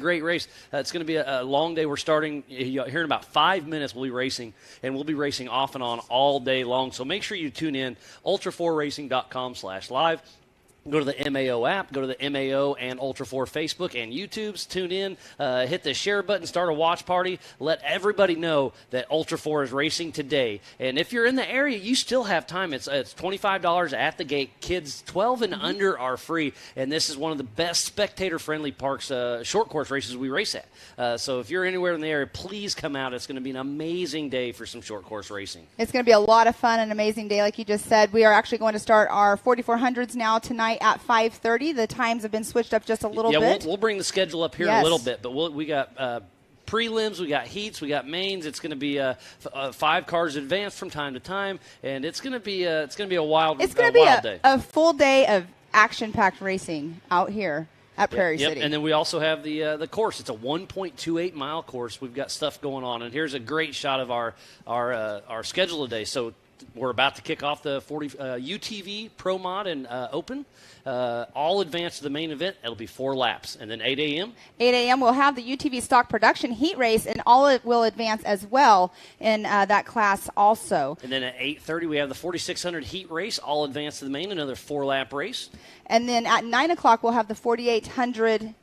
great race. It's going to be a long day. We're starting here in about 5 minutes. We'll be racing, and we'll be racing off and on all day long. So make sure you tune in, ultra4racing.com/live. Go to the MAO app, go to the MAO and Ultra4 Facebook and YouTubes. Tune in, hit the share button, start a watch party. Let everybody know that Ultra4 is racing today. And if you're in the area, you still have time. It's $25 at the gate. Kids 12 and under are free. And this is one of the best spectator-friendly parks, short course races we race at. So if you're anywhere in the area, please come out. It's going to be an amazing day for some short course racing. It's going to be a lot of fun, an amazing day, like you just said. We are actually going to start our 4400s now tonight at 5:30. The times have been switched up just a little bit. Yeah, we'll bring the schedule up here in a little bit, but we got prelims, we got heats, we got mains. It's going to be 5 cars advanced from time to time, and it's going to be a wild day. It's going to be a full day of action-packed racing out here at Prairie City. And then we also have the course. It's a 1.28 mile course. We've got stuff going on, and here's a great shot of our schedule today. So we're about to kick off the UTV Pro Mod and Open. All advanced to the main event. It'll be 4 laps. And then 8 a.m.? 8 a.m. we'll have the UTV Stock Production Heat Race, and all it will advance as well in that class also. And then at 8:30, we have the 4600 Heat Race, all advanced to the main, another 4-lap race. And then at 9 o'clock, we'll have the 4800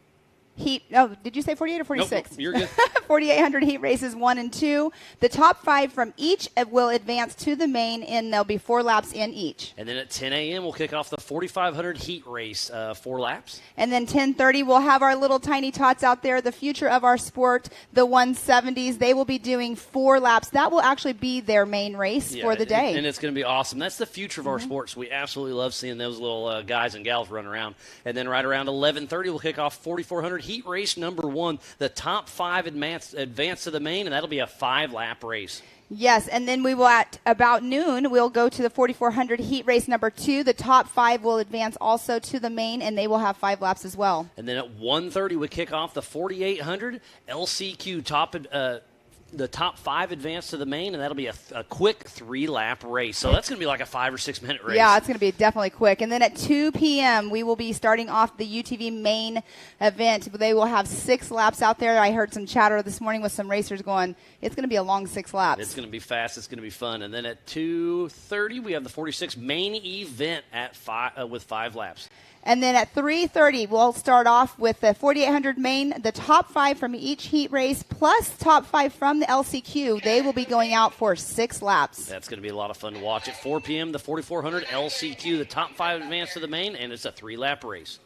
Heat. Oh, did you say 48 or 46? Nope, you're good. 4800 Heat Races 1 and 2. The top 5 from each will advance to the main, and there'll be 4 laps in each. And then at 10 a.m., we'll kick off the 4500 Heat Race, 4 laps. And then 10:30, we'll have our little tiny tots out there, the future of our sport, the 170s. They will be doing 4 laps. That will actually be their main race for the day. And it's going to be awesome. That's the future of our sports. We absolutely love seeing those little guys and gals run around. And then right around 11:30, we'll kick off 4400 Heat Race number 1. The top 5 advance to the main, and that'll be a 5-lap race. Yes, and then we will, at about noon, we'll go to the 4400 Heat Race number 2. The top 5 will advance also to the main, and they will have 5 laps as well. And then at 1:30, we kick off the 4800 LCQ the top 5 advance to the main, and that'll be a quick 3-lap race. So that's going to be like a 5 or 6 minute race. Yeah, it's going to be definitely quick. And then at 2 p.m., we will be starting off the UTV main event. They will have 6 laps out there. I heard some chatter this morning with some racers going, it's going to be a long 6 laps. It's going to be fast. It's going to be fun. And then at 2:30, we have the 46 main event at with 5 laps. And then at 3:30, we'll start off with the 4800 main, the top 5 from each heat race, plus top 5 from the LCQ. They will be going out for 6 laps. That's going to be a lot of fun to watch. At 4 p.m., the 4400 LCQ, the top 5 advance to the main, and it's a 3-lap race.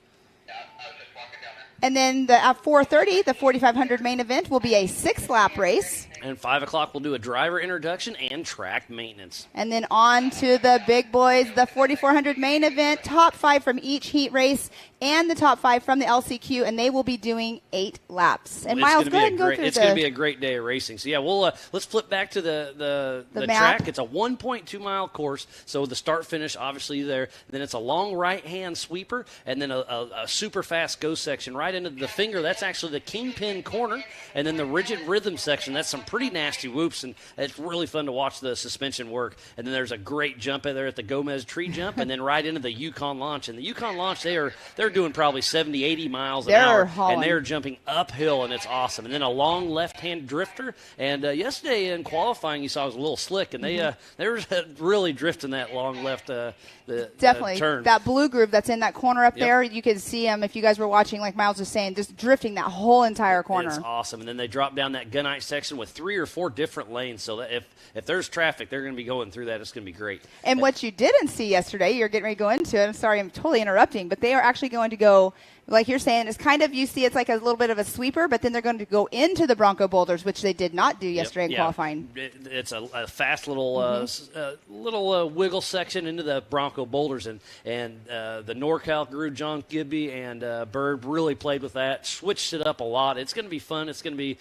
And then at 4:30, the 4500 main event will be a 6-lap race. And 5 o'clock, we'll do a driver introduction and track maintenance. And then on to the big boys, the 4400 main event, top 5 from each heat race, and the top 5 from the LCQ, and they will be doing 8 laps. And Miles, go ahead and go through It's going to be a great day of racing. So, yeah, let's flip back to the track. It's a 1.2-mile course, so the start-finish, obviously, there. Then it's a long right-hand sweeper, and then a super-fast go section right into the finger. That's actually the kingpin corner. And then the rigid rhythm section, that's some pretty nasty whoops, and it's really fun to watch the suspension work. And then there's a great jump in there at the Gomez tree jump, and then right into the Yukon launch. And the Yukon launch, they're doing probably 70, 80 miles an hour, and they're jumping uphill, and it's awesome. And then a long left-hand drifter. And yesterday in qualifying, you saw it was a little slick, and they were really drifting that long left definitely turn. That blue groove that's in that corner up there, you can see them if you guys were watching, like Miles was saying, just drifting that whole entire corner. It's awesome. And then they drop down that gunite section with 3 or 4 different lanes, so that if there's traffic, they're going to be going through that. It's going to be great. And what you didn't see yesterday, you're getting ready to go into it. I'm sorry, I'm totally interrupting, but they are actually going to go, like you're saying, it's kind of, you see it's like a little bit of a sweeper, but then they're going to go into the Bronco boulders, which they did not do yesterday in qualifying. It's a fast little wiggle section into the Bronco boulders, and the NorCal crew, John Gibby and Bird, really played with that, switched it up a lot. It's going to be fun. It's going to be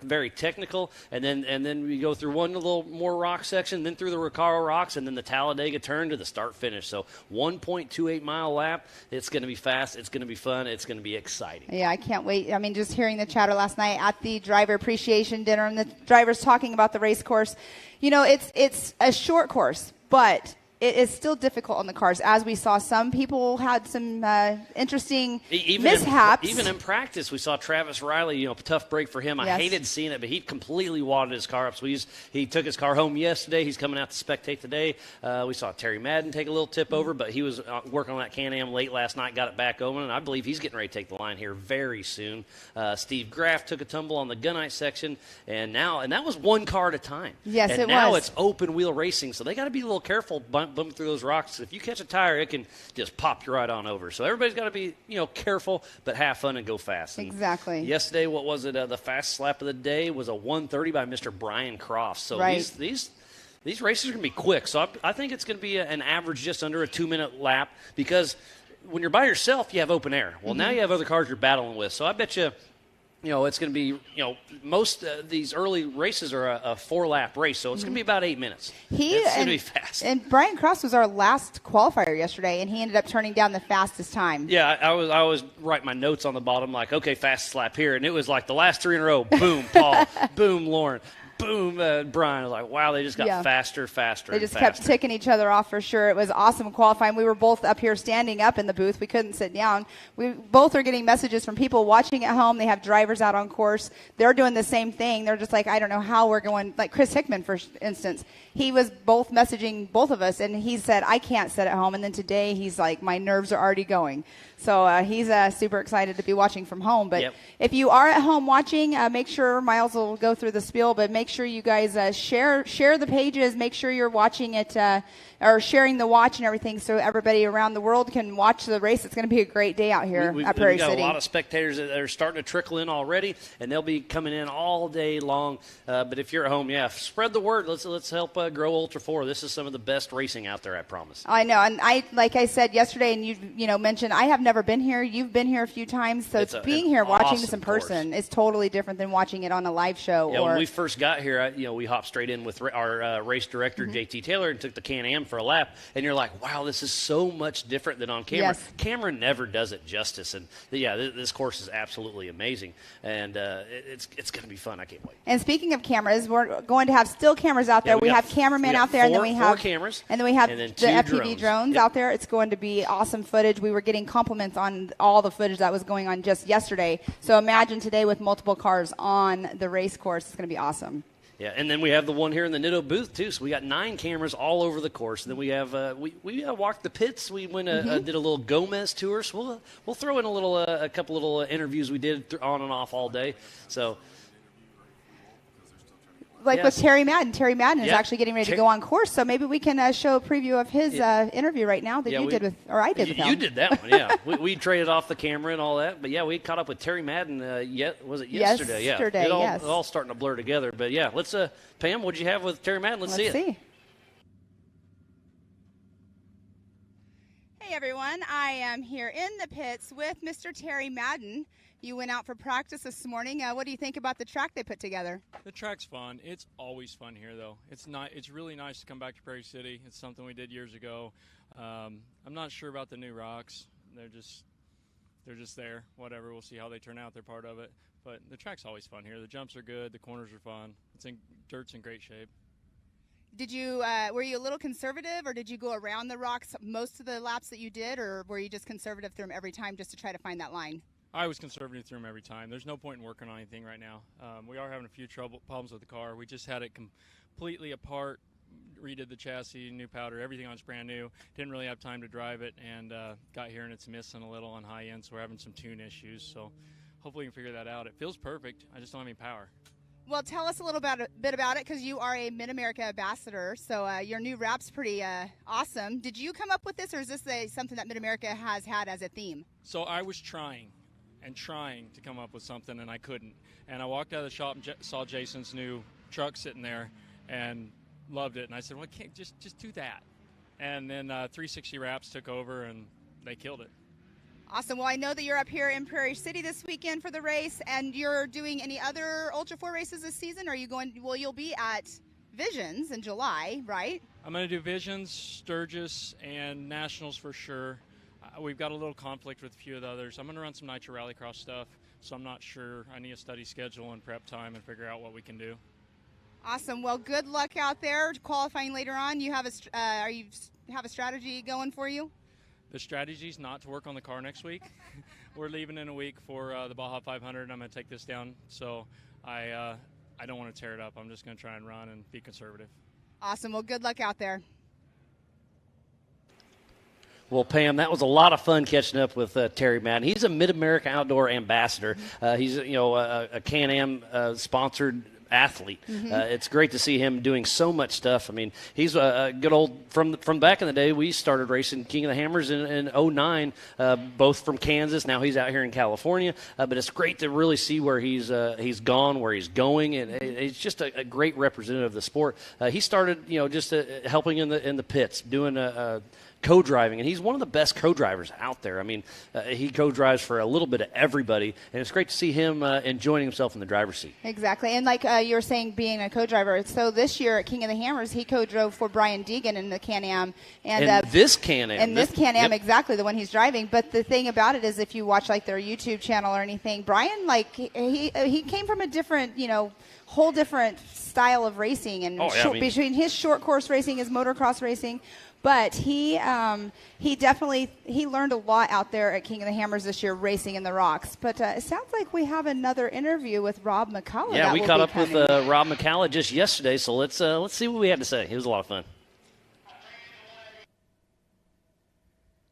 very technical, and then we go through one little more rock section, then through the Recaro rocks, and then the Talladega turn to the start finish. So 1.28 mile lap. It's going to be fast. It's going to be fun. It's going to be exciting. Yeah, I can't wait. I mean, just hearing the chatter last night at the driver appreciation dinner and the drivers talking about the race course, it's a short course, but it is still difficult on the cars. As we saw, some people had some interesting mishaps. Even in practice, we saw Travis Riley, tough break for him. I hated seeing it, but he completely wadded his car up. So he took his car home yesterday. He's coming out to spectate today. We saw Terry Madden take a little tip over, but he was working on that Can-Am late last night, got it back open, and I believe he's getting ready to take the line here very soon. Steve Graff took a tumble on the Gunite section, and that was one car at a time. Yes, and it was. now it's open wheel racing, so they got to be a little careful bumping through those rocks. If you catch a tire, it can just pop you right on over. So everybody's got to be, careful, but have fun and go fast. And exactly. yesterday, what was it? The fast lap of the day was a 1:30 by Mr. Brian Croft. So these races are going to be quick. So I think it's going to be an average just under a 2-minute lap, because when you're by yourself, you have open air. Well, now you have other cars you're battling with. So I bet you, it's going to be, most these early races are a 4-lap race, so it's going to be about 8 minutes. It's going to be fast. And Brian Cross was our last qualifier yesterday, and he ended up turning down the fastest time. Yeah, I was writing my notes on the bottom like, okay, fastest lap here, and it was like the last 3 in a row. Boom, Paul. Boom, Lauren. Boom, Brian. I was like, wow, they just got faster. They just kept ticking each other off for sure. It was awesome qualifying. We were both up here standing up in the booth. We couldn't sit down. We both are getting messages from people watching at home. They have drivers out on course. They're doing the same thing. They're just like, I don't know how we're going. Like Chris Hickman, for instance, he was both messaging both of us, and he said, I can't sit at home. And then today he's like, my nerves are already going. So he's super excited to be watching from home. But if you are at home watching, make sure Miles will go through the spiel, but make sure you guys share the pages. Make sure you're watching it or sharing the watch and everything, so everybody around the world can watch the race. It's going to be a great day out here at Prairie City. We've got a lot of spectators that are starting to trickle in already, and they'll be coming in all day long. But if you're at home, spread the word. Let's help grow Ultra 4. This is some of the best racing out there, I promise. I know, and like I said yesterday, and you mentioned, I have never been here. You've been here a few times, so being here, watching this in person, is totally different than watching it on a live show. Yeah, when we first got here, we hopped straight in with our race director, JT Taylor, and took the Can-Am for a lap, and you're like, wow, this is so much different than on camera. Yes. Camera never does it justice, and this course is absolutely amazing, and it's going to be fun. I can't wait. And speaking of cameras, we're going to have still cameras out there. We have cameramen out there, and then we have 4 cameras, and then we have the FPV drones out there. It's going to be awesome footage. We were getting compliments on all the footage that was going on just yesterday. So imagine today with multiple cars on the race course. It's going to be awesome. Yeah, and then we have the one here in the Nitto booth, too. So we got 9 cameras all over the course. And then we have we walked the pits. We went did a little Gomez tour. So we'll throw in a couple little interviews we did on and off all day. So with Terry Madden. Terry Madden is actually getting ready to go on course, so maybe we can show a preview of his interview right now that I did with him. You did that one, yeah. we traded off the camera and all that, but we caught up with Terry Madden. Was it yesterday? Yesterday, It all starting to blur together. But let's Pam, what'd you have with Terry Madden? Let's see it. Hey everyone, I am here in the pits with Mr. Terry Madden. You went out for practice this morning. What do you think about the track they put together? The track's fun. It's always fun here, though. It's really nice to come back to Prairie City. It's something we did years ago. I'm not sure about the new rocks. They're just there. Whatever. We'll see how they turn out. They're part of it. But the track's always fun here. The jumps are good. The corners are fun. Dirt's in great shape. Did you were you a little conservative, or did you go around the rocks most of the laps that you did, or were you just conservative through them every time just to try to find that line? I was conservative through them every time. There's no point in working on anything right now. We are having a few problems with the car. We just had it completely apart, redid the chassis, new powder, everything on it's brand new. Didn't really have time to drive it, and got here and it's missing a little on high end, so we're having some tune issues. So hopefully we can figure that out. It feels perfect. I just don't have any power. Well, tell us a little bit about it, because you are a Mid-America ambassador, so your new wrap's pretty awesome. Did you come up with this, or is this something that Mid-America has had as a theme? So I was trying to come up with something, and I couldn't. And I walked out of the shop and saw Jason's new truck sitting there and loved it. And I said, well, I can't just do that. And then 360 Wraps took over, and they killed it. Awesome. Well, I know that you're up here in Prairie City this weekend for the race, and you're doing any other Ultra 4 races this season? Are you going? Well, you'll be at Visions in July, right? I'm going to do Visions, Sturgis, and Nationals for sure. We've got a little conflict with a few of the others. I'm going to run some Nitro Rallycross stuff, so I'm not sure. I need to study schedule and prep time and figure out what we can do. Awesome. Well, good luck out there qualifying later on. You have have a strategy going for you? The strategy is not to work on the car next week. We're leaving in a week for the Baja 500, and I'm going to take this down. So I don't want to tear it up. I'm just going to try and run and be conservative. Awesome. Well, good luck out there. Well, Pam, that was a lot of fun catching up with Terry Madden. He's a Mid-America Outdoor Ambassador. He's a Can-Am sponsored athlete. It's great to see him doing so much stuff. I mean, he's a good old from back in the day. We started racing King of the Hammers in 09, both from Kansas. Now he's out here in California. But it's great to really see where he's gone, where he's going, and he's just a great representative of the sport. He started, just helping in the pits, doing co-driving, and he's one of the best co-drivers out there. I mean, he co-drives for a little bit of everybody, and it's great to see him enjoying himself in the driver's seat. Exactly, and like you were saying, being a co-driver, so this year at King of the Hammers, he co-drove for Brian Deegan in the Can-Am. And this Can-Am. And this Can-Am, yep. Exactly, the one he's driving. But the thing about it is, if you watch like their YouTube channel or anything, Brian, like, he came from a different, whole different style of racing, and between his short course racing, his motocross racing. But he definitely learned a lot out there at King of the Hammers this year, racing in the rocks. But it sounds like we have another interview with Rob McCullough. Yeah, we caught up with Rob McCullough just yesterday, so let's see what we had to say. It was a lot of fun.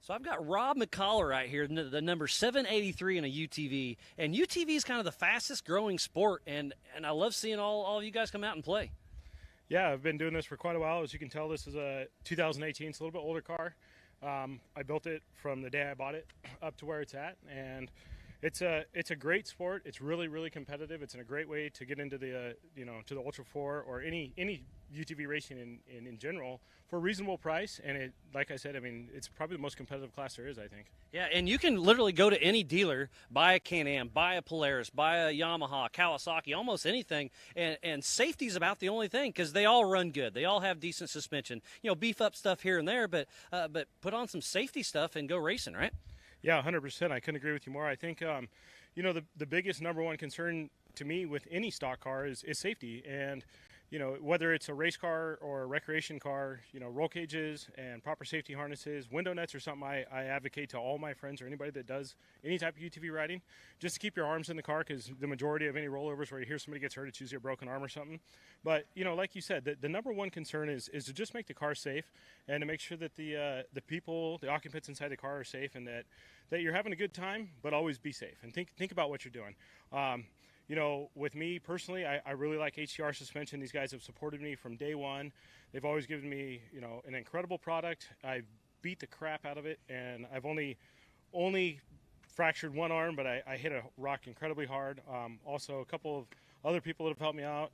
So I've got Rob McCullough right here, the number 783 in a UTV, and UTV is kind of the fastest growing sport, and I love seeing all of you guys come out and play. Yeah, I've been doing this for quite a while. As you can tell, this is a 2018. It's a little bit older car. I built it from the day I bought it up to where it's at, and it's a great sport. It's really, really competitive. It's a great way to get into the to the Ultra 4 or any UTV racing in general for a reasonable price. And it, like I said, I mean, it's probably the most competitive class there is, I think. Yeah, and you can literally go to any dealer, buy a Can-Am, buy a Polaris, buy a Yamaha, Kawasaki, almost anything, and safety's about the only thing because they all run good. They all have decent suspension. Beef up stuff here and there, but put on some safety stuff and go racing, right? Yeah, 100%. I couldn't agree with you more. I think, the biggest number one concern to me with any stock car is safety. And, whether it's a race car or a recreation car, roll cages and proper safety harnesses, window nets are something I advocate to all my friends or anybody that does any type of UTV riding, just to keep your arms in the car, because the majority of any rollovers where you hear somebody gets hurt, it's usually a broken arm or something. But, like you said, the number one concern is to just make the car safe and to make sure that the people, the occupants inside the car are safe, and that you're having a good time, but always be safe and think about what you're doing. With me personally, I really like HTR suspension. These guys have supported me from day one. They've always given me, an incredible product. I beat the crap out of it, and I've only fractured one arm, but I hit a rock incredibly hard. Also, a couple of other people that have helped me out.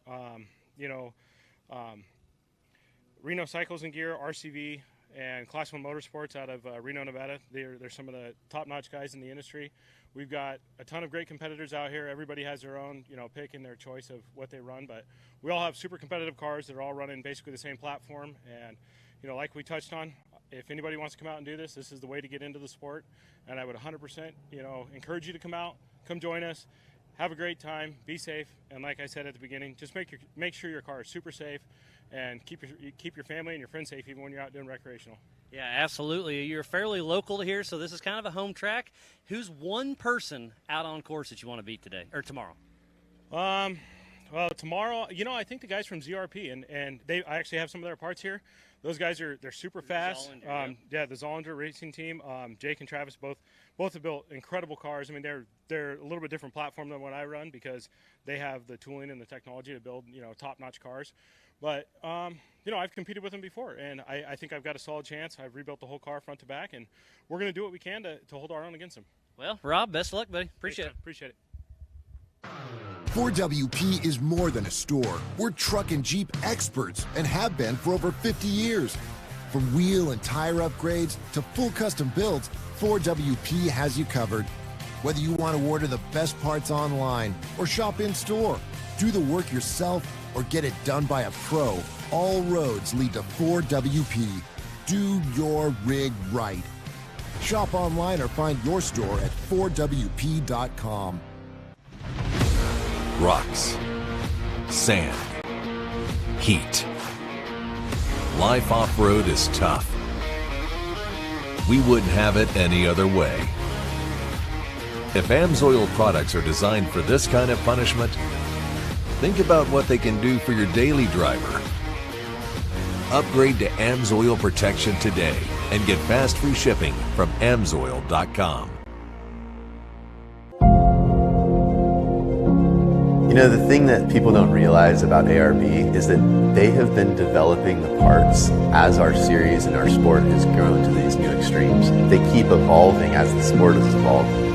Reno Cycles and Gear, RCV, and Class 1 Motorsports out of Reno, Nevada. They're some of the top-notch guys in the industry. We've got a ton of great competitors out here. Everybody has their own, pick and their choice of what they run, but we all have super competitive cars that are all running basically the same platform. And, like we touched on, if anybody wants to come out and do this, this is the way to get into the sport. And I would 100%, encourage you to come out, come join us, have a great time, be safe. And like I said at the beginning, just make sure your car is super safe, and keep your family and your friends safe even when you're out doing recreational. Yeah, absolutely. You're fairly local to here, so this is kind of a home track. Who's one person out on course that you want to beat today or tomorrow? Well, tomorrow, I think the guys from ZRP, and I actually have some of their parts here. Those guys they're super fast. The Zollinger racing team. Jake and Travis both have built incredible cars. I mean, they're a little bit different platform than what I run because they have the tooling and the technology to build top-notch cars. But I've competed with them before, and I think I've got a solid chance. I've rebuilt the whole car front to back, and we're going to do what we can to hold our own against them. Well, Rob, best of luck, buddy. Appreciate it. Appreciate it. 4WP is more than a store. We're truck and Jeep experts and have been for over 50 years. From wheel and tire upgrades to full custom builds, 4WP has you covered. Whether you want to order the best parts online or shop in store, do the work yourself, or get it done by a pro, all roads lead to 4WP. Do your rig right. Shop online or find your store at 4WP.com. Rocks, sand, heat. Life off-road is tough. We wouldn't have it any other way. If AMSOIL products are designed for this kind of punishment, think about what they can do for your daily driver. Upgrade to AMSOIL protection today and get fast free shipping from AMSOIL.com. You know, the thing that people don't realize about ARB is that they have been developing the parts as our series and our sport has grown to these new extremes. They keep evolving as the sport has evolved.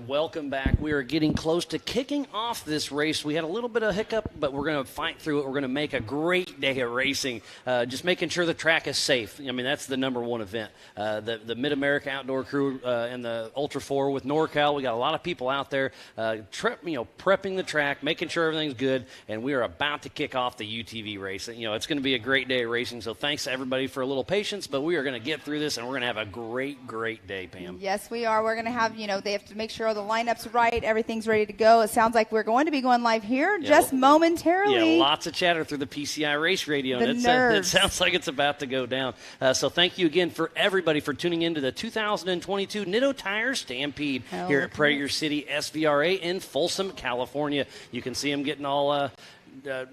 Welcome back. We are getting close to kicking off this race. We had a little bit of hiccup, but we're going to fight through it. We're going to make a great day of racing. Just making sure the track is safe. I mean, that's the number one event. The Mid-America Outdoor Crew and the Ultra 4 with NorCal. We got a lot of people out there prepping the track, making sure everything's good, and we are about to kick off the UTV race. You know, it's going to be a great day of racing, so thanks to everybody for a little patience, but we are going to get through this, and we're going to have a great, great day, Pam. Yes, we are. We're going to have, they have to make sure all the lineup's right, everything's ready to go. It sounds like we're going to be going live here just momentarily. Yeah, lots of chatter through the PCI race radio. The nerves. It sounds like it's about to go down. So thank you again for everybody for tuning in to the 2022 Nitto Tire Stampede here at Prairie City SVRA in Folsom, California. You can see them getting all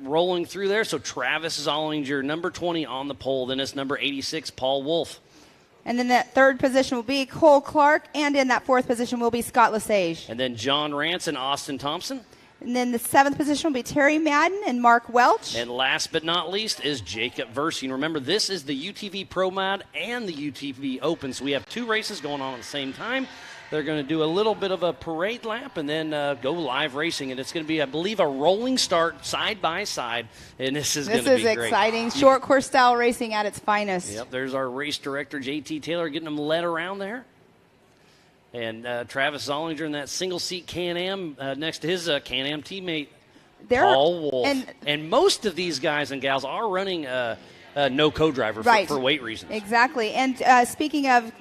rolling through there. So Travis Zollinger, number 20 on the pole. Then it's number 86, Paul Wolf. And then that third position will be Cole Clark, and in that fourth position will be Scott Lesage. And then John Rance and Austin Thompson. And then the seventh position will be Terry Madden and Mark Welch. And last but not least is Jacob Versing. And remember, this is the UTV Pro Mod and the UTV Open, so we have two races going on at the same time. They're going to do a little bit of a parade lap and then go live racing. And it's going to be, I believe, a rolling start side by side. And this is going to be great. This is exciting. Short course style racing at its finest. Yep, there's our race director, JT Taylor, getting them led around there. And Travis Zollinger in that single seat Can-Am next to his Can-Am teammate, Paul Wolf. And most of these guys and gals are running no co-driver for weight reasons. Exactly. And speaking of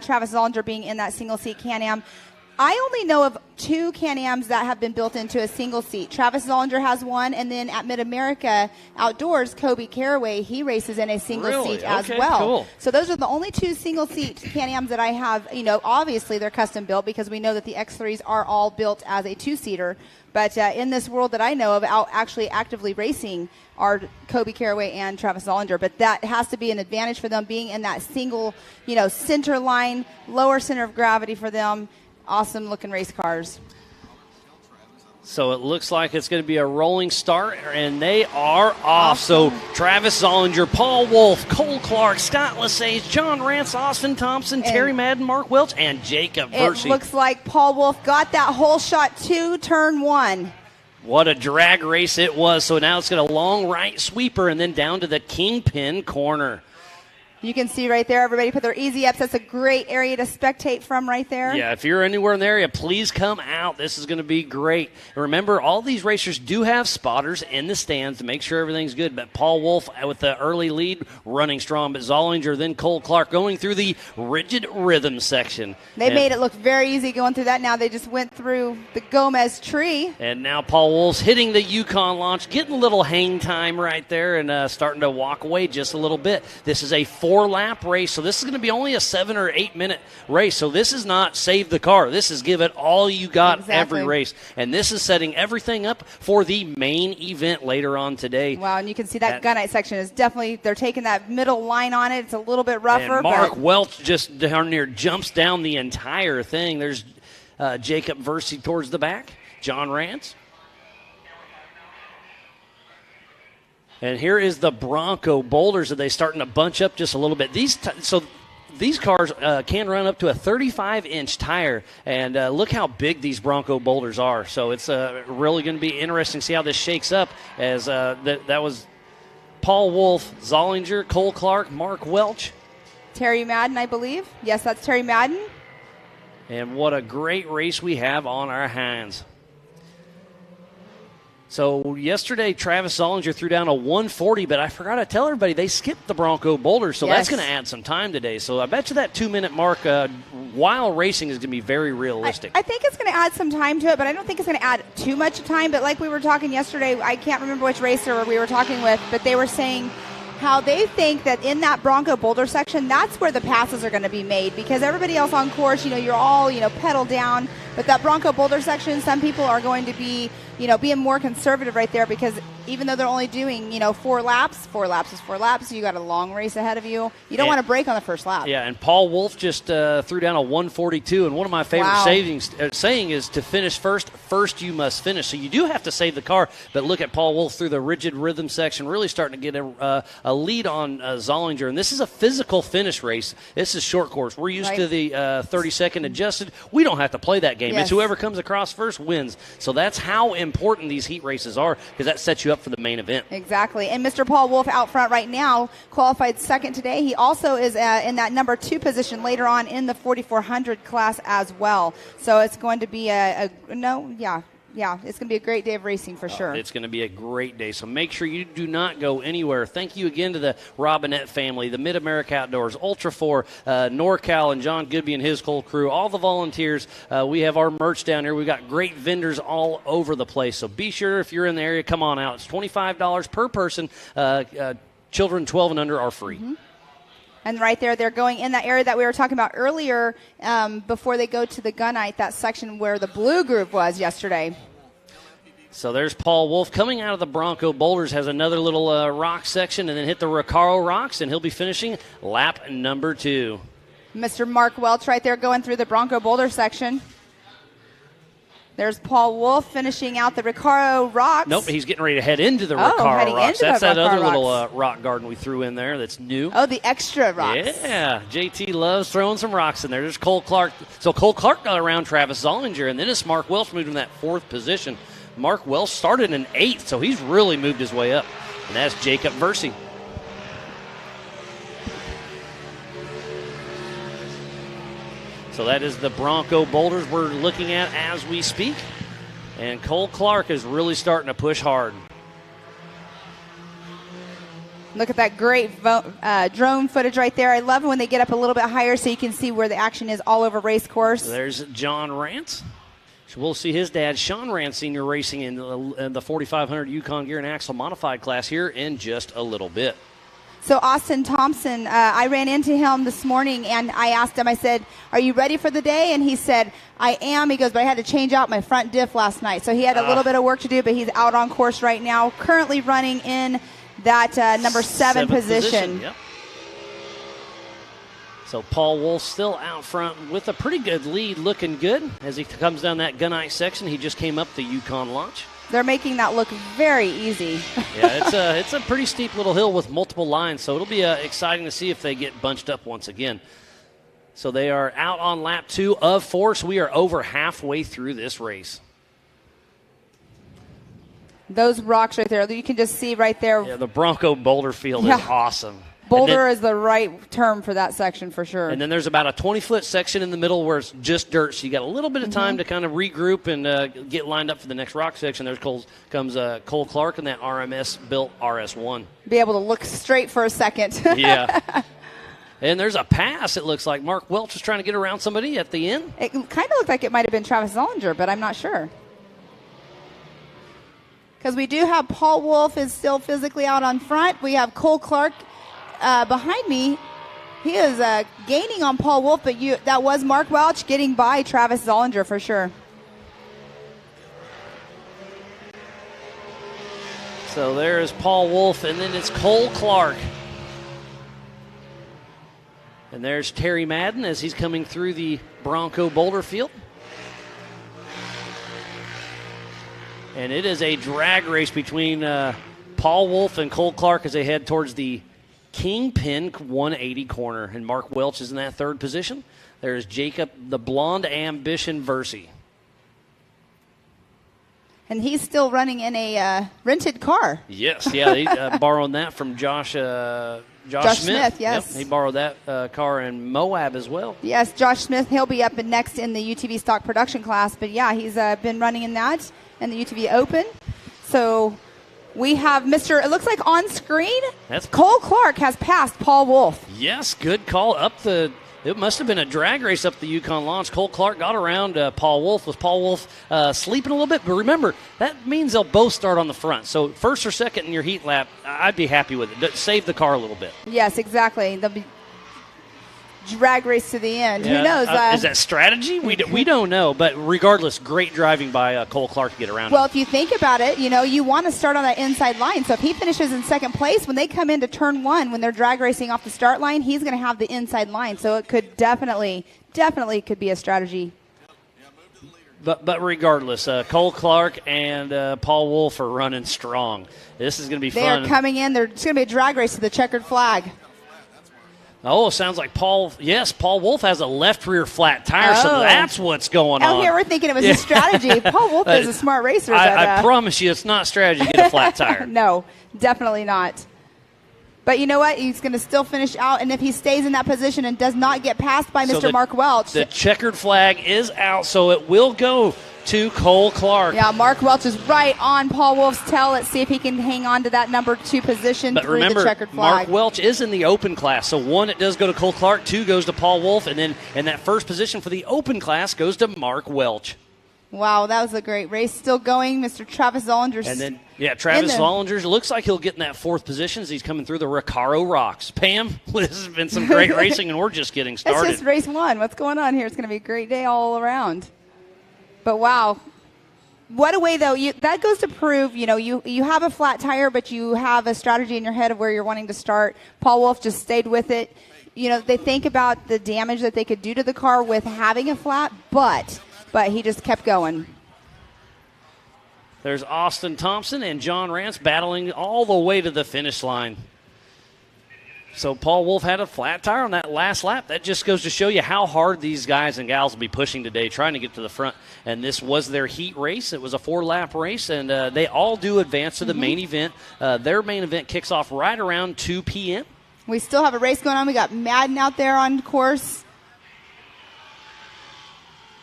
Travis Zollinger being in that single seat Can-Am, I only know of two Can-Ams that have been built into a single seat. Travis Zollinger has one, and then at Mid-America Outdoors, Kobe Caraway, he races in a single seat as well. Cool. So those are the only two single seat Can-Ams that I have. Obviously they're custom built because we know that the X3s are all built as a two-seater. But in this world that I know of, actually actively racing are Kobe Caraway and Travis Zollinger. But that has to be an advantage for them being in that single, center line, lower center of gravity for them. Awesome looking race cars. So it looks like it's going to be a rolling start, and they are off. Awesome. So Travis Zollinger, Paul Wolf, Cole Clark, Scott Lesage, John Rance, Austin Thompson, Terry Madden, Mark Welch, and Jacob Versing. It looks like Paul Wolf got that whole shot to turn one. What a drag race it was. So now it's got a long right sweeper and then down to the kingpin corner. You can see right there, everybody put their easy ups. That's a great area to spectate from right there. Yeah, if you're anywhere in the area, please come out. This is going to be great. And remember, all these racers do have spotters in the stands to make sure everything's good. But Paul Wolf with the early lead, running strong. But Zollinger, then Cole Clark going through the rigid rhythm section. They made it look very easy going through that. Now they just went through the Gomez tree. And now Paul Wolf's hitting the Yukon launch, getting a little hang time right there and starting to walk away just a little bit. This is a 4-lap race, so this is going to be only a 7 or 8 minute race. So this is not save the car. This is give it all you got every race. And this is setting everything up for the main event later on today. Wow, and you can see that gunite section is definitely, they're taking that middle line on it. It's a little bit rougher. And Mark Welch just down near jumps down the entire thing. There's Jacob Versing towards the back. John Rance. And here is the Bronco boulders. Are they starting to bunch up just a little bit? These cars can run up to a 35-inch tire, and look how big these Bronco boulders are. So it's really going to be interesting to see how this shakes up. As that was Paul Wolf, Zollinger, Cole Clark, Mark Welch. Terry Madden, I believe. Yes, that's Terry Madden. And what a great race we have on our hands. So yesterday, Travis Zollinger threw down a 140, but I forgot to tell everybody they skipped the Bronco Boulder, so that's going to add some time today. So I bet you that 2-minute mark while racing is going to be very realistic. I think it's going to add some time to it, but I don't think it's going to add too much time. But like we were talking yesterday, I can't remember which racer we were talking with, but they were saying how they think that in that Bronco Boulder section, that's where the passes are going to be made, because everybody else on course, you're all, pedal down. But that Bronco Boulder section, some people are going to be, being more conservative right there, because even though they're only doing, 4 laps is 4 laps, so you got a long race ahead of you. You don't want to break on the first lap. Yeah, and Paul Wolf just threw down a 142, and one of my favorite saying is to finish first you must finish. So you do have to save the car, but look at Paul Wolf through the rigid rhythm section, really starting to get a lead on Zollinger. And this is a physical finish race. This is short course. We're used to the 30-second adjusted. We don't have to play that game. Yes. It's whoever comes across first wins. So that's how important these heat races are, because that sets you up for the main event. Exactly. And Mr. Paul Wolf out front right now, qualified second today. He also is in that number 2 position later on in the 4,400 class as well. So it's going to be it's going to be a great day of racing for sure. It's going to be a great day, so make sure you do not go anywhere. Thank you again to the Robinette family, the Mid-America Outdoors, Ultra 4, NorCal, and John Goodby and his whole crew, all the volunteers. We have our merch down here. We've got great vendors all over the place, so be sure if you're in the area, come on out. It's $25 per person. Children 12 and under are free. Mm-hmm. And right there, they're going in that area that we were talking about earlier before they go to the gunite, that section where the blue group was yesterday. So there's Paul Wolf coming out of the Bronco Boulders, has another little rock section, and then hit the Recaro rocks, and he'll be finishing lap number 2. Mr. Mark Welch right there going through the Bronco Boulder section. There's Paul Wolf finishing out the Recaro rocks. Nope, he's getting ready to head into the Recaro rocks. That's that other little rock garden we threw in there that's new. Oh, the extra rocks. Yeah, JT loves throwing some rocks in there. There's Cole Clark. So Cole Clark got around Travis Zollinger, and then it's Mark Welch moved in that 4th position. Mark Welch started in 8th, so he's really moved his way up. And that's Jacob Versey. So that is the Bronco Boulders we're looking at as we speak. And Cole Clark is really starting to push hard. Look at that great drone footage right there. I love it when they get up a little bit higher so you can see where the action is all over race course. There's John Rance. So we'll see his dad, Sean Rance Sr., racing in the 4,500 Yukon Gear and Axle Modified class here in just a little bit. So Austin Thompson, I ran into him this morning, and I asked him, I said, are you ready for the day? And he said, I am. He goes, but I had to change out my front diff last night. So he had a little bit of work to do, but he's out on course right now, currently running in that number 7 position. Yep. So Paul Wolf still out front with a pretty good lead, looking good. As he comes down that gunite section, he just came up the Yukon launch. They're making that look very easy. Yeah, it's a pretty steep little hill with multiple lines, so it'll be exciting to see if they get bunched up once again. So they are out on lap 2 of 4, so we are over halfway through this race. Those rocks right there, you can just see right there. Yeah, the Bronco Boulder field is awesome. Boulder is the right term for that section for sure. And then there's about a 20-foot section in the middle where it's just dirt, so you got a little bit of time to kind of regroup and get lined up for the next rock section. There comes Cole Clark in that RMS-built RS1. Be able to look straight for a second. Yeah. And there's a pass, it looks like. Mark Welch is trying to get around somebody at the end. It kind of looked like it might have been Travis Zollinger, but I'm not sure. Because we do have Paul Wolf is still physically out on front. We have Cole Clark behind me. He is gaining on Paul Wolf, but that was Mark Welch getting by Travis Zollinger for sure. So there is Paul Wolf, and then it's Cole Clark. And there's Terry Madden as he's coming through the Bronco Boulder field. And it is a drag race between Paul Wolf and Cole Clark as they head towards the Kingpin 180 corner. And Mark Welch is in that 3rd position. There's Jacob, the Blonde Ambition Versey. And he's still running in a rented car. Yes, yeah, they borrowed that from Josh Smith. Yes. Yep, he borrowed that car in Moab as well. Yes, Josh Smith, he'll be up next in the UTV stock production class. But, yeah, he's been running in that and the UTV Open. So we have it looks like on screen, Cole Clark has passed Paul Wolf. Yes, good call. It must have been a drag race up the Yukon launch. Cole Clark got around Paul Wolf. Was Paul Wolf sleeping a little bit? But remember, that means they'll both start on the front. So first or second in your heat lap, I'd be happy with it. Save the car a little bit. Yes, exactly. They'll be drag race to the end. Yeah. Who knows? Is that strategy? We don't know. But regardless, great driving by Cole Clark to get around. Well, if you think about it, you want to start on that inside line. So if he finishes in second place, when they come into turn 1, when they're drag racing off the start line, he's going to have the inside line. So it could definitely could be a strategy. But regardless, Cole Clark and Paul Wolf are running strong. This is going to be fun. They are coming in. It's going to be a drag race to the checkered flag. Oh, sounds like Paul Wolf has a left rear flat tire, so that's what's going on. Oh, here we're thinking it was a strategy. Paul Wolf is a smart racer. I promise you it's not strategy to get a flat tire. No, definitely not. But you know what? He's going to still finish out, and if he stays in that position and does not get passed by Mr. Mark Welch. The checkered flag is out, so it will go to Cole Clark. Yeah, Mark Welch is right on Paul Wolf's tail. Let's see if he can hang on to that number 2 position through the checkered flag. Mark Welch is in the open class. So 1, it does go to Cole Clark. 2 goes to Paul Wolf. And then in that first position for the open class goes to Mark Welch. Wow, that was a great race. Still going, Mr. Travis Zollinger. And then, Travis Zollinger looks like he'll get in that 4th position as he's coming through the Recaro Rocks. Pam, this has been some great racing, and we're just getting started. It's just race 1. What's going on here? It's going to be a great day all around. But, wow. What a way, though. That goes to prove, you have a flat tire, but you have a strategy in your head of where you're wanting to start. Paul Wolf just stayed with it. They think about the damage that they could do to the car with having a flat, but he just kept going. There's Austin Thompson and John Rance battling all the way to the finish line. So Paul Wolf had a flat tire on that last lap. That just goes to show you how hard these guys and gals will be pushing today, trying to get to the front. And this was their heat race. It was a 4-lap race, and they all do advance to the main event. Their main event kicks off right around 2 p.m. We still have a race going on. We got Madden out there on course.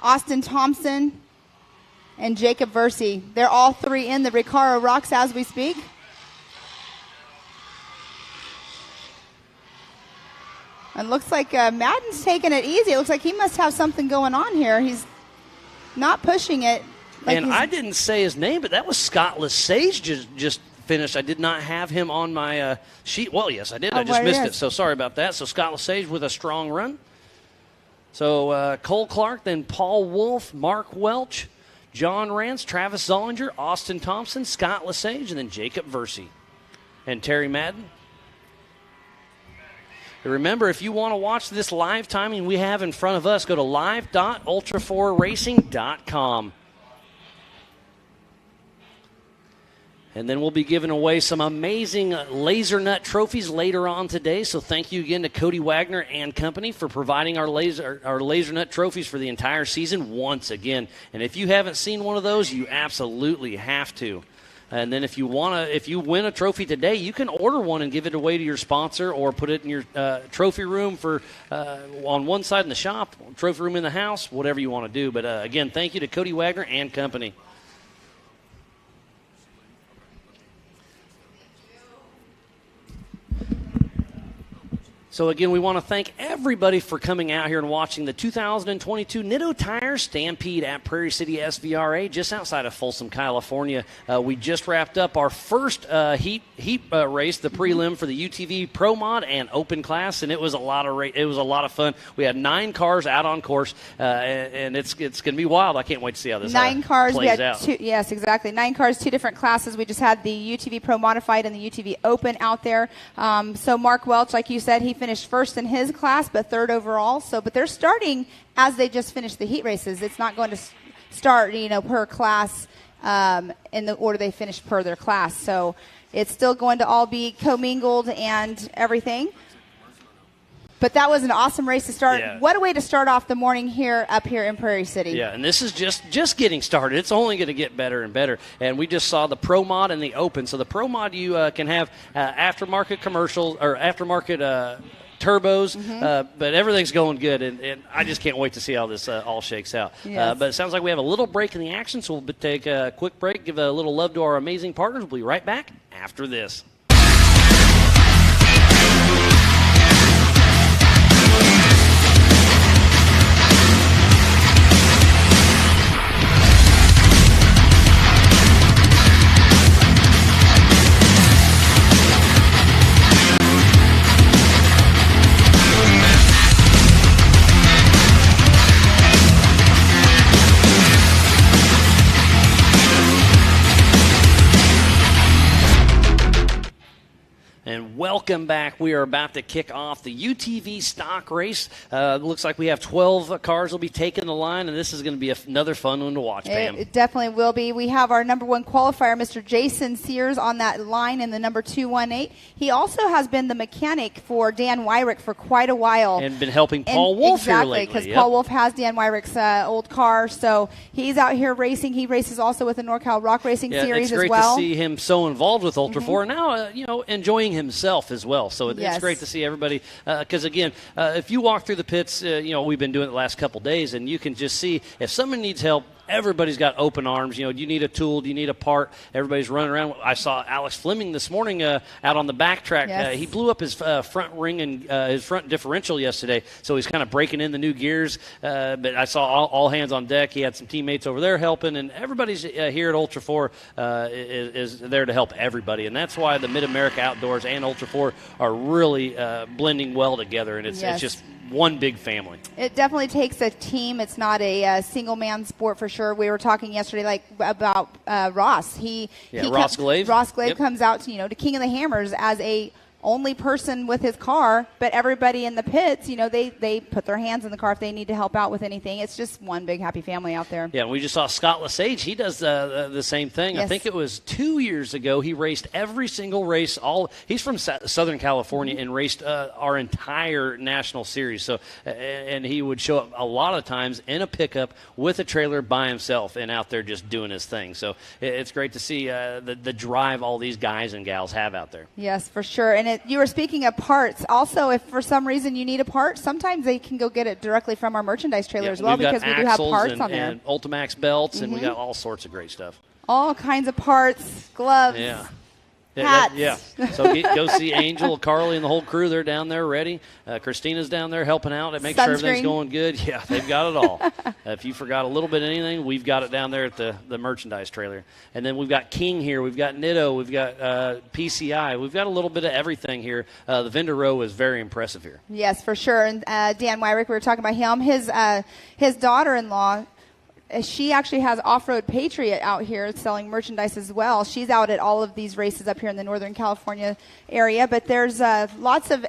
Austin Thompson and Jacob Versey. They're all 3 in the Recaro Rocks as we speak. And looks like Madden's taking it easy. It looks like he must have something going on here. He's not pushing it. And I didn't say his name, but that was Scott Lesage just finished. I did not have him on my sheet. Well, yes, I did. I just missed it. So sorry about that. So Scott Lesage with a strong run. So Cole Clark, then Paul Wolf, Mark Welch, John Rance, Travis Zollinger, Austin Thompson, Scott Lesage, and then Jacob Versey. And Terry Madden. Remember, if you want to watch this live timing we have in front of us, go to live.ultra4racing.com. And then we'll be giving away some amazing Laser Nut trophies later on today. So thank you again to Cody Wagner and company for providing our Laser Nut trophies for the entire season once again. And if you haven't seen one of those, you absolutely have to. And then if you win a trophy today, you can order one and give it away to your sponsor or put it in your trophy room for on one side in the shop, trophy room in the house, whatever you want to do. But again, thank you to Cody Wagner and company. So, again, we want to thank everybody for coming out here and watching the 2022 Nitto Tires Stampede at Prairie City SVRA, just outside of Folsom, California. We just wrapped up our first heat race, the prelim for the UTV Pro Mod and Open Class, and it was a lot of fun. We had 9 cars out on course, and it's going to be wild. I can't wait to see how this 9 cars. Plays we had out. 2, yes, exactly. 9 cars, 2 different classes. We just had the UTV Pro Modified and the UTV Open out there. So Mark Welch, like you said, he finished first in his class, but 3rd overall. But they're starting as they just finished the heat races. It's not going to start, per class in the order they finished per their class. So it's still going to all be commingled and everything. But that was an awesome race to start. Yeah. What a way to start off the morning up here in Prairie City. Yeah, and this is just getting started. It's only going to get better and better. And we just saw the Pro Mod and the Open. So the Pro Mod, you can have aftermarket commercials or aftermarket turbos, but everything's going good, and I just can't wait to see how this all shakes out. Yes. But it sounds like we have a little break in the action, so we'll take a quick break, give a little love to our amazing partners. We'll be right back after this. And welcome back. We are about to kick off the UTV stock race. Looks like we have 12 cars will be taking the line, and this is going to be another fun one to watch, Pam. It definitely will be. We have our number 1 qualifier, Mr. Jason Sears, on that line in the number 218. He also has been the mechanic for Dan Wyrick for quite a while. And been helping Paul Wolf here lately. Exactly, because Paul Wolf has Dan Wyrick's old car, so he's out here racing. He races also with the NorCal Rock Racing Series as well. It's great to see him so involved with Ultra 4 and now, enjoying himself as well. So it's great to see everybody because, again, if you walk through the pits, we've been doing it the last couple days, and you can just see if someone needs help, everybody's got open arms. Do you need a tool? Do you need a part? Everybody's running around. I saw Alex Fleming this morning out on the backtrack. Yes. He blew up his front ring and his front differential yesterday, so he's kind of breaking in the new gears. But I saw all hands on deck. He had some teammates over there helping, and everybody's here at Ultra 4 is there to help everybody. And that's why the Mid-America Outdoors and Ultra 4 are really blending well together, and it's just one big family. It definitely takes a team. It's not a single-man sport for sure. We were talking yesterday about Ross. Ross Glaive. Ross Glaive comes out to King of the Hammers as a only person with his car, but everybody in the pits, they put their hands in the car if they need to help out with anything. It's just one big happy family out there. Yeah, we just saw Scott Lesage. He does the same thing. Yes. I think it was 2 years ago. He raced every single race. He's from Southern California and raced our entire national series. So, and he would show up a lot of times in a pickup with a trailer by himself and out there just doing his thing. So it's great to see the drive all these guys and gals have out there. Yes, for sure. And you were speaking of parts. Also, if for some reason you need a part, sometimes they can go get it directly from our merchandise trailer as well, because we do have parts on there. And Ultimax belts, and we got all sorts of great stuff. All kinds of parts, gloves. Yeah. Hats. So go see Angel, Carly, and the whole crew. They're down there ready. Christina's down there helping out and make sure everything's going good. Yeah, they've got it all. If you forgot a little bit of anything, we've got it down there at the merchandise trailer. And then we've got King here. We've got Nitto. We've got PCI. We've got a little bit of everything here. The vendor row is very impressive here. Yes, for sure. And Dan Wyrick, we were talking about him. His daughter-in-law, she actually has Off-Road Patriot out here selling merchandise as well. She's out at all of these races up here in the Northern California area. But there's lots of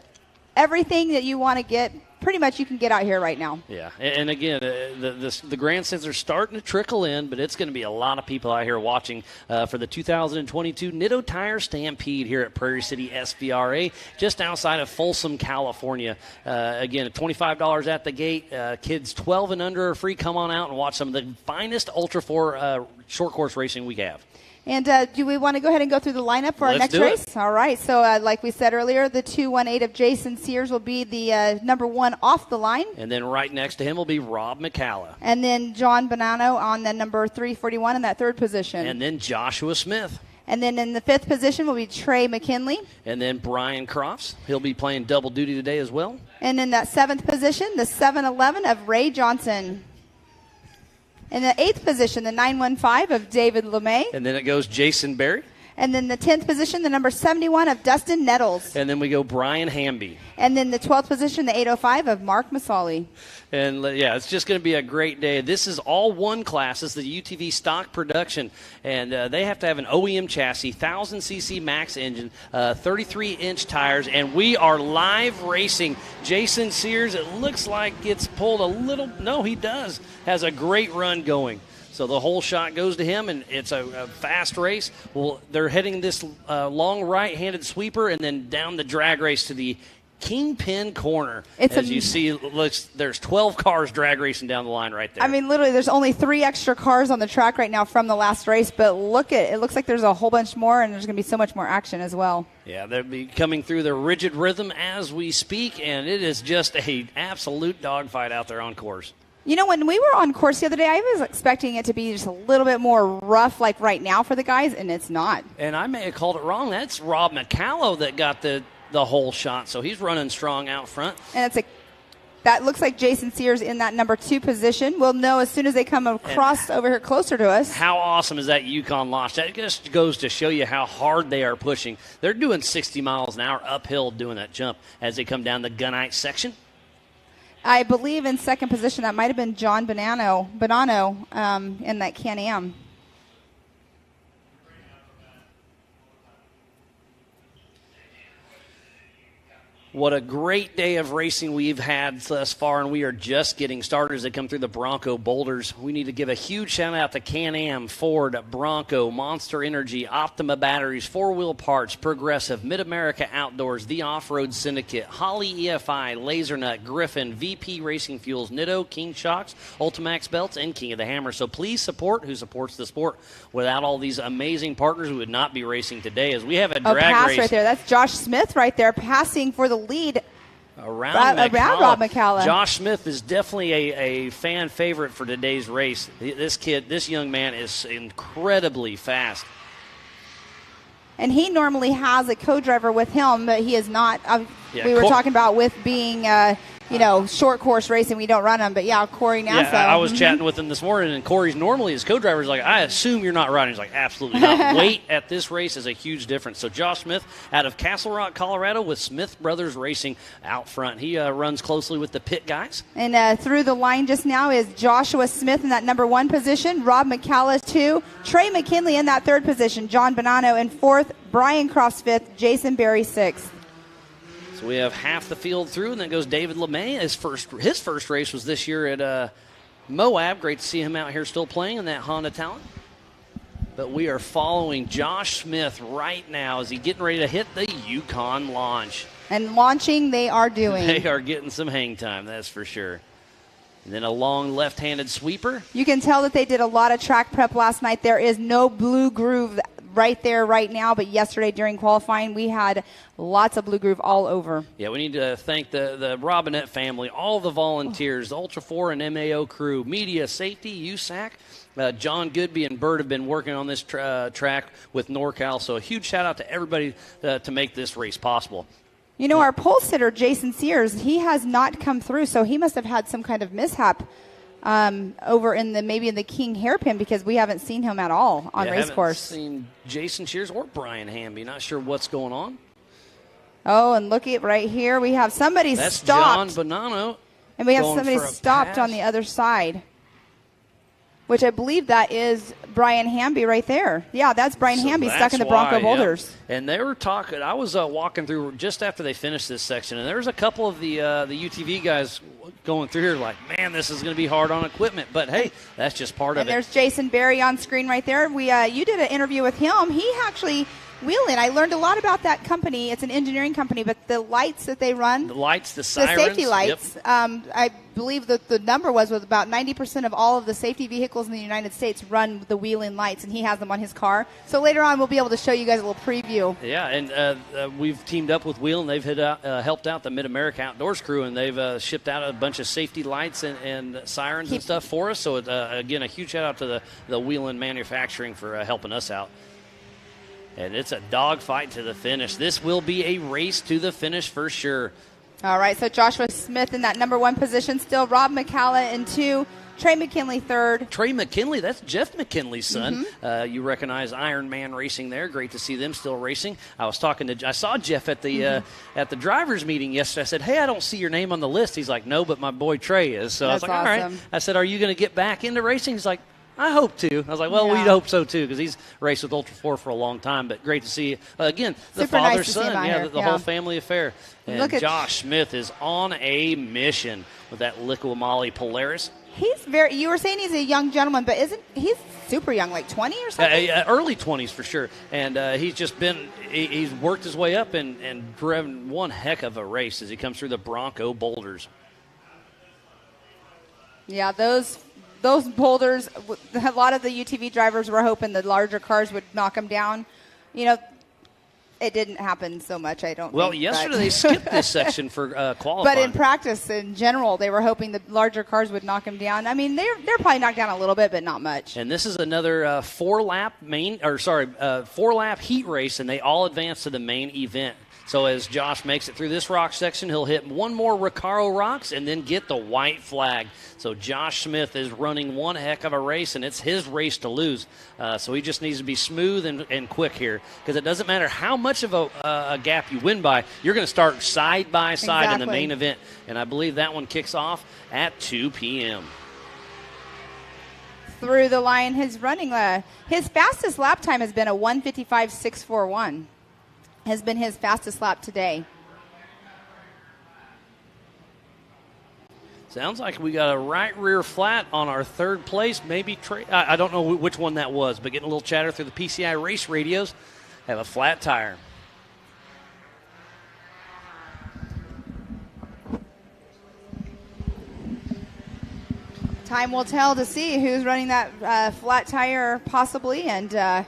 everything that you want to get. Pretty much you can get out here right now. Yeah, and again, the grandstands are starting to trickle in, but it's going to be a lot of people out here watching for the 2022 Nitto Tire Stampede here at Prairie City SVRA, just outside of Folsom, California. Again, $25 at the gate. Kids 12 and under are free. Come on out and watch some of the finest Ultra 4 short course racing we have. And do we want to go ahead and go through the lineup for our next race? All right. So like we said earlier, the 218 of Jason Sears will be the number 1 off the line. And then right next to him will be Rob McCalla. And then John Bonanno on the number 341 in that 3rd position. And then Joshua Smith. And then in the 5th position will be Trey McKinley. And then Brian Crofts. He'll be playing double duty today as well. And in that 7th position, the 711 of Ray Johnson. In the 8th position, the 915 of David LeMay. And then it goes Jason Berry. And then the 10th position, the number 71 of Dustin Nettles. And then we go Brian Hamby. And then the 12th position, the 805 of Mark Masali. And, it's just going to be a great day. This is all one class. It's the UTV stock production. And they have to have an OEM chassis, 1,000cc max engine, 33-inch tires. And we are live racing. Jason Sears, it looks like gets pulled a little. No, he does. Has a great run going. So the whole shot goes to him, and it's a fast race. Well, they're heading this long right-handed sweeper and then down the drag race to the Kingpin Corner. It's As you see, there's 12 cars drag racing down the line right there. I mean, literally, there's only 3 extra cars on the track right now from the last race, but it looks like there's a whole bunch more, and there's going to be so much more action as well. Yeah, they'll be coming through the rigid rhythm as we speak, and it is just an absolute dogfight out there on course. You know, when we were on course the other day, I was expecting it to be just a little bit more rough like right now for the guys, and it's not. And I may have called it wrong. That's Rob McCallow that got the whole shot, so he's running strong out front. And that looks like Jason Sears in that number 2 position. We'll know as soon as they come across over here closer to us. How awesome is that Yukon launch? That just goes to show you how hard they are pushing. They're doing 60 miles an hour uphill doing that jump as they come down the gunite section. I believe in second position that might have been John Bonanno in that Can-Am. What a great day of racing we've had thus far, and we are just getting started as they come through the Bronco boulders. We need to give a huge shout-out to Can-Am, Ford, Bronco, Monster Energy, Optima Batteries, 4-Wheel Parts, Progressive, Mid-America Outdoors, The Off-Road Syndicate, Holly EFI, Lasernut, Griffin, VP Racing Fuels, Nitto, King Shocks, Ultimax Belts, and King of the Hammer. So please support who supports the sport. Without all these amazing partners, we would not be racing today as we have a drag pass race. Right there. That's Josh Smith right there passing for the lead around Rob McCalla. Josh Smith is definitely a fan favorite for today's race. This young man is incredibly fast. And he normally has a co-driver with him, but he is not. We were talking about with being, short course racing, we don't run them. But, Corey Nassau. Yeah, I was chatting with him this morning, and Corey's normally his co-driver is like, I assume you're not riding. He's like, absolutely not. Weight at this race is a huge difference. So Josh Smith out of Castle Rock, Colorado with Smith Brothers Racing out front. He runs closely with the pit guys. And through the line just now is Joshua Smith in that number 1 position, Rob McCalla 2, Trey McKinley in that 3rd position, John Bonanno in 4th, Brian Cross 5th, Jason Berry 6th. So we have half the field through, and then goes David LeMay. His first race was this year at Moab. Great to see him out here still playing in that Honda Talent. But we are following Josh Smith right now as he's getting ready to hit the Yukon launch. And launching they are doing. They are getting some hang time, that's for sure. And then a long left-handed sweeper. You can tell that they did a lot of track prep last night. There is no blue groove right there right now, but yesterday during qualifying we had lots of blue groove all over. Yeah, we need to thank the Robinette family, all the volunteers, the Ultra 4 and MAO crew, media, safety, USAC. John Goodby and Bird have been working on this track with NorCal, so a huge shout-out to everybody to make this race possible. You know, our pole sitter, Jason Sears, he has not come through, so he must have had some kind of mishap over in the King hairpin because we haven't seen him at all on race course. Haven't seen Jason Shears or Brian Hamby. Not sure what's going on. Oh, and look at right here. We have somebody stopped. That's John Bonanno. And we have somebody stopped on the other side, which I believe that is Brian Hamby right there. Yeah, that's Brian Hamby stuck in the Bronco boulders. Yeah. And they were talking. I was walking through just after they finished this section, and there was a couple of the UTV guys going through here like, man, this is going to be hard on equipment. But, hey, that's just part of it. And there's Jason Berry on screen right there. You did an interview with him. He actually Wheelin', I learned a lot about that company. It's an engineering company, but the lights that they run, the lights, the sirens, the safety lights. Yep. I believe that the number was about 90% of all of the safety vehicles in the United States run the Wheelin' lights, and he has them on his car. So later on, we'll be able to show you guys a little preview. Yeah, and we've teamed up with Wheelin'. They've helped out the Mid-America Outdoors crew, and they've shipped out a bunch of safety lights and sirens and stuff for us. So, again, a huge shout-out to the Wheelin' Manufacturing for helping us out. And it's a dogfight to the finish. This will be a race to the finish for sure. All right, so Joshua Smith in that number one position still. Rob McCalla in 2. Trey McKinley 3rd. Trey McKinley, that's Jeff McKinley's son. Mm-hmm. You recognize Iron Man Racing there. Great to see them still racing. I saw Jeff at the drivers' meeting yesterday. I said, hey, I don't see your name on the list. He's like, no, but my boy Trey is. So that's I was like, awesome. All right. I said, are you going to get back into racing? He's like, I hope to. I was like, well, Yeah. we'd hope so too, because he's raced with Ultra 4 for a long time. But great to see, again, the Super nice father to see him son, out here. the Yeah. whole family affair. And Look at- Josh Smith is on a mission with that Liqui-Moly Polaris. You were saying he's a young gentleman, but he's super young, like 20 or something? Early 20s for sure. And he's just he's worked his way up and driven one heck of a race as he comes through the Bronco boulders. Yeah, those boulders, a lot of the UTV drivers were hoping the larger cars would knock them down. You know, it didn't happen so much, I don't Well, think. yesterday they skipped this section for qualifying. But in practice, in general, they were hoping the larger cars would knock them down. I mean, they're probably knocked down a little bit, but not much. And this is another four-lap heat race, and they all advance to the main event. So as Josh makes it through this rock section, he'll hit one more Recaro rocks and then get the white flag. So Josh Smith is running one heck of a race, and it's his race to lose. So he just needs to be smooth and quick here, because it doesn't matter how much of a gap you win by, you're going to start side by side in the main event. And I believe that one kicks off at 2 p.m. Through the line, his fastest lap time has been a 1:55.641. Has been his fastest lap today. Sounds like we got a right rear flat on our third place. Maybe I don't know which one that was, but getting a little chatter through the PCI race radios. Have a flat tire. Time will tell to see who's running that flat tire possibly, and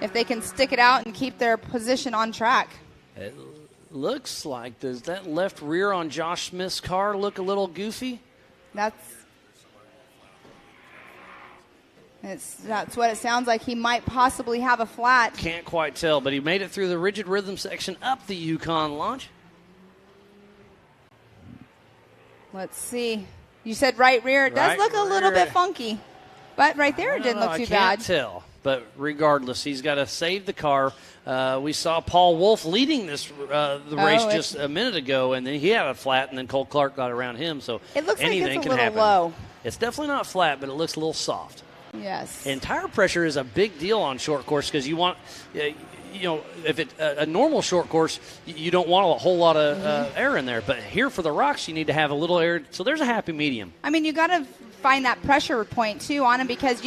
if they can stick it out and keep their position on track. It looks like, does that left rear on Josh Smith's car look a little goofy? That's what it sounds like. He might possibly have a flat. Can't quite tell, but he made it through the rigid rhythm section up the Yukon launch. Let's see. You said right rear. It does look a little bit funky, but right there it didn't look too bad. I can't tell. But regardless, he's got to save the car. We saw Paul Wolf leading the race just a minute ago, and then he had a flat, and then Cole Clark got around him. So it looks anything like it's a can little happen. low. It's definitely not flat, but it looks a little soft. Yes. And tire pressure is a big deal on short course, because you want, if it's a normal short course, you don't want a whole lot of air in there. But here for the rocks, you need to have a little air. So there's a happy medium. I mean, you got to find that pressure point too on them, because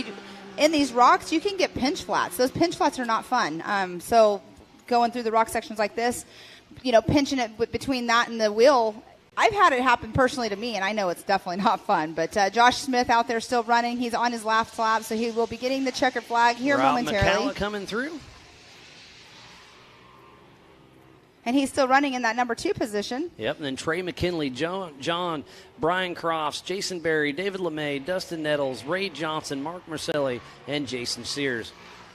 in these rocks, you can get pinch flats. Those pinch flats are not fun. So going through the rock sections like this, pinching it between that and the wheel, I've had it happen personally to me, and I know it's definitely not fun. But Josh Smith out there still running. He's on his last lap, so he will be getting the checkered flag here momentarily. McCalla coming through. And he's still running in that number 2 position. Yep, and then Trey McKinley, John, Brian Crofts, Jason Berry, David LeMay, Dustin Nettles, Ray Johnson, Mark Marcelli, and Jason Sears.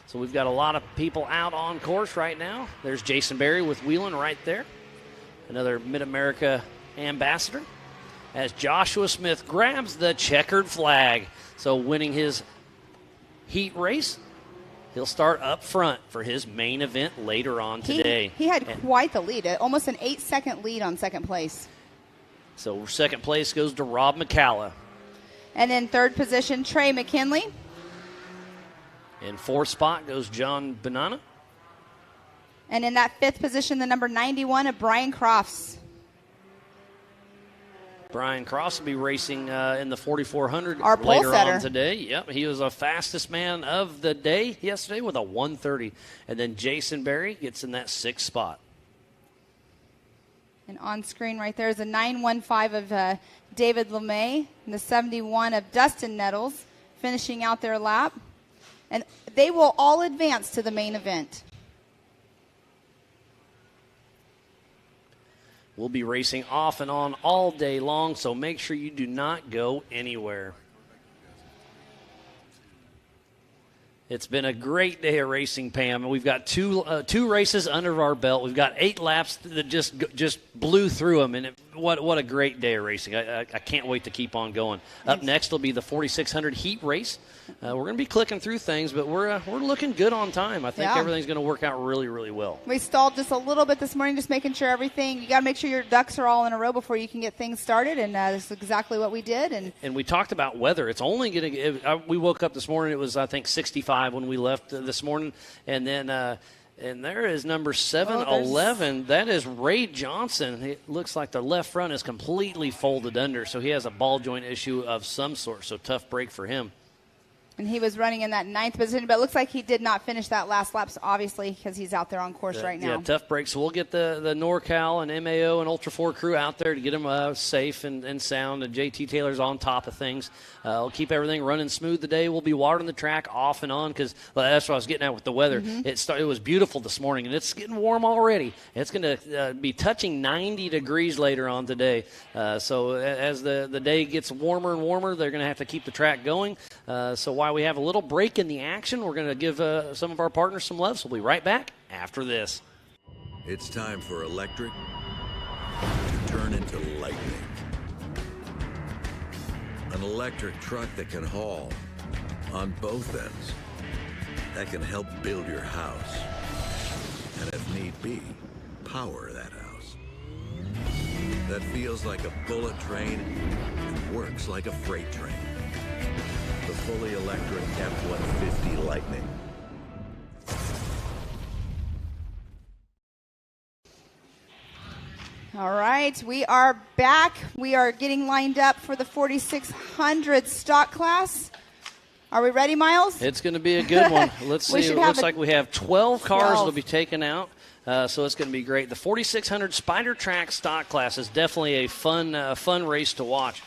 So we've got a lot of people out on course right now. There's Jason Berry with Wheelan right there, another Mid-America ambassador, as Joshua Smith grabs the checkered flag. So winning his heat race, he'll start up front for his main event later on today. He had quite the lead, almost an 8-second lead on second place. So second place goes to Rob McCalla. And in third position, Trey McKinley. In fourth spot goes John Banana. And in that fifth position, the number 91 of Brian Crofts. Brian Cross will be racing in the 4,400 Our pole later setter on today. Yep, he was the fastest man of the day yesterday with a 1:30. And then Jason Berry gets in that 6th spot. And on screen right there is a 915 of David LeMay and the 71 of Dustin Nettles finishing out their lap. And they will all advance to the main event. We'll be racing off and on all day long, so make sure you do not go anywhere. It's been a great day of racing, Pam. We've got two races under our belt. We've got 8 laps that just blew through them, and what a great day of racing. I can't wait to keep on going. Up next will be the 4600 heat race. We're going to be clicking through things, but we're looking good on time. I think everything's going to work out really, really well. We stalled just a little bit this morning, just making sure you got to make sure your ducks are all in a row before you can get things started, and this is exactly what we did. And we talked about weather. It's only going to – we woke up this morning. It was, I think, 65 when we left this morning, and then and there is number 711. That is Ray Johnson. It looks like the left front is completely folded under, so he has a ball joint issue of some sort, so tough break for him. And he was running in that 9th position, but it looks like he did not finish that last lap, obviously, because he's out there on course right now. Yeah, tough break. So we'll get the NorCal and MAO and Ultra 4 crew out there to get them safe and sound. And JT Taylor's on top of things. We'll keep everything running smooth today. We'll be watering the track off and on because that's what I was getting at with the weather. Mm-hmm. It was beautiful this morning, and it's getting warm already. It's going to be touching 90 degrees later on today. So as the day gets warmer and warmer, they're going to have to keep the track going. So while we have a little break in the action, we're going to give some of our partners some love. So we'll be right back after this. It's time for electric to turn into lightning. An electric truck that can haul on both ends, that can help build your house, and if need be, power that house. That feels like a bullet train and works like a freight train. The fully electric F-150 Lightning. All right, we are back. We are getting lined up for the 4600 stock class. Are we ready, Miles? It's going to be a good one. Let's see. It looks like we have 12 cars that will be taken out. So it's going to be great. The 4600 Spider Track stock class is definitely a fun race to watch.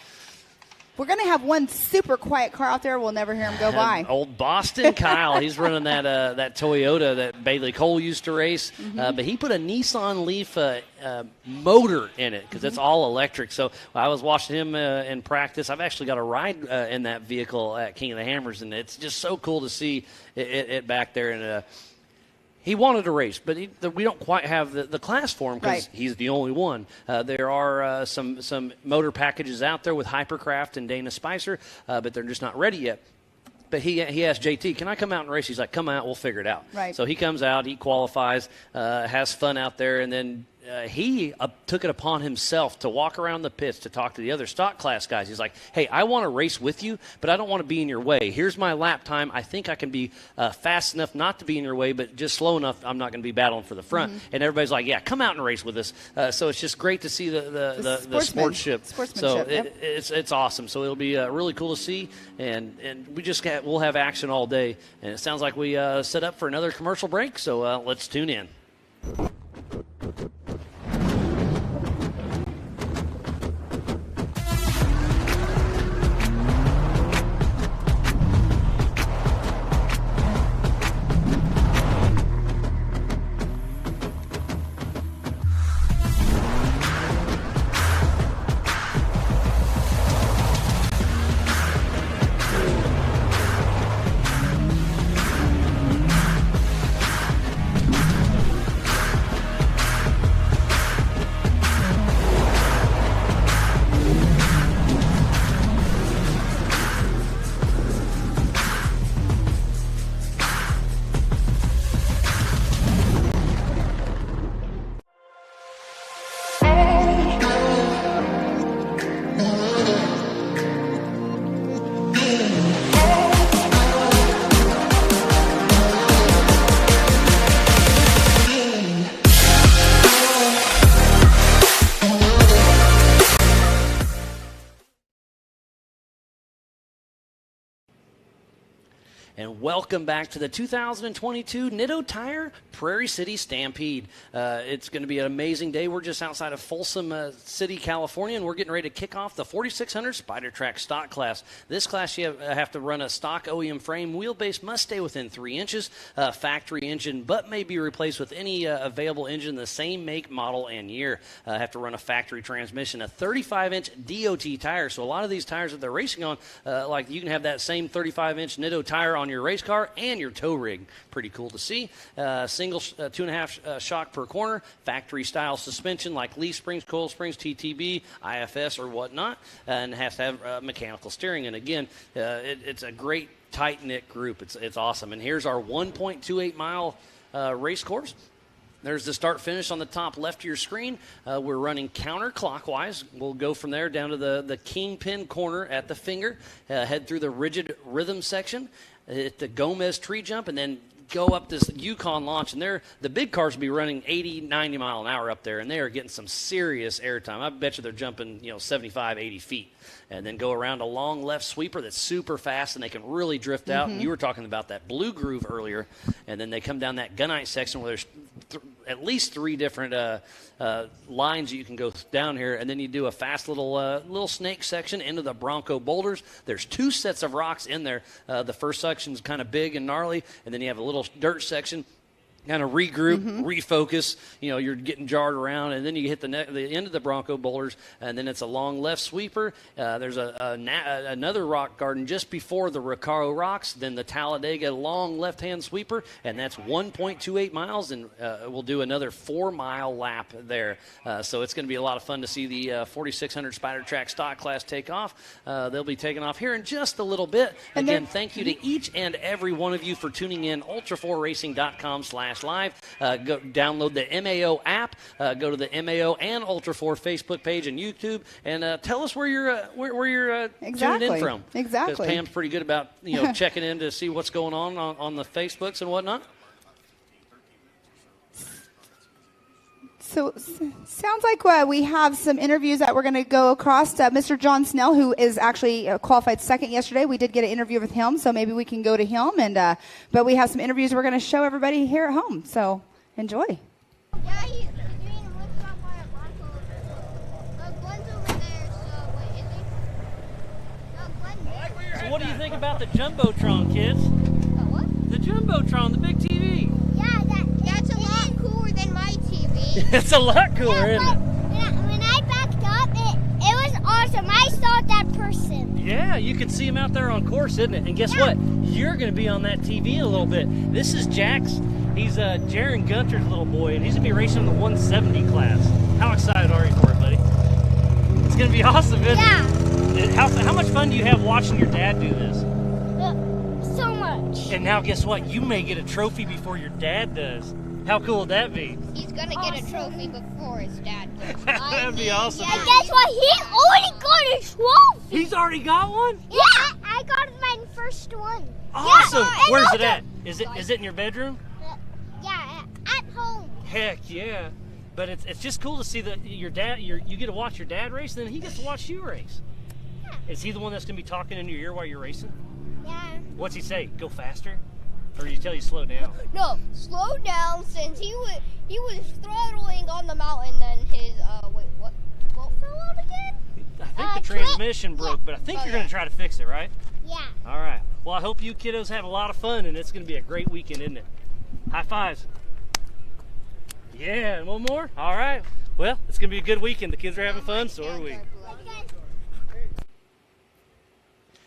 We're going to have one super quiet car out there. We'll never hear him go by. Old Boston Kyle. He's running that Toyota that Bailey Cole used to race. Mm-hmm. But he put a Nissan Leaf motor in it because it's all electric. So I was watching him in practice. I've actually got a ride in that vehicle at King of the Hammers, and it's just so cool to see it back there. And he wanted to race, but we don't quite have the class for him because he's the only one. There are some motor packages out there with Hypercraft and Dana Spicer, but they're just not ready yet. But he asked JT, can I come out and race? He's like, come out, we'll figure it out. Right. So he comes out, he qualifies, has fun out there, and then he took it upon himself to walk around the pits to talk to the other stock class guys. He's like, hey, I want to race with you, but I don't want to be in your way. Here's my lap time. I think I can be fast enough not to be in your way, but just slow enough I'm not going to be battling for the front. Mm-hmm. And everybody's like, yeah, come out and race with us. So it's just great to see the sportsmanship. So it's awesome. So it'll be really cool to see, and we'll have action all day. And it sounds like we set up for another commercial break, so let's tune in. And welcome back to the 2022 Nitto Tire Prairie City Stampede. It's going to be an amazing day. We're just outside of Folsom City, California, and we're getting ready to kick off the 4600 Spider Track stock class. This class, you have to run a stock OEM frame. Wheelbase must stay within 3 inches. Factory engine, but may be replaced with any available engine the same make, model, and year. Have to run a factory transmission, a 35-inch DOT tire. So a lot of these tires that they're racing on, like you can have that same 35-inch Nitto tire on your race race car and your tow rig. Pretty cool to see. Single 2.5 shock per corner, factory-style suspension like leaf springs, coil springs, TTB, IFS, or whatnot, and has to have mechanical steering. And again, it's a great tight-knit group. It's awesome. And here's our 1.28-mile race course. There's the start-finish on the top left of your screen. We're running counterclockwise. We'll go from there down to the kingpin corner at the finger, head through the rigid rhythm section, hit the Gomez tree jump, and then go up this Yukon launch. And the big cars will be running 80, 90 mile an hour up there, and they are getting some serious airtime. I bet you they're jumping 75, 80 feet. And then go around a long left sweeper that's super fast, and they can really drift out. And you were talking about that blue groove earlier. And then they come down that gunite section where there's at least 3 different lines that you can go down here. And then you do a fast little snake section into the Bronco boulders. There's 2 sets of rocks in there. The first section's kind of big and gnarly, and then you have a little dirt section. Kind of regroup, refocus. You're getting jarred around, and then you hit the end of the Bronco boulders, and then it's a long left sweeper. There's another rock garden just before the Recaro rocks, then the Talladega long left-hand sweeper, and that's 1.28 miles, and we'll do another 4-mile lap there. So it's going to be a lot of fun to see the 4600 Spider Track stock class take off. They'll be taking off here in just a little bit. Again, thank you to each and every one of you for tuning in. Ultra4Racing.com/live. Go download the MAO app. Go to the MAO and Ultra 4 Facebook page and YouTube, and tell us where you're tuning in from. Exactly. Because Pam's pretty good about checking in to see what's going on the Facebooks and whatnot. So sounds like we have some interviews that we're going to go across. Mr. John Snell, who is actually qualified second yesterday, we did get an interview with him, so maybe we can go to him. And but we have some interviews we're going to show everybody here at home. So enjoy. Yeah, he's doing a lift off on a Bronco. Glenn's over there, so wait, is he? No, Glenn there. So what do you think about the Jumbotron, kids? The what? The Jumbotron, the big TV. Yeah, that's a lot cooler than my TV. It's a lot cooler, isn't it? When I backed up, it was awesome. I saw that person. Yeah, you can see him out there on course, isn't it? And guess what? You're going to be on that TV in a little bit. This is Jax. He's Jaron Gunter's little boy, and he's going to be racing in the 170 class. How excited are you for it, buddy? It's going to be awesome, isn't it? How much fun do you have watching your dad do this? So much. And now guess what? You may get a trophy before your dad does. How cool would that be? He's going to get a trophy before his dad does. That'd be awesome. Yeah, guess what? He already got a trophy. He's already got one? Yeah, I got my first one. Awesome. Yeah, Where's it at? Is it in your bedroom? Yeah, at home. Heck yeah. But it's just cool to see that your dad, you get to watch your dad race, and then he gets to watch you race. Yeah. Is he the one that's going to be talking in your ear while you're racing? Yeah. What's he say? Go faster? Or did he tell you slow down? No, slow down, since he was throttling on the mountain, then his what fell out again? I think the transmission broke, but I think you're going to try to fix it, right? Yeah. All right. Well, I hope you kiddos have a lot of fun, and it's going to be a great weekend, isn't it? High fives. Yeah, and one more? All right. Well, it's going to be a good weekend. The kids are having fun, so are we.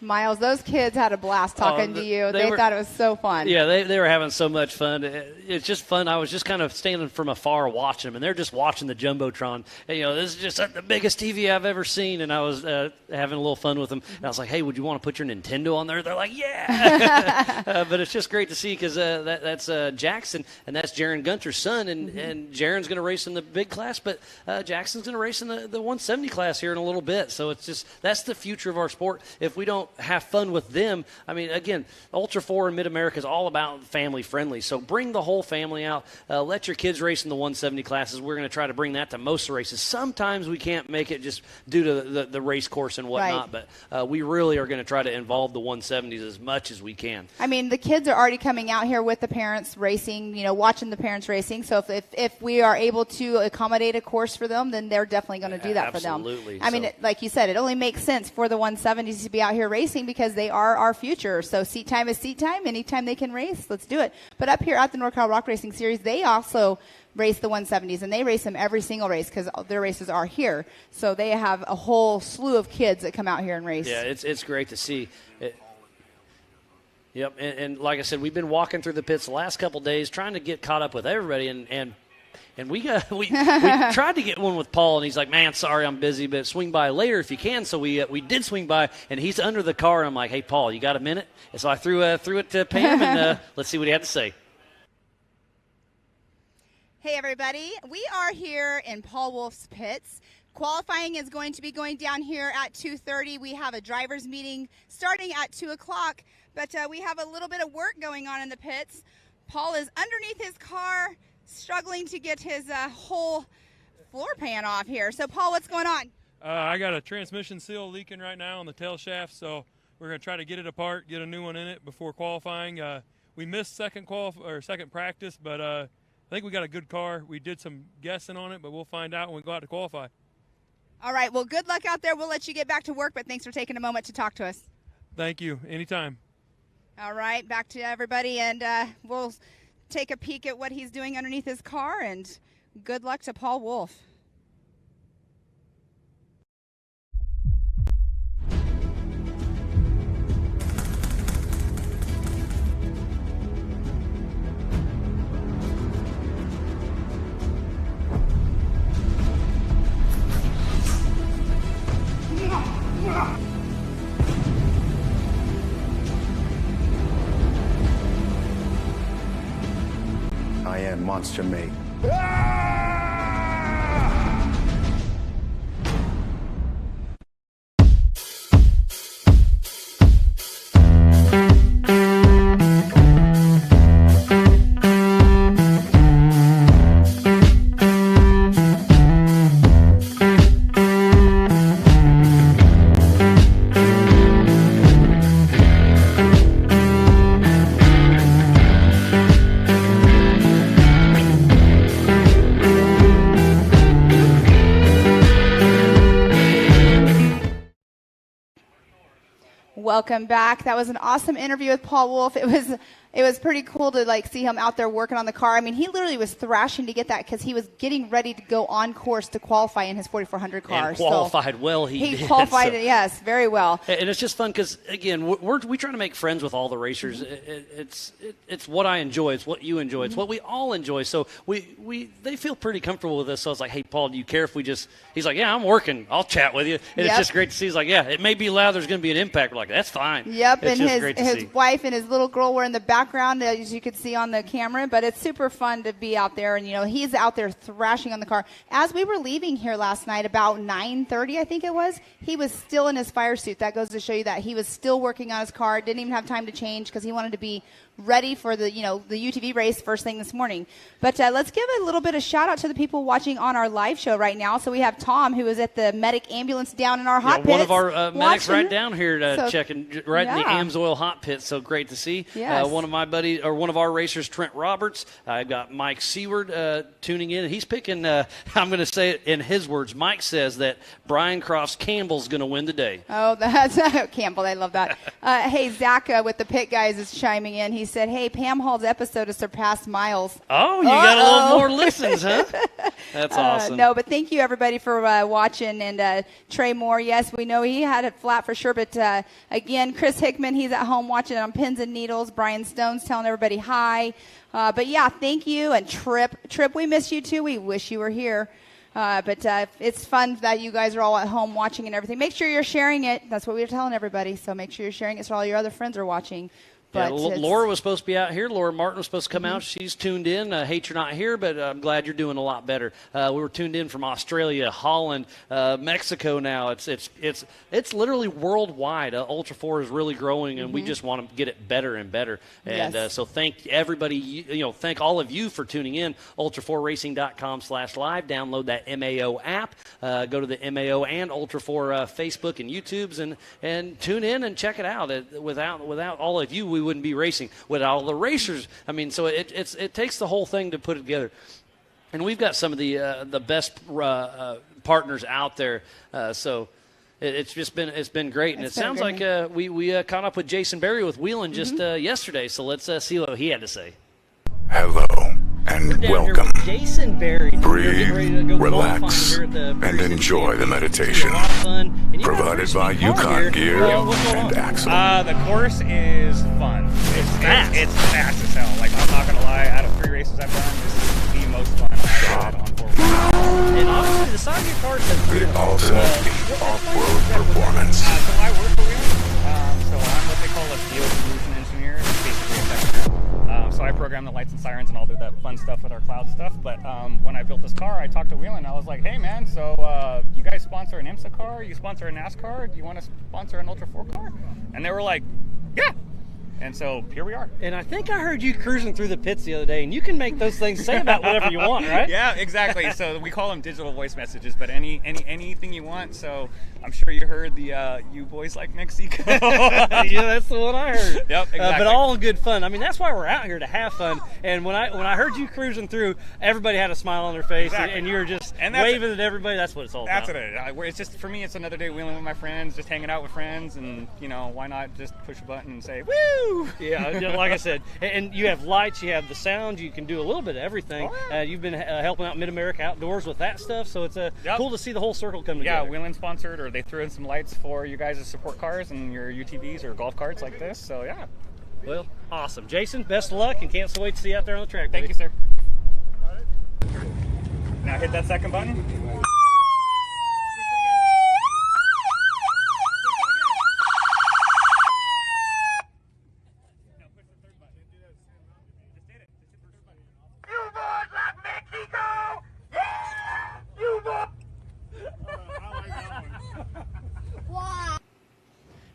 Miles, those kids had a blast talking to you. They thought it was so fun. Yeah, they were having so much fun. It's just fun. I was just kind of standing from afar watching them, and they're just watching the Jumbotron. And, this is just the biggest TV I've ever seen, and I was having a little fun with them. And I was like, hey, would you want to put your Nintendo on there? They're like, yeah. But it's just great to see because that's Jackson, and that's Jaron Gunter's son, and Jaron's going to race in the big class, but Jackson's going to race in the 170 class here in a little bit. So it's just that's the future of our sport. If we don't have fun with them. I mean, again, Ultra 4 in Mid-America is all about family friendly. So bring the whole family out. Let your kids race in the 170 classes. We're going to try to bring that to most races. Sometimes we can't make it just due to the race course and whatnot, but we really are going to try to involve the 170s as much as we can. I mean, the kids are already coming out here with the parents racing, watching the parents racing. So if we are able to accommodate a course for them, then they're definitely going to do that for them. Absolutely. I mean, like you said, it only makes sense for the 170s to be out here racing because they are our future. So seat time is seat time. Anytime they can race, let's do it. But up here at the NorCal Rock Racing Series, they also race the 170s, and they race them every single race because their races are here. So they have a whole slew of kids that come out here and race. Yeah, it's great to see. Yep, and like I said, we've been walking through the pits the last couple days trying to get caught up with everybody, and we tried to get one with Paul, and he's like, man, sorry, I'm busy, but swing by later if you can. So we did swing by, and he's under the car, and I'm like, hey, Paul, you got a minute? And so I threw it to Pam, and let's see what he had to say. Hey, everybody. We are here in Paul Wolf's pits. Qualifying is going to be going down here at 2:30. We have a driver's meeting starting at 2 o'clock, but we have a little bit of work going on in the pits. Paul is underneath his car, struggling to get his whole floor pan off here. So, Paul, what's going on? I got a transmission seal leaking right now on the tail shaft, so we're going to try to get it apart, get a new one in it before qualifying. We missed second practice, but I think we got a good car. We did some guessing on it, but we'll find out when we go out to qualify. All right. Well, good luck out there. We'll let you get back to work, but thanks for taking a moment to talk to us. Thank you. Anytime. All right. Back to everybody, and we'll take a peek at what he's doing underneath his car, and good luck to Paul Wolf. I am Monster Mate. Welcome back. That was an awesome interview with Paul Wolf. It was pretty cool to see him out there working on the car. I mean, he literally was thrashing to get that because he was getting ready to go on course to qualify in his 4400 car. And qualified well. He did, qualified it, yes, very well. And it's just fun because, again, we try to make friends with all the racers. It's what I enjoy. It's what you enjoy. It's what we all enjoy. So they feel pretty comfortable with us. So I was like, hey, Paul, do you care if we just – he's like, yeah, I'm working. I'll chat with you. And It's just great to see. He's like, yeah, it may be loud. There's going to be an impact. We're like, that's fine. Yep, it's and his wife and his little girl were in the background, as you could see on the camera. But it's super fun to be out there. And, he's out there thrashing on the car. As we were leaving here last night, about 9:30, I think it was, he was still in his fire suit. That goes to show you that he was still working on his car, didn't even have time to change because he wanted to be ready for the UTV race first thing this morning. But let's give a little bit of shout out to the people watching on our live show right now. So we have Tom, who is at the medic ambulance down in our hot pits. One of our medics right down here checking right in the AMSOIL hot pit. So great to see. Yes. One of my buddies, or one of our racers, Trent Roberts. I've got Mike Seward tuning in. He's picking, I'm going to say it in his words, Mike says that Brian Crofts Campbell's going to win today. Oh, that's Campbell. I love that. Hey, Zach with the pit guys is chiming in. He said, hey, Pam Hall's episode has surpassed Miles. Oh, you got a little more listens, huh? That's awesome. No, but thank you, everybody, for watching. And Trey Moore, yes, we know he had it flat for sure. But, again, Chris Hickman, he's at home watching on pins and needles. Brian Stone's telling everybody hi. But, yeah, thank you. And Trip, we miss you, too. We wish you were here. But it's fun that you guys are all at home watching and everything. Make sure you're sharing it. That's what we were telling everybody. So make sure you're sharing it so all your other friends are watching. Yeah, Laura was supposed to be out here. Laura Martin was supposed to come out. She's tuned in. Hate you're not here, but I'm glad you're doing a lot better. We were tuned in from Australia, Holland, Mexico now. It's literally worldwide. Ultra 4 is really growing, and we just want to get it better and better. And so thank everybody, thank all of you for tuning in. Ultra4racing.com/live. Download that MAO app. Go to the MAO and Ultra 4 Facebook and YouTubes and tune in and check it out. Without all of you, we wouldn't be racing. Without all the racers, I mean, so it takes the whole thing to put it together. And we've got some of the best partners out there. So it's been great. And it sounds like we caught up with Jason Berry with Wheeling just yesterday. So let's see what he had to say. Hello and welcome. Jason Berry. Breathe, relax, and enjoy the meditation. Provided by Yukon Gear and Axle. The course is fun. It's fast as hell. Like, I'm not gonna lie, out of 3 races I've done, this is the most fun I've had on 4 wheels. And honestly, the side of your car says The ultimate off-road performance. So I work for Wheeling. So I'm what they call a field solution engineer. It's basically a technician. So I program the lights and sirens and all do that fun stuff with our cloud stuff. But when I built this car, I talked to Wheeling. I was like, hey man, so you guys sponsor an IMSA car? You sponsor a NASCAR? Do you want to sponsor an Ultra 4 car? And they were like, yeah. And so here we are. And I think I heard you cruising through the pits the other day, and you can make those things say about whatever you want, right? Yeah, exactly. So we call them digital voice messages, but anything you want. So I'm sure you heard the "You boys like Mexico." Yeah, that's the one I heard. Yep, exactly. But all in good fun. I mean, that's why we're out here, to have fun. And when I heard you cruising through, everybody had a smile on their face, Exactly. and you were just waving at everybody. That's what it's all That's about. it. It's just, for me, it's another day wheeling with my friends, just hanging out with friends, and why not just push a button and say woo? Yeah, like I said, and you have lights, you have the sound, you can do a little bit of everything. Oh, yeah. You've been helping out Mid-America Outdoors with that stuff, so it's cool to see the whole circle come Yeah, together. Wheeling sponsored, or they threw in some lights for you guys to support cars and your UTVs or golf carts like this. So yeah. Well, awesome. Jason, best of luck, and can't wait to see you out there on the track. Thank you, sir. Now hit that second button.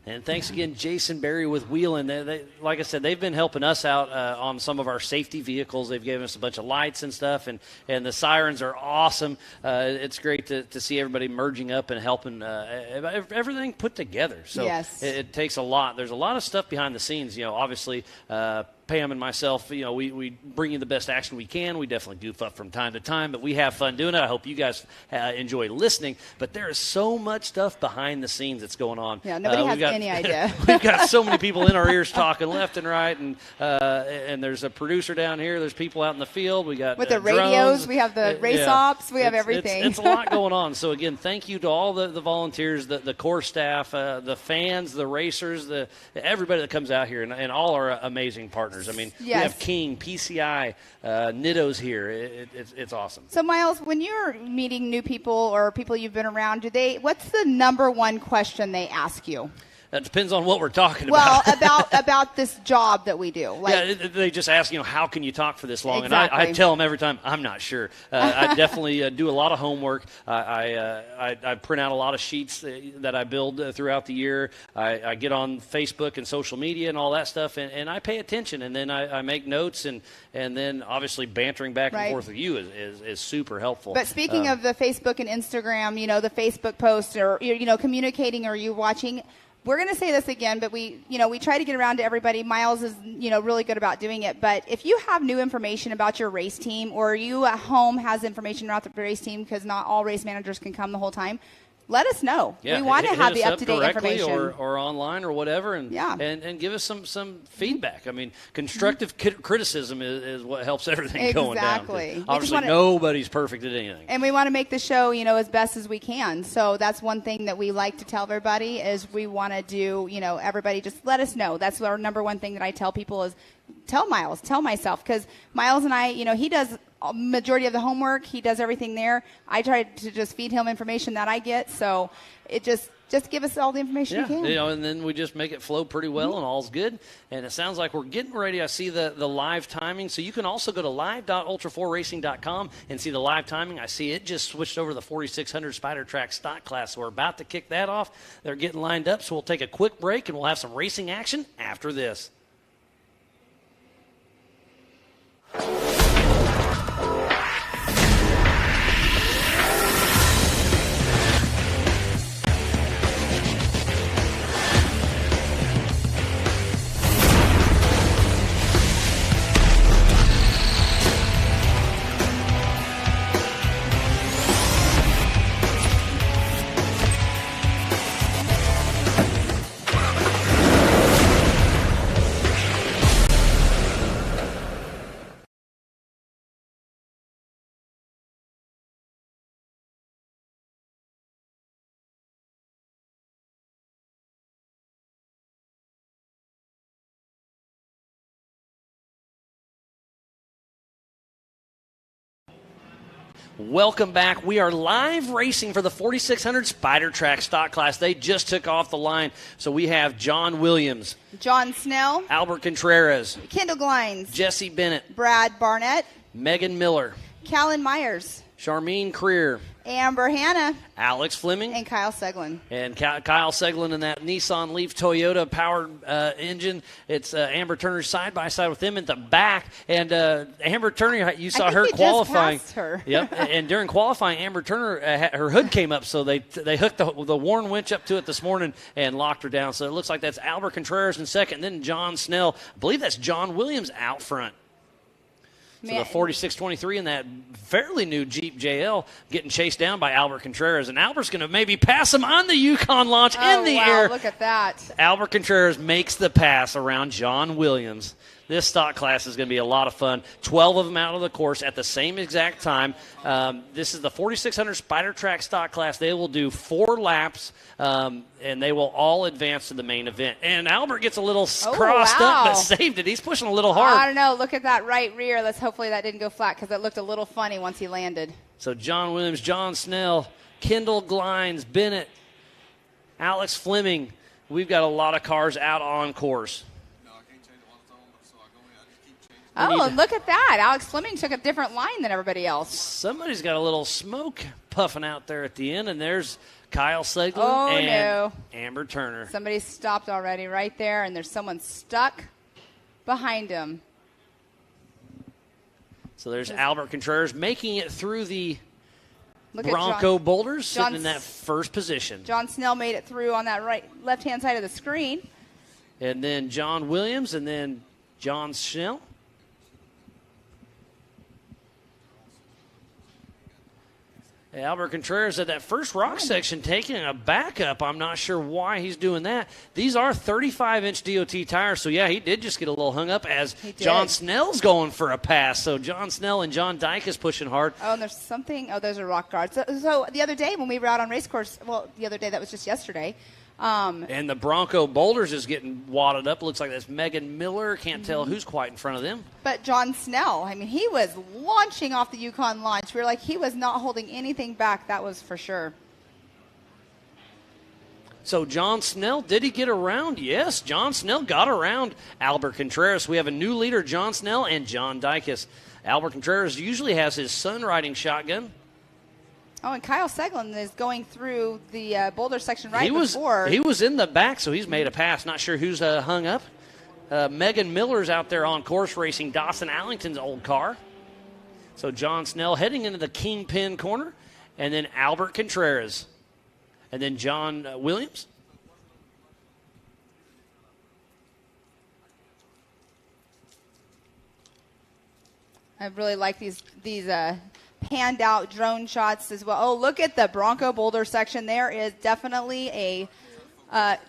And thanks again, Jason Berry with Wheeling. They, like I said, they've been helping us out on some of our safety vehicles. They've given us a bunch of lights and stuff, and the sirens are awesome. It's great to see everybody merging up and helping everything put together. So yes. it takes a lot. There's a lot of stuff behind the scenes. Obviously, Pam and myself, we bring you the best action we can. We definitely goof up from time to time, but we have fun doing it. I hope you guys enjoy listening. But there is so much stuff behind the scenes that's going on. Yeah, nobody has any idea. We've got so many people in our ears talking left and right, and there's a producer down here. There's people out in the field. We got with the drones. radios. We have the race ops. We have everything. It's a lot going on. So again, thank you to all the volunteers, the core staff, the fans, the racers, everybody that comes out here, and all our amazing partners. I mean, yes. We have King, PCI, Nitto's here. It's awesome. So, Miles, when you're meeting new people or people you've been around, what's the number one question they ask you? That depends on what we're talking about. Well, about this job that we do. Yeah, they just ask, how can you talk for this long? Exactly. And I tell them every time, I'm not sure. I definitely do a lot of homework. I print out a lot of sheets that I build throughout the year. I get on Facebook and social media and all that stuff, and I pay attention. And then I make notes, and then obviously bantering back and forth with you is super helpful. But speaking of the Facebook and Instagram, the Facebook posts, or communicating, or you watching. We're going to say this again, but we try to get around to everybody. Miles is, really good about doing it. But if you have new information about your race team, or you at home has information about the race team, because not all race managers can come the whole time, let us know. Yeah, we want to have the up-to-date information. Or online or whatever, and give us some feedback. I mean, constructive criticism is what helps everything going down. Exactly. Obviously, nobody's perfect at anything. And we want to make the show, as best as we can. So that's one thing that we like to tell everybody is we want to do, everybody just let us know. That's our number one thing that I tell people is tell Miles, tell myself, because Miles and I, he does a majority of the homework. He does everything there. I try to just feed him information that I get. So it just give us all the information you can. And then we just make it flow pretty well, and all's good. And it sounds like we're getting ready. I see the live timing. So you can also go to live.ultra4racing.com and see the live timing. I see it just switched over to the 4600 Spider Track stock class. So we're about to kick that off. They're getting lined up. So we'll take a quick break, and we'll have some racing action after this. Welcome back. We are live racing for the 4600 Spider Track stock class. They just took off the line. So we have John Williams, John Snell, Albert Contreras, Kendall Glines, Jesse Bennett, Brad Barnett, Megan Miller, Callan Myers, Charmine Creer, Amber Hanna, Alex Fleming, and Kyle Seglin. And Kyle Seglin in that Nissan Leaf Toyota powered engine. It's Amber Turner side by side with them at the back. And Amber Turner, you saw her qualifying. Just passed her. Yep. And during qualifying, Amber Turner, her hood came up, so they hooked the Warren winch up to it this morning and locked her down. So it looks like that's Albert Contreras in second, then John Snell. I believe that's John Williams out front. So the 4623 in that fairly new Jeep JL getting chased down by Albert Contreras. And Albert's going to maybe pass him on the Yukon launch in the air. Look at that. Albert Contreras makes the pass around John Williams. This stock class is going to be a lot of fun. 12 of them out of the course at the same exact time. This is the 4600 Spider Track stock class. They will do 4 laps, and they will all advance to the main event. And Albert gets a little crossed up, but saved it. He's pushing a little hard. I don't know. Look at that right rear. Hopefully that didn't go flat because it looked a little funny once he landed. So John Williams, John Snell, Kendall Glines, Bennett, Alex Fleming. We've got a lot of cars out on course. Oh, and look at that. Alex Fleming took a different line than everybody else. Somebody's got a little smoke puffing out there at the end, and there's Kyle Seglin and Amber Turner. Somebody stopped already right there, and there's someone stuck behind him. So there's Albert Contreras making it through the Bronco boulders, sitting in that first position. John Snell made it through on that left-hand side of the screen. And then John Williams, and then John Snell. Albert Contreras at that first rock section taking a backup. I'm not sure why he's doing that. These are 35-inch DOT tires, so yeah, he did just get a little hung up as John Snell's going for a pass. So John Snell and John Dyke is pushing hard. Oh, and there's something. Oh, those are rock guards. So the other day when we were out on race course, the other day, that was just yesterday. And the Bronco boulders is getting wadded up. Looks like that's Megan Miller. Can't tell who's quite in front of them. But John Snell, I mean, he was launching off the Yukon launch. We were like, he was not holding anything back. That was for sure. So John Snell, did he get around? Yes, John Snell got around Albert Contreras. We have a new leader, John Snell and John Dykes. Albert Contreras usually has his son riding shotgun. Oh, and Kyle Seglin is going through the boulder section before. He was in the back, so he's made a pass. Not sure who's hung up. Megan Miller's out there on course racing Dawson Allington's old car. So John Snell heading into the Kingpin corner, and then Albert Contreras. And then John Williams. I really like these panned out drone shots as well. Oh, look at the Bronco boulder section. There is definitely a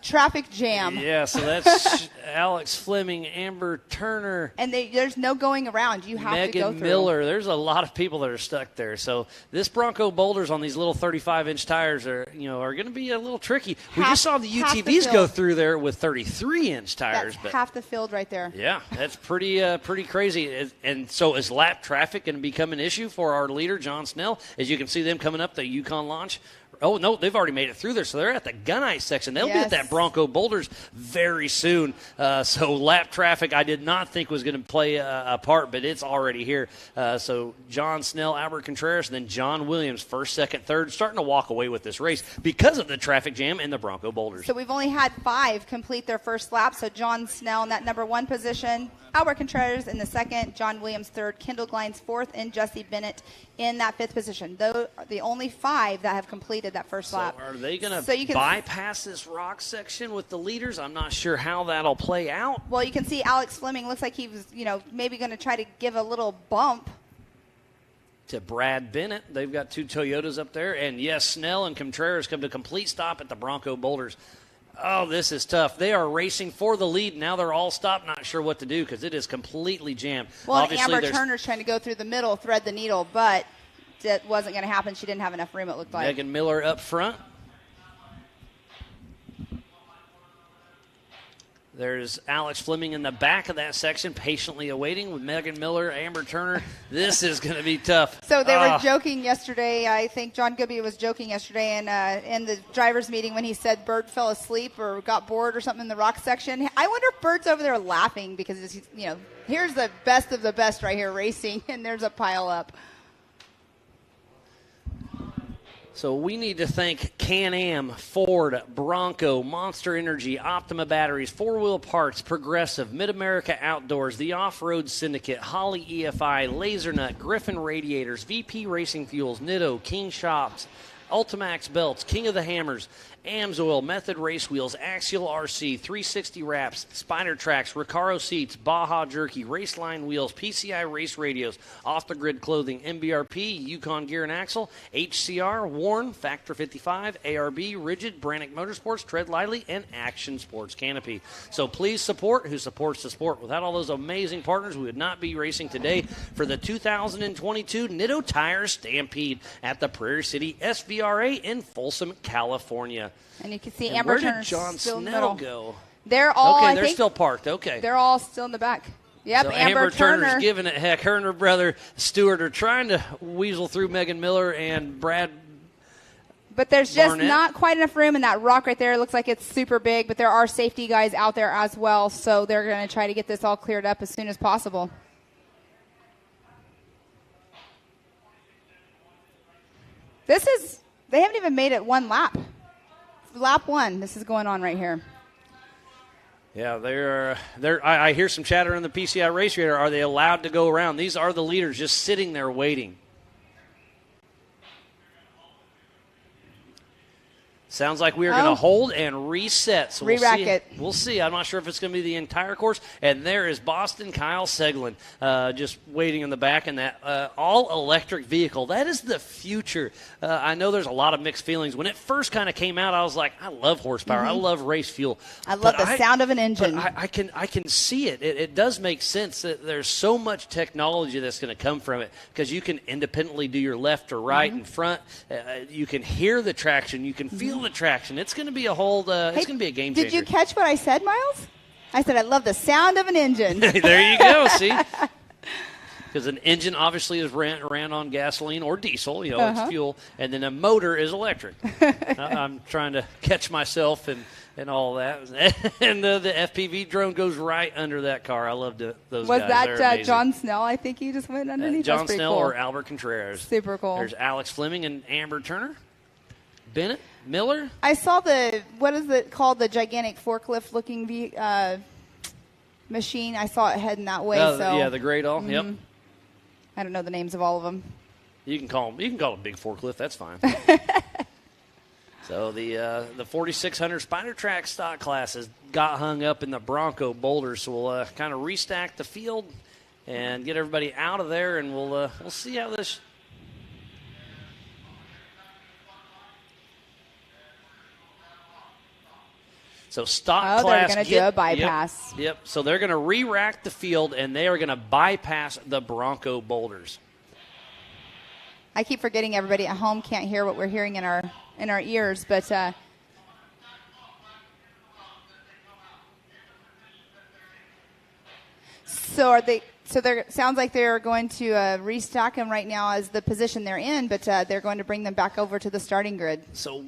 traffic jam. Yeah, so that's Alex Fleming, Amber Turner. And there's no going around. You have to go through. Megan Miller. There's a lot of people that are stuck there. So this Bronco boulders on these little 35-inch tires are going to be a little tricky. We just saw the UTVs go through there with 33-inch tires. That's half the field right there. Yeah, that's pretty crazy. And so is lap traffic going to become an issue for our leader, John Snell? As you can see them coming up the Yukon launch. Oh, no, they've already made it through there, so they're at the gunite section. They'll be at that Bronco boulders very soon. So lap traffic I did not think was going to play a part, but it's already here. So John Snell, Albert Contreras, and then John Williams, first, second, third, starting to walk away with this race because of the traffic jam and the Bronco boulders. So we've only had 5 complete their first lap. So John Snell in that number 1 position, Albert Contreras in the second, John Williams third, Kendall Glines fourth, and Jesse Bennett in that 5th position. Those are the only 5 that have completed that first lap. Are they going to bypass this rock section with the leaders? I'm not sure how that'll play out. Well, you can see Alex Fleming looks like he was, maybe going to try to give a little bump to Brad Bennett. They've got 2 Toyotas up there. And, yes, Snell and Contreras come to complete stop at the Bronco boulders. Oh, this is tough. They are racing for the lead. Now they're all stopped, not sure what to do because it is completely jammed. Well, obviously, Amber Turner's trying to go through the middle, thread the needle, but that wasn't going to happen. She didn't have enough room, it looked like. Megan Miller up front. There's Alex Fleming in the back of that section, patiently awaiting with Megan Miller, Amber Turner. This is going to be tough. So they were joking yesterday. I think John Gibby was joking yesterday in the driver's meeting when he said Bert fell asleep or got bored or something in the rock section. I wonder if Bert's over there laughing because, here's the best of the best right here racing, and there's a pile up. So we need to thank Can-Am, Ford, Bronco, Monster Energy, Optima Batteries, 4-Wheel Parts, Progressive, Mid-America Outdoors, the Off-Road Syndicate, Holly EFI, Lasernut, Griffin Radiators, VP Racing Fuels, Nitto, King Shops, Ultimax Belts, King of the Hammers, AMSOIL, Method Race Wheels, Axial RC, 360 Wraps, Spider Tracks, Recaro Seats, Baja Jerky, Raceline Wheels, PCI Race Radios, Off the Grid Clothing, MBRP, Yukon Gear and Axle, HCR, Warn, Factor 55, ARB, Rigid, Brannick Motorsports, Tread Lightly, and Action Sports Canopy. So please support who supports the sport. Without all those amazing partners, we would not be racing today for the 2022 Nitto Tire Stampede at the Prairie City SVRA in Folsom, California. And you can see and Amber where did Turner's John still in the Snell middle. go? They're all, okay, they're still parked. Okay. They're all still in the back. Yep, so Amber Turner. Turner's giving it heck. Her and her brother Stewart are trying to weasel through Megan Miller and Brad. But there's just Barnett. not quite enough room in that rock right there. It looks like it's super big, but there are safety guys out there as well, so they're going to try to get this all cleared up as soon as possible. They haven't even made it one lap. Lap one, this is going on right here. Yeah, I hear some chatter on the PCI Race Radar. Are they allowed to go around? These are the leaders just sitting there waiting. Sounds like we are going to hold and reset. So Re-rack it. We'll see. I'm not sure if it's going to be the entire course. And there is Boston Kyle Seglin just waiting in the back in that all-electric vehicle. That is the future. I know there's a lot of mixed feelings. When it first kind of came out, I was like, I love horsepower. I love race fuel. I love the sound of an engine. But I can see it. It does make sense that there's so much technology that's going to come from it because you can independently do your left or right and front. You can hear the traction. You can feel the traction. It's going to be a whole. It's going to be a game changer. Did you catch what I said, Miles? I said I love the sound of an engine. There you go. See, because an engine obviously is ran on gasoline or diesel. It's fuel, and then a motor is electric. I'm trying to catch myself and all that. And the FPV drone goes right under that car. I loved it. Those was guys. that John Snell? I think he just went underneath. John Snell cool. or Albert Contreras. Super cool. There's Alex Fleming and Amber Turner. Bennett Miller. I saw what is it called? The gigantic forklift looking machine. I saw it heading that way. Yeah, the Great All. Yep. I don't know the names of all of them. You can call it a big forklift. That's fine. So the 4600 Spider Track stock classes got hung up in the Bronco boulders. So we'll kind of restack the field and get everybody out of there, and we'll see how this. So stock class. They're going to do a bypass. Yep. So they're going to re-rack the field, and they are going to bypass the Bronco boulders. I keep forgetting everybody at home can't hear what we're hearing in our ears, but sounds like they're going to restock them right now as the position they're in, but they're going to bring them back over to the starting grid. So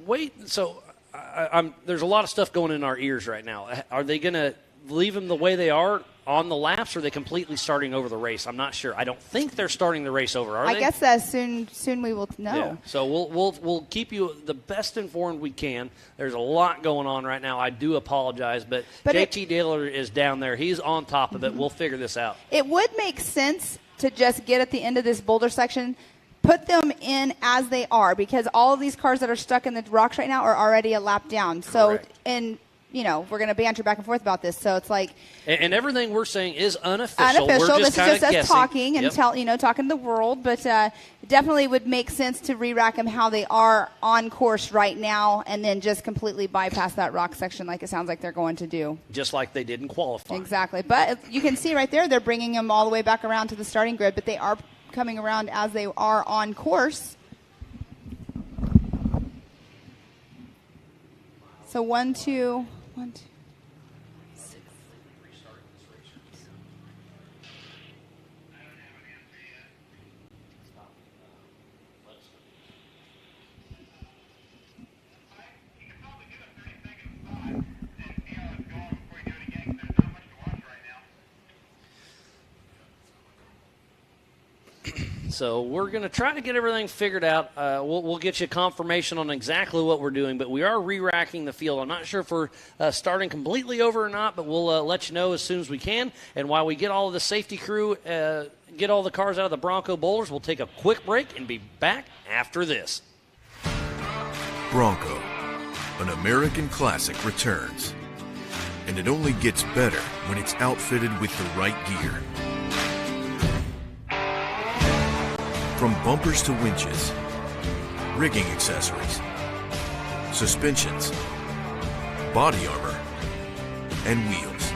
there's a lot of stuff going in our ears right now. Are they going to leave them the way they are on the laps, or are they completely starting over the race? I'm not sure. I don't think they're starting the race over, are they? I guess soon we will know. Yeah. So we'll keep you the best informed we can. There's a lot going on right now. I do apologize, but JT Taylor is down there. He's on top of it. We'll figure this out. It would make sense to just get at the end of this boulder section, put them in as they are, because all of these cars that are stuck in the rocks right now are already a lap down. So, and we're going to banter back and forth about this. So it's like, and everything we're saying is unofficial. We're just this is just us guessing. talking and talking to the world, but definitely would make sense to re-rack them how they are on course right now, and then just completely bypass that rock section like it sounds like they're going to do. Just like they did in qualifying. Exactly. But you can see right there, they're bringing them all the way back around to the starting grid, but they are coming around as they are on course. So 1, 2, 1, 2, 6, So we're going to try to get everything figured out. We'll get you confirmation on exactly what we're doing, but we are re-racking the field. I'm not sure if we're starting completely over or not, but we'll let you know as soon as we can. And while we get all of the safety crew, get all the cars out of the Bronco boulders, we'll take a quick break and be back after this. Bronco, an American classic, returns. And it only gets better when it's outfitted with the right gear. From bumpers to winches, rigging accessories, suspensions, body armor, and wheels.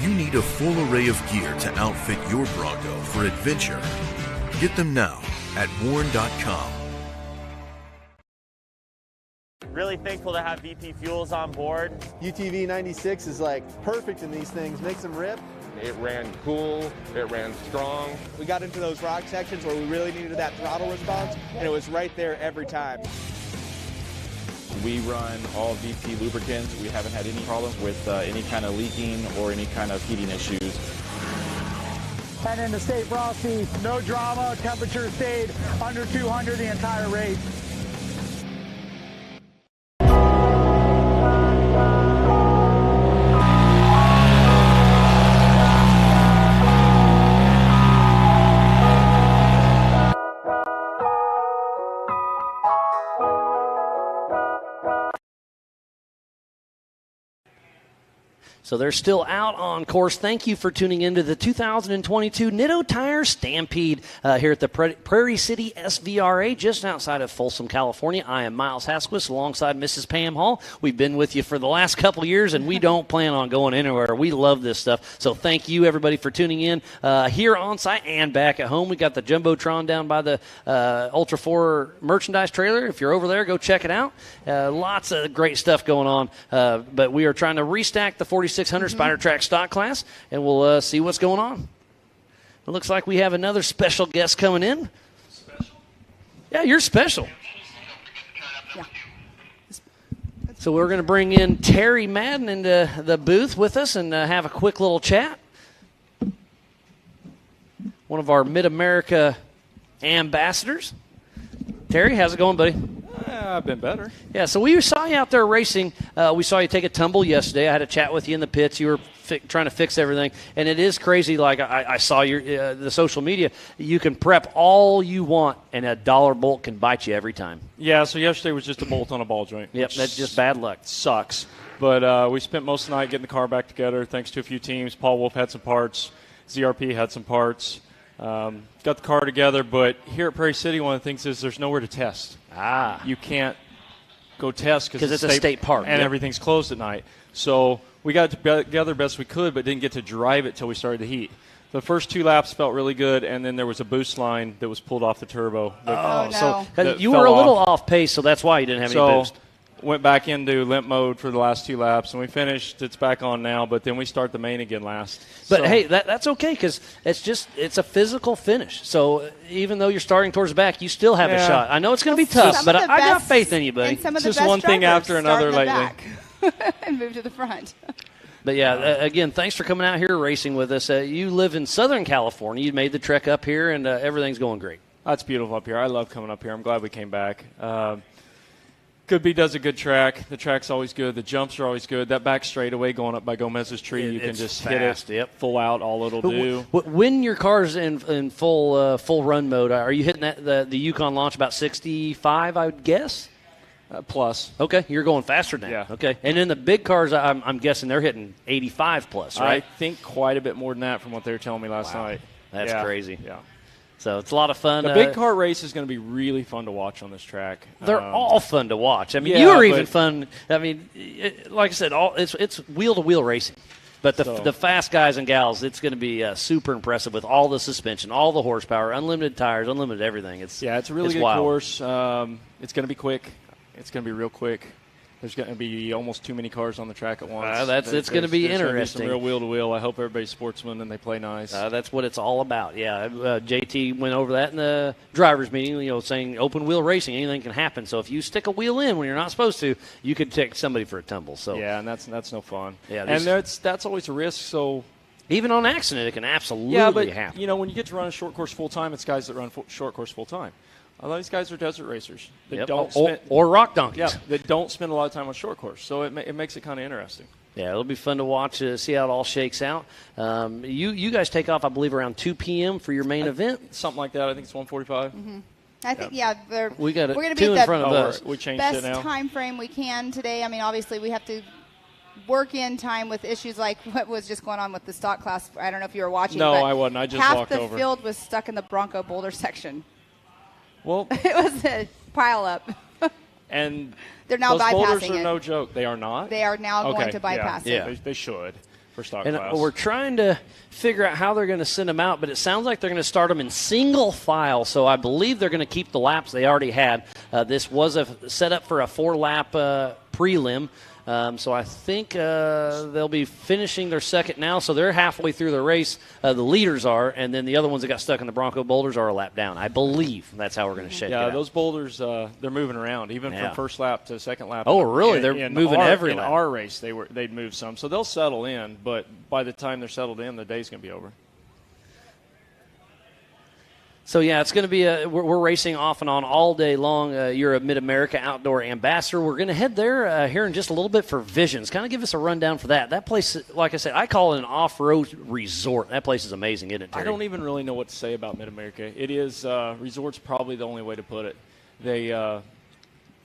You need a full array of gear to outfit your Bronco for adventure. Get them now at warn.com. Really thankful to have VP Fuels on board. UTV 96 is like perfect in these things, makes them rip. It ran cool, it ran strong. We got into those rock sections where we really needed that throttle response, and it was right there every time. We run all VP lubricants. We haven't had any problems with any kind of leaking or any kind of heating issues. And in the State Frosty, no drama, temperature stayed under 200 the entire race. So they're still out on course. Thank you for tuning into the 2022 Nitto Tire Stampede here at the Prairie City SVRA, just outside of Folsom, California. I am Miles Hasquist alongside Mrs. Pam Hall. We've been with you for the last couple years, and we don't plan on going anywhere. We love this stuff. So thank you, everybody, for tuning in here on site and back at home. We got the Jumbotron down by the Ultra 4 merchandise trailer. If you're over there, go check it out. Lots of great stuff going on. But we are trying to restack the 4600 Spider Track stock class, and we'll see what's going on. It looks like we have another special guest coming in. Special? Yeah, you're special. Yeah. So we're going to bring in Terry Madden into the booth with us and have a quick little chat. One of our Mid-America ambassadors. Terry, how's it going, buddy? I've been better. Yeah, so we saw you out there racing. We saw you take a tumble yesterday. I had a chat with you in the pits. You were trying to fix everything. And it is crazy. Like I saw your the social media. You can prep all you want, and a dollar bolt can bite you every time. Yeah, so yesterday was just a bolt on a ball joint. Yep, that's just bad luck. Sucks. But we spent most of the night getting the car back together thanks to a few teams. Paul Wolf had some parts. ZRP had some parts. Got the car together, but here at Prairie City, one of the things is there's nowhere to test. You can't go test because it's a state park and everything's closed at night. So we got together best we could, but didn't get to drive it till we started the heat. The first 2 laps felt really good, and then there was a boost line that was pulled off the turbo. So you were a little off pace, so that's why you didn't have any boost. Went back into limp mode for the last 2 laps, and we finished. It's back on now, but then we start the main again last. But, hey, that's okay because it's a physical finish. So even though you're starting towards the back, you still have a shot. I know it's going to be tough, but I got faith in you, buddy. And some of the just best one thing after another lately. And move to the front. But, yeah, again, thanks for coming out here racing with us. You live in Southern California. You made the trek up here, and everything's going great. That's beautiful up here. I love coming up here. I'm glad we came back. Goodby does a good track. The track's always good. The jumps are always good. That back straightaway going up by Gomez's tree, you can just fast, hit it full out. All it'll do. When your car's in full run mode, are you hitting the Yukon launch about 65? I would guess. Plus. Okay, you're going faster now. Yeah. Okay, and in the big cars, I'm guessing they're hitting 85 plus, right? I think quite a bit more than that from what they were telling me last night. That's crazy. Yeah. So it's a lot of fun. The big car race is going to be really fun to watch on this track. They're all fun to watch. I mean, you are even fun. I mean, like I said, it's wheel-to-wheel racing. But the fast guys and gals, it's going to be super impressive with all the suspension, all the horsepower, unlimited tires, unlimited everything. It's a really good wild course. It's going to be quick. It's going to be real quick. There's going to be almost too many cars on the track at once. It's going to be interesting. Gonna be some real wheel-to-wheel. I hope everybody's sportsman and they play nice. That's what it's all about. Yeah, JT went over that in the drivers' meeting, saying open-wheel racing, anything can happen. So if you stick a wheel in when you're not supposed to, you could take somebody for a tumble. So yeah, and that's no fun. Yeah, and that's always a risk. So Even on accident, it can absolutely happen. You know, when you get to run a short course full time, it's guys that run short course full time. A lot of these guys are desert racers that don't spend, or rock donkeys. Yeah, that don't spend a lot of time on short course. So it makes it kind of interesting. Yeah, it'll be fun to watch, see how it all shakes out. You guys take off, I believe, around 2 p.m. for your main event? Something like that. I think it's 1:45. Mm-hmm. I think, we got we're going to two be in front of us. We changed best it now. time frame we can today. I mean, obviously, we have to work in time with issues like what was just going on with the stock class. I don't know if you were watching. No, but I wasn't. I just walked over. Half the field was stuck in the Bronco boulder section. Well, it was a pile up. And they're now those bypassing boulders are it. No joke. They are not? They are now going to bypass it. Yeah, they should for stock class. We're trying to figure out how they're going to send them out, but it sounds like they're going to start them in single file, so I believe they're going to keep the laps they already had. This was a setup for a 4-lap prelim. So I think they'll be finishing their second now. So they're halfway through the race. The leaders are, and then the other ones that got stuck in the Bronco boulders are a lap down. I believe that's how we're going to shake it out. Yeah, those boulders, they're moving around, even from first lap to second lap. Oh, really? They're moving every lap. In our race, they'd move some. So they'll settle in, but by the time they're settled in, the day's going to be over. So, yeah, it's going to be we're racing off and on all day long. You're a Mid-America Outdoor Ambassador. We're going to head there here in just a little bit for Visions. Kind of give us a rundown for that. That place, like I said, I call it an off-road resort. That place is amazing, isn't it, Terry? I don't even really know what to say about Mid-America. It is resort's probably the only way to put it. They the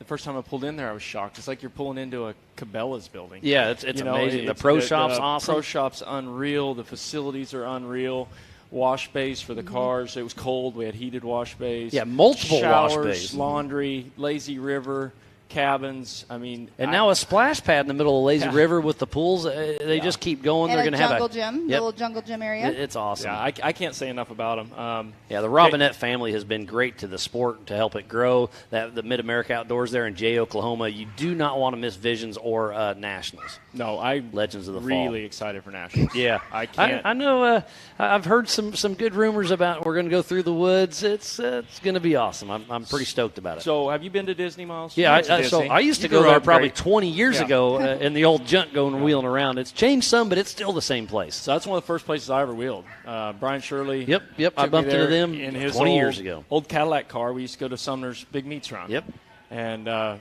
first time I pulled in there, I was shocked. It's like you're pulling into a Cabela's building. Yeah, it's amazing. The pro shop's awesome. The pro shop's unreal. The facilities are unreal. Wash bays for the cars. It was cold. We had heated wash bays. Yeah, multiple showers, wash bays. Laundry, lazy river, cabins. I mean, now a splash pad in the middle of lazy river with the pools. They just keep going. And they're going to have jungle gym, little jungle gym area. It's awesome. Yeah, I can't say enough about them. The Robinette family has been great to the sport to help it grow. The Mid-America Outdoors there in Jay, Oklahoma. You do not want to miss Visions or Nationals. No, Legends of the Fall. Really excited for Nationals. Yeah, I can't. I know. I've heard some good rumors about we're going to go through the woods. It's going to be awesome. I'm pretty stoked about it. So, have you been to Disney, Miles? Yeah, I used to go there probably 20 years ago in the old junk going wheeling around. It's changed some, but it's still the same place. So that's one of the first places I ever wheeled. Brian Shirley. Yep. I bumped into them in his 20 years ago. Old Cadillac car. We used to go to Sumner's Big Meats Run. Yep. And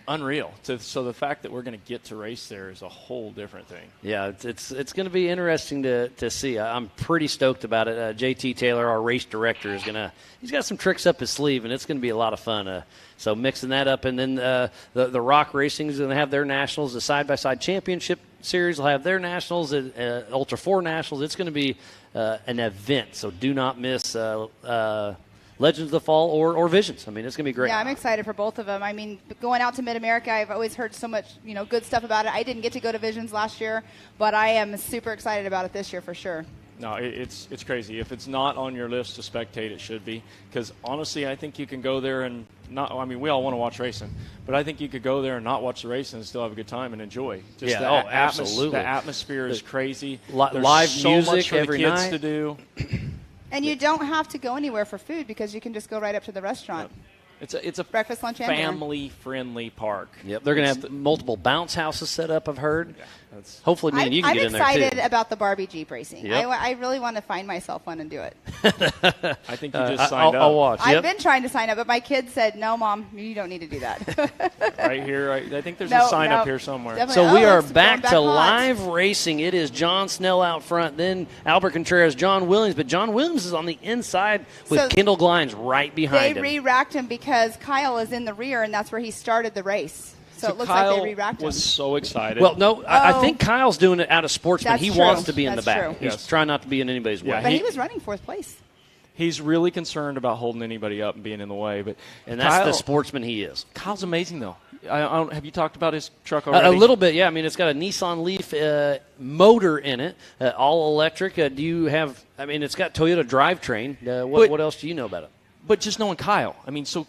unreal. So the fact that we're going to get to race there is a whole different thing. Yeah, it's going to be interesting to see. I'm pretty stoked about it. JT Taylor, our race director, he's got some tricks up his sleeve, and it's going to be a lot of fun. So mixing that up, and then the Rock Racing is going to have their nationals. The side-by-side championship series will have their nationals. Ultra 4 nationals. It's going to be an event. So do not miss Legends of the Fall or Visions. I mean, it's going to be great. Yeah, I'm excited for both of them. I mean, going out to Mid-America, I've always heard so much, good stuff about it. I didn't get to go to Visions last year, but I am super excited about it this year for sure. No, it's crazy. If it's not on your list to spectate, it should be. Because honestly, I think you can go there and we all want to watch racing, but I think you could go there and not watch the racing and still have a good time and enjoy. Just absolutely. The atmosphere is crazy. Live so music much for every the kids night to do. And you don't have to go anywhere for food because you can just go right up to the restaurant. Yep. It's a breakfast, lunch, and family-friendly park. Yep, they're going to have multiple bounce houses set up, I've heard. Yeah, hopefully me and you can get in there, too. I'm excited about the Barbie Jeep racing. Yep. I really want to find myself one and do it. I think you just signed up. I'll watch. I've been trying to sign up, but my kids said, no, Mom, you don't need to do that. Right here. I think there's a sign up here somewhere. Definitely. So we are back to live racing. It is John Snell out front, then Albert Contreras, John Williams. But John Williams is on the inside with Kendall Glines right behind him. They re-racked him because Kyle is in the rear, and that's where he started the race. So it looks Kyle like they re-racked him. was so excited. Well, no, I think Kyle's doing it out of sportsman. He wants to be in the back. True. He's trying not to be in anybody's way. But he was running fourth place. He's really concerned about holding anybody up and being in the way. And that's the sportsman he is. Kyle's amazing, though. Have you talked about his truck already? A little bit, yeah. I mean, it's got a Nissan Leaf motor in it, all electric. Do you have – I mean, it's got Toyota drivetrain. What else do you know about it? But just knowing Kyle. I mean, so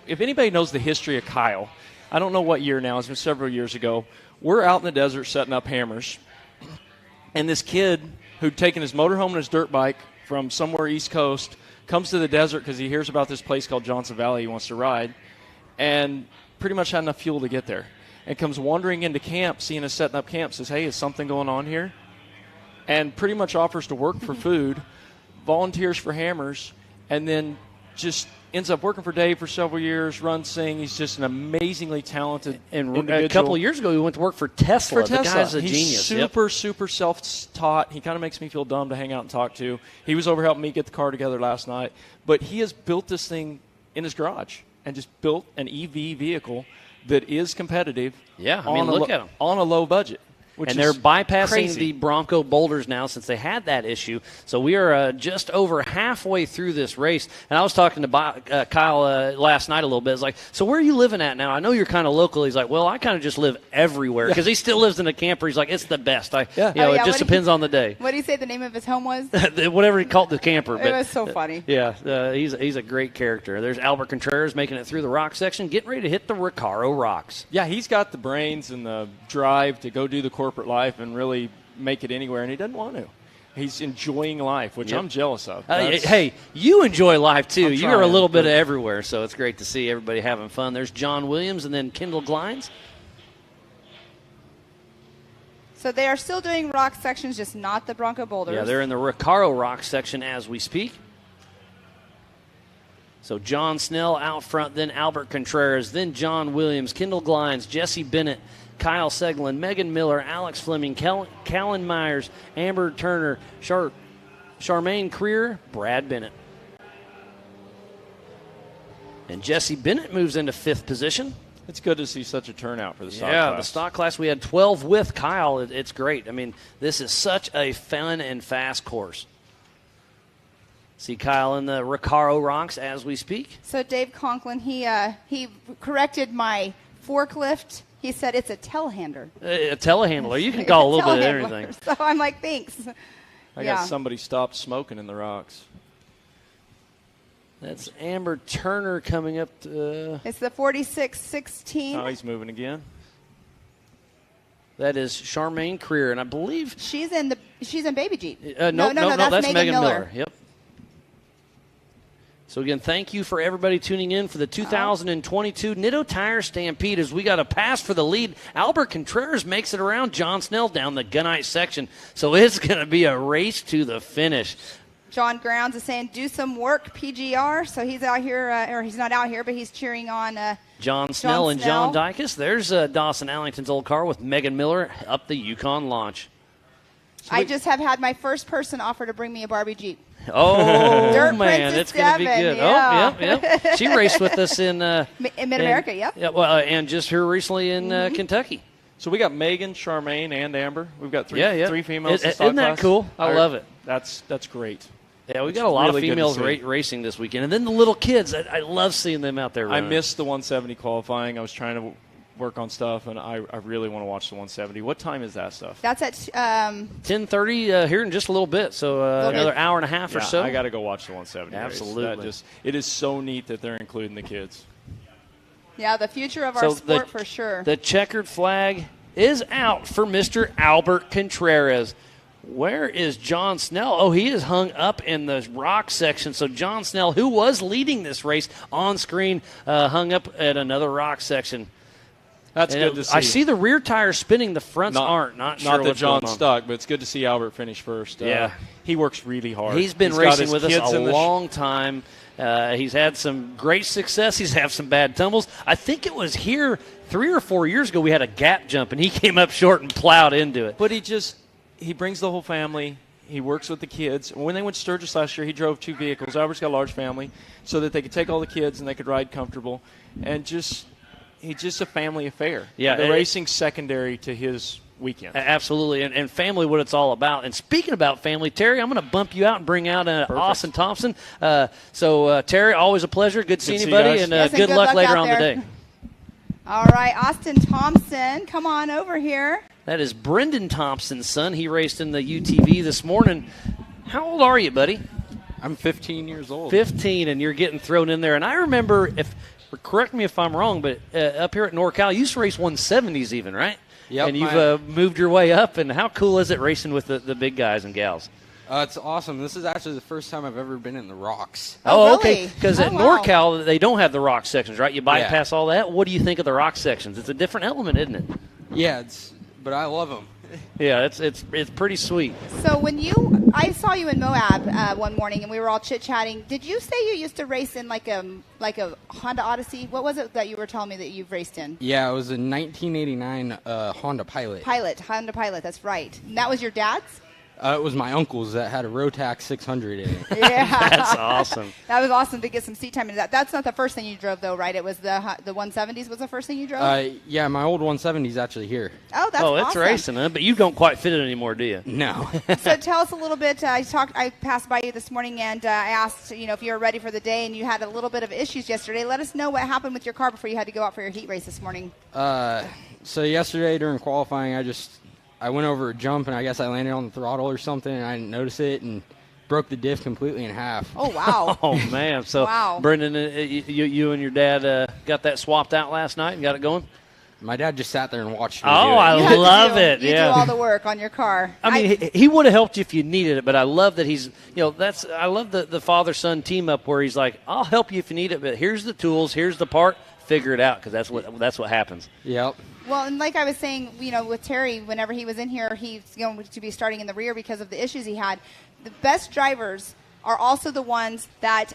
if anybody knows the history of Kyle, I don't know what year now. It's been several years ago. We're out in the desert setting up hammers, and this kid who'd taken his motorhome and his dirt bike from somewhere East Coast comes to the desert because he hears about this place called Johnson Valley he wants to ride, and pretty much had enough fuel to get there. And comes wandering into camp, seeing us setting up camp, says, hey, is something going on here? and pretty much offers to work for food, volunteers for hammers, and then just ends up working for Dave for several years, runs Sing. He's just an amazingly talented individual. A couple of years ago, he went to work for Tesla. The guy's a He's genius. super self-taught. He kind of makes me feel dumb to hang out and talk to. He was over helping me get the car together last night. But he has built this thing in his garage and just built an EV vehicle that is competitive. Yeah, I mean, look at him. On a low budget. And they're bypassing crazy. the Bronco boulders now since they had that issue. So we are just over halfway through this race. And I was talking to Kyle last night a little bit. It's like, so where are you living at now? I know you're kind of local. He's like, well, I kind of just live everywhere because he still lives in a camper. He's like, it's the best. It just depends on the day. What did he say the name of his home was? Whatever he called the camper. It was so funny. Yeah, he's a great character. There's Albert Contreras making it through the rock section, getting ready to hit the Recaro rocks. Yeah, he's got the brains and the drive to go do the corporate life and really make it anywhere, and he doesn't want to. He's enjoying life, which I'm jealous of. Hey, you enjoy life, too. You're a little bit of of everywhere, so it's great to see everybody having fun. There's John Williams and then Kendall Glines. So they are still doing rock sections, just not the Bronco boulders. Yeah, they're in the Recaro rock section as we speak. So John Snell out front, then Albert Contreras, then John Williams, Kendall Glines, Jesse Bennett, Kyle Seglin, Megan Miller, Alex Fleming, Callan Myers, Amber Turner, Charmaine Creer, Brad Bennett. And Jesse Bennett moves into 5th position. It's good to see such a turnout for the stock class. Yeah, the stock class, we had 12 with Kyle. It's great. I mean, this is such a fun and fast course. See Kyle in the Recaro rocks as we speak. So Dave Conklin, he corrected my forklift. He said it's a telehandler. A telehandler. You can call a little bit of everything. So I'm like, thanks. I got somebody stopped smoking in the rocks. That's Amber Turner coming up. It's the 46-16. Oh, he's moving again. That is Charmaine Creer, and I believe she's in Baby Jeep. No, that's Megan Miller. Yep. So, again, thank you for everybody tuning in for the 2022 Nitto Tire Stampede as we got a pass for the lead. Albert Contreras makes it around John Snell down the gunite section. So it's going to be a race to the finish. John Grounds is saying, do some work, PGR. So he's out here, or he's not out here, but he's cheering on John Snell and John Dykus. There's Dawson Allington's old car with Megan Miller up the Yukon launch. So I just have had my first person offer to bring me a Barbie Jeep. Oh, Dirt man, Princess it's going to be good. Yeah. Oh, yep. She raced with us in Mid-America, yep. Yeah, well, and just here recently in Kentucky. So we got Megan, Charmaine, and Amber. We've got three females in stock Isn't that class. cool? I love it. That's great. Yeah, we got a lot of females racing this weekend. And then the little kids, I love seeing them out there running. I missed the 170 qualifying. I was trying to work on stuff, and I really want to watch the 170. What time is that stuff? That's at 10:30 here in just a little bit, so another hour and a half or so. I got to go watch the 170 Absolutely. race. It is so neat that they're including the kids. Yeah, the future of our sport for sure. The checkered flag is out for Mr. Albert Contreras. Where is John Snell? Oh, he is hung up in the rock section. So John Snell, who was leading this race on screen, hung up at another rock section. That's good to see. I see the rear tires spinning. The fronts aren't. Not sure that John's stuck, but it's good to see Albert finish first. Yeah. He works really hard. He's been racing with us a long time. He's had some great success. He's had some bad tumbles. I think it was here 3 or 4 years ago we had a gap jump, and he came up short and plowed into it. But he brings the whole family. He works with the kids. When they went to Sturgis last year, he drove 2 vehicles. Albert's got a large family, so that they could take all the kids and they could ride comfortable. And he's just a family affair. Yeah, the racing's secondary to his weekend. Absolutely, and family, what it's all about. And speaking about family, Terry, I'm going to bump you out and bring out Austin Thompson. So, Terry, always a pleasure. Good seeing you, buddy, and good luck later on today. All right, Austin Thompson, come on over here. That is Brendan Thompson's son. He raced in the UTV this morning. How old are you, buddy? I'm 15 years old. 15, and you're getting thrown in there. And I remember, correct me if I'm wrong, but up here at NorCal, you used to race 170s even, right? Yep. And you've moved your way up. And how cool is it racing with the big guys and gals? It's awesome. This is actually the first time I've ever been in the rocks. Oh, okay. Because at NorCal, they don't have the rock sections, right? You bypass all that. What do you think of the rock sections? It's a different element, isn't it? Yeah, but I love them. Yeah, it's pretty sweet. So I saw you in Moab one morning, and we were all chit-chatting. Did you say you used to race in like a Honda Odyssey? What was it that you were telling me that you've raced in? Yeah, it was a 1989 Honda Pilot. Honda Pilot, that's right. And that was your dad's? It was my uncle's that had a Rotax 600 in it. Yeah. That's awesome. That was awesome to get some seat time into that. That's not the first thing you drove, though, right? It was the 170s was the first thing you drove? Yeah, my old 170's actually here. Oh, that's awesome. It's racing, huh? But you don't quite fit it anymore, do you? No. So tell us a little bit. I passed by you this morning, and I asked, if you were ready for the day, and you had a little bit of issues yesterday. Let us know what happened with your car before you had to go out for your heat race this morning. So yesterday during qualifying, I went over a jump, and I guess I landed on the throttle or something, and I didn't notice it, and broke the diff completely in half. Oh, wow. Oh, man. So, wow. Brendan, you and your dad got that swapped out last night and got it going? My dad just sat there and watched me do it. I love it. You do all the work on your car. I mean, he would have helped you if you needed it, but I love that he's, I love the father-son team up where he's like, I'll help you if you need it, but here's the tools, here's the part, figure it out, because that's what happens. Yep. Well, and like I was saying, with Terry, whenever he was in here, he's going to be starting in the rear because of the issues he had. The best drivers are also the ones that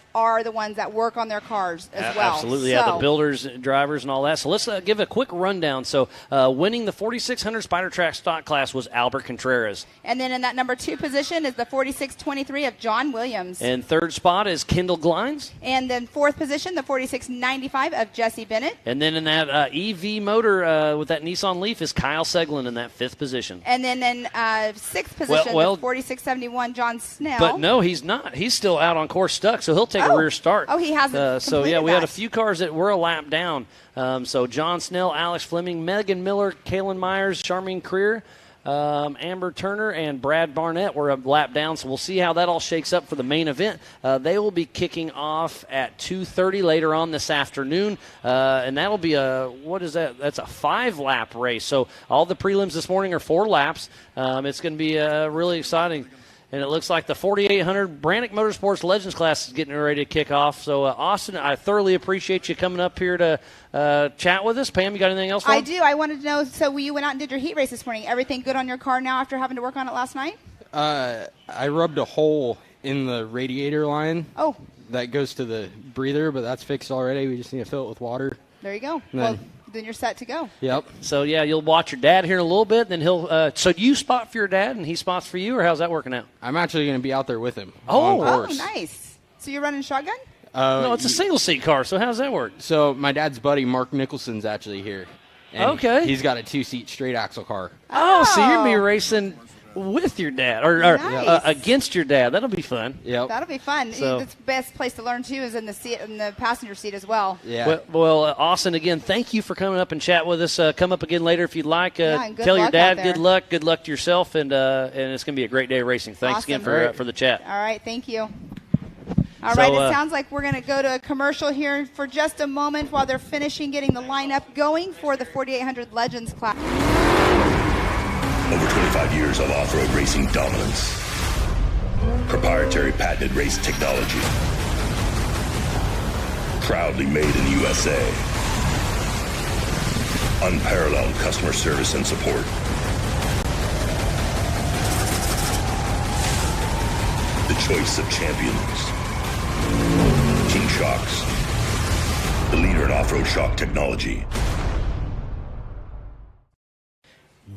work on their cars as well. Absolutely, yeah, the builders, drivers, and all that. So let's give a quick rundown. So winning the 4600 Spider Track stock class was Albert Contreras. And then in that number 2 position is the 4623 of John Williams. And third spot is Kendall Glines. And then fourth position, the 4695 of Jesse Bennett. And then in that EV motor with that Nissan Leaf is Kyle Seglin in that 5th position. And then in 6th position, the 4671 John Snell. But no, he's not. He's still out on course stuck, so he'll take a rear start. Oh, he hasn't So, yeah, we had a few cars that were a lap down. So John Snell, Alex Fleming, Megan Miller, Kaylin Myers, Charmaine Creer, Amber Turner, and Brad Barnett were a lap down. So we'll see how that all shakes up for the main event. They will be kicking off at 2:30 later on this afternoon. And that'll be what is that? That's a 5-lap race. So all the prelims this morning are 4 laps. It's going to be really exciting. And it looks like the 4800 Brannick Motorsports Legends class is getting ready to kick off. So, Austin, I thoroughly appreciate you coming up here to chat with us. Pam, you got anything else for I him? do. I wanted to know, so you went out and did your heat race this morning. Everything good on your car now after having to work on it last night? I rubbed a hole in the radiator line. Oh. That goes to the breather, but that's fixed already. We just need to fill it with water. There you go. Then you're set to go. Yep. So, yeah, you'll watch your dad here in a little bit. Then he'll so do you spot for your dad and he spots for you, or how's that working out? I'm actually going to be out there with him. Oh, on course. Nice. So you're running shotgun? No, it's a single-seat car, so how does that work? So my dad's buddy, Mark Nicholson's actually here. And okay. He's got a 2-seat straight axle car. Oh, so you're going to be racing with your dad or Nice. Against your dad. That'll be fun. Yep. That'll be fun. So, the best place to learn, too, is in the passenger seat as well. Yeah. Well, Austin, again, thank you for coming up and chat with us. Come up again later if you'd like. And good tell your luck dad out there. good luck to yourself, and it's going to be a great day of racing. Thanks Awesome. again for the chat. All right, thank you. All right, it sounds like we're going to go to a commercial here for just a moment while they're finishing getting the lineup going for the 4800 Legends class. Over 25 years of off-road racing dominance. Proprietary patented race technology. Proudly made in the USA. Unparalleled customer service and support. The choice of champions. King Shocks. The leader in off-road shock technology.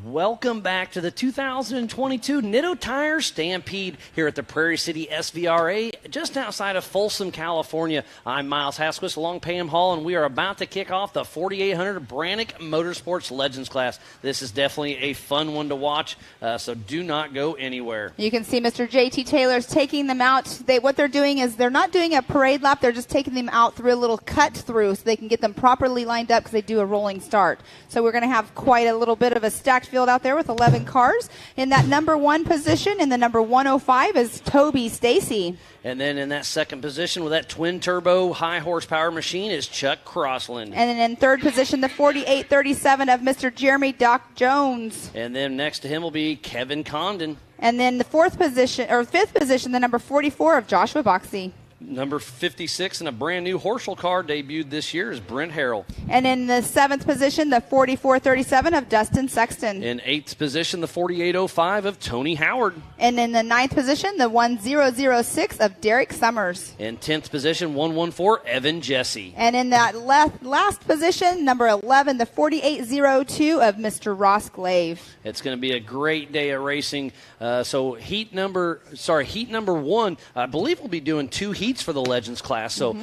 Welcome back to the 2022 Nitto Tire Stampede here at the Prairie City SVRA, just outside of Folsom, California. I'm Miles Hasquist along Pam Hall, and we are about to kick off the 4800 Brannick Motorsports Legends class. This is definitely a fun one to watch, so do not go anywhere. You can see Mr. J.T. Taylor's taking them out. What they're doing is they're not doing a parade lap. They're just taking them out through a little cut through so they can get them properly lined up because they do a rolling start. So we're going to have quite a little bit of a stacked field out there with 11 cars. In that number 1 position, in the number 105, is Toby Stacy. And then in that second position with that twin-turbo high-horsepower machine is Chuck Crossland. And then in third position, the 4837 of Mr. Jeremy Doc Jones. And then next to him will be Kevin Condon. And then the fifth position, the number 44 of Joshua Boxey. Number 56 in a brand new Horschel car debuted this year is Brent Harrell. And in the 7th position, the 4437 of Dustin Sexton. In 8th position, the 4805 of Tony Howard. And in the 9th position, the 1006 of Derek Summers. In 10th position, 114, Evan Jesse. And in that last position, number 11, the 4802 of Mr. Ross Glaive. It's going to be a great day of racing. So heat number 1, I believe we'll be doing 2 heats for the Legends class. So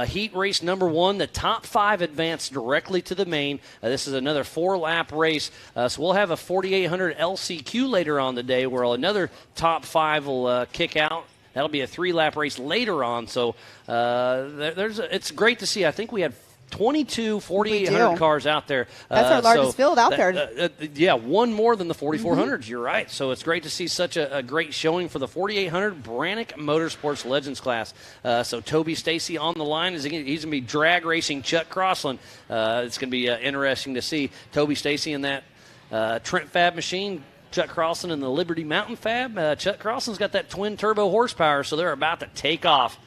heat race number 1, the top 5 advance directly to the main. This is another 4-lap race. So we'll have a 4800 LCQ later on today where another top 5 will kick out. That'll be a 3-lap race later on. So it's great to see. I think we had 22 4800 cars out there. That's our largest field out there. Yeah, one more than the 4400s. You're right. So it's great to see such a great showing for the 4800 Brannick Motorsports Legends class. So Toby Stacy on the line. He's going to be drag racing Chuck Crossland. It's going to be interesting to see Toby Stacy in that Trent Fab machine. Chuck Crossland in the Liberty Mountain Fab. Chuck Crossland's got that twin turbo horsepower, so they're about to take off.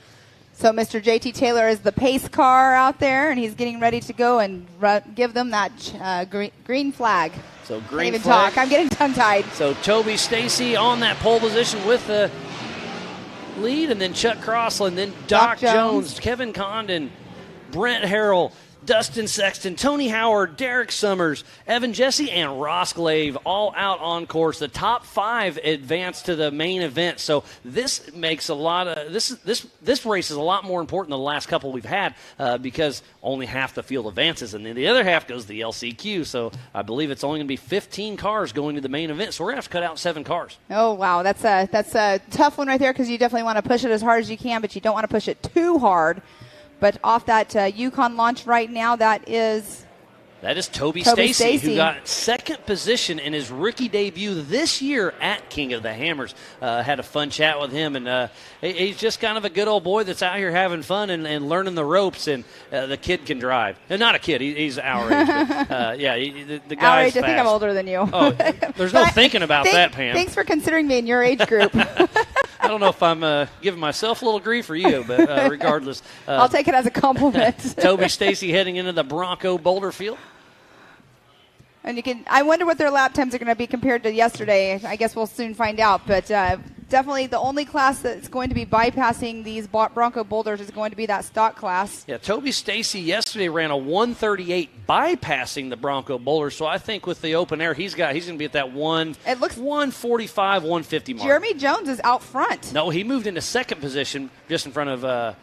So Mr. JT Taylor is the pace car out there, and he's getting ready to go and give them that green flag. So green Can't even flag. talk. I'm getting tongue-tied. So Toby Stacy on that pole position with the lead, and then Chuck Crossland, then Doc Jones, Kevin Condon, Brent Harrell, Dustin Sexton, Tony Howard, Derek Summers, Evan Jesse, and Ross Glaive all out on course. The top 5 advance to the main event. So this makes a lot of this race is a lot more important than the last couple we've had because only half the field advances, and then the other half goes to the LCQ. So I believe it's only going to be 15 cars going to the main event. So we're going to have to cut out 7 cars. Oh wow, that's a tough one right there because you definitely want to push it as hard as you can, but you don't want to push it too hard. But off that Yukon launch right now, that is Toby Stacy, who got 2nd position in his rookie debut this year at King of the Hammers. Had a fun chat with him, and he's just kind of a good old boy that's out here having fun and learning the ropes, and the kid can drive. Not a kid, he's our age. But, the guy's our age, fast. I think I'm older than you. Oh, there's no thinking about that, Pam. Thanks for considering me in your age group. I don't know if I'm giving myself a little grief or you, but regardless. I'll take it as a compliment. Toby Stacy heading into the Bronco Boulder Field. And I wonder what their lap times are going to be compared to yesterday. I guess we'll soon find out. But definitely the only class that's going to be bypassing these Bronco Boulders is going to be that stock class. Yeah, Toby Stacy yesterday ran a 138 bypassing the Bronco Boulders. So I think with the open air, he's going to be at that 145, 150 mark. Jeremy Jones is out front. No, he moved into 2nd position just in front of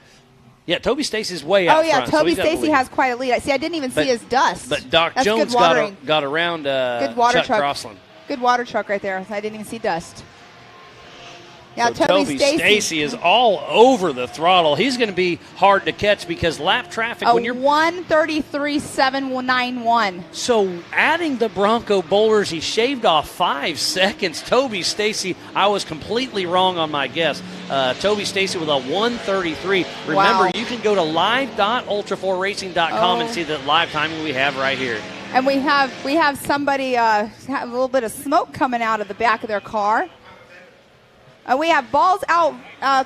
Toby Stacy's way out front. Oh, yeah, Toby Stacy has quite a lead. See, I didn't even see his dust. But Doc Jones got around good water Chuck truck. Crossland. Good water truck right there. I didn't even see dust. Yeah, so Toby Stacy is all over the throttle. He's going to be hard to catch because lap traffic. When you're 1:33.791. So adding the Bronco Boulders, he shaved off 5 seconds. Toby Stacy, I was completely wrong on my guess. Toby Stacy with a 1:33. Remember, you can go to live.ultra4racing.com and see the live timing we have right here. And we have somebody have a little bit of smoke coming out of the back of their car. We have Balls out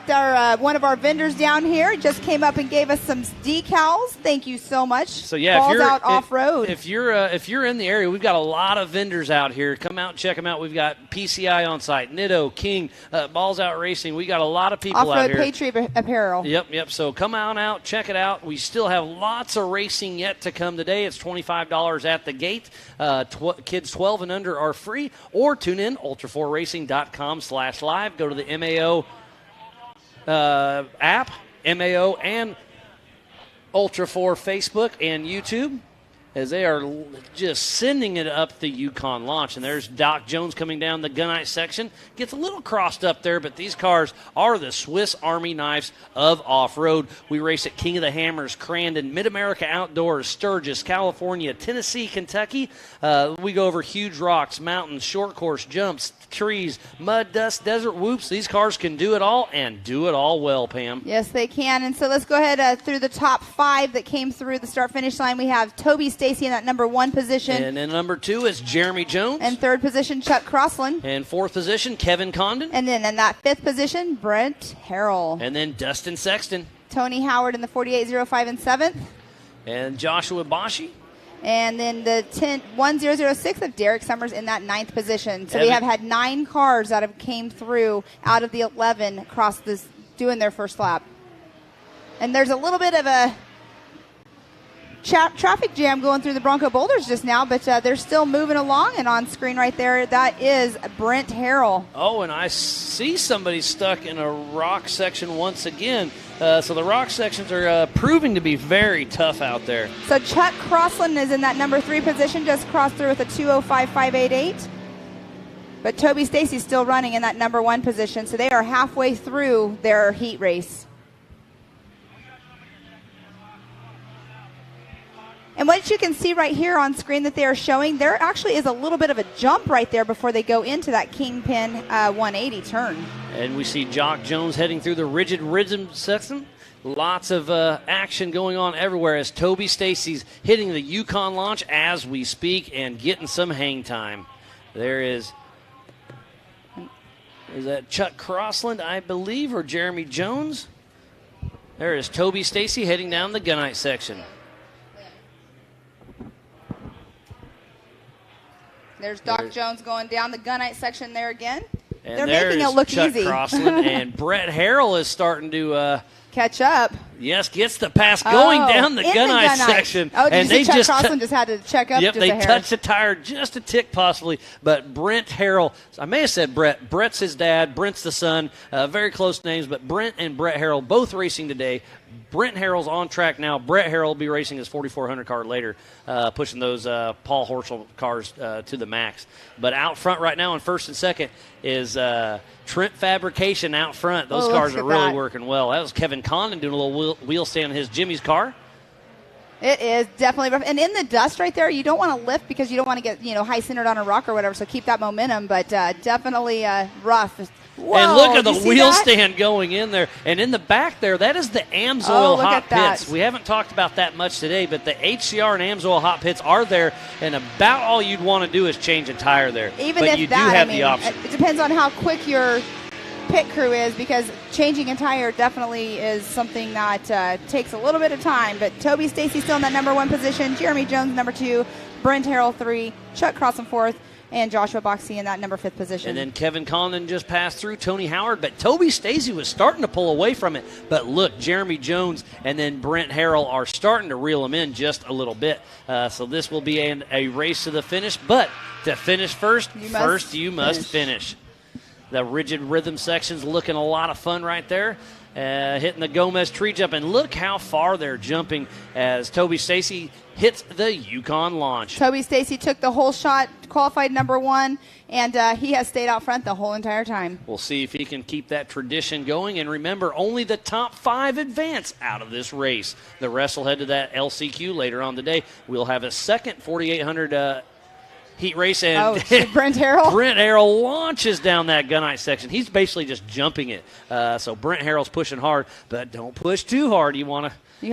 there. One of our vendors down here just came up and gave us some decals. Thank you so much. So yeah, Balls out off road. If you're in the area, we've got a lot of vendors out here. Come out and check them out. We've got PCI on site, Nitto, King, Balls Out Racing. We got a lot of people out here. Off-road Patriot apparel. Yep. So come on out, check it out. We still have lots of racing yet to come today. It's $25 at the gate. Kids 12 and under are free. Or tune in ultra4racing.com/live. Go to the MAO app, MAO and Ultra 4 Facebook and YouTube, as they are just sending it up the Yukon launch. And there's Doc Jones coming down the gunite section. Gets a little crossed up there, but these cars are the Swiss Army knives of off-road. We race at King of the Hammers, Crandon, Mid-America Outdoors, Sturgis, California, Tennessee, Kentucky. We go over huge rocks, mountains, short course, jumps, trees, mud, dust, desert, whoops. These cars can do it all and do it all well, Pam. Yes, they can. And so let's go ahead through the top 5 that came through the start-finish line. We have Toby Stacy Stacy in that number 1 position. And then number 2 is Jeremy Jones. And 3rd position, Chuck Crossland. And 4th position, Kevin Condon. And then in that 5th position, Brent Harrell. And then Dustin Sexton. Tony Howard in the 48.05 in 7th. And Joshua Bashi. And then the 10.1006 of Derek Summers in that 9th position. So we have had 9 cars that have came through out of the 11 across this, doing their first lap. And there's a little bit of a traffic jam going through the Bronco Boulders just now, but they're still moving along. And on screen right there, that is Brent Harrell. Oh, and I see somebody stuck in a rock section once again. So the rock sections are proving to be very tough out there. So Chuck Crossland is in that number 3 position, just crossed through with a 2:05.588. But Toby Stacy's still running in that number 1 position, so they are halfway through their heat race. And what you can see right here on screen that they are showing, there actually is a little bit of a jump right there before they go into that Kingpin 180 turn. And we see Jock Jones heading through the rigid rhythm section. Lots of action going on everywhere as Toby Stacy's hitting the Yukon launch as we speak and getting some hang time. There is that Chuck Crossland, I believe, or Jeremy Jones? There is Toby Stacy heading down the gunite section. There's Doc Jones going down the gunite section there again. And they're making it look Chuck easy. Crossland, and Brett Harrell is starting to catch up. Yes, gets the pass going down the gunite section. Oh, did and you see they Chuck Crossland just had to check up Yep, just they a hair. touched the tire just a tick possibly. But Brent Harrell, I may have said Brett. Brett's his dad. Brent's the son. Very close names, but Brent and Brett Harrell both racing today. Brent Harrell's on track now. Brett Harrell will be racing his 4400 car later, pushing those Paul Horschel cars to the max. But out front right now in first and second is Trent Fabrication out front. Those cars are really working well. That was Kevin Condon doing a little wheel stand in his Jimmy's car. It is definitely rough. And in the dust right there, you don't want to lift because you don't want to get high centered on a rock or whatever, so keep that momentum. But definitely rough. Whoa, and look at the wheel stand going in there. And in the back there, that is the AMSOIL hot pits. We haven't talked about that much today, but the HCR and AMSOIL hot pits are there, and about all you'd want to do is change a tire there. Even but if you that, do have the option. It depends on how quick your pit crew is, because changing a tire definitely is something that takes a little bit of time. But Toby Stacy still in that number 1 position, Jeremy Jones number 2, Brent Harrell 3, Chuck Crossland 4th, and Joshua Boxey in that number 5th position. And then Kevin Condon just passed through Tony Howard, but Toby Stacy was starting to pull away from it. But look, Jeremy Jones and then Brent Harrell are starting to reel him in just a little bit. So this will be a race to the finish. But to finish first, you must finish. The rigid rhythm section's looking a lot of fun right there. Hitting the Gomez tree jump, and look how far they're jumping as Toby Stacy hits the Yukon launch. Toby Stacy took the whole shot, qualified number 1, and he has stayed out front the whole entire time. We'll see if he can keep that tradition going. And remember, only the top 5 advance out of this race. The rest will head to that LCQ later on today. We'll have a second 4,800 heat race, and Brent Harrell? Brent Harrell launches down that gunite section. He's basically just jumping it. So Brent Harrell's pushing hard, but don't push too hard. You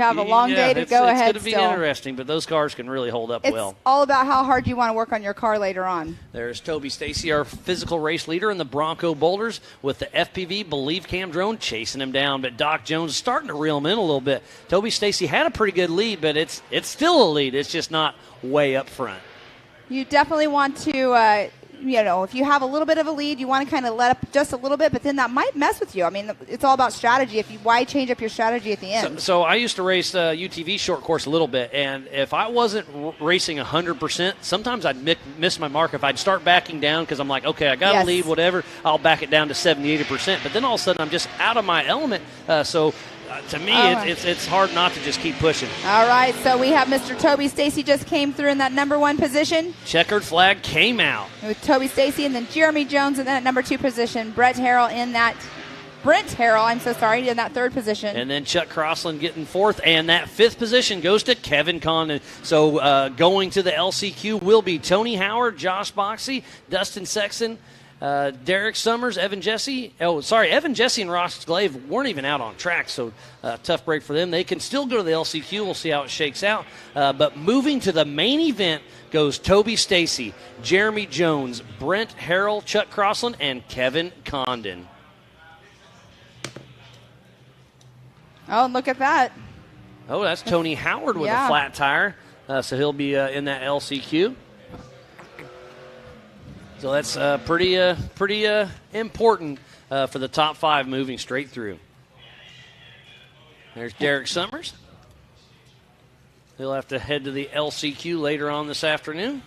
have a long day to go ahead. It's going to be interesting, but those cars can really hold up well. It's all about how hard you want to work on your car later on. There's Toby Stacy, our physical race leader in the Bronco Boulders, with the FPV Believe Cam drone chasing him down, but Doc Jones is starting to reel him in a little bit. Toby Stacy had a pretty good lead, but it's still a lead. It's just not way up front. You definitely want to, if you have a little bit of a lead, you want to kind of let up just a little bit, but then that might mess with you. I mean, it's all about strategy. Why change up your strategy at the end? So I used to race UTV short course a little bit, and if I wasn't racing 100%, sometimes I'd miss my mark. If I'd start backing down because I'm like, okay, I got to lead, whatever, I'll back it down to 70-80%. But then all of a sudden I'm just out of my element. To me, it's hard not to just keep pushing. All right, so we have Mr. Toby Stacy just came through in that number 1 position. Checkered flag came out. With Toby Stacy, and then Jeremy Jones in that number 2 position. Brent Harrell in that 3rd position. And then Chuck Crossland getting 4th, and that 5th position goes to Kevin Condon. So going to the LCQ will be Tony Howard, Josh Boxey, Dustin Sexton, Derek Summers, Evan Jesse, and Ross Glaive weren't even out on track, so tough break for them. They can still go to the LCQ. We'll see how it shakes out. But moving to the main event goes Toby Stacy, Jeremy Jones, Brent Harrell, Chuck Crossland, and Kevin Condon. Oh, look at that. Oh, that's Tony Howard with a flat tire. So he'll be in that LCQ. So that's pretty important for the top 5 moving straight through. There's Derek Summers. He'll have to head to the LCQ later on this afternoon.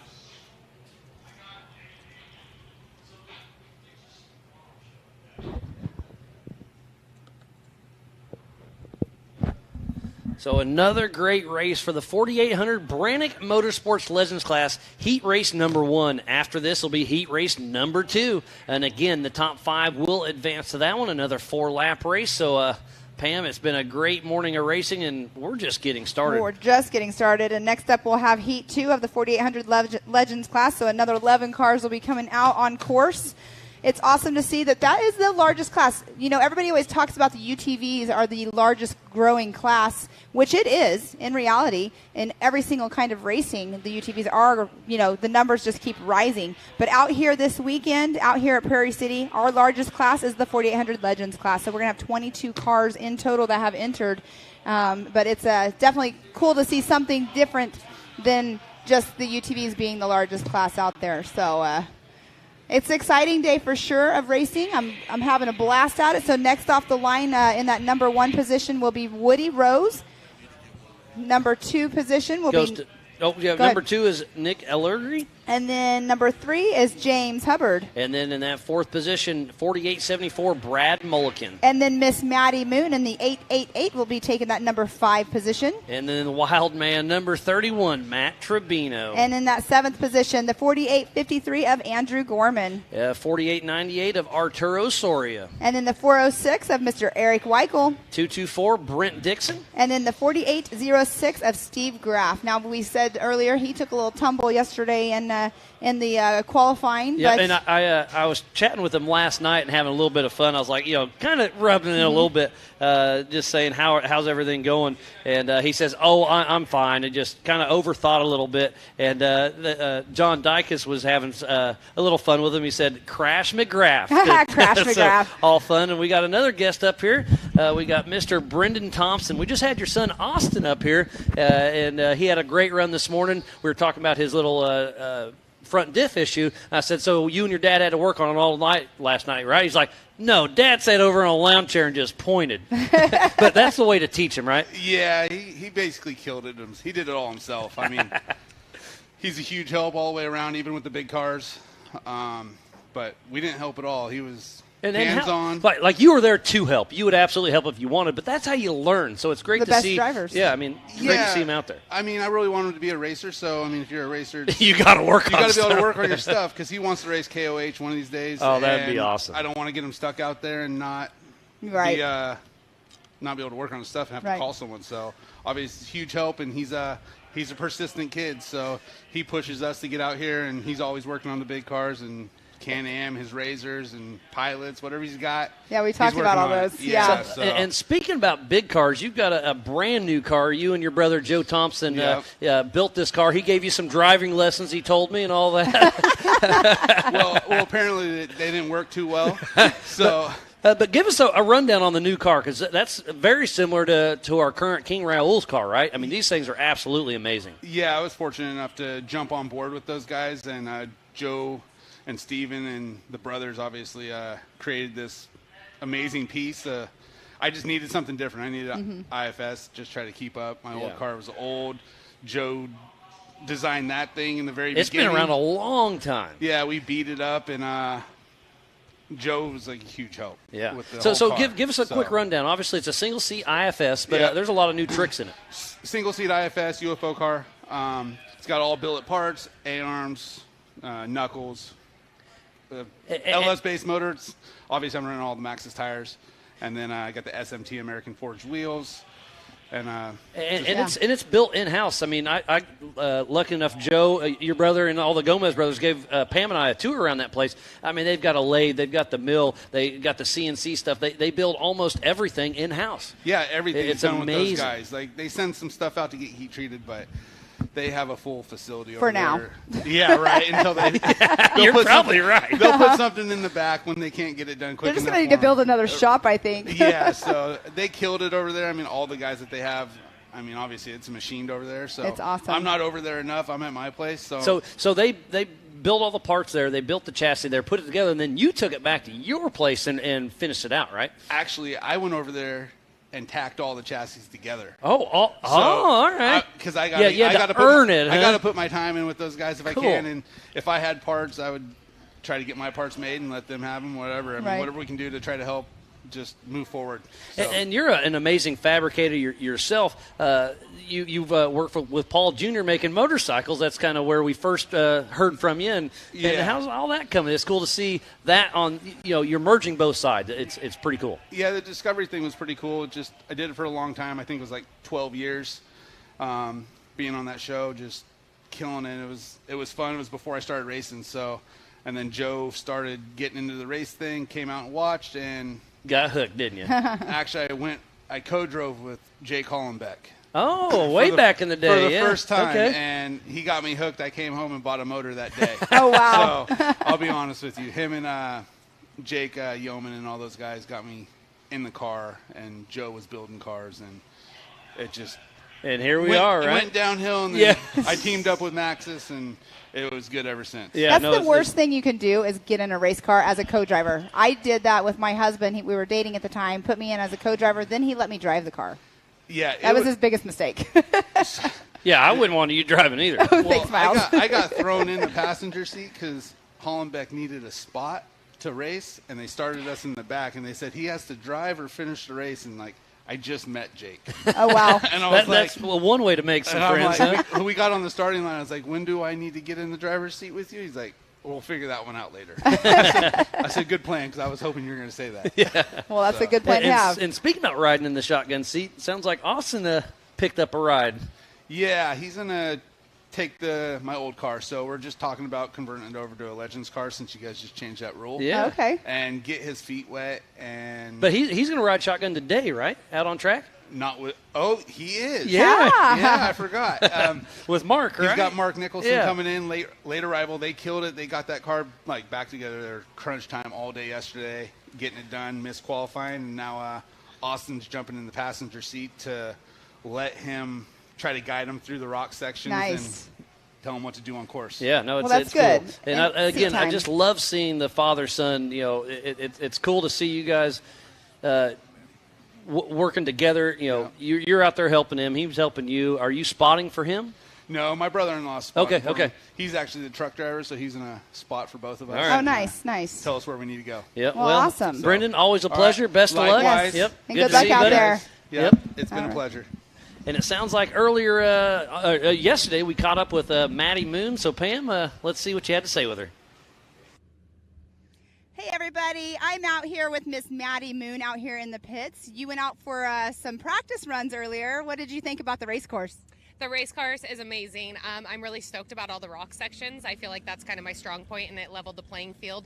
So another great race for the 4,800 Brannick Motorsports Legends class, heat race number 1. After this will be heat race number 2. And again, the top 5 will advance to that one, another 4-lap race. So, Pam, it's been a great morning of racing, and we're just getting started. We're just getting started. And next up, we'll have heat 2 of the 4,800 Legends class. So another 11 cars will be coming out on course. It's awesome to see that is the largest class. You know, everybody always talks about the UTVs are the largest growing class, which it is in reality. In every single kind of racing, the UTVs are, the numbers just keep rising. But out here this weekend, out here at Prairie City, our largest class is the 4,800 Legends class. So we're going to have 22 cars in total that have entered. But it's definitely cool to see something different than just the UTVs being the largest class out there. So, it's an exciting day for sure of racing. I'm having a blast at it. So next off the line in that number 1 position will be Woody Rose. Number 2 position will be... number 2 is Nick Ellergy. And then number 3 is James Hubbard. And then in that 4th position, 4874, Brad Mulliken. And then Miss Maddie Moon in the 888 will be taking that number 5 position. And then the wild man, number 31, Matt Tribino. And in that 7th position, the 4853 of Andrew Gorman. 4898 of Arturo Soria. And then the 406 of Mr. Eric Weichel. 224, Brent Dixon. And then the 4806 of Steve Graff. Now, we said earlier he took a little tumble yesterday in the qualifying. Yeah, but and I was chatting with him last night and having a little bit of fun. I was like, kind of rubbing it a little bit, just saying, how's everything going? And he says, I'm fine. And just kind of overthought a little bit. And John Dykus was having a little fun with him. He said, Crash McGrath. Crash McGrath. All fun. And we got another guest up here. We got Mr. Brendan Thompson. We just had your son Austin up here, and he had a great run this morning. We were talking about his little front diff issue. I said, so you and your dad had to work on it all night last night, right? He's like, no, Dad sat over on a lounge chair and just pointed. But that's the way to teach him, right? Yeah, he basically killed it. He did it all himself. I mean, he's a huge help all the way around, even with the big cars. But we didn't help at all. He was hands-on. Like you were there to help. You would absolutely help if you wanted, but that's how you learn. So it's great to see. The best drivers. Yeah, I mean, great to see him out there. I mean, I really want him to be a racer, so, I mean, if you're a racer, you got to work on You got to be able stuff. to work on your stuff because he wants to race KOH one of these days. Oh, that'd be awesome. I don't want to get him stuck out there and not right. not be able to work on his stuff and have to call someone. So, obviously, huge help, and he's a persistent kid, so he pushes us to get out here, and he's always working on the big cars and Can-Am, his razors and pilots, whatever he's got. Yeah, we talked about all those. Yeah. So, and speaking about big cars, you've got a brand new car. You and your brother Joe Thompson built this car. He gave you some driving lessons, he told me, and all that. well, apparently they didn't work too well. So. But give us a rundown on the new car, because that's very similar to our current King Raoul's car, right? I mean, these things are absolutely amazing. Yeah, I was fortunate enough to jump on board with those guys, and Joe and Steven and the brothers obviously created this amazing piece. I just needed something different. I needed IFS, just try to keep up. My old car was old. Joe designed that thing in the very beginning. It's been around a long time. Yeah, we beat it up, and Joe was like a huge help. Yeah. With the So whole car. give us a quick rundown. Obviously, it's a single-seat IFS, but there's a lot of new tricks in it. Single-seat IFS UFO car. It's got all billet parts, A-arms, knuckles, LS-based motor. Obviously, I'm running all the Maxxis tires. And then I got the SMT American Forged wheels. And it's built in house. I mean, I lucky enough, Joe, your brother, and all the Gomez brothers gave Pam and I a tour around that place. I mean, they've got a lathe, they've got the mill, they got the CNC stuff. They build almost everything in house. Yeah, everything's it's done amazing. with those guys. Like they send some stuff out to get heat treated, but they have a full facility for over now. there. Yeah, right. Until they, you're probably right. They'll put something in the back when they can't get it done quick. They're just enough going to need to for build them. another shop, I think. Yeah, so they killed it over there. I mean, all the guys that they have. I mean, obviously it's machined over there, so it's awesome. I'm not over there enough. I'm at my place, so they built all the parts there. They built the chassis there, put it together, and then you took it back to your place and finished it out, right? Actually, I went over there and tacked all the chassis together. All right. Because I got to earn it. I got to put my time in with those guys if I Cool. can, and if I had parts, I would try to get my parts made and let them have them. Whatever. I mean, whatever we can do to try to help. Just move forward. So. And you're an amazing fabricator yourself. You've worked with Paul Jr. making motorcycles. That's kind of where we first heard from you. And how's all that coming? It's cool to see that on. You're merging both sides. It's pretty cool. Yeah, the Discovery thing was pretty cool. I did it for a long time. I think it was like 12 years. Being on that show, just killing it. It was fun. It was before I started racing. So, and then Joe started getting into the race thing. Came out and watched and. Got hooked, didn't you? Actually, I co-drove with Jake Hollenbeck. Oh, way back in the day. For the first time, and he got me hooked. I came home and bought a motor that day. Oh, wow. So, I'll be honest with you. Him and Jake Yeoman and all those guys got me in the car, and Joe was building cars, and it just... And here we are, right? It went downhill, and then I teamed up with Maxis, and it was good ever since. Yeah, that's the worst thing you can do is get in a race car as a co-driver. I did that with my husband. We were dating at the time, put me in as a co-driver, then he let me drive the car. Yeah. That was his biggest mistake. Yeah, I wouldn't want you driving either. Oh, thanks, Miles. I got thrown in the passenger seat because Hollenbeck needed a spot to race, and they started us in the back, and they said he has to drive or finish the race, and I just met Jake. Oh, wow. And I was that's one way to make some friends. Like, we got on the starting line. I was like, when do I need to get in the driver's seat with you? He's like, we'll figure that one out later. I said, good plan, because I was hoping you were going to say that. Yeah. Well, that's a good plan to have. And speaking about riding in the shotgun seat, sounds like Austin picked up a ride. Yeah, he's going to take my old car. So we're just talking about converting it over to a Legends car since you guys just changed that rule. Yeah. Okay. And get his feet wet. But he's going to ride shotgun today, right? Out on track? Not with. Oh, he is. Yeah. Yeah, I forgot. With Mark, right? He's got Mark Nicholson coming in, late arrival. They killed it. They got that car back together. Their crunch time all day yesterday, getting it done, missed qualifying, and now Austin's jumping in the passenger seat to let him try to guide him through the rock sections and tell him what to do on course. Yeah, no, that's good. Cool. And I just love seeing the father-son. It's cool to see you guys working together. You're out there helping him. He was helping you. Are you spotting for him? No, my brother-in-law's spotting for him. Okay. He's actually the truck driver, so he's in a spot for both of us. Right. Oh, nice. Tell us where we need to go. Yep. Well, awesome. Brendan, always a pleasure. Right. Best of luck. Likewise. Yep. And good luck out there. Yep. It's been a pleasure. And it sounds like earlier, yesterday, we caught up with Maddie Moon. So, Pam, let's see what you had to say with her. Hey, everybody. I'm out here with Miss Maddie Moon out here in the pits. You went out for some practice runs earlier. What did you think about the race course? The race course is amazing. I'm really stoked about all the rock sections. I feel like that's kind of my strong point, and it leveled the playing field.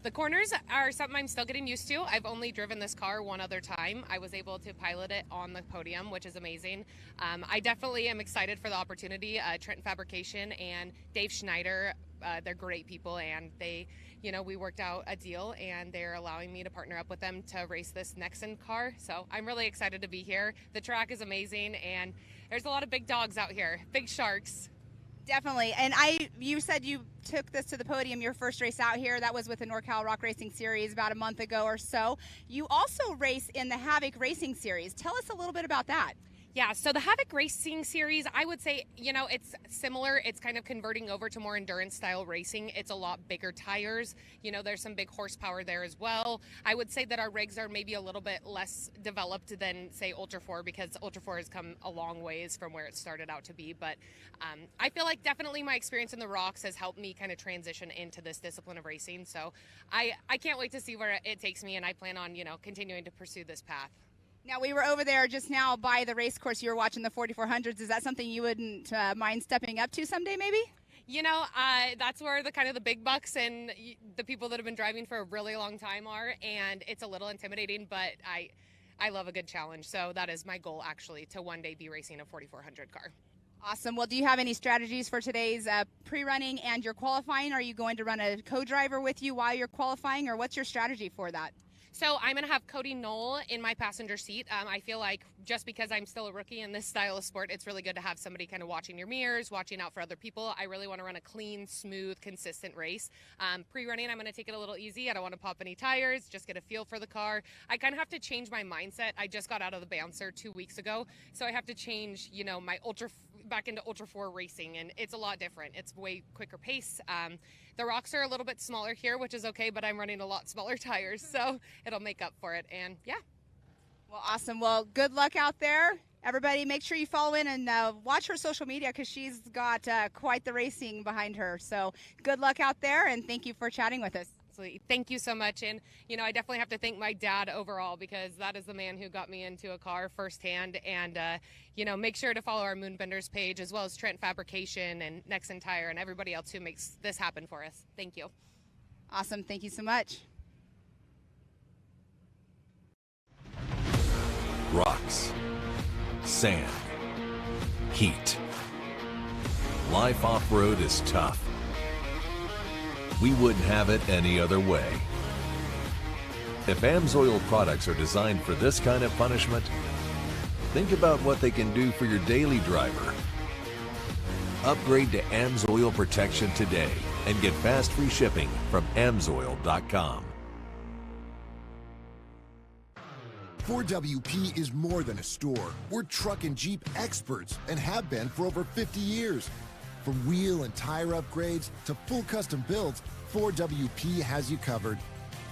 The corners are something I'm still getting used to. I've only driven this car one other time. I was able to pilot it on the podium, which is amazing. I definitely am excited for the opportunity. Trenton Fabrication and Dave Schneider, they're great people, and we worked out a deal, and they're allowing me to partner up with them to race this Nexen car. So I'm really excited to be here. The track is amazing, and there's a lot of big dogs out here, big sharks. Definitely. And you said you took this to the podium, your first race out here. That was with the NorCal Rock Racing Series about a month ago or so. You also race in the Havoc Racing Series. Tell us a little bit about that. Yeah, so the Havoc Racing Series, I would say, it's similar. It's kind of converting over to more endurance-style racing. It's a lot bigger tires. There's some big horsepower there as well. I would say that our rigs are maybe a little bit less developed than, say, Ultra 4, because Ultra 4 has come a long ways from where it started out to be. But I feel like definitely my experience in the rocks has helped me kind of transition into this discipline of racing. So I can't wait to see where it takes me, and I plan on, continuing to pursue this path. Now, we were over there just now by the race course. You were watching the 4400s. Is that something you wouldn't mind stepping up to someday, maybe? You know, that's where the big bucks and the people that have been driving for a really long time are, and it's a little intimidating, but I love a good challenge. So that is my goal, actually, to one day be racing a 4400 car. Awesome. Well, do you have any strategies for today's pre-running and your qualifying? Are you going to run a co-driver with you while you're qualifying, or what's your strategy for that? So I'm going to have Cody Knoll in my passenger seat. I feel like just because I'm still a rookie in this style of sport, it's really good to have somebody kind of watching your mirrors, watching out for other people. I really want to run a clean, smooth, consistent race. Pre-running, I'm going to take it a little easy. I don't want to pop any tires, just get a feel for the car. I kind of have to change my mindset. I just got out of the bouncer 2 weeks ago, so I have to change, my back into Ultra 4 racing, and it's a lot different. It's way quicker pace. The rocks are a little bit smaller here, which is okay, but I'm running a lot smaller tires, so it'll make up for it. And yeah. Well, awesome. Well, good luck out there. Everybody, make sure you follow in and watch her social media, because she's got quite the racing behind her. So good luck out there, and thank you for chatting with us. Absolutely. Thank you so much. And, I definitely have to thank my dad overall, because that is the man who got me into a car firsthand. And, make sure to follow our Moonbenders page, as well as Trent Fabrication and Nexen Tire and everybody else who makes this happen for us. Thank you. Awesome. Thank you so much. Rocks, sand, heat. Life off-road is tough. We wouldn't have it any other way. If AMSOIL products are designed for this kind of punishment, think about what they can do for your daily driver. Upgrade to AMSOIL protection today and get fast free shipping from AMSOIL.com. 4WP is more than a store. We're truck and Jeep experts and have been for over 50 years. From wheel and tire upgrades to full custom builds, 4WP has you covered.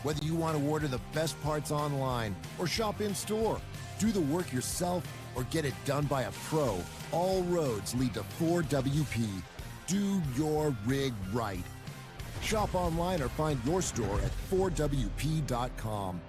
Whether you want to order the best parts online or shop in store, do the work yourself or get it done by a pro, all roads lead to 4WP. Do your rig right. Shop online or find your store at 4WP.com.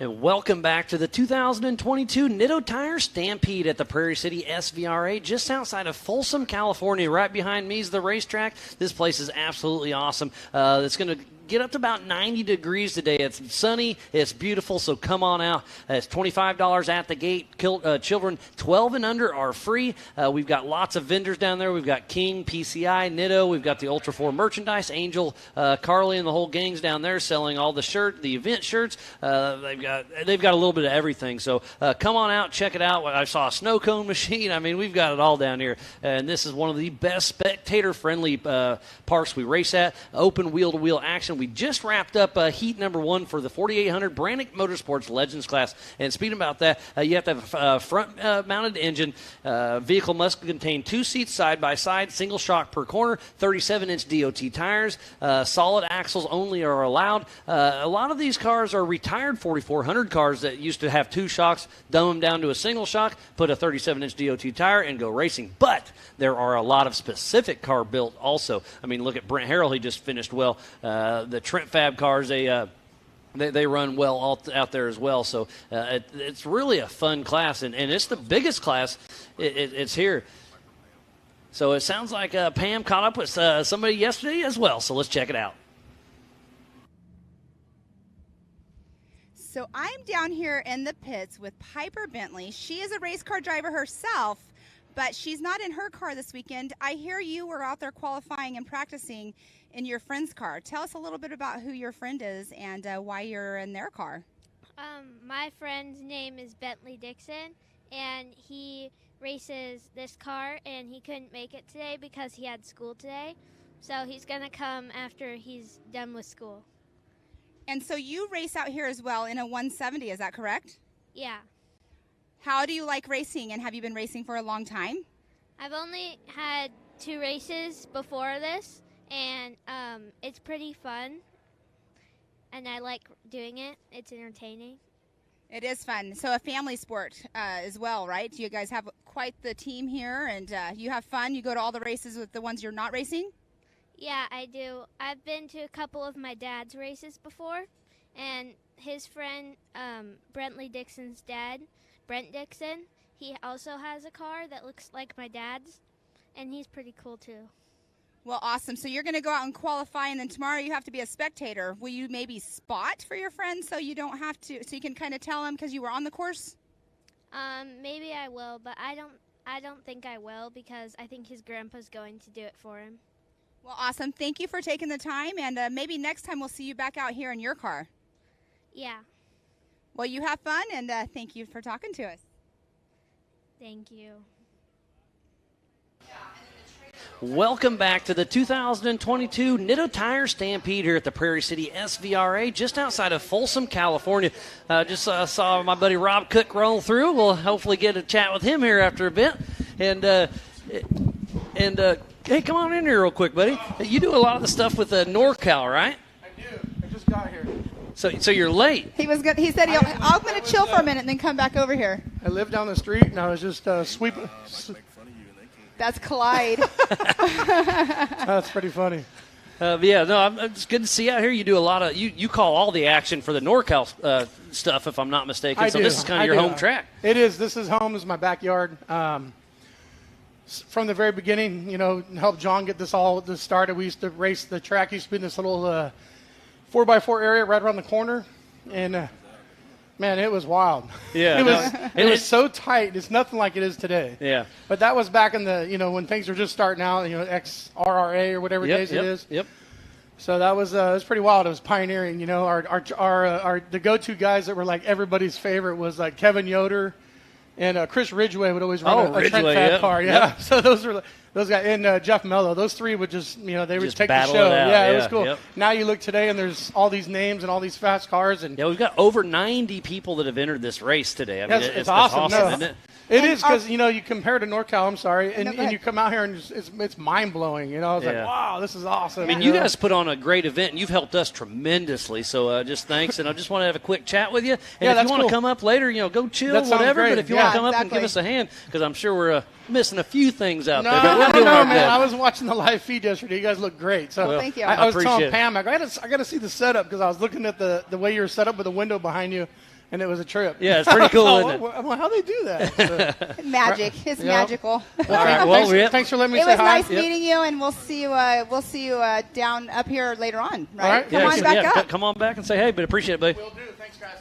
And welcome back to the 2022 Nitto Tire Stampede at the Prairie City SVRA, just outside of Folsom, California. Right behind me is the racetrack. This place is absolutely awesome. It's going to get up to about 90 degrees today. It's sunny. It's beautiful, so come on out. It's $25 at the gate. Children 12 and under are free. We've got lots of vendors down there. We've got King, PCI, Nitto. We've got the Ultra 4 merchandise. Angel, Carly, and the whole gang's down there selling all the event shirts. They've got a little bit of everything. So come on out, check it out. I saw a snow cone machine. I mean, we've got it all down here. And this is one of the best spectator-friendly parks we race at. Open wheel-to-wheel action. We just wrapped up heat number 1 for the 4800 Brannick Motorsports Legends class. And speaking about that, you have to have a front-mounted engine. Vehicle must contain 2 seats side by side, single shock per corner, 37-inch DOT tires. Solid axles only are allowed. A lot of these cars are retired 4400 cars that used to have 2 shocks, dumb them down to a single shock, put a 37-inch DOT tire, and go racing. But there are a lot of specific car built also. I mean, look at Brent Harrell. He just finished well. The Trent Fab cars, they run well out there as well. So it's really a fun class, and it's the biggest class. It's here. So it sounds like Pam caught up with somebody yesterday as well. So let's check it out. So I'm down here in the pits with Piper Bentley. She is a race car driver herself, but she's not in her car this weekend. I hear you were out there qualifying and practicing in your friend's car. Tell us a little bit about who your friend is and why you're in their car. My friend's name is Bentley Dixon, and he races this car, and he couldn't make it today because he had school today. So he's going to come after he's done with school. And so you race out here as well in a 170, is that correct? Yeah. How do you like racing, and have you been racing for a long time? I've only had 2 races before this, and it's pretty fun, and I like doing it. It's entertaining. It is fun. So a family sport as well, right? You guys have quite the team here, and you have fun. You go to all the races with the ones you're not racing? Yeah, I do. I've been to a couple of my dad's races before, and his friend, Brentley Dixon's dad, Brent Dixon, he also has a car that looks like my dad's, and he's pretty cool too. Well, awesome. So you're going to go out and qualify, and then tomorrow you have to be a spectator. Will you maybe spot for your friends so you don't have to, so you can kind of tell them because you were on the course? Maybe I will, but I don't think I will because I think his grandpa's going to do it for him. Well, awesome. Thank you for taking the time, and maybe next time we'll see you back out here in your car. Yeah. Well, you have fun, and thank you for talking to us. Thank you. Welcome back to the 2022 Nitto Tire Stampede here at the Prairie City SVRA, just outside of Folsom, California. Just saw my buddy Rob Cook roll through. We'll hopefully get a chat with him here after a bit. And hey, come on in here real quick, buddy. You do a lot of the stuff with NorCal, right? I do. I just got here. So you're late. He said, I'm going to chill for a minute and then come back over here. I live down the street, and I was just sweeping. That's Clyde. That's pretty funny. Yeah, no, it's good to see you out here. You do a lot of you call all the action for the NorCal stuff, if I'm not mistaken. I so do. this is kind of your home track. It is. This is home. This is my backyard. From the very beginning, helped John get this started. We used to race the track. Used to be in this little 4x4 area right around the corner, and man, it was wild. Yeah, it was so tight. It's nothing like it is today. Yeah, but that was back in the when things were just starting out. XRRA or whatever days it is. Yep. So that was it was pretty wild. It was pioneering. The go-to guys that were like everybody's favorite was like Kevin Yoder. And Chris Ridgway would always run a Trent Fad car. Yeah. Yep. So those guys. And Jeff Mello. Those three would they would just take the show. It was cool. Yep. Now you look today and there's all these names and all these fast cars. And we've got over 90 people that have entered this race today. I mean, it's awesome. Isn't it? It is because, you compare to NorCal, I'm sorry, and you come out here and it's mind-blowing. I was like, wow, this is awesome. I mean, you guys put on a great event, and you've helped us tremendously, so just thanks. And I just want to have a quick chat with you. And if you want to come up later, go chill, whatever. But if you want to come up and give us a hand, because I'm sure we're missing a few things out there. But we're doing our man. best. I was watching the live feed yesterday. You guys look great. So thank you. I was telling Pam, I got to see the setup because I was looking at the way you were set up with the window behind you. And it was a trip. Yeah, it's pretty cool, isn't it? I'm like, how they do that? Magic. It's magical. Thanks for letting me say hi. It was nice meeting you, and we'll see you down up here later on, right? All right. Come on back up. Come on back and say hey, but appreciate it, buddy. Will do. Thanks, guys.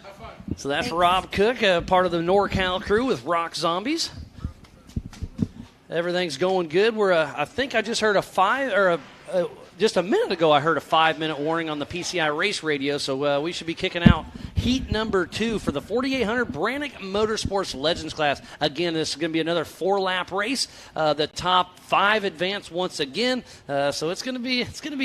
Have fun. So that's Rob Cook, part of the NorCal crew with Rock Zombies. Everything's going good. I think I just heard just a minute ago, I heard a 5-minute warning on the PCI race radio, so we should be kicking out heat number 2 for the 4800 Brannick Motorsports Legends class. Again, this is going to be another 4-lap race. The top 5 advance once again, so it's going to be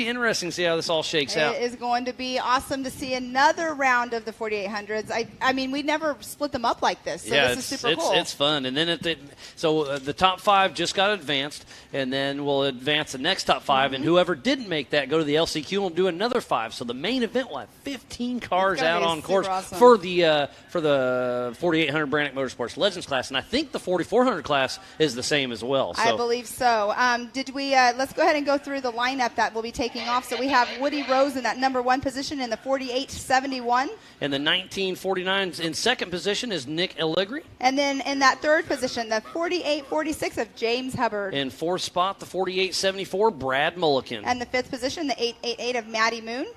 interesting to see how this all shakes out. It is going to be awesome to see another round of the 4800s. I mean, we never split them up like this, so this is super cool. It's fun. And then the top 5 just got advanced, and then we'll advance the next top 5, and whoever didn't make that go to the LCQ and we'll do another 5. So the main event will have 15 cars out on course for the 4800 Brannick Motorsports Legends class, and I think the 4400 class is the same as well. So. I believe so. Let's go ahead and go through the lineup that will be taking off. So we have Woody Rose in that number 1 position in the 4871. And the 1949 in second position is Nick Allegri. And then in that 3rd position, the 4846 of James Hubbard. In 4th spot, the 4874, Brad Mulliken. And the 5th position, the 888 of Maddie Moon.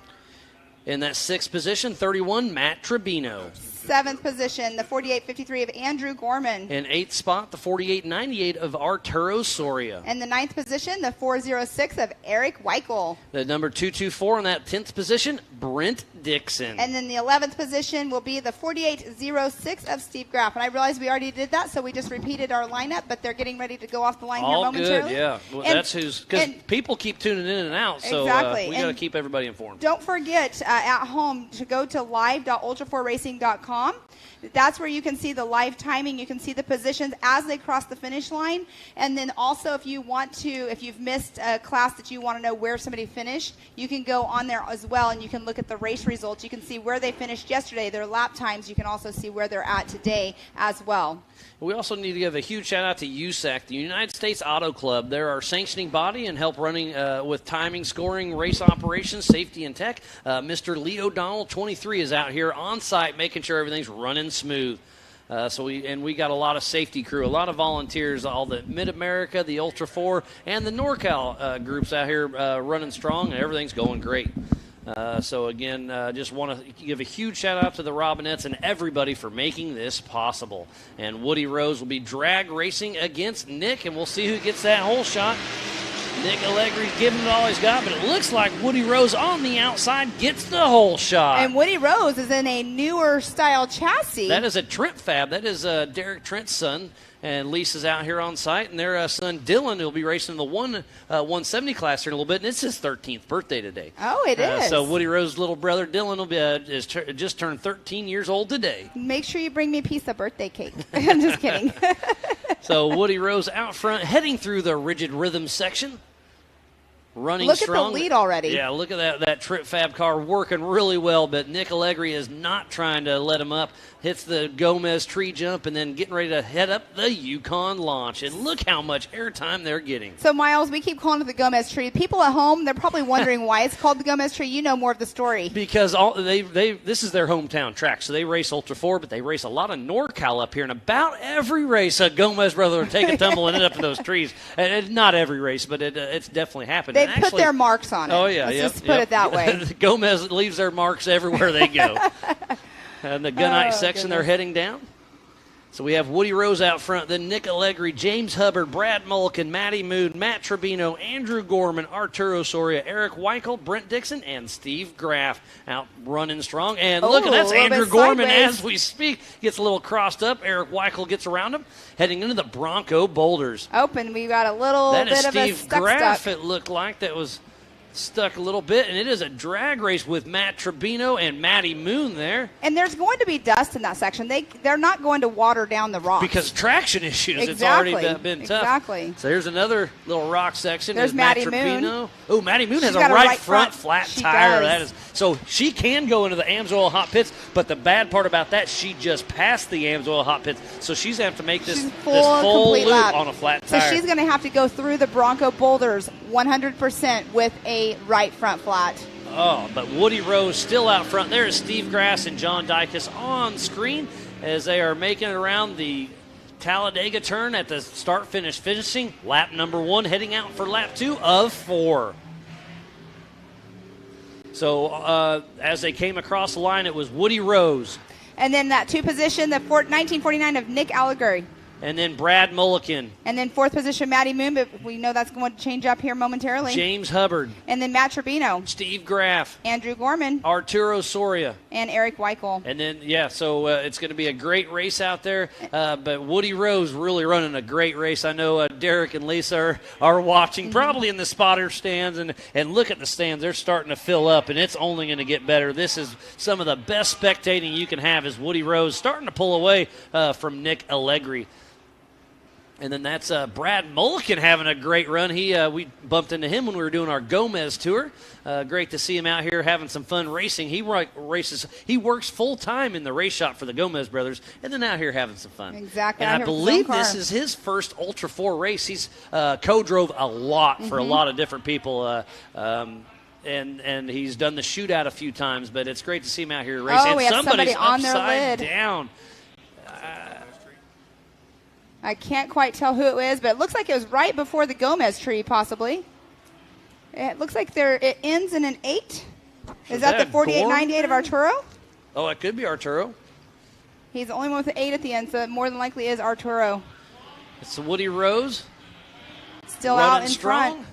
In that 6th position, 31, Matt Tribino. 7th position, the 4853 of Andrew Gorman. In 8th spot, the 4898 of Arturo Soria. And the 9th position, the 406 of Eric Weichel. The number 224 in that 10th position, Brent Dixon. And then the 11th position will be the 4806 of Steve Graff. And I realized we already did that, so we just repeated our lineup, but they're getting ready to go off the line here momentarily. Good, yeah. Well, that's who's, because people keep tuning in and out, so exactly. We got to keep everybody informed. Don't forget at home to go to live.ultra4racing.com. That's where you can see the live timing. You can see the positions as they cross the finish line. And then also if you've missed a class that you want to know where somebody finished, you can go on there as well and you can look at the race results. You can see where they finished yesterday, their lap times. You can also see where they're at today as well. We also need to give a huge shout out to USAC, the United States Auto Club. They're our sanctioning body and help running with timing, scoring, race operations, safety, and tech. Mr. Lee O'Donnell, 23, is out here on site making sure everything's running smooth. We got a lot of safety crew, a lot of volunteers, all the Mid-America, the Ultra 4, and the NorCal groups out here running strong, and everything's going great. Just want to give a huge shout-out to the Robinettes and everybody for making this possible. And Woody Rose will be drag racing against Nick, and we'll see who gets that hole shot. Nick Allegri's giving it all he's got, but it looks like Woody Rose on the outside gets the hole shot. And Woody Rose is in a newer style chassis. That is a Trent fab. That is Derek Trent's son. And Lisa's out here on site, and their son Dylan will be racing the 170 class here in a little bit, and it's his 13th birthday today. Oh, it is. So Woody Rose's little brother Dylan will be just turned 13 years old today. Make sure you bring me a piece of birthday cake. I'm just kidding. So Woody Rose out front, heading through the rigid rhythm section. Running look strong. At the lead already. Yeah, look at that Trip Fab car working really well, but Nick Allegri is not trying to let him up. Hits the Gomez tree jump and then getting ready to head up the Yukon launch. And look how much airtime they're getting. So, Miles, we keep calling it the Gomez tree. People at home, they're probably wondering why it's called the Gomez tree. You know more of the story. Because this is their hometown track. So they race Ultra 4, but they race a lot of NorCal up here. And about every race, a Gomez brother will take a tumble and end up in those trees. And not every race, but it's definitely happened. They put their marks on it. Oh, yeah. Let's just put it that way. Gomez leaves their marks everywhere they go. And the gunite section, they're heading down. So we have Woody Rose out front, then Nick Allegri, James Hubbard, Brad Mulliken, Matty Moon, Matt Tribino, Andrew Gorman, Arturo Soria, Eric Weichel, Brent Dixon, and Steve Graff out running strong. And look, that's Andrew Gorman as we speak. Gets a little crossed up. Eric Weichel gets around him, heading into the Bronco Boulders. Open, we got a little bit of a stuck. That is Steve Graff, it looked like. That was stuck a little bit, and it is a drag race with Matt Tribino and Matty Moon there. And there's going to be dust in that section. They're not going to water down the rocks. Because traction issues. Exactly. It's already been tough. Exactly. So here's another little rock section. There's Matty Moon. Oh, Matty Moon has a right front flat tire. That is so she can go into the AMSOIL hot pits, but the bad part about that, she just passed the AMSOIL hot pits, so she's going to have to make this full loop lap on a flat tire. So she's going to have to go through the Bronco Boulders 100% with a right front flat. Oh, but Woody Rose still out front. There is Steve Grass and John Dykus on screen as they are making it around the Talladega turn at the start-finish finishing. Lap number 1 heading out for lap 2 of 4. So as they came across the line, it was Woody Rose. And then that 2 position, the 1949 of Nick Allegri. And then Brad Mulliken. And then 4th position, Matty Moon, but we know that's going to change up here momentarily. James Hubbard. And then Matt Tribino. Steve Graff. Andrew Gorman. Arturo Soria. And Eric Weichel. And then, so it's going to be a great race out there. But Woody Rose really running a great race. I know Derek and Lisa are watching, probably in the spotter stands. And look at the stands. They're starting to fill up, and it's only going to get better. This is some of the best spectating you can have is Woody Rose starting to pull away from Nick Allegri. And then that's Brad Mulliken having a great run. We bumped into him when we were doing our Gomez tour. Great to see him out here having some fun racing. He works full time in the race shop for the Gomez brothers, and then out here having some fun. Exactly. And I believe this is his first Ultra 4 race. He's co-drove a lot for a lot of different people. And he's done the shootout a few times, but it's great to see him out here racing. Oh, we have somebody's somebody on upside their lid. down. I can't quite tell who it is, but it looks like it was right before the Gomez tree, possibly. It looks like it ends in an 8. Is that the 4898 of Arturo? Oh, it could be Arturo. He's the only one with an 8 at the end, so it more than likely is Arturo. It's the Woody Rose. Still out in front.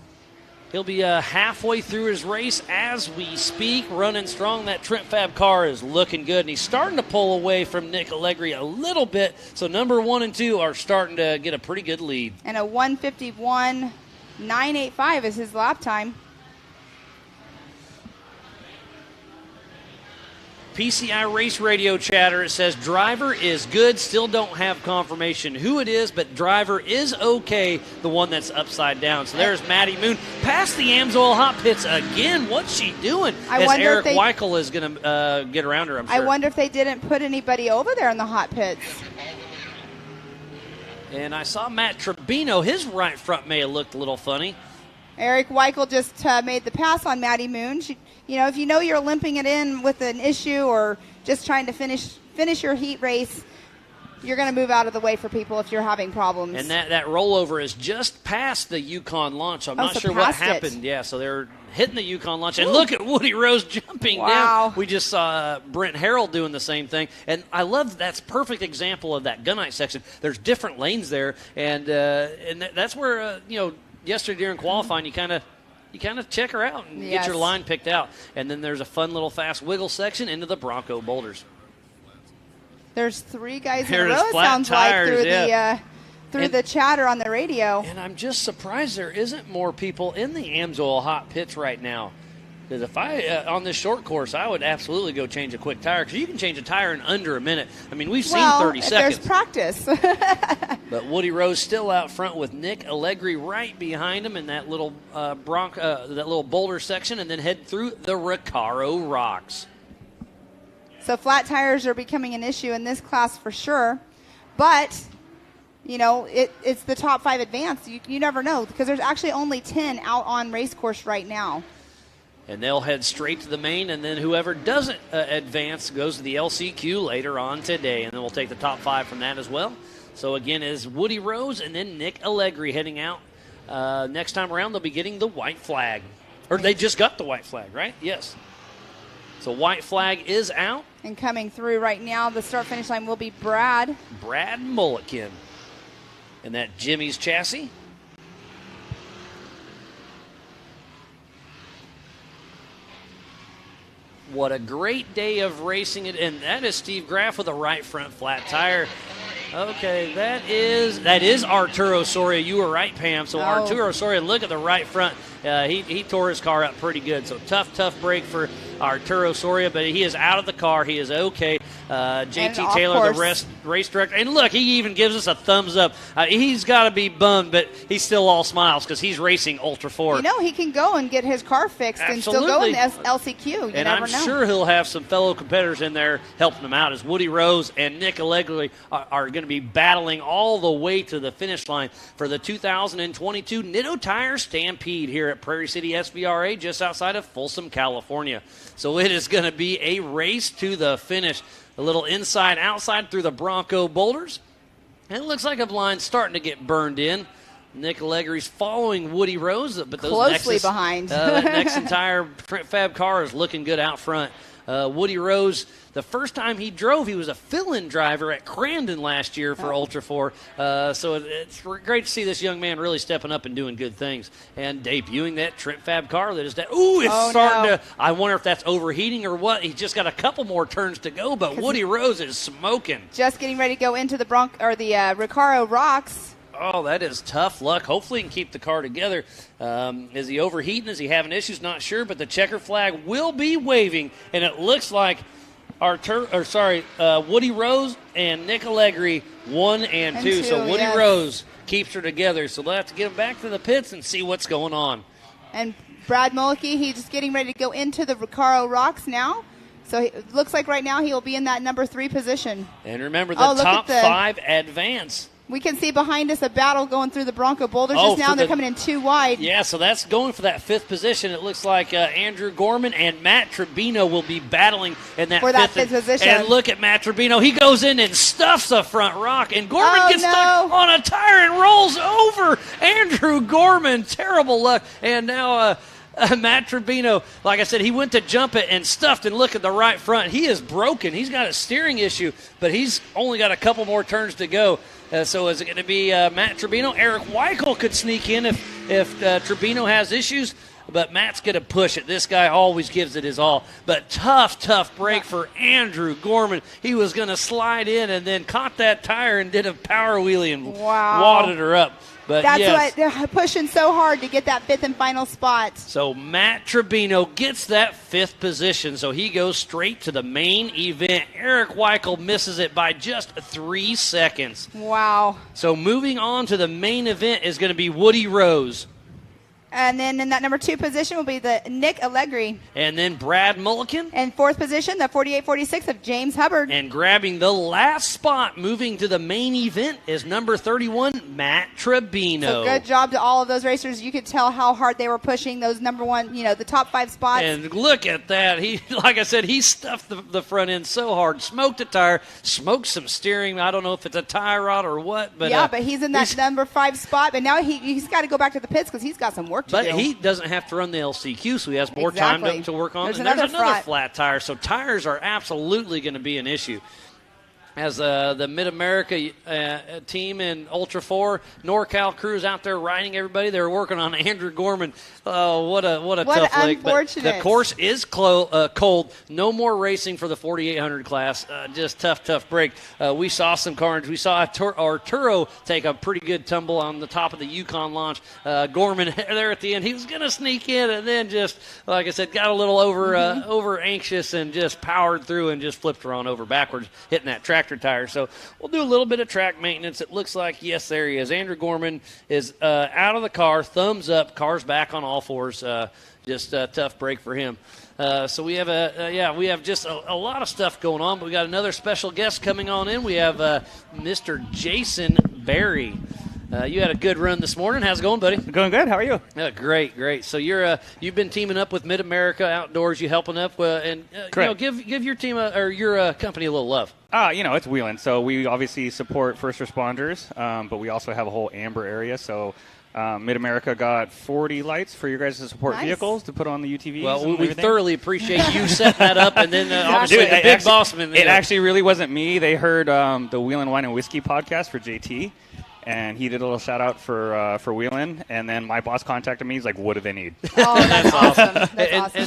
He'll be halfway through his race as we speak, running strong. That Trent Fab car is looking good, and he's starting to pull away from Nick Allegri a little bit. So number 1 and 2 are starting to get a pretty good lead. And a 1:51.985 is his lap time. PCI Race Radio chatter, it says driver is good, still don't have confirmation who it is, but driver is okay, the one that's upside down. So there's Maddie Moon past the AMSOIL hot pits again. What's she doing? As Eric Weichel is going to get around her, I'm sure. I wonder if they didn't put anybody over there in the hot pits. And I saw Matt Tribino, his right front may have looked a little funny. Eric Weichel just made the pass on Maddie Moon. If you know you're limping it in with an issue or just trying to finish your heat race, you're going to move out of the way for people if you're having problems. And that rollover is just past the Yukon launch. I'm not sure what happened. Yeah, so they're hitting the Yukon launch. And look at Woody Rose jumping down. We just saw Brent Harrell doing the same thing. And I love that's perfect example of that gunite section. There's different lanes there. And that's where, yesterday during qualifying, you kind of check her out and get your line picked out. And then there's a fun little fast wiggle section into the Bronco boulders. There's 3 guys in a row, it sounds like, through the chatter on the radio. And I'm just surprised there isn't more people in the AMSOIL hot pits right now. Because if on this short course, I would absolutely go change a quick tire, because you can change a tire in under a minute. I mean, we've seen 30 seconds. There's practice. But Woody Rose still out front with Nick Allegri right behind him in that little that little boulder section, and then head through the Recaro Rocks. So flat tires are becoming an issue in this class for sure. But, it's the top 5 advanced. You never know, because there's actually only 10 out on race course right now. And they'll head straight to the main, and then whoever doesn't advance goes to the LCQ later on today. And then we'll take the top 5 from that as well. So, again, is Woody Rose and then Nick Allegri heading out. Next time around, they'll be getting the white flag. Or they just got the white flag, right? Yes. So white flag is out. And coming through right now, the start-finish line will be Brad Mulliken. And that Jimmy's chassis. What a great day of racing it. And that is Steve Graff with a right front flat tire. Okay, that is Arturo Soria. You were right, Pam. So Arturo Soria, look at the right front. He tore his car up pretty good. So tough break for Arturo Soria, but he is out of the car. He is okay. JT Taylor, the race director. And look, he even gives us a thumbs up. He's got to be bummed, but he's still all smiles because he's racing Ultra 4. He can go and get his car fixed and still go in the LCQ. You and never I'm know. Sure he'll have some fellow competitors in there helping him out as Woody Rose and Nick Allegri are going to be battling all the way to the finish line for the 2022 Nitto Tire Stampede here at Prairie City SVRA just outside of Folsom, California. So it is going to be a race to the finish. A little inside-outside through the Bronco boulders. And it looks like a line's starting to get burned in. Nick Allegri's following Woody Rose, but those closely behind. That next entire Trent Fab car is looking good out front. Woody Rose, the first time he drove, he was a fill-in driver at Crandon last year for Ultra 4. So it's great to see this young man really stepping up and doing good things. And debuting that Trent Fab car that is that. It's starting to. I wonder if that's overheating or what. He's just got a couple more turns to go, but Woody Rose is smoking. Just getting ready to go into the Recaro Rocks. Oh, that is tough luck. Hopefully he can keep the car together. Is he overheating? Is he having issues? Not sure, but the checker flag will be waving, and it looks like Woody Rose and Nick Allegri 1 and 2. So Woody Rose keeps her together. So they'll have to get him back to the pits and see what's going on. And Brad Mulliken, he's just getting ready to go into the Recaro Rocks now. So it looks like right now he will be in that number 3 position. And remember, the top 5 advance. We can see behind us a battle going through the Bronco boulders just now. They're coming in 2 wide. Yeah, so that's going for that 5th position. It looks like Andrew Gorman and Matt Tribino will be battling in that 5th position. And look at Matt Tribino. He goes in and stuffs a front rock, and Gorman gets stuck on a tire and rolls over Andrew Gorman. Terrible luck. And now Matt Tribino, like I said, he went to jump it and stuffed and look at the right front. He is broken. He's got a steering issue, but he's only got a couple more turns to go. So is it going to be Matt Tribino? Eric Weichel could sneak in if Tribino has issues. But Matt's going to push it. This guy always gives it his all. But tough break for Andrew Gorman. He was going to slide in and then caught that tire and did a power wheelie and wadded her up. But that's yes. what they're pushing so hard to get that 5th and final spot. So Matt Tribino gets that 5th position, so he goes straight to the main event. Eric Weichel misses it by just 3 seconds. Wow. So moving on to the main event is going to be Woody Rose. And then in that number 2 position will be the Nick Allegri. And then Brad Mulliken. And 4th position, the 48-46 of James Hubbard. And grabbing the last spot, moving to the main event, is number 31, Matt Tribino. So good job to all of those racers. You could tell how hard they were pushing those number 1, the top 5 spots. And look at that. He, like I said, he stuffed the front end so hard. Smoked a tire, smoked some steering. I don't know if it's a tie rod or what. But but he's in that number 5 spot. But now he's got to go back to the pits because he's got some work to do. But he doesn't have to run the LCQ, so he has more time to work on. There's and another there's another flat tire, so tires are absolutely going to be an issue. As the Mid-America team in Ultra 4, NorCal crews out there riding everybody. They were working on Andrew Gorman. Oh, what a tough leg. But the course is cold. No more racing for the 4,800 class. Just tough break. We saw some carnage. We saw Arturo take a pretty good tumble on the top of the Yukon launch. Gorman there at the end, he was going to sneak in and then just, like I said, got a little over anxious and just powered through and just flipped her on over backwards, hitting that tractor tire. So we'll do a little bit of track maintenance. It looks like, yes, there he is. Andrew Gorman is out of the car, thumbs up, car's back on all fours. Just a tough break for him. So we have we have just a lot of stuff going on, but we got another special guest coming on in. We have Mr. Jason Berry. You had a good run this morning. How's it going, buddy? Going good. How are you? Great. So you've been teaming up with Mid America Outdoors. You helping up give your team or your company a little love. It's Wheeling, so we obviously support first responders, but we also have a whole amber area. So Mid America got 40 lights for you guys to support vehicles to put on the UTVs. Well, we thoroughly appreciate you setting that up, and then obviously the big bossman. It actually really wasn't me. They heard the Wheeling Wine and Whiskey podcast for JT. And he did a little shout out for Wheelan, and then my boss contacted me. He's like, "What do they need?" Oh, that's awesome! That's awesome.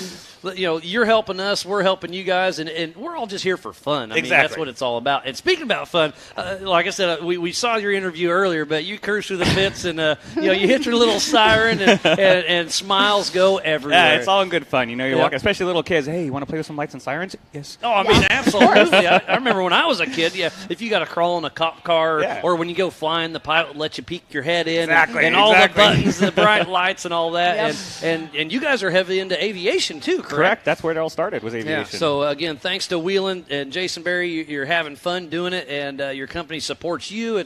And you're helping us, we're helping you guys, and we're all just here for fun. I mean, that's what it's all about. And speaking about fun, like I said, we saw your interview earlier, but you cruise through the pits, and you hit your little siren, and smiles go everywhere. Yeah, it's all in good fun. You walk, especially little kids. Hey, you want to play with some lights and sirens? Yes. Oh, I mean, absolutely. I remember when I was a kid. Yeah, if you got to crawl in a cop car, or when you go flying, the pilot lets you peek your head in, and all the buttons, the bright lights, and all that. Yep. And you guys are heavily into aviation too, correct? That's where it all started, was aviation. Yeah. So again, thanks to Wheelan and Jason Berry, you're having fun doing it, and your company supports you.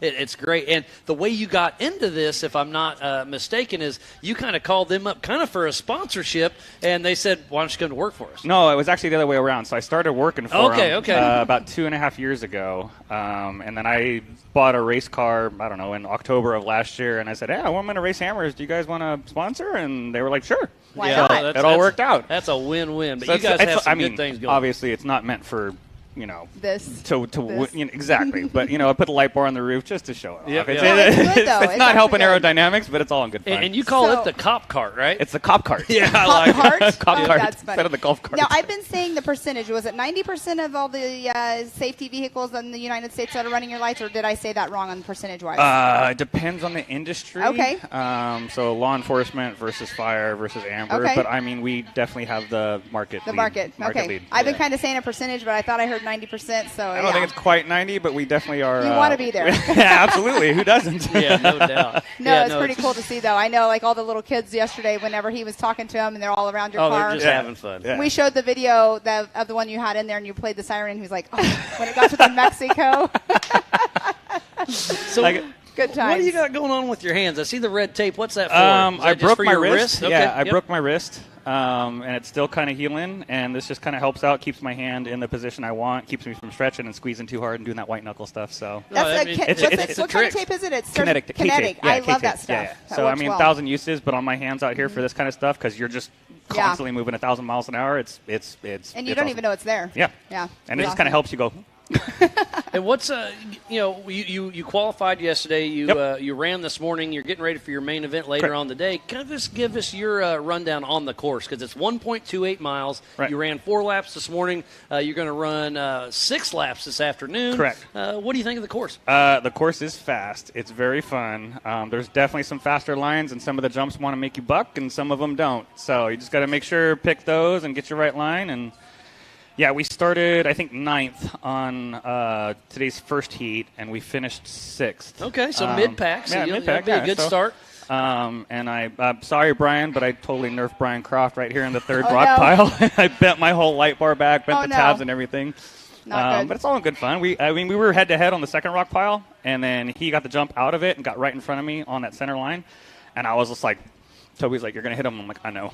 It's great. And the way you got into this, if I'm not mistaken, is you kind of called them up kind of for a sponsorship, and they said, "Why don't you come to work for us?" No, it was actually the other way around. So I started working for them about 2.5 years ago, and then I bought a race car, I don't know, in October of last year, and I said, "Hey, I'm going to race hammers. Do you guys want to sponsor?" And they were like, "Sure." Why not? It all worked out. That's a win-win. But so you guys have some good things going. Obviously, it's not meant for this. Exactly. But I put a light bar on the roof just to show it off. It's not helping aerodynamics, but it's all in good fun. And you call it the cop cart, right? It's the cop cart. Yeah, I like cart. Cop cart. That's funny. Instead of the golf cart. Now, I've been saying the percentage. Was it 90% of all the safety vehicles in the United States that are running your lights, or did I say that wrong on percentage-wise? It depends on the industry. Okay. So law enforcement versus fire versus amber. Okay. But, I mean, we definitely have the market lead. Market lead. Okay. I've been kind of saying a percentage, but I thought I heard 90%. So I don't think it's quite 90, but we definitely are. You want to be there. Yeah, absolutely. Who doesn't? Yeah, no doubt. It's pretty cool to see, though. I know, like all the little kids yesterday, whenever he was talking to them, and they're all around your car. They're just having fun. Yeah. We showed the video of the one you had in there, and you played the siren, and he was like, "Oh, when it got to the Mexico." So. Good times. What do you got going on with your hands? I see the red tape. What's that for? I broke my wrist. Okay. Yeah, I broke my wrist. and it's still kind of healing, and this just kind of helps out, keeps my hand in the position I want, keeps me from stretching and squeezing too hard and doing that white knuckle stuff. So what kind of tape is it? It's kinetic. Kinetic. Yeah, I love that K-tape. stuff. Yeah. That So, works well. 1,000 uses, but on my hands out here for this kind of stuff, because you're just constantly moving 1,000 miles an hour, it's and you don't even know it's there. Yeah. Yeah. And it just kind of helps you go. And what's you qualified yesterday. You ran this morning. You're getting ready for your main event later on the day. Give us your rundown on the course, because it's 1.28 miles. Right. You ran 4 laps this morning. You're going to run 6 laps this afternoon. Correct. What do you think of the course? The course is fast. It's very fun. There's definitely some faster lines, and some of the jumps want to make you buck, and some of them don't. So you just got to make sure pick those and get your right line. And yeah, we started, I think, 9th on today's first heat, and we finished 6th. Okay, so mid-pack. So mid-pack. That'd be a good start. And I'm sorry, Brian, but I totally nerfed Brian Croft right here in the third rock pile. I bent my whole light bar back, bent the tabs and everything. Not good. But it's all in good fun. We were head-to-head on the second rock pile, and then he got the jump out of it and got right in front of me on that center line. And I was just like, Toby's like, you're going to hit him. I'm like, I know.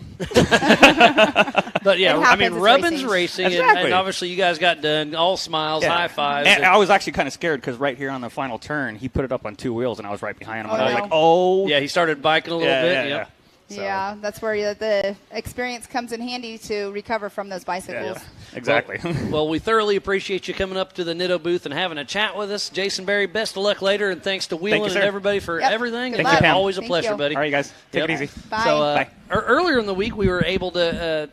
But, yeah, I mean, Rubbin's racing, exactly. and obviously you guys got done. All smiles, high fives. And I was actually kind of scared because right here on the final turn, he put it up on 2 wheels, and I was right behind him. And I was like, Yeah, he started biking a little bit. Yeah. So. Yeah, that's where the experience comes in handy to recover from those bicycles. Yeah, exactly. Well, we thoroughly appreciate you coming up to the Nitto booth and having a chat with us. Jason Berry, best of luck later, and thanks to Wheelan and everybody for everything. Good luck. Always a pleasure, buddy. All right, guys. Take it easy. Bye. So, Bye. Earlier in the week, we were able to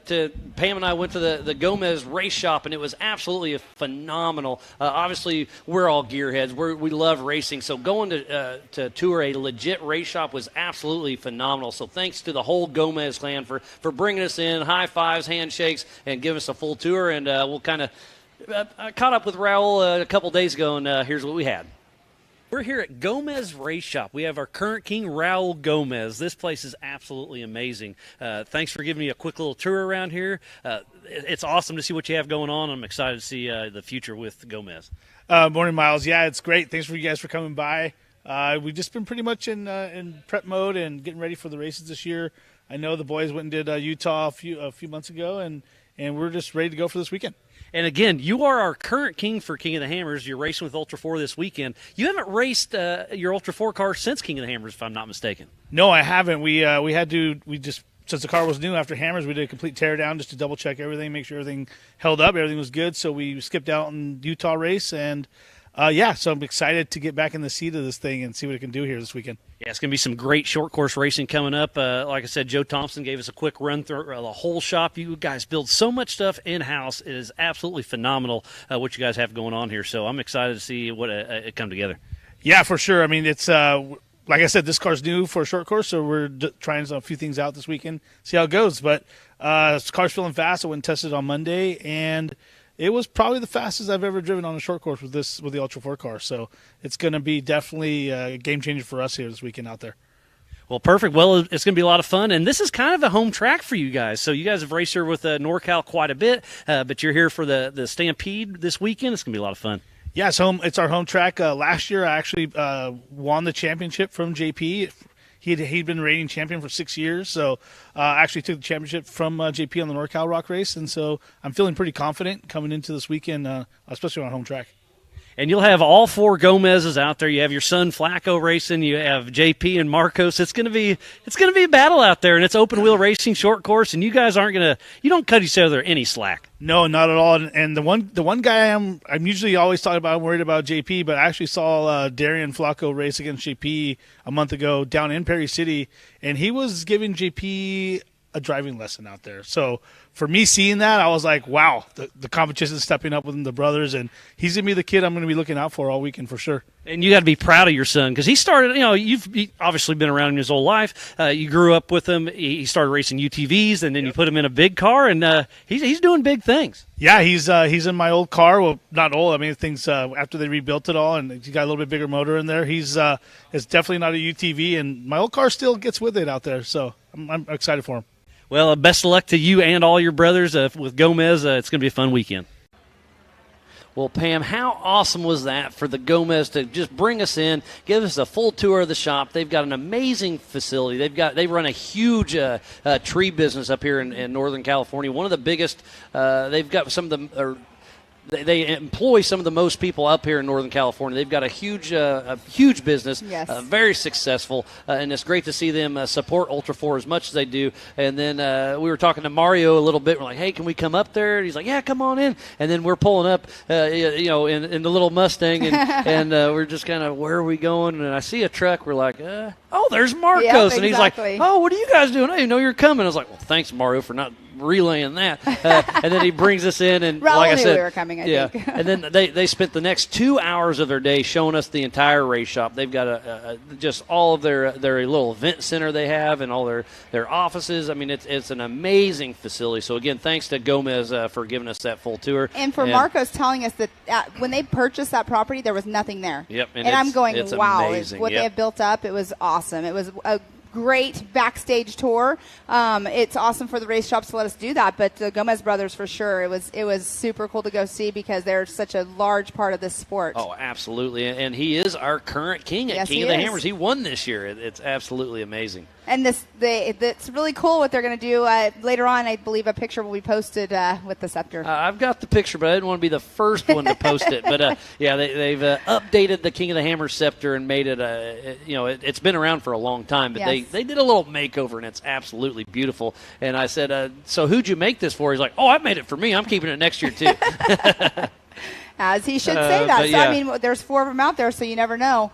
Pam and I went to the Gomez race shop, and it was absolutely phenomenal. Obviously, we're all gearheads. We love racing, so going to tour a legit race shop was absolutely phenomenal. So thanks to the whole Gomez clan for bringing us in, high fives, handshakes, and giving us a full tour. And we'll kind of caught up with Raul a couple days ago, and here's what we had. We're here at Gomez Race Shop. We have our current king, Raul Gomez. This place is absolutely amazing. Thanks for giving me a quick little tour around here. It's awesome to see what you have going on. I'm excited to see the future with Gomez. Morning, Miles. Yeah, it's great. Thanks for you guys for coming by. We've just been pretty much in prep mode and getting ready for the races this year. I know the boys went and did Utah a few months ago, and we're just ready to go for this weekend. And again, you are our current king for King of the Hammers. You're racing with Ultra 4 this weekend. You haven't raced your Ultra 4 car since King of the Hammers, if I'm not mistaken. No, I haven't. We just since the car was new after Hammers, we did a complete teardown just to double check everything, make sure everything held up, everything was good. So we skipped out in Utah race, and so I'm excited to get back in the seat of this thing and see what it can do here this weekend. Yeah, it's going to be some great short course racing coming up. Like I said, Joe Thompson gave us a quick run through the whole shop. You guys build so much stuff in-house. It is absolutely phenomenal what you guys have going on here. So I'm excited to see what it come together. Yeah, for sure. I mean, it's like I said, this car's new for a short course, so we're trying a few things out this weekend, see how it goes. But this car's feeling fast. I went and tested it on Monday, and it was probably the fastest I've ever driven on a short course with the Ultra 4 car. So it's going to be definitely a game changer for us here this weekend out there. Well, perfect. Well, it's going to be a lot of fun, and this is kind of a home track for you guys. So you guys have raced here with NorCal quite a bit, but you're here for the Stampede this weekend. It's going to be a lot of fun. Yeah, it's our home track. Last year, I actually won the championship from JP. He'd been reigning champion for 6 years, so I actually took the championship from JP on the NorCal Rock race, and so I'm feeling pretty confident coming into this weekend, especially on home track. And you'll have all 4 Gomez's out there. You have your son Flacco racing. You have JP and Marcos. It's going to be a battle out there, and it's open wheel racing, short course. And you guys you don't cut each other any slack. No, not at all. And the one guy I'm usually always talking about, I'm worried about JP, but I actually saw Darian Flacco race against JP a month ago down in Prairie City, and he was giving JP a driving lesson out there. So for me seeing that, I was like, wow, the competition's stepping up with the brothers, and he's going to be the kid I'm going to be looking out for all weekend for sure. And you got to be proud of your son because he started, you've obviously been around him his whole life. You grew up with him. He started racing UTVs, and then you put him in a big car, and he's doing big things. Yeah, he's in my old car. Well, not old. I mean, things after they rebuilt it all, and he's got a little bit bigger motor in there. It's definitely not a UTV, and my old car still gets with it out there. So I'm excited for him. Well, best of luck to you and all your brothers with Gomez. It's going to be a fun weekend. Well, Pam, how awesome was that for the Gomez to just bring us in, give us a full tour of the shop? They've got an amazing facility. They run a huge tree business up here in Northern California. One of the biggest. They've got some of the. They employ some of the most people up here in Northern California. They've got a huge business, yes. Very successful, and it's great to see them support Ultra 4 as much as they do. And then we were talking to Mario a little bit. We're like, hey, can we come up there? And he's like, yeah, come on in. And then we're pulling up, in the little Mustang, and we're just kind of, where are we going? And I see a truck. We're like, oh, there's Marcos. Yep, and he's like, oh, what are you guys doing? I didn't know you were coming. I was like, well, thanks, Mario, for not relaying that. And then he brings us in, and Raul like I knew said, we were coming, I think. and then they spent the next 2 hours of their day showing us the entire race shop. They've got just all of their little event center they have, and all their offices. I mean, it's an amazing facility. So again, thanks to Gomez for giving us that full tour, and for Marcos telling us that when they purchased that property, there was nothing there. Yep, and I'm going, wow, amazing. What they have built up. It was awesome. It was a great backstage tour. It's awesome for the race shops to let us do that, but the Gomez brothers, for sure, it was super cool to go see because they're such a large part of this sport. Oh, absolutely, and he is our current king at King of the Hammers. He won this year. It's absolutely amazing. And it's really cool what they're going to do later on. I believe a picture will be posted with the scepter. I've got the picture, but I didn't want to be the first one to post it. But they've updated the King of the Hammers scepter and made it. It's been around for a long time, but yes. they did a little makeover, and it's absolutely beautiful. And I said, so who'd you make this for? He's like, oh, I made it for me. I'm keeping it next year too. As he should say that. So I mean, there's 4 of them out there, so you never know.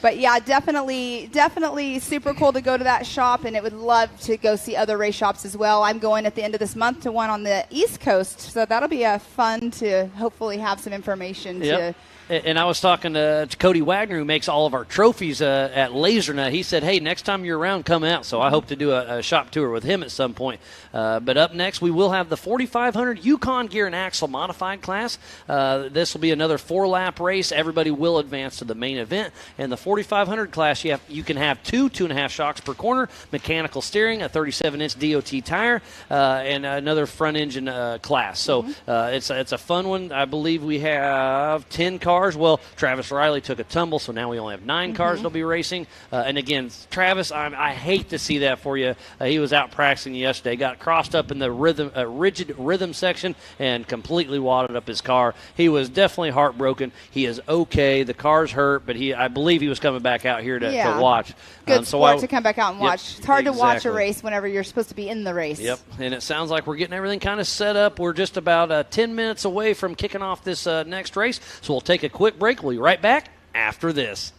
But, yeah, definitely super cool to go to that shop, and it would love to go see other race shops as well. I'm going at the end of this month to one on the East Coast, so that'll be fun to hopefully have some information to – And I was talking to Cody Wagner, who makes all of our trophies at LaserNut. He said, hey, next time you're around, come out. So I hope to do a shop tour with him at some point. But up next, we will have the 4,500 Yukon Gear and Axle Modified class. This will be another 4-lap race. Everybody will advance to the main event. And the 4,500 class, you can have 2.5 shocks per corner, mechanical steering, a 37-inch DOT tire, and another front-engine class. So it's a fun one. I believe we have 10 cars. Well, Travis Riley took a tumble, so now we only have 9 cars that'll be racing. And again, Travis, I hate to see that for you. He was out practicing yesterday, got crossed up in the rigid rhythm section, and completely wadded up his car. He was definitely heartbroken. He is okay. The car's hurt, but I believe he was coming back out here to watch. Good sport to come back out and watch. Yep, it's hard to watch a race whenever you're supposed to be in the race. Yep, and it sounds like we're getting everything kind of set up. We're just about 10 minutes away from kicking off this next race, so we'll take a quick break. We'll be right back after this.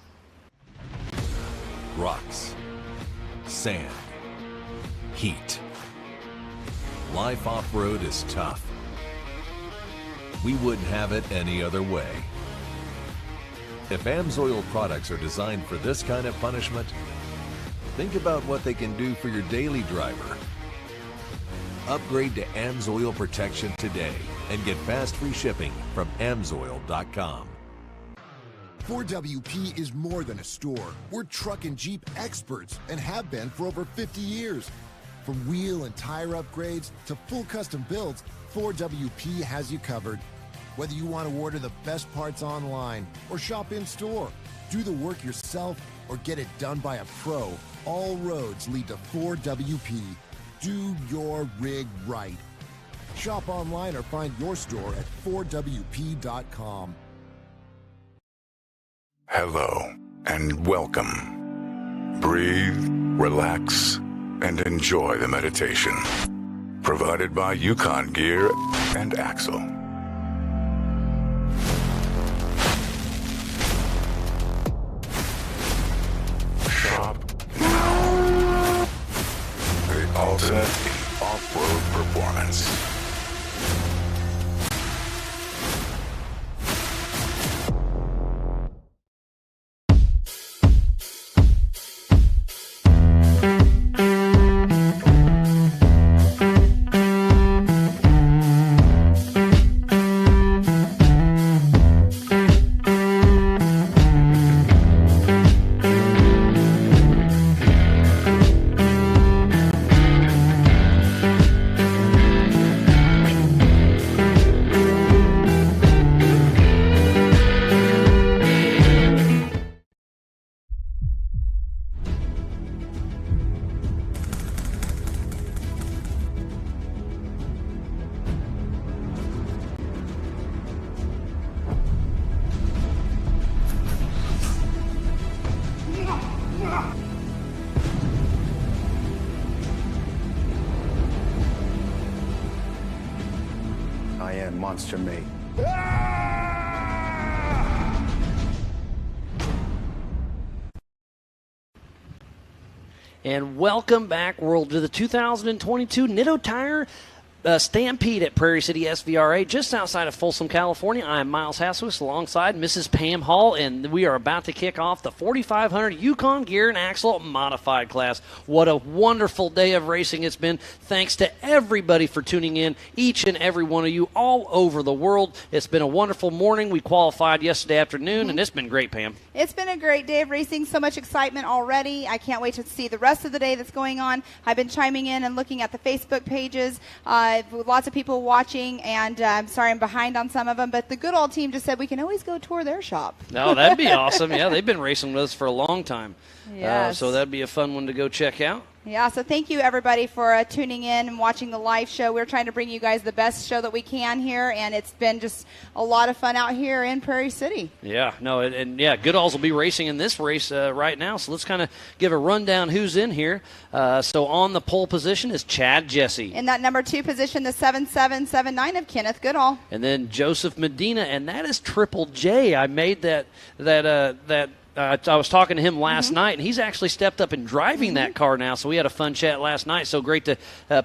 Rocks, sand, heat. Life off-road is tough. We wouldn't have it any other way. If AMSOIL products are designed for this kind of punishment, think about what they can do for your daily driver. Upgrade to AMSOIL protection today and get fast free shipping from AMSOIL.com. 4WP is more than a store. We're truck and Jeep experts and have been for over 50 years. From wheel and tire upgrades to full custom builds, 4WP has you covered. Whether you want to order the best parts online or shop in store, do the work yourself, or get it done by a pro, all roads lead to 4WP. Do your rig right. Shop online or find your store at 4WP.com. Hello and welcome. Breathe, relax, and enjoy the meditation. Provided by Yukon Gear and Axle. Shop now. The ultimate in off-road performance. monster meat. And welcome back, world, to the 2022 Nitto Tire Stampede at Prairie City SVRA, just outside of Folsom, California. I'm Miles Haswis alongside Mrs. Pam Hall, and we are about to kick off the 4500 Yukon Gear and Axle Modified class. What a wonderful day of racing it's been. Thanks to everybody for tuning in, each and every one of you all over the world. It's been a wonderful morning. We qualified yesterday afternoon, and it's been great, Pam. It's been a great day of racing. So much excitement already. I can't wait to see the rest of the day that's going on. I've been chiming in and looking at the Facebook pages. Lots of people watching, and I'm sorry I'm behind on some of them, but the good old team just said we can always go tour their shop. No, that'd be awesome. Yeah, they've been racing with us for a long time. Yes. So that'd be a fun one to go check out. Yeah, so thank you, everybody, for tuning in and watching the live show. We're trying to bring you guys the best show that we can here, and it's been just a lot of fun out here in Prairie City. Yeah, no, and Goodalls will be racing in this race right now, so let's kind of give a rundown who's in here. So on the pole position is Chad Jesse. In that number 2 position, the 7779 of Kenneth Goodall. And then Joseph Medina, and that is Triple J. I made that I was talking to him last night, and he's actually stepped up and driving that car now, so we had a fun chat last night. So great to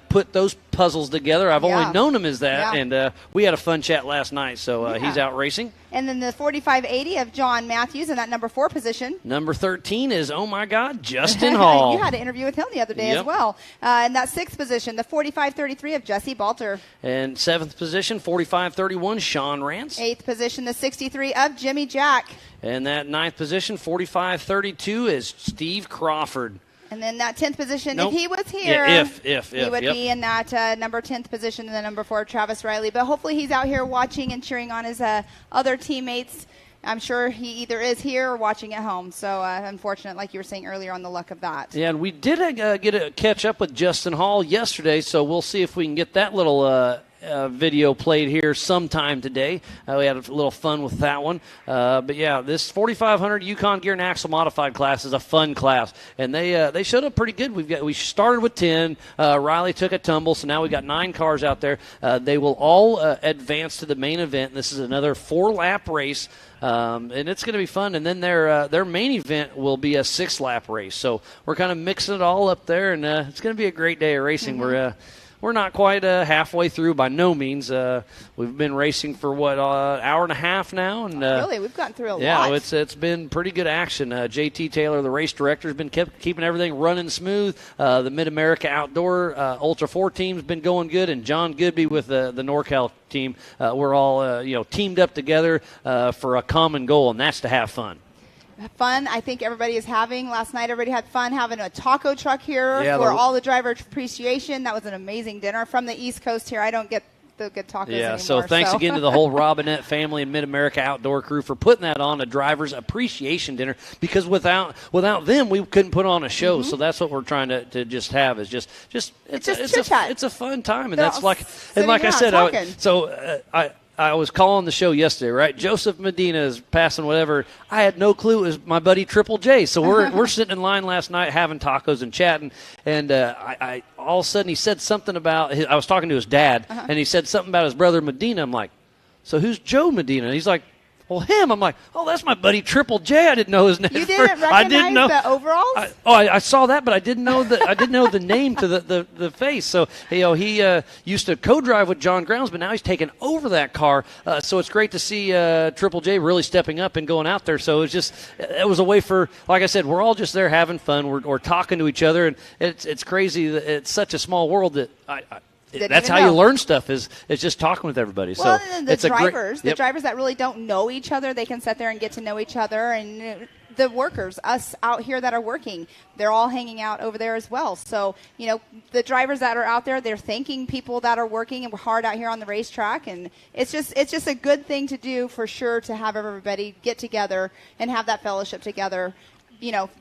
put those puzzles together. I've only known him as that, and we had a fun chat last night, so he's out racing. And then the 4580 of John Matthews in that number 4 position. Number 13 is, oh my God, Justin Hall. You had an interview with him the other day as well. In that 6th position, the 4533 of Jesse Balter. And 7th position, 4531, Sean Rance. 8th position, the 63 of Jimmy Jack. And that 9th position, 4532, is Steve Crawford. And then that 10th position, if he was here, he would be in that number 10th position in the number 4, Travis Riley. But hopefully he's out here watching and cheering on his other teammates. I'm sure he either is here or watching at home. So unfortunate, like you were saying earlier, on the luck of that. Yeah, and we did get a catch up with Justin Hall yesterday, so we'll see if we can get that little video played here sometime today. We had a little fun with that one. But yeah, this 4500 Yukon Gear and Axle Modified class is a fun class, and they showed up pretty good. We started with 10. Riley took a tumble, so now we got 9 cars out there. They will all advance to the main event. This is another 4-lap race. And it's going to be fun. And then their main event will be a 6-lap race. So we're kind of mixing it all up there, and it's going to be a great day of racing. We're not quite halfway through by no means. We've been racing for, hour and a half now. And really? We've gotten through a lot. Yeah, it's been pretty good action. JT Taylor, the race director, has been keeping everything running smooth. The Mid-America Outdoor Ultra 4 team's been going good. And John Goodby with the NorCal team, we're all teamed up together for a common goal, and that's to have fun. Fun I think everybody is having. Last night everybody had fun having a taco truck here for all the driver appreciation. That was an amazing dinner from the East Coast here. I don't get the good tacos anymore. So thanks again to the whole Robinette family and Mid-America Outdoor crew for putting that on, a driver's appreciation dinner, because without them we couldn't put on a show. So that's what we're trying to just have, is just it's a fun time, and that's like I said. I was calling the show yesterday, right? Joseph Medina is passing whatever. I had no clue it was my buddy Triple J. So we're sitting in line last night having tacos and chatting, and I all of a sudden he said something about I was talking to his dad, and he said something about his brother Medina. I'm like, so who's Joe Medina? And he's like, well, him. I'm like, oh, that's my buddy Triple J. I didn't know his name. You didn't recognize the overalls? I saw that, but I didn't know the name to the face. So he used to co-drive with John Grounds, but now he's taken over that car. So it's great to see Triple J really stepping up and going out there. So it was a way for, like I said, we're all just there having fun. We're talking to each other, and it's crazy that it's such a small world that that's how you learn stuff, is just talking with everybody. Well, so and the drivers that really don't know each other, they can sit there and get to know each other. And the workers, us out here that are working, they're all hanging out over there as well. So, the drivers that are out there, they're thanking people that are working and hard out here on the racetrack. And it's just a good thing to do for sure, to have everybody get together and have that fellowship together.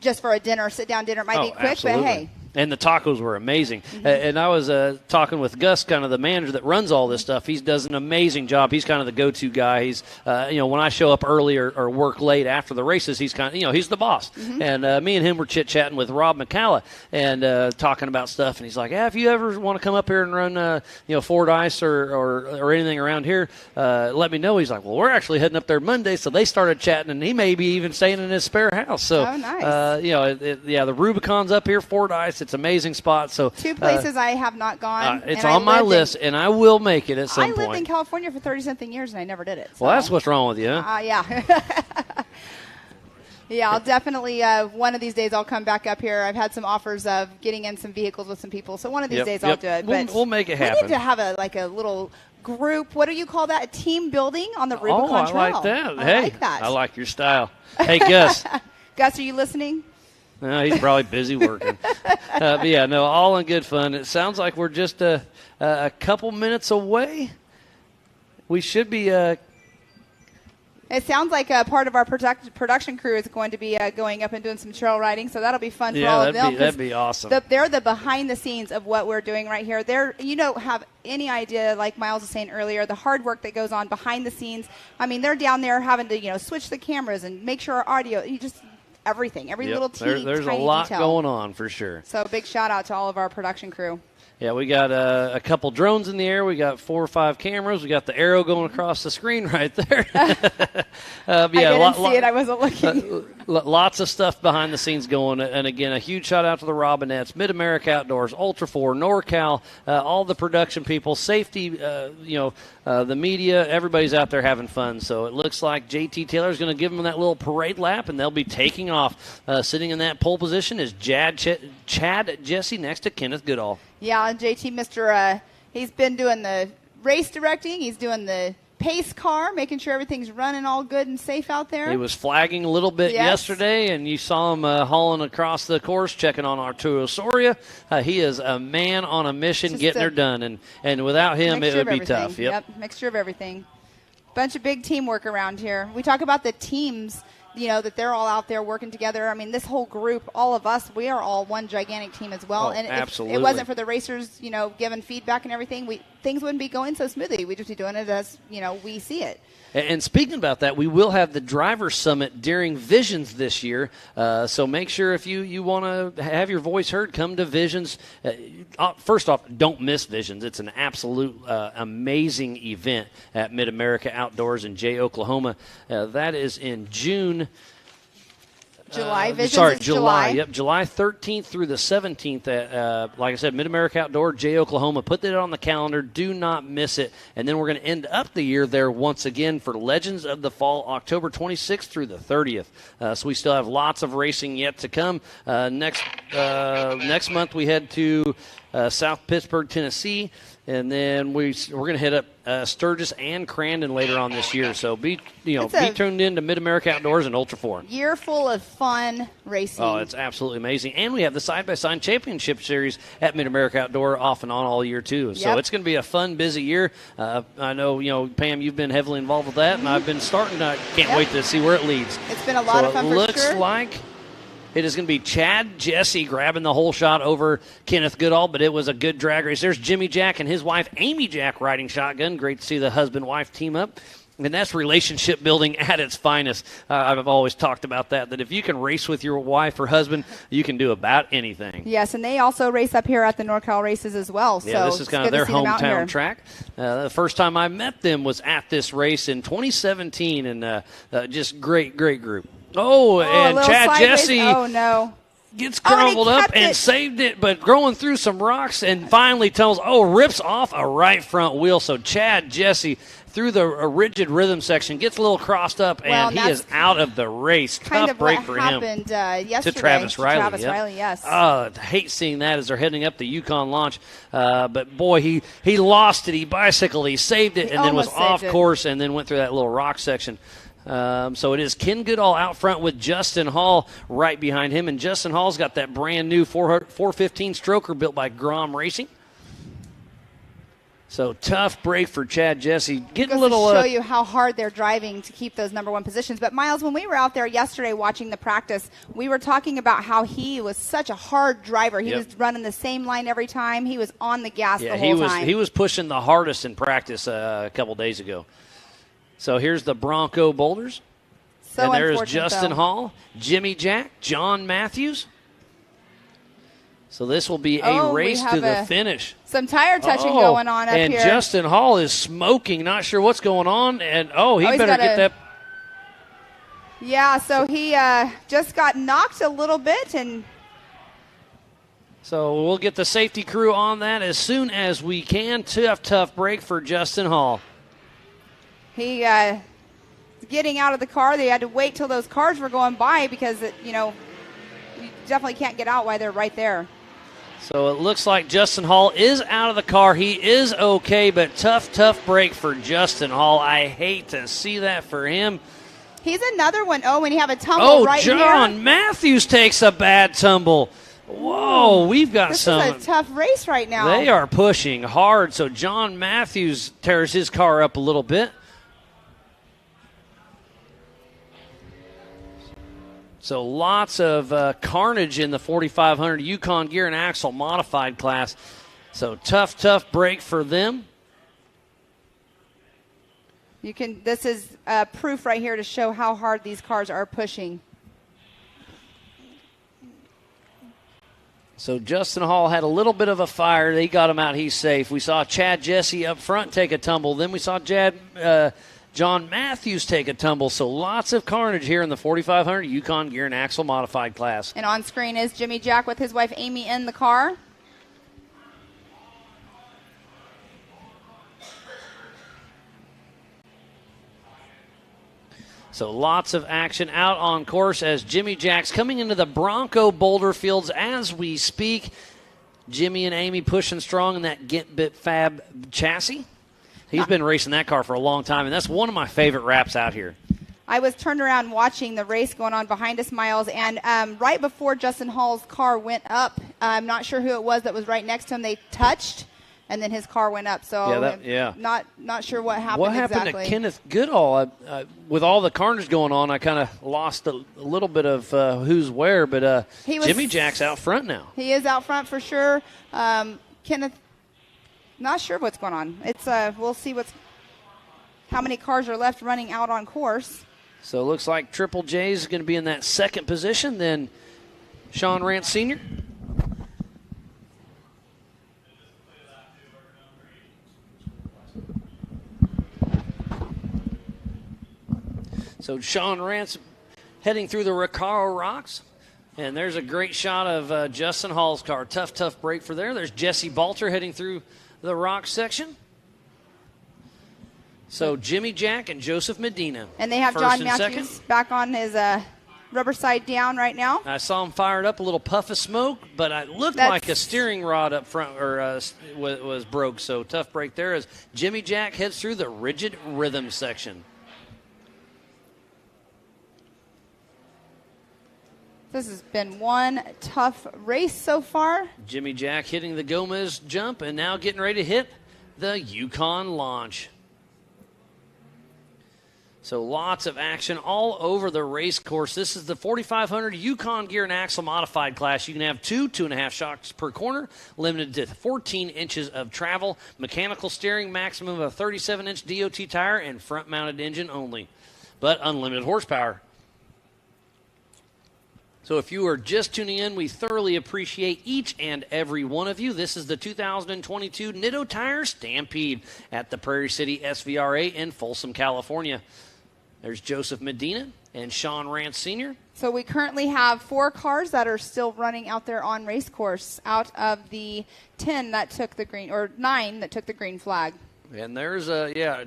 Just for a dinner, sit-down dinner. It might be quick, absolutely. but hey, And the tacos were amazing. And I was talking with Gus, kind of the manager that runs all this stuff. He does an amazing job. He's kind of the go-to guy. He's, when I show up early or work late after the races, he's kind of, he's the boss. And me and him were chit-chatting with Rob McCalla and talking about stuff. And he's like, if you ever want to come up here and run, Ford Ice or anything around here, let me know. He's like, well, we're actually heading up there Monday. So they started chatting, and he may be even staying in his spare house. So, nice. The Rubicon's up here, Ford Ice. It's an amazing spot. So 2 places I have not gone. It's on my list, and I will make it at some point. I lived in California for 30-something years, and I never did it. So. Well, that's what's wrong with you. Yeah. Yeah, I'll definitely, one of these days I'll come back up here. I've had some offers of getting in some vehicles with some people, so one of these days I'll do it. We'll make it happen. We need to have a little group. What do you call that? A team building on the Rubicon Trail. I like that. I like that. I like your style. Hey, Gus. Gus, are you listening? No, he's probably busy working. But yeah, no, all in good fun. It sounds like we're just a couple minutes away. We should be. It sounds like a part of our production crew is going to be going up and doing some trail riding, so that'll be fun for all of them. That'd be awesome. They're the behind the scenes of what we're doing right here. You don't have any idea, like Miles was saying earlier, the hard work that goes on behind the scenes. I mean, they're down there having to switch the cameras and make sure our audio. Everything, every little teeny there's tiny a lot detail. going on for sure. So big shout out to all of our production crew. Yeah, we got a couple drones in the air. We got 4 or 5 cameras. We got the arrow going across the screen right there. I didn't see it. I wasn't looking. Lots of stuff behind the scenes going. And, again, a huge shout-out to the Robinettes, Mid-America Outdoors, Ultra 4, NorCal, all the production people, safety, the media. Everybody's out there having fun. So it looks like JT Taylor's going to give them that little parade lap, and they'll be taking off. Sitting in that pole position is Chad Jesse next to Kenneth Goodall. Yeah, JT, he's been doing the race directing. He's doing the pace car, making sure everything's running all good and safe out there. He was flagging a little bit yesterday, and you saw him hauling across the course, checking on Arturo Soria. He is a man on a mission, getting her done, and without him, it would be tough. Yep, mixture of everything. Bunch of big teamwork around here. We talk about the teams, that they're all out there working together. I mean, this whole group, all of us, we are all one gigantic team as well. And absolutely. If it wasn't for the racers, giving feedback and everything, things wouldn't be going so smoothly. We'd just be doing it as, we see it. And speaking about that, we will have the Driver's Summit during Visions this year. So make sure if you want to have your voice heard, come to Visions. First off, don't miss Visions. It's an absolute amazing event at Mid-America Outdoors in Jay, Oklahoma. That is in June. July. July. Yep, July 13th through the 17th at, like I said, Mid-America Outdoor, Jay, Oklahoma. Put that on the calendar. Do not miss it. And then we're going to end up the year there once again for Legends of the Fall, October 26th through the 30th. So we still have lots of racing yet to come. Next month we head to South Pittsburgh, Tennessee. And then we're going to hit up Sturgis and Crandon later on this year. So be tuned in to Mid-America Outdoors and Ultra 4. Year full of fun racing. Oh, it's absolutely amazing. And we have the side-by-side championship series at Mid-America Outdoor off and on all year too. So it's going to be a fun, busy year. I know, Pam, you've been heavily involved with that, and I've been starting. I can't wait to see where it leads. It's been a lot of fun for sure. It looks like it is going to be Chad Jesse grabbing the whole shot over Kenneth Goodall, but it was a good drag race. There's Jimmy Jack and his wife, Amy Jack, riding shotgun. Great to see the husband-wife team up. And that's relationship building at its finest. I've always talked about that if you can race with your wife or husband, you can do about anything. Yes, and they also race up here at the NorCal races as well. Yeah, so this is kind of their hometown track. The first time I met them was at this race in 2017, and just great group. And Chad Jesse gets crumbled up and saved it, but going through some rocks and finally rips off a right front wheel. So Chad Jesse through the rigid rhythm section gets a little crossed up, and he is out of the race. Tough break for him. Yesterday to Travis Riley. Riley, yes. I hate seeing that as they're heading up the Yukon launch. But boy, he lost it. He bicycled. He saved it, and then was off course, and then went through that little rock section. So it is Ken Goodall out front with Justin Hall right behind him. And Justin Hall's got that brand new 415 stroker built by Grom Racing. So tough break for Chad Jesse. Getting a to little show you how hard they're driving to keep those number one positions. But Miles, when we were out there yesterday watching the practice, we were talking about how he was such a hard driver. He was running the same line every time. He was on the gas the whole time. He was pushing the hardest in practice a couple days ago. So here's the Bronco boulders. So and there's Justin Hall, Jimmy Jack, John Matthews. So this will be a race to the finish. Some tire touching going on up and here. And Justin Hall is smoking, not sure what's going on. And, he better get that. Yeah, so he just got knocked a little bit. And so we'll get the safety crew on that as soon as we can. Tough break for Justin Hall. He getting out of the car. They had to wait till those cars were going by because, you definitely can't get out while they're right there. So it looks like Justin Hall is out of the car. He is okay, but tough break for Justin Hall. I hate to see that for him. He's another one. When you have a tumble right here. John Matthews takes a bad tumble. Whoa, we've got this is a tough race right now. They are pushing hard, so John Matthews tears his car up a little bit. So lots of carnage in the 4500 Yukon gear and axle modified class. So tough break for them. This is proof right here to show how hard these cars are pushing. So Justin Hall had a little bit of a fire. They got him out. He's safe. We saw Chad Jesse up front take a tumble. Then we saw John Matthews take a tumble. So lots of carnage here in the 4500 Yukon gear and axle modified class. And on screen is Jimmy Jack with his wife Amy in the car. So lots of action out on course as Jimmy Jack's coming into the Bronco boulder fields as we speak. Jimmy and Amy pushing strong in that Get Bit Fab chassis. He's been racing that car for a long time, and that's one of my favorite wraps out here. I was turned around watching the race going on behind us, Miles, and right before Justin Hall's car went up, I'm not sure who it was that was right next to him. They touched, and then his car went up. So not sure what happened. What happened exactly to Kenneth Goodall? With all the carnage going on, I kind of lost a little bit of who's where, but Jimmy Jack's out front now. He is out front for sure. Kenneth, not sure what's going on. It's we'll see how many cars are left running out on course. So it looks like Triple J is going to be in that second position, then Sean Rance Sr. So Sean Rance heading through the Recaro Rocks. And there's a great shot of Justin Hall's car. Tough break for there. There's Jesse Balter heading through the rock section. So Jimmy Jack and Joseph Medina. And they have John Matthews back on his rubber side down right now. I saw him fired up, a little puff of smoke, but it looked like a steering rod up front was broke. So tough break there as Jimmy Jack heads through the rigid rhythm section. This has been one tough race so far. Jimmy Jack hitting the Gomez jump and now getting ready to hit the Yukon launch. So lots of action all over the race course. This is the 4500 Yukon gear and axle modified class. You can have 2.5 shocks per corner, limited to 14 inches of travel, mechanical steering, maximum of a 37-inch DOT tire, and front-mounted engine only, but unlimited horsepower. So if you are just tuning in, we thoroughly appreciate each and every one of you. This is the 2022 Nitto Tire Stampede at the Prairie City SVRA in Folsom, California. There's Joseph Medina and Sean Rance Sr. So we currently have 4 cars that are still running out there on race course out of the 10 that took the green, or 9 that took the green flag. And there's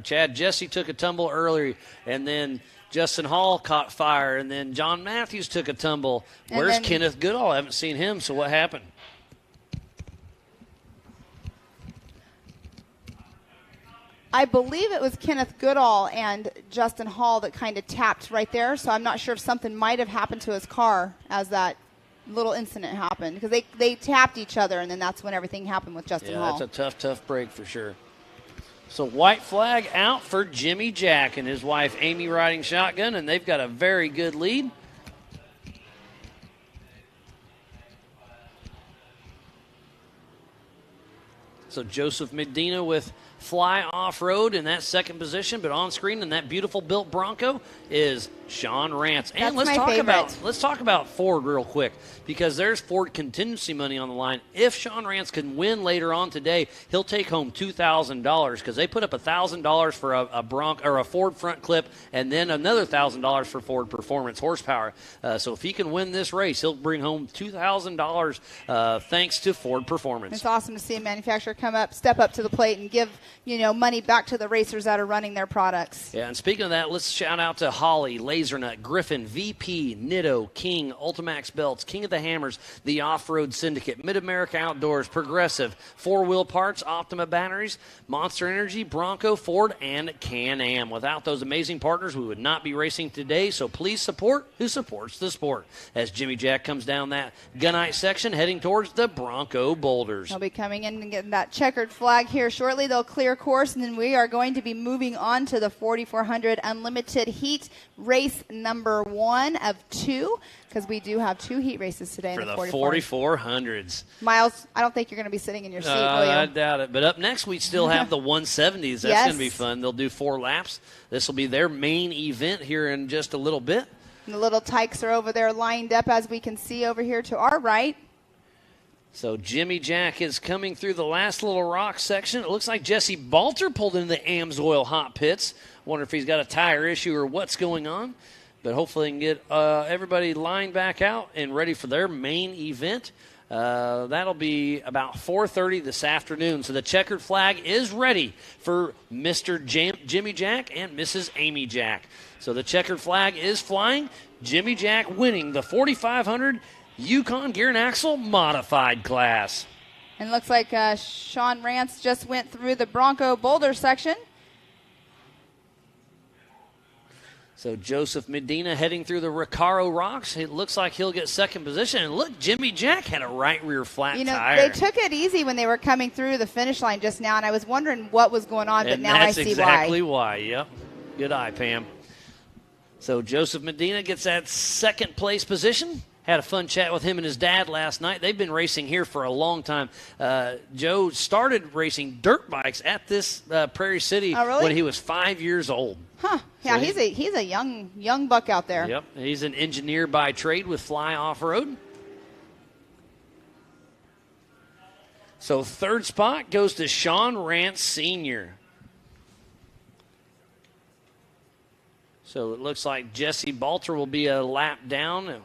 Chad Jesse took a tumble earlier, and then Justin Hall caught fire, and then John Matthews took a tumble. Where's Kenneth Goodall? I haven't seen him, so what happened? I believe it was Kenneth Goodall and Justin Hall that kind of tapped right there, so I'm not sure if something might have happened to his car as that little incident happened, because they tapped each other, and then that's when everything happened with Justin Hall. Yeah, that's a tough break for sure. So white flag out for Jimmy Jack and his wife Amy riding shotgun, and they've got a very good lead. So Joseph Medina with Fly Off-Road in that second position, but on screen in that beautiful built Bronco is Sean Rance. And That's let's talk about Ford real quick, because there's Ford contingency money on the line. If Sean Rance can win later on today, he'll take home $2,000 because they put up $1,000 for a Ford front clip and then another $1,000 for Ford Performance horsepower. So if he can win this race, he'll bring home $2,000 thanks to Ford Performance. It's awesome to see a manufacturer step up to the plate and give money back to the racers that are running their products. Yeah, and speaking of that, let's shout out to Holly, Lasernut, Griffin, VP, Nitto, King, Ultimax Belts, King of the Hammers, the Off-Road Syndicate, Mid-America Outdoors, Progressive, Four Wheel Parts, Optima Batteries, Monster Energy, Bronco, Ford, and Can-Am. Without those amazing partners, we would not be racing today, so please support who supports the sport. As Jimmy Jack comes down that gunite section, heading towards the Bronco Boulders. They'll be coming in and getting that checkered flag here shortly. They'll clear course, and then we are going to be moving on to the 4400 Unlimited Heat race number 1 of 2, because we do have 2 heat races today for in the 4400s. Miles, I don't think you're going to be sitting in your seat, will you? I doubt it. But up next, we still have the 170s. That's going to be fun. They'll do 4 laps. This will be their main event here in just a little bit. And the little tykes are over there lined up, as we can see over here to our right. So Jimmy Jack is coming through the last little rock section. It looks like Jesse Balter pulled into the AMSOIL hot pits. Wonder if he's got a tire issue or what's going on. But hopefully they can get everybody lined back out and ready for their main event. That'll be about 4:30 this afternoon. So the checkered flag is ready for Mr. Jimmy Jack and Mrs. Amy Jack. So the checkered flag is flying. Jimmy Jack winning the 4500 Yukon Gear and Axle modified class. And it looks like Sean Rance just went through the Bronco Boulder section. So Joseph Medina heading through the Recaro rocks. It looks like he'll get second position. And look, Jimmy Jack had a right rear flat tire. They took it easy when they were coming through the finish line just now, and I was wondering what was going on, but now I see why. That's exactly why. Yep. Good eye, Pam. So Joseph Medina gets that second place position. Had a fun chat with him and his dad last night. They've been racing here for a long time. Joe started racing dirt bikes at this Prairie City when he was 5 years old. Huh. Yeah, so he's a young buck out there. Yep. He's an engineer by trade with Fly Off-Road. So third spot goes to Sean Rance Sr. So it looks like Jesse Balter will be a lap down.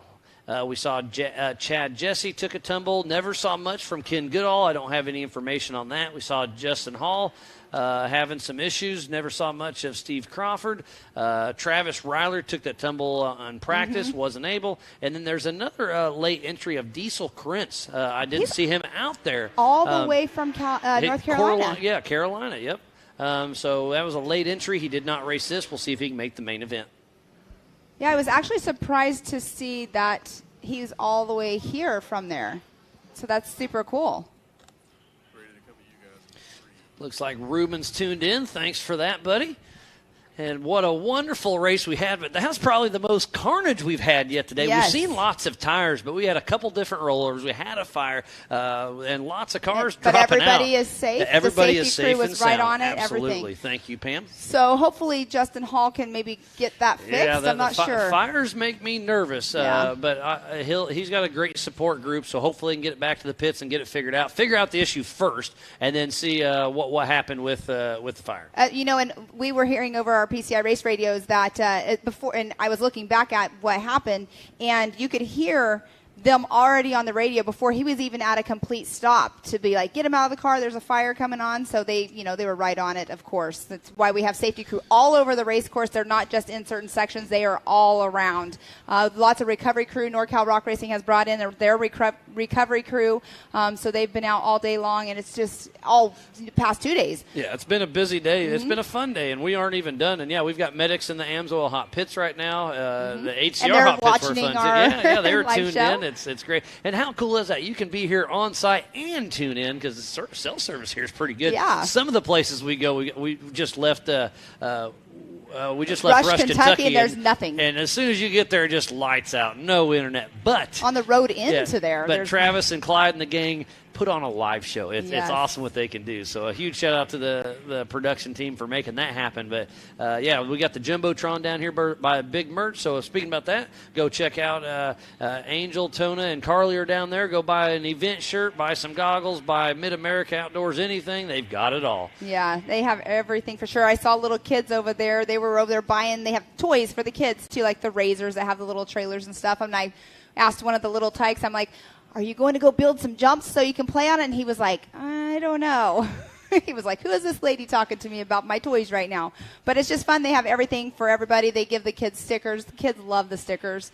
We saw Chad Jesse took a tumble. Never saw much from Ken Goodall. I don't have any information on that. We saw Justin Hall having some issues. Never saw much of Steve Crawford. Travis Ryler took that tumble on practice, wasn't able. And then there's another late entry of Diesel Krentz. I didn't see him out there. All the way from North Carolina. Carolina, yep. So that was a late entry. He did not race this. We'll see if he can make the main event. Yeah, I was actually surprised to see that he's all the way here from there. So that's super cool. Looks like Ruben's tuned in. Thanks for that, buddy. And what a wonderful race we had. But that's probably the most carnage we've had yet today. Yes. We've seen lots of tires, but we had a couple different rollovers. We had a fire and lots of cars but dropping everybody out. is safe. Everybody the is safety safe crew and was right sound. on it. Absolutely. Everything. Thank you, Pam. So hopefully Justin Hall can maybe get that fixed. Yeah, I'm not sure. Fires make me nervous, but he's got a great support group, so hopefully he can get it back to the pits and get it figured out. Figure out the issue first, and then see what happened with the fire. And we were hearing over our PCI race radios that before, and I was looking back at what happened, and you could hear them already on the radio before he was even at a complete stop to be like, get him out of the car, there's a fire coming on. So they were right on it, of course. That's why we have safety crew all over the race course. They're not just in certain sections, they are all around. Lots of recovery crew NorCal Rock Racing has brought in their recovery crew. So they've been out all day long, and it's just all the past 2 days. Yeah, it's been a busy day. It's been a fun day, and we aren't even done. And, yeah, we've got medics in the AMSOIL hot pits right now. The HCR hot pits were fun, too. Yeah, they were tuned in. It's great. And how cool is that? You can be here on site and tune in because the cell service here is pretty good. Yeah. Some of the places we go, we just left Rush, Kentucky, and there's nothing. And as soon as you get there, it just lights out. No internet. But on the road into there. But Travis and Clyde and the gang put on a live show. It's awesome what they can do. So a huge shout out to the production team for making that happen. But we got the Jumbotron down here by Big Merch. So speaking about that, go check out Angel, Tona, and Carly are down there. Go buy an event shirt, buy some goggles, buy Mid-America Outdoors, anything. They've got it all. Yeah, they have everything for sure. I saw little kids over there. They were over there buying. They have toys for the kids too, like the razors that have the little trailers and stuff. And I asked one of the little tykes, I'm like, are you going to go build some jumps so you can play on it? And he was like, I don't know. He was like, who is this lady talking to me about my toys right now? But it's just fun. They have everything for everybody. They give the kids stickers. The kids love the stickers.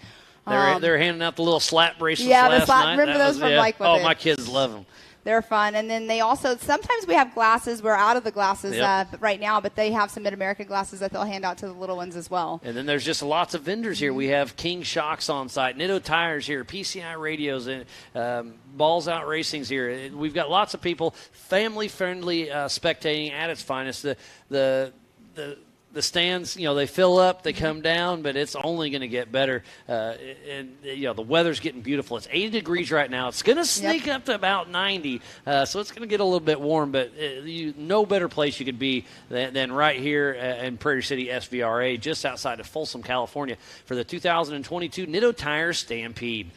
They're handing out the little slap bracelets last night. Remember those from Mike? Oh, my kids love them. They're fun. And then they also, sometimes we have glasses. We're out of the glasses right now, but they have some Mid-American glasses that they'll hand out to the little ones as well. And then there's just lots of vendors here. We have King Shocks on site, Nitto Tires here, PCI Radios, and Balls Out Racing's here. We've got lots of people, family-friendly spectating at its finest. The stands, they fill up, they come down, but it's only going to get better. The weather's getting beautiful. It's 80 degrees right now. It's going to sneak up to about 90, so it's going to get a little bit warm, but no better place you could be than right here in Prairie City SVRA, just outside of Folsom, California, for the 2022 Nitto Tires Stampede.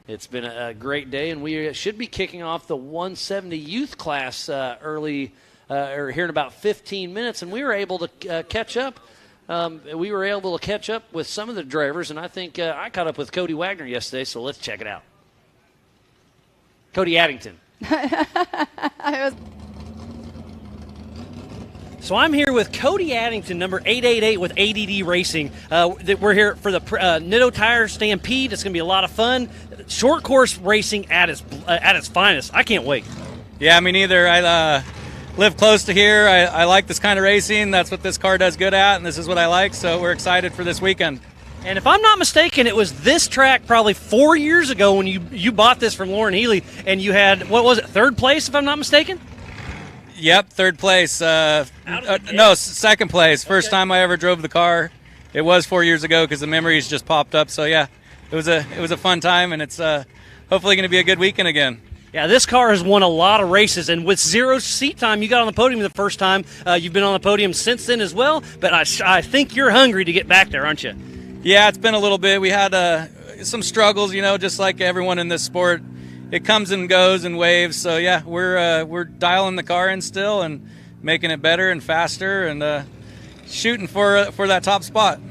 It's been a great day, and we should be kicking off the 170 youth class early or here in about 15 minutes, and we were able to catch up. We were able to catch up with some of the drivers, and I think I caught up with Cody Wagner yesterday, so let's check it out. Cody Addington. So I'm here with Cody Addington, number 888 with ADD Racing. We're here for the Nitto Tire Stampede. It's going to be a lot of fun. Short course racing at its finest. I can't wait. Yeah, me neither. I live close to here. I like this kind of racing. That's what this car does good at, and this is what I like, so we're excited for this weekend. And if I'm not mistaken, it was this track probably 4 years ago when you bought this from Lauren Healy, and you had, what was it, third place, if I'm not mistaken? Yep, third place. Second place. First time I ever drove the car. It was 4 years ago because the memories just popped up. So, yeah, it was a fun time, and it's hopefully going to be a good weekend again. Yeah, this car has won a lot of races, and with zero seat time, you got on the podium the first time. You've been on the podium since then as well, but I think you're hungry to get back there, aren't you? Yeah, it's been a little bit. We had some struggles, just like everyone in this sport. It comes and goes in waves. So, yeah, we're dialing the car in still and making it better and faster and shooting for that top spot.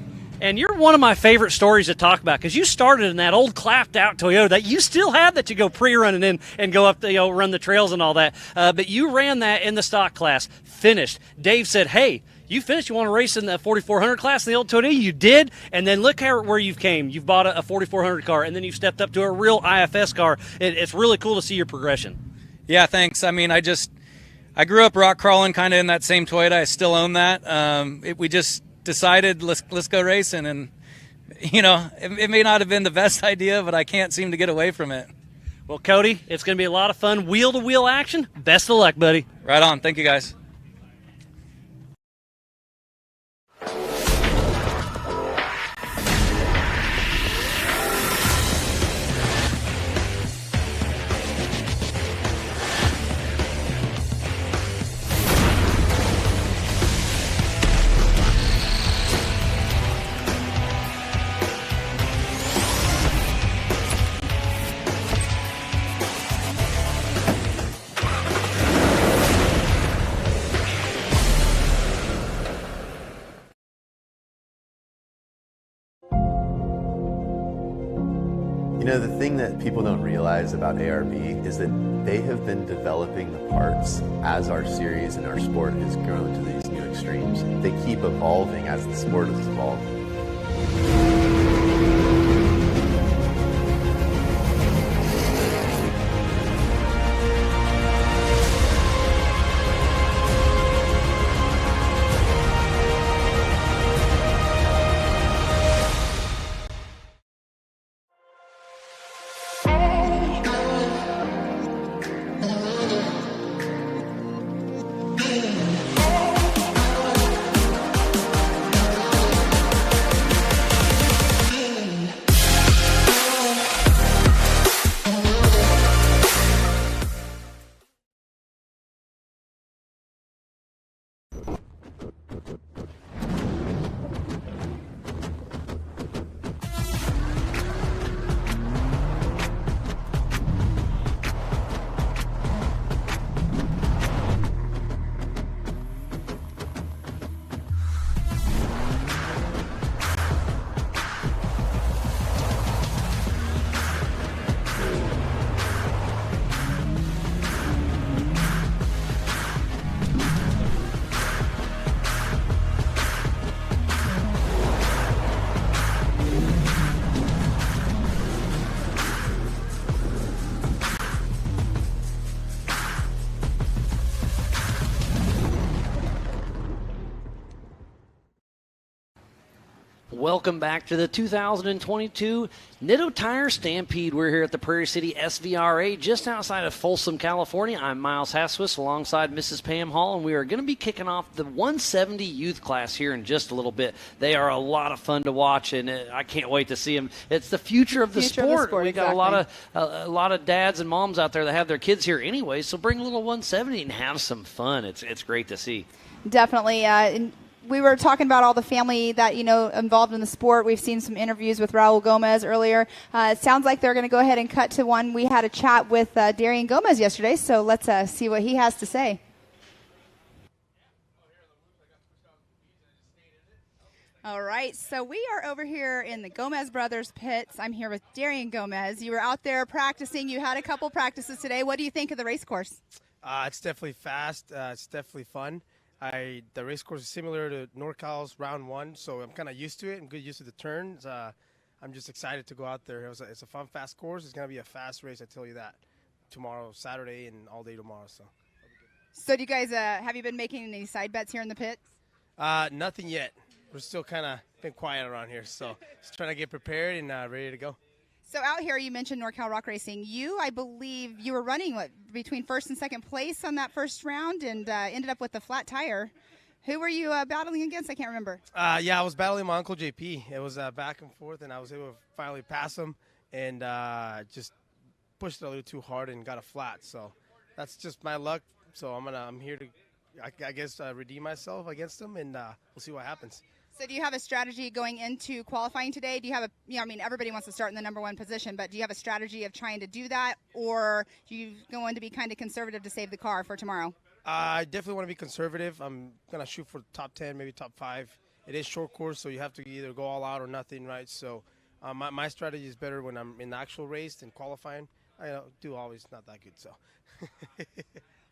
And you're one of my favorite stories to talk about because you started in that old clapped-out Toyota that you still have that you go pre-running in and go up to run the trails and all that. But you ran that in the stock class, finished. Dave said, hey, you finished. You want to race in the 4400 class in the old Toyota? You did. And then look where you've came. You've bought a 4400 car, and then you've stepped up to a real IFS car. It's really cool to see your progression. Yeah, thanks. I mean, I grew up rock crawling kind of in that same Toyota. I still own that. We just decided let's go racing, and it may not have been the best idea, but I can't seem to get away from it. Well, Cody, it's going to be a lot of fun, wheel to wheel action. Best of luck, buddy. Right on. Thank you, guys. The thing that people don't realize about ARB is that they have been developing the parts as our series and our sport has grown to these new extremes. They keep evolving as the sport has evolved. Welcome back to the 2022 Nitto Tire Stampede. We're here at the Prairie City SVRA just outside of Folsom, California. I'm Miles Haswis alongside Mrs. Pam Hall, and we are going to be kicking off the 170 youth class here in just a little bit. They are a lot of fun to watch, and I can't wait to see them. It's the future of the sport. We got a lot of dads and moms out there that have their kids here anyway, so bring a little 170 and have some fun. It's great to see. Definitely. We were talking about all the family that, involved in the sport. We've seen some interviews with Raul Gomez earlier. It sounds like they're going to go ahead and cut to one. We had a chat with Darian Gomez yesterday, so let's see what he has to say. All right, so we are over here in the Gomez Brothers pits. I'm here with Darian Gomez. You were out there practicing. You had a couple practices today. What do you think of the race course? It's definitely fast. It's definitely fun. The race course is similar to NorCal's round one, so I'm kind of used to it and good used to the turns. I'm just excited to go out there. It's a fun, fast course. It's going to be a fast race, I tell you that. Tomorrow, Saturday, and all day tomorrow. So do you guys, have you been making any side bets here in the pits? Nothing yet. We're still kind of been quiet around here, so just trying to get prepared and ready to go. So out here, you mentioned NorCal Rock Racing. I believe you were running between first and second place on that first round and ended up with a flat tire. Who were you battling against? I can't remember. I was battling my Uncle JP. It was back and forth, and I was able to finally pass him and just pushed it a little too hard and got a flat. So that's just my luck. So I'm here to, I guess, redeem myself against him, and we'll see what happens. So do you have a strategy going into qualifying today? Do you have everybody wants to start in the number one position, but do you have a strategy of trying to do that, or do you going to be kind of conservative to save the car for tomorrow? I definitely want to be conservative. I'm going to shoot for top 10, maybe top 5. It is short course, so you have to either go all out or nothing, right? So my strategy is better when I'm in the actual race than qualifying. I do always not that good, so.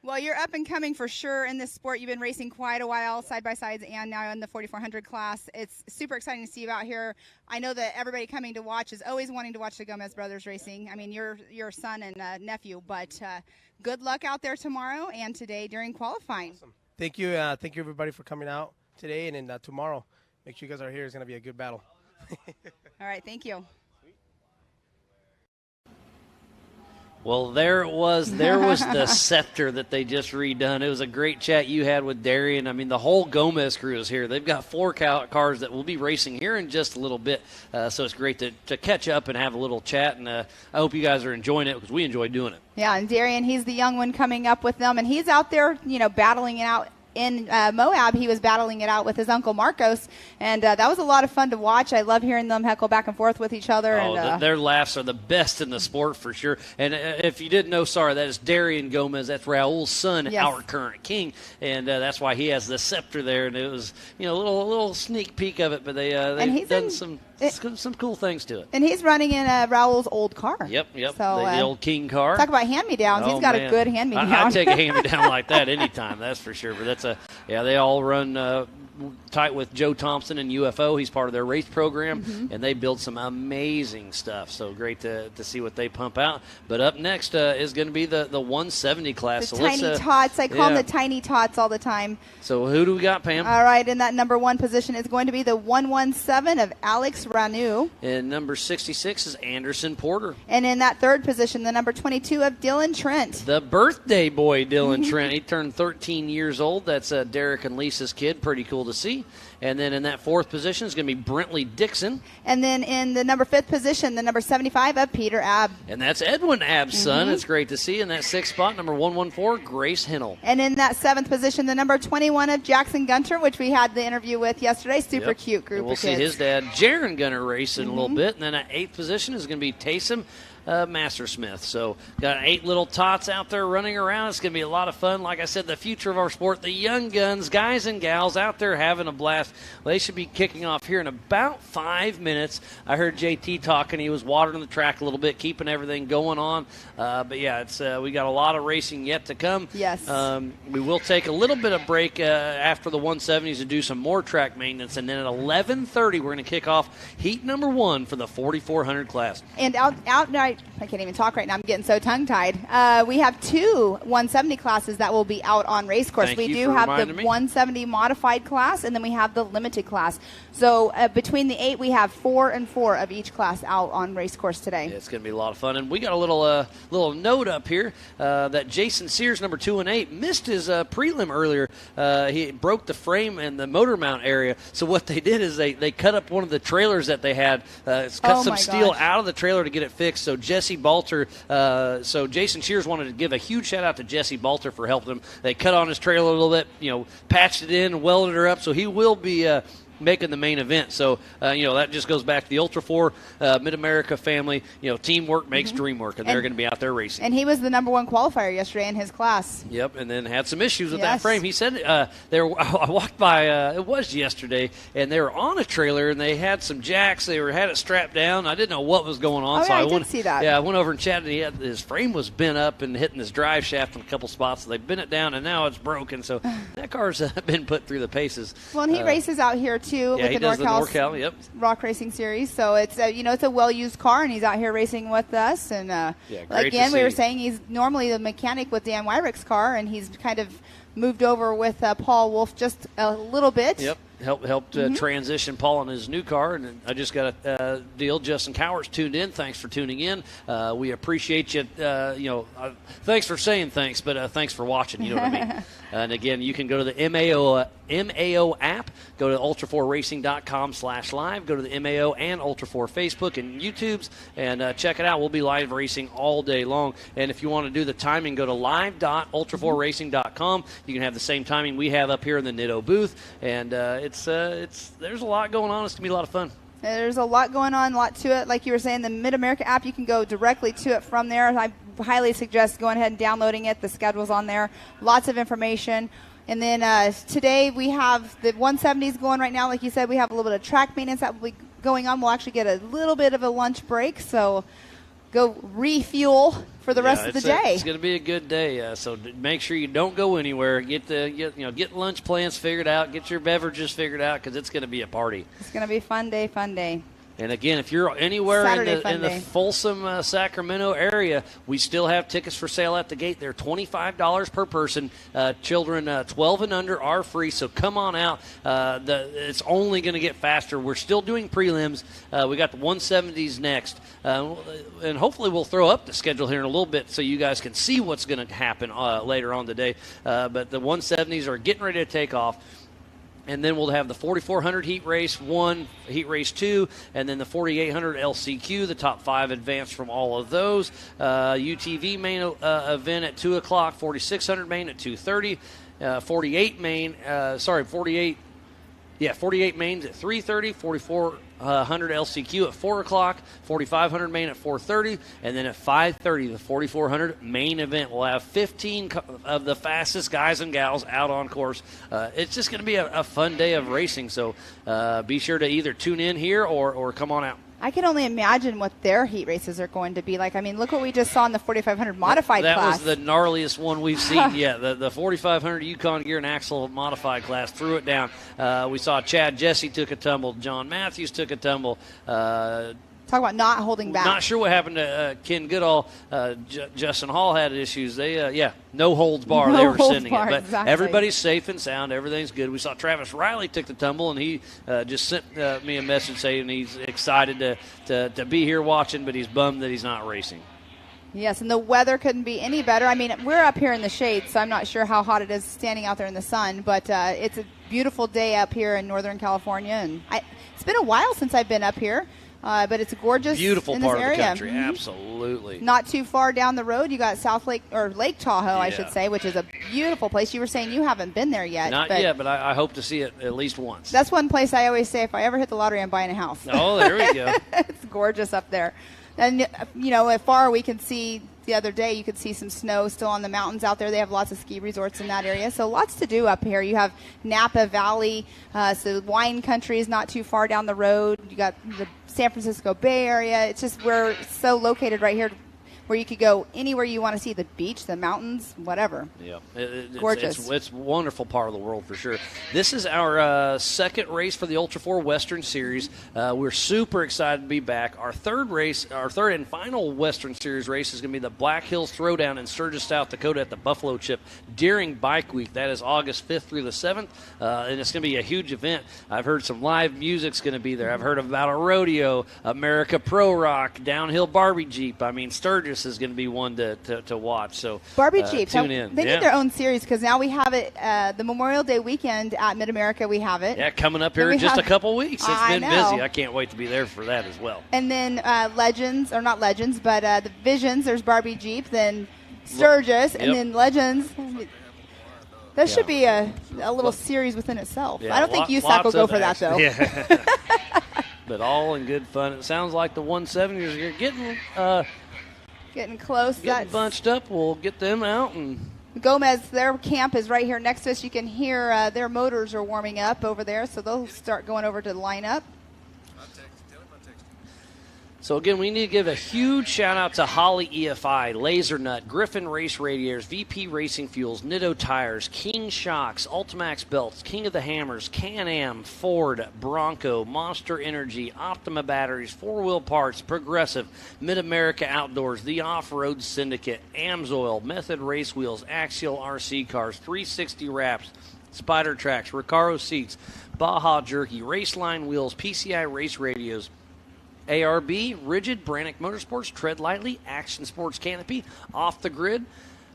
Well, you're up and coming for sure in this sport. You've been racing quite a while, side-by-sides, and now in the 4400 class. It's super exciting to see you out here. I know that everybody coming to watch is always wanting to watch the Gomez brothers racing. I mean, your son and nephew, but good luck out there tomorrow and today during qualifying. Awesome. Thank you. Thank you, everybody, for coming out today and then tomorrow. Make sure you guys are here. It's going to be a good battle. All right, thank you. Well, there was the scepter that they just redone. It was a great chat you had with Darian. I mean, the whole Gomez crew is here. They've got 4 cars that will be racing here in just a little bit, so it's great to catch up and have a little chat, and I hope you guys are enjoying it because we enjoy doing it. Yeah, and Darian, he's the young one coming up with them, and he's out there, battling it out. In Moab, he was battling it out with his uncle Marcos, and that was a lot of fun to watch. I love hearing them heckle back and forth with each other. Their laughs are the best in the sport for sure. And if you didn't know, that is Darian Gomez. That's Raul's son, yes, our current king, and that's why he has the scepter there. And it was a little sneak peek of it, but they've done some cool things to it. And he's running in Raul's old car. Yep. So, the old king car. Talk about hand-me-downs. He's got a good hand-me-down. I'd take a hand-me-down like that anytime, that's for sure. But they all run tight with Joe Thompson and UFO. He's part of their race program, and they build some amazing stuff. So great to see what they pump out. But up next is going to be the 170 class. The Tiny Tots. I call them the Tiny Tots all the time. So who do we got, Pam? All right, in that number 1 position is going to be the 117 of Alex Ranu. And number 66 is Anderson Porter. And in that 3rd position, the number 22 of Dylan Trent. The birthday boy, Dylan Trent. He turned 13 years old. That's Derek and Lisa's kid. Pretty cool to see. And then in that 4th position is going to be Brentley Dixon. And then in the number 5th position, the number 75 of Peter Abb. And that's Edwin Abb's son. It's great to see. In that 6th spot, number 114, Grace Hennel. And in that 7th position, the number 21 of Jackson Gunter, which we had the interview with yesterday. Super cute group and we'll of kids. See his dad, Jaron, going to race in a little bit. And then at 8th position is going to be Taysom Mastersmith. So got 8 little tots out there running around. It's going to be a lot of fun. Like I said, the future of our sport, the young guns, guys and gals out there having a blast. Well, they should be kicking off here in about 5 minutes. I heard JT talking. He was watering the track a little bit, keeping everything going on. But yeah, it's we got a lot of racing yet to come. Yes. We will take a little bit of break after the 170s to do some more track maintenance, and then at 11:30 we're going to kick off heat number 1 for the 4400 class. And out I can't even talk right now. I'm getting so tongue-tied. We have 2 170 classes that will be out on race course. We do have the 170 modified class, and then we have the the limited class. So between the 8, we have 4 and 4 of each class out on race course today. Yeah, it's going to be a lot of fun. And we got a little note up here that Jason Sears, number 2 and 8, missed his prelim earlier. He broke the frame and the motor mount area. So what they did is they cut up one of the trailers that they had, cut some steel out of the trailer to get it fixed. So Jesse Balter, so Jason Sears wanted to give a huge shout out to Jesse Balter for helping him. They cut on his trailer a little bit, patched it in, welded her up. So he will be making the main event. So, that just goes back to the Ultra 4 Mid-America family. Teamwork makes dream work, and they're going to be out there racing. And he was the number 1 qualifier yesterday in his class. Yep, and then had some issues with that frame. He said I walked by, it was yesterday, and they were on a trailer, and they had some jacks. They had it strapped down. I didn't know what was going on. I did see that. Yeah, I went over and chatted. His frame was bent up and hitting his drive shaft in a couple spots. So they bent it down, and now it's broken. So that car's been put through the paces. Well, and he races out here, too, with the NorCal Rock Racing Series. So it's it's a well-used car, and he's out here racing with us. And again, we were saying he's normally the mechanic with Dan Wyrick's car, and he's kind of moved over with Paul Wolf just a little bit. Yep. Helped transition Paul in his new car, and I just got a deal. Justin Cowers tuned in. Thanks for tuning in. We appreciate you. Thanks for saying thanks, but thanks for watching. You know what I mean. And again, you can go to the MAO app. Go to ultra4racing.com/live. Go to the MAO and Ultra 4 Facebook and YouTubes, and check it out. We'll be live racing all day long. And if you want to do the timing, go to live.ultra4racing.com. You can have the same timing we have up here in the Nitto booth, and there's a lot going on. It's gonna be a lot of fun. There's a lot going on, a lot to it. Like you were saying, the Mid-America app, you can go directly to it from there. I highly suggest going ahead and downloading it. The schedule's on there. Lots of information. And then today we have the 170s going right now. Like you said, we have a little bit of track maintenance that will be going on. We'll actually get a little bit of a lunch break, so go refuel for the rest of the day. It's going to be a good day, so make sure you don't go anywhere. Get lunch plans figured out. Get your beverages figured out, because it's going to be a party. It's going to be a fun day, fun day. And again, if you're anywhere in the Folsom, Sacramento area, we still have tickets for sale at the gate. They're $25 per person. Children 12 and under are free, so come on out. It's only going to get faster. We're still doing prelims. We got the 170s next. And hopefully we'll throw up the schedule here in a little bit so you guys can see what's going to happen later on today. But the 170s are getting ready to take off. And then we'll have the 4,400 heat race 1, heat race 2, and then the 4,800 LCQ, the top 5 advanced from all of those. UTV main event at 2 o'clock, 4,600 main at 2:30, 48 mains at 3:30, 4,400 LCQ at 4 o'clock, 4,500 main at 4:30, and then at 5:30, the 4,400 main event. We'll have 15 of the fastest guys and gals out on course. It's just going to be a fun day of racing, so be sure to either tune in here or come on out. I can only imagine what their heat races are going to be like. I mean, look what we just saw in the 4,500 modified class. That was the gnarliest one we've seen yet. The 4,500 Yukon gear and axle modified class threw it down. We saw Chad Jesse took a tumble. John Matthews took a tumble. Talk about not holding back. Not sure what happened to Ken Goodall. Justin Hall had issues. They, no holds bar. They were sending it. But exactly. Everybody's safe and sound. Everything's good. We saw Travis Riley took the tumble, and he just sent me a message saying he's excited to be here watching, but he's bummed that he's not racing. Yes, and the weather couldn't be any better. I mean, we're up here in the shade, so I'm not sure how hot it is standing out there in the sun, but it's a beautiful day up here in Northern California. And it's been a while since I've been up here. But it's gorgeous. Beautiful in this part area. of the country, absolutely. Not too far down the road, you got South Lake, or Lake Tahoe, I should say, which is a beautiful place. You were saying you haven't been there yet. Not yet, but I hope to see it at least once. That's one place I always say, if I ever hit the lottery, I'm buying a house. Oh, there we go. It's gorgeous up there. And, afar we can see, the other day you could see some snow still on the mountains out there. They have lots of ski resorts in that area. So lots to do up here. You have Napa Valley, so wine country is not too far down the road. You got the San Francisco Bay Area. It's just we're so located right here where you could go anywhere you want to see, the beach, the mountains, whatever. Yeah, gorgeous. It's a wonderful part of the world for sure. This is our second race for the Ultra 4 Western Series. We're super excited to be back. Our third and final Western Series race is going to be the Black Hills Throwdown in Sturgis, South Dakota at the Buffalo Chip during Bike Week. That is August 5th through the 7th, and it's going to be a huge event. I've heard some live music's going to be there. I've heard about a rodeo, America Pro Rock, downhill Barbie Jeep. I mean, Sturgis is going to be one to watch. So Barbie Jeep, tune in. They need their own series because now we have it the Memorial Day weekend at Mid-America. We have it. Yeah, coming up here in just a couple weeks. It's been busy. I can't wait to be there for that as well. And then Legends, or not Legends, but the Visions. There's Barbie Jeep, then Sturgis, and then Legends. That should be a little series within itself. I don't think USAC will go for that, though. Yeah. But all in good fun. It sounds like the 170s are getting close. Getting bunched up. We'll get them out. And Gomez, their camp is right here next to us. You can hear their motors are warming up over there, so they'll start going over to the lineup. So, again, we need to give a huge shout-out to Holly EFI, LaserNut, Griffin Race Radiators, VP Racing Fuels, Nitto Tires, King Shocks, Ultimax Belts, King of the Hammers, Can-Am, Ford, Bronco, Monster Energy, Optima Batteries, 4-Wheel Parts, Progressive, Mid-America Outdoors, The Off-Road Syndicate, Amsoil, Method Race Wheels, Axial RC Cars, 360 Wraps, Spider Tracks, Recaro Seats, Baja Jerky, Raceline Wheels, PCI Race Radios, ARB, Rigid, Brannick Motorsports, Tread Lightly, Action Sports Canopy, Off the Grid,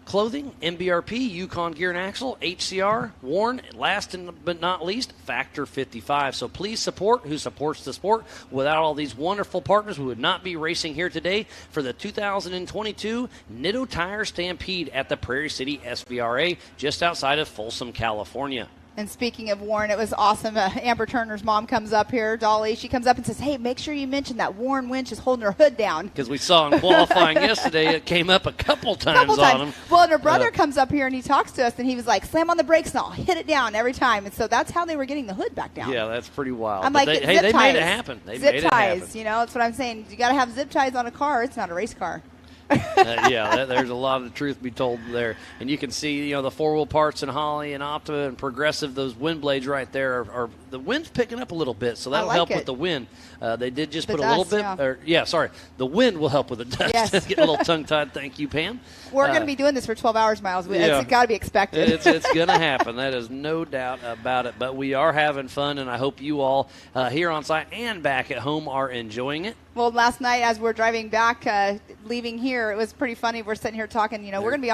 Clothing, MBRP, Yukon Gear and Axle, HCR, Warren, last but not least, Factor 55. So please support who supports the sport. Without all these wonderful partners, we would not be racing here today for the 2022 Nitto Tire Stampede at the Prairie City SVRA, just outside of Folsom, California. And speaking of Warren, it was awesome. Amber Turner's mom comes up here, Dolly. She comes up and says, hey, make sure you mention that Warren Winch is holding her hood down. Because we saw in qualifying yesterday, it came up a couple times on him. Well, and her brother comes up here and he talks to us, and he was like, slam on the brakes and I'll hit it down every time. And so that's how they were getting the hood back down. Yeah, that's pretty wild. I'm like, they zip ties. made it happen. Zip ties, you know, that's what I'm saying. You got to have zip ties on a car. It's not a race car. There's a lot of truth to be told there. And you can see, the 4-Wheel Parts and Holly and Optima and Progressive, those wind blades right there are the wind's picking up a little bit, so that'll help with the wind. They did just put a little bit. The wind will help with the dust. Yes. Get a little tongue-tied. Thank you, Pam. We're going to be doing this for 12 hours, Miles. It's got to be expected. It's going to happen. That is no doubt about it. But we are having fun, and I hope you all here on site and back at home are enjoying it. Well, last night as we're driving back, leaving here, it was pretty funny. We're sitting here talking. We're going to be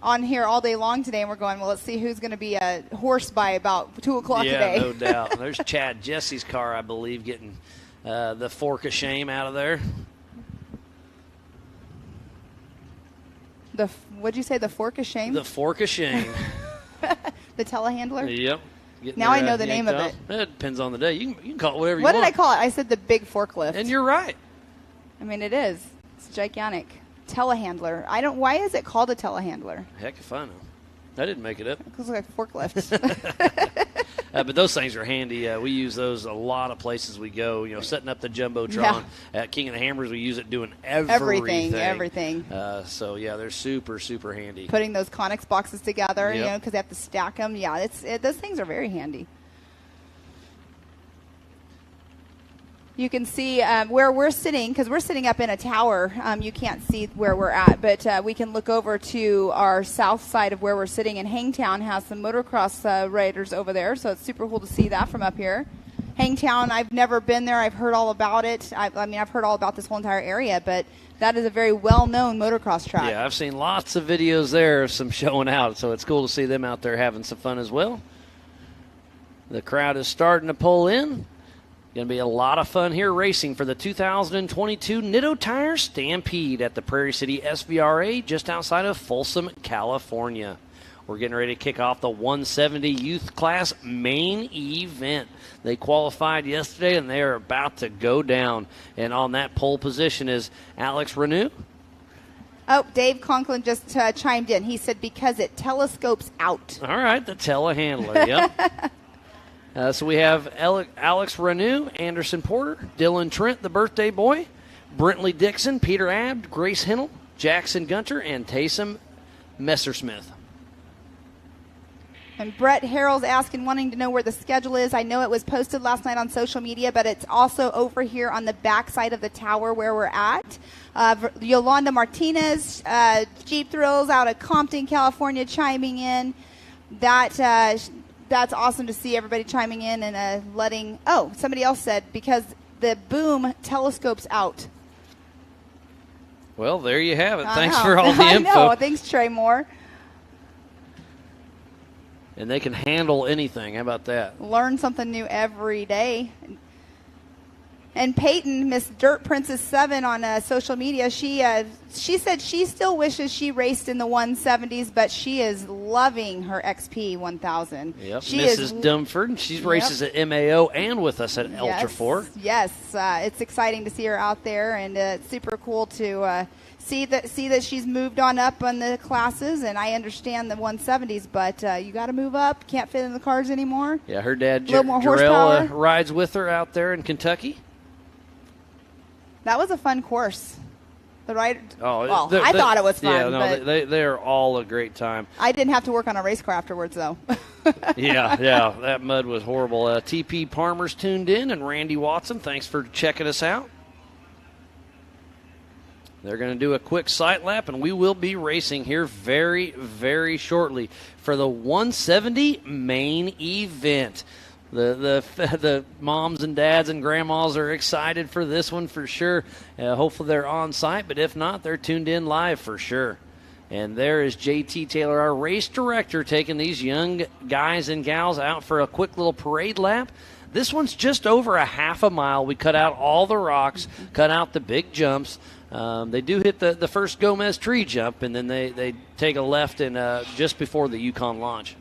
on here all day long today, and we're going, well, let's see who's going to be a horse by about 2 o'clock today. Yeah, no doubt. There's Chad Jesse's car, I believe, getting the fork of shame out of there. What'd you say, the fork of shame? The fork of shame. The telehandler? Yep. Now I know the name of it. It depends on the day. You can call it whatever you want. want. What did I call it? I said the big forklift. And you're right. I mean, it is. It's gigantic. Telehandler. Why is it called a telehandler? Heck if I know. I didn't make it up. It looks like a forklift. But those things are handy. We use those a lot of places we go. Setting up the Jumbotron. At King of the Hammers, we use it doing everything. So, they're super, super handy. Putting those Conex boxes together, because they have to stack them. Yeah, those things are very handy. You can see where we're sitting, because we're sitting up in a tower. You can't see where we're at, but we can look over to our south side of where we're sitting, and Hangtown has some motocross riders over there, so it's super cool to see that from up here. Hangtown, I've never been there. I've heard all about it. I've heard all about this whole entire area, but that is a very well-known motocross track. Yeah, I've seen lots of videos there of some showing out, so it's cool to see them out there having some fun as well. The crowd is starting to pull in. Going to be a lot of fun here racing for the 2022 Nitto Tire Stampede at the Prairie City SVRA just outside of Folsom, California. We're getting ready to kick off the 170 youth class main event. They qualified yesterday, and they are about to go down. And on that pole position is Alex Renew. Oh, Dave Conklin just chimed in. He said because it telescopes out. All right, the telehandler, yep. So we have Alex Renew, Anderson Porter, Dylan Trent, the birthday boy, Brentley Dixon, Peter Abt, Grace Hennel, Jackson Gunter, and Taysom Messersmith. And Brett Harrell's asking, wanting to know where the schedule is. I know it was posted last night on social media, but it's also over here on the back side of the tower where we're at. Yolanda Martinez, Jeep Thrills out of Compton, California, chiming in. That's awesome to see everybody chiming in and letting. Oh, somebody else said because the boom telescope's out. Well, there you have it. Thanks for all the info. I know. Thanks, Trey Moore. And they can handle anything. How about that? Learn something new every day. And Peyton, Miss Dirt Princess 7 on social media, she said she still wishes she raced in the 170s, but she is loving her XP 1000. Yep. Mrs. Dumford, she races at MAO and with us at Ultra 4. Yes, it's exciting to see her out there, and it's super cool to see that she's moved on up on the classes. And I understand the 170s, but you got to move up. Can't fit in the cars anymore. Yeah, her dad more horsepower. Jarrell rides with her out there in Kentucky. That was a fun course. I thought it was fun. Yeah, no, they're all a great time. I didn't have to work on a race car afterwards, though. yeah, that mud was horrible. TP Palmer's tuned in, and Randy Watson, thanks for checking us out. They're going to do a quick sight lap, and we will be racing here very, very shortly for the 170 main event. The moms and dads and grandmas are excited for this one for sure. Hopefully they're on site, but if not, they're tuned in live for sure. And there is JT Taylor, our race director, taking these young guys and gals out for a quick little parade lap. This one's just over a half a mile. We cut out all the rocks, cut out the big jumps. They do hit the first Gomez tree jump, and then they take a left just before the Yukon launch.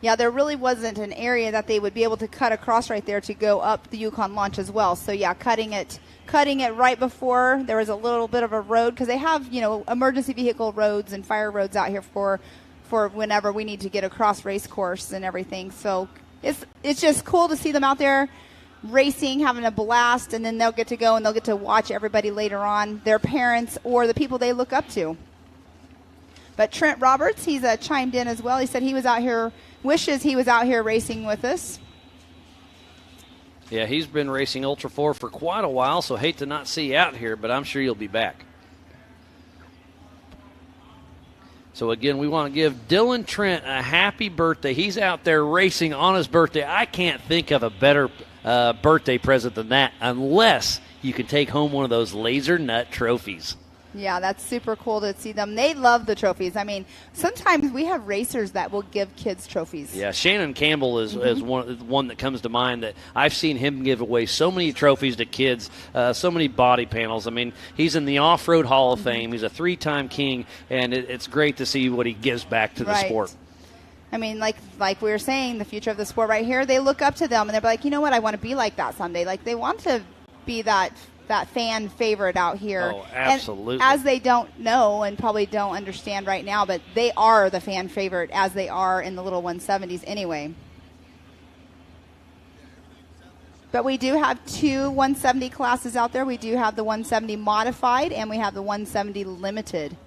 Yeah, there really wasn't an area that they would be able to cut across right there to go up the Yukon launch as well. So, yeah, cutting it right before there was a little bit of a road, because they have, emergency vehicle roads and fire roads out here for whenever we need to get across race course and everything. So it's just cool to see them out there racing, having a blast, and then they'll get to go and they'll get to watch everybody later on, their parents or the people they look up to. But Trent Roberts, he's chimed in as well. He said he was out here, wishes he was out here racing with us. Yeah, he's been racing Ultra 4 for quite a while, so hate to not see you out here, but I'm sure you'll be back. So, again, we want to give Dylan Trent a happy birthday. He's out there racing on his birthday. I can't think of a better birthday present than that, unless you can take home one of those laser nut trophies. Yeah, that's super cool to see them. They love the trophies. I mean, sometimes we have racers that will give kids trophies. Yeah, Shannon Campbell is one that comes to mind, that I've seen him give away so many trophies to kids, so many body panels. I mean, he's in the Off-Road Hall of Fame. He's a 3-time king, and it's great to see what he gives back to the sport. I mean, like we were saying, the future of the sport right here, they look up to them, and they're like, you know what, I want to be like that someday. Like, they want to be that fan favorite out here. Oh, absolutely. And as they don't know and probably don't understand right now, but they are the fan favorite as they are in the little 170s anyway. But we do have 2 170 classes out there. We do have the 170 modified and we have the 170 limited.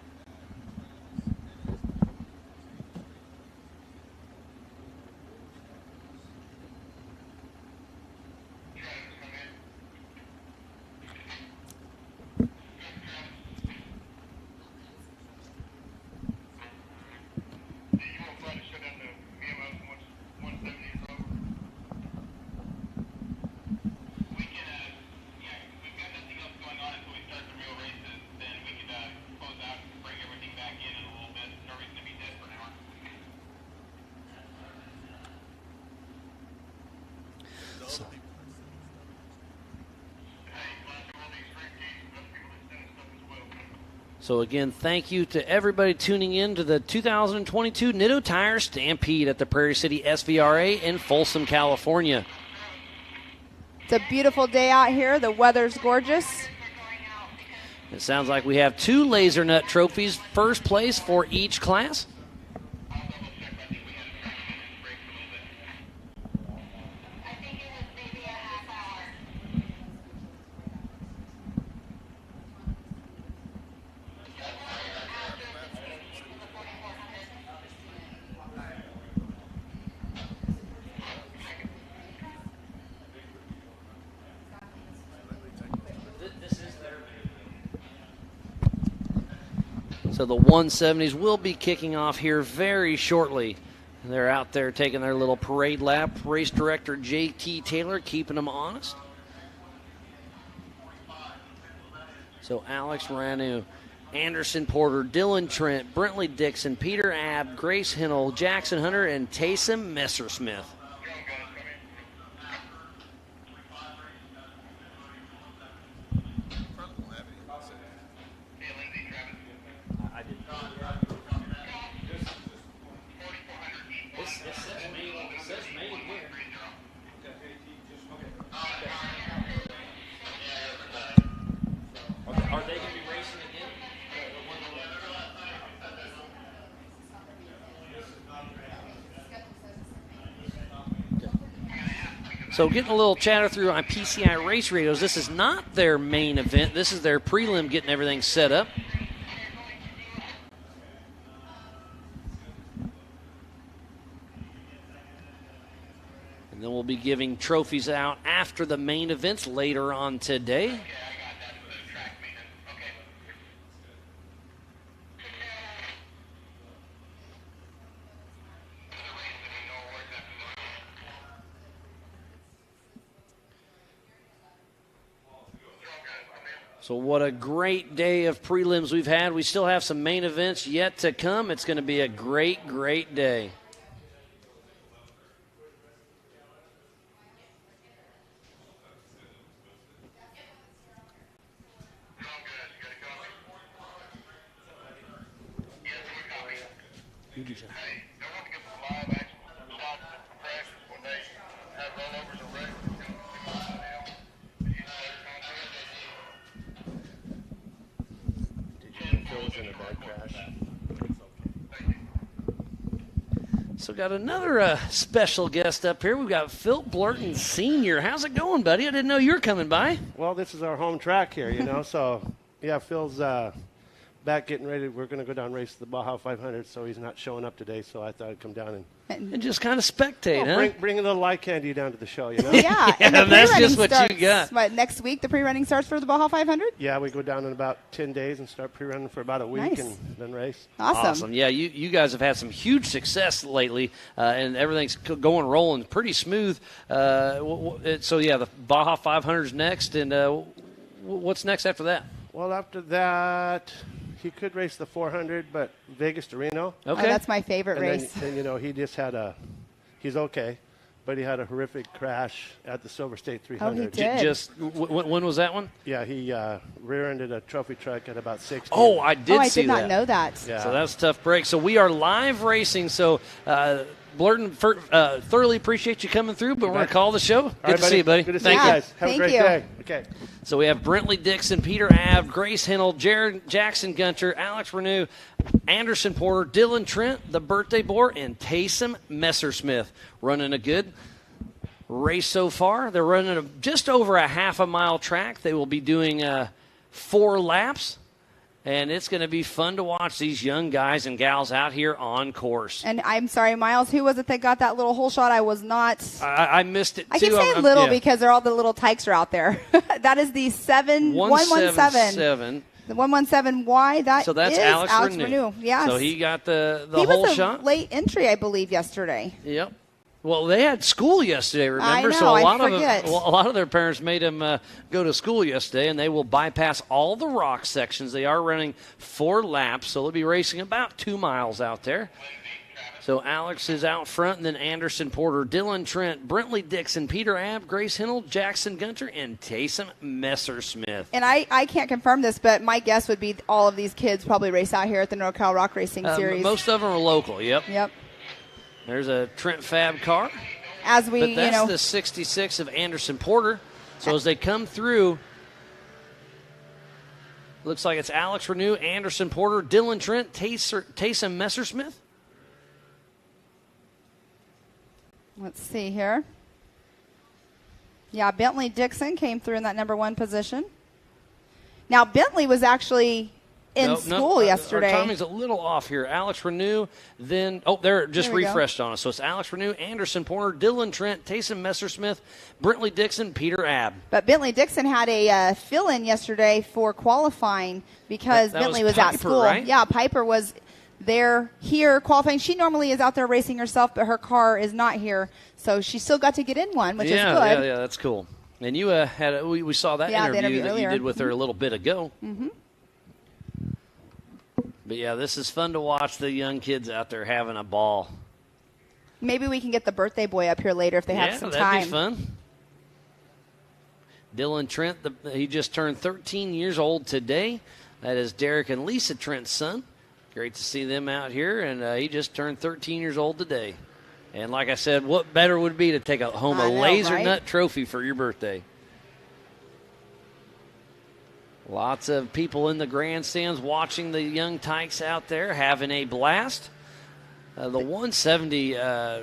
So, again, thank you to everybody tuning in to the 2022 Nitto Tire Stampede at the Prairie City SVRA in Folsom, California. It's a beautiful day out here. The weather's gorgeous. It sounds like we have 2 laser nut trophies, first place for each class. So the 170s will be kicking off here very shortly. They're out there taking their little parade lap. Race director J.T. Taylor keeping them honest. So Alex Ranu, Anderson Porter, Dylan Trent, Brentley Dixon, Peter Abb, Grace Hinnell, Jackson Hunter, and Taysom Messersmith. So getting a little chatter through on PCI Race Radios. This is not their main event. This is their prelim getting everything set up. And then we'll be giving trophies out after the main events later on today. So what a great day of prelims we've had. We still have some main events yet to come. It's going to be a great, great day. So got another special guest up here. We've got Phil Blurton Sr. How's it going, buddy? I didn't know you were coming by. Well, this is our home track here, you know. So, yeah, Phil's back getting ready. We're going to go down and race the Baja 500, so he's not showing up today. So I thought I'd come down and just kind of spectate, huh? Bring a little eye candy down to the show, you know? Yeah, and that's just what you got. What, next week the pre-running starts for the Baja 500? Yeah, we go down in about 10 days and start pre-running for about a week and then race. Awesome. Yeah, you guys have had some huge success lately, and everything's going rolling pretty smooth. So, yeah, the Baja 500 is next, and what's next after that? Well, after that, he could race the 400, but Vegas to Reno. Okay. Oh, that's my favorite race. Then, you know, he just had he's okay, but he had a horrific crash at the Silver State 300. Oh, he did. When was that one? Yeah, he rear-ended a trophy truck at about 60. Oh, I did see that. I did not know that. Yeah. So that's a tough break. So we are live racing. So Blurton, thoroughly appreciate you coming through, but we're going to call the show. Good to see you, buddy. Good to see you guys. Have a great day. Okay. So we have Brentley Dixon, Peter Abb, Grace Hinnell, Jared Jackson Gunter, Alex Renew, Anderson Porter, Dylan Trent, the birthday boy, and Taysom Messersmith running a good race so far. They're running just over a half a mile track. They will be doing 4 laps. And it's going to be fun to watch these young guys and gals out here on course. And I'm sorry, Miles, who was it that got that little hole shot? I was not. I missed it, too. I keep saying little because all the little tykes are out there. That is the 117. The 117Y, so that's Alex Renew. Yes. So he got the hole shot. He was a late entry, I believe, yesterday. Yep. Well, they had school yesterday, remember? I know, so a forget. a lot of their parents made them go to school yesterday, and they will bypass all the rock sections. They are running 4 laps, so they'll be racing about 2 miles out there. So Alex is out front, and then Anderson Porter, Dylan Trent, Brentley Dixon, Peter Abb, Grace Hinnell, Jackson Gunter, and Taysom Messersmith. And I can't confirm this, but my guess would be all of these kids probably race out here at the NorCal Rock Racing Series. Most of them are local, yep. Yep. There's a Trent Fab car. But that's the 66 of Anderson Porter. So as they come through, looks like it's Alex Renew, Anderson Porter, Dylan Trent, Taysom Messersmith. Let's see here. Yeah, Bentley Dixon came through in that number 1 position. Now, Bentley was actually in school yesterday. Our timing's a little off here. Alex Renew, then they're just refreshed on us. So it's Alex Renew, Anderson Porter, Dylan Trent, Taysom Messersmith, Brentley Dixon, Peter Abb. But Bentley Dixon had a fill-in yesterday for qualifying because Bentley was Piper, at school. Right? Yeah, Piper was here qualifying. She normally is out there racing herself, but her car is not here, so she still got to get in one, which is good. Yeah, that's cool. And you we saw that interview that you did with her a little bit ago. Mm-hmm. But yeah, this is fun to watch the young kids out there having a ball. Maybe we can get the birthday boy up here later if they have some time. Yeah, that'd be fun. Dylan Trent, he just turned 13 years old today. That is Derek and Lisa Trent's son. Great to see them out here, and he just turned 13 years old today. And like I said, what better would it be to take home a laser nut trophy for your birthday? Lots of people in the grandstands watching the young tykes out there having a blast. The 170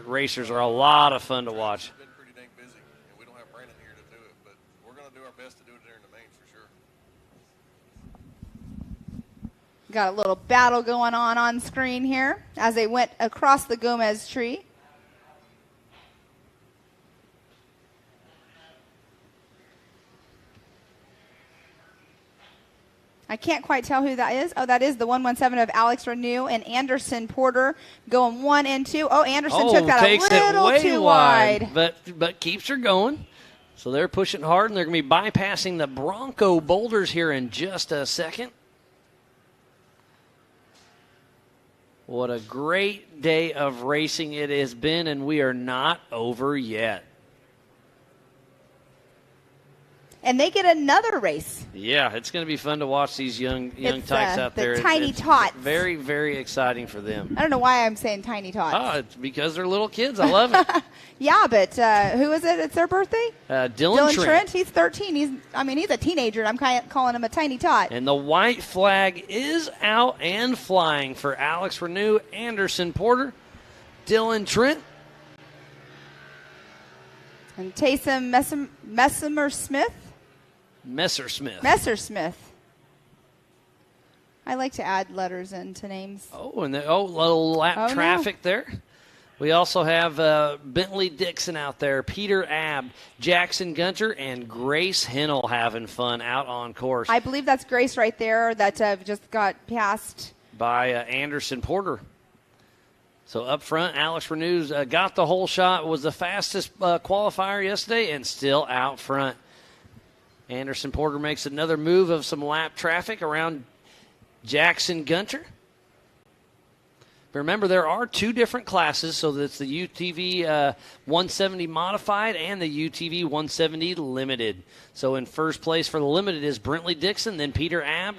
racers are a lot of fun to watch. It's been pretty dang busy, and we don't have Brandon here to do it, but we're going to do our best to do it there in the mains for sure. Got a little battle going on screen here as they went across the Gomez tree. I can't quite tell who that is. Oh, that is the 117 of Alex Renew and Anderson Porter going 1 and 2. Oh, Anderson took that a little too wide. But keeps her going. So they're pushing hard, and they're going to be bypassing the Bronco boulders here in just a second. What a great day of racing it has been, and we are not over yet. And they get another race. Yeah, it's going to be fun to watch these young tykes out there. The tiny it's tots. Very, very exciting for them. I don't know why I'm saying tiny tots. Oh, it's because they're little kids. I love it. Yeah, but who is it? It's their birthday? Dylan Trent. He's 13. He's a teenager, and I'm calling him a tiny tot. And the white flag is out and flying for Alex Renew, Anderson Porter, Dylan Trent. And Taysom Messersmith. I like to add letters into names. Oh, and little lap traffic there. We also have Bentley Dixon out there, Peter Abb, Jackson Gunter, and Grace Hennell having fun out on course. I believe that's Grace right there that just got passed by Anderson Porter. So up front, Alex Renew's got the whole shot, was the fastest qualifier yesterday, and still out front. Anderson Porter makes another move of some lap traffic around Jackson Gunter. Remember, there are two different classes, so that's the UTV 170 Modified and the UTV 170 Limited. So in first place for the Limited is Brentley Dixon, then Peter Abb,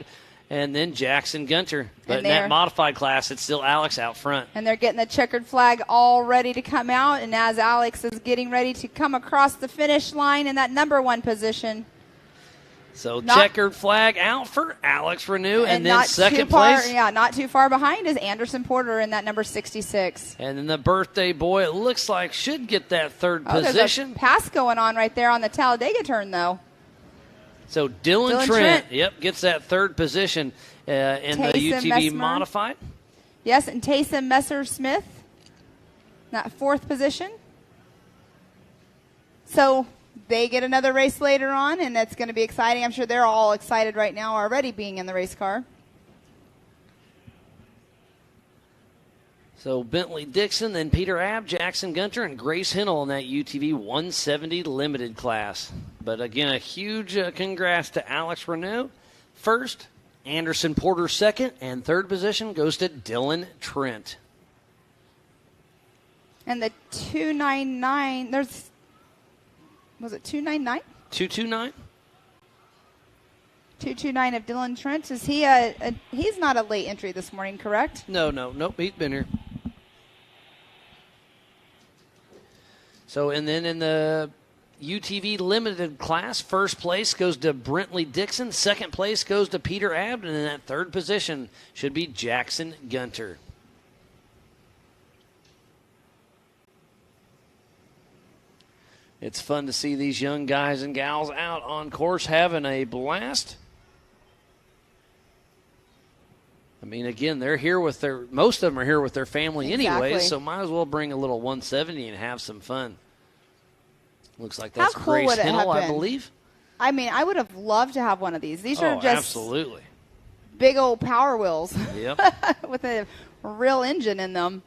and then Jackson Gunter. But in that Modified class, it's still Alex out front. And they're getting the checkered flag all ready to come out, and as Alex is getting ready to come across the finish line in that number 1 position. So checkered flag out for Alex Renew, and then second place. Yeah, not too far behind is Anderson Porter in that number 66. And then the birthday boy, it looks like, should get that third position. There's a pass going on right there on the Talladega turn, though. So Dylan Trent, gets that third position in the UTV Modified. Yes, and Taysom Messersmith, that 4th position. So they get another race later on, and that's going to be exciting. I'm sure they're all excited right now already being in the race car. So Bentley Dixon, then Peter Abb, Jackson Gunter, and Grace Hennell in that UTV 170 Limited class. But again, a huge congrats to Alex Renew. First, Anderson Porter second, and third position goes to Dylan Trent. And the 299, was it 299? 229? 229 of Dylan Trent. Is he he's not a late entry this morning, correct? Nope, he's been here. So, and then in the UTV Limited class, first place goes to Brentley Dixon, second place goes to Peter Abb, and in that third position should be Jackson Gunter. It's fun to see these young guys and gals out on course having a blast. I mean, again, they're here with most of them are here with their family anyway, so might as well bring a little 170 and have some fun. Looks like that's cool Grace Hinnell, I believe. I mean, I would have loved to have one of these. These are just absolutely big old Power Wheels. Yep. With a real engine in them.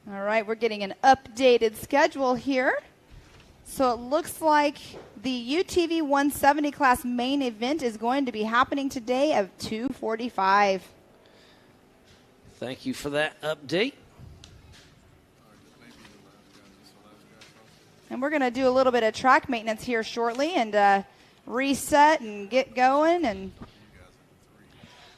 All right, we're getting an updated schedule here. So it looks like the UTV 170 class main event is going to be happening today at 2:45. Thank you for that update. And we're going to do a little bit of track maintenance here shortly and reset and get going. And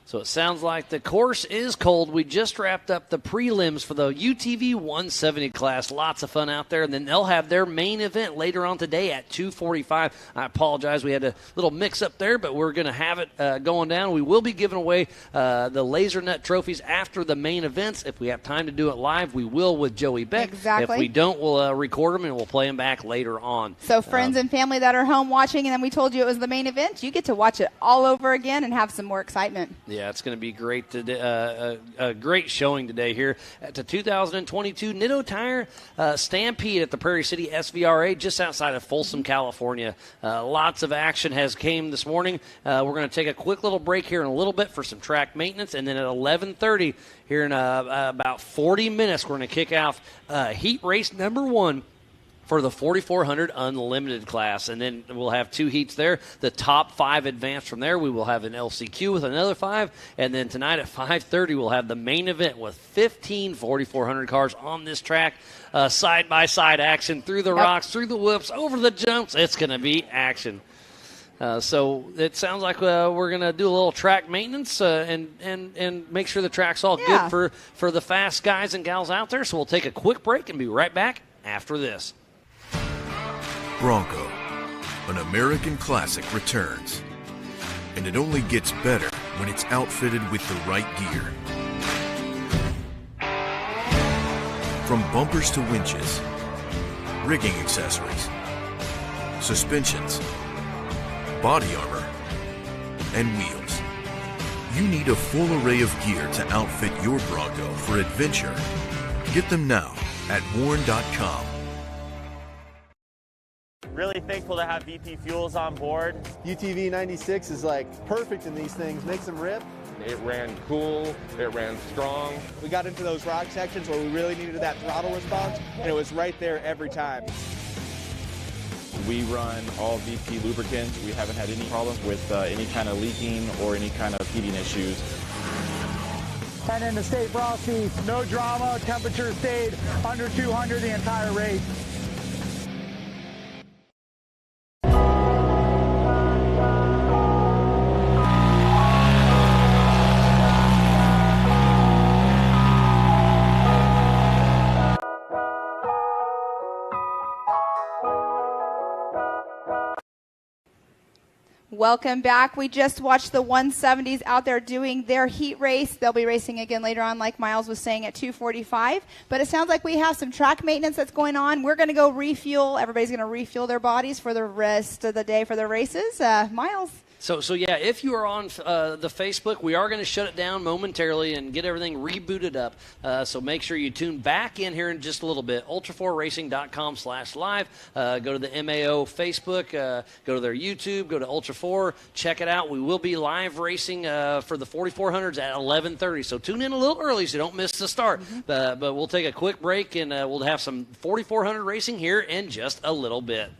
so it sounds like the course is cold. We just wrapped up the prelims for the UTV 170 class. Lots of fun out there. And then they'll have their main event later on today at 2:45. I apologize. We had a little mix-up there, but we're going to have it going down. We will be giving away the Laser Nut trophies after the main events. If we have time to do it live, we will with Joey Beck. Exactly. If we don't, we'll record them and we'll play them back later on. So friends and family that are home watching, and then we told you it was the main event, you get to watch it all over again and have some more excitement. Yeah, it's going to be great today. A great showing today here at the 2022 Nitto Tire Stampede at the Prairie City SVRA just outside of Folsom, California. Lots of action has came this morning. We're going to take a quick little break here in a little bit for some track maintenance, and then at 11:30 here in about 40 minutes, we're going to kick off heat race number 1 for the 4,400 Unlimited class. And then we'll have 2 heats there. The top 5 advance from there. We will have an LCQ with another 5. And then tonight at 5:30, we'll have the main event with 15 4,400 cars on this track. Side-by-side action through the rocks, through the whoops, over the jumps. It's going to be action. So it sounds like we're going to do a little track maintenance and make sure the track's all good for the fast guys and gals out there. So we'll take a quick break and be right back after this. Bronco, an American classic, returns. And it only gets better when it's outfitted with the right gear. From bumpers to winches, rigging accessories, suspensions, body armor, and wheels. You need a full array of gear to outfit your Bronco for adventure. Get them now at warn.com. Really thankful to have VP Fuels on board. UTV 96 is like perfect in these things, makes them rip. It ran cool, it ran strong. We got into those rock sections where we really needed that throttle response, and it was right there every time. We run all VP lubricants. We haven't had any problems with any kind of leaking or any kind of heating issues. And in the state frosty, no drama, temperature stayed under 200 the entire race. Welcome back. We just watched the 170s out there doing their heat race. They'll be racing again later on, like Miles was saying, at 2:45. But it sounds like we have some track maintenance that's going on. We're going to go refuel. Everybody's going to refuel their bodies for the rest of the day for the races. Miles? So yeah, if you are on the Facebook, we are going to shut it down momentarily and get everything rebooted up. So make sure you tune back in here in just a little bit. Ultra4Racing.com/live. Go to the MAO Facebook. Go to their YouTube. Go to Ultra4. Check it out. We will be live racing for the 4,400s at 11:30. So tune in a little early so you don't miss the start. But we'll take a quick break and we'll have some 4,400 racing here in just a little bit.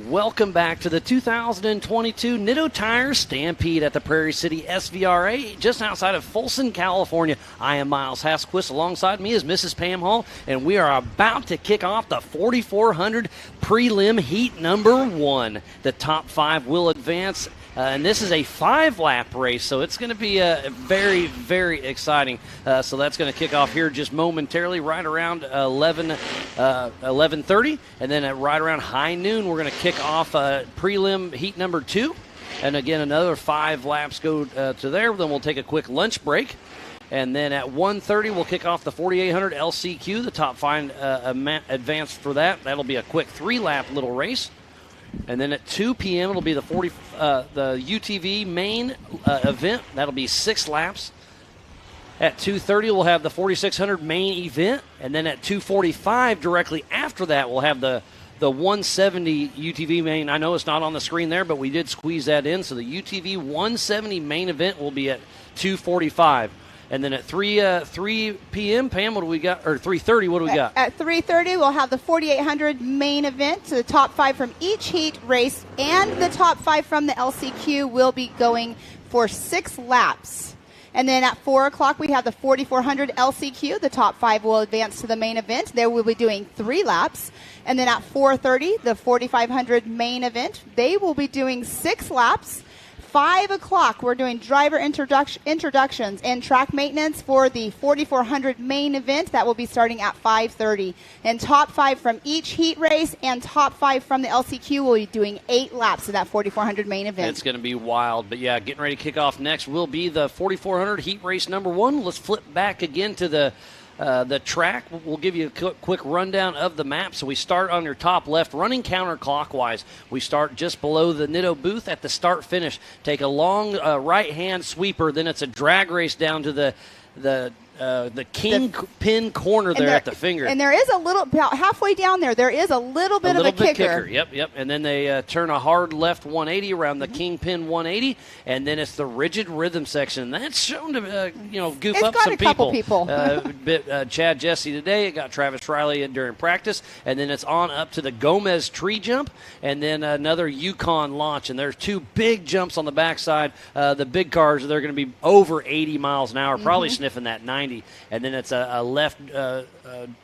Welcome back to the 2022 Nitto Tires Stampede at the Prairie City SVRA, just outside of Folsom, California. I am Miles Hasquist. Alongside me is Mrs. Pam Hall, and we are about to kick off the 4,400 prelim heat number 1. The top 5 will advance. And this is a 5-lap race, so it's going to be very, very exciting. So that's going to kick off here just momentarily, right around 11:30, and then at right around high noon, we're going to kick off prelim heat number 2. And again, another 5 laps go to there. Then we'll take a quick lunch break. And then at 1:30, we'll kick off the 4,800 LCQ, the top 5 advance for that. That'll be a quick 3-lap little race. And then at 2 p.m., it'll be the UTV main event. That'll be 6 laps. At 2:30, we'll have the 4,600 main event. And then at 2:45, directly after that, we'll have the 170 UTV main. I know it's not on the screen there, but we did squeeze that in. So the UTV 170 main event will be at 2:45. And then at 3 p.m., Pam, what do we got? Or 3:30, what do we got? At 3:30, we'll have the 4,800 main event. So the top 5 from each heat race and the top 5 from the LCQ will be going for 6 laps. And then at 4 o'clock, we have the 4,400 LCQ. The top 5 will advance to the main event. They will be doing 3 laps. And then at 4:30, the 4,500 main event. They will be doing 6 laps. 5 o'clock, we're doing driver introductions and track maintenance for the 4,400 main event. That will be starting at 5:30. And top 5 from each heat race and top 5 from the LCQ will be doing 8 laps of that 4,400 main event. It's going to be wild. But, yeah, getting ready to kick off next will be the 4,400 heat race number 1. Let's flip back again to the track. We'll give you a quick rundown of the map. So we start on your top left, running counterclockwise. We start just below the Nitto booth at the start finish. Take a long right-hand sweeper. Then it's a drag race down to the kingpin corner there at the finger. And there is a little, about halfway down there is a little bit of a kicker. Yep. And then they turn a hard left 180 around the kingpin 180, and then it's the rigid rhythm section. That's shown to goof up some people. Chad Jesse today. It got Travis Riley during practice, and then it's on up to the Gomez tree jump, and then another Yukon launch. And there's 2 big jumps on the backside. The big cars, they're going to be over 80 miles an hour, probably sniffing that 90. And then it's a left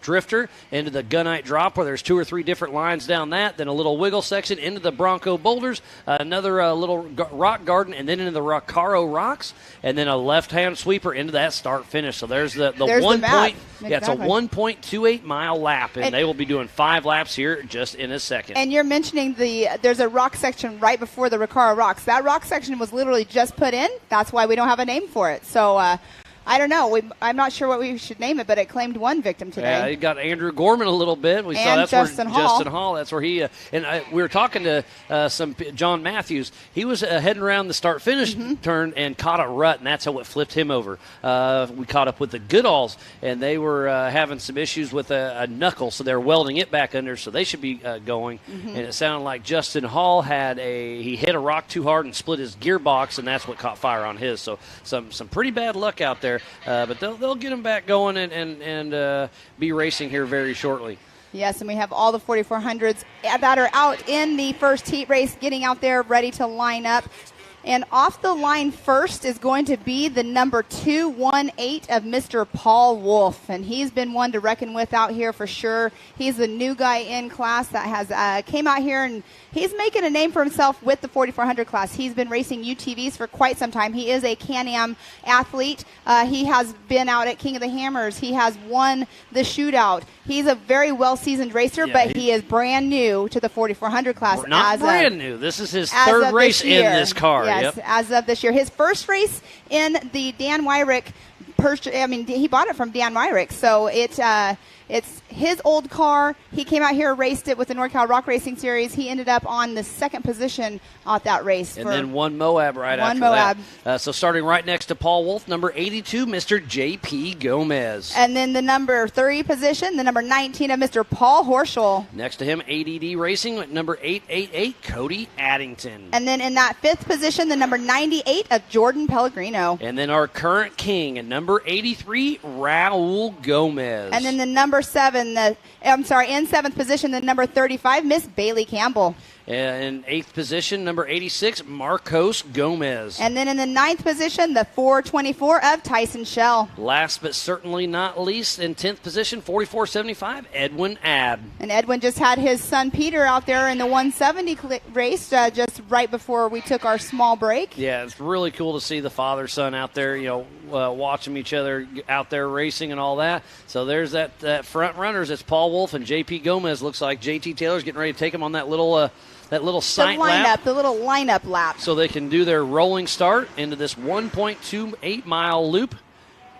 drifter into the gunite drop where there's 2 or 3 different lines down that, then a little wiggle section into the Bronco boulders, another little rock garden, and then into the Roccaro rocks, and then a left-hand sweeper into that start finish. So there's the 1 point. Yeah, it's a 1.28 mile lap, and they will be doing 5 laps here just in a second. And you're mentioning there's a rock section right before the Roccaro rocks. That rock section was literally just put in. That's why we don't have a name for it. So I don't know. I'm not sure what we should name it, but it claimed 1 victim today. Yeah, it got Andrew Gorman a little bit. We saw that's Justin where Hall. Justin Hall. That's where he we were talking to some John Matthews. He was heading around the start-finish turn and caught a rut, and that's how it flipped him over. We caught up with the Goodalls, and they were having some issues with a knuckle, so they're welding it back under, so they should be going. And it sounded like Justin Hall he hit a rock too hard and split his gearbox, and that's what caught fire on his. So some pretty bad luck out there. But they'll get them back going and be racing here very shortly. Yes, and we have all the 4,400s that are out in the first heat race getting out there ready to line up. And off the line first is going to be the number 218 of Mr. Paul Wolf. And he's been one to reckon with out here for sure. He's the new guy in class that has came out here, and he's making a name for himself with the 4,400 class. He's been racing UTVs for quite some time. He is a Can-Am athlete. He has been out at King of the Hammers. He has won the shootout. He's a very well-seasoned racer, but he is brand new to the 4,400 class. Not brand new. This is his third race in this car. Yes, as of this year. His first race in the Dan Wyrick, he bought it from Dan Wyrick, so it's his old car. He came out here, raced it with the NorCal Rock Racing Series. He ended up on the 2nd position at that race. And then won Moab after that. So starting right next to Paul Wolf, number 82, Mr. J.P. Gomez. And then the number 30 position, the number 19 of Mr. Paul Horschel. Next to him, ADD Racing with number 888, Cody Addington. And then in that 5th position, the number 98 of Jordan Pellegrino. And then our current king at number number 83, Raul Gomez. And then the number 7, in 7th position, the number 35, Miss Bailey Campbell. In 8th position, number 86, Marcos Gomez. And then in the 9th position, the 424 of Tyson Shell. Last but certainly not least, in 10th position, 4475, Edwin Abb. And Edwin just had his son Peter out there in the 170 race just right before we took our small break. Yeah, it's really cool to see the father-son out there, watching each other out there racing and all that. So there's that front runners. It's Paul Wolf and J.P. Gomez. Looks like J.T. Taylor's getting ready to take him on that little sight lap. The little lineup lap. So they can do their rolling start into this 1.28-mile loop.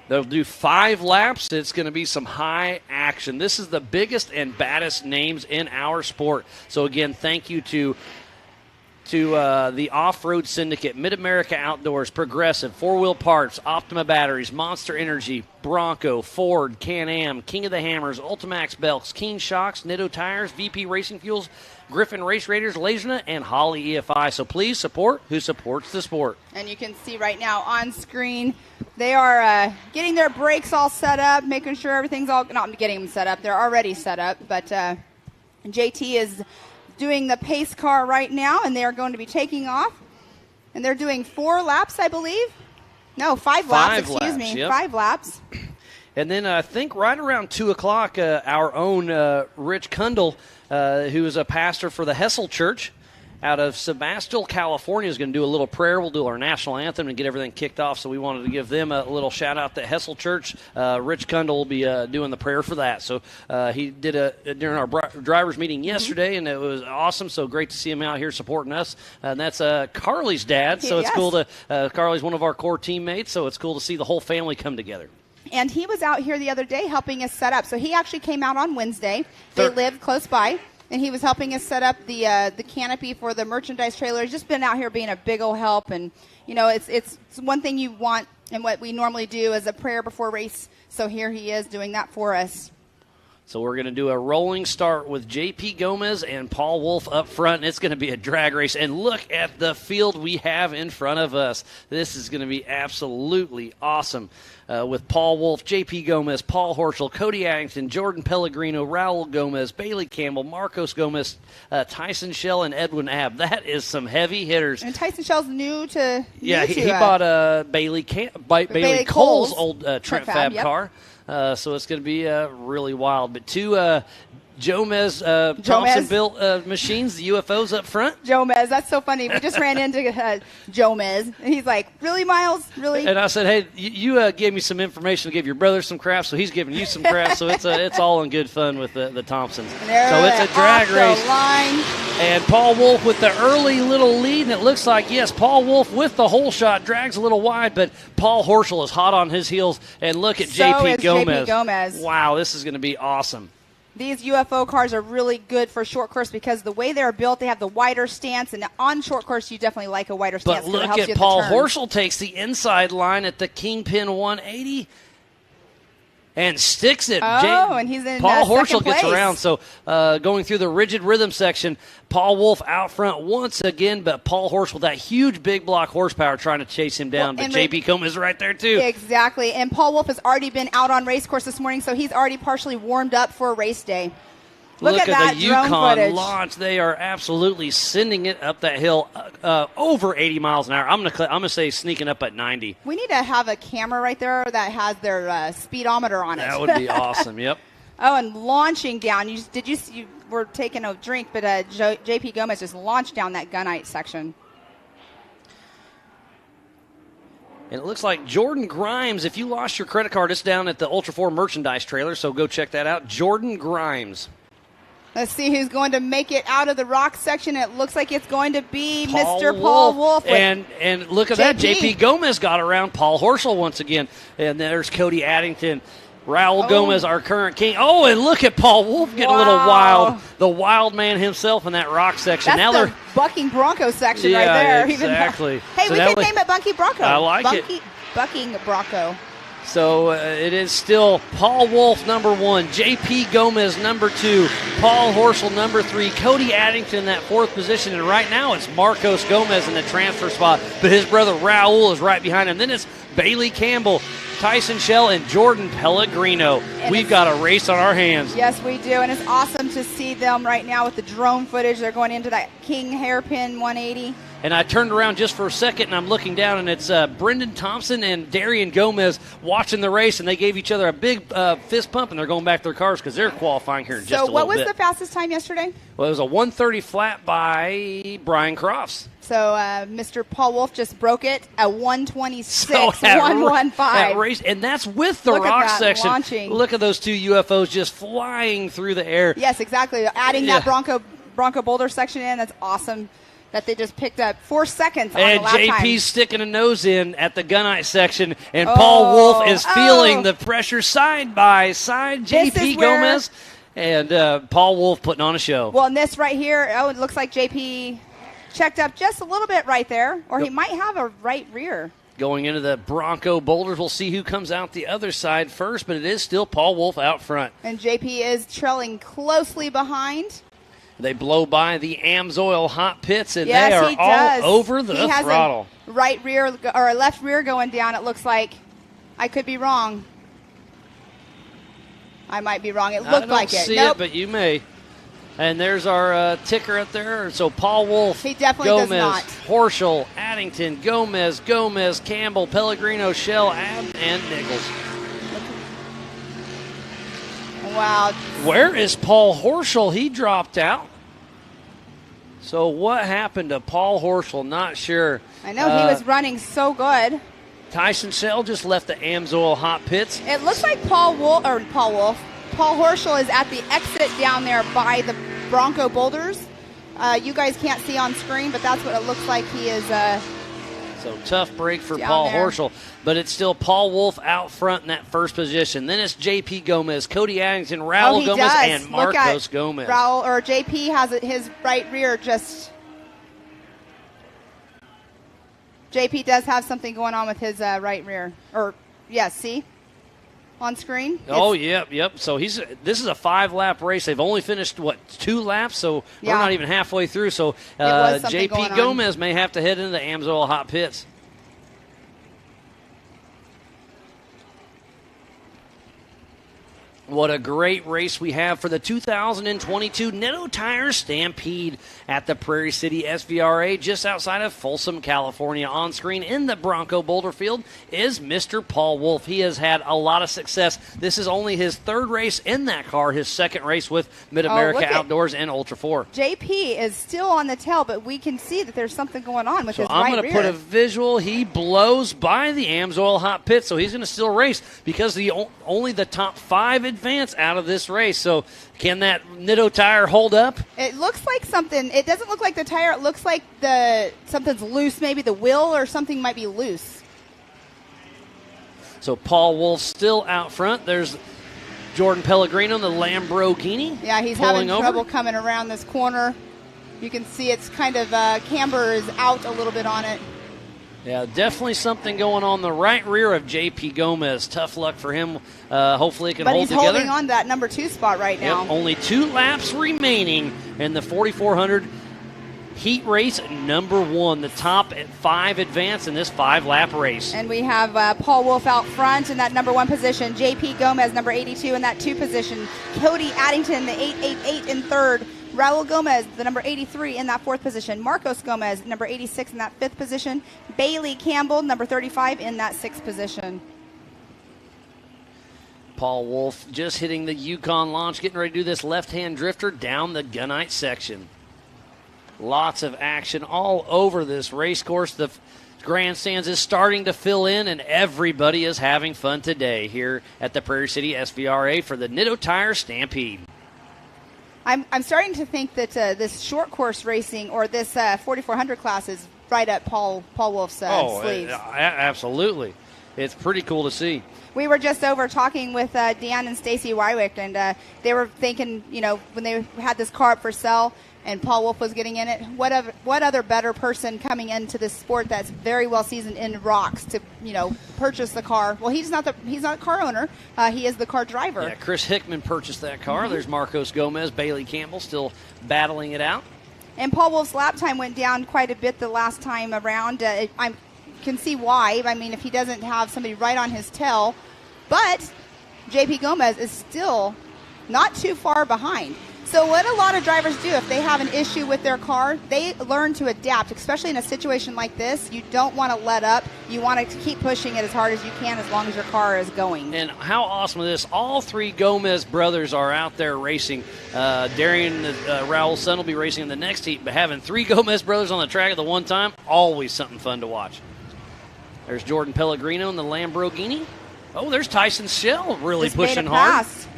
They'll do 5 laps. It's going to be some high action. This is the biggest and baddest names in our sport. So, again, thank you to the Off-Road Syndicate, Mid-America Outdoors, Progressive, 4-Wheel Parts, Optima Batteries, Monster Energy, Bronco, Ford, Can-Am, King of the Hammers, Ultimax Belts, Keen Shocks, Nitto Tires, VP Racing Fuels, Griffin Race Raiders, Lejeune, and Holly EFI. So please support who supports the sport. And you can see right now on screen, they are getting their brakes all set up, making sure everything's all, not getting them set up, they're already set up, but JT is doing the pace car right now, and they are going to be taking off. And they're doing 4 laps, I believe. No, 5 laps, excuse me. Yep. 5 laps. And then I think right around 2 o'clock, our own Rich Kundle, who is a pastor for the Hessel Church out of Sebastopol, California, is going to do a little prayer. We'll do our national anthem and get everything kicked off, so we wanted to give them a little shout-out to Hessel Church. Rich Kundle will be doing the prayer for that. So he did during our drivers meeting yesterday, and it was awesome, so great to see him out here supporting us. And that's Carly's dad, so it's cool to Carly's one of our core teammates, so it's cool to see the whole family come together. And he was out here the other day helping us set up. So he actually came out on Wednesday. They lived close by. And he was helping us set up the canopy for the merchandise trailer. He's just been out here being a big old help. And, it's one thing you want and what we normally do is a prayer before race. So here he is doing that for us. So we're going to do a rolling start with J.P. Gomez and Paul Wolf up front, and it's going to be a drag race. And look at the field we have in front of us. This is going to be absolutely awesome. With Paul Wolf, J.P. Gomez, Paul Horschel, Cody Addington, Jordan Pellegrino, Raul Gomez, Bailey Campbell, Marcos Gomez, Tyson Shell, and Edwin Abb. That is some heavy hitters. And Tyson Shell's new to... Yeah, he bought Bailey Cole's old Trent Fab car. So it's going to be really wild. But 2 Jomez Thompson-built machines, the UFOs up front. Jomez, that's so funny. We just ran into Jomez, and he's like, really, Miles? Really? And I said, hey, you gave me some information to give your brother some crap, so he's giving you some crap. So it's all in good fun with the Thompsons. So it's a drag race. And Paul Wolf with the early little lead, and it looks like, yes, Paul Wolf with the whole shot drags a little wide, but Paul Horschel is hot on his heels. And look at J.P. Gomez. Wow, this is going to be awesome. These UFO cars are really good for short course because the way they're built, they have the wider stance, and on short course, you definitely like a wider stance. But look at Paul Horschel takes the inside line at the Kingpin 180 and sticks it. And he's in Paul Horschel place. Gets around. So going through the rigid rhythm section, Paul Wolf out front once again, but Paul Horschel with that huge big block horsepower trying to chase him down. But J.P. Gomez is right there too. Exactly. And Paul Wolf has already been out on race course this morning, so he's already partially warmed up for race day. Look at that the drone Yukon footage. launch. They are absolutely sending it up that hill over 80 miles an hour. I'm gonna say sneaking up at 90. We need to have a camera right there that has their speedometer on it. That would be awesome. Yep. Oh, and launching down. You were taking a drink, but J.P. Gomez just launched down that gunite section. And it looks like Jordan Grimes, if you lost your credit card, it's down at the Ultra 4 merchandise trailer, so go check that out. Jordan Grimes. Let's see who's going to make it out of the rock section. It looks like it's going to be Mr. Paul Wolf. And look at that. J.P. Gomez got around Paul Horschel once again. And there's Cody Addington. Raul Gomez, our current king. Oh, and look at Paul Wolf getting a little wild. The wild man himself in that rock section. That's the bucking Bronco section right there. Exactly. Hey, so we can name it Bunky Bronco. I like it. Bucking Bronco. So it is still Paul Wolf, number 1, J.P. Gomez, number 2, Paul Horschel, number 3, Cody Addington in that 4th position, and right now it's Marcos Gomez in the transfer spot, but his brother Raul is right behind him. Then it's Bailey Campbell, Tyson Shell, and Jordan Pellegrino. We've got a race on our hands. Yes, we do, and it's awesome to see them right now with the drone footage. They're going into that King Hairpin 180. And I turned around just for a second, and I'm looking down, and it's Brendan Thompson and Darian Gomez watching the race, and they gave each other a big fist pump, and they're going back to their cars because they're qualifying here in just a little bit. So what was the fastest time yesterday? Well, it was a 1:30 flat by Brian Crofts. So Mr. Paul Wolf just broke it at 1:26, 1:15. Race, and that's with the rock section. Launching. Look at those 2 UFOs just flying through the air. Yes, exactly. Adding that Bronco Boulder section in, that's awesome. That they just picked up 4 seconds on the lap time. And JP's sticking a nose in at the Gunite section, and Paul Wolf is feeling the pressure side by side. JP Gomez and Paul Wolf putting on a show. Well, and this right here, it looks like JP checked up just a little bit right there, or he might have a right rear. Going into the Bronco Boulders, we'll see who comes out the other side first, but it is still Paul Wolf out front. And JP is trailing closely behind. They blow by the Amsoil hot pits, and they are all over the throttle. A right rear or a left rear going down, it looks like. I could be wrong. I might be wrong. It looked like it. I don't see it, but you may. And there's our ticker up there. So Paul Wolf, he definitely Gomez, does not. Horschel, Addington, Gomez, Campbell, Pellegrino, Shell, and Nichols. Wow. Where is Paul Horschel? He dropped out. So what happened to Paul Horschel? Not sure. I know he was running so good. Tyson Shell just left the Amsoil hot pits. It looks like Paul Horschel is at the exit down there by the Bronco Boulders. You guys can't see on screen, but that's what it looks like. He is so tough break for Paul Horschel, but it's still Paul Wolf out front in that first position. Then it's J.P. Gomez, Cody Addington, Raul Gomez, and Marcos Gomez. Raul or J.P. has his right rear just. J.P. does have something going on with his right rear. See? On screen? Yep. So this is a 5-lap race. They've only finished, 2 laps? So we're not even halfway through. So J.P. Gomez may have to head into the Amsoil hot pits. What a great race we have for the 2022 Netto Tire Stampede at the Prairie City SVRA just outside of Folsom, California. On screen in the Bronco Boulder Field is Mr. Paul Wolf. He has had a lot of success. This is only his 3rd race in that car, his 2nd race with Mid-America Outdoors and Ultra 4. JP is still on the tail, but we can see that there's something going on with his right rear. So I'm going to put a visual. He blows by the Amsoil hot pit, so he's going to still race because only the top 5 advance out of this race. So can that Nitto tire hold up? It looks like something. It doesn't look like the tire. It looks like something's loose. Maybe the wheel or something might be loose. So Paul Wolf still out front. There's Jordan Pellegrino, the Lamborghini. Yeah, he's having trouble coming around this corner. You can see it's kind of camber is out a little bit on it. Yeah, definitely something going on the right rear of J.P. Gomez. Tough luck for him. Hopefully it can hold together. But he's holding on to that number 2 spot right now. Yep, only 2 laps remaining in the 4,400 heat race number 1. The top 5 advance in this 5-lap race. And we have Paul Wolf out front in that number 1 position. J.P. Gomez, number 82, in that 2 position. Cody Addington, the 888 in 3rd. Raul Gomez, the number 83, in that 4th position. Marcos Gomez, number 86, in that 5th position. Bailey Campbell, number 35, in that 6th position. Paul Wolf just hitting the Yukon launch, getting ready to do this left-hand drifter down the Gunite section. Lots of action all over this race course. The grandstands is starting to fill in, and everybody is having fun today here at the Prairie City SVRA for the Nitto Tire Stampede. I'm starting to think that this short course racing or this 4,400 class is right up Paul Wolf's sleeves. Absolutely. It's pretty cool to see. We were just over talking with Dan and Stacy Wywick, and they were thinking, when they had this car up for sale, and Paul Wolf was getting in it. What other better person coming into this sport that's very well seasoned in rocks to purchase the car? Well, he's not a car owner. He is the car driver. Yeah, Chris Hickman purchased that car. There's Marcos Gomez, Bailey Campbell still battling it out. And Paul Wolf's lap time went down quite a bit the last time around. I can see why. I mean, if he doesn't have somebody right on his tail, but JP Gomez is still not too far behind. So what a lot of drivers do if they have an issue with their car, they learn to adapt, especially in a situation like this. You don't want to let up. You want to keep pushing it as hard as you can as long as your car is going. And how awesome is this? All three Gomez brothers are out there racing. Darian, Raul's son, will be racing in the next heat, but having three Gomez brothers on the track at the one time, always something fun to watch. There's Jordan Pellegrino in the Lamborghini. Oh, there's Tyson Schell really Just pushing made a hard. pass.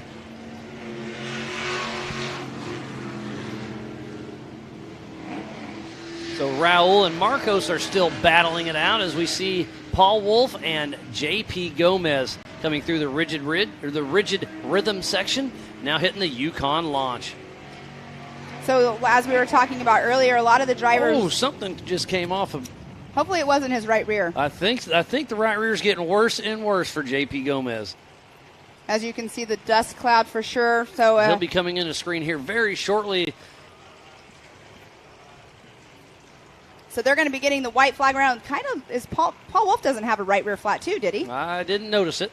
So Raul and Marcos are still battling it out as we see Paul Wolf and JP Gomez coming through the rigid rhythm section, now hitting the Yukon launch. So as we were talking about earlier, a lot of the drivers. Oh, something just came off of. Hopefully it wasn't his right rear. I think the right rear is getting worse and worse for JP Gomez. As you can see, the dust cloud for sure. So he'll be coming in the screen here very shortly. So they're going to be getting the white flag around. Kind of is Paul Wolf doesn't have a right rear flat too, did he? I didn't notice it,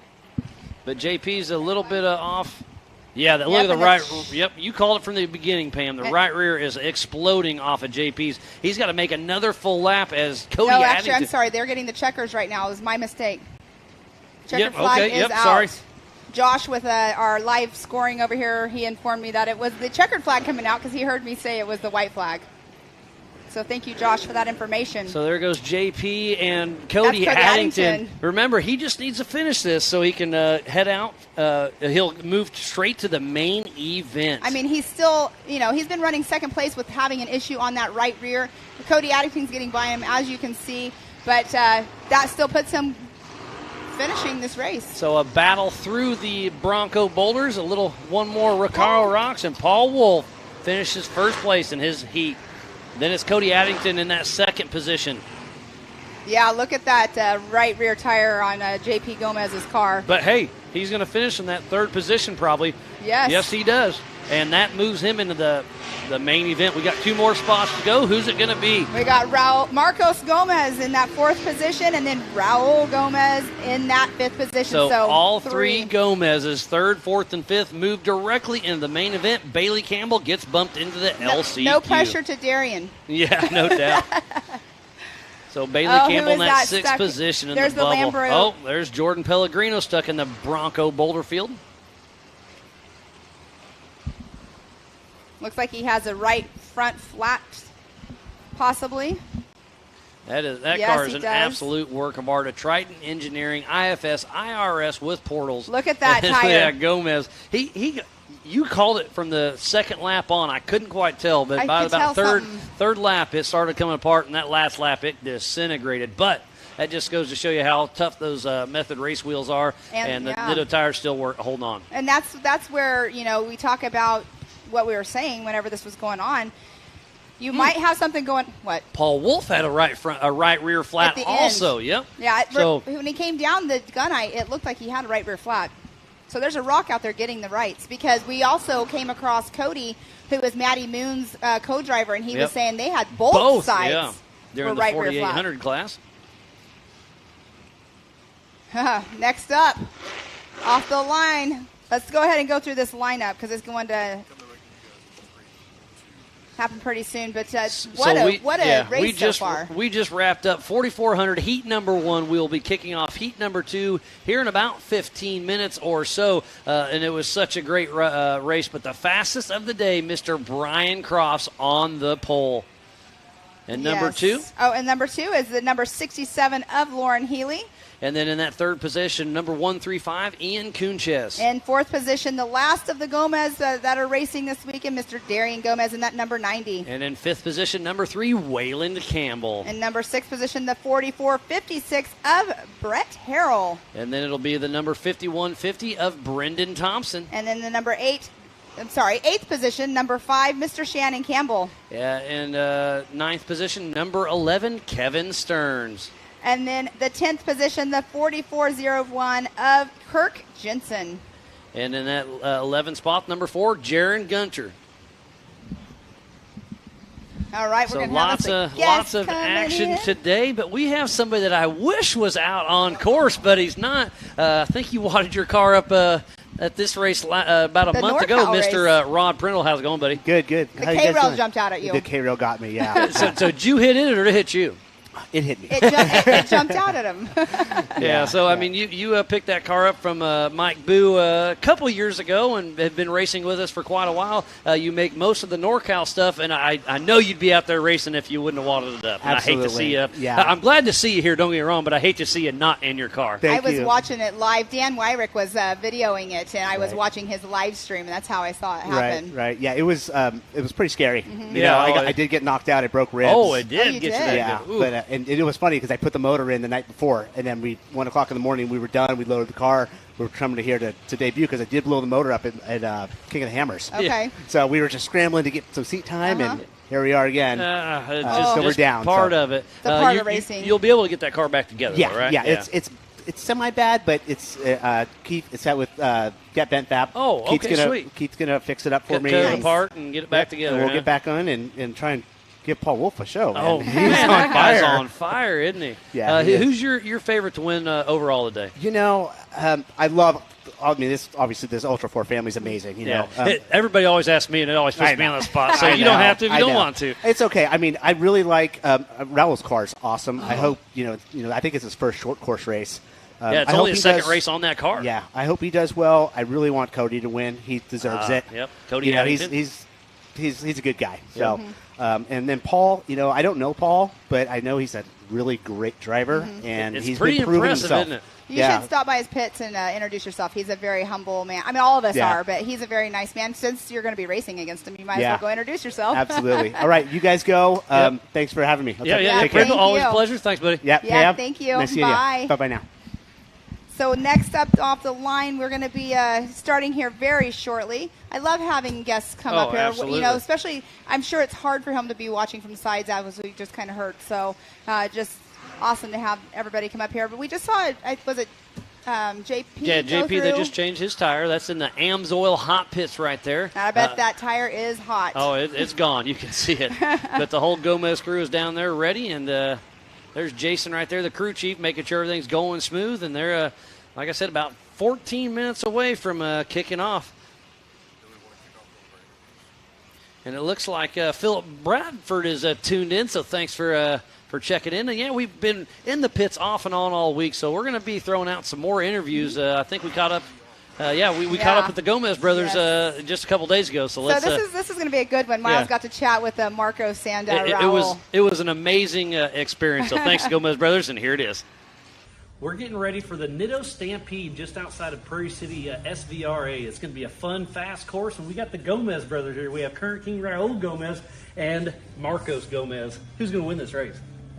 but JP's a little bit off. Yeah, look at the right. Yep, you called it from the beginning, Pam. The right rear is exploding off of JP's. He's got to make another full lap as Cody. No, actually, I'm sorry. They're getting the checkers right now. It was my mistake. Checkered flag is out. Sorry. Josh with our live scoring over here, he informed me that it was the checkered flag coming out because he heard me say it was the white flag. So thank you, Josh, for that information. So there goes JP and Cody Addington. Remember, he just needs to finish this so he can head out. He'll move straight to the main event. I mean, he's still, he's been running second place with having an issue on that right rear. Cody Addington's getting by him, as you can see. But that still puts him finishing this race. So a battle through the Bronco boulders. One more Recaro rocks, and Paul Wolf finishes first place in his heat. Then it's Cody Addington in that second position. Yeah, look at that right rear tire on JP Gomez's car. But, hey, he's going to finish in that third position probably. Yes. Yes, he does. And that moves him into the main event. We got 2 more spots to go. Who's it going to be? We got Marcos Gomez in that 4th position, and then Raul Gomez in that 5th position. So all 3 Gomez's, 3rd, 4th, and 5th, move directly into the main event. Bailey Campbell gets bumped into the LCQ. No pressure to Darian. Yeah, no doubt. So Bailey Campbell in that 6th position in the bubble. Oh, there's Jordan Pellegrino stuck in the Bronco boulder field. Looks like he has a right front flat, possibly. That car is an absolute work of art. A Triton Engineering IFS IRS with portals. Look at that tire. Yeah, Gomez. You called it from the second lap on. I couldn't quite tell, but by about third lap, it started coming apart, and that last lap, it disintegrated. But that just goes to show you how tough those method race wheels are, and the Nitto tires still work. Hold on. And that's where we talk about what we were saying whenever this was going on. You might have something going. What? Paul Wolf had a right rear flat also. End. Yep. Yeah. So when he came down the gunite, it looked like he had a right rear flat. So there's a rock out there getting the rights, because we also came across Cody, who was Matty Moon's co-driver, and he was saying they had both sides during the right 4800 class. Next up, off the line. Let's go ahead and go through this lineup because it's going to happen pretty soon. But what a race so far. We just wrapped up 4,400 heat number 1. We'll be kicking off heat number 2 here in about 15 minutes or so. And it was such a great race. But the fastest of the day, Mr. Brian Crofts on the pole. And number 2? Oh, and number 2 is the number 67 of Lauren Healy. And then in that 3rd position, number 135, Ian Kunches. In 4th position, the last of the Gomez that are racing this weekend, Mr. Darian Gomez in that number 90. And in 5th position, number 3, Wayland Campbell. In number 6 position, the 4456 of Brett Harrell. And then it'll be the number 5150 of Brendan Thompson. And then the number 8 8th position, number 5, Mr. Shannon Campbell. Yeah, and 9th position, number 11, Kevin Stearns. And then the 10th position, the 4401 of Kirk Jensen. And in that 11th spot, number 4, Jaron Gunter. All right, we're so going to have lots of action today, but we have somebody that I wish was out on course, but he's not. I think you wadded your car up at this race about a month ago, Mr. Rod Prindle. How's it going, buddy? Good. The K-Rail jumped out at you. The K-Rail got me, yeah. so did you hit it or did it hit you? It hit me. It jumped out at him. I mean, you picked that car up from Mike Boo a couple years ago and have been racing with us for quite a while. You make most of the NorCal stuff, and I know you'd be out there racing if you wouldn't have wadded it up. And Absolutely. I hate to see you. Yeah. I'm glad to see you here, don't get me wrong, but I hate to see you not in your car. I was watching it live. Dan Wyrick was videoing it, and I was watching his live stream, and that's how I saw it happen. Right. Yeah, it was pretty scary. Mm-hmm. You know, I did get knocked out. I broke ribs. Oh, it did get you that Yeah, good. but and it was funny because I put the motor in the night before, and then 1 o'clock in the morning we were done. We loaded the car. We were coming to here to debut because I did blow the motor up at King of the Hammers. Okay. So we were just scrambling to get some seat time, and here we are again. So we're down. Part of it. The part of racing. You'll be able to get that car back together, Yeah, though, right? yeah. It's semi bad, but it's Keith. It's that with Get Bent Fab. Oh, okay, sweet. Keith's gonna fix it up for me. Tear it apart and get it back together. And we'll get back on and try and give Paul Wolf a show. Man. Oh, He's man, on that guy's fire. on fire, isn't he? Yeah. Who's your favorite to win overall today? You know, I love. I mean, this Ultra 4 family is amazing. You know, everybody always asks me, and it always puts me on the spot. So you don't have to if you don't want to. It's okay. I mean, I really like Raul's car's awesome. I hope I think it's his first short course race. It's only his second race on that car. Yeah, I hope he does well. I really want Cody to win. He deserves it. Yep, Cody. He's a good guy. So, and then Paul. You know, I don't know Paul, but I know he's a really great driver, and it's he's pretty been proving impressive, himself. isn't it? You should stop by his pits and introduce yourself. He's a very humble man. I mean, all of us are, but he's a very nice man. Since you're going to be racing against him, you might as well go introduce yourself. Absolutely. All right, you guys go. Thanks for having me. Always a pleasure. Thanks, buddy. Yeah, thank you. Nice seeing you. Bye-bye now. So next up off the line, we're going to be starting here very shortly. I love having guests come up here. Absolutely. You know, especially, I'm sure it's hard for him to be watching from sides as we just kind of heard. So just awesome to have everybody come up here. But we just saw it. Was it JP? Yeah, JP. They just changed his tire. That's in the AMSOIL hot pits right there. And I bet that tire is hot. Oh, it's gone. You can see it. But the whole Gomez crew is down there ready, and there's Jason right there, the crew chief, making sure everything's going smooth. And they're, like I said, about 14 minutes away from kicking off. And it looks like Philip Bradford is tuned in, so thanks for checking in. And, yeah, we've been in the pits off and on all week, so we're going to be throwing out some more interviews. I think we caught up. We caught up with the Gomez brothers just a couple days ago. So this is going to be a good one. Miles got to chat with Marco Raul. It was an amazing experience. So thanks to Gomez brothers, and here it is. We're getting ready for the Nitto Stampede just outside of Prairie City SVRA. It's going to be a fun, fast course, and we got the Gomez brothers here. We have current king Raul Gomez and Marcos Gomez. Who's going to win this race?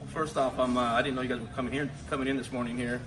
First off, I didn't know you guys were coming in this morning here.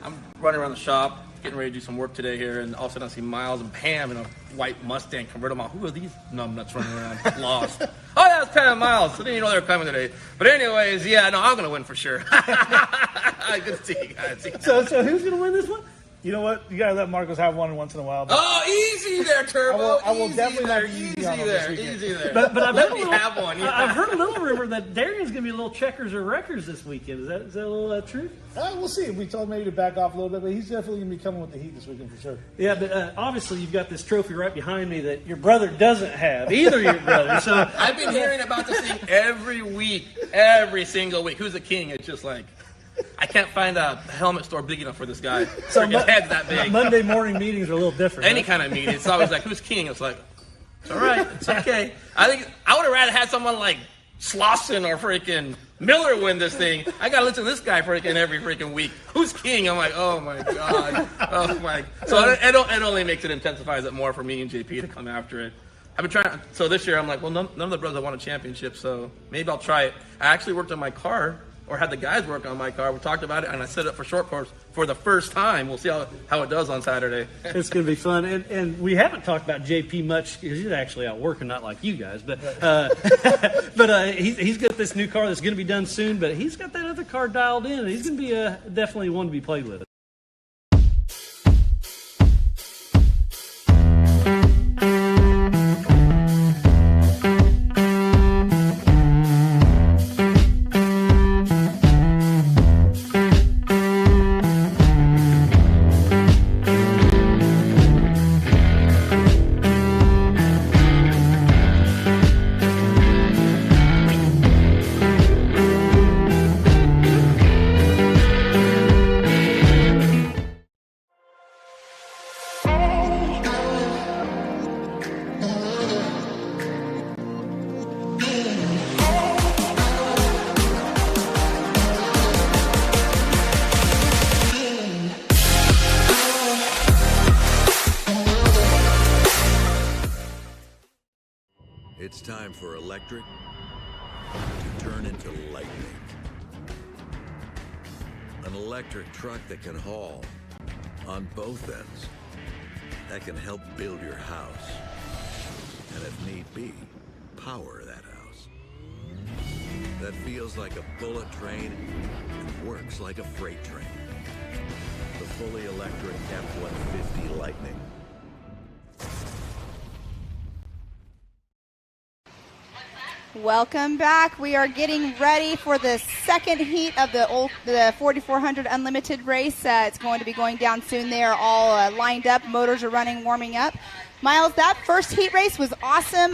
I'm running around the shop, getting ready to do some work today here, and all of a sudden I see Miles and Pam in a white Mustang convertible. Who are these numbnuts running around? Lost. Oh, that was Pam and Miles. I didn't even know they were coming today. But anyways, I'm going to win for sure. Good to see you guys. So who's going to win this one? You know what? You got to let Marcos have one once in a while. Oh, easy there, Turbo. I will definitely there, have easy there. Easy there. But I've let me have one. I've heard a little rumor that Darian's going to be a little checkers or wreckers this weekend. Is that a little truth? We'll see. We told him maybe to back off a little bit, but he's definitely going to be coming with the heat this weekend for sure. Yeah, but obviously you've got this trophy right behind me that your brother doesn't have. Either your brother. So I've been hearing about this thing every week, every single week. Who's the king? It's just like, I can't find a helmet store big enough for this guy. So his head's that big. Monday morning meetings are a little different. Any kind of meeting. It's always like, who's king? It's like, it's all right. It's okay. I think I would have rather had someone like Slauson or freaking Miller win this thing. I got to listen to this guy freaking every freaking week. Who's king? I'm like, oh, my God. Oh, my. So it only makes it intensifies it more for me and JP to come after it. I've been trying. So this year I'm like, well, none of the brothers have won a championship, so maybe I'll try it. I actually worked on my car or had the guys work on my car. We talked about it, and I set it up for short course for the first time. We'll see how it does on Saturday. It's going to be fun. And we haven't talked about JP much because he's actually out working, not like you guys. But he's got this new car that's going to be done soon, but he's got that other car dialed in, and he's going to be definitely one to be played with. It's time for electric to turn into lightning. An electric truck that can haul on both ends, that can help build your house, and if need be, power that house. That feels like a bullet train and works like a freight train. The fully electric F-150 Lightning. Welcome back. We are getting ready for the second heat of the 4400 Unlimited race. It's going to be going down soon. They are all lined up. Motors are running, warming up. Miles, that first heat race was awesome.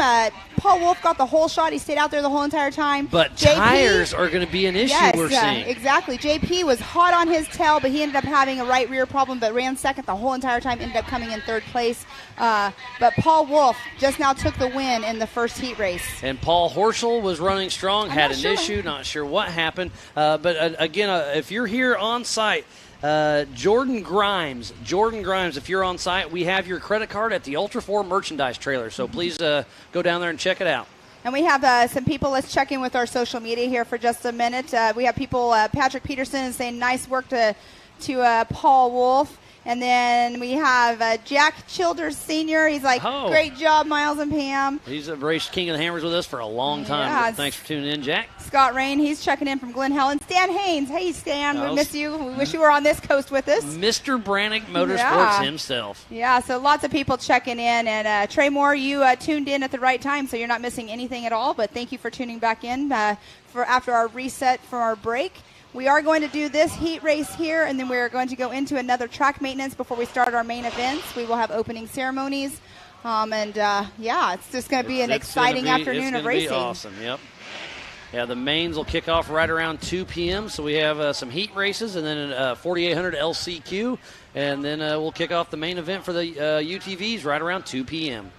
Paul Wolf got the whole shot. He stayed out there the whole entire time. But tires are going to be an issue we're seeing. Exactly. JP was hot on his tail, but he ended up having a right rear problem, but ran second the whole entire time, ended up coming in third place. But Paul Wolf just now took the win in the first heat race. And Paul Horschel was running strong, had an issue, not sure what happened. But again, if you're here on site, Jordan Grimes, if you're on site, we have your credit card at the Ultra 4 merchandise trailer. So please go down there and check it out. And we have some people. Let's check in with our social media here for just a minute. We have people, Patrick Peterson is saying nice work to Paul Wolf. And then we have Jack Childers Sr. He's like, great job, Miles and Pam. He's raced King of the Hammers with us for a long time. Yeah. Thanks for tuning in, Jack. Scott Rain, he's checking in from Glen Helen. Stan Haynes. Hey, Stan, we miss you. We wish you were on this coast with us. Mr. Brannick Motorsports himself. Yeah, so lots of people checking in. And Trey Moore, you tuned in at the right time, so you're not missing anything at all. But thank you for tuning back in for after our reset for our break. We are going to do this heat race here, and then we're going to go into another track maintenance before we start our main events. We will have opening ceremonies. It's just going to be an exciting afternoon of racing. It's going to be awesome, yep. Yeah, the mains will kick off right around 2 p.m., so we have some heat races and then a 4800 LCQ, and then we'll kick off the main event for the UTVs right around 2 p.m.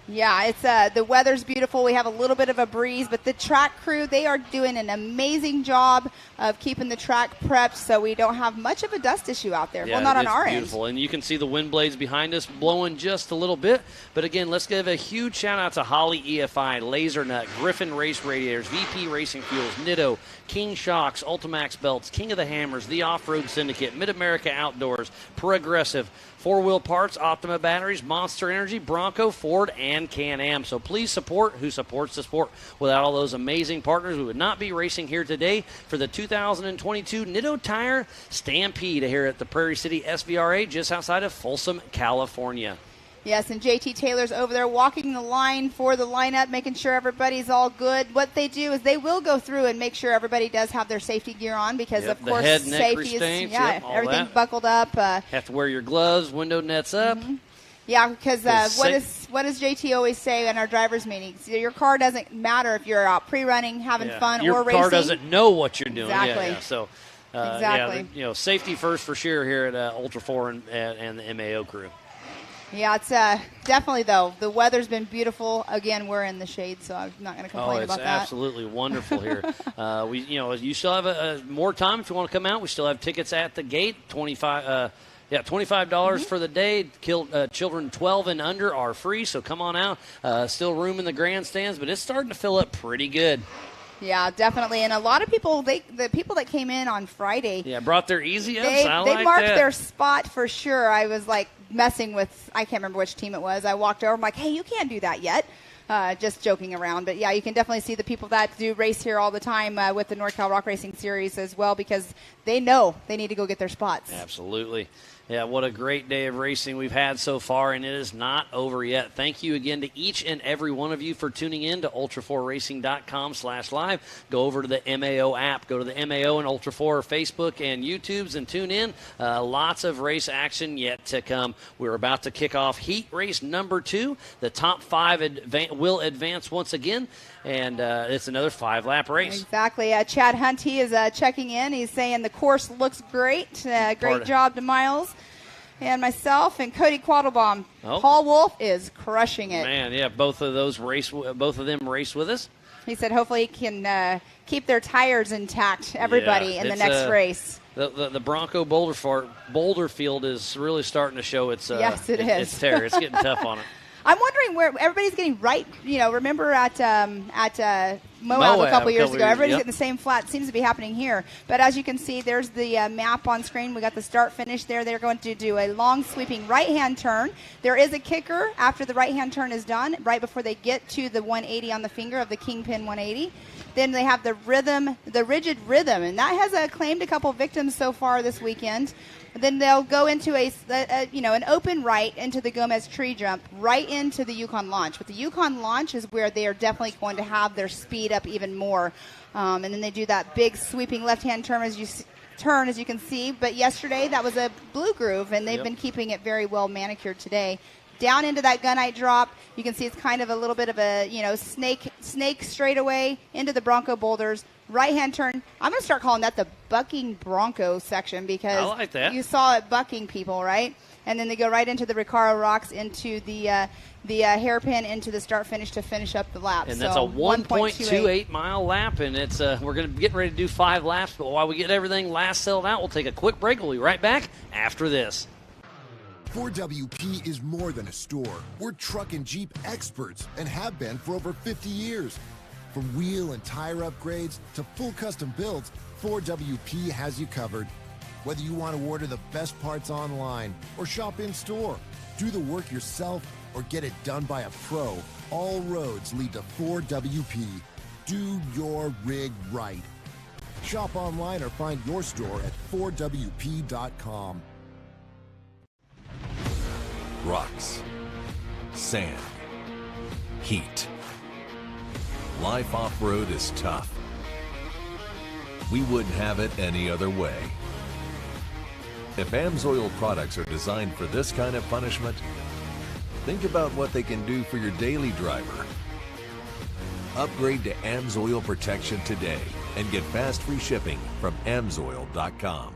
Yeah, it's the weather's beautiful. We have a little bit of a breeze, but the track crew, they are doing an amazing job of keeping the track prepped so we don't have much of a dust issue out there. Yeah, well, not on our beautiful. And you can see the wind blades behind us blowing just a little bit. But again, let's give a huge shout out to Holly EFI, Laser Nut, Griffin Race Radiators, VP Racing Fuels, Nitto, King Shocks, Ultimax Belts, King of the Hammers, The Off-Road Syndicate, Mid-America Outdoors, Progressive, Four Wheel Parts, Optima Batteries, Monster Energy, Bronco, Ford, and Can-Am. So please support who supports the sport. Without all those amazing partners, we would not be racing here today for the 2022 Nitto Tire Stampede here at the Prairie City SVRA just outside of Folsom, California. Yes, and JT Taylor's over there walking the line for the lineup, making sure everybody's all good. What they do is they will go through and make sure everybody does have their safety gear on because, of course, head, neck safety restraints, is everything buckled up. Have to wear your gloves, window nets up. Mm-hmm. Yeah, because what does JT always say in our drivers' meetings? Your car doesn't matter if you're out pre-running, having fun, or racing. Your car doesn't know what you're doing. Exactly. Yeah. So, exactly. Safety first for sure here at Ultra 4 and the MAO crew. Yeah, it's definitely, though. The weather's been beautiful. Again, we're in the shade, so I'm not going to complain about that. Oh, it's absolutely wonderful here. You still have more time if you want to come out. We still have tickets at the gate. $25 for the day. Children 12 and under are free, so come on out. Still room in the grandstands, but it's starting to fill up pretty good. Yeah, definitely. And a lot of people, the people that came in on Friday. Yeah, brought their easy ups. They like marked that. their spot for sure. I was like messing with, I can't remember which team it was. I walked over, I'm like, hey, you can't do that yet. Just joking around. But, yeah, you can definitely see the people that do race here all the time with the NorCal Rock Racing Series as well, because they know they need to go get their spots. Absolutely. Yeah, what a great day of racing we've had so far, and it is not over yet. Thank you again to each and every one of you for tuning in to ultra4racing.com/live. Go over to the MAO app. Go to the MAO and Ultra4 Facebook and YouTubes and tune in. Lots of race action yet to come. We're about to kick off heat race number 2. The top 5 will advance once again, and it's another 5-lap race. Exactly. Chad Hunt, he is checking in. He's saying the course looks great. Great job to Miles and myself and Cody Quattlebaum. Paul Wolf is crushing it. Man, yeah, both of them race with us. He said hopefully he can keep their tires intact, everybody, in the next race. The Bronco Boulder field is really starting to show its yes, it is. Its tear. It's getting tough on it. I'm wondering where everybody's getting right. Remember at Moab a couple years ago, everybody's getting the same flat. It seems to be happening here. But as you can see, there's the map on screen. We got the start finish there. They're going to do a long sweeping right-hand turn. There is a kicker after the right-hand turn is done, right before they get to the 180 on the finger of the Kingpin 180. Then they have the rigid rhythm, and that has claimed a couple victims so far this weekend. Then they'll go into an open right into the Gomez tree jump, right into the Yukon launch. But the Yukon launch is where they are definitely going to have their speed up even more. And then they do that big sweeping left-hand turn as you can see. But yesterday that was a blue groove, and they've been keeping it very well manicured today. Down into that gunite drop, you can see it's kind of a little bit of a snake straightaway into the Bronco boulders. Right-hand turn. I'm going to start calling that the bucking Bronco section because I like that. You saw it bucking people, right? And then they go right into the Recaro rocks, into the hairpin, into the start-finish to finish up the lap. And that's a 1.28-mile lap, and it's we're going to get ready to do 5 laps. But while we get everything last settled out, we'll take a quick break. We'll be right back after this. 4WP is more than a store. We're truck and Jeep experts and have been for over 50 years. From wheel and tire upgrades to full custom builds, 4WP has you covered. Whether you want to order the best parts online or shop in store, do the work yourself or get it done by a pro, all roads lead to 4WP. Do your rig right. Shop online or find your store at 4WP.com. Rocks, sand, heat. Life off-road is tough. We wouldn't have it any other way. If AMSOIL products are designed for this kind of punishment, think about what they can do for your daily driver. Upgrade to AMSOIL protection today and get fast free shipping from AMSOIL.com.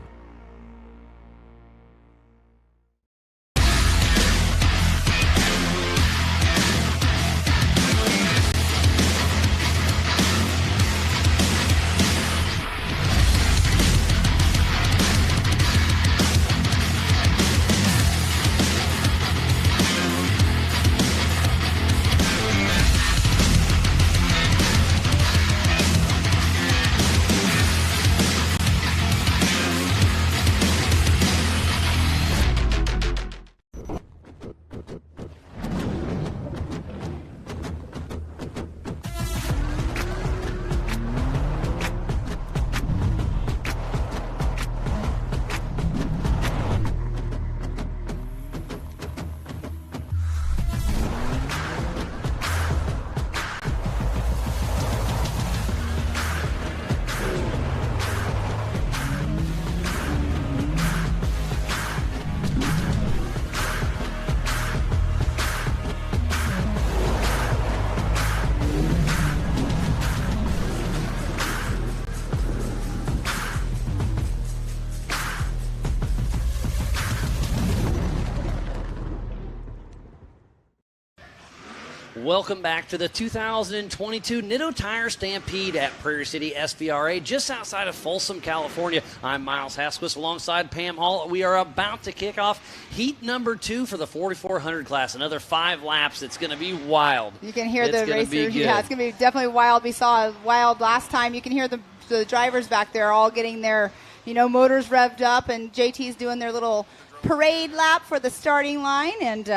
Welcome back to the 2022 Nitto Tire Stampede at Prairie City SVRA, just outside of Folsom, California. I'm Miles Hasquist alongside Pam Hall. We are about to kick off heat number 2 for the 4,400 class. Another 5 laps. It's going to be wild. You can hear the racers. Yeah, it's going to be definitely wild. We saw wild last time. You can hear the drivers back there all getting their, motors revved up, and JT's doing their little parade lap for the starting line, and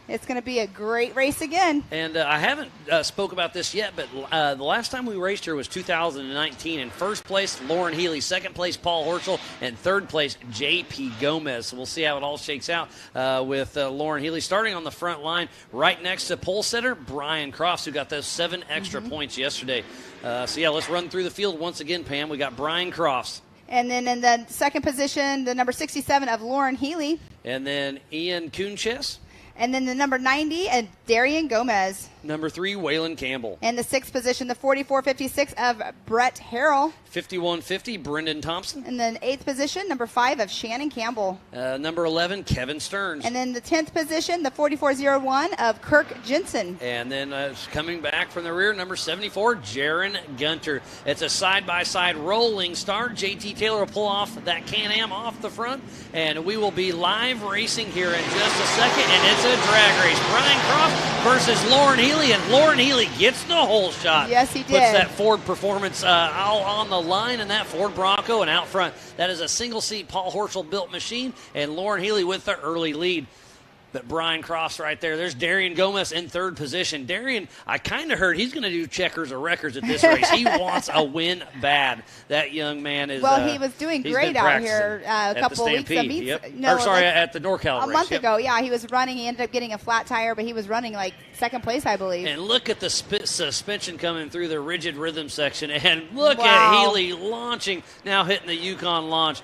it's going to be a great race again. And I haven't spoke about this yet, but the last time we raced here was 2019. In first place, Lauren Healy. Second place, Paul Horschel. And third place, J.P. Gomez. So we'll see how it all shakes out with Lauren Healy starting on the front line right next to pole setter Brian Crofts, who got those 7 extra points yesterday. Let's run through the field once again, Pam. We got Brian Crofts. And then in the second position, the number 67 of Lauren Healy. And then Ian Kunches. And then the number 90, and Darian Gomez. Number 3, Waylon Campbell. In the 6th position, the 44.56 of Brett Harrell. 51.50, Brendan Thompson. And then 8th position, number 5 of Shannon Campbell. Number 11, Kevin Stearns. And then the 10th position, the 44.01 of Kirk Jensen. And then coming back from the rear, number 74, Jaron Gunter. It's a side-by-side rolling start. JT Taylor will pull off that Can-Am off the front, and we will be live racing here in just a second, and it's a drag race. Brian Croft versus Lauren Healy, and Lauren Healy gets the hole shot. Yes, he did. Puts that Ford Performance all on the line in that Ford Bronco, and out front, that is a single-seat Paul Horschel-built machine, and Lauren Healy with the early lead. But Brian Crofts right there. There's Darian Gomez in third position. Darian, I kind of heard he's going to do checkers or records at this race. He wants a win bad. That young man is. Well, he was doing great out here a couple of weeks ago. Yep. At the NorCal race. A month ago, yeah. He was running. He ended up getting a flat tire, but he was running like second place, I believe. And look at the suspension coming through the rigid rhythm section. And look at Healy launching, now hitting the Yukon launch.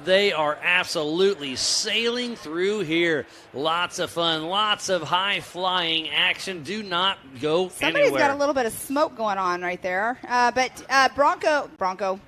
They are absolutely sailing through here. Lots of fun, lots of high-flying action. Do not go Somebody's anywhere. Got a little bit of smoke going on right there. But Bronco.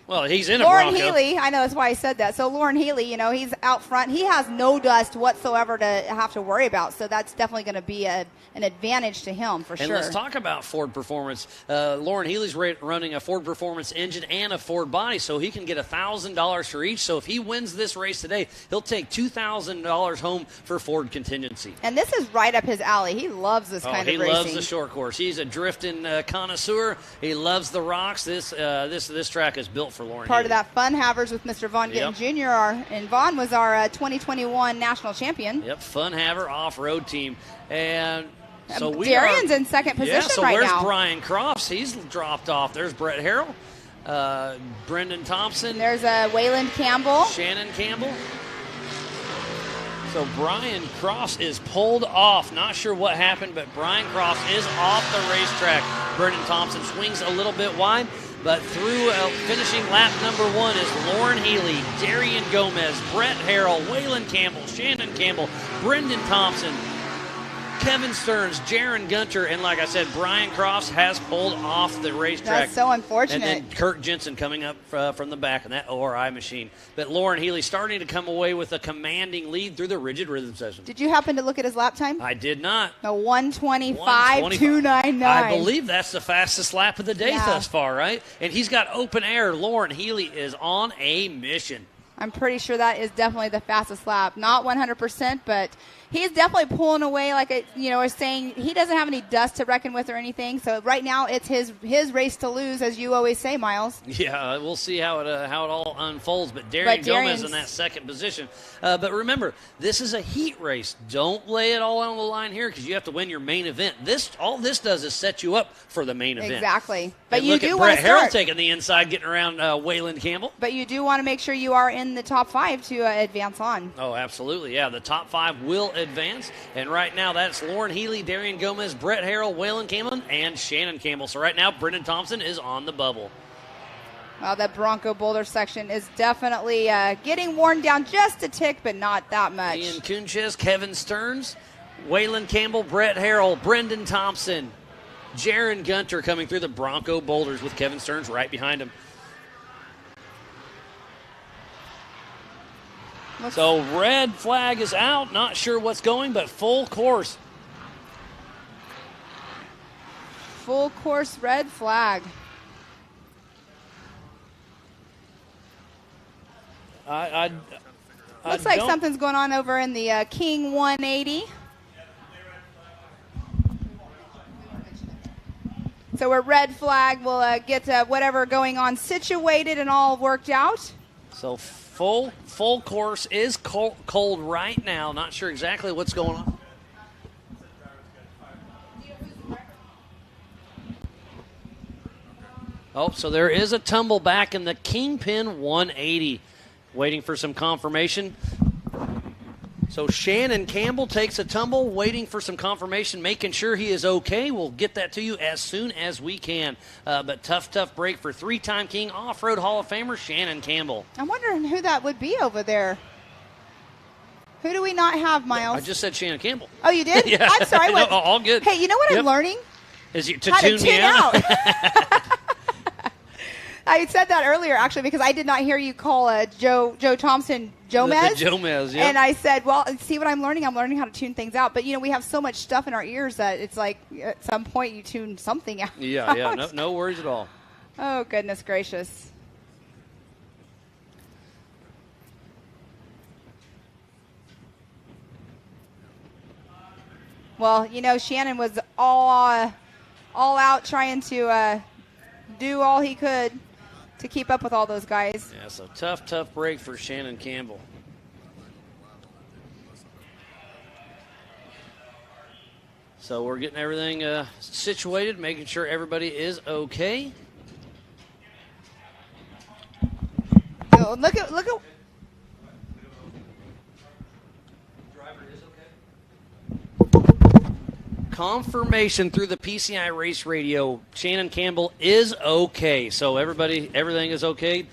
Well, he's in Lauren a Bronco. Healy, I know that's why I said that. So Lauren Healy, he's out front. He has no dust whatsoever to have to worry about. So that's definitely going to be an advantage to him for sure. And let's talk about Ford Performance. Lauren Healy's running a Ford Performance engine and a Ford body, so he can get $1,000 for each. So if he wins this race today, he'll take $2,000 home for Ford contingency. And this is right up his alley. He loves this kind of racing. He loves the short course. He's a drifting connoisseur. He loves the rocks. This track is built for Lauren Part Healy. of that Fun Havers with Mr. Vaughn Gittin Jr. And Vaughn was our 2021 national champion. Yep, Fun Haver off-road team. And so Darian's in second position right now. Yeah, so where's Brian Crofts? He's dropped off. There's Brett Harrell, Brendan Thompson. There's Waylon Campbell. Shannon Campbell. So Brian Crofts is pulled off. Not sure what happened, but Brian Crofts is off the racetrack. Brendan Thompson swings a little bit wide. But through finishing lap number 1 is Lauren Healy, Darian Gomez, Brett Harrell, Waylon Campbell, Shannon Campbell, Brendan Thompson, Kevin Stearns, Jaron Gunter, and like I said, Brian Crofts has pulled off the racetrack. That's so unfortunate. And then Kirk Jensen coming up from the back in that ORI machine. But Lauren Healy starting to come away with a commanding lead through the rigid rhythm session. Did you happen to look at his lap time? I did not. A 1:25.299. I believe that's the fastest lap of the day thus far, right? And he's got open air. Lauren Healy is on a mission. I'm pretty sure that is definitely the fastest lap. Not 100%, but he's definitely pulling away, is saying he doesn't have any dust to reckon with or anything. So right now it's his race to lose, as you always say, Miles. Yeah, we'll see how it all unfolds. But Darian Gomez in that second position. But remember, this is a heat race. Don't lay it all on the line here because you have to win your main event. All this does is set you up for the main event. Exactly. But and you look do at want Brett to start. Harrell taking the inside, getting around Waylon Campbell. But you do want to make sure you are in the top 5 to advance on. Oh, absolutely. Yeah, the top 5 will advance. And right now, that's Lauren Healy, Darian Gomez, Brett Harrell, Waylon Campbell, and Shannon Campbell. So right now, Brendan Thompson is on the bubble. Well, that Bronco Boulder section is definitely getting worn down just a tick, but not that much. Ian Kunches, Kevin Stearns, Waylon Campbell, Brett Harrell, Brendan Thompson, Jaron Gunter coming through the Bronco Boulders with Kevin Stearns right behind him. So red flag is out. Not sure what's going, but full course. full course red flag. Looks like something's going on over in the King 180. So we're red flag. We'll get whatever going on situated and all worked out. So full course is cold right now. Not sure exactly what's going on. Oh, so there is a tumble back in the Kingpin 180. Waiting for some confirmation. So Shannon Campbell takes a tumble, waiting for some confirmation, making sure he is okay. We'll get that to you as soon as we can. But tough break for three-time King Off-Road Hall of Famer Shannon Campbell. I'm wondering who that would be over there. Who do we not have, Miles? I just said Shannon Campbell. Oh, you did? Yeah. I'm sorry. No, all good. Hey, you know what I'm learning? Is to How tune to me tune out. I said that earlier, actually, because I did not hear you call Joe Thompson Jomez. The Jomez, yeah. And I said, well, see what I'm learning? I'm learning how to tune things out. But, we have so much stuff in our ears that it's like at some point you tune something out. Yeah. No worries at all. Oh, goodness gracious. Well, Shannon was all out trying to do all he could to keep up with all those guys. Yeah, so tough break for Shannon Campbell. So we're getting everything situated, making sure everybody is okay. So look at. Confirmation through the PCI Race Radio. Shannon Campbell is okay. So everything is okay.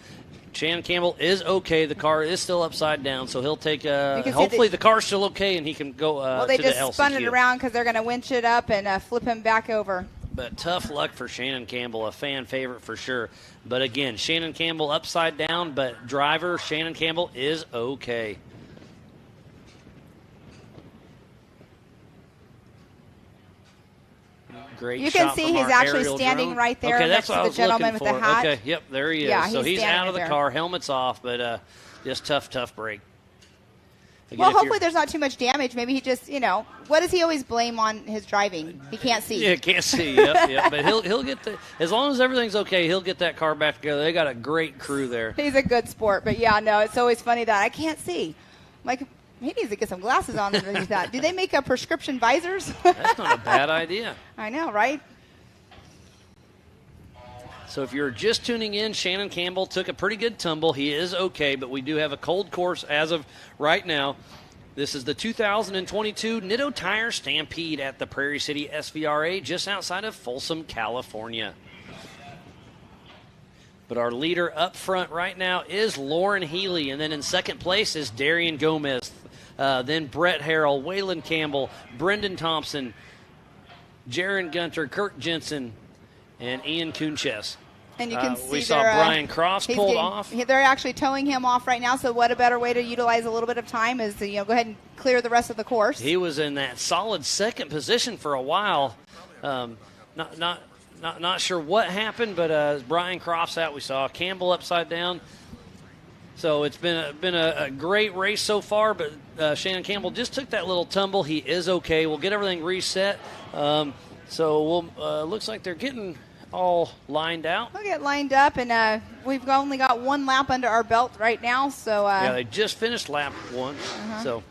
Shannon Campbell is okay. The car is still upside down, so he'll take. Hopefully, the car's still okay, and he can go. Well, they to the just LCQ. spun it around because they're going to winch it up and flip him back over. But tough luck for Shannon Campbell, a fan favorite for sure. But again, Shannon Campbell upside down, but driver Shannon Campbell is okay. Great. You can shot see from he's our actually aerial standing drone. right there okay, next that's to what the gentleman with the hat. Okay, yep, there he is. Yeah, so he's out of the there. car, helmet's off, but just tough break. Again, Well, hopefully there's not too much damage. Maybe he just, what does he always blame on his driving? He can't see. Yeah, can't see. Yep. But he'll get as long as everything's okay, he'll get that car back together. They got a great crew there. He's a good sport, but yeah, no, it's always funny that I can't see. Like, he needs to get some glasses on underneath that. Do they make prescription visors? That's not a bad idea. I know, right? So if you're just tuning in, Shannon Campbell took a pretty good tumble. He is okay, but we do have a cold course as of right now. This is the 2022 Nitto Tire Stampede at the Prairie City SVRA just outside of Folsom, California. But our leader up front right now is Lauren Healy, and then in second place is Darian Gomez. Then Brett Harrell, Waylon Campbell, Brendan Thompson, Jaron Gunter, Kirk Jensen, and Ian Kunches. And you can see we saw Brian Cross pulled off. They're actually towing him off right now, so what a better way to utilize a little bit of time is to go ahead and clear the rest of the course. He was in that solid second position for a while. Not sure what happened, but Brian Cross out. We saw Campbell upside down. So it's been a great race so far, but Shannon Campbell just took that little tumble. He is okay. We'll get everything reset. So looks like they're getting all lined out. We'll get lined up, and we've only got one lap under our belt right now. So yeah, they just finished lap one. So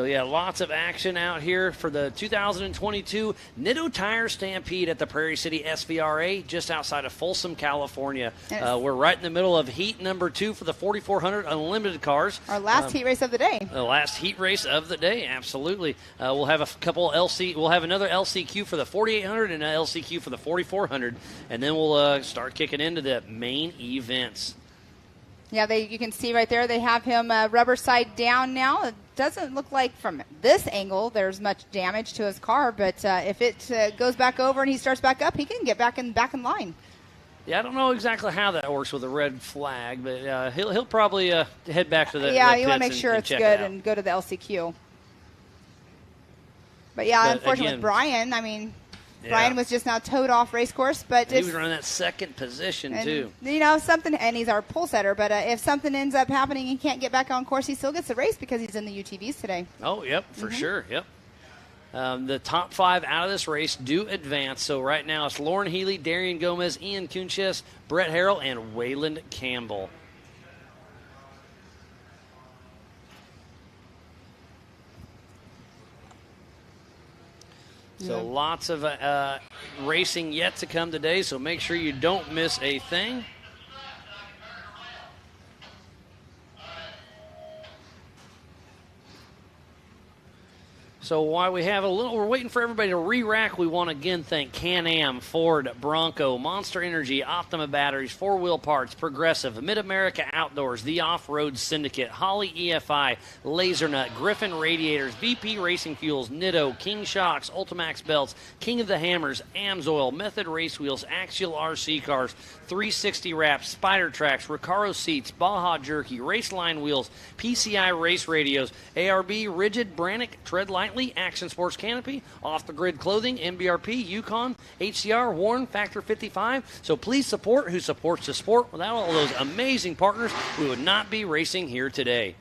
yeah, lots of action out here for the 2022 Nitto Tire Stampede at the Prairie City SVRA just outside of Folsom, California. We're right in the middle of heat number 2 for the 4,400 Unlimited cars. Our last heat race of the day. The last heat race of the day, absolutely. We'll have we'll have another LCQ for the 4,800 and an LCQ for the 4,400, and then we'll start kicking into the main events. Yeah, you can see right there they have him rubber side down now. It doesn't look like from this angle there's much damage to his car, but if it goes back over and he starts back up, he can get back in line. Yeah, I don't know exactly how that works with a red flag, but he'll probably head back to the Yeah, the you want to make pits sure and it's check good it out. and go to the LCQ. But yeah, unfortunately with Brian, I mean, Brian was just now towed off race course, but he was running that second position too. You know, and he's our pole setter. But if something ends up happening and he can't get back on course, he still gets the race because he's in the UTVs today. Oh, yep, for sure. Yep. The top 5 out of this race do advance. So right now it's Lauren Healy, Darian Gomez, Ian Kunches, Brett Harrell, and Waylon Campbell. So lots of racing yet to come today, so make sure you don't miss a thing. So while we're waiting for everybody to re-rack, we want to again thank Can-Am, Ford, Bronco, Monster Energy, Optima Batteries, 4-Wheel Parts, Progressive, Mid-America Outdoors, The Off-Road Syndicate, Holly EFI, LaserNut, Griffin Radiators, VP Racing Fuels, Nitto, King Shocks, Ultimax Belts, King of the Hammers, Amsoil, Method Race Wheels, Axial RC Cars, 360 Wraps, Spider Tracks, Recaro Seats, Baja Jerky, Raceline Wheels, PCI Race Radios, ARB, Rigid, Brannick, Tread Lightly, Action Sports Canopy, Off the Grid Clothing, MBRP, Yukon, HCR, Warren, Factor 55. So please support who supports the sport. Without all those amazing partners, we would not be racing here today.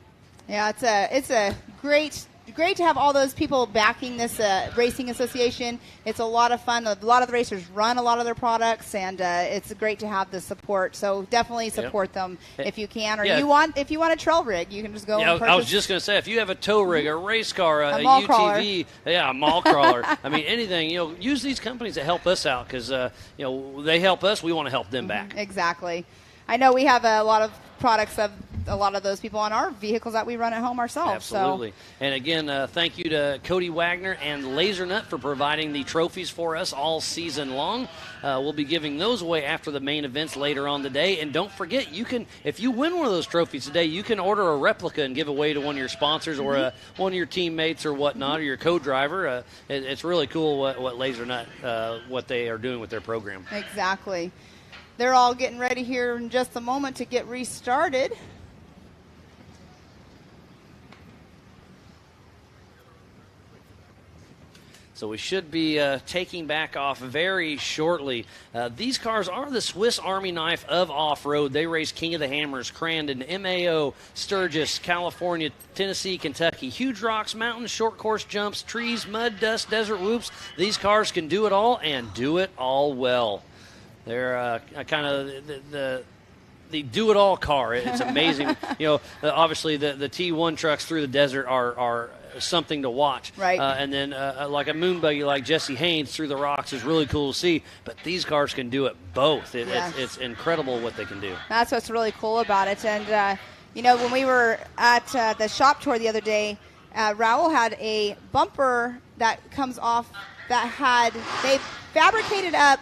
Yeah, it's a great to have all those people backing this racing association. It's a lot of fun. A lot of the racers run a lot of their products, and it's great to have the support. So definitely support them if you can, or if you want a trail rig, you can just go. Yeah, and purchase. I was just going to say, if you have a tow rig, a race car, a mall UTV, crawler. a mall crawler. I mean, anything. Use these companies that help us out because they help us. We want to help them back. Exactly. I know we have a lot of products of a lot of those people on our vehicles that we run at home ourselves. Absolutely. So. And again, thank you to Cody Wagner and LaserNut for providing the trophies for us all season long. We'll be giving those away after the main events later on today. And don't forget, if you win one of those trophies today, you can order a replica and give away to one of your sponsors or one of your teammates or whatnot, or your co-driver. It's really cool what LaserNut, what they are doing with their program. Exactly. They're all getting ready here in just a moment to get restarted. So we should be taking back off very shortly. These cars are the Swiss Army knife of off-road. They race King of the Hammers, Crandon, MAO, Sturgis, California, Tennessee, Kentucky. Huge rocks, mountains, short course jumps, trees, mud, dust, desert whoops. These cars can do it all and do it all well. They're kind of the do-it-all car. It's amazing. Obviously the T1 trucks through the desert are something to watch. Right. And then like a moon buggy like Jesse Haynes through the rocks is really cool to see. But these cars can do it both. It's incredible what they can do. That's what's really cool about it. And, when we were at the shop tour the other day, Raul had a bumper that comes off that they fabricated up.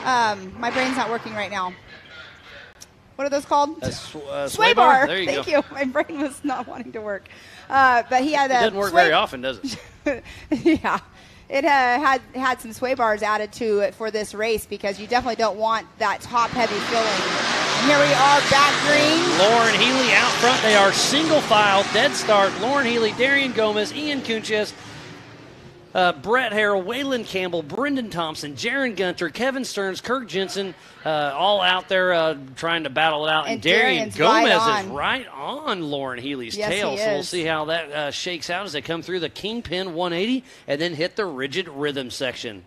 My brain's not working right now. What are those called? Sway bar. There Thank you. My brain was not wanting to work. But he had it doesn't work very often, does it? Yeah. It had some sway bars added to it for this race because you definitely don't want that top-heavy filling. And here we are, back green. Lauren Healy out front. They are single file, dead start. Lauren Healy, Darian Gomez, Ian Kunches, Brett Harrell, Waylon Campbell, Brendan Thompson, Jaron Gunter, Kevin Stearns, Kirk Jensen, all out there trying to battle it out. And Darian Gomez is right on Lauren Healy's tail. So we'll see how that shakes out as they come through the Kingpin 180 and then hit the rigid rhythm section.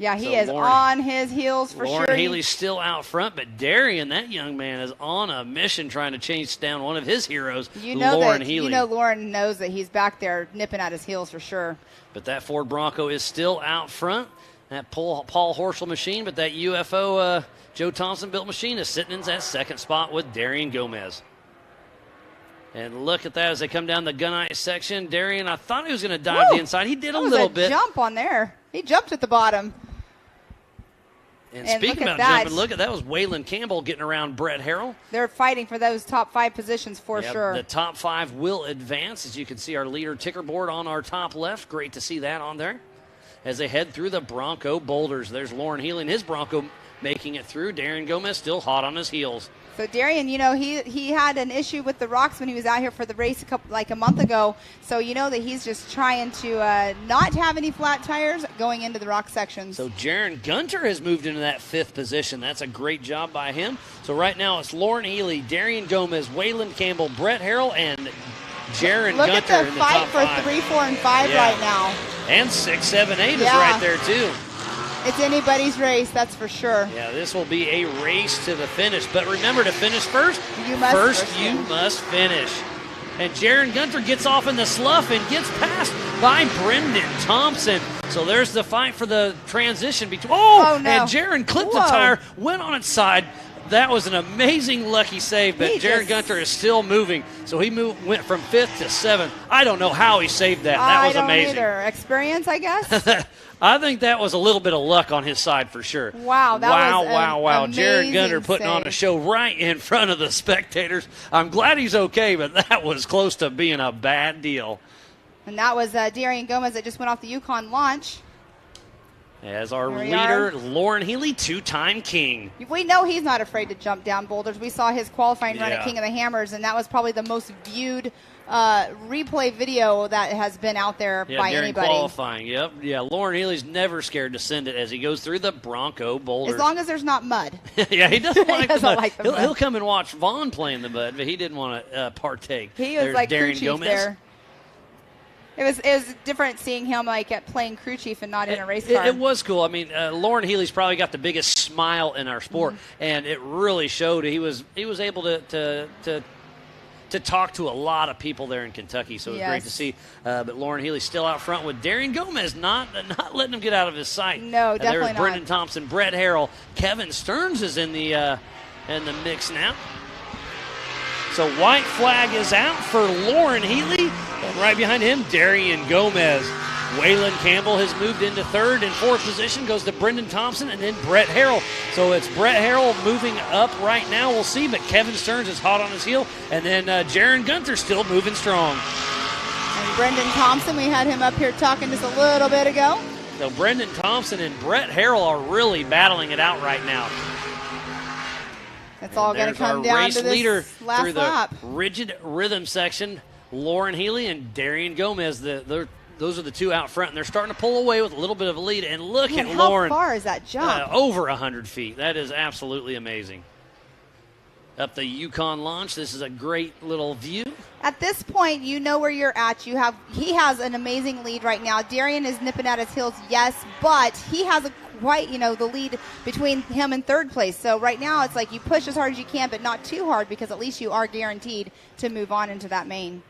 Yeah, he is on his heels for sure. Lauren Healy's still out front, but Darian, that young man, is on a mission trying to chase down one of his heroes, Lauren Healy. Lauren knows that he's back there nipping at his heels for sure. But that Ford Bronco is still out front. That Paul Horschel machine, but that UFO Joe Thompson built machine is sitting in that second spot with Darian Gomez. And look at that as they come down the gunite section. Darian, I thought he was going to dive the inside. He did a little bit. Jump on there. He jumped at the bottom. And speaking about jumping, look at that was Waylon Campbell getting around Brett Harrell. They're fighting for those top 5 positions for sure. The top 5 will advance. As you can see, our leader ticker board on our top left. Great to see that on there. As they head through the Bronco boulders. There's Lauren Healy and his Bronco making it through. Darian Gomez still hot on his heels. So Darian, he had an issue with the rocks when he was out here for the race a month ago. So that he's just trying to not have any flat tires going into the rock sections. So Jaron Gunter has moved into that 5th position. That's a great job by him. So right now it's Lauren Healy, Darian Gomez, Waylon Campbell, Brett Harrell, and Jaron Gunter Look at the in the fight top for 5. 3, 4, and 5 right now. And 6, 7, 8 is right there too. It's anybody's race, that's for sure. Yeah, this will be a race to the finish. But remember, to finish first, you must finish. And Jaron Gunter gets off in the slough and gets passed by Brendan Thompson. So there's the fight for the transition between. Oh, no. And Jaron clipped the tire, went on its side. That was an amazing lucky save, but Jaron Gunter is still moving. So he went from 5th to 7th. I don't know how he saved that. That was amazing. Either. Experience, I guess. I think that was a little bit of luck on his side for sure. Wow, that was wow. Jaron Gunter putting on a show right in front of the spectators. I'm glad he's okay, but that was close to being a bad deal. And that was Darian Gomez that just went off the Yukon launch. As our leader, Lauren Healy, 2-time king. We know he's not afraid to jump down boulders. We saw his qualifying run at King of the Hammers, and that was probably the most viewed replay video that has been out there by during anybody. Qualifying, yep. Yeah, Lauren Healy's never scared to send it as he goes through the Bronco boulders. As long as there's not mud. Yeah, he doesn't like the mud. the mud. He'll come and watch Vaughn play in the mud, but he didn't want to partake. He was There's like Darian crew chief Gomez. there. It was different seeing him playing crew chief and not in a race car. It was cool. I mean, Lauren Healy's probably got the biggest smile in our sport, and it really showed. He was able to talk to a lot of people there in Kentucky, so it was great to see. But Lauren Healy's still out front with Darian Gomez, not letting him get out of his sight. No, definitely there's Brendan Thompson, Brett Harrell, Kevin Stearns is in the mix now. So white flag is out for Lauren Healy, and right behind him, Darian Gomez. Waylon Campbell has moved into 3rd and 4th position, goes to Brendan Thompson, and then Brett Harrell. So it's Brett Harrell moving up right now, we'll see, but Kevin Stearns is hot on his heel, and then Jaron Gunter still moving strong. And Brendan Thompson, we had him up here talking just a little bit ago. So Brendan Thompson and Brett Harrell are really battling it out right now. It's all going to come down to this last through the lap. rigid rhythm section, Lauren Healy and Darian Gomez. Those are the two out front, and they're starting to pull away with a little bit of a lead. And look at Lauren. How far is that jump? Over 100 feet. That is absolutely amazing. Up the Yukon launch. This is a great little view. At this point, you know where you're at. He has an amazing lead right now. Darian is nipping at his heels, yes, but he has the lead between him and 3rd place. So right now, it's like you push as hard as you can, but not too hard, because at least you are guaranteed to move on into that main.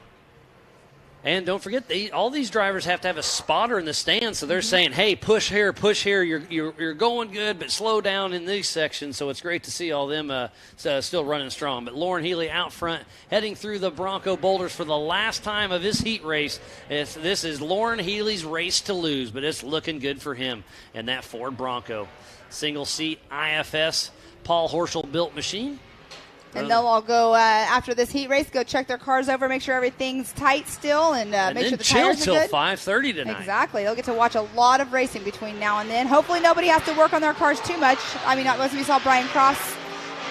And don't forget, all these drivers have to have a spotter in the stands, so they're saying, hey, push here, you're going good, but slow down in these sections. So it's great to see all them still running strong. But Lauren Healy out front, heading through the Bronco boulders for the last time of his heat race. This is Lauren Healy's race to lose, but it's looking good for him and that Ford Bronco. Single-seat IFS Paul Horschel-built machine. And they'll all go, after this heat race, go check their cars over, make sure everything's tight still, and make sure the tires are good. Chill till 5:30 tonight. Exactly. They'll get to watch a lot of racing between now and then. Hopefully nobody has to work on their cars too much. I mean, as we saw Brian Cross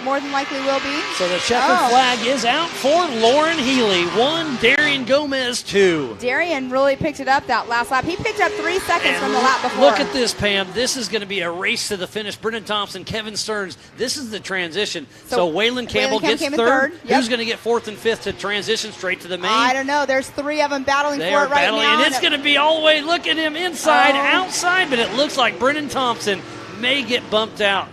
more than likely will be. So the checkered flag is out for Lauren Healy. 1, Darian Gomez 2. Darian really picked it up that last lap. He picked up 3 seconds from the lap before. Look at this, Pam. This is going to be a race to the finish. Brendan Thompson, Kevin Stearns. This is the transition. So Waylon Campbell gets 3rd. Yep. Who's going to get 4th and 5th to transition straight to the main? I don't know. There's 3 of them battling for it right now. And it's going to be all the way. Look at him inside, outside, but it looks like Brendan Thompson may get bumped out.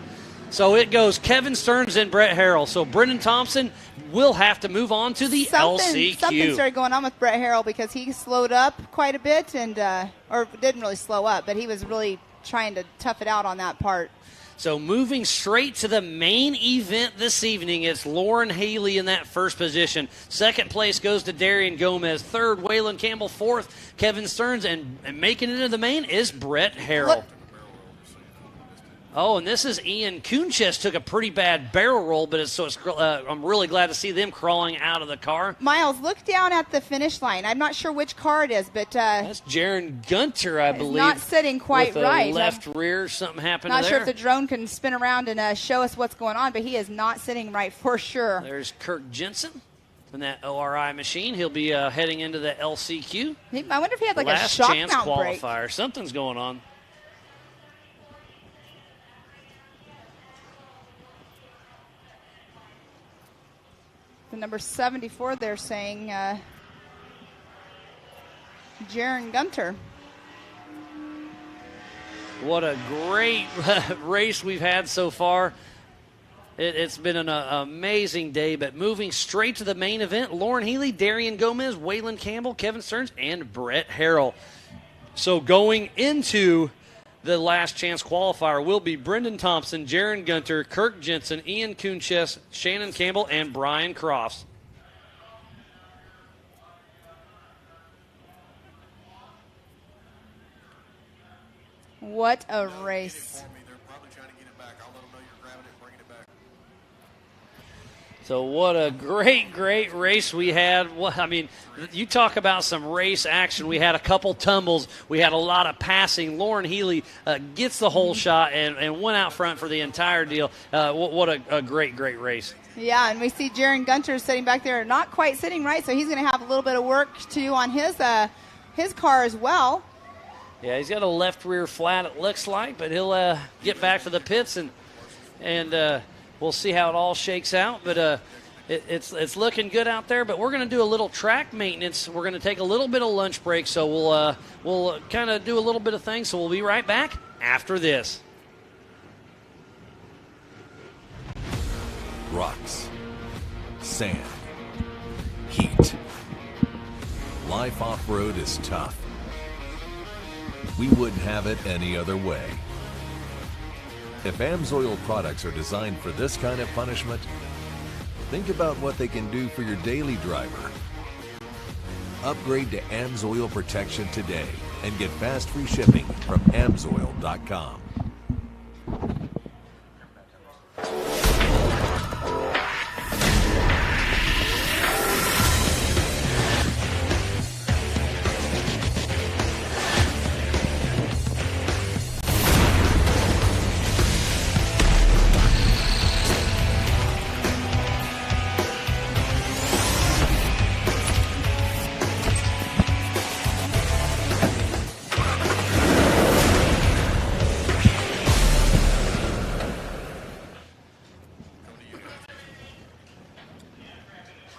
So it goes Kevin Stearns and Brett Harrell. So Brendan Thompson will have to move on to the LCQ. Something started going on with Brett Harrell because he slowed up quite a bit or didn't really slow up, but he was really trying to tough it out on that part. So moving straight to the main event this evening, it's Lauren Healy in that 1st position. 2nd place goes to Darian Gomez. 3rd, Waylon Campbell. 4th, Kevin Stearns. And making it into the main is Brett Harrell. Oh, and this is Ian Kunches took a pretty bad barrel roll, but I'm really glad to see them crawling out of the car. Miles, look down at the finish line. I'm not sure which car it is, but that's Jaron Gunter, I believe. Not sitting quite with right. Left rear, something happened there. Not there. sure if the drone can spin around and show us what's going on, but he is not sitting right for sure. There's Kirk Jensen in that ORI machine. He'll be heading into the LCQ. I wonder if he had like Last a shock chance mount qualifier. break. Something's going on. The number 74, they're saying Jaron Gunter. What a great race we've had so far. It's been an amazing day, but moving straight to the main event, Lauren Healy, Darian Gomez, Waylon Campbell, Kevin Stearns, and Brett Harrell. So going into the last chance qualifier will be Brendan Thompson, Jaron Gunter, Kirk Jensen, Ian Kunches, Shannon Campbell, and Brian Crofts. What a race. So what a great race we had. I mean, you talk about some race action. We had a couple tumbles. We had a lot of passing. Lauren Healy gets the whole shot and went out front for the entire deal. What a great race. Yeah, and we see Jaron Gunter sitting back there, not quite sitting right, so he's going to have a little bit of work to do on his car as well. Yeah, he's got a left rear flat, it looks like, but he'll get back to the pits and we'll see how it all shakes out. But it's looking good out there. But we're going to do a little track maintenance. We're going to take a little bit of lunch break, so we'll kind of do a little bit of things. So we'll be right back after this. Rocks, sand, heat. Life off-road is tough. We wouldn't have it any other way. If AMSOIL products are designed for this kind of punishment, think about what they can do for your daily driver. Upgrade to AMSOIL protection today and get fast free shipping from AMSOIL.com.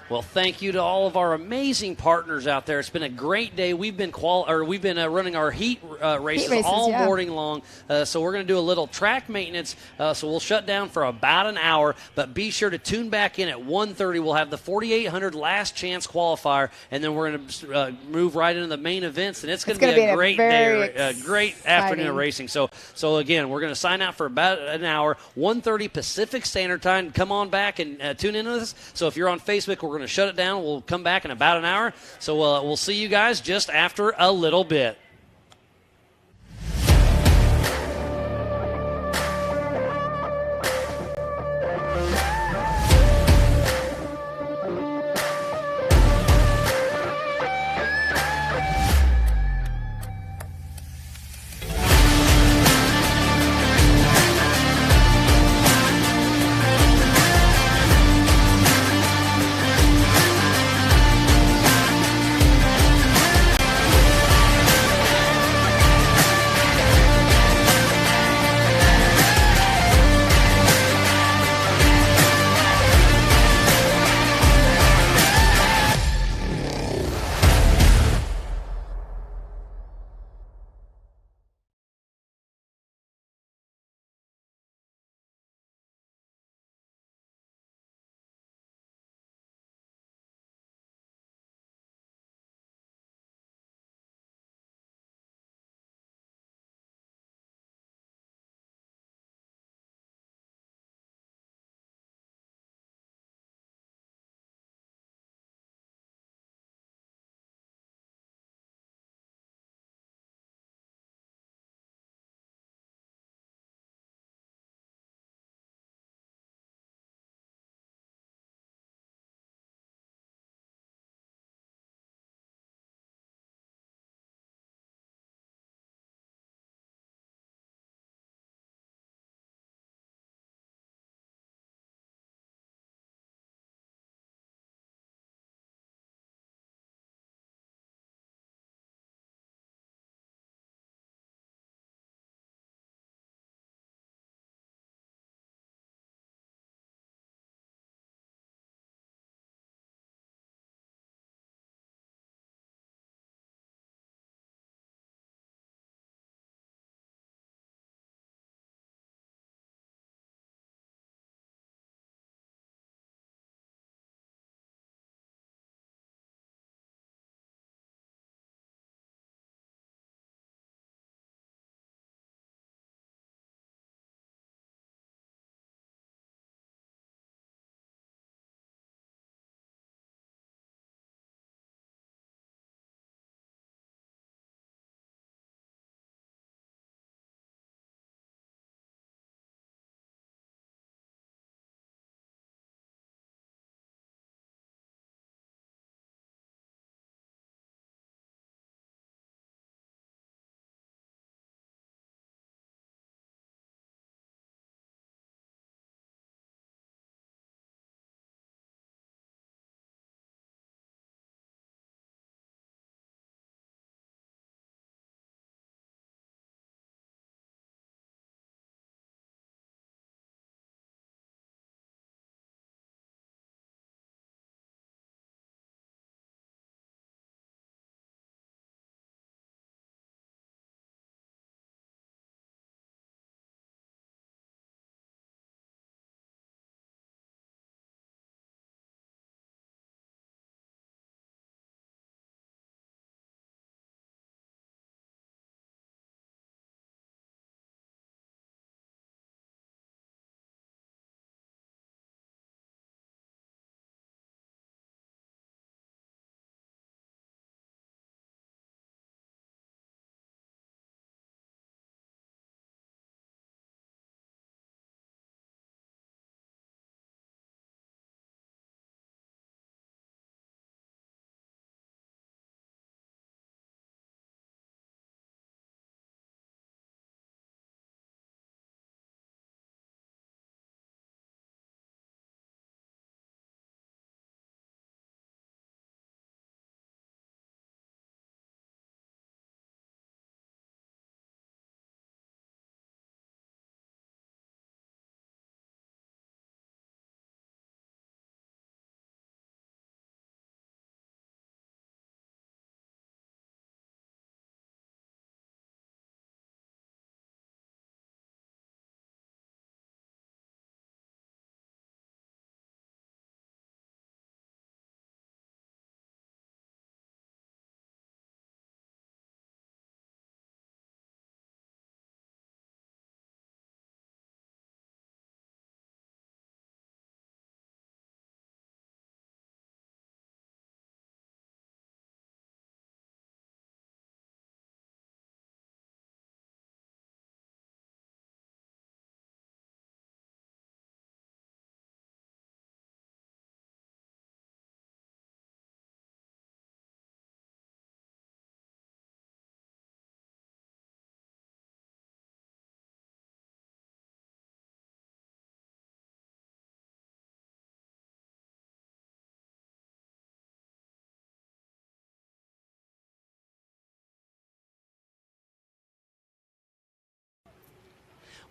Well, thank you to all of our amazing partners out there. It's been a great day. We've been running our heat races all morning long. So we're going to do a little track maintenance. So we'll shut down for about an hour. But be sure to tune back in at 1:30. We'll have the 4,800 last chance qualifier, and then we're going to move right into the main events. And it's going to be a great day, a great afternoon of racing. So again, we're going to sign out for about an hour, 1:30 Pacific Standard Time. Come on back and tune into this. So if you're on Facebook, we're going to shut it down. We'll come back in about an hour. So we'll see you guys just after a little bit.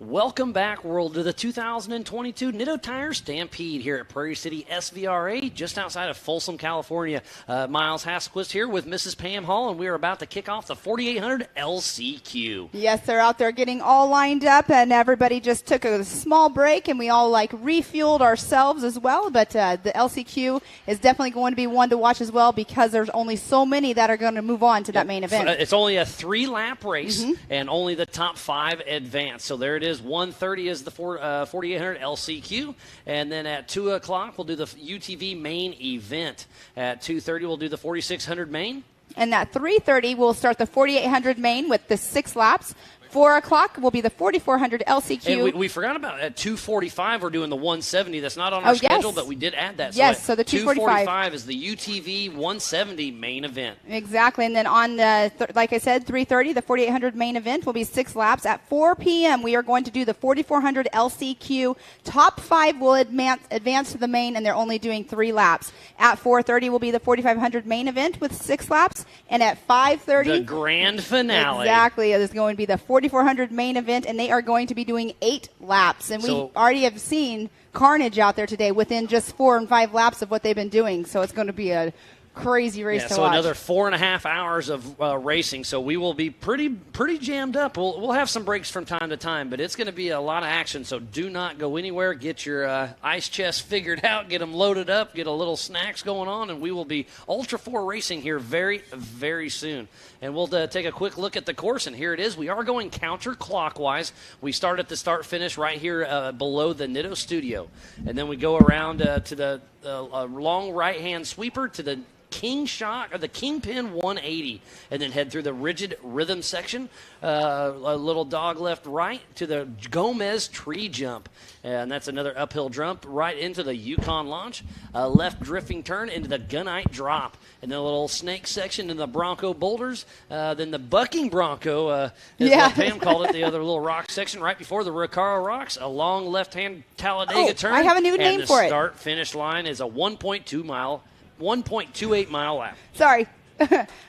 Welcome back, world, to the 2022 Nitto Tire Stampede here at Prairie City SVRA, just outside of Folsom, California. Miles Hasselquist here with Mrs. Pam Hall, and we are about to kick off the 4800 LCQ. Yes, they're out there getting all lined up, and everybody just took a small break, and we all refueled ourselves as well. But the LCQ is definitely going to be one to watch as well, because there's only so many that are going to move on to that main event. It's only a 3-lap race, and only the top 5 advance. So there it is. 1:30 is the 4800 LCQ, and then at 2 o'clock we'll do the UTV main event. At 2:30 we'll do the 4600 main. And at 3:30 we'll start the 4800 main with the 6 laps. 4 o'clock will be the 4400 LCQ. And we forgot about at 2:45 we're doing the 170. That's not on our schedule, but we did add that. Yes, so the 2:45 is the UTV 170 main event. Exactly, and then on like I said, 3:30 the 4800 main event will be 6 laps. At 4 p.m. we are going to do the 4400 LCQ. Top 5 will advance to the main, and they're only doing 3 laps. At 4:30 will be the 4500 main event with 6 laps, and at 5:30 the grand finale. Exactly, it is going to be the 4400 main event, and they are going to be doing 8 laps. And we already have seen carnage out there today within just 4 and 5 laps of what they've been doing. So it's going to be a crazy race to watch. So another 4.5 hours of racing. So we will be pretty jammed up. We'll have some breaks from time to time, but it's going to be a lot of action. So do not go anywhere. Get your ice chest figured out. Get them loaded up. Get a little snacks going on, and we will be Ultra 4 racing here very, very soon. And we'll take a quick look at the course, and here it is. We are going counterclockwise. We start at the start-finish right here below the Nitto studio, and then we go around to the long right-hand sweeper to the King Shock or the Kingpin 180, and then head through the rigid rhythm section, a little dog left right to the Gomez tree jump, and that's another uphill jump right into the Yukon launch, left drifting turn into the Gunite drop, and then a little snake section in the Bronco boulders, then the bucking Bronco, as what Pam called it, the other little rock section right before the Recaro rocks, a long left-hand Talladega turn. I have a new name for it. And the start-finish line is a 1.28 mile lap. Sorry.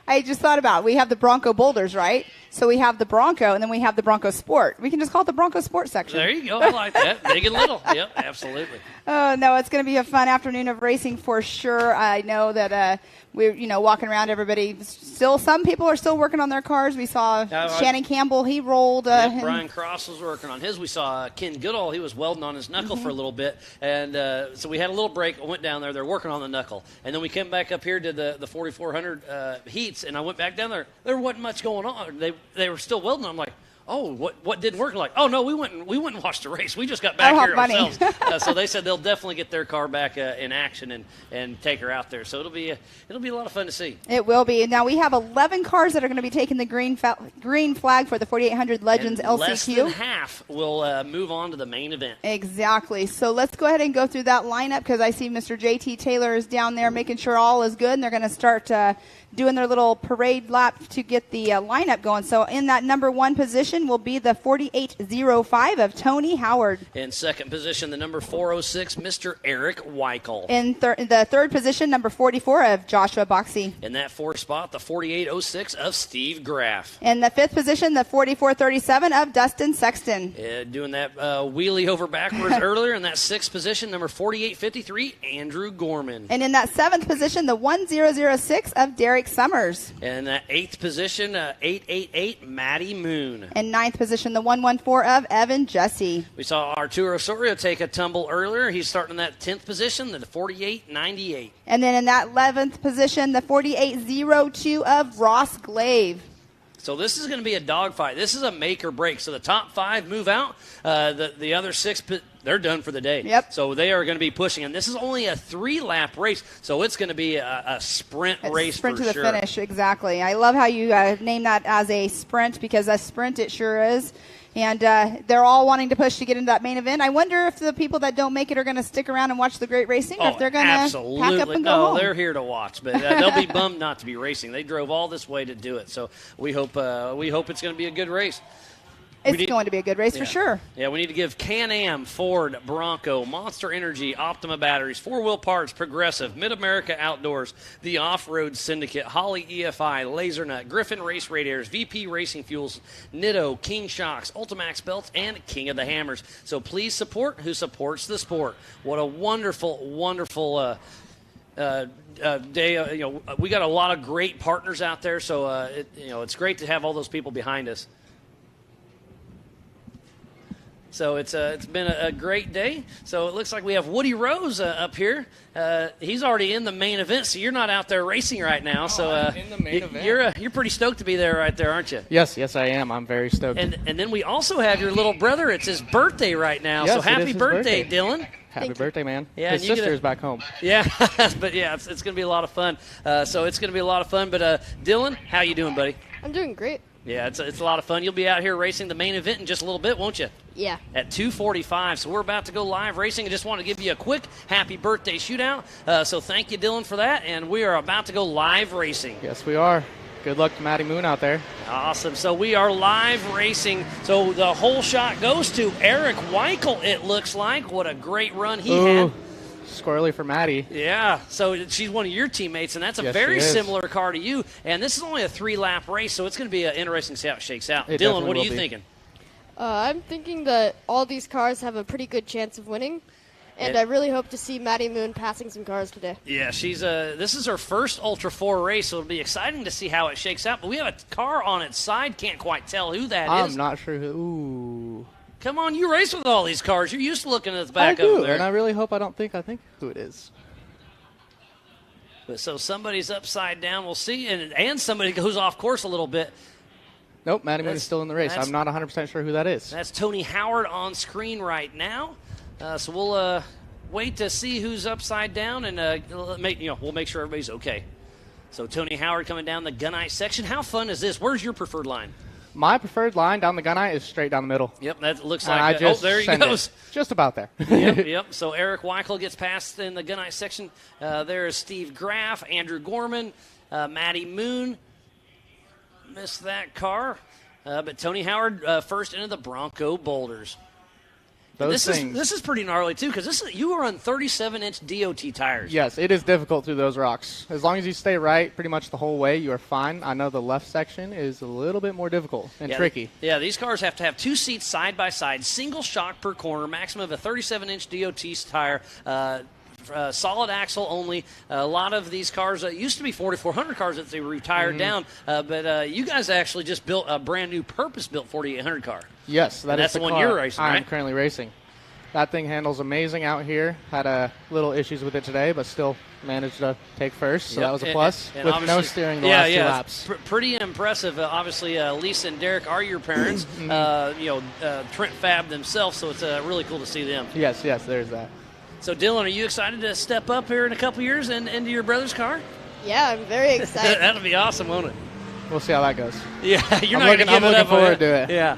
I just thought about it. We have the Bronco boulders, right? So we have the Bronco, and then we have the Bronco Sport. We can just call it the Bronco Sport section. There you go. I like that. Big and little. Yep, absolutely. Oh, no, it's going to be a fun afternoon of racing for sure. I know that we're, walking around, everybody still, some people are still working on their cars. We saw Shannon Campbell, he rolled. Brian Cross was working on his. We saw Ken Goodall, he was welding on his knuckle for a little bit. And so we had a little break. I went down there. They're working on the knuckle. And then we came back up here to the 4,400 heats, and I went back down there. There wasn't much going on. They were still welding. I'm like, oh, what didn't work? Like, oh no, we went and watched the race. We just got back here ourselves. So they said they'll definitely get their car back in action and take her out there. So it'll be a lot of fun to see. It will be. Now we have 11 cars that are going to be taking the green flag for the 4800 Legends and LCQ. Less than half will move on to the main event. Exactly. So let's go ahead and go through that lineup, because I see Mr. JT Taylor is down there making sure all is good, and they're going to start doing their little parade lap to get the lineup going. So in that number 1 position will be the 4805 of Tony Howard. In second position, the number 406, Mr. Eric Weichel. In the third position, number 44 of Joshua Boxey. In that 4th spot, the 4806 of Steve Graff. In the 5th position, the 4437 of Dustin Sexton. Doing that wheelie over backwards earlier. In that 6th position, number 4853, Andrew Gorman. And in that 7th position, the 1006 of Derek Summers. And in that 8th position, 888, Matty Moon. In 9th position, the 114 of Evan Jesse. We saw Arturo Osorio take a tumble earlier. He's starting in that 10th position, the 4898. And then in that 11th position, the 4802 of Ross Glaive. So this is going to be a dogfight. This is a make or break. So the top 5 move out. The other 6, they're done for the day. Yep. So they are going to be pushing. And this is only a 3-lap race. So it's going to be a sprint race sprint for to the sure. finish, exactly. I love how you name that as a sprint, because a sprint it sure is. And they're all wanting to push to get into that main event. I wonder if the people that don't make it are going to stick around and watch the great racing, or if they're going to pack up and go home. They're here to watch, but they'll be bummed not to be racing. They drove all this way to do it, so we hope it's going to be a good race. It's going to be a good race for sure. Yeah, we need to give Can-Am, Ford, Bronco, Monster Energy, Optima Batteries, 4-Wheel Parts, Progressive, Mid-America Outdoors, the Off-Road Syndicate, Holly EFI, LaserNut, Griffin Race Radiators, VP Racing Fuels, Nitto, King Shocks, Ultimax Belts, and King of the Hammers. So please support who supports the sport. What a wonderful, wonderful day. We got a lot of great partners out there, so it's great to have all those people behind us. So it's been a great day. So it looks like we have Woody Rose up here. He's already in the main event, so you're not out there racing right now. So in the main event. You're pretty stoked to be there right there, aren't you? Yes, I am. I'm very stoked. And then we also have your little brother. It's his birthday right now. Yes, so happy birthday, Dylan. Happy birthday, man. Yeah, his sister's back home. Yeah, but yeah, it's going to be a lot of fun. So it's going to be a lot of fun. But Dylan, how you doing, buddy? I'm doing great. Yeah, it's a lot of fun. You'll be out here racing the main event in just a little bit, won't you? Yeah. At 2:45. So we're about to go live racing. I just want to give you a quick happy birthday shootout. So thank you, Dylan, for that. And we are about to go live racing. Yes, we are. Good luck to Matty Moon out there. Awesome. So we are live racing. So the whole shot goes to Eric Weichel, it looks like. What a great run he had. Squirrely for Maddie. Yeah, so she's one of your teammates, and that's a very similar car to you. And this is only a 3-lap race, so it's going to be interesting to see how it shakes out. Dylan, what are you thinking? I'm thinking that all these cars have a pretty good chance of winning, and I really hope to see Maddie Moon passing some cars today. Yeah, this is her first Ultra 4 race, so it'll be exciting to see how it shakes out. But we have a car on its side. Can't quite tell who that is. I'm not sure who. Ooh. Come on, you race with all these cars. You're used to looking at the back I do, of them. And I really hope I think who it is. But so somebody's upside down. We'll see. And somebody goes off course a little bit. Nope, Maddie Moon is still in the race. I'm not 100% sure who that is. That's Tony Howard on screen right now. So we'll wait to see who's upside down, and we'll make sure everybody's okay. So Tony Howard coming down the gunite section. How fun is this? Where's your preferred line? My preferred line down the gunite is straight down the middle. Yep, that looks like there he goes. Just about there. Yep. So Eric Weichel gets past in the gunite section. There is Steve Graff, Andrew Gorman, Matty Moon. Missed that car. But Tony Howard first into the Bronco Boulders. This is pretty gnarly, too, because you are on 37-inch DOT tires. Yes, it is difficult through those rocks. As long as you stay right pretty much the whole way, you are fine. I know the left section is a little bit more difficult and tricky. Yeah, these cars have to have 2 seats side by side, single shock per corner, maximum of a 37-inch DOT tire. Solid axle only. A lot of these cars used to be 4400 cars that they retired down, but you guys actually just built a brand new purpose-built 4800 car. Yes, that's the one you're racing, right? I'm currently racing. That thing handles amazing out here. Had a little issues with it today, but still managed to take first, so that was a plus. And with no steering the last 2 laps. Pretty impressive. Obviously, Lisa and Derek are your parents. Trent Fab themselves, so it's really cool to see them. Yes, there's that. So, Dylan, are you excited to step up here in a couple years and into your brother's car? Yeah, I'm very excited. That'll be awesome, won't it? We'll see how that goes. Yeah, I'm looking forward to it. Yeah,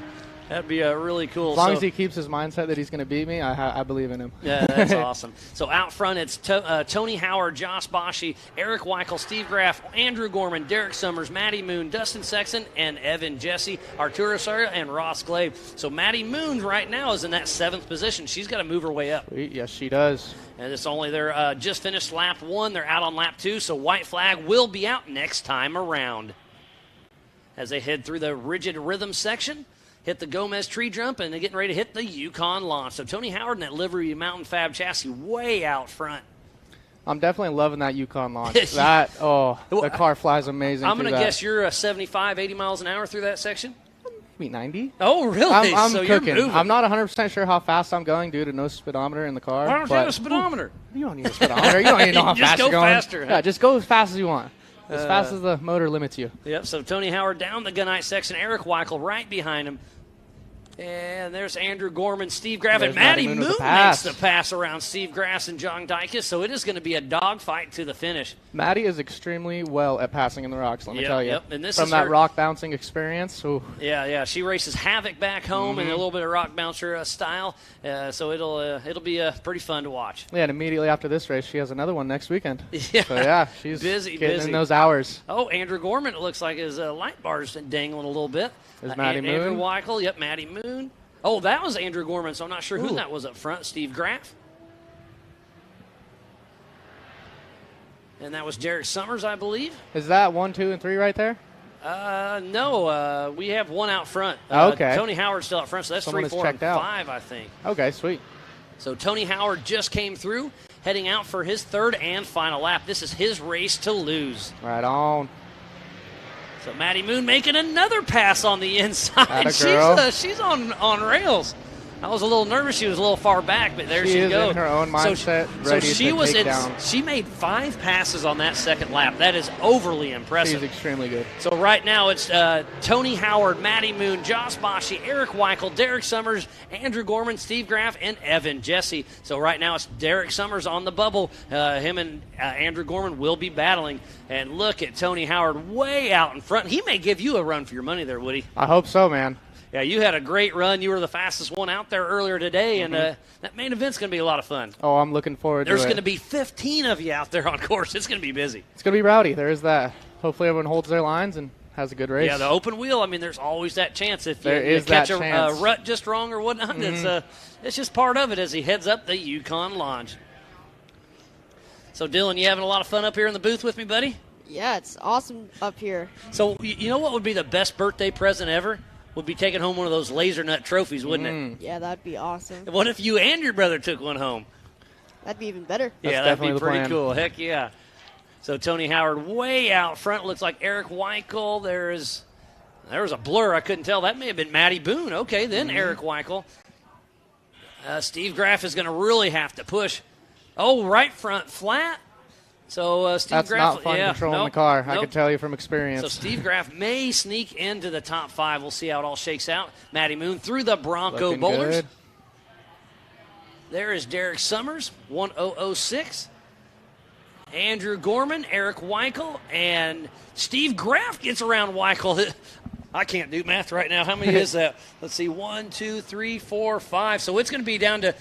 that'd be really cool. As long as he keeps his mindset that he's going to beat me, I believe in him. Yeah, that's awesome. So out front, it's Tony Howard, Josh Boschi, Eric Weichel, Steve Graff, Andrew Gorman, Derek Summers, Matty Moon, Dustin Sexton, and Evan Jesse, Arturo Soria, and Ross Glave. So Matty Moon right now is in that 7th position. She's got to move her way up. Sweet. Yes, she does. And it's only they're just finished lap 1. They're out on lap 2, so white flag will be out next time around. As they head through the rigid rhythm section, hit the Gomez tree jump, and they're getting ready to hit the Yukon launch. So Tony Howard in that livery Mountain Fab chassis way out front. I'm definitely loving that Yukon launch. The car flies amazing. I'm going to guess you're 75, 80 miles an hour through that section? Maybe 90. Oh, really? I'm so cooking. You're moving. I'm not 100% sure how fast I'm going due to no speedometer in the car. Why don't you have a speedometer? You don't need a speedometer. You don't need to know how fast you're going. Faster. Yeah, just go as fast as you want. As fast as the motor limits you. Yep, so Tony Howard down the gunite section. Eric Weichel right behind him. And there's Andrew Gorman, Steve Graff, and There's Matty Matty Moon Moon with the makes pass. the pass around Steve Graff and John Dykus, so it is going to be a dogfight to the finish. Maddie is extremely well at passing in the rocks, let me Yep, tell you. yep. And this From is that her- rock bouncing experience. Ooh. Yeah. She races Havoc back home in a little bit of rock bouncer style, so it'll be pretty fun to watch. Yeah, and immediately after this race, she has another one next weekend. Yeah. So, yeah, she's busy getting in those hours. Oh, Andrew Gorman, it looks like his light bar's dangling a little bit. There's Matty Andrew Moon. Weichel, yep, Matty Moon. Oh, that was Andrew Gorman, so I'm not sure who Ooh. that was up front. Steve Graff. And that was Derek Summers, I believe. Is that 1, 2, and 3 right there? No, we have one out front. Okay. Tony Howard's still out front, so that's Someone 3, is 4, and checked out. 5, I think. Okay, sweet. So Tony Howard just came through, heading out for his third and final lap. This is his race to lose. Right on. So Matty Moon making another pass on the inside. Atta girl. She's on rails. I was a little nervous. She was a little far back, but there She she is goes. in her own mindset, ready she to was take down. She made 5 passes on that second lap. That is overly impressive. She's extremely good. So right now it's Tony Howard, Matty Moon, Josh Boschi, Eric Weichel, Derek Summers, Andrew Gorman, Steve Graff, and Evan Jesse. So right now it's Derek Summers on the bubble. Him and Andrew Gorman will be battling. And look at Tony Howard way out in front. He may give you a run for your money there, Woody. I hope so, man. Yeah, you had a great run. You were the fastest one out there earlier today, and that main event's going to be a lot of fun. Oh, I'm looking forward to it. There's going to be 15 of you out there on course. It's going to be busy. It's going to be rowdy. There is that. Hopefully everyone holds their lines and has a good race. Yeah, the open wheel, I mean, there's always that chance. If There you is catch that a chance. rut just wrong or whatnot, it's just part of it as he heads up the Yukon Launch. So, Dylan, you having a lot of fun up here in the booth with me, buddy? Yeah, it's awesome up here. So, you know what would be the best birthday present ever? Would be taking home one of those laser nut trophies, wouldn't it? Yeah, that'd be awesome. What if you and your brother took one home? That'd be even better. Yeah, that'd be pretty cool. Heck yeah. So Tony Howard way out front. Looks like Eric Weichel. There was a blur. I couldn't tell. That may have been Matty Boone. Okay, then Eric Weichel. Steve Graff is going to really have to push. Oh, right front flat. So Steve That's Graff. not fun yeah, controlling nope, the car. I nope. can tell you from experience. So Steve Graff may sneak into the top 5. We'll see how it all shakes out. Matty Moon through the Bronco Looking boulders. good. There is Derek Summers, 1006. Andrew Gorman, Eric Weichel, and Steve Graff gets around Weichel. I can't do math right now. How many is that? Let's see, 1, 2, 3, 4, 5. So it's going to be down to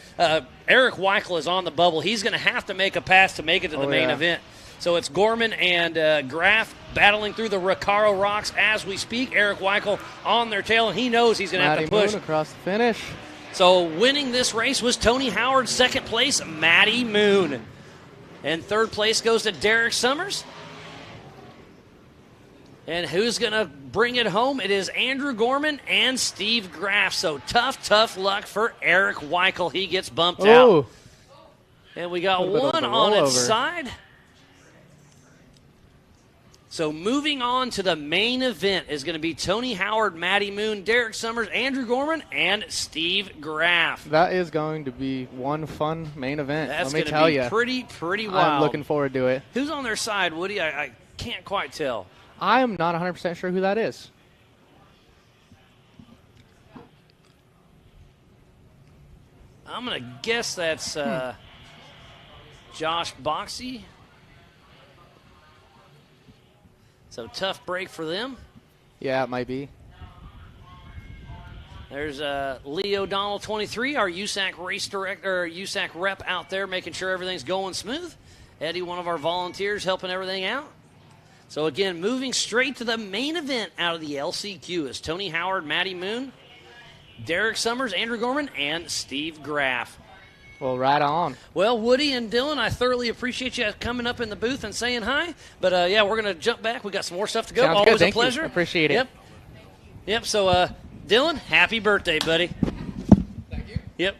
Eric Weichel is on the bubble. He's going to have to make a pass to make it to the main event. So it's Gorman and Graff battling through the Recaro rocks as we speak. Eric Weichel on their tail, and he knows he's going to have to push. Moon across the finish. So winning this race was Tony Howard. Second place, Matty Moon. And third place goes to Derek Summers. And who's going to bring it home? It is Andrew Gorman and Steve Graff. So tough luck for Eric Weichel. He gets bumped out. And we got one on its side. So moving on to the main event is going to be Tony Howard, Matty Moon, Derek Summers, Andrew Gorman, and Steve Graff. That is going to be one fun main event. That's Let me going tell to you. be pretty wild. I'm looking forward to it. Who's on their side, Woody? I can't quite tell. I am not 100% sure who that is. I'm going to guess that's Josh Boxey. So tough break for them. Yeah, it might be. There's Lee O'Donnell, 23, our USAC race director, or USAC rep out there, making sure everything's going smooth. Eddie, one of our volunteers, helping everything out. So again, moving straight to the main event out of the LCQ is Tony Howard, Matty Moon, Derek Summers, Andrew Gorman, and Steve Graff. Well, right on. Well, Woody and Dylan, I thoroughly appreciate you coming up in the booth and saying hi. But, yeah, we're going to jump back. We got some more stuff to go. Sounds Always good. Thank a pleasure. You. Appreciate it. Yep. So, Dylan, happy birthday, buddy. Thank you. Yep.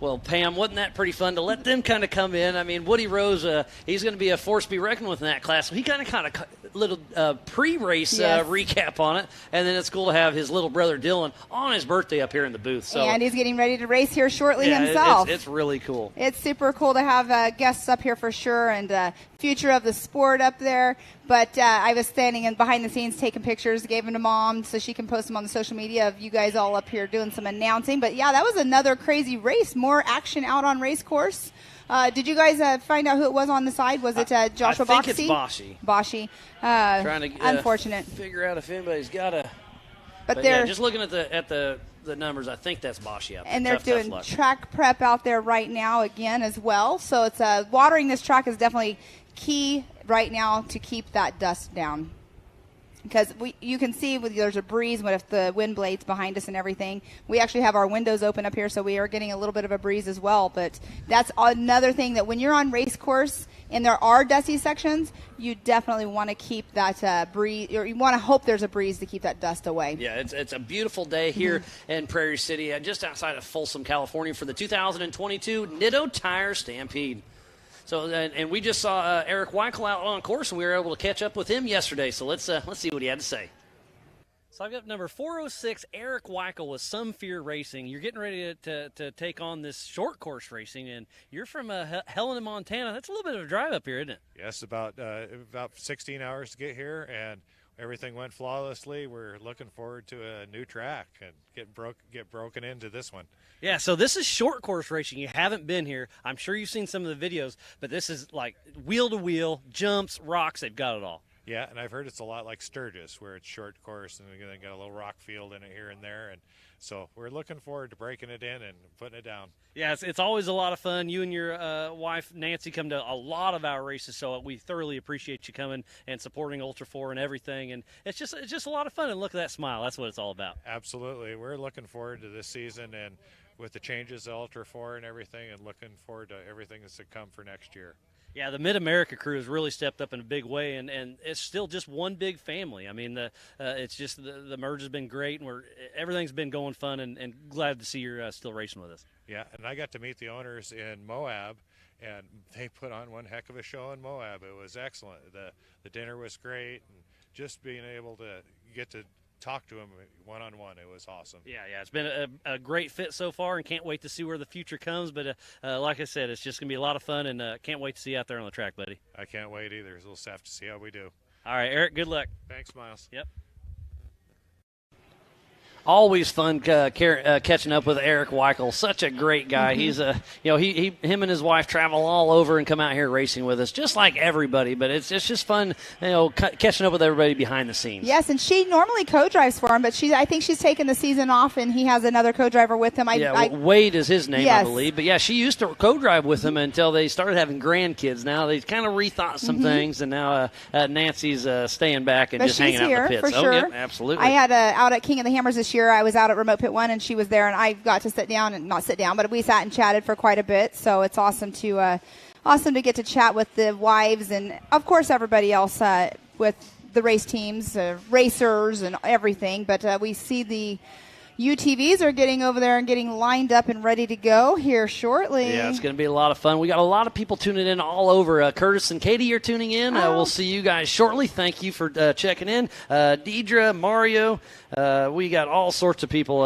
Well, Pam, wasn't that pretty fun to let them kind of come in? I mean, Woody Rose, he's going to be a force to be reckoned with in that class. So he kind of little pre-race Yes. recap on it, and then it's cool to have his little brother Dylan on his birthday up here in the booth. So, and he's getting ready to race here shortly yeah, himself. It's really cool. It's super cool to have guests up here for sure, and future of the sport up there. But I was standing in behind the scenes taking pictures, gave them to Mom so she can post them on the social media of you guys all up here doing some announcing. But, yeah, that was another crazy race. More action out on race course. Did you guys find out who it was on the side? Was it Joshua Boxey? I think it's Boschy. Boschy. Trying to unfortunate. Figure out if anybody's got a. But yeah, they're just looking at the numbers, I think that's Boschy out there. and they're Tough doing luck. track prep out there right now again as well. So it's watering this track is definitely key right now to keep that dust down. Because you can see there's a breeze with the wind blades behind us and everything. We actually have our windows open up here, so we are getting a little bit of a breeze as well. But that's another thing that when you're on race course and there are dusty sections, you definitely want to keep that breeze, or you want to hope there's a breeze to keep that dust away. Yeah, it's a beautiful day here in Prairie City, just outside of Folsom, California, for the 2022 Nitto Tire Stampede. So, and we just saw Eric Weichel out on course, and we were able to catch up with him yesterday. So let's see what he had to say. So I've got number 406, Eric Weichel with Some Fear Racing. You're getting ready to take on this short course racing, and you're from Helena, Montana. That's a little bit of a drive up here, isn't it? Yes, about 16 hours to get here, and everything went flawlessly. We're looking forward to a new track and get broken into this one. Yeah, so this is short course racing. You haven't been here. I'm sure you've seen some of the videos, but this is like wheel-to-wheel, jumps, rocks. They've got it all. Yeah, and I've heard it's a lot like Sturgis, where it's short course and they got a little rock field in it here and there. And so we're looking forward to breaking it in and putting it down. Yeah, it's always a lot of fun. You and your wife, Nancy, come to a lot of our races, so we thoroughly appreciate you coming and supporting Ultra 4 and everything. And it's just a lot of fun, and look at that smile. That's what it's all about. Absolutely. We're looking forward to this season and with the changes to Ultra 4 and everything, and looking forward to everything that's to come for next year. Yeah, the Mid-America crew has really stepped up in a big way, and it's still just one big family. I mean, it's just the merge has been great, and everything's been going fun, and glad to see you're still racing with us. Yeah, and I got to meet the owners in Moab, and they put on one heck of a show in Moab. It was excellent. The dinner was great, and just being able to get to talk to them one-on-one, it was awesome. Yeah, it's been a great fit so far, and can't wait to see where the future comes. But like I said, it's just going to be a lot of fun, and can't wait to see you out there on the track, buddy. I can't wait either. We'll just have to see how we do. All right, Eric, good luck. Thanks, Miles. Yep. Always fun catching up with Eric Weichel. Such a great guy. He's him and his wife travel all over and come out here racing with us, just like everybody. But it's just fun, catching up with everybody behind the scenes. Yes, and she normally co-drives for him, but I think she's taken the season off, and he has another co-driver with him. Wade is his name, yes. I believe. But yeah, she used to co-drive with him until they started having grandkids. Now they kind of rethought some things, and now Nancy's staying back and but just hanging out in the pits. For sure. Yep, absolutely. I had out at King of the Hammers this year. I was out at Remote Pit 1, and she was there, and I got to sit down, and not sit down, but we sat and chatted for quite a bit. So it's awesome to get to chat with the wives and, of course, everybody else with the race teams, racers, and everything. But we see the UTVs are getting over there and getting lined up and ready to go here shortly. Yeah, it's going to be a lot of fun. We got a lot of people tuning in all over. Curtis and Katie, you're tuning in. We'll see you guys shortly. Thank you for checking in. Deidre, Mario, we got all sorts of people.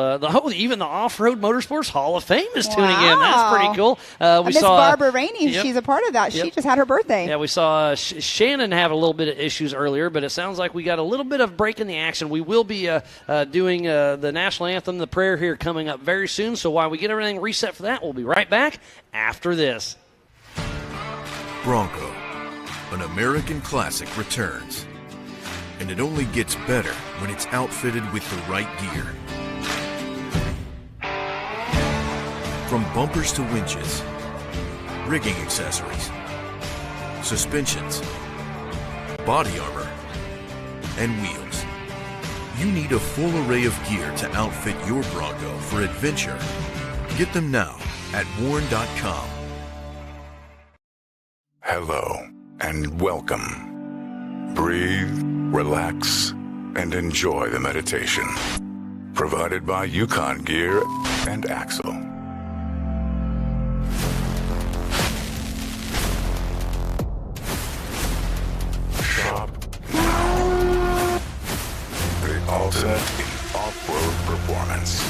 Even the Off-Road Motorsports Hall of Fame is tuning in. That's pretty cool. We Miss saw Barbara Rainey. She's a part of that. She just had her birthday. Yeah, we saw Shannon have a little bit of issues earlier, but it sounds like we got a little bit of break in the action. We will be doing the National Anthem, the prayer here coming up very soon. So while we get everything reset for that, we'll be right back after this. Bronco, an American classic, returns. And it only gets better when it's outfitted with the right gear. From bumpers to winches, rigging accessories, suspensions, body armor, and wheels. You need a full array of gear to outfit your Bronco for adventure. Get them now at warn.com. Hello and welcome. Breathe, relax, and enjoy the meditation. Provided by Yukon Gear and Axle. Shop now. in off-road performance.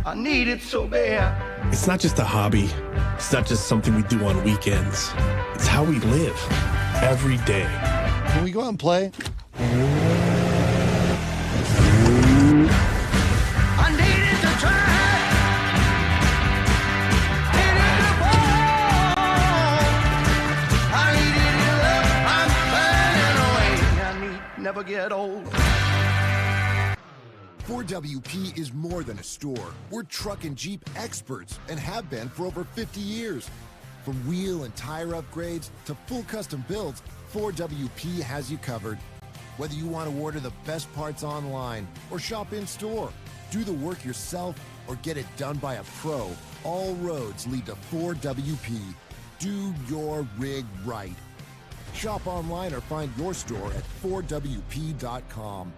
I need it so bad. It's not just a hobby. It's not just something we do on weekends. It's how we live every day. Can we go out and play? I needed to try. Needed to fall. I needed love. I'm burning away. I need never get old. 4WP is more than a store. We're truck and Jeep experts and have been for over 50 years. From wheel and tire upgrades to full custom builds, 4WP has you covered. Whether you want to order the best parts online or shop in store, do the work yourself or get it done by a pro, all roads lead to 4WP. Do your rig right. Shop online or find your store at 4WP.com.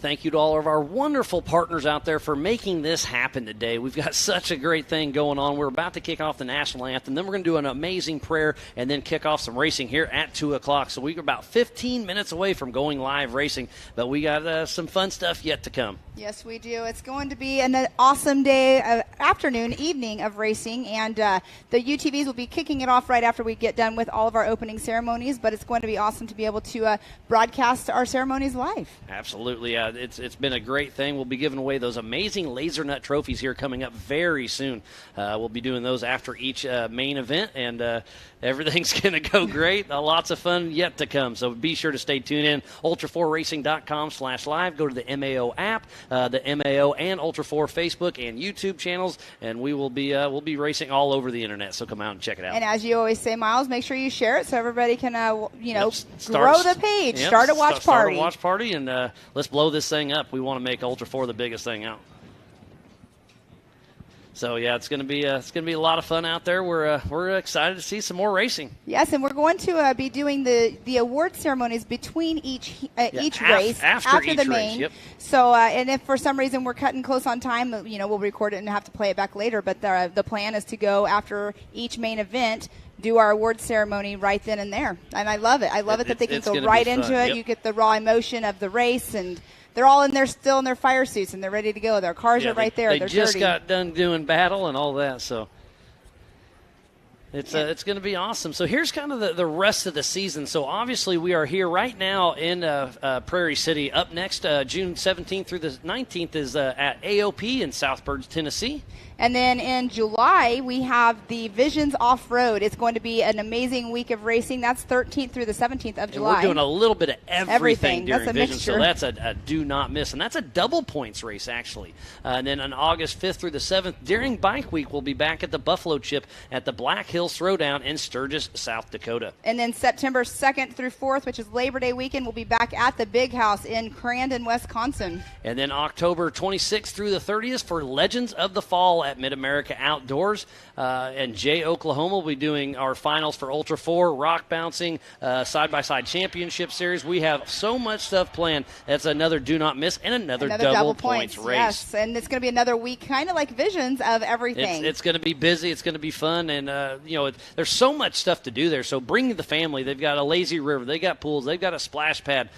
Thank you to all of our wonderful partners out there for making this happen today. We've got such a great thing going on. We're about to kick off the national anthem. Then we're going to do an amazing prayer and then kick off some racing here at 2 o'clock. So we're about 15 minutes away from going live racing, but we got some fun stuff yet to come. Yes, we do. It's going to be an awesome day, afternoon, evening of racing, and the UTVs will be kicking it off right after we get done with all of our opening ceremonies, but it's going to be awesome to be able to broadcast our ceremonies live. Absolutely. It's been a great thing. We'll be giving away those amazing laser nut trophies here coming up very soon. We'll be doing those after each main event, and everything's going to go great. Lots of fun yet to come. So be sure to stay tuned in. Ultra4Racing.com/live. Go to the MAO app, the MAO and Ultra4 Facebook and YouTube channels, and we'll be racing all over the internet. So come out and check it out. And as you always say, Miles, make sure you share it so everybody can grow the page. Yep, Start a watch party. Start a watch party, and let's blow this thing up. We want to make Ultra4 the biggest thing out. So yeah, it's gonna be a lot of fun out there. We're excited to see some more racing. Yes, and we're going to be doing the award ceremonies between each race after the main. Race, yep. So and if for some reason we're cutting close on time, we'll record it and have to play it back later. But the plan is to go after each main event, do our award ceremony right then and there, and I love it. I love it that they can go right into it. Yep. You get the raw emotion of the race, and they're all still in their fire suits, and they're ready to go. Their cars are right there. They They're just dirty. got done doing battle and all that, so it's going to be awesome. So here's kind of the rest of the season. So obviously we are here right now in Prairie City. Up next, June 17th through the 19th is at AOP in Southburg, Tennessee. And then in July, we have the Visions Off-Road. It's going to be an amazing week of racing. That's 13th through the 17th of July. And we're doing a little bit of everything during That's a Visions, mixture. so that's a do not miss. And that's a double points race, actually. And then on August 5th through the 7th, during Bike Week, we'll be back at the Buffalo Chip at the Black Hill Throwdown in Sturgis, South Dakota. And then September 2nd through 4th, which is Labor Day weekend, we'll be back at the Big House in Crandon, Wisconsin. And then October 26th through the 30th for Legends of the Fall at Mid-America Outdoors. And Jay, Oklahoma will be doing our finals for Ultra 4, rock bouncing, side-by-side championship series. We have so much stuff planned. That's another do not miss and another double points race. Yes, and it's going to be another week, kind of like Visions of everything. It's going to be busy. It's going to be fun. And, there's so much stuff to do there. So bring the family. They've got a lazy river. They've got pools. They've got a splash pad,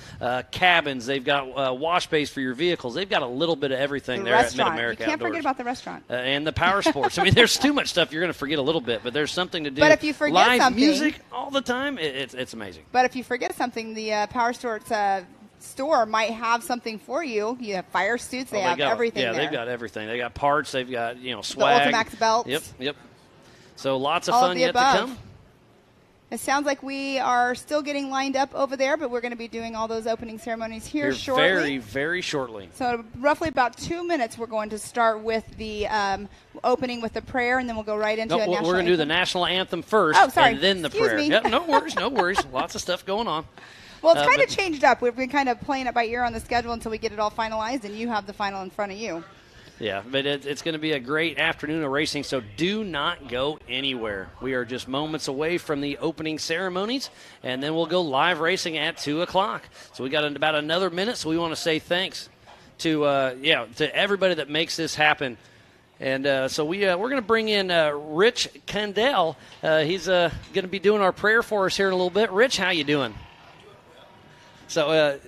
cabins. They've got wash bays for your vehicles. They've got a little bit of everything there at Mid-America You can't Outdoors. forget about the restaurant. And the power sports. I mean, there's too much stuff you're going to forget a little bit, but there's something to do. But if you forget live something, music all the time, it's amazing. But if you forget something, the Power Sports store might have something for you. You have fire suits. They have everything there. Yeah, they've got everything. They got parts. They've got, swag. The Ultimax belts. Yep. So lots of all fun of the yet above. to come. It sounds like we are still getting lined up over there, but we're going to be doing all those opening ceremonies here shortly. Very, very shortly. So roughly about 2 minutes, we're going to start with the opening with the prayer, and then we'll go right into a national anthem. We're going to do the national anthem first, and then the prayer. Me. Yep, no worries. Lots of stuff going on. Well, it's kind of changed up. We've been kind of playing it by ear on the schedule until we get it all finalized, and you have the final in front of you. Yeah, but it's going to be a great afternoon of racing, so do not go anywhere. We are just moments away from the opening ceremonies, and then we'll go live racing at 2 o'clock. So we got about another minute, so we want to say thanks to everybody that makes this happen And so we're going to bring in Rich Kendall. He's going to be doing our prayer for us here in a little bit. Rich, how you doing? So,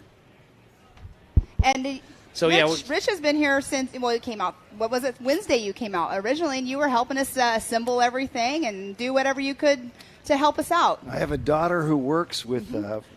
Rich has been here since, he came out. What was it? Wednesday you came out originally, and you were helping us assemble everything and do whatever you could to help us out. I have a daughter who works with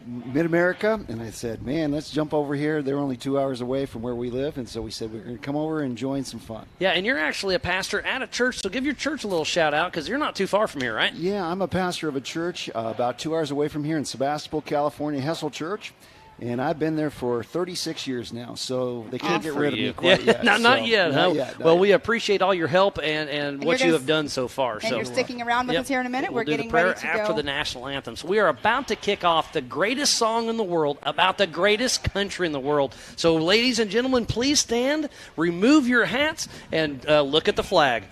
Mid-America, and I said, man, let's jump over here. They're only 2 hours away from where we live, and so we said we're going to come over and join some fun. Yeah, and you're actually a pastor at a church, so give your church a little shout-out because you're not too far from here, right? Yeah, I'm a pastor of a church about 2 hours away from here in Sebastopol, California, Hessel Church. And I've been there for 36 years now, so they can't get rid of me quite yet. Not yet. Not yet. Well, we appreciate all your help and what you have done so far. And you're sticking around with us here in a minute. We're getting ready to go. After the national anthem. So we are about to kick off the greatest song in the world about the greatest country in the world. So, ladies and gentlemen, please stand, remove your hats, and look at the flag.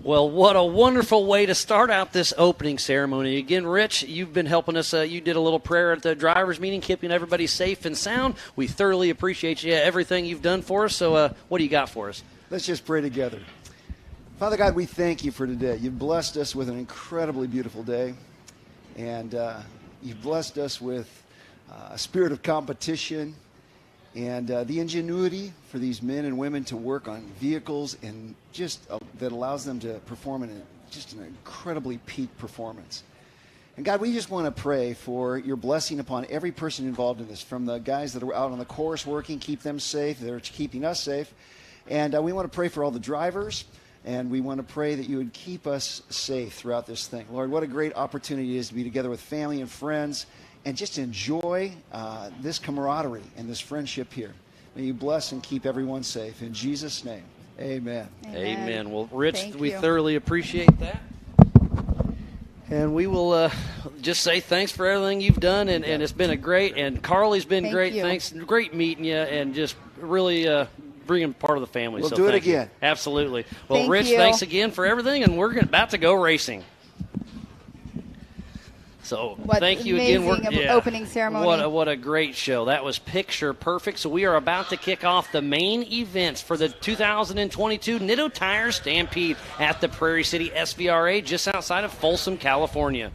Well, what a wonderful way to start out this opening ceremony. Again, Rich, you've been helping us. You did a little prayer at the drivers' meeting, keeping everybody safe and sound. We thoroughly appreciate everything you've done for us. So what do you got for us? Let's just pray together. Father God, we thank you for today. You've blessed us with an incredibly beautiful day, and you've blessed us with a spirit of competition and the ingenuity for these men and women to work on vehicles and just that allows them to perform in just an incredibly peak performance. And God, we just want to pray for your blessing upon every person involved in this, from the guys that are out on the course working, keep them safe, they're keeping us safe. And we want to pray for all the drivers, and we want to pray that you would keep us safe throughout this thing. Lord, what a great opportunity it is to be together with family and friends and just enjoy this camaraderie and this friendship here. May you bless and keep everyone safe. In Jesus' name, amen. Amen. Well, Rich, we thoroughly appreciate that. And we will just say thanks for everything you've done, and it's been a great, and Carly's been great. Thanks. Great meeting you, and just really bringing part of the family. We'll do it again. Absolutely. Well, Rich, thanks again for everything, and we're about to go racing. So thank you again. Opening ceremony. What a great show. That was picture perfect. So we are about to kick off the main events for the 2022 Nitto Tire Stampede at the Prairie City SVRA just outside of Folsom, California.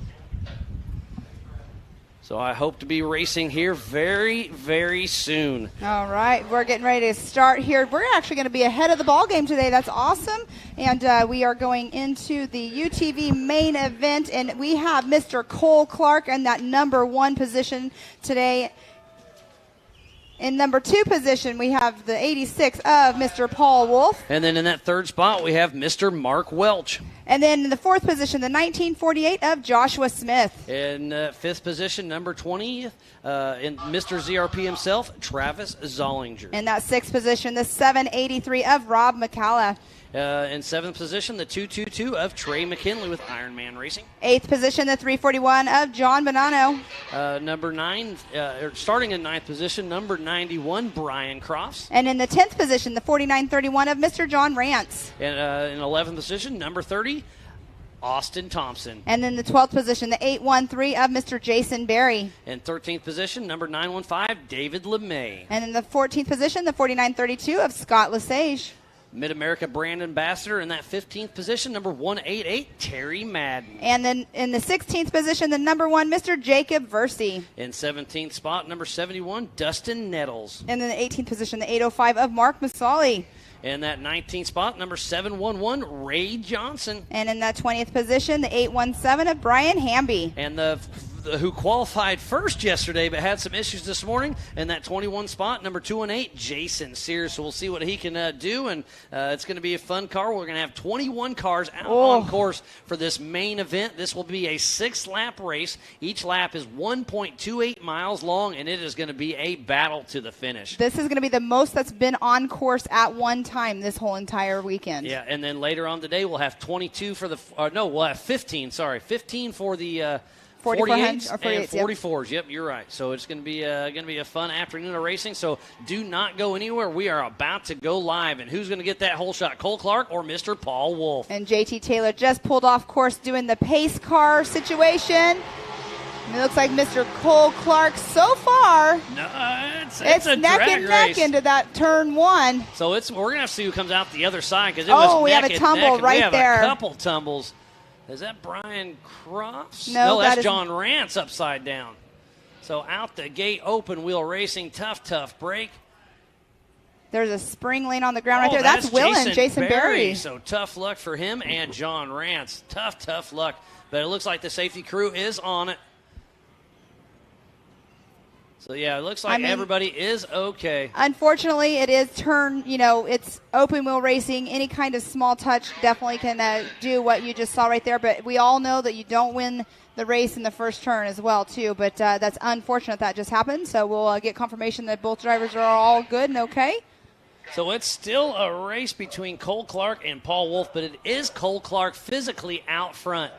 So I hope to be racing here very, very soon. All right, we're getting ready to start here. We're actually going to be ahead of the ball game today. That's awesome. And we are going into the UTV main event, and we have Mr. Cole Clark in that number 1 position today. In number 2 position, we have the 86 of Mr. Paul Wolf. And then in that 3rd spot, we have Mr. Mark Welch. And then in the 4th position, the 1948 of Joshua Smith. In 5th position, number 20, in Mr. ZRP himself, Travis Zollinger. In that 6th position, the 783 of Rob McCalla. In 7th position, the 222 of Trey McKinley with Ironman Racing. 8th position, the 341 of John Bonanno. Number 9, starting in 9th position, number 91, Brian Crofts. And in the 10th position, the 4931 of Mr. John Rance. And in 11th position, number 30, Austin Thompson. And then the 12th position, the 813 of Mr. Jason Berry. In 13th position, number 915, David LeMay. And in the 14th position, the 4932 of Scott Lesage. Mid-America brand ambassador in that 15th position, number 188, Terry Madden. And then in the 16th position, the number 1, Mr. Jacob Versey. In 17th spot, number 71, Dustin Nettles. And then the 18th position, the 805 of Mark Masali. In that 19th spot, number 711, Ray Johnson. And in that 20th position, the 817 of Brian Hamby. And who qualified first yesterday but had some issues this morning in that 21 spot, number 218, Jason Sears. So we'll see what he can do, and it's going to be a fun car. We're going to have 21 cars out on course for this main event. This will be a 6-lap race. Each lap is 1.28 miles long, and it is going to be a battle to the finish. This is going to be the most that's been on course at one time this whole entire weekend. Yeah, and then later on today we'll have 22 for we'll have 15 for the 48s and 44s. Yep, you're right. So it's going to be a fun afternoon of racing. So do not go anywhere. We are about to go live. And who's going to get that hole shot, Cole Clark or Mr. Paul Wolf? And JT Taylor just pulled off course doing the pace car situation. And it looks like Mr. Cole Clark so far. No, it's a neck drag and neck race into that turn 1. So we're going to have to see who comes out the other side because it was we have a tumble right there. We have a couple tumbles. Is that Brian Crofts? No, that's John Rance upside down. So out the gate, open wheel racing, tough break. There's a spring lane on the ground right there. That's Will and Jason Berry. So tough luck for him and John Rance. Tough luck. But it looks like the safety crew is on it. So, yeah, it looks like everybody is okay. Unfortunately, it is it's open wheel racing. Any kind of small touch definitely can do what you just saw right there. But we all know that you don't win the race in the first turn as well, too. But that's unfortunate that just happened. So we'll get confirmation that both drivers are all good and okay. So it's still a race between Cole Clark and Paul Wolf, but it is Cole Clark physically out front.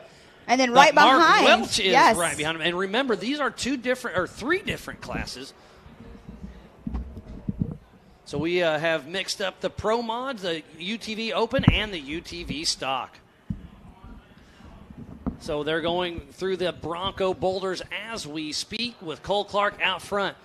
And then right behind. Mark Welch is right behind him. And remember, these are 3 different classes. So we have mixed up the Pro Mods, the UTV Open, and the UTV Stock. So they're going through the Bronco boulders as we speak with Cole Clark out front.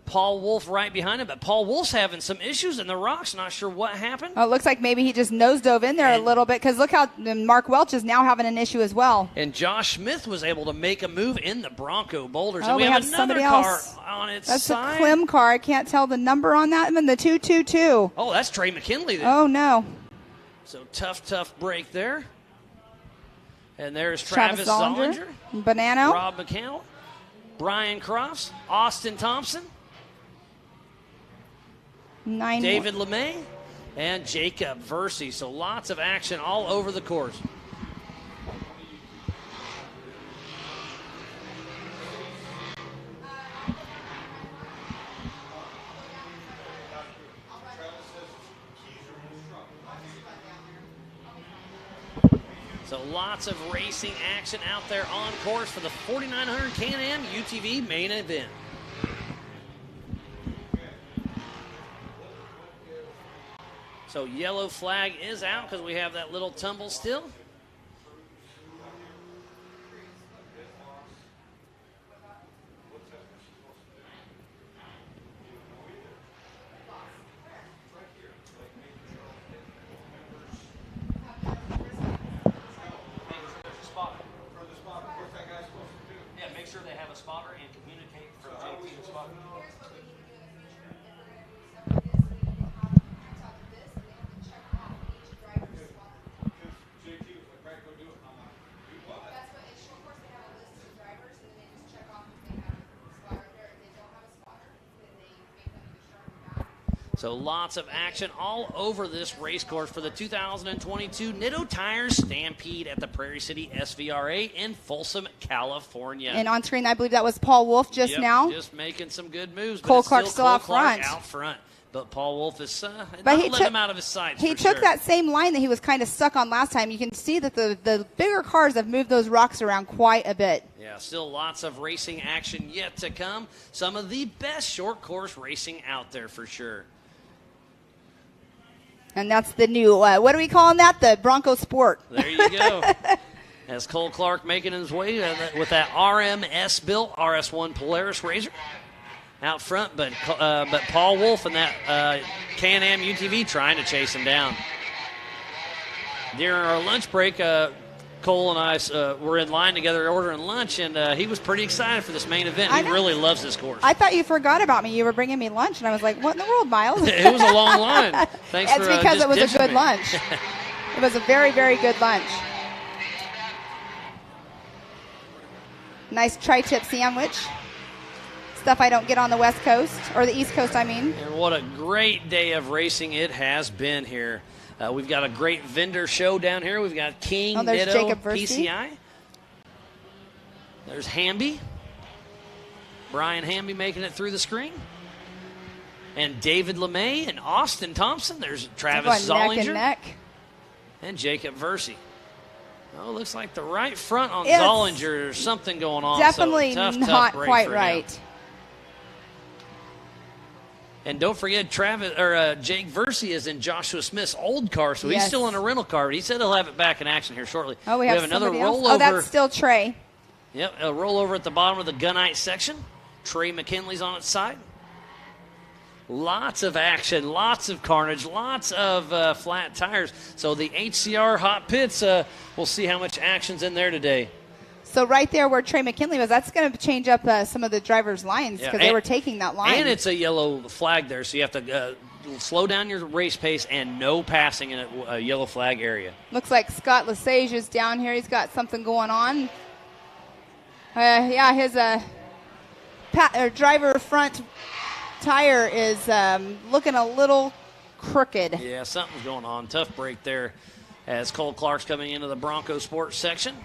Paul Wolf right behind him, but Paul Wolf's having some issues in the rocks. Not sure what happened. Oh, it looks like maybe he just nose dove in there a little bit because look how Mark Welch is now having an issue as well. And Josh Smith was able to make a move in the Bronco boulders. Oh, and we have another car else on its That's side. That's a Klim car. I can't tell the number on that one. The 222. Oh, that's Trey McKinley then. Oh, no. So tough break there. And there's Travis Zollinger. Bonanno. Rob McCannell. Brian Crofts. Austin Thompson. David LeMay and Jacob Versey. So lots of action all over the course. So lots of racing action out there on course for the 4900 Can-Am UTV main event. So yellow flag is out because we have that little tumble still. Yeah, make sure they have a spotter and communicate from JP to spotter. So lots of action all over this race course for the 2022 Nitto Tires Stampede at the Prairie City SVRA in Folsom, California. And on screen, I believe that was Paul Wolf just now. Just making some good moves. Cole Clark still out front. But Paul Wolf is not letting him out of his sights. He took that same line that he was kind of stuck on last time. You can see that the bigger cars have moved those rocks around quite a bit. Yeah, still lots of racing action yet to come. Some of the best short course racing out there for sure. And that's the new, what are we calling that? The Bronco Sport. There you go. As Cole Clark making his way with that RMS built RS1 Polaris Razor. out front, but Paul Wolf and that Can-Am UTV trying to chase him down. During our lunch break, Cole and I were in line together ordering lunch, and he was pretty excited for this main event. He really loves this course. I thought you forgot about me. You were bringing me lunch, and I was like, what in the world, Miles? It was a long line. Thanks for It's because it was a good me. lunch. It was a very, very good lunch. Nice tri-tip sandwich. Stuff I don't get on the West Coast, or the East Coast, I mean. And what a great day of racing it has been here. We've got a great vendor show down here. We've got King, there's Nitto, Jacob Versey. PCI. There's Hamby. Brian Hamby making it through the screen. And David LeMay and Austin Thompson. There's Travis Zollinger. Neck and neck. And Jacob Versey. Oh, looks like the right front on It's Zollinger. There's something going on. Definitely so tough not break quite for right. him. And don't forget, Jake Versey is in Joshua Smith's old car, so he's still in a rental car. But he said he'll have it back in action here shortly. Oh, we have another rollover. rollover. Oh, that's still Trey. Yep, a rollover at the bottom of the gunite section. Trey McKinley's on its side. Lots of action, lots of carnage, lots of flat tires. So the HCR hot pits, we'll see how much action's in there today. So right there where Trey McKinley was, that's going to change up some of the drivers' lines because they were taking that line. And it's a yellow flag there, so you have to slow down your race pace and no passing in a yellow flag area. Looks like Scott Lesage is down here. He's got something going on. His driver front tire is looking a little crooked. Yeah, something's going on. Tough break there as Cole Clark's coming into the Bronco Sports section.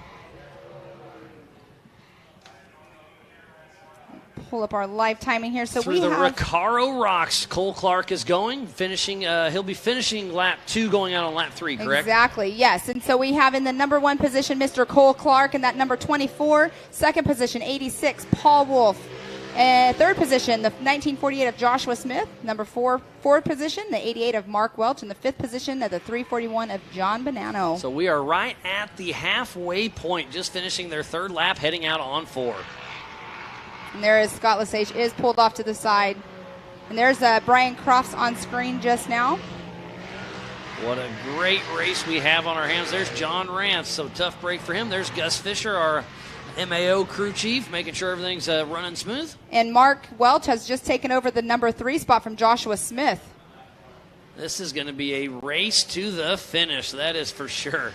Pull up our live timing here. So Through the Recaro Rocks, Cole Clark is going, finishing. He'll be finishing lap 2, going out on lap 3, correct? Exactly, yes. And so we have in the number 1 position Mr. Cole Clark, and that number 24. Second position, 86, Paul Wolf. Third position, the 1948 of Joshua Smith. Number 4, fourth position, the 88 of Mark Welch. And the 5th position, the 341 of John Bonanno. So we are right at the halfway point, just finishing their 3rd lap, heading out on 4. And there is Scott Lesage is pulled off to the side. And there's Brian Crofts on screen just now. What a great race we have on our hands. There's John Rance, so tough break for him. There's Gus Fisher, our MAO crew chief, making sure everything's running smooth. And Mark Welch has just taken over the number 3 spot from Joshua Smith. This is going to be a race to the finish, that is for sure.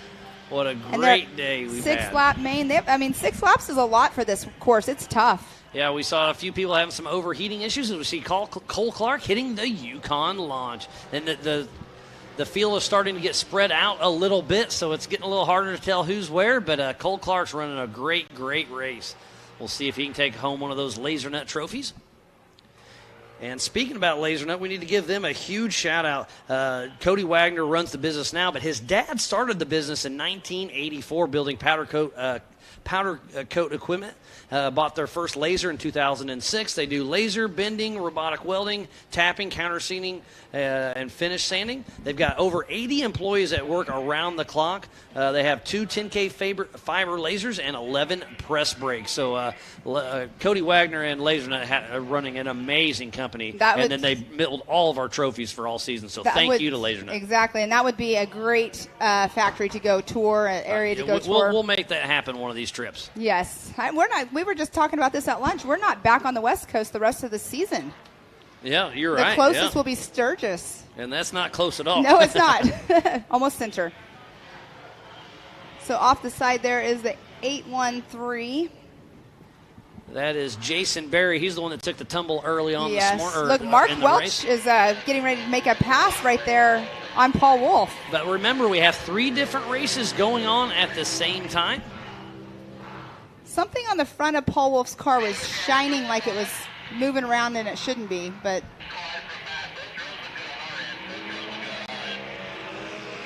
What a great day we've had. 6-lap main. 6 laps is a lot for this course. It's tough. Yeah, we saw a few people having some overheating issues, and we see Cole Clark hitting the Yukon launch. And the field is starting to get spread out a little bit, so it's getting a little harder to tell who's where, but Cole Clark's running a great race. We'll see if he can take home one of those Laser Nut trophies. And speaking about Laser Nut, we need to give them a huge shout-out. Cody Wagner runs the business now, but his dad started the business in 1984 building powder coat equipment. Bought their first laser in 2006. They do laser, bending, robotic welding, tapping, counterseating, and finish sanding. They've got over 80 employees at work around the clock. They have 2 10K fiber lasers and 11 press brakes. So Cody Wagner and LaserNet are running an amazing company. And then they build all of our trophies for all season. So thank you to LaserNet. Exactly, and that would be a great factory to go tour, an area to go tour. We'll make that happen one of these trips. Yes. We were just talking about this at lunch. We're not back on the West Coast the rest of the season. Yeah, you're right. The closest will be Sturgis. And that's not close at all. No, it's not. Almost center. So off the side there is the 813. That is Jason Berry. He's the one that took the tumble early on yes. this morning. Look, Mark Welch is getting ready to make a pass right there on Paul Wolf. But remember, we have 3 different races going on at the same time. Something on the front of Paul Wolf's car was shining like it was moving around and it shouldn't be, but...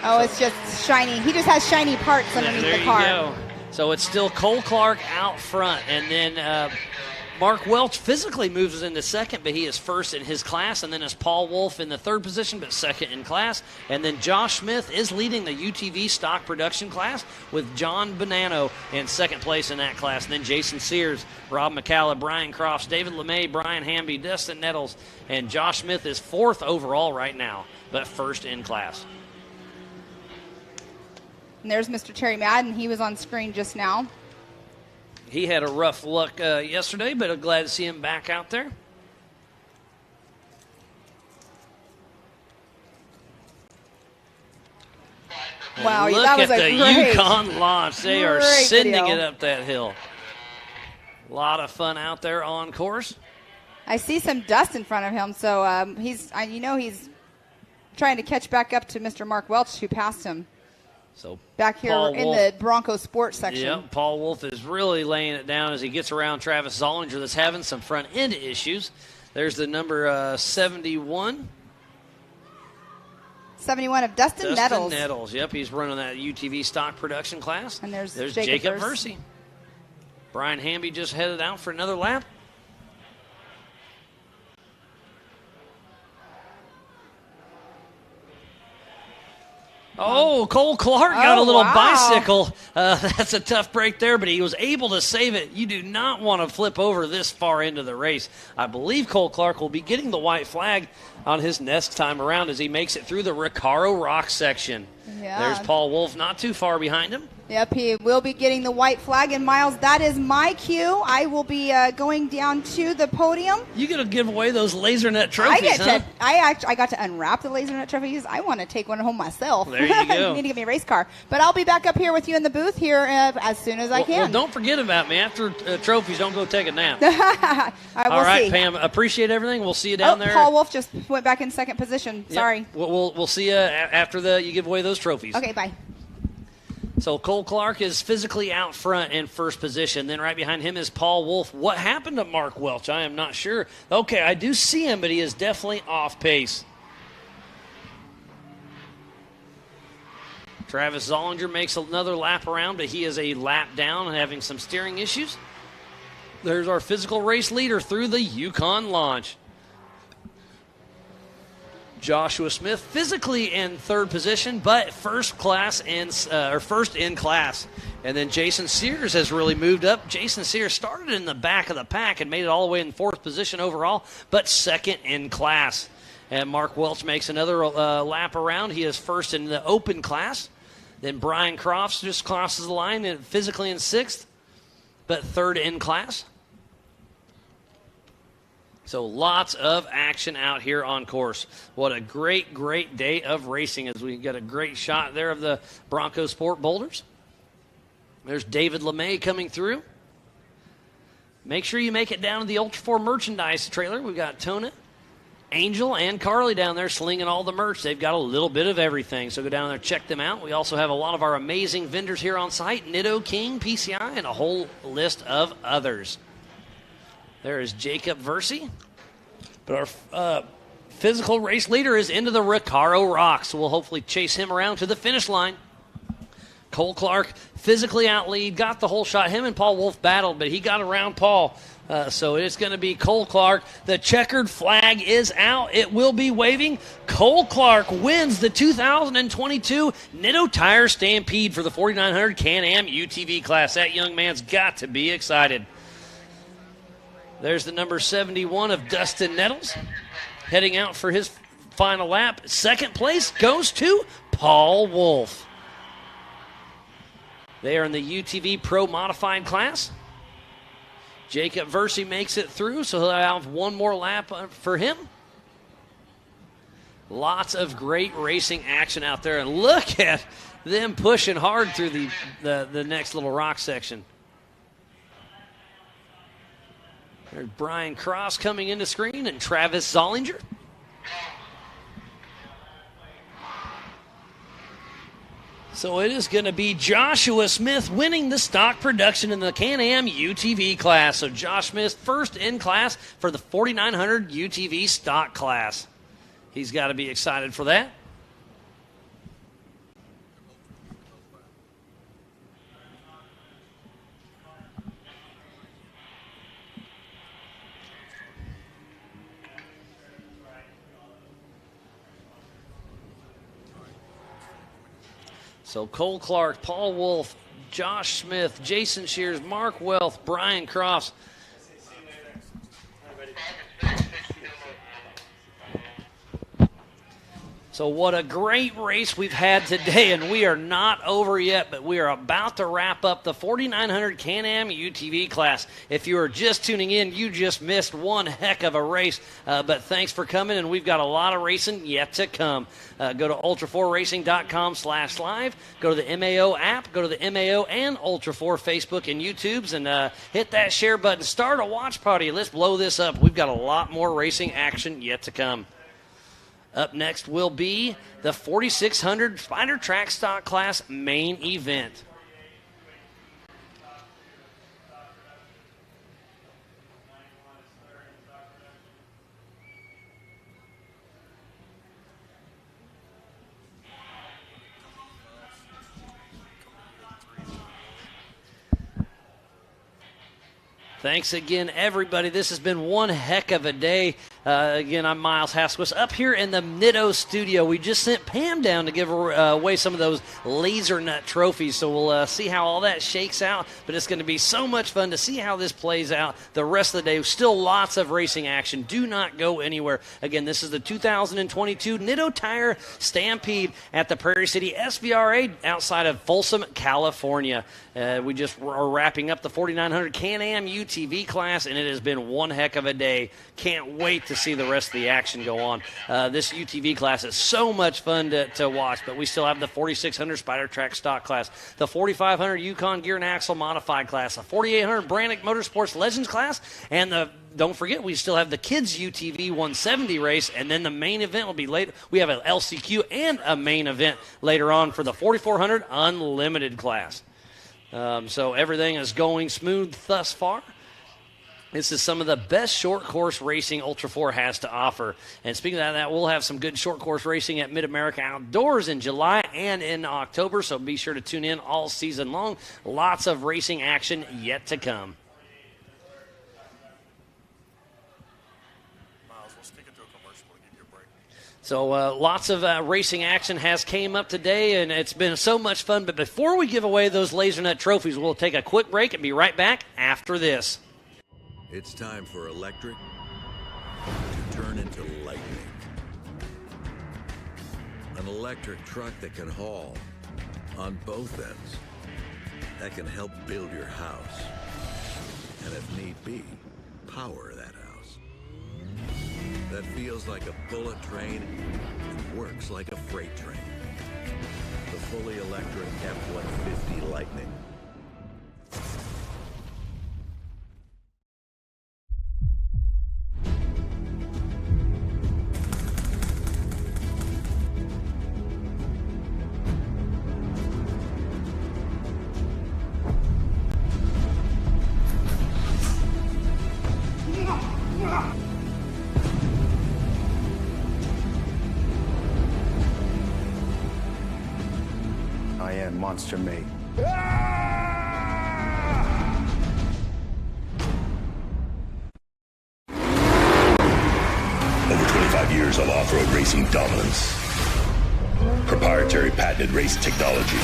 Oh, it's just shiny. He just has shiny parts underneath the car. There you go. So it's still Cole Clark out front, and then Mark Welch physically moves into second, but he is first in his class, and then is Paul Wolf in the third position, but second in class. And then Josh Smith is leading the UTV stock production class with John Bonanno in second place in that class. And then Jason Sears, Rob McCalla, Brian Crofts, David LeMay, Brian Hamby, Dustin Nettles, and Josh Smith is fourth overall right now, but first in class. And there's Mr. Terry Madden. He was on screen just now. He had a rough luck yesterday, but I'm glad to see him back out there. Wow, look that was at a the great, Yukon launch. They are great sending video. it up that hill. A lot of fun out there on course. I see some dust in front of him, so he's trying to catch back up to Mr. Mark Welch, who passed him. So back here Paul in Wolf, the Bronco Sports section. Yep, Paul Wolf is really laying it down as he gets around Travis Zollinger that's having some front end issues. There's the number 71. 71 of Dustin Nettles. Yep, he's running that UTV stock production class. And there's Jacob Versey. Brian Hamby just headed out for another lap. Oh, Cole Clark got a little bicycle. That's a tough break there, but he was able to save it. You do not want to flip over this far into the race. I believe Cole Clark will be getting the white flag on his next time around as he makes it through the Recaro Rock section. Yeah. There's Paul Wolf not too far behind him. Yep, he will be getting the white flag. And, Miles, that is my cue. I will be going down to the podium. You got to give away those LaserNet trophies, I got to unwrap the LaserNet trophies. I want to take one home myself. There you go. You need to get me a race car. But I'll be back up here with you in the booth here as soon as I can. Well, don't forget about me. After trophies, don't go take a nap. All right, see. Pam, appreciate everything. We'll see you down there. Paul Wolf just went back in second position. Yep. Sorry. We'll see you after you give away those trophies. Okay, bye. So Cole Clark is physically out front in first position. Then right behind him is Paul Wolf. What happened to Mark Welch? I am not sure. Okay, I do see him, but he is definitely off pace. Travis Zollinger makes another lap around, but he is a lap down and having some steering issues. There's our physical race leader through the Yukon launch. Joshua Smith physically in third position, but first in class. And then Jason Sears has really moved up. Jason Sears started in the back of the pack and made it all the way in fourth position overall, but second in class. And Mark Welch makes another lap around. He is first in the open class. Then Brian Crofts just crosses the line and physically in sixth, but third in class. So lots of action out here on course. What a great, great day of racing as we get a great shot there of the Bronco Sport boulders. There's David LeMay coming through. Make sure you make it down to the Ultra 4 merchandise trailer. We've got Tona, Angel, and Carly down there slinging all the merch. They've got a little bit of everything, so go down there, check them out. We also have a lot of our amazing vendors here on site, Nitto, King, PCI, and a whole list of others. There is Jacob Versey. But our physical race leader is into the Recaro Rock, so we'll hopefully chase him around to the finish line. Cole Clark physically out lead, got the whole shot. Him and Paul Wolf battled, but he got around Paul. So it's going to be Cole Clark. The checkered flag is out. It will be waving. Cole Clark wins the 2022 Nitto Tire Stampede for the 4900 Can-Am UTV class. That young man's got to be excited. There's the number 71 of Dustin Nettles heading out for his final lap. Second place goes to Paul Wolf. They are in the UTV Pro Modified class. Jacob Versey makes it through, so he'll have one more lap for him. Lots of great racing action out there, and look at them pushing hard through the next little rock section. There's Brian Cross coming into screen and Travis Zollinger. So it is going to be Joshua Smith winning the stock production in the Can-Am UTV class. So Josh Smith first in class for the 4900 UTV stock class. He's got to be excited for that. So Cole Clark, Paul Wolf, Josh Smith, Jason Shears, Mark Wealth, Brian Crofts. So what a great race we've had today, and we are not over yet, but we are about to wrap up the 4900 Can-Am UTV class. If you are just tuning in, you just missed one heck of a race, but thanks for coming, and we've got a lot of racing yet to come. Go to ultra4racing.com/live, go to the MAO app, go to the MAO and Ultra4 Facebook and YouTubes, and hit that share button. Start a watch party. Let's blow this up. We've got a lot more racing action yet to come. Up next will be the 4600 Spider Track Stock Class main event. Thanks again, everybody. This has been one heck of a day. Again, I'm Miles Hasquist up here in the Nitto studio. We just sent Pam down to give away some of those laser nut trophies, so we'll see how all that shakes out. But it's going to be so much fun to see how this plays out the rest of the day. Still lots of racing action. Do not go anywhere. Again, this is the 2022 Nitto Tire Stampede at the Prairie City SVRA outside of Folsom, California. We just are wrapping up the 4900 Can-Am UTV class, and it has been one heck of a day. Can't wait to see the rest of the action go on. This UTV class is so much fun to watch, but we still have the 4600 Spider Track Stock class, the 4500 Yukon Gear and Axle Modified class, the 4800 Brannick Motorsports Legends class, and don't forget, we still have the Kids UTV 170 race, and then the main event will be later. We have an LCQ and a main event later on for the 4400 Unlimited class. So everything is going smooth thus far. This is some of the best short course racing Ultra4 has to offer. And speaking of that, we'll have some good short course racing at Mid-America Outdoors in July and in October, so be sure to tune in all season long. Lots of racing action yet to come. So lots of racing action has came up today, and it's been so much fun. But before we give away those laser nut trophies, we'll take a quick break and be right back after this. It's time for electric to turn into lightning. An electric truck that can haul on both ends, that can help build your house, and if need be, power that house. That feels like a bullet train and works like a freight train. The fully electric F-150 Lightning. I am Monster Mate. Over 25 years of off-road racing dominance. Proprietary patented race technology.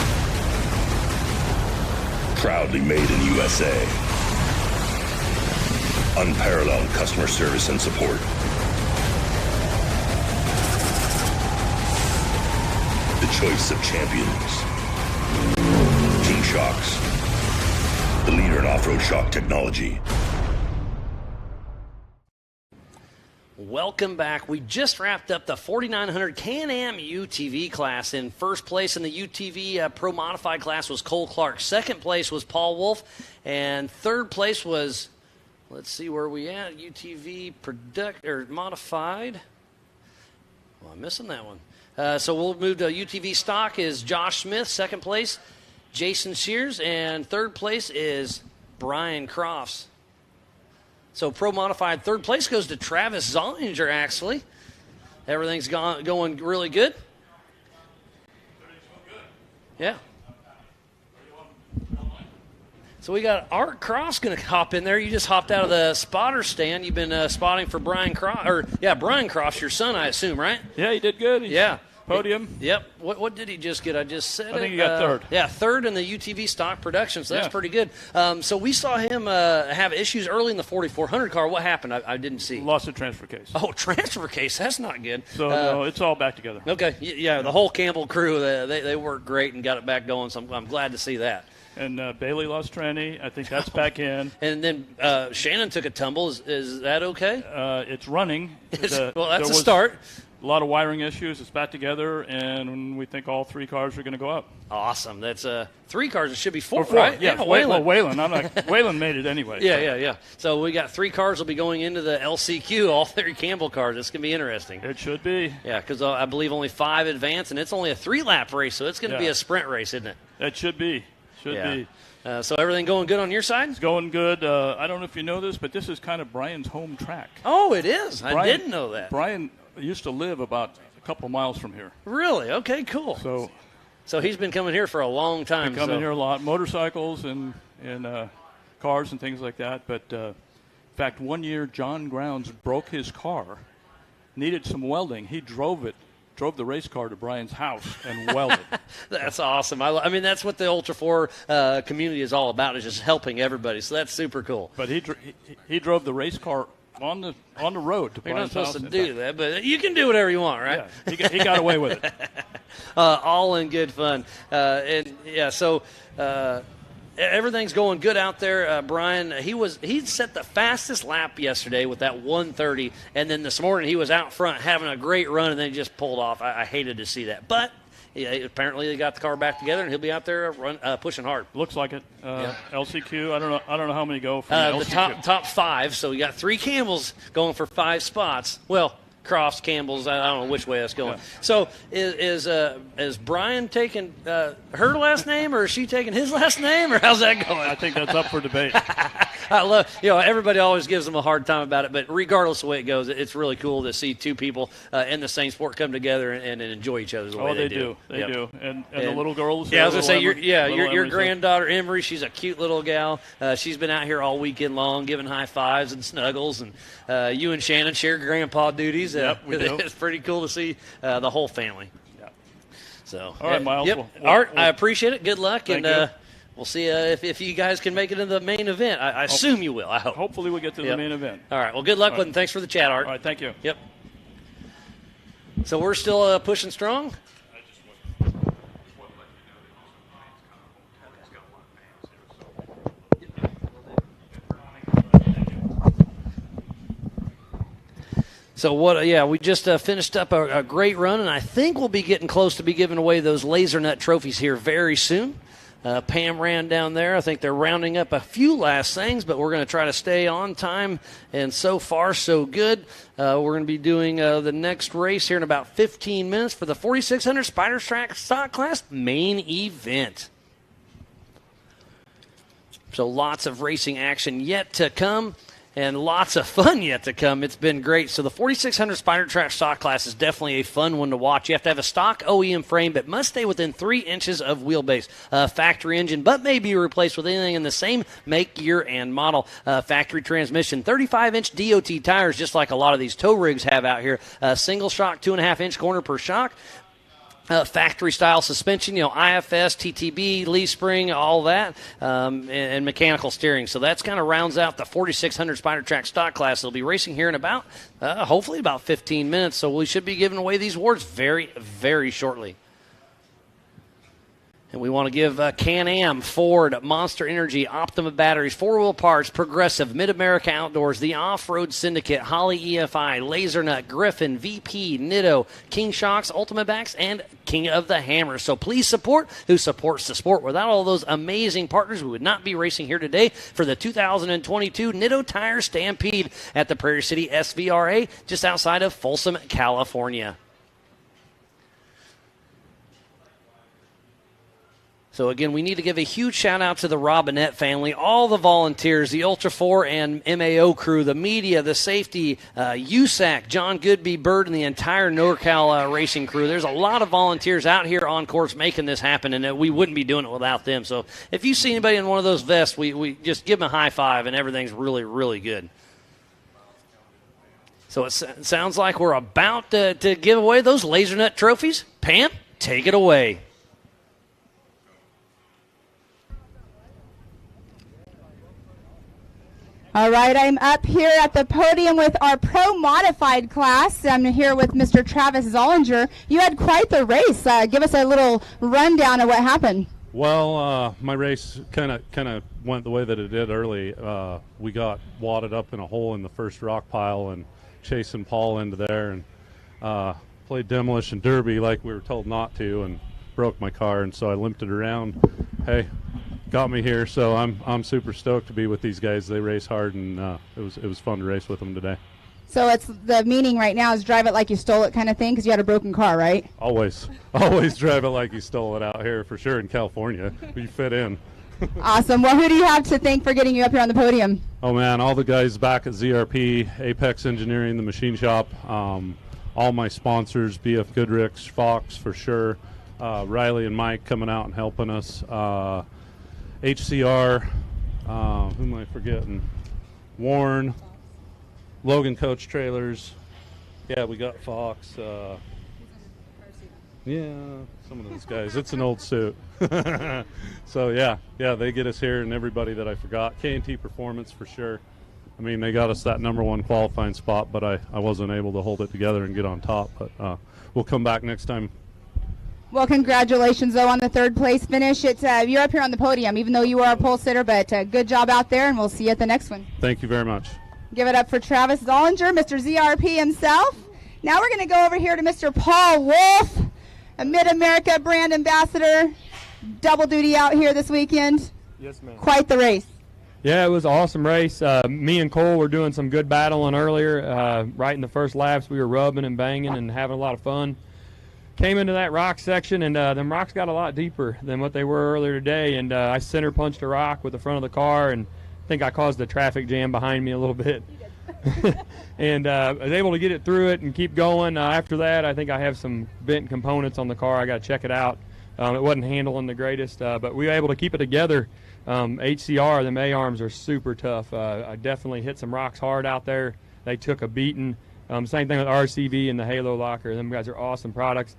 Proudly made in the USA. Unparalleled customer service and support. The choice of champions. King Shocks, the leader in off-road shock technology. Welcome back. We just wrapped up the 4900 Can-Am UTV class. In first place in the UTV Pro Modified class was Cole Clark. Second place was Paul Wolf. And third place was, let's see where we at, UTV Modified. Well, I'm missing that one. So we'll move to UTV stock is Josh Smith, second place, Jason Shears, and third place is Brian Crofts. So Pro Modified third place goes to Travis Zollinger, actually. Everything's going really good. Yeah. So we got Art Cross going to hop in there. You just hopped out of the spotter stand. You've been spotting for Brian Cross. Brian Cross, your son, I assume, right? Yeah, he did good. Yeah. podium. Yep. What did he just get? I just said I think he got third. Yeah, third in the UTV stock production, so that's Yeah. pretty good. So we saw him have issues early in the 4400 car. What happened? I didn't see. Lost a transfer case. Oh, transfer case. That's not good. So, no, it's all back together. Okay. Yeah, the whole Campbell crew, they worked great and got it back going, so I'm glad to see that. And Bailey lost tranny. I think that's back in. And then Shannon took a tumble. Is that okay? It's running. Well, that's a start. A lot of wiring issues. It's back together, and we think all 3 cars are going to go up. Awesome. That's 3 cars. It should be 4, Or 4, right? yeah. Waylon. Waylon made it anyway. Yeah. So we got 3 cars will be going into the LCQ, all 3 Campbell cars. It's going to be interesting. It should be. Yeah, because I believe only 5 advance, and it's only a 3-lap race, so it's going to be Yeah. a sprint race, isn't it? It should be. Should be. So everything going good on your side? It's going good. I don't know if you know this, but this is kind of Brian's home track. Oh, it is? I didn't know that. Brian used to live about a couple of miles from here. Really? Okay, cool. So he's been coming here for a long time. Been coming here a lot. Motorcycles and cars and things like that. But, in fact, one year John Grounds broke his car, needed some welding. He drove the race car to Brian's house and welded. That's awesome. I mean, that's what the Ultra 4 community is all about, is just helping everybody. So that's super cool. But he drove the race car on the road to You're not Brian's house. supposed to do that, but you can do whatever you want, right? Yeah, he got away with it. All in good fun. So everything's going good out there. Brian, he set the fastest lap yesterday with that 1:30, and then this morning he was out front having a great run, and then he just pulled off. I hated to see that, but apparently they got the car back together, and he'll be out there pushing hard. Looks like it. LCQ. I don't know how many go from the LCQ. top 5. So we got 3 Campbells going for 5 spots. Well, Crofts, Campbell's. I don't know which way that's going. Yeah. So is Brian taking her last name, or is she taking his last name, or how's that going? I think that's up for debate. I love, everybody always gives them a hard time about it, but regardless of the way it goes, it's really cool to see 2 people in the same sport come together and enjoy each other the way they do. They do. And the little girls. Yeah, I was going to say, your granddaughter, Emery, she's a cute little gal. She's been out here all weekend long giving high fives and snuggles, and you and Shannon share grandpa duties. Yep, we do. It's pretty cool to see the whole family. Yeah. So, all right, Miles. Yep. Art, I appreciate it. Good luck. Thank you. We'll see if you guys can make it into the main event. I assume you will. I hope. Hopefully we'll get to the main event. All right. Well, good luck with it. Thanks for the chat, Art. All right. Thank you. Yep. So we're still pushing strong? So we just finished up a great run, and I think we'll be getting close to be giving away those Laser Nut trophies here very soon. Pam ran down there. I think they're rounding up a few last things, but we're going to try to stay on time, and so far so good. We're going to be doing the next race here in about 15 minutes for the 4600 Spider Track Stock Class main event. So lots of racing action yet to come, and lots of fun yet to come. It's been great. So the 4600 Spider Track stock class is definitely a fun one to watch. You have to have a stock OEM frame, but must stay within 3 inches of wheelbase. Factory engine, but may be replaced with anything in the same make, year, and model. Factory transmission, 35-inch DOT tires, just like a lot of these tow rigs have out here. Single shock, 2.5-inch corner per shock. Factory-style suspension, IFS, TTB, leaf spring, all that, and mechanical steering. So that's kind of rounds out the 4600 Spider Track stock class. They'll be racing here in about, hopefully about 15 minutes. So we should be giving away these awards very, very shortly. And we want to give Can-Am, Ford, Monster Energy, Optima Batteries, 4-Wheel Parts, Progressive, Mid-America Outdoors, the Off-Road Syndicate, Holley EFI, LaserNut, Griffin, VP, Nitto, King Shocks, Ultimate Backs, and King of the Hammers. So please support who supports the sport. Without all those amazing partners, we would not be racing here today for the 2022 Nitto Tire Stampede at the Prairie City SVRA just outside of Folsom, California. So, again, we need to give a huge shout-out to the Robinette family, all the volunteers, the Ultra 4 and MAO crew, the media, the safety, USAC, John Goodby, Bird, and the entire NorCal racing crew. There's a lot of volunteers out here on course making this happen, and we wouldn't be doing it without them. So if you see anybody in one of those vests, we just give them a high five, and everything's really, really good. So it sounds like we're about to give away those Laser Nut trophies. Pam, take it away. All right, I'm up here at the podium with our Pro Modified class. I'm here with Mr. Travis Zollinger. You had quite the race. Give us a little rundown of what happened. Well, my race kind of went the way that it did early. We got wadded up in a hole in the first rock pile and chasing Paul into there, and played demolition derby like we were told not to, and broke my car, and so I limped it around. Hey, got me here, so I'm super stoked to be with these guys. They race hard, and it was fun to race with them today. So it's the meaning right now is drive it like you stole it kind of thing, because you had a broken car, right? Always drive it like you stole it out here, for sure, in California. We fit in. Awesome. Well, who do you have to thank for getting you up here on the podium? Oh, man, all the guys back at ZRP, Apex Engineering, the machine shop, all my sponsors, BF Goodrich, Fox for sure, Riley and Mike coming out and helping us, HCR, who am I forgetting? Warren, Logan Coach Trailers. Yeah, we got Fox. Yeah, some of those guys. It's an old suit. So, yeah, they get us here, and everybody that I forgot. K&T Performance for sure. I mean, they got us that #1 qualifying spot, but I wasn't able to hold it together and get on top. But we'll come back next time. Well, congratulations, though, on the third place finish. It's you're up here on the podium, even though you are a pole sitter, but good job out there, and we'll see you at the next one. Thank you very much. Give it up for Travis Zollinger, Mr. ZRP himself. Now we're going to go over here to Mr. Paul Wolf, a Mid-America brand ambassador. Double duty out here this weekend. Yes, ma'am. Quite the race. Yeah, it was an awesome race. Me and Cole were doing some good battling earlier. Right in the first laps, we were rubbing and banging and having a lot of fun. Came into that rock section, and them rocks got a lot deeper than what they were earlier today, and I center punched a rock with the front of the car, and I think I caused a traffic jam behind me a little bit. And I was able to get it through it and keep going. After that, I think I have some bent components on the car. I got to check it out. It wasn't handling the greatest, but we were able to keep it together. HCR, them A-arms are super tough. I definitely hit some rocks hard out there. They took a beating. Same thing with RCV and the Halo Locker. Them guys are awesome products.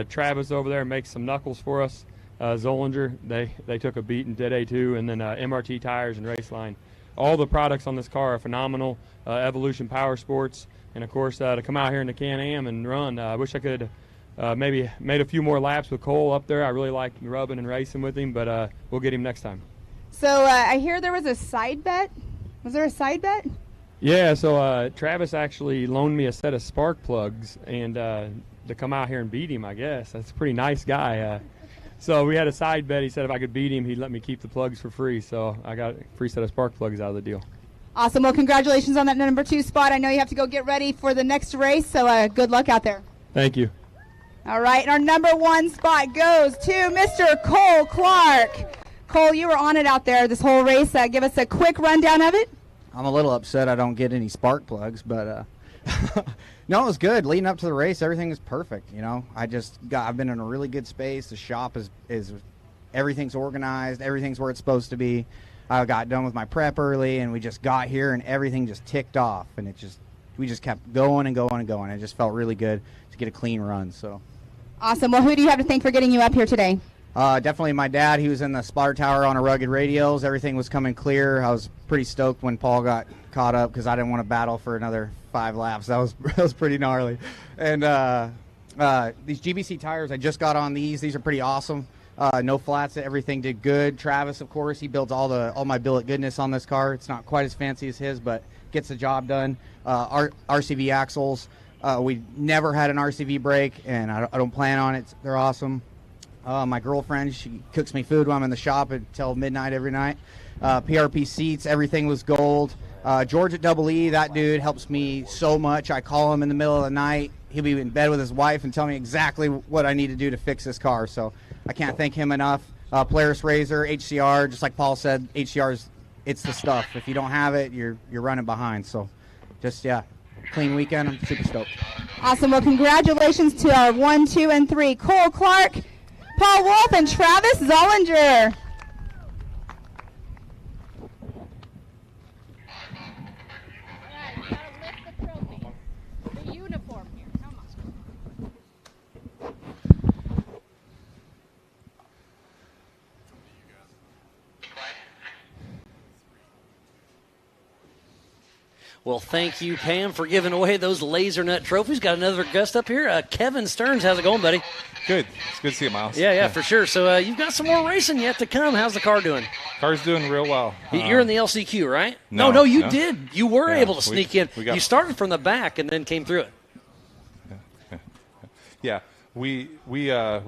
Travis over there makes some knuckles for us. Zollinger, they took a beating today too. And then MRT Tires and Raceline. All the products on this car are phenomenal. Evolution Power Sports. And, of course, to come out here in the Can-Am and run. I wish I could maybe made a few more laps with Cole up there. I really like rubbing and racing with him, but we'll get him next time. So I hear there was a side bet. Was there a side bet? Yeah, so Travis actually loaned me a set of spark plugs and to come out here and beat him, I guess. That's a pretty nice guy. So we had a side bet. He said if I could beat him, he'd let me keep the plugs for free. So I got a free set of spark plugs out of the deal. Awesome. Well, congratulations on that #2 spot. I know you have to go get ready for the next race, so good luck out there. Thank you. All right, and our #1 spot goes to Mr. Cole Clark. Cole, you were on it out there this whole race. Give us a quick rundown of it. I'm a little upset I don't get any spark plugs, but no, it was good. Leading up to the race, everything was perfect. You know, I've been in a really good space. The shop is everything's organized. Everything's where it's supposed to be. I got done with my prep early, and we just got here, and everything just ticked off, and we just kept going and going and going. It just felt really good to get a clean run. So awesome. Well, who do you have to thank for getting you up here today? Definitely my dad. He was in the spotter tower on a rugged radials. Everything was coming clear. I was pretty stoked when Paul got caught up because I didn't want to battle for another 5 laps. That was pretty gnarly. And these GBC tires, I just got on these. These are pretty awesome. No flats. Everything did good. Travis, of course, he builds all my billet goodness on this car. It's not quite as fancy as his, but gets the job done. RCV axles. We never had an RCV brake, and I don't plan on it. They're awesome. My girlfriend, she cooks me food when I'm in the shop until midnight every night. PRP seats, everything was gold. George at Double E, that dude helps me so much. I call him in the middle of the night. He'll be in bed with his wife and tell me exactly what I need to do to fix this car. So I can't thank him enough. Polaris Razor, HCR, just like Paul said, it's the stuff. If you don't have it, you're running behind. So just, clean weekend. I'm super stoked. Awesome. Well, congratulations to our 1, 2, and 3, Cole Clark, Paul Wolf, and Travis Zollinger. Well, thank you, Pam, for giving away those Laser Nut trophies. Got another guest up here. Kevin Stearns, how's it going, buddy? Good. It's good to see you, Miles. Yeah, for sure. So you've got some more racing yet to come. How's the car doing? Car's doing real well. You're in the LCQ, right? No, you did. You were able to sneak in. You started from the back and then came through it. Yeah. We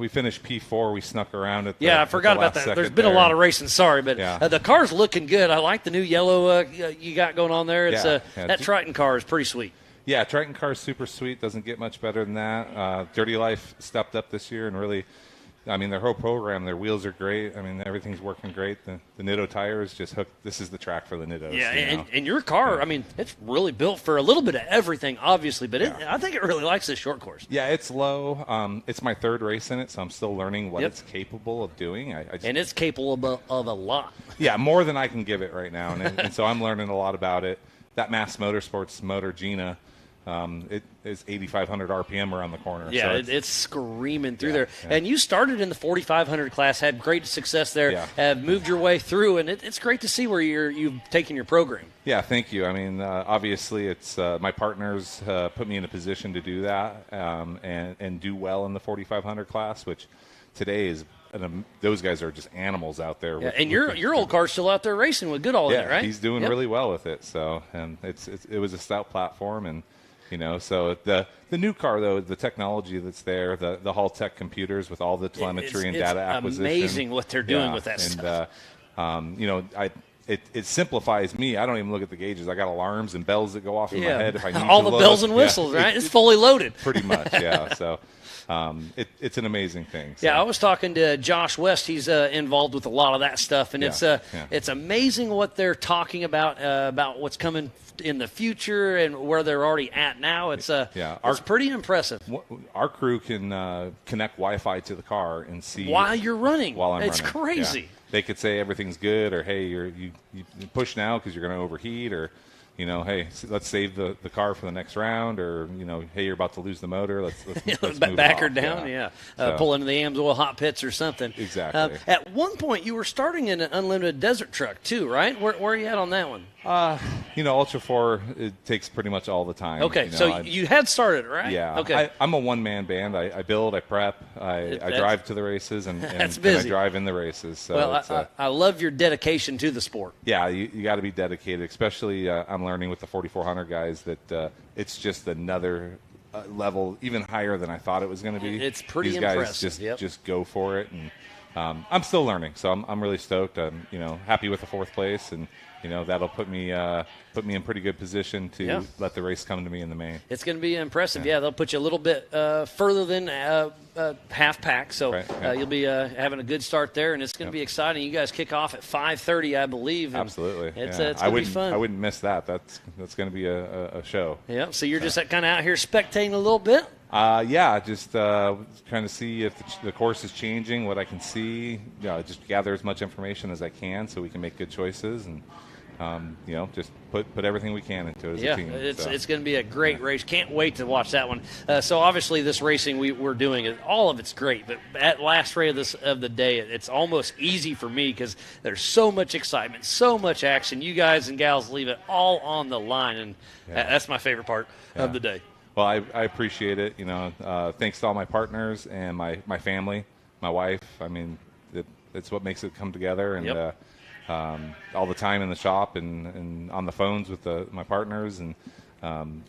finished P4. We snuck around at the I forgot about that. There's been a lot of racing. Sorry, but the car's looking good. I like the new yellow you got going on there. It's that Triton car is pretty sweet. Yeah, Triton car is super sweet. Doesn't get much better than that. Dirty Life stepped up this year and really, I mean, their whole program, their wheels are great. I mean, everything's working great. The Nitto tire is just hooked. This is the track for the Nittos. Yeah, and your car, I mean, it's really built for a little bit of everything, obviously, but I think it really likes this short course. Yeah, it's low. It's my third race in it, so I'm still learning what it's capable of doing. And it's capable of a lot. Yeah, more than I can give it right now, and so I'm learning a lot about it. That Mass Motorsports motor, Gina, it is 8,500 RPM around the corner. Yeah, so it's screaming through there. Yeah. And you started in the 4,500 class, had great success there, have moved your way through, and it's great to see where you've taken your program. Yeah, thank you. I mean, obviously, it's my partners put me in a position to do that and do well in the 4,500 class, which today is. Those guys are just animals out there. And your old car's still out there racing with Goodall in it, right? He's doing really well with it. So, and it was a stout platform, and so the new car though, the technology that's there, the Hall Tech computers with all the telemetry and data acquisition. It's amazing what they're doing with that stuff. It simplifies me. I don't even look at the gauges. I got alarms and bells that go off in my head if I need all to the bells and whistles, right? It's fully loaded. Pretty much, yeah. So. It's an amazing thing. So. Yeah, I was talking to Josh West. He's involved with a lot of that stuff, and it's amazing what they're talking about what's coming in the future and where they're already at now. It's pretty impressive. Our crew can connect Wi-Fi to the car and see while you're running. While I'm running, it's crazy. Yeah. They could say everything's good, or hey, you push now because you're going to overheat, or. Hey, let's save the car for the next round, or hey, you're about to lose the motor. Let's move back it her off. down. So, pull into the AMSOIL hot pits or something. Exactly. At one point, you were starting in an unlimited desert truck too, right? Where are you at on that one? Ultra 4, it takes pretty much all the time. Okay, so you had started, right? Yeah. Okay. I'm a one-man band. I build, I prep, I drive to the races, and I drive in the races. So well, I love your dedication to the sport. Yeah, you got to be dedicated, especially I'm learning with the 4,400 guys that it's just another level, even higher than I thought it was going to be. It's pretty These impressive. guys just go for it, and I'm still learning, so I'm really stoked. I'm happy with the 4th place, and that'll put me in pretty good position to let the race come to me in the main. It's going to be impressive. Yeah, they'll put you a little bit further than half pack, so you'll be having a good start there, and it's going to be exciting. You guys kick off at 5:30, I believe. Absolutely. It's going to be fun. I wouldn't miss that. That's going to be a show. Yeah. So you're just kind of out here spectating a little bit. Just trying to see if the course is changing, what I can see. Just gather as much information as I can so we can make good choices, and just put everything we can into it as a team. It's going to be a great race. Can't wait to watch that one. So obviously this racing we're doing, all of it's great, but at last race of the day, it's almost easy for me because there's so much excitement, so much action. You guys and gals leave it all on the line, and that's my favorite part of the day. Well, I appreciate it. Thanks to all my partners and my family, my wife. I mean, it's what makes it come together, and all the time in the shop and on the phones with my partners, and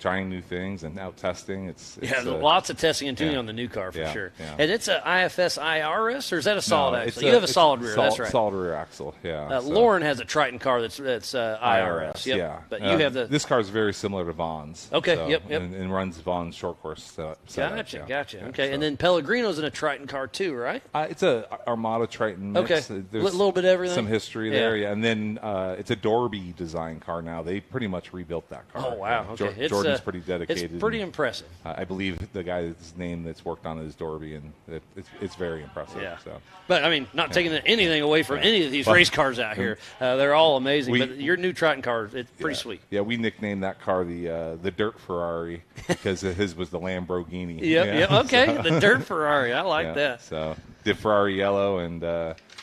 trying new things and out testing. It's lots of testing and tuning on the new car for sure. Yeah. And it's a IFS IRS, or is that a solid axle? You have a solid rear. That's right. Solid rear axle. Yeah. Lauren has a Triton car that's IRS. Yep. Yeah. But you have this car is very similar to Vaughn's. Okay. So, yep. And runs Vaughn's short course. Gotcha. Yeah, okay. so. And then Pellegrino's in a Triton car too, right? It's a Armada Triton mix. Okay. There's a little bit of everything. Some history there. Yeah. And then it's a Dorby design car now. They pretty much rebuilt that car. Oh wow. Okay. Jordan's pretty dedicated. It's pretty impressive. I believe the guy's name that's worked on it is Dorby, and it's very impressive. Yeah. So. But I mean, not taking anything away from any of these race cars out here. They're all amazing. But your new Triton car, it's pretty sweet. Yeah, we nicknamed that car the Dirt Ferrari because his was the Lamborghini. Yep. Okay, the Dirt Ferrari. I like that. So the Ferrari yellow, and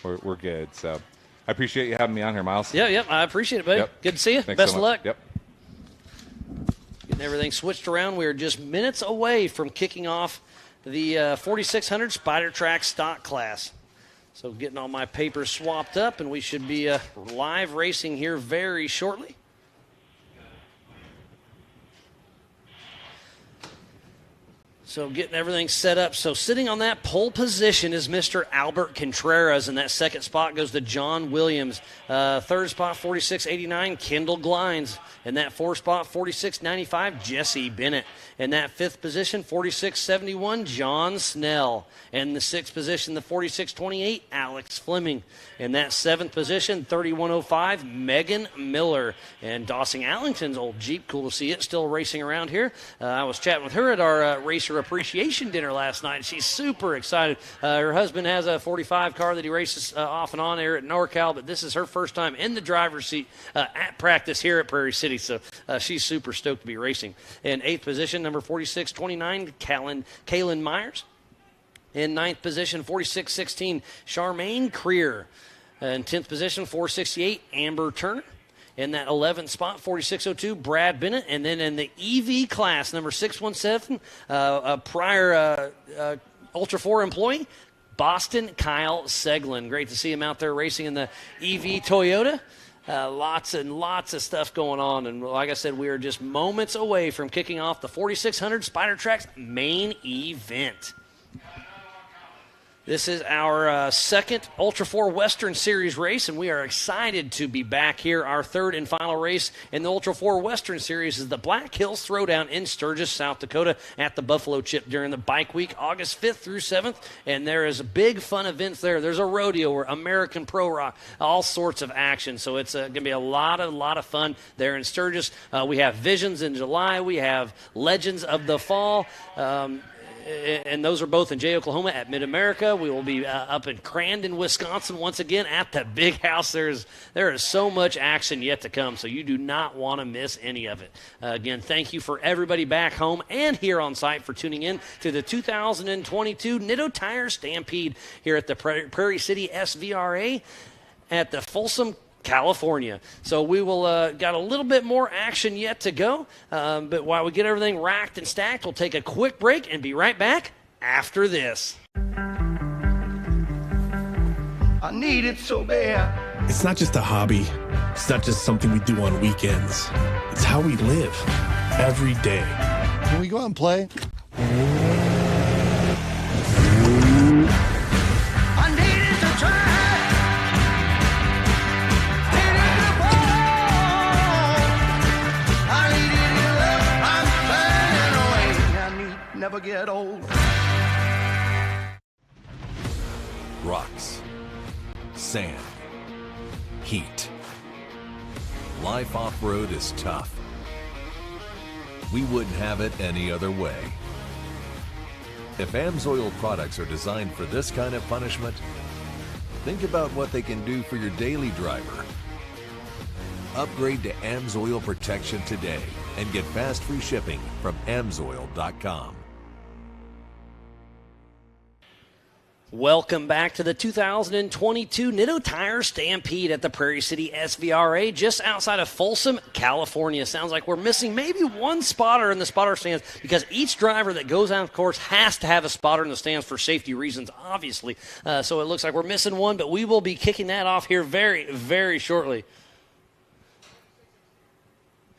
we're good. So I appreciate you having me on here, Miles. Yeah. I appreciate it, buddy. Yep. Good to see you. Thanks Best so of much. luck. Yep. getting everything switched around. We are just minutes away from kicking off the 4600 Spider Track stock class. So getting all my papers swapped up, and we should be live racing here very shortly. So getting everything set up. So sitting on that pole position is Mr. Albert Contreras, and that second spot goes to John Williams. Third spot, 4689, Kendall Glines. In that fourth spot, 4695, Jesse Bennett. In that fifth position, 4671, John Snell. In the sixth position, the 4628, Alex Fleming. In that seventh position, 3105, Megan Miller. And Dawson Allington's old Jeep, cool to see it, still racing around here. I was chatting with her at our racer appreciation dinner last night. She's super excited. Her husband has a 45 car that he races off and on there at NorCal, but this is her first time in the driver's seat at practice here at Prairie City, so she's super stoked to be racing. In eighth position, number 4629, Kaylin Myers. In ninth position, 4616, Charmaine Creer. In 10th position, 468, Amber Turner. In that 11th spot, 4602, Brad Bennett. And then in the EV class, number 617, a prior Ultra 4 employee, Boston Kyle Seglin. Great to see him out there racing in the EV Toyota. Lots and lots of stuff going on. And like I said, we are just moments away from kicking off the 4600 Spider Track's main event. This is our second Ultra 4 Western Series race, and we are excited to be back here. Our third and final race in the Ultra 4 Western Series is the Black Hills Throwdown in Sturgis, South Dakota at the Buffalo Chip during the bike week, August 5th through 7th. And there is big fun events there. There's a rodeo or American Pro Rock, all sorts of action. So it's going to be a lot of fun there in Sturgis. We have Visions in July. We have Legends of the Fall. And those are both in Jay, Oklahoma at Mid-America. We will be up in Crandon, Wisconsin once again at the Big House. There is so much action yet to come, so you do not want to miss any of it. Again, thank you for everybody back home and here on site for tuning in to the 2022 Nitto Tire Stampede here at the Prairie City SVRA at the Folsom, California. So we will got a little bit more action yet to go, but while we get everything racked and stacked, we'll take a quick break and be right back after this. I need it so bad. It's not just a hobby. It's not just something we do on weekends. It's how we live every day. Can we go out and play? I needed to try. Never get old. Rocks, sand, heat. Life off-road is tough. We wouldn't have it any other way. If AMSOIL products are designed for this kind of punishment, think about what they can do for your daily driver. Upgrade to AMSOIL protection today and get fast free shipping from AMSOIL.com. Welcome back to the 2022 Nitto Tire Stampede at the Prairie City SVRA, just outside of Folsom, California. Sounds like we're missing maybe one spotter in the spotter stands because each driver that goes out of course has to have a spotter in the stands for safety reasons, obviously. So it looks like we're missing one, but we will be kicking that off here very, very shortly.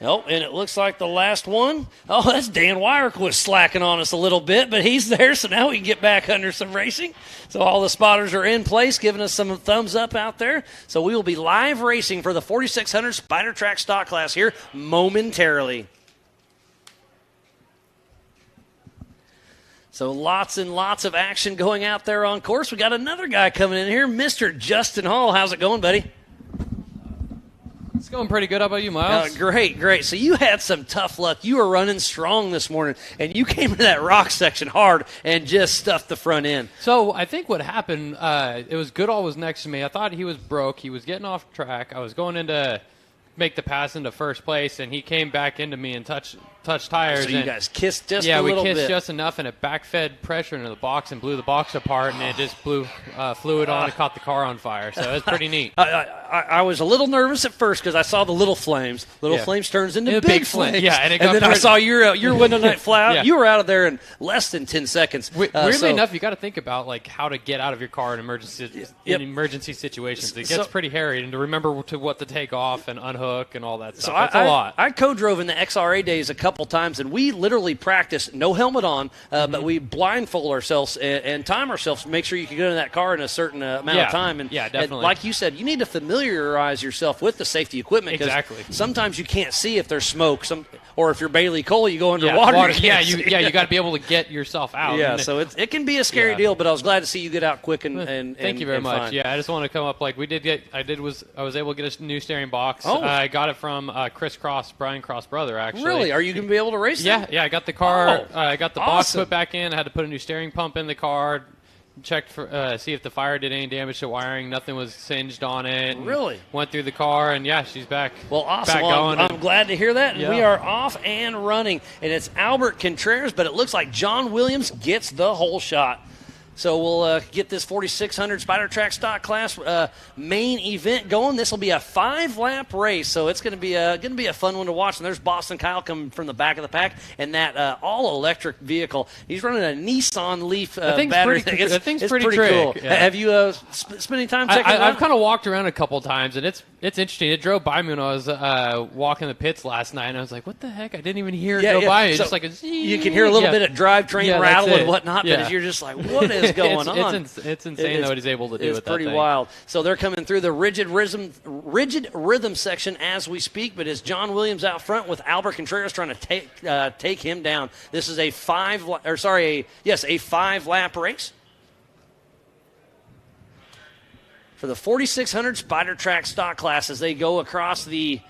Oh, and it looks like the last one. Oh, that's Dan Weierquist slacking on us a little bit, but he's there, so now we can get back under some racing. So all the spotters are in place, giving us some thumbs up out there. So we will be live racing for the 4600 Spider Track stock class here momentarily. So lots and lots of action going out there on course. We got another guy coming in here, Mr. Justin Hall. How's it going, buddy? It's going pretty good. How about you, Miles? Great. So you had some tough luck. You were running strong this morning, and you came into that rock section hard and just stuffed the front end. So I think what happened, it was Goodall was next to me. I thought he was broke. He was getting off track. I was going in to make the pass into first place, and he came back into me and touched touch tires. So you guys kissed just a little bit. little Yeah, we kissed bit. just enough, and it backfed pressure into the box and blew the box apart, and it just blew fluid on and caught the car on fire. So it was pretty neat. I was a little nervous at first because I saw the little flames. Flames turns into big flames. Yeah, and then I saw your window night fly out. Yeah. You were out of there in less than 10 seconds. Weirdly enough, you got to think about like how to get out of your car in emergency situations. It gets pretty hairy, and to remember what to take off and unhook and all that stuff. That's a lot. I co-drove in the XRA days a couple times, and we literally practiced no helmet on, but we blindfold ourselves and time ourselves to make sure you can get in that car in a certain amount of time. And, definitely. And like you said, you need to familiarize yourself with the safety equipment. Exactly. Sometimes you can't see if there's smoke, or if you're Bailey Cole, you go underwater. You got to be able to get yourself out. Yeah, so it can be a scary deal, but I was glad to see you get out quick and thank you very much. Fine. Yeah, I just want to come up like we did get. I was able to get a new steering box. Oh. I got it from Brian Cross' brother, actually. Really? Are you going to be able to race it? Yeah, I got the car. I got the box awesome. put back in. I had to put a new steering pump in the car. Checked for see if the fire did any damage to wiring. Nothing was singed on it. Really? Went through the car, and she's back. Well, awesome. Back going. I'm glad to hear that. And we are off and running. And it's Albert Contreras, but it looks like John Williams gets the whole shot. So we'll get this 4600 Spider Track Stock Class main event going. This will be a 5-lap race, so it's going to be a fun one to watch. And there's Boston Kyle coming from the back of the pack in that all-electric vehicle. He's running a Nissan Leaf battery. That thing's it's pretty cool. Yeah. Have you spent any time checking it out? I've kind of walked around a couple times, and it's interesting. It drove by me when I was walking the pits last night, and I was like, "What the heck?" I didn't even hear it go by. It's so just like you can hear a little bit of drivetrain rattle and whatnot, but you're just like, "What is going on?" It's insane what he's able to do with that thing. It's pretty wild. So they're coming through the rigid rhythm section as we speak, but it's John Williams out front with Albert Contreras trying to take him down. This is a 5-lap race for the 4600 Spider Track Stock Class as they go across the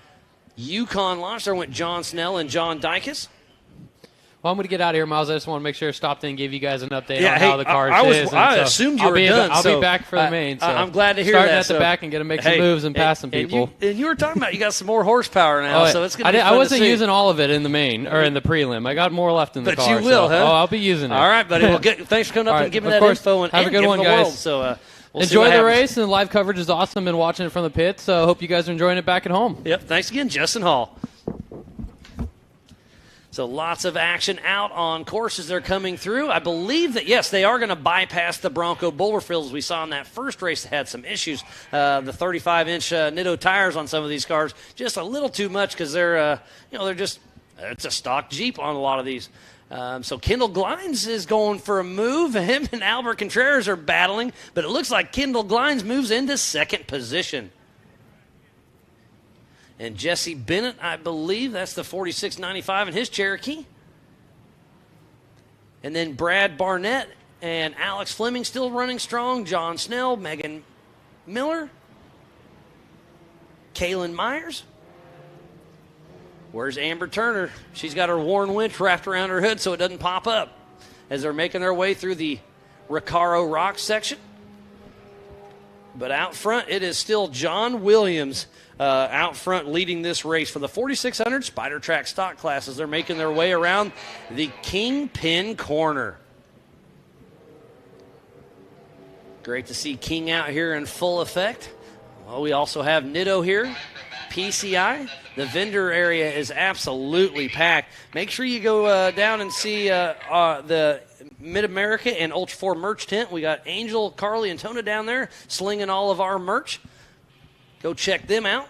Yukon launch. There went John Snell and John Dykus. Well, I'm going to get out of here, Miles. I just want to make sure I stopped in and give you guys an update on how the car is. I assumed you were done. I'll be back for the main. So I'm glad to hear starting that. Starting at the back and going to make some moves and pass some people. And you were talking about you got some more horsepower now, so it's going to be fun I wasn't to see. using all of it in the main or in the prelim. I got more left in the car. But you will, huh? Oh, I'll be using it. All right, buddy. Well, thanks for coming up and giving that info and have a good one, the guys. world. So we'll enjoy the race, and the live coverage is awesome. Been watching it from the pit, so I hope you guys are enjoying it back at home. Yep. Thanks again, Justin Hall. So lots of action out on courses they're coming through. I believe that, yes, they are going to bypass the Bronco boulder fields. As we saw in that first race that had some issues. The 35-inch Nitto tires on some of these cars, just a little too much because they're just, it's a stock Jeep on a lot of these. So Kendall Glines is going for a move. Him and Albert Contreras are battling, but it looks like Kendall Glines moves into second position. And Jesse Bennett, I believe, that's the 4695 in his Cherokee. And then Brad Barnett and Alex Fleming still running strong. John Snell, Megan Miller, Kaylin Myers. Where's Amber Turner? She's got her Warren winch wrapped around her hood so it doesn't pop up as they're making their way through the Recaro Rock section. But out front, it is still John Williams out front leading this race for the 4600 Spider Track Stock Classes. They're making their way around the Kingpin Corner. Great to see King out here in full effect. Well, we also have Nitto here, PCI. The vendor area is absolutely packed. Make sure you go down and see the Mid-America and Ultra 4 merch tent. We got Angel, Carly, and Tona down there slinging all of our merch. Go check them out.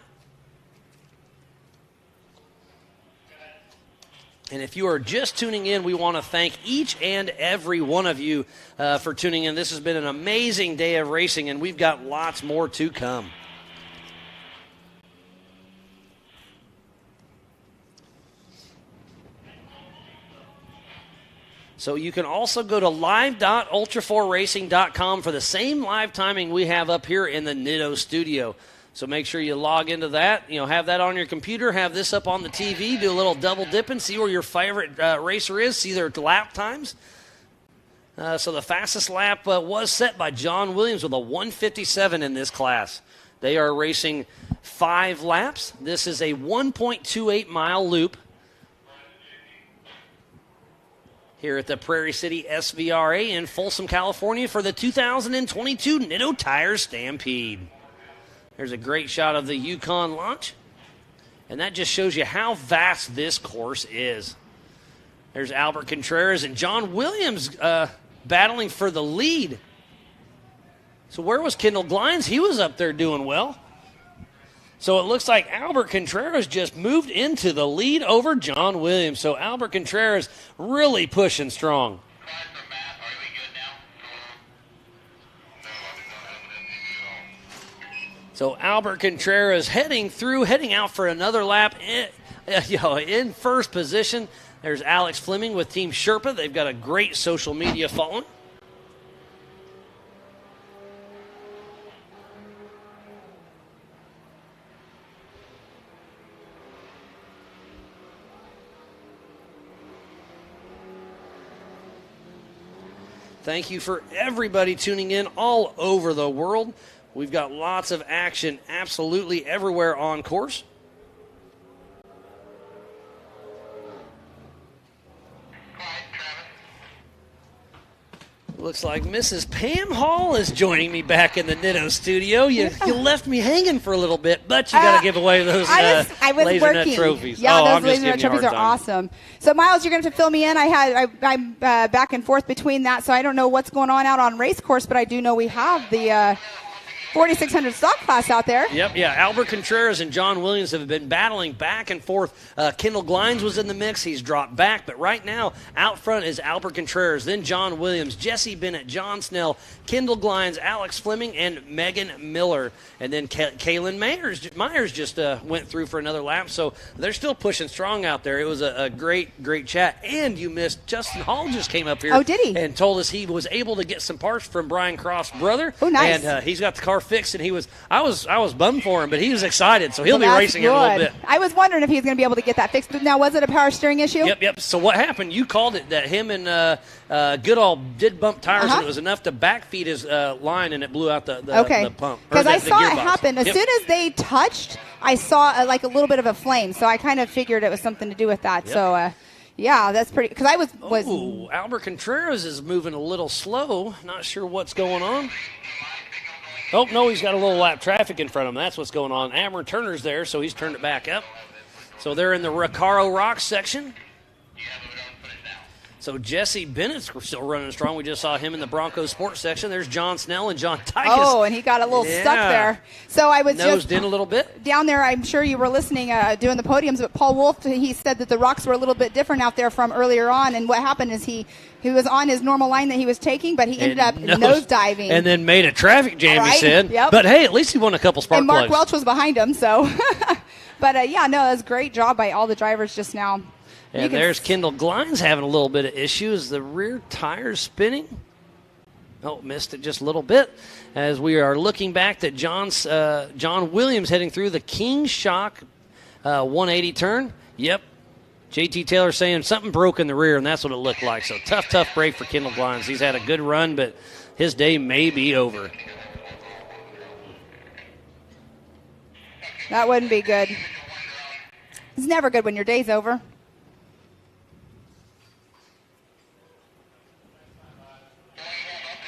And if you are just tuning in, we want to thank each and every one of you for tuning in. This has been an amazing day of racing, and we've got lots more to come. So you can also go to live.ultra4racing.com for the same live timing we have up here in the Nitto studio. So make sure you log into that. Have that on your computer. Have this up on the TV. Do a little double dipping. See where your favorite racer is. See their lap times. So the fastest lap was set by John Williams with a 1:57 in this class. They are racing 5 laps. This is a 1.28 mile loop. here at the Prairie City SVRA in Folsom, California for the 2022 Nitto Tires Stampede. There's a great shot of the Yukon launch, and that just shows you how vast this course is. There's Albert Contreras and John Williams battling for the lead. So where was Kendall Glines? He was up there doing well. So it looks like Albert Contreras just moved into the lead over John Williams. So Albert Contreras really pushing strong. So Albert Contreras heading out for another lap in first position. There's Alex Fleming with Team Sherpa. They've got a great social media following. Thank you for everybody tuning in all over the world. We've got lots of action absolutely everywhere on course. Looks like Mrs. Pam Hall is joining me back in the Nitto studio. You left me hanging for a little bit, but you got to give away those laser nut trophies. Yeah, those laser nut trophies are awesome. So, Miles, you're going to have to fill me in. I'm back and forth between that, so I don't know what's going on out on race course, but I do know we have the 4,600 stock class out there. Yep, yeah. Albert Contreras and John Williams have been battling back and forth. Kendall Glines was in the mix. He's dropped back. But right now, out front is Albert Contreras, then John Williams, Jesse Bennett, John Snell, Kendall Glines, Alex Fleming, and Megan Miller. And then Kaylin Myers just went through for another lap. So they're still pushing strong out there. It was a great chat. And you missed Justin Hall just came up here. Oh, did he? And told us he was able to get some parts from Brian Croft's brother. Oh, nice. And he's got the car fixed, and I was bummed for him, but he was excited, so he'll be racing in a little bit. I was wondering if he was going to be able to get that fixed. Now, was it a power steering issue? Yep. So what happened? You called it that him and Goodall did bump tires, and it was enough to backfeed his line, and it blew out the pump. Because I saw it happen. As soon as they touched, I saw like a little bit of a flame, so I kind of figured it was something to do with that. Yep. So, yeah, that's pretty. Because I was. Ooh, Albert Contreras is moving a little slow. Not sure what's going on. Oh, no, he's got a little lap traffic in front of him. That's what's going on. Amber Turner's there, so he's turned it back up. So they're in the Recaro Rock section. So Jesse Bennett's still running strong. We just saw him in the Broncos Sports section. There's John Snell and John Tykus. Oh, and he got a little stuck there. So I was nosed in a little bit. Down there, I'm sure you were listening, doing the podiums, but Paul Wolf, he said that the rocks were a little bit different out there from earlier on, and what happened is he was on his normal line that he was taking, but he ended up nose diving. And then made a traffic jam, he said. Yep. But, hey, at least he won a couple spark plugs. And Mark plugs. Welch was behind him, so. But, that was a great job by all the drivers just now. And there's Kendall Glines having a little bit of issues. The rear tire's spinning. Oh, missed it just a little bit. As we are looking back at John Williams heading through the King Shock 180 turn. Yep. JT Taylor saying something broke in the rear, and that's what it looked like. So tough break for Kendall Glines. He's had a good run, but his day may be over. That wouldn't be good. It's never good when your day's over.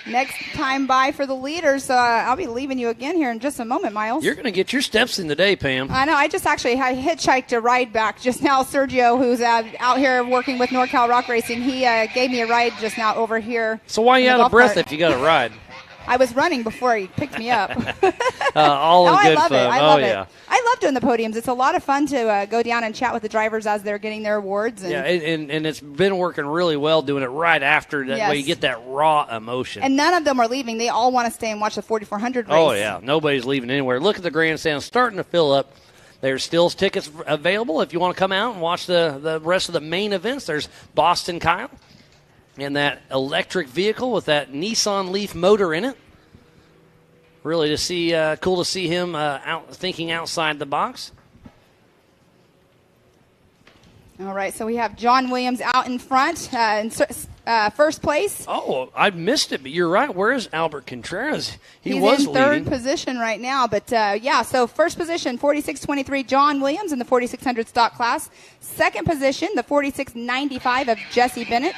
Next time by for the leaders, I'll be leaving you again here in just a moment, Miles. You're going to get your steps in today, Pam. I know. I just actually hitchhiked a ride back just now. Sergio, who's out here working with NorCal Rock Racing, he gave me a ride just now over here. So why are you out of breath if you got a ride? I was running before he picked me up. All in good fun. I love it. I love doing the podiums. It's a lot of fun to go down and chat with the drivers as they're getting their awards. And it's been working really well doing it right after. That way you get that raw emotion. And none of them are leaving. They all want to stay and watch the 4,400 race. Oh, yeah. Nobody's leaving anywhere. Look at the grandstand starting to fill up. There's still tickets available if you want to come out and watch the rest of the main events. There's Boston Kyle and that electric vehicle with that Nissan Leaf motor in it. Really cool to see him thinking outside the box. All right, so we have John Williams out in front in first place. Oh, I missed it, but you're right. Where is Albert Contreras? He's in third position right now, but so first position, 46.23, John Williams in the 4,600 stock class. Second position, the 46.95 of Jesse Bennett.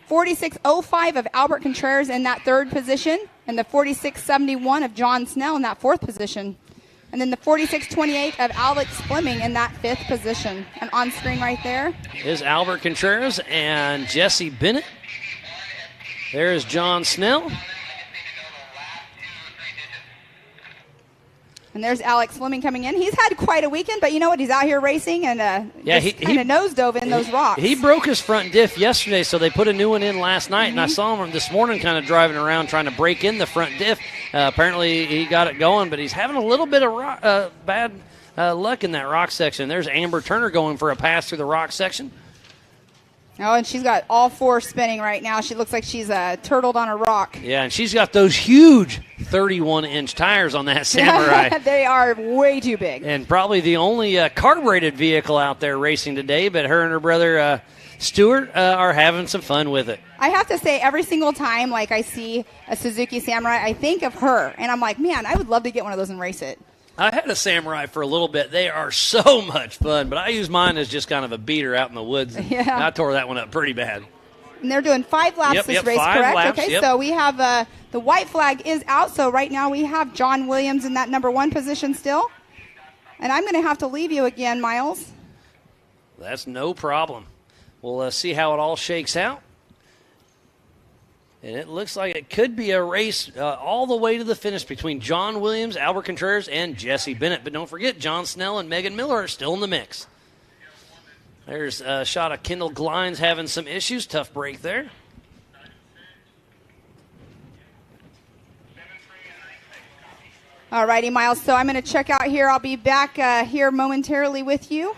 46.05 of Albert Contreras in that third position, and the 46.71 of John Snell in that fourth position. And then the 46.28 of Alex Fleming in that fifth position. And on screen right there is Albert Contreras and Jesse Bennett. There is John Snell. And there's Alex Fleming coming in. He's had quite a weekend, but you know what? He's out here racing and he kind of nose dove in those rocks. He broke his front diff yesterday, so they put a new one in last night, and I saw him this morning kind of driving around trying to break in the front diff. Apparently he got it going, but he's having a little bit of bad luck in that rock section. There's Amber Turner going for a pass through the rock section. Oh, and she's got all four spinning right now. She looks like she's turtled on a rock. Yeah, and she's got those huge 31-inch tires on that Samurai. They are way too big. And probably the only carbureted vehicle out there racing today, but her and her brother Stuart are having some fun with it. I have to say, every single time like I see a Suzuki Samurai, I think of her, and I'm like, man, I would love to get one of those and race it. I had a Samurai for a little bit. They are so much fun, but I use mine as just kind of a beater out in the woods. Yeah. I tore that one up pretty bad. And they're doing 5 laps this race, 5 correct? laps, Okay, so we have the white flag is out. So right now we have John Williams in that number 1 position still. And I'm going to have to leave you again, Miles. That's no problem. We'll see how it all shakes out. And it looks like it could be a race all the way to the finish between John Williams, Albert Contreras, and Jesse Bennett. But don't forget, John Snell and Megan Miller are still in the mix. There's a shot of Kendall Glines having some issues. Tough break there. All righty, Miles. So I'm going to check out here. I'll be back here momentarily with you.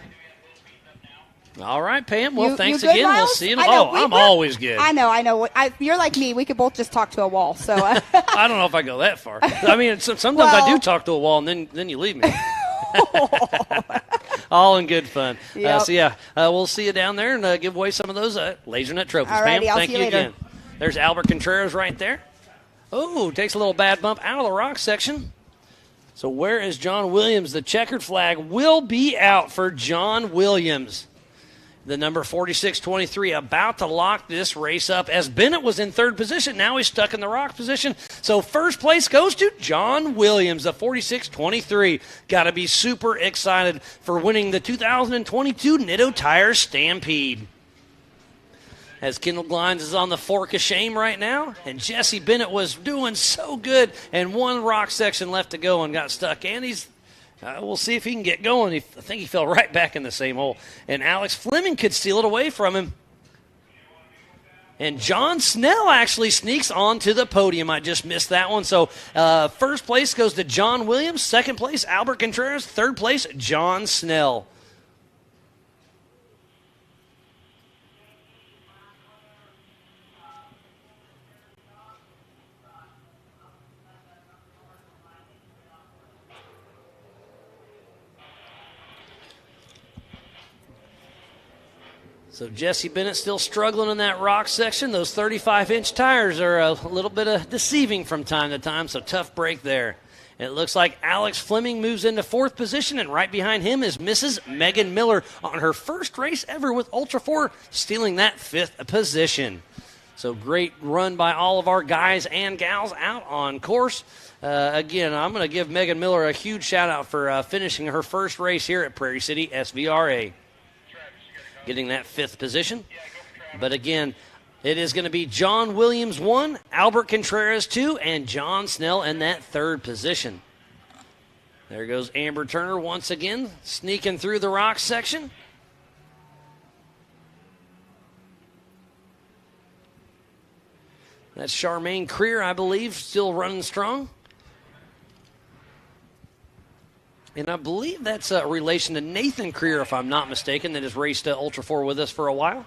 All right, Pam. Well, thanks you good, again. Miles? We'll see you. I'm always good. I know. You're like me. We could both just talk to a wall. So I don't know if I go that far. I mean, sometimes I do talk to a wall, and then you leave me. All in good fun. Yep. We'll see you down there and give away some of those LaserNet trophies. All righty, Pam, I'll thank see you you later. again. There's Albert Contreras right there. Oh, takes a little bad bump out of the rock section. So where is John Williams? The checkered flag will be out for John Williams. The number 4623 about to lock this race up as Bennett was in third position. Now he's stuck in the rock position. So first place goes to John Williams, the 4623. Got to be super excited for winning the 2022 Nitto Tires Stampede. As Kendall Glines is on the fork of shame right now, and Jesse Bennett was doing so good, and one rock section left to go and got stuck. And we'll see if he can get going. I think he fell right back in the same hole. And Alex Fleming could steal it away from him. And John Snell actually sneaks onto the podium. I just missed that one. So first place goes to John Williams. Second place, Albert Contreras. Third place, John Snell. So Jesse Bennett still struggling in that rock section. Those 35-inch tires are a little bit deceiving from time to time, so tough break there. And it looks like Alex Fleming moves into fourth position, and right behind him is Mrs. Megan Miller on her first race ever with Ultra 4, stealing that fifth position. So great run by all of our guys and gals out on course. Again, I'm going to give Megan Miller a huge shout-out for finishing her first race here at Prairie City SVRA. Getting that fifth position. But again, it is going to be John Williams 1, Albert Contreras 2, and John Snell in that third position. There goes Amber Turner once again, sneaking through the rock section. That's Charmaine Creer, I believe, still running strong. And I believe that's a relation to Nathan Creer, if I'm not mistaken, that has raced Ultra 4 with us for a while.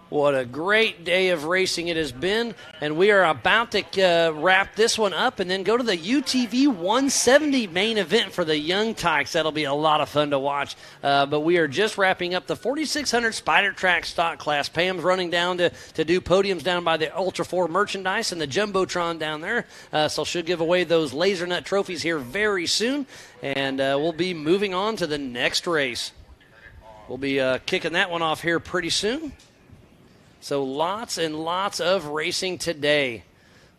What a great day of racing it has been, and we are about to wrap this one up and then go to the UTV 170 main event for the young tykes. That'll be a lot of fun to watch, but we are just wrapping up the 4600 Spider Track stock class. Pam's running down to do podiums down by the Ultra 4 merchandise and the Jumbotron down there, so she'll give away those Laser Nut trophies here very soon, and we'll be moving on to the next race. We'll be kicking that one off here pretty soon. So lots and lots of racing today.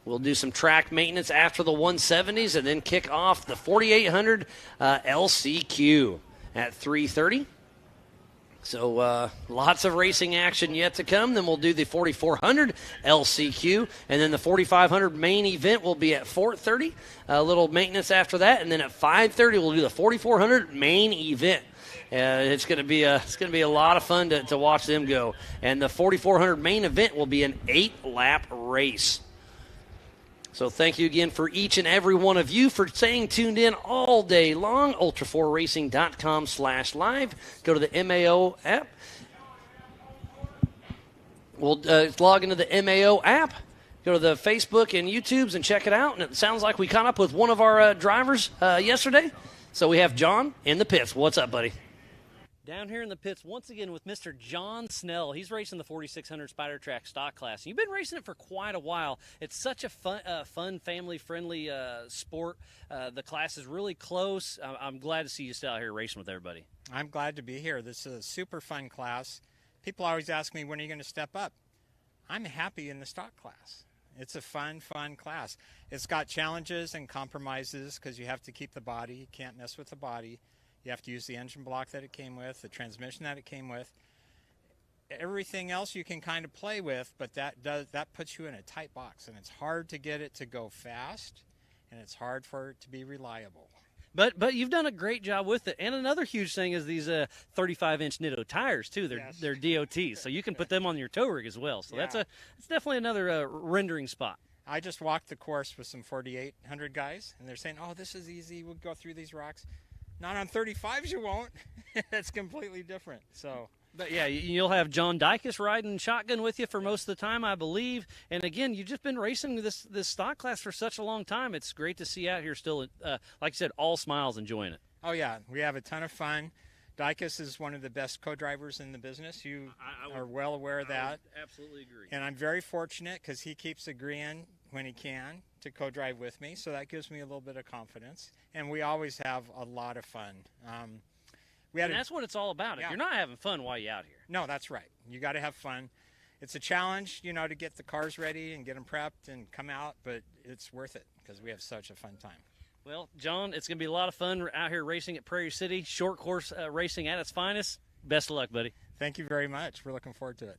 We'll do some track maintenance after the 170s and then kick off the 4800 LCQ at 3:30. So lots of racing action yet to come. Then we'll do the 4400 LCQ, and then the 4500 main event will be at 4:30. A little maintenance after that, and then at 5:30 we'll do the 4400 main event. It's going to be a lot of fun to watch them go. And the 4400 main event will be an 8-lap race. So thank you again for each and every one of you for staying tuned in all day long. Ultra4racing.com/live. Go to the MAO app. We'll log into the MAO app. Go to the Facebook and YouTubes and check it out. And it sounds like we caught up with one of our drivers yesterday. So we have John in the pits. What's up, buddy? Down here in the pits once again with Mr. John Snell. He's racing the 4600 Spider Track stock class. You've been racing it for quite a while. It's such a fun family-friendly sport. The class is really close. I'm glad to see you still out here racing with everybody. I'm glad to be here. This is a super fun class. People always ask me, when are you going to step up? I'm happy in the stock class. It's a fun class. It's got challenges and compromises because you have to keep the body. You can't mess with the body. You have to use the engine block that it came with, the transmission that it came with. Everything else you can kind of play with, but that puts you in a tight box, and it's hard to get it to go fast, and it's hard for it to be reliable. But you've done a great job with it. And another huge thing is these 35-inch Nitto tires too. They're DOTs, so you can put them on your tow rig as well. So it's definitely another rendering spot. I just walked the course with some 4800 guys, and they're saying, "Oh, this is easy. We'll go through these rocks." Not on 35s, you won't. That's completely different. So. But yeah, you'll have John Dykes riding shotgun with you for most of the time, I believe. And again, you've just been racing this stock class for such a long time. It's great to see out here still, like you said, all smiles, enjoying it. Oh yeah, we have a ton of fun. Dykes is one of the best co-drivers in the business. You are well aware of that. I absolutely agree. And I'm very fortunate because he keeps agreeing when he can to co-drive with me, so that gives me a little bit of confidence. And we always have a lot of fun. And that's what it's all about. Yeah. If you're not having fun, why are you out here? No, that's right. You got to have fun. It's a challenge, to get the cars ready and get them prepped and come out, but it's worth it because we have such a fun time. Well, John, it's going to be a lot of fun out here racing at Prairie City, short course racing at its finest. Best of luck, buddy. Thank you very much. We're looking forward to it.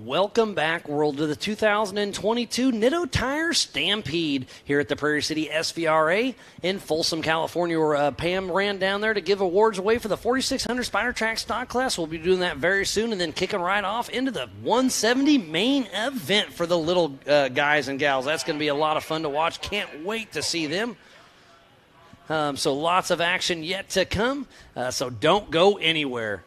Welcome back, world, to the 2022 Nitto Tire Stampede here at the Prairie City SVRA in Folsom, California, where Pam ran down there to give awards away for the 4600 Spider Track stock class. We'll be doing that very soon and then kicking right off into the 170 main event for the little guys and gals. That's going to be a lot of fun to watch. Can't wait to see them. So lots of action yet to come, so don't go anywhere.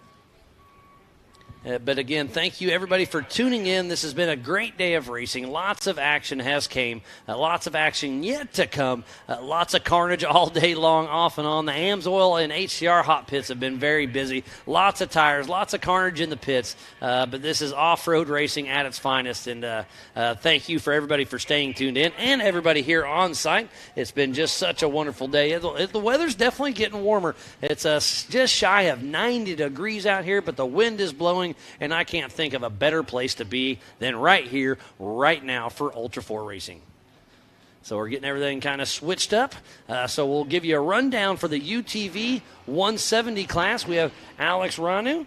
But again, thank you everybody for tuning in. This has been a great day of racing. Lots of action has came. Lots of action yet to come. Lots of carnage all day long, off and on. The AMSOIL and HCR hot pits have been very busy. Lots of tires, lots of carnage in the pits. But this is off-road racing at its finest. And thank you for everybody for staying tuned in and everybody here on site. It's been just such a wonderful day. The weather's definitely getting warmer. It's just shy of 90 degrees out here, but the wind is blowing. And I can't think of a better place to be than right here, right now for Ultra 4 Racing. So we're getting everything kind of switched up. So we'll give you a rundown for the UTV 170 class. We have Alex Ranu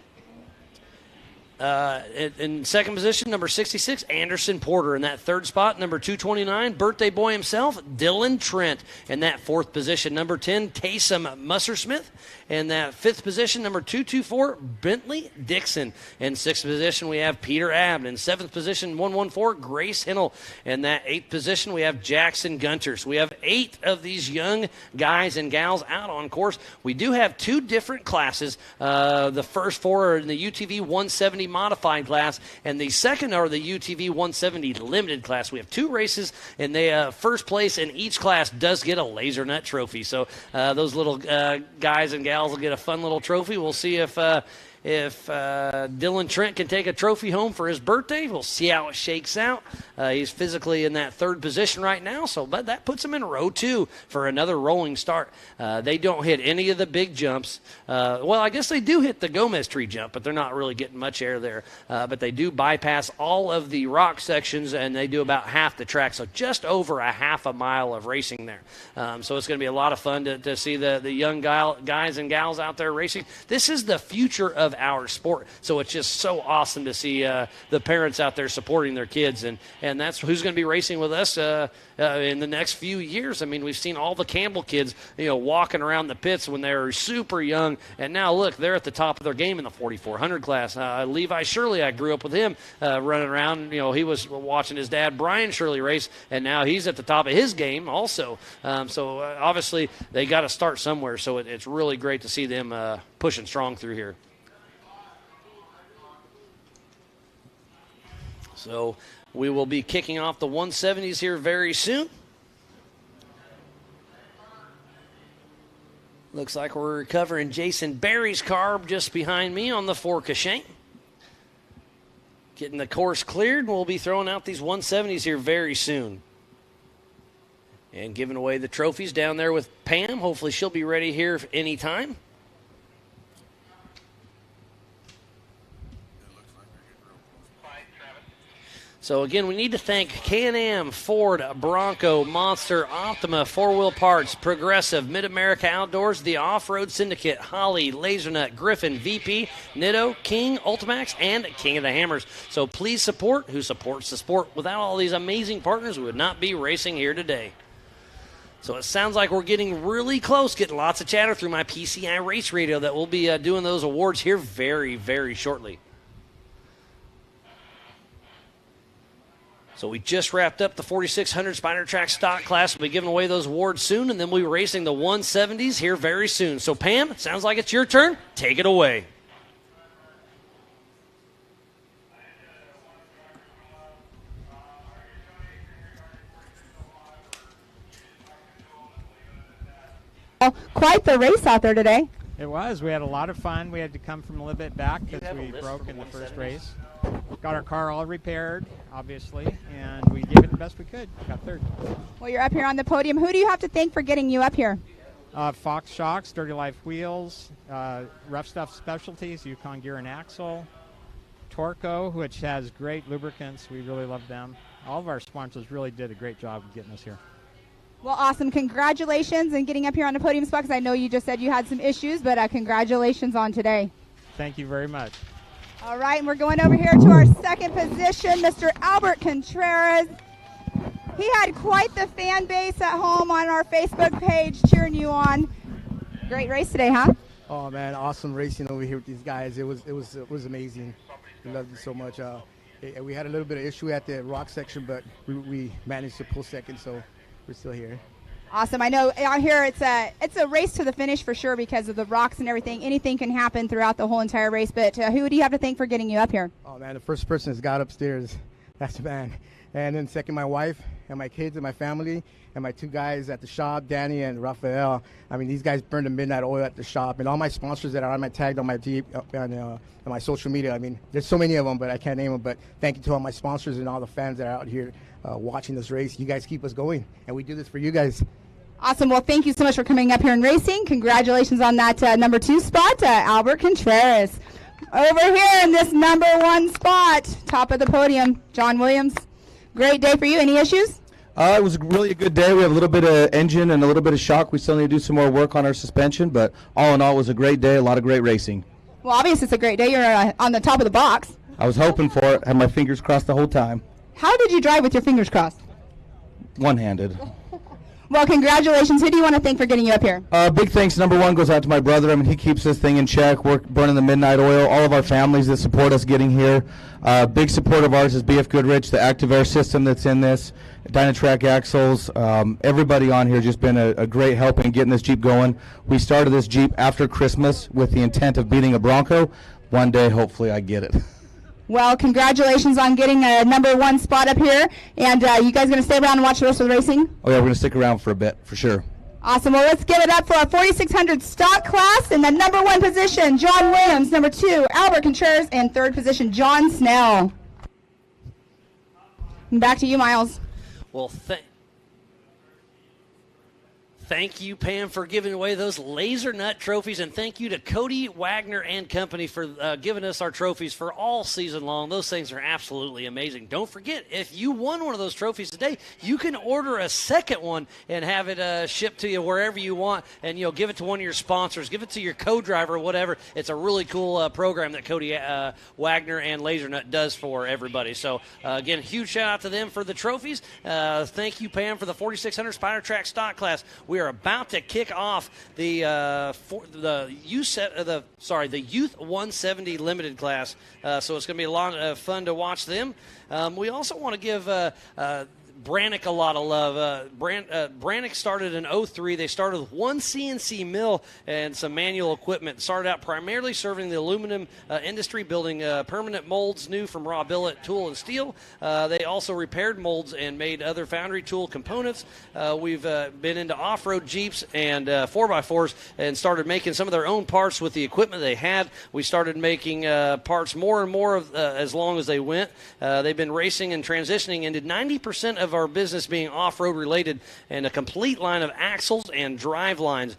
In second position, number 66, Anderson Porter. In that third spot, number 229, birthday boy himself, Dylan Trent. In that fourth position, number 10, Taysom Mussersmith. In that fifth position, number 224, Bentley Dixon. In sixth position, we have Peter Abt. In seventh position, 114, Grace Hinnell. In that eighth position, we have Jackson Gunter. So we have 8 of these young guys and gals out on course. We do have 2 different classes. The first 4 are in the UTV 170 modified class, and the second are the UTV 170 limited class. We have 2 races, and they first place in each class does get a laser nut trophy. So those little guys and gals will get a fun little trophy. We'll see if Dylan Trent can take a trophy home for his birthday. We'll see how it shakes out. He's physically in that third position right now, but that puts him in row 2 for another rolling start. They don't hit any of the big jumps. Well, I guess they do hit the Gomez tree jump, but they're not really getting much air there. But they do bypass all of the rock sections, and they do about half the track, so just over a half a mile of racing there. So it's going to be a lot of fun to see the young guys and gals out there racing. This is the future of our sport, so it's just so awesome to see the parents out there supporting their kids, and that's who's going to be racing with us in the next few years. I mean, we've seen all the Campbell kids, walking around the pits when they were super young, and now look, they're at the top of their game in the 4400 class. Levi Shirley, I grew up with him running around. He was watching his dad Brian Shirley race, and now he's at the top of his game also. So obviously they got to start somewhere. So it's really great to see them pushing strong through here. So we will be kicking off the 170s here very soon. Looks like we're recovering Jason Barry's car just behind me on the Fork of Shane. Getting the course cleared. We'll be throwing out these 170s here very soon. And giving away the trophies down there with Pam. Hopefully she'll be ready here anytime. So, again, we need to thank Can-Am, Ford, Bronco, Monster, Optima, 4-Wheel Parts, Progressive, Mid-America Outdoors, the Off-Road Syndicate, Holly, Lasernut, Griffin, VP, Nitto, King, Ultimax, and King of the Hammers. So please support who supports the sport. Without all these amazing partners, we would not be racing here today. So it sounds like we're getting really close, getting lots of chatter through my PCI Race Radio that we'll be doing those awards here very, very shortly. So we just wrapped up the 4600 Spider Track stock class. We'll be giving away those awards soon, and then we'll be racing the 170s here very soon. So, Pam, it sounds like it's your turn. Take it away. Quite the race out there today. It was. We had a lot of fun. We had to come from a little bit back because we broke in the first race. Got our car all repaired, obviously, and we gave it the best we could. Got third. Well, you're up here on the podium. Who do you have to thank for getting you up here? Fox Shocks, Dirty Life Wheels, Rough Stuff Specialties, Yukon Gear and Axle, Torco, which has great lubricants. We really love them. All of our sponsors really did a great job of getting us here. Well, awesome. Congratulations on getting up here on the podium spot, because I know you just said you had some issues, but congratulations on today. Thank you very much. All right, and we're going over here to our second position, Mr. Albert Contreras. He had quite the fan base at home on our Facebook page cheering you on. Great race today, huh? Oh man, awesome racing over here with these guys. It was amazing. We loved it so much. We had a little bit of issue at the rock section, but we managed to pull second, so we're still here. Awesome. I know out here it's a race to the finish for sure because of the rocks and everything. Anything can happen throughout the whole entire race, but who do you have to thank for getting you up here? Oh, man, the first person that's got upstairs, that's the man. And then second, my wife and my kids and my family and my 2 guys at the shop, Danny and Rafael. I mean, these guys burned the midnight oil at the shop. And all my sponsors that are on my tagged on my on my social media. I mean, there's so many of them, but I can't name them. But thank you to all my sponsors and all the fans that are out here watching this race. You guys keep us going, and we do this for you guys. Awesome. Well, thank you so much for coming up here and racing. Congratulations on that number 2 spot, Albert Contreras. Over here in this number 1 spot, top of the podium, John Williams. Great day for you. Any issues? It was really a good day. We have a little bit of engine and a little bit of shock. We still need to do some more work on our suspension, but all in all, it was a great day, a lot of great racing. Well, obviously it's a great day. You're on the top of the box. I was hoping for it. Had my fingers crossed the whole time. How did you drive with your fingers crossed? One-handed. Well, congratulations. Who do you want to thank for getting you up here? Big thanks, number one, goes out to my brother. I mean, he keeps this thing in check. We're burning the midnight oil. All of our families that support us getting here. Big support of ours is BF Goodrich, the Active Air system that's in this, Dynatrack axles. Everybody on here has just been a great help in getting this Jeep going. We started this Jeep after Christmas with the intent of beating a Bronco. One day, hopefully, I get it. Well, congratulations on getting a number one spot up here. And you guys going to stay around and watch the rest of the racing? Oh, yeah, we're going to stick around for a bit, for sure. Awesome. Well, let's give it up for our 4600 stock class. In the number one position, John Williams. Number two, Albert Contreras. And third position, John Snell. And back to you, Miles. Well, thank you, Pam, for giving away those laser nut trophies, and thank you to Cody Wagner and company for giving us our trophies for all season long. Those things are absolutely amazing. Don't forget, if you won one of those trophies today, you can order a second one and have it shipped to you wherever you want, and give it to one of your sponsors, give it to your co-driver, whatever. It's a really cool program that Cody Wagner and Laser Nut does for everybody. So again, huge shout out to them for the trophies. Thank you, Pam, for the 4600 Spider Track stock class. We are about to kick off the Youth 170 Limited class, so it's going to be a lot of fun to watch them. We also want to give Brannick a lot of love. Brannick started in 03. They started with one CNC mill and some manual equipment. Started out primarily serving the aluminum industry, building permanent molds new from raw billet, tool, and steel. They also repaired molds and made other foundry tool components. We've been into off-road Jeeps and 4x4s and started making some of their own parts with the equipment they had. We started making parts more and more as long as they went. They've been racing and transitioning into 90% of our business being off-road related, and a complete line of axles and drive lines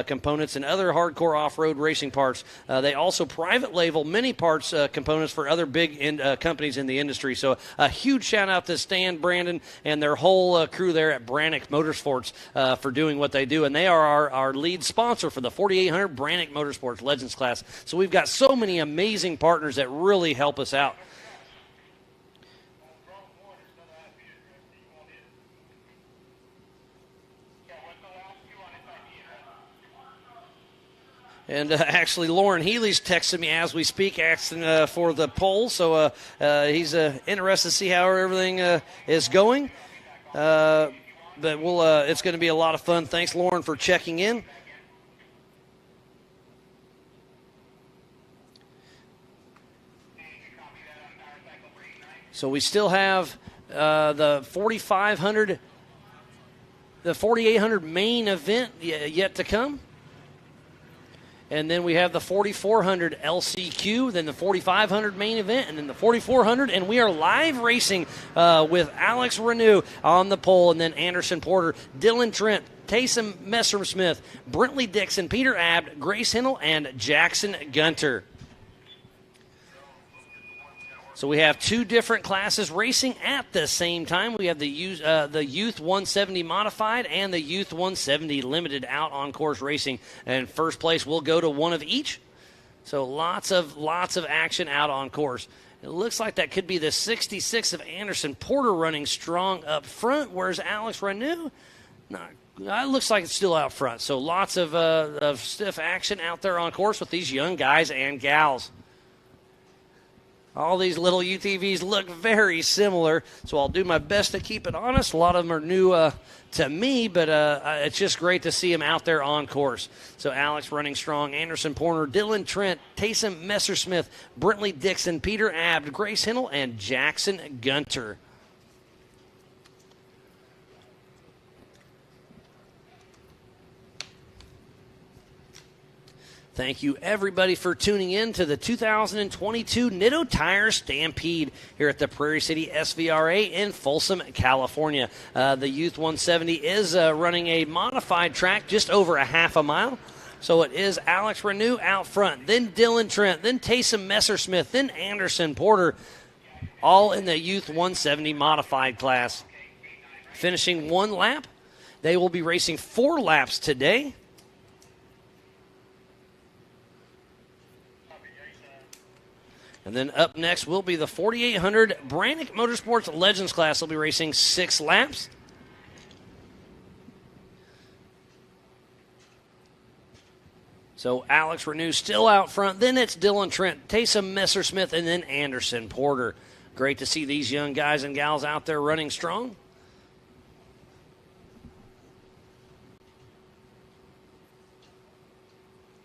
components and other hardcore off-road racing parts. They also private label many parts components for other big companies in the industry. So a huge shout out to Stan, Brandon, and their whole crew there at Brannick Motorsports for doing what they do. And they are our lead sponsor for the 4800 Brannick Motorsports Legends class. So we've got so many amazing partners that really help us out. And actually, Lauren Healy's texting me as we speak, asking for the poll. So he's interested to see how everything is going. But it's going to be a lot of fun. Thanks, Lauren, for checking in. So we still have the 4,500, the 4,800 main event yet to come. And then we have the 4,400 LCQ, then the 4,500 main event, and then the 4,400. And we are live racing with Alex Renew on the pole, and then Anderson Porter, Dylan Trent, Taysom Messersmith, Brentley Dixon, Peter Abt, Grace Hennel, and Jackson Gunter. So we have two different classes racing at the same time. We have the Youth 170 Modified and the Youth 170 Limited out on course racing. And first place will go to one of each. So lots of action out on course. It looks like that could be the 66 of Anderson Porter running strong up front, whereas Alex Renew, it looks like it's still out front. So lots of stiff action out there on course with these young guys and gals. All these little UTVs look very similar, so I'll do my best to keep it honest. A lot of them are new to me, but it's just great to see them out there on course. So Alex running strong, Anderson Porter, Dylan Trent, Taysom Messersmith, Brentley Dixon, Peter Abt, Grace Hennel, and Jackson Gunter. Thank you, everybody, for tuning in to the 2022 Nitto Tire Stampede here at the Prairie City SVRA in Folsom, California. The Youth 170 is running a modified track just over a half a mile. So it is Alex Renew out front, then Dylan Trent, then Taysom Messersmith, then Anderson Porter, all in the Youth 170 modified class. Finishing one lap. They will be racing 4 laps today. And then up next will be the 4800 Brannick Motorsports Legends class. They'll be racing 6 laps. So Alex Renew still out front. Then it's Dylan Trent, Taysom Messersmith, and then Anderson Porter. Great to see these young guys and gals out there running strong.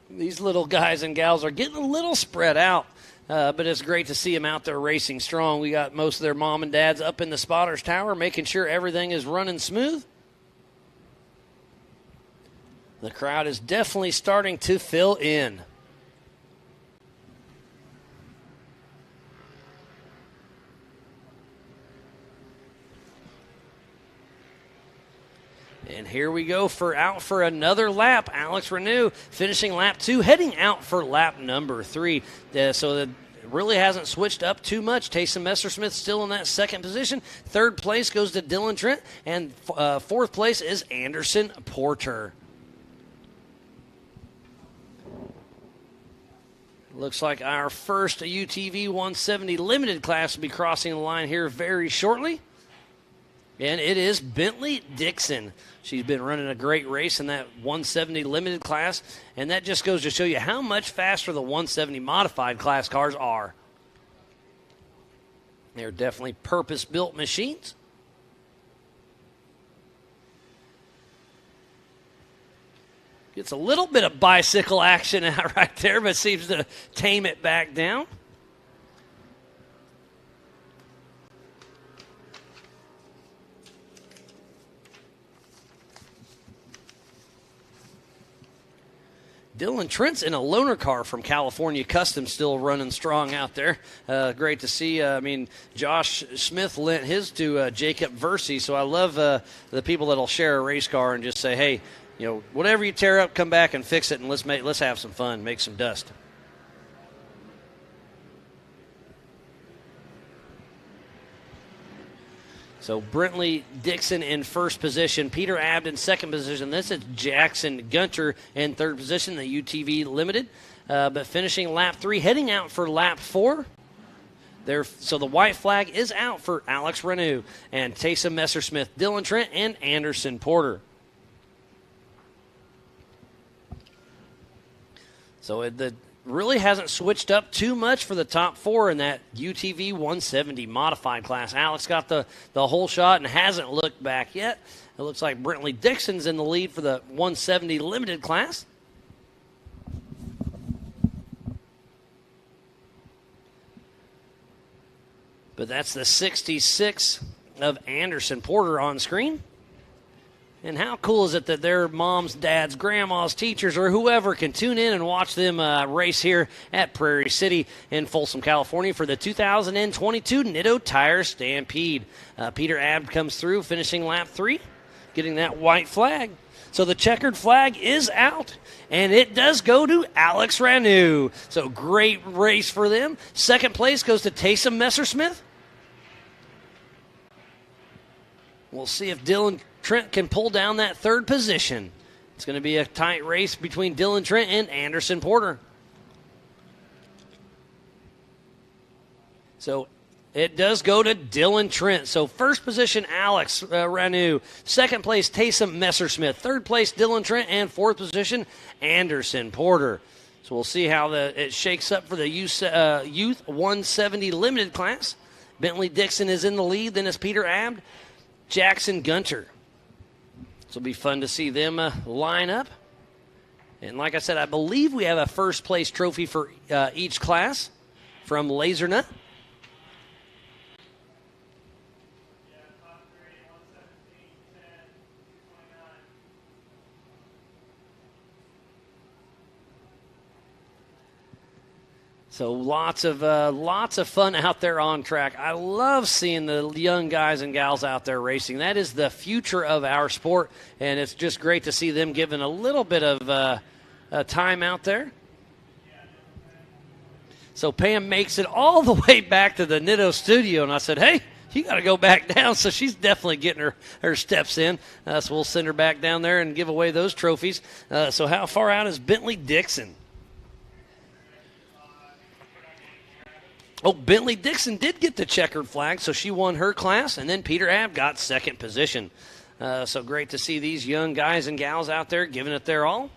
These little guys and gals are getting a little spread out, but it's great to see them out there racing strong. We got most of their mom and dads up in the spotters tower making sure everything is running smooth. The crowd is definitely starting to fill in. And here we go out for another lap. Alex Renew finishing lap 2, heading out for lap number 3. So it really hasn't switched up too much. Taysom Messersmith still in that second position. Third place goes to Dylan Trent, and fourth place is Anderson Porter. Looks like our first UTV 170 Limited class will be crossing the line here very shortly. And it is Bentley Dixon. She's been running a great race in that 170 Limited class, and that just goes to show you how much faster the 170 Modified class cars are. They're definitely purpose-built machines. Gets a little bit of bicycle action out right there, but seems to tame it back down. Dylan Trent's in a loaner car from California Custom, still running strong out there. Great to see. Josh Smith lent his to Jacob Versey, so I love the people that'll share a race car and just say, hey, whatever you tear up, come back and fix it, and let's have some fun, make some dust. So Brentley Dixon in first position, Peter Abd in second position. This is Jackson Gunter in third position, the UTV Limited. But finishing lap 3, heading out for lap 4. So the white flag is out for Alex Renew and Taysom Messersmith, Dylan Trent, and Anderson Porter. So it really hasn't switched up too much for the top 4 in that UTV 170 Modified class. Alex got the whole shot and hasn't looked back yet. It looks like Brentley Dixon's in the lead for the 170 Limited class. But that's the 66 of Anderson Porter on screen. And how cool is it that their moms, dads, grandmas, teachers, or whoever can tune in and watch them race here at Prairie City in Folsom, California for the 2022 Nitto Tire Stampede. Peter Abd comes through, finishing lap 3, getting that white flag. So the checkered flag is out, and it does go to Alex Renew. So great race for them. Second place goes to Taysom Messersmith. We'll see if Dylan Trent can pull down that third position. It's going to be a tight race between Dylan Trent and Anderson Porter. So it does go to Dylan Trent. So first position, Alex Renew. Second place, Taysom Messersmith. Third place, Dylan Trent. And fourth position, Anderson Porter. So we'll see how it shakes up for the Youth 170 Limited class. Bentley Dixon is in the lead. Then it's Peter Abd, Jackson Gunter. So it'll be fun to see them line up. And like I said, I believe we have a first place trophy for each class from Lasernut. So lots of fun out there on track. I love seeing the young guys and gals out there racing. That is the future of our sport, and it's just great to see them given a little bit of time out there. So Pam makes it all the way back to the Nitto studio, and I said, hey, you got to go back down. So she's definitely getting her steps in. So we'll send her back down there and give away those trophies. So how far out is Bentley Dixon? Oh, Bentley Dixon did get the checkered flag, so she won her class, and then Peter Abb got second position. So great to see these young guys and gals out there giving it their all.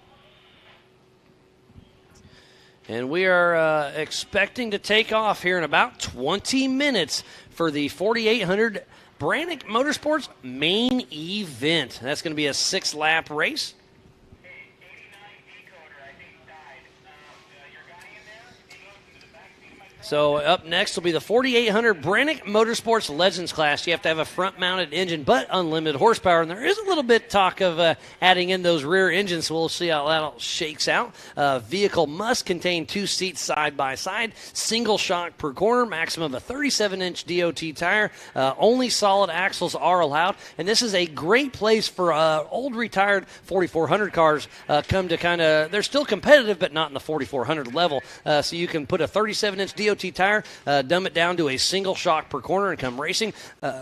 And we are expecting to take off here in about 20 minutes for the 4800 Brannick Motorsports main event. That's going to be a 6-lap race. So up next will be the 4800 Brannick Motorsports Legends class. You have to have a front-mounted engine, but unlimited horsepower. And there is a little bit talk of adding in those rear engines, so we'll see how that all shakes out. Vehicle must contain 2 seats side by side, single shock per corner, maximum of a 37-inch DOT tire. Only solid axles are allowed. And this is a great place for old retired 4400 cars come to kind of, they're still competitive, but not in the 4400 level. So you can put a 37-inch DOT tire, dumb it down to a single shock per corner and come racing.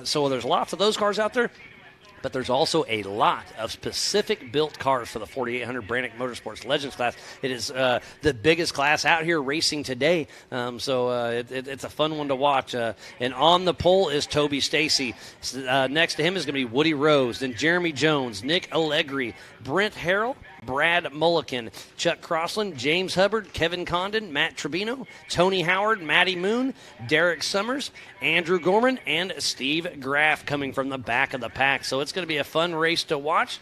So there's lots of those cars out there. But there's also a lot of specific built cars for the 4800 Brannick Motorsports Legends class. It is the biggest class out here racing today, so it's a fun one to watch. And on the pole is Toby Stacy. Next to him is going to be Woody Rose, then Jeremy Jones, Nick Allegri, Brent Harrell, Brad Mulliken, Chuck Crossland, James Hubbard, Kevin Condon, Matt Tribino, Tony Howard, Matty Moon, Derek Summers, Andrew Gorman, and Steve Graff coming from the back of the pack. So it's going to be a fun race to watch.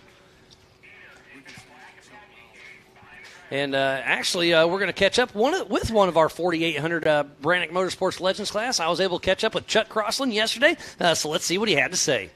And actually, we're going to catch up with one of our 4800 Brannick Motorsports Legends class. I was able to catch up with Chuck Crossland yesterday, so let's see what he had to say.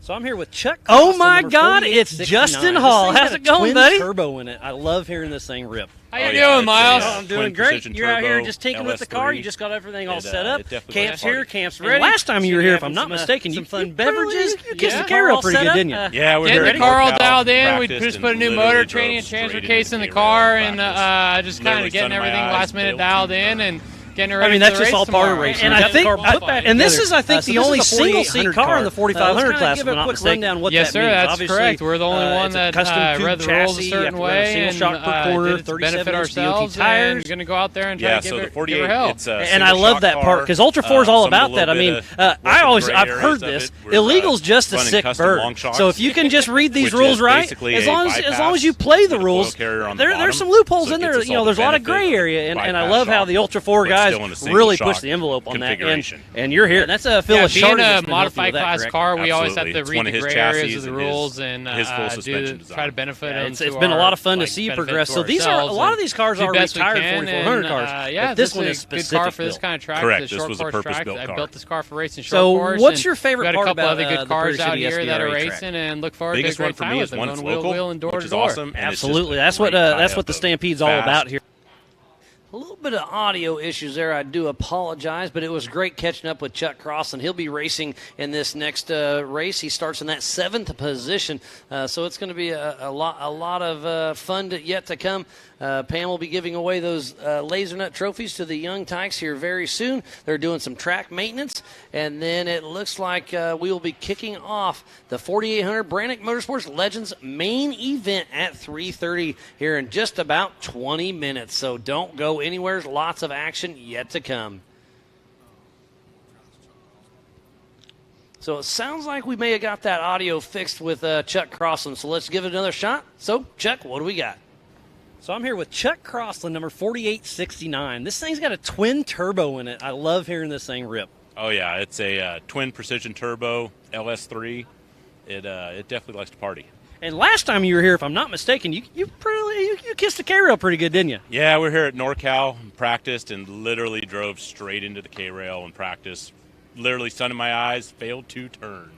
So I'm here with Chuck. Oh my God, it's Justin Hall. How's it going, buddy? Turbo in it. I love hearing this thing rip. How you doing, Miles? I'm doing great. You're out here just tinking with the car. You just got everything all set up. Camp's here, camp's ready. And last time you were here, if I'm not mistaken, some fun beverages. You kissed the car up pretty good, didn't you? Yeah, we're getting the car all dialed in. We just put a new motor training and transfer case in the car, and just kind of getting everything last minute dialed in and getting ready. I mean, that's just all part of racing. And I think, this is, I think, the only single-seat car in the 4500 class. Give a quick rundown what yes, that means. Yes, sir, that's correct. We're the only one that read the rules a certain way and did benefit ourselves. And going to go out there and try to give her help. And I love that part because Ultra 4 is all about that. I mean, I've heard this. Illegal's just a sick bird. So if you can just read these rules right, as long as you play the rules, there's some loopholes in there. You know, there's a lot of gray area, and I love how the Ultra 4 guys really push the envelope on that. And you're here. That's a Phil being a modified class car, we always have to read the gray areas of the rules and try to benefit them. It's been a lot of fun to see you progress. So these are a lot of these cars are retired 4400 cars. Yeah, this one is good car for this kind of track. Correct. This was a purpose-built car. I built this car for racing short course. So what's your favorite part about the couple other good cars out here that are racing, and look forward to a great time with them. Going wheel and door to door. Absolutely. That's what the Stampede's all about here. A little bit of audio issues there. I do apologize, but it was great catching up with Chuck Crossland. He'll be racing in this next race. He starts in that 7th position, so it's going to be a lot of fun yet to come. Pam will be giving away those laser nut trophies to the young tykes here very soon. They're doing some track maintenance, and then it looks like we will be kicking off the 4800 Brannick Motorsports Legends main event at 3:30 here in just about 20 minutes. So don't go anywhere. Lots of action yet to come. So it sounds like we may have got that audio fixed with Chuck Crossland. So let's give it another shot. So, Chuck, what do we got? So I'm here with Chuck Crossland, number 4869. This thing's got a twin turbo in it. I love hearing this thing rip. Oh, yeah. It's a twin precision turbo LS3. It definitely likes to party. And last time you were here, if I'm not mistaken, you kissed the K-rail pretty good, didn't you? Yeah, we're here at NorCal, practiced, and literally drove straight into the K-rail and practiced. Literally, sun in my eyes, failed to turn.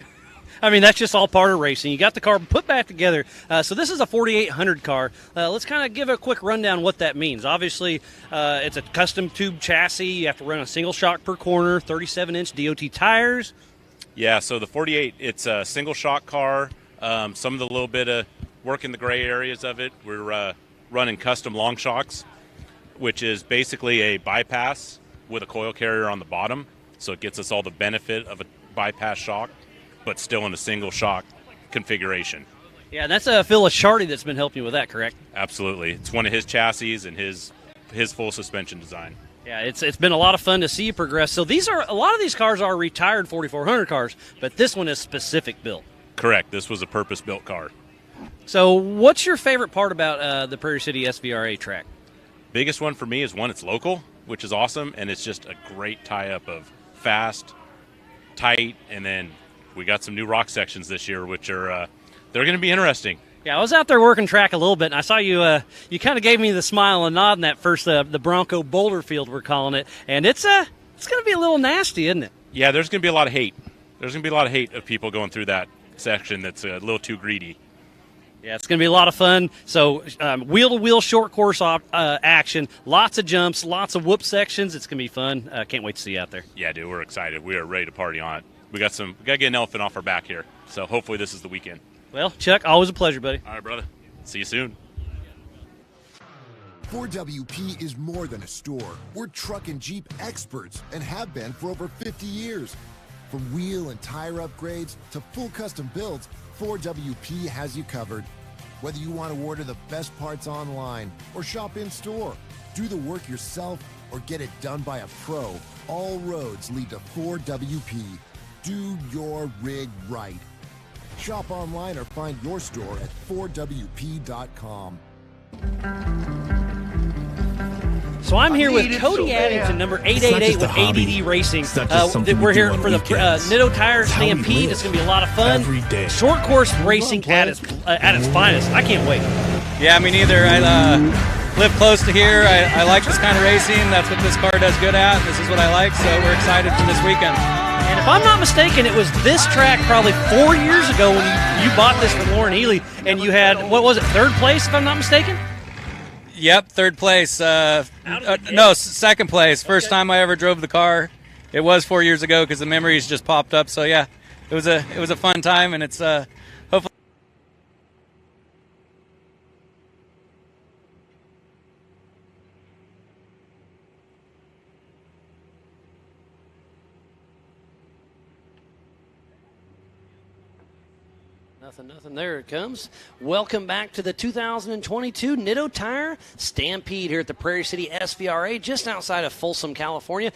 I mean, that's just all part of racing. You got the car put back together. So this is a 4800 car. Let's kind of give a quick rundown what that means. Obviously, it's a custom tube chassis. You have to run a single shock per corner, 37-inch DOT tires. Yeah, so the 48, it's a single shock car. Some of the little bit of work in the gray areas of it, we're running custom long shocks, which is basically a bypass with a coil carrier on the bottom. So it gets us all the benefit of a bypass shock, but still in a single shock configuration. Yeah, that's Phil Ashardy that's been helping you with that, correct? Absolutely. It's one of his chassis and his his full suspension design. Yeah, it's been a lot of fun to see you progress. So a lot of these cars are retired 4400 cars, but this one is specific built. Correct. This was a purpose-built car. So what's your favorite part about the Prairie City SVRA track? Biggest one for me is one, it's local, which is awesome, and it's just a great tie-up of fast, tight, and then we got some new rock sections this year, which are they're going to be interesting. Yeah, I was out there working track a little bit, and I saw you. You kind of gave me the smile and nod in that first the Bronco Boulder Field, we're calling it, and it's going to be a little nasty, isn't it? Yeah, there's going to be a lot of hate. There's going to be a lot of hate of people going through that section that's a little too greedy. Yeah, it's going to be a lot of fun. So wheel-to-wheel short course action, lots of jumps, lots of whoop sections. It's going to be fun. Can't wait to see you out there. Yeah, dude, we're excited. We are ready to party on it. We got to get an elephant off our back here. So hopefully this is the weekend. Well, Chuck, always a pleasure, buddy. All right, brother. See you soon. 4WP is more than a store. We're truck and Jeep experts and have been for over 50 years. From wheel and tire upgrades to full custom builds, 4WP has you covered. Whether you want to order the best parts online or shop in store, do the work yourself or get it done by a pro, all roads lead to 4WP. Do your rig right. Shop online or find your store at 4WP.com. So I'm here with Cody Addington, number 888 with ADD Racing. We're here for the Nitto Tire Stampede. It's going to be a lot of fun. Short course racing at its finest. I can't wait. Yeah, me neither. I live close to here. I like this kind of racing. That's what this car does good at. This is what I like, so we're excited for this weekend. And if I'm not mistaken, it was this track probably 4 years ago when you bought this from Lauren Healy, and you had, what was it, third place, if I'm not mistaken? Yep, third place. No, second place. First time I ever drove the car. It was 4 years ago because the memories just popped up. So yeah, it was a fun time, and it's hopefully. Nothing. There it comes. Welcome back to the 2022 Nitto Tire Stampede here at the Prairie City SVRA, just outside of Folsom, California.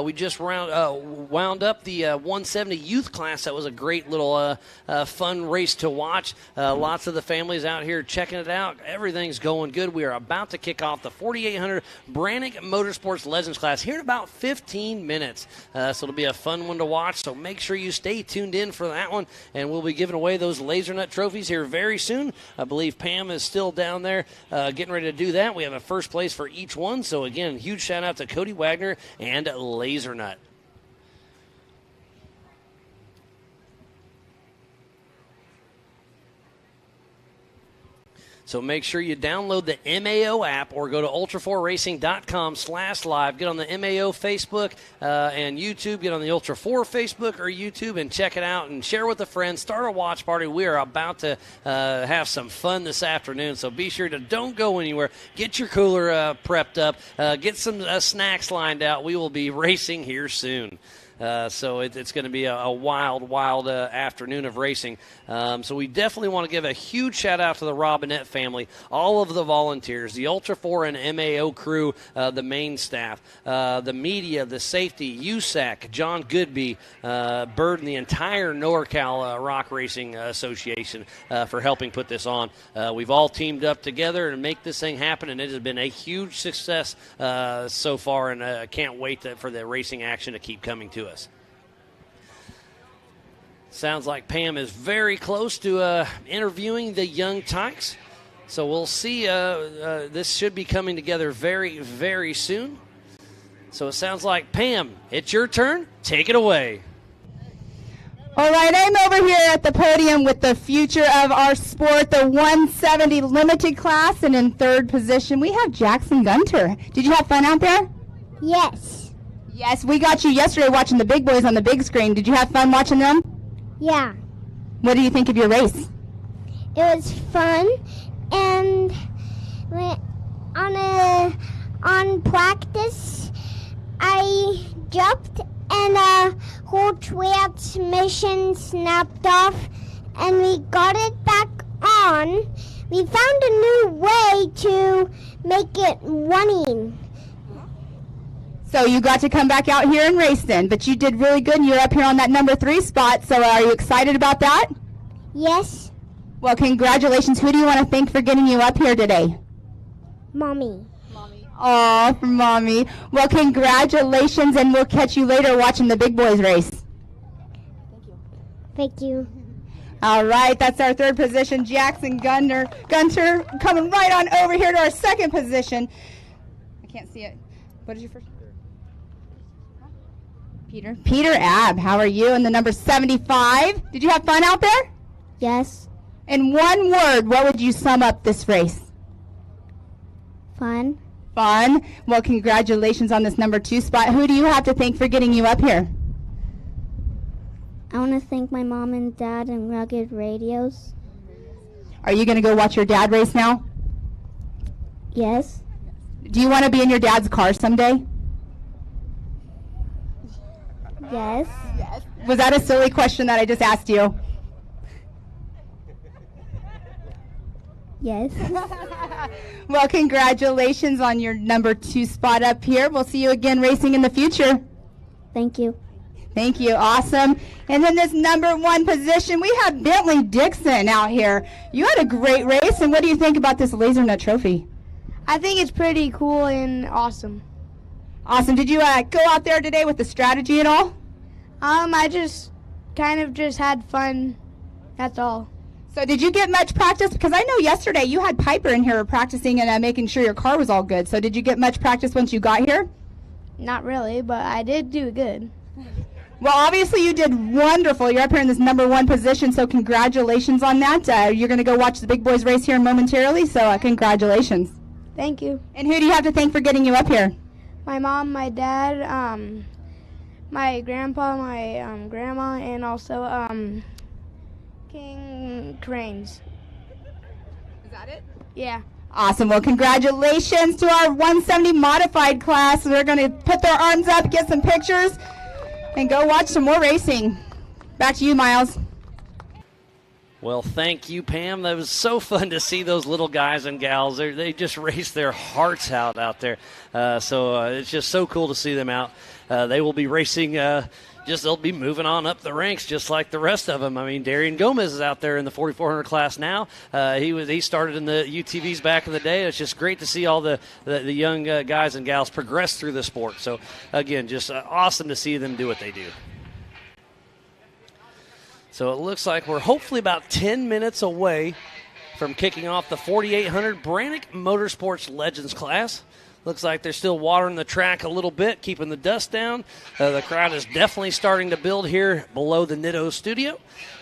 We just wound up the 170 youth class. That was a great little fun race to watch. Lots of the families out here checking it out. Everything's going good. We are about to kick off the 4800 Brannick Motorsports Legends class here in about 15 minutes. So it'll be a fun one to watch. So make sure you stay tuned in for that one, and we'll be giving away those Laser Nut trophies here very soon. I believe Pam is still down there getting ready to do that. We have a first place for each one. So again, huge shout out to Cody Wagner and Laser Nut. So make sure you download the MAO app or go to ultra4racing.com/live. Get on the MAO Facebook and YouTube. Get on the Ultra 4 Facebook or YouTube and check it out and share with a friend. Start a watch party. We are about to have some fun this afternoon, so be sure to don't go anywhere. Get your cooler prepped up. Get some snacks lined out. We will be racing here soon. So it's going to be a wild afternoon of racing. So we definitely want to give a huge shout-out to the Robinette family, all of the volunteers, the Ultra 4 and MAO crew, the main staff, the media, the safety, USAC, John Goodby, Bird, and the entire NorCal Rock Racing Association for helping put this on. We've all teamed up together to make this thing happen, and it has been a huge success so far, and I can't wait for the racing action to keep coming to us. Sounds like Pam is very close to interviewing the young tykes. So we'll see. This should be coming together very, very soon. So it sounds like, Pam, it's your turn. Take it away. All right, I'm over here at the podium with the future of our sport, the 170 limited class, and in third position, we have Jackson Gunter. Did you have fun out there? Yes. Yes, we got you yesterday watching the big boys on the big screen. Did you have fun watching them? Yeah. What do you think of your race? It was fun, and on practice, I jumped and a whole transmission snapped off, and we got it back on, we found a new way to make it running. So you got to come back out here and race then, but you did really good and you're up here on that number 3 spot. So are you excited about that? Yes. Well, congratulations. Who do you want to thank for getting you up here today? Mommy. Oh, for Mommy. Well, congratulations, and we'll catch you later watching the big boys race. Thank you. All right, that's our 3rd position. Jackson Gunter coming right on over here to our 2nd position. I can't see it. What is your first? Peter Abb, how are you? And the number 75. Did you have fun out there? Yes. In one word, what would you sum up this race? Fun. Fun. Well, congratulations on this number 2 spot. Who do you have to thank for getting you up here? I want to thank my mom and dad and Rugged Radios. Are you going to go watch your dad race now? Yes. Do you want to be in your dad's car someday? Yes. Was that a silly question that I just asked you? Yes. Well, congratulations on your number 2 spot up here. We'll see you again racing in the future. Thank you. Thank you. Awesome. And then this number 1 position, we have Bentley Dixon out here. You had a great race, and what do you think about this Laser Nut Trophy? I think it's pretty cool and awesome. Awesome. Did you go out there today with the strategy at all? I just kind of just had fun. That's all. So did you get much practice? Because I know yesterday you had Piper in here practicing and making sure your car was all good. So did you get much practice once you got here? Not really, but I did do good. Well, obviously you did wonderful. You're up here in this number 1 position, so congratulations on that. You're going to go watch the big boys race here momentarily, so congratulations. Thank you. And who do you have to thank for getting you up here? My mom, my dad, my grandpa, my grandma, and also King Cranes. Is that it? Yeah. Awesome. Well, congratulations to our 170 modified class. They're going to put their arms up, get some pictures, and go watch some more racing. Back to you, Miles. Well, thank you, Pam. That was so fun to see those little guys and gals. They just raced their hearts out there. So it's just so cool to see them out. They will be racing. They'll be moving on up the ranks just like the rest of them. I mean, Darian Gomez is out there in the 4,400 class now. He started in the UTVs back in the day. It's just great to see all the young guys and gals progress through the sport. So, again, just awesome to see them do what they do. So it looks like we're hopefully about 10 minutes away from kicking off the 4,800 Brannick Motorsports Legends class. Looks like they're still watering the track a little bit, keeping the dust down. The crowd is definitely starting to build here below the Nitto studio.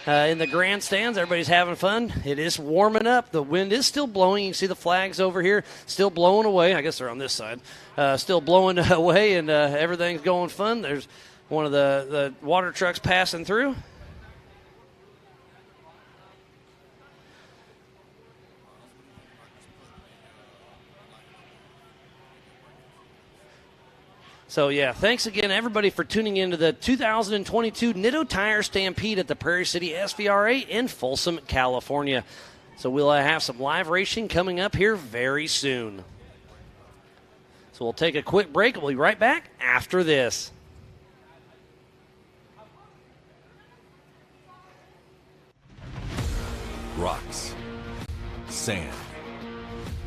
In the grandstands, everybody's having fun. It is warming up. The wind is still blowing. You can see the flags over here still blowing away. I guess they're on this side. Still blowing away, and everything's going fun. There's one of the water trucks passing through. So, yeah, thanks again, everybody, for tuning into the 2022 Nitto Tire Stampede at the Prairie City SVRA in Folsom, California. So we'll have some live racing coming up here very soon. So we'll take a quick break. We'll be right back after this. Rocks, sand,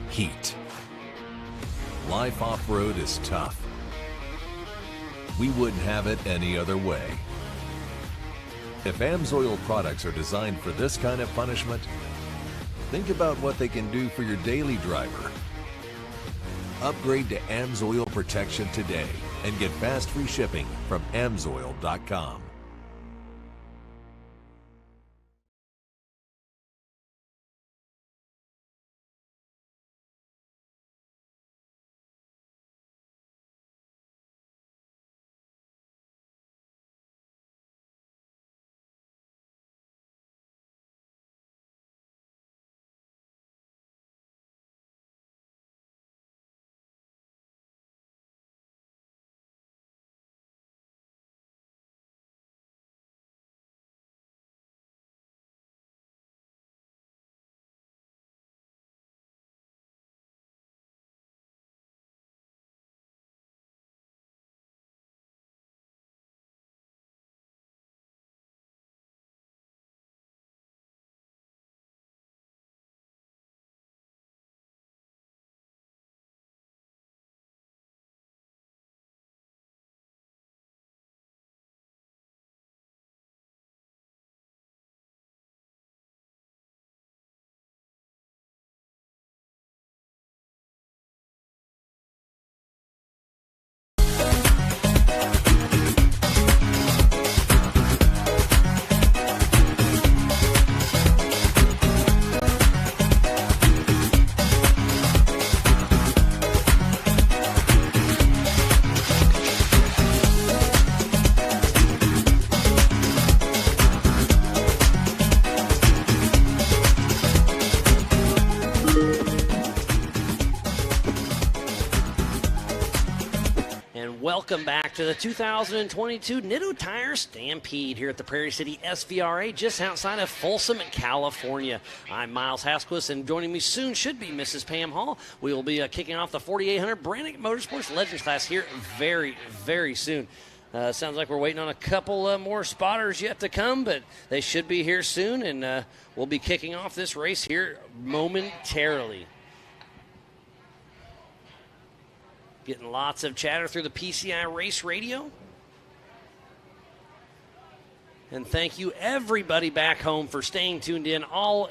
heat. Life off-road is tough. We wouldn't have it any other way. If AMSOIL products are designed for this kind of punishment, think about what they can do for your daily driver. Upgrade to AMSOIL protection today and get fast free shipping from AMSOIL.com. Welcome back to the 2022 Nitto Tire Stampede here at the Prairie City SVRA just outside of Folsom, California. I'm Miles Hasquist, and joining me soon should be Mrs. Pam Hall. We will be kicking off the 4800 Brannick Motorsports Legends class here very, very soon. Sounds like we're waiting on a couple more spotters yet to come, but they should be here soon, and we'll be kicking off this race here momentarily. Getting lots of chatter through the PCI Race Radio. And thank you, everybody back home, for staying tuned in all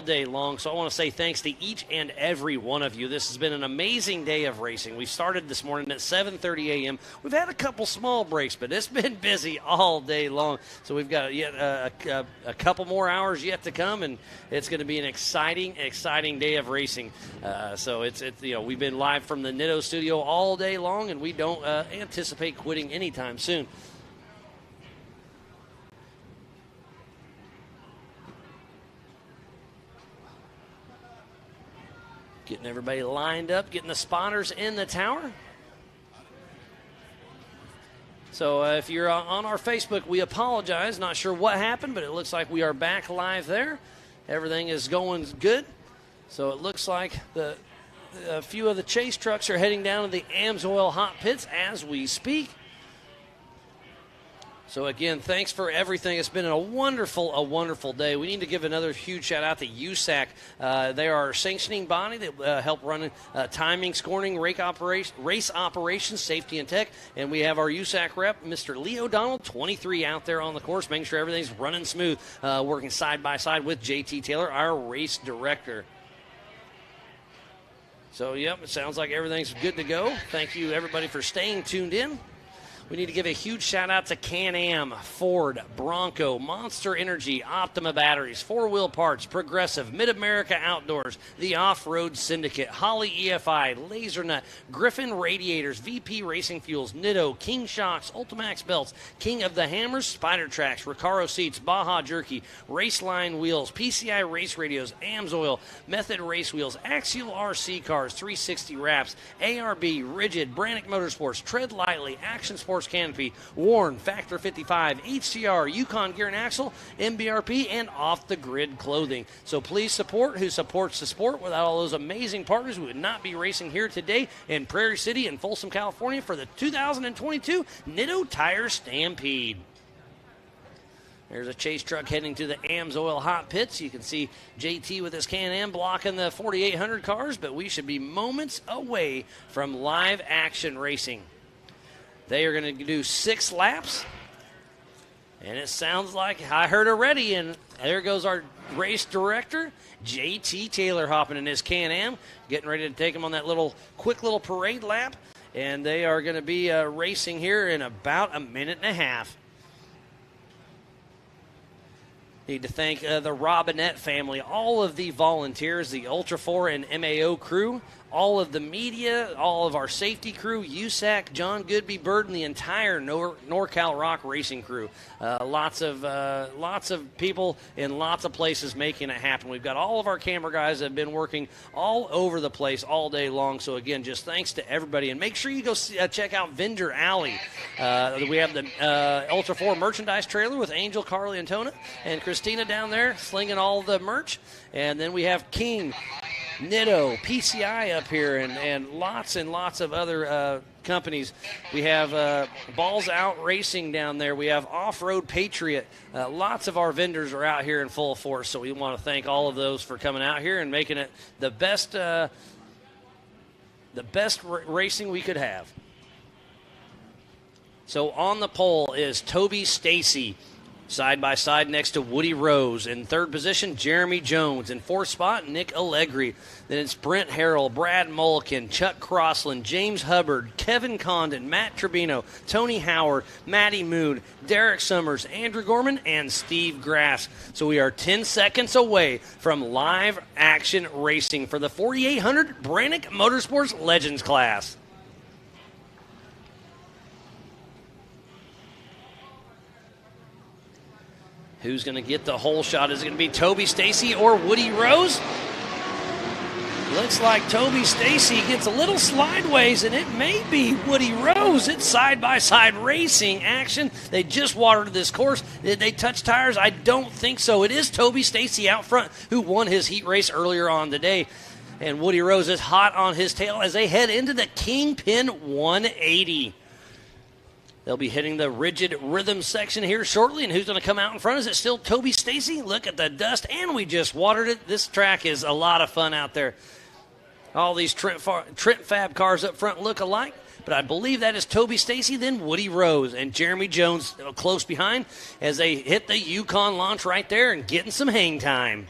day long. So I want to say thanks to each and every one of you. This has been an amazing day of racing. We started this morning at 7:30 a.m. We've had a couple small breaks, but it's been busy all day long. So we've got yet a couple more hours yet to come, and it's going to be an exciting day of racing. So it's we've been live from the Nitto studio all day long, and we don't anticipate quitting anytime soon. Getting everybody lined up, getting the spotters in the tower. So if you're on our Facebook, we apologize. Not sure what happened, but it looks like we are back live there. Everything is going good. So it looks like a few of the chase trucks are heading down to the AMSOIL hot pits as we speak. So, again, thanks for everything. It's been a wonderful day. We need to give another huge shout-out to USAC. They are our sanctioning body that help run timing, scoring, race operations, safety, and tech. And we have our USAC rep, Mr. Lee O'Donnell, 23, out there on the course, making sure everything's running smooth, working side by side with JT Taylor, our race director. So, yep, it sounds like everything's good to go. Thank you, everybody, for staying tuned in. We need to give a huge shout-out to Can-Am, Ford, Bronco, Monster Energy, Optima Batteries, 4-Wheel Parts, Progressive, Mid-America Outdoors, the Off-Road Syndicate, Holley EFI, Laser Nut, Griffin Radiators, VP Racing Fuels, Nitto, King Shocks, Ultimax Belts, King of the Hammers, Spider Tracks, Recaro Seats, Baja Jerky, Raceline Wheels, PCI Race Radios, AMSOIL, Method Race Wheels, Axial RC Cars, 360 Wraps, ARB, Rigid, Brannick Motorsports, Tread Lightly, Action Sports Canopy, Warren, Factor 55, HCR, Yukon Gear and Axle, MBRP, and Off the Grid Clothing. So please support who supports the sport. Without all those amazing partners, we would not be racing here today in Prairie City and Folsom, California for the 2022 Nitto Tire Stampede. There's a chase truck heading to the AMSOIL hot pits. You can see JT with his Can-Am blocking the 4800 cars, but we should be moments away from live action racing. They are going to do 6 laps, and it sounds like I heard already, and there goes our race director, JT Taylor, hopping in his Can-Am, getting ready to take him on that quick little parade lap, and they are going to be racing here in about a minute and a half. Need to thank the Robinette family, all of the volunteers, the Ultra 4 and MAO crew, all of the media, all of our safety crew, USAC, John Goodby, Bird, and the entire NorCal Rock racing crew. Lots of people in lots of places making it happen. We've got all of our camera guys that have been working all over the place all day long. So, again, just thanks to everybody. And make sure you go check out Vendor Alley. We have the Ultra 4 merchandise trailer with Angel, Carly, and Tona, and Christina down there slinging all the merch. And then we have King, Nitto, PCI up here, and lots of other companies. We have Balls Out Racing down there. We have Off-Road Patriot. Lots of our vendors are out here in full force, so we want to thank all of those for coming out here and making it the best racing we could have. So on the pole is Toby Stacy, side by side next to Woody Rose. In third position, Jeremy Jones. In fourth spot, Nick Allegri. Then it's Brent Harrell, Brad Mulliken, Chuck Crossland, James Hubbard, Kevin Condon, Matt Tribino, Tony Howard, Matty Moon, Derek Summers, Andrew Gorman, and Steve Grass. So we are 10 seconds away from live action racing for the 4800 Brannick Motorsports Legends class. Who's going to get the whole shot? Is it going to be Toby Stacy or Woody Rose? Looks like Toby Stacy gets a little slideways, and it may be Woody Rose. It's side-by-side racing action. They just watered this course. Did they touch tires? I don't think so. It is Toby Stacy out front who won his heat race earlier on today. And Woody Rose is hot on his tail as they head into the Kingpin 180. They'll be hitting the rigid rhythm section here shortly. And who's going to come out in front? Is it still Toby Stacy? Look at the dust. And we just watered it. This track is a lot of fun out there. All these Trent Fab cars up front look alike. But I believe that is Toby Stacy, then Woody Rose. And Jeremy Jones close behind as they hit the Yukon launch right there and getting some hang time.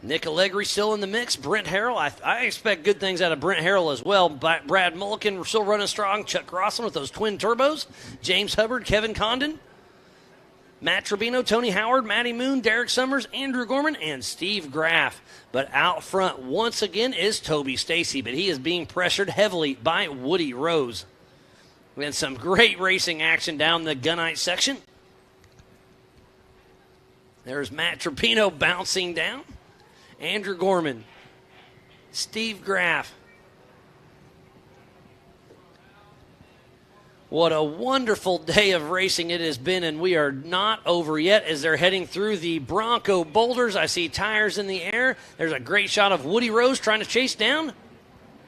Nick Allegri still in the mix. Brent Harrell, I expect good things out of Brent Harrell as well. Brad Mulliken still running strong. Chuck Crossan with those twin turbos. James Hubbard, Kevin Condon, Matt Tribino, Tony Howard, Matty Moon, Derek Summers, Andrew Gorman, and Steve Graff. But out front once again is Toby Stacy, but he is being pressured heavily by Woody Rose. And some great racing action down the Gunite section. There's Matt Tribino bouncing down. Andrew Gorman, Steve Graff. What a wonderful day of racing it has been, and we are not over yet as they're heading through the Bronco boulders. I see tires in the air. There's a great shot of Woody Rose trying to chase down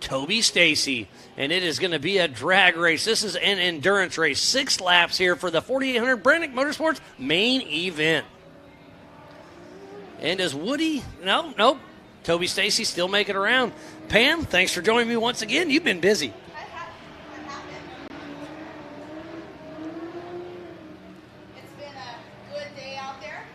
Toby Stacy, and it is going to be a drag race. This is an endurance race. 6 laps here for the 4800 Brennick Motorsports main event. And as Woody, nope, Toby Stacy still making it around. Pam, thanks for joining me once again. You've been busy. It's been a good day out there.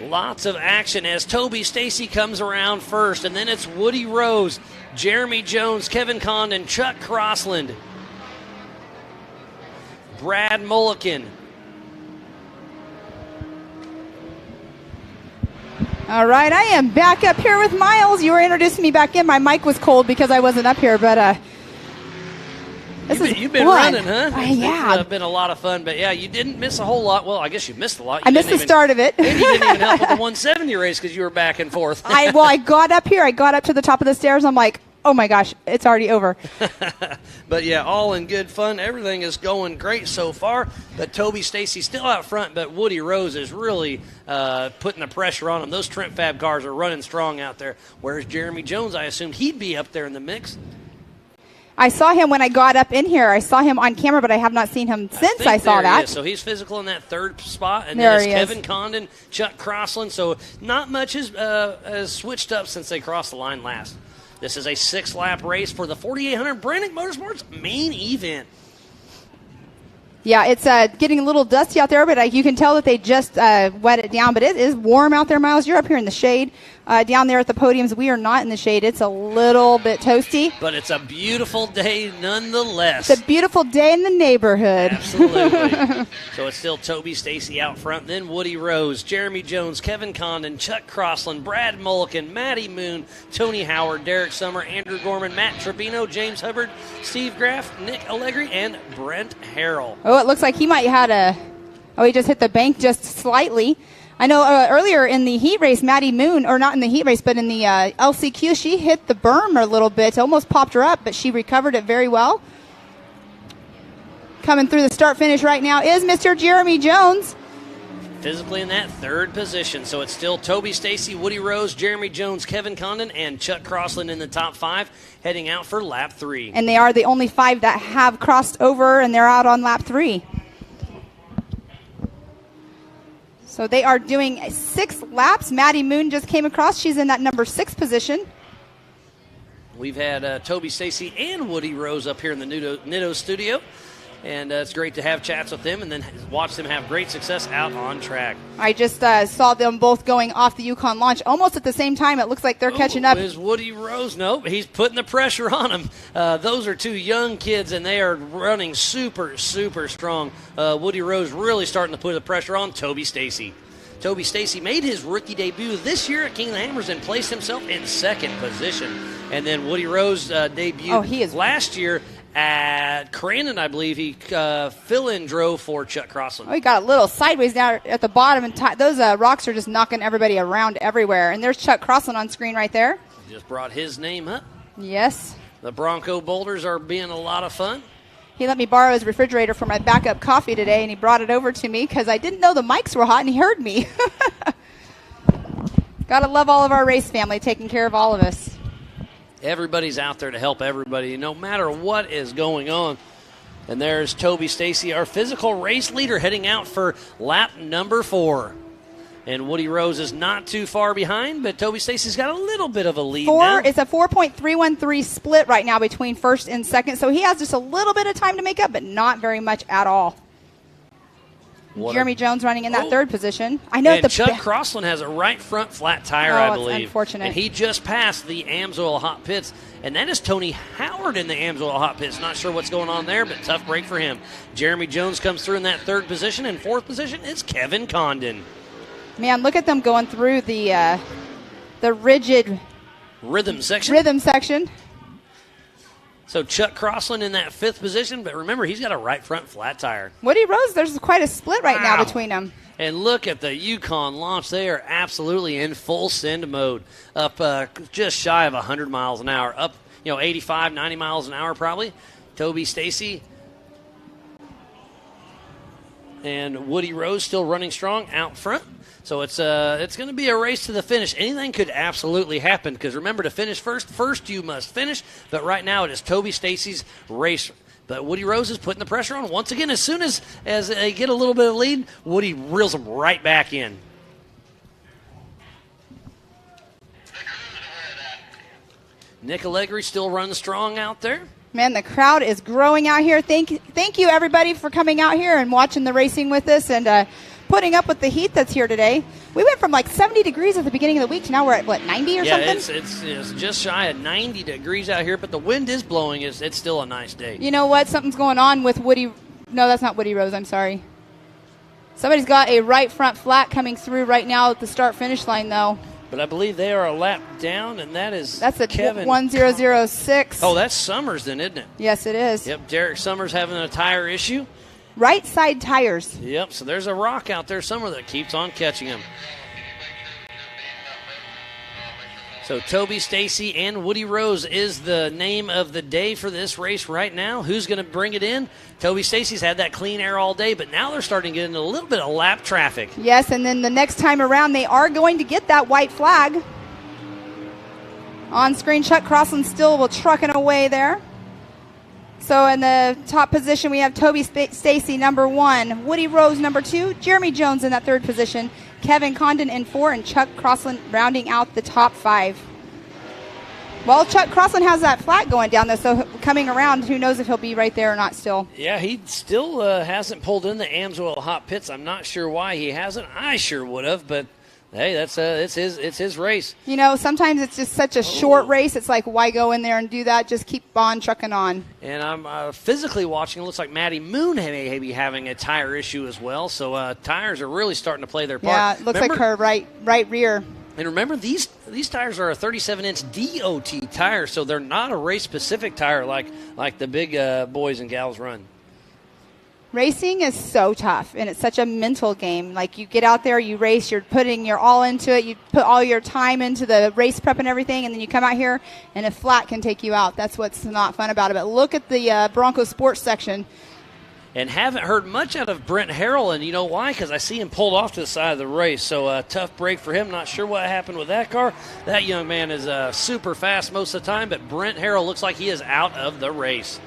Lots of action as Toby Stacy comes around first, and then it's Woody Rose, Jeremy Jones, Kevin Condon, Chuck Crossland, Brad Mulliken. All right, I am back up here with Miles. You were introducing me back in. My mic was cold because I wasn't up here, but you've been running, huh? Yeah. It's been a lot of fun, but yeah, you didn't miss a whole lot. Well, I guess you missed a lot. I missed the start of it. And you didn't even help with the 170 race because you were back and forth. I got up here. I got up to the top of the stairs. I'm like, oh my gosh, it's already over. But yeah, all in good fun. Everything is going great so far. But Toby Stacy still out front, but Woody Rose is really putting the pressure on him. Those Trent Fab cars are running strong out there. Whereas Jeremy Jones, I assumed he'd be up there in the mix. I saw him when I got up in here. I saw him on camera, but I have not seen him since I saw that. So he's physical in that third spot. And then it's Kevin Condon, Chuck Crossland. So not much has switched up since they crossed the line last. This is a 6-lap race for the 4800 Brennick Motorsports main event. Yeah, it's getting a little dusty out there, but you can tell that they just wet it down. But it is warm out there, Miles. You're up here in the shade. Down there at the podiums, we are not in the shade. It's a little bit toasty. But it's a beautiful day nonetheless. It's a beautiful day in the neighborhood. Absolutely. So it's still Toby Stacy out front, then Woody Rose, Jeremy Jones, Kevin Condon, Chuck Crossland, Brad Mulliken, Matty Moon, Tony Howard, Derek Summer, Andrew Gorman, Matt Tribino, James Hubbard, Steve Graff, Nick Allegri, and Brent Harrell. Oh, it looks like he might have had he just hit the bank just slightly. I know earlier in the heat race, Matty Moon, or not in the heat race, but in the LCQ, she hit the berm a little bit, almost popped her up, but she recovered it very well. Coming through the start-finish right now is Mr. Jeremy Jones. Physically in that third position. So it's still Toby Stacy, Woody Rose, Jeremy Jones, Kevin Condon, and Chuck Crossland in the top 5, heading out for lap 3. And they are the only 5 that have crossed over, and they're out on lap 3. So they are doing 6 laps. Matty Moon just came across. She's in that number 6 position. We've had Toby Stacy and Woody Rose up here in the Nitto studio. And it's great to have chats with them and then watch them have great success out on track. I just saw them both going off the Yukon launch almost at the same time. It looks like they're catching up. Is Woody Rose? Nope, he's putting the pressure on them. Those are 2 young kids, and they are running super, super strong. Woody Rose really starting to put the pressure on Toby Stacy. Toby Stacy made his rookie debut this year at King of the Hammers and placed himself in 2nd position. And then Woody Rose debuted last year At Crandon, I believe he fill-in drove for Chuck Crossland. Oh, he got a little sideways down at the bottom, and those rocks are just knocking everybody around everywhere. And there's Chuck Crossland on screen right there. Just brought his name up. Yes. The Bronco boulders are being a lot of fun. He let me borrow his refrigerator for my backup coffee today, and he brought it over to me because I didn't know the mics were hot, and he heard me. Gotta love all of our race family taking care of all of us. Everybody's out there to help everybody, no matter what is going on. And there's Toby Stacy, our physical race leader, heading out for lap number 4. And Woody Rose is not too far behind, but Toby Stacy's got a little bit of a lead now. It's a 4.313 split right now between first and second, so he has just a little bit of time to make up, but not very much at all. Jeremy Jones running in that third position. I know and Chuck Crossland has a right front flat tire, I believe. Unfortunate. And he just passed the Amsoil Hot Pits, and that is Tony Howard in the Amsoil Hot Pits. Not sure what's going on there, but tough break for him. Jeremy Jones comes through in that third position, and fourth position is Kevin Condon. Man, look at them going through the rigid rhythm section. So Chuck Crossland in that fifth position, but remember, he's got a right front flat tire. Woody Rose, there's quite a split right now between them. And look at the Yukon launch. They are absolutely in full send mode, up just shy of 100 miles an hour, up 85, 90 miles an hour probably. Toby Stacy and Woody Rose still running strong out front. So it's going to be a race to the finish. Anything could absolutely happen because remember, to finish first you must finish. But right now it is Toby Stacy's race. But Woody Rose is putting the pressure on once again. As soon as they get a little bit of lead, Woody reels them right back in. Nick Allegri still runs strong out there. Man, the crowd is growing out here. Thank you, everybody, for coming out here and watching the racing with us and putting up with the heat that's here today. We went from like 70 degrees at the beginning of the week to now we're at, 90 or something? Yeah, it's just shy of 90 degrees out here, but the wind is blowing. It's still a nice day. You know what? Something's going on with Woody. No, that's not Woody Rose. I'm sorry. Somebody's got a right front flat coming through right now at the start-finish line, though. But I believe they are a lap down, and that's a Kevin 1006. Oh, that's Summers then, isn't it? Yes, it is. Yep, Derek Summers having a tire issue. Right side tires. Yep, so there's a rock out there somewhere that keeps on catching him. So Toby Stacy and Woody Rose is the name of the day for this race right now. Who's going to bring it in? Toby Stacy's had that clean air all day, but now they're starting to get into a little bit of lap traffic. Yes, and then the next time around they are going to get that white flag. On screen, Chuck Crossland still trucking away there. So in the top position, we have Toby Stacy, number 1. Woody Rose, number 2. Jeremy Jones in that third position. Kevin Condon in 4. And Chuck Crossland rounding out the top 5. Well, Chuck Crossland has that flat going down, though, so coming around, who knows if he'll be right there or not still. Yeah, he still hasn't pulled in the Amsoil Hot Pits. I'm not sure why he hasn't. I sure would have, but hey, it's his race. You know, sometimes it's just such a short race. It's like, why go in there and do that? Just keep on trucking on. And I'm physically watching. It looks like Maddie Moon may be having a tire issue as well. So tires are really starting to play their part. Yeah, it looks like her right rear. And remember, these tires are a 37-inch DOT tire, so they're not a race-specific tire like the big boys and gals run. Racing is so tough, and it's such a mental game. Like, you get out there, you race, you're putting your all into it, you put all your time into the race prep and everything, and then you come out here, and a flat can take you out. That's what's not fun about it. But look at the Bronco Sports section. And haven't heard much out of Brent Harrell, and you know why? Because I see him pulled off to the side of the race. So a tough break for him. Not sure what happened with that car. That young man is super fast most of the time, but Brent Harrell looks like he is out of the race.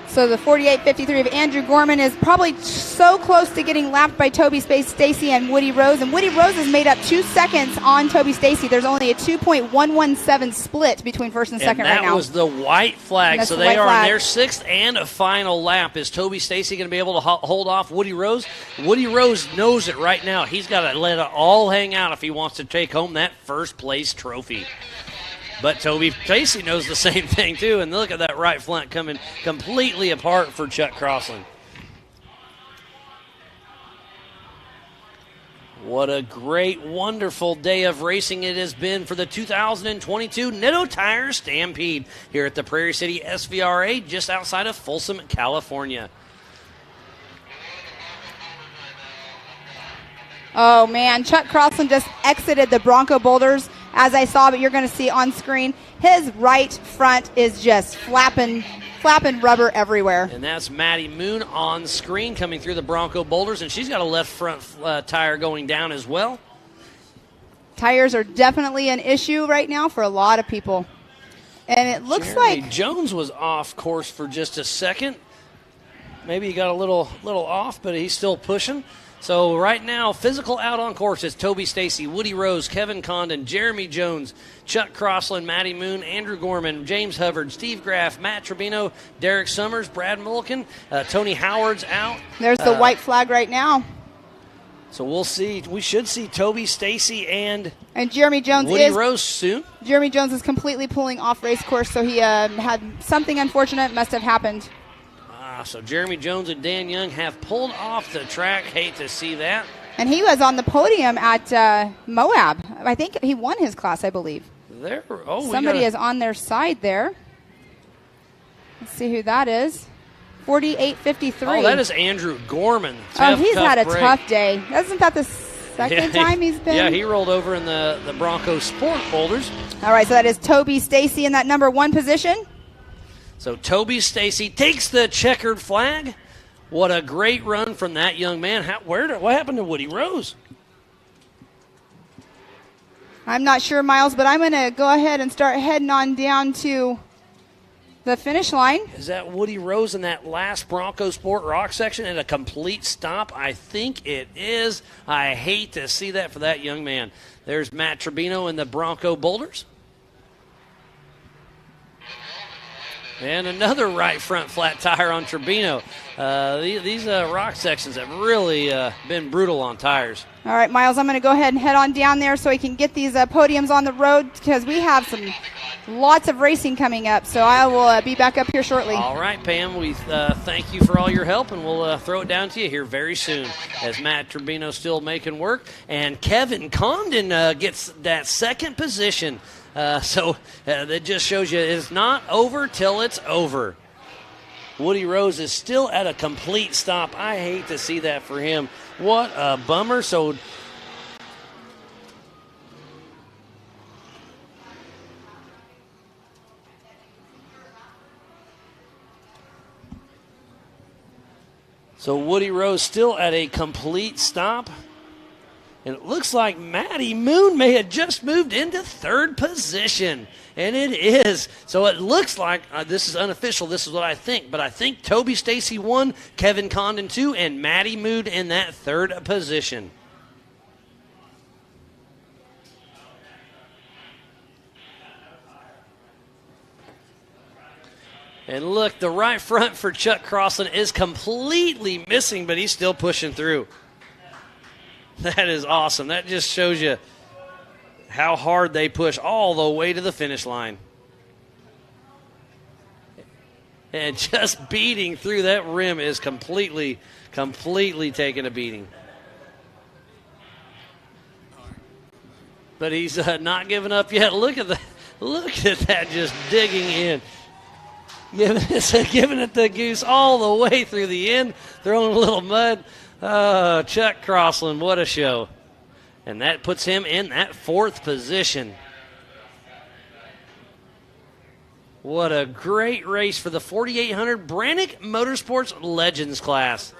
So the 48.53 of Andrew Gorman is probably so close to getting lapped by Toby Stacy and Woody Rose. And Woody Rose has made up 2 seconds on Toby Stacy. There's only a 2.117 split between first and second right now. That was the white flag. So they are on their 6th and a final lap. Is Toby Stacy going to be able to hold off Woody Rose? Woody Rose knows it right now. He's got to let it all hang out if he wants to take home that first place trophy. But Toby Stacy knows the same thing, too. And look at that right front coming completely apart for Chuck Crossland. What a great, wonderful day of racing it has been for the 2022 Nitto Tire Stampede here at the Prairie City SVRA just outside of Folsom, California. Oh, man. Chuck Crossland just exited the Bronco Boulders, as I saw, but you're going to see on screen. His right front is just flapping rubber everywhere. And that's Maddie Moon on screen coming through the Bronco Boulders, and she's got a left front tire going down as well. Tires are definitely an issue right now for a lot of people. And it looks Jeremy Jones was off course for just a second. Maybe he got a little off, but he's still pushing. So right now, physical out on course is Toby Stacy, Woody Rose, Kevin Condon, Jeremy Jones, Chuck Crossland, Maddie Moon, Andrew Gorman, James Hubbard, Steve Graff, Matt Trevino, Derek Summers, Brad Mulliken, Tony Howard's out. There's the white flag right now. So we'll see. We should see Toby Stacy and Jeremy Jones Woody Rose soon. Jeremy Jones is completely pulling off race course, so he had something unfortunate must have happened. So Jeremy Jones and Dan Young have pulled off the track. Hate to see that. And he was on the podium at Moab. I think he won his class, I believe. Somebody is on their side there. Let's see who that is. 48.53. Oh, that is Andrew Gorman. He's had a tough day. Isn't that the second time he's been? Yeah, he rolled over in the Bronco Sport Boulders. All right, so that is Toby Stacy in that number 1 position. So Toby Stacy takes the checkered flag. What a great run from that young man. What happened to Woody Rose? I'm not sure, Miles, but I'm going to go ahead and start heading on down to the finish line. Is that Woody Rose in that last Bronco Sport Rock section at a complete stop? I think it is. I hate to see that for that young man. There's Matt Trevino in the Bronco Boulders. And another right front flat tire on Trevino. These rock sections have really been brutal on tires. All right, Miles, I'm going to go ahead and head on down there so we can get these podiums on the road because we have lots of racing coming up. So I will be back up here shortly. All right, Pam, we thank you for all your help, and we'll throw it down to you here very soon as Matt Trevino still making work. And Kevin Condon gets that second position. So that just shows you it's not over till it's over. Woody Rose is still at a complete stop. I hate to see that for him. What a bummer. So Woody Rose still at a complete stop. And it looks like Maddie Moon may have just moved into third position. And it is. So it looks like, this is unofficial, this is what I think. But I think Toby Stacy won, Kevin Condon 2, and Maddie Moon in that third position. And look, the right front for Chuck Crossland is completely missing, but he's still pushing through. That is awesome. That just shows you how hard they push all the way to the finish line. And just beating through that rim is completely taking a beating. But he's not giving up yet. Look at that, just digging in. Giving it the goose all the way through the end, throwing a little mud. Oh, Chuck Crossland, what a show. And that puts him in that fourth position. What a great race for the 4800 Brannick Motorsports Legends class.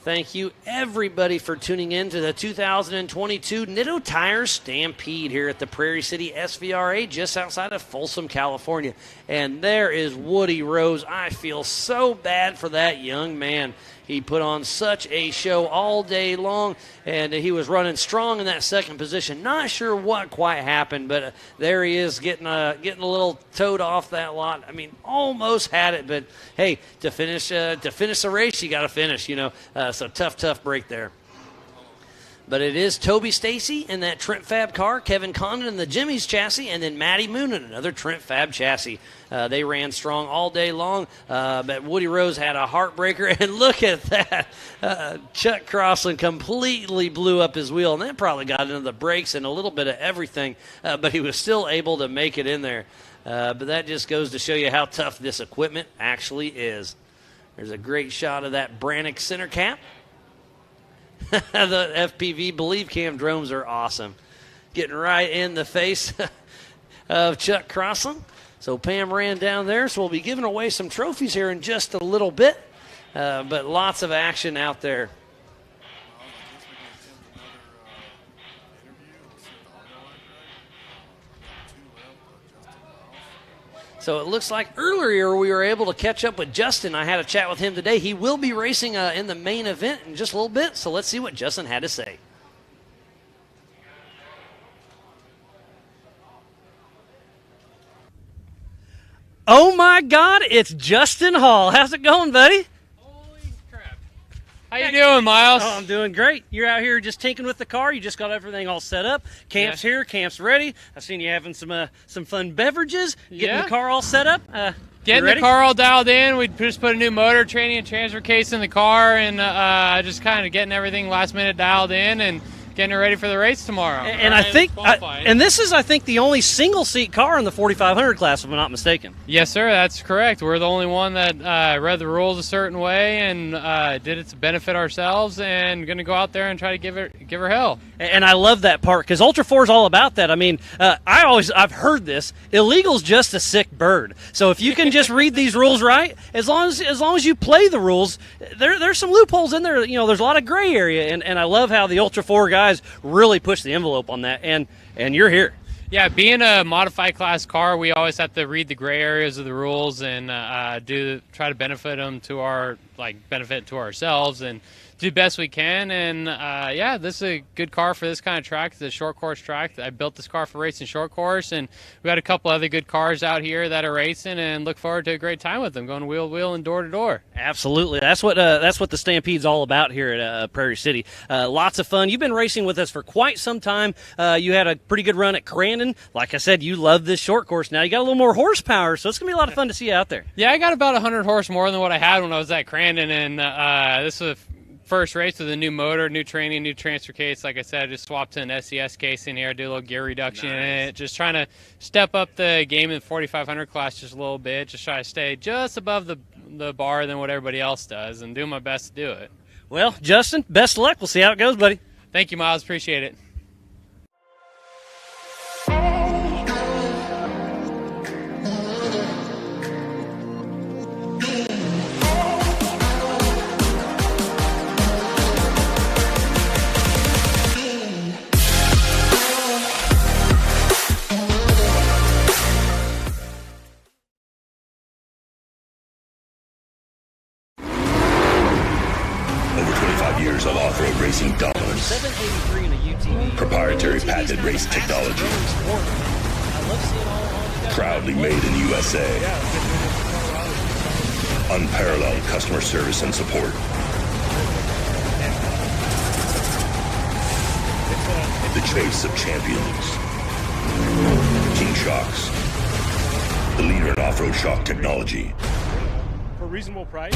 Thank you, everybody, for tuning in to the 2022 Nitto Tire Stampede here at the Prairie City SVRA just outside of Folsom, California. And there is Woody Rose. I feel so bad for that young man. He put on such a show all day long, and he was running strong in that second position. Not sure what quite happened, but there he is getting a little towed off that lot. I mean, almost had it, but hey, to finish the race, you got to finish, So tough break there. But it is Toby Stacy in that Trent Fab car, Kevin Condon in the Jimmy's chassis, and then Matty Moon in another Trent Fab chassis. They ran strong all day long, but Woody Rose had a heartbreaker, and look at that. Chuck Crossland completely blew up his wheel, and that probably got into the brakes and a little bit of everything, but he was still able to make it in there. But that just goes to show you how tough this equipment actually is. There's a great shot of that Brannick center cap. The FPV Believe Cam drones are awesome. Getting right in the face of Chuck Crossland. So Pam ran down there, so we'll be giving away some trophies here in just a little bit. But lots of action out there. So it looks like earlier we were able to catch up with Justin. I had a chat with him today. He will be racing in the main event in just a little bit. So let's see what Justin had to say. Oh, my God, it's Justin Hall. How's it going, buddy? How you doing, Miles? Oh, I'm doing great. You're out here just tinkering with the car. You just got everything all set up. Camp's here. Camp's ready. I've seen you having some fun beverages. Getting the car all set up. Getting the car all dialed in. We just put a new motor, training, and transfer case in the car, and just kind of getting everything last minute dialed in and getting it ready for the race tomorrow. And I think, and this is, I think, the only single-seat car in the 4500 class, if I'm not mistaken. Yes, sir, that's correct. We're the only one that read the rules a certain way and did it to benefit ourselves, and going to go out there and try to give her hell. And I love that part because Ultra 4 is all about that. I mean, I've heard this: illegal's just a sick bird. So if you can just read these rules right, as long as you play the rules, there's some loopholes in there. You know, there's a lot of gray area, and I love how the Ultra 4 guys really push the envelope on that, and you're here. Yeah, being a modified class car, we always have to read the gray areas of the rules and try to benefit them to our benefit to ourselves and do the best we can. And yeah, this is a good car for this kind of track. It's a short course track. I built this car for racing short course, and we got a couple other good cars out here that are racing, and look forward to a great time with them, going wheel to wheel and door to door. Absolutely, that's what the Stampede's all about here at Prairie City. Lots of fun. You've been racing with us for quite some time. You had a pretty good run at Crandon. Like I said, you love this short course. Now you got a little more horsepower, so it's gonna be a lot of fun to see you out there. Yeah, I got about 100 horse more than what I had when I was at Crandon, and this was first race with a new motor, new training, new transfer case. Like I said, I just swapped to an SES case in here, do a little gear reduction in it, just trying to step up the game in the 4500 class just a little bit, just try to stay just above the bar than what everybody else does, and do my best to do it. Well, Justin, best of luck. We'll see how it goes, buddy. Thank you, Miles. Appreciate it. Years of off-road racing dominance, proprietary patented race technology, proudly made in the USA, unparalleled customer service and support, the chase of champions, King Shocks, the leader in off-road shock technology. For a reasonable price.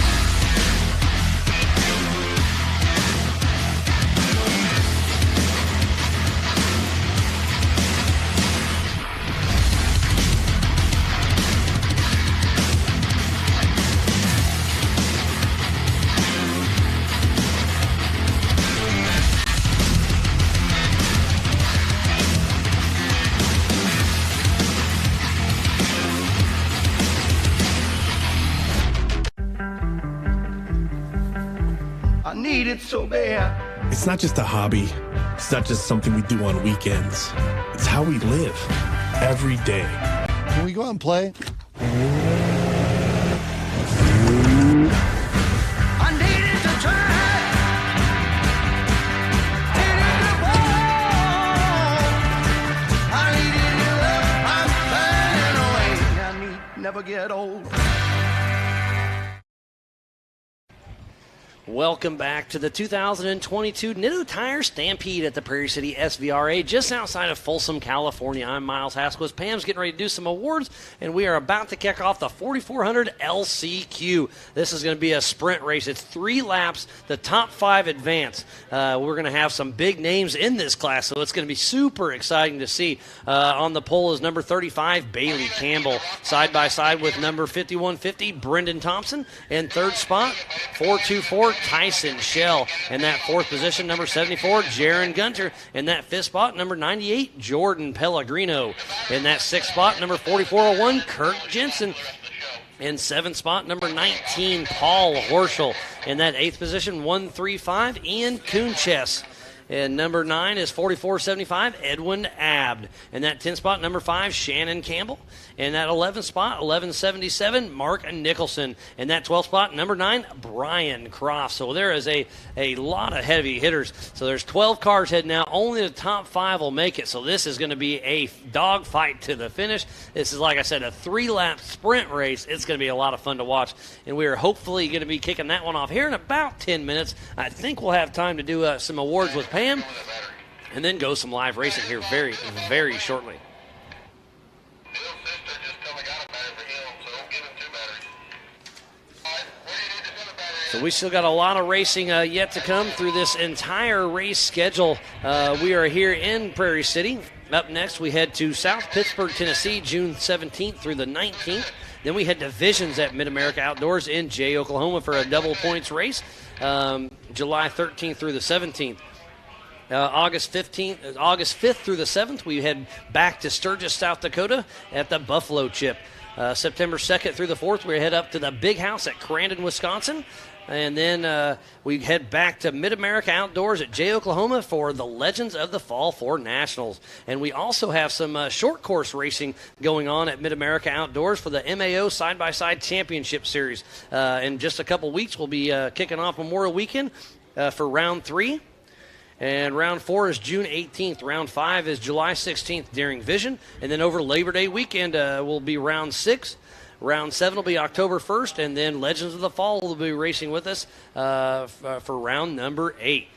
Need it so bad. It's not just a hobby. It's not just something we do on weekends. It's how we live every day. Can we go out and play? I needed to try. I needed your love. I'm burning away. I need never get old. Welcome back to the 2022 Nitto Tire Stampede at the Prairie City SVRA, just outside of Folsom, California. I'm Miles Haskell. Pam's getting ready to do some awards, and we are about to kick off the 4400 LCQ. This is going to be a sprint race. It's 3 laps. The top 5 advance. We're going to have some big names in this class, so it's going to be super exciting to see. On the pole is number 35, Bailey Campbell, side by side with number 5150, Brendan Thompson. In third spot, 424. Tyson Shell. In that 4th position, number 74, Jaron Gunter. In that 5th spot, number 98, Jordan Pellegrino. In that 6th spot, number 4401, Kirk Jensen. In 7th spot, number 19, Paul Horschel. In that 8th position, 135, Ian Kunches. And number 9 is 4475, Edwin Abd. In that 10th spot, number 5, Shannon Campbell. In that 11th spot, 1177, Mark Nicholson. In that 12th spot, number 9, Brian Croft. So there is a lot of heavy hitters. So there's 12 cars heading out. Only the top 5 will make it. So this is going to be a dogfight to the finish. This is, like I said, a 3-lap sprint race. It's going to be a lot of fun to watch. And we are hopefully going to be kicking that one off here in about 10 minutes. I think we'll have time to do some awards with Pam, and then go some live racing here very, very shortly. So we still got a lot of racing yet to come through this entire race schedule. We are here in Prairie City. Up next, we head to South Pittsburgh, Tennessee, June 17th through the 19th. Then we head to Visions at Mid-America Outdoors in Jay, Oklahoma for a double points race, July 13th through the 17th. August 5th through the 7th, we head back to Sturgis, South Dakota at the Buffalo Chip. September 2nd through the 4th, we head up to the Big House at Crandon, Wisconsin. And then we head back to Mid-America Outdoors at Jay, Oklahoma for the Legends of the Fall 4 Nationals. And we also have some short course racing going on at Mid-America Outdoors for the MAO Side-by-Side Championship Series. In just a couple weeks, we'll be kicking off Memorial Weekend for Round 3. And Round 4 is June 18th. Round 5 is July 16th during Vision. And then over Labor Day weekend will be Round 6. Round 7 will be October 1st. And then Legends of the Fall will be racing with us for round number 8.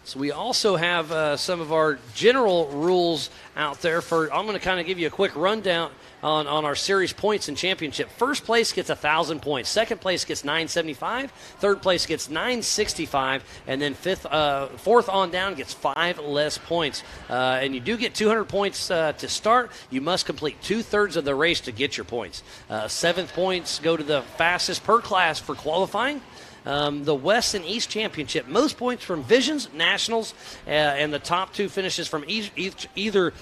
So we also have some of our general rules out there. I'm going to kind of give you a quick rundown on our series points and championship. First place gets 1,000 points. Second place gets 975. Third place gets 965. And then fourth on down gets 5 less points. And you do get 200 points to start. You must complete 2/3 of the race to get your points. 7th points go to the fastest per class for qualifying. The West and East Championship, most points from Visions, Nationals, and the top 2 finishes from either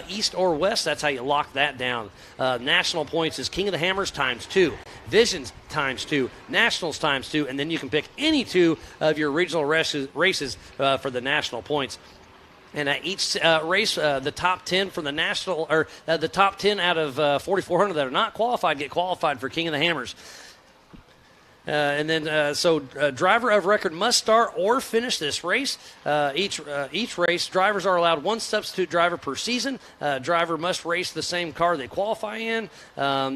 East or West. That's how you lock that down. National points is King of the Hammers ×2, Visions ×2, Nationals ×2, and then you can pick any 2 of your regional races for the national points. And at each race, the top 10 from the national, or the top 10 out of 4,400 that are not qualified get qualified for King of the Hammers. And then, driver of record must start or finish this race. Each race, drivers are allowed 1 substitute driver per season. Driver must race the same car they qualify in.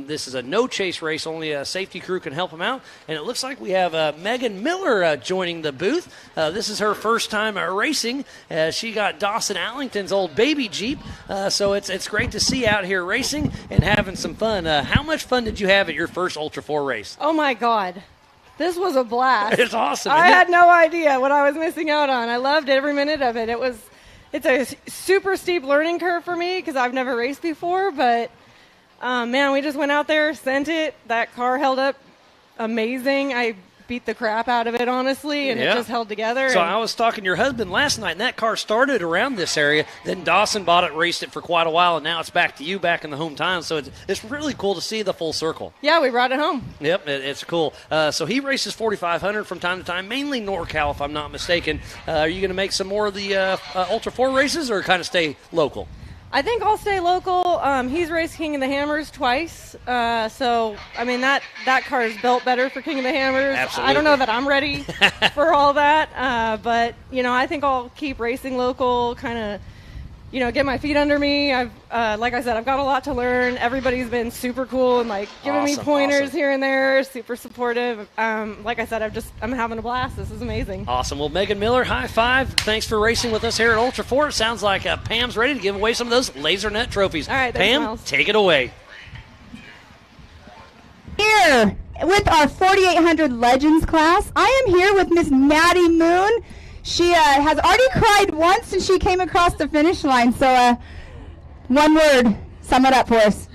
This is a no-chase race. Only a safety crew can help them out. And it looks like we have Megan Miller joining the booth. This is her first time racing. She got Dawson Allington's old baby Jeep. So it's great to see out here racing and having some fun. How much fun did you have at your first Ultra 4 race? Oh, my God. This was a blast. It's awesome. I had no idea what I was missing out on. I loved every minute of it. It's a super steep learning curve for me because I've never raced before, but man, we just went out there, sent it. That car held up amazing. I beat the crap out of it, honestly, and it just held together. So I was talking to your husband last night, and that car started around this area. Then Dawson bought it, raced it for quite a while, and now it's back to you back in the hometown. So it's really cool to see the full circle. Yeah, we brought it home. Yep, it's cool. So he races 4,500 from time to time, mainly NorCal, if I'm not mistaken. Are you going to make some more of the Ultra 4 races or kind of stay local? I think I'll stay local. He's raced King of the Hammers twice. So, I mean, that car is built better for King of the Hammers. Absolutely. I don't know that I'm ready for all that. But, I think I'll keep racing local, kind of, get my feet under me. I've, like I said, I've got a lot to learn. Everybody's been super cool and like giving me pointers here and there, super supportive. Like I said, I'm having a blast. This is amazing. Awesome. Well, Megan Miller, high five. Thanks for racing with us here at Ultra 4. It sounds like Pam's ready to give away some of those laser net trophies. All right, Pam, Miles. take it away. Here with our 4800 Legends class, I am here with Miss Maddie Moon. She has already cried once since she came across the finish line. So, one word, sum it up for us.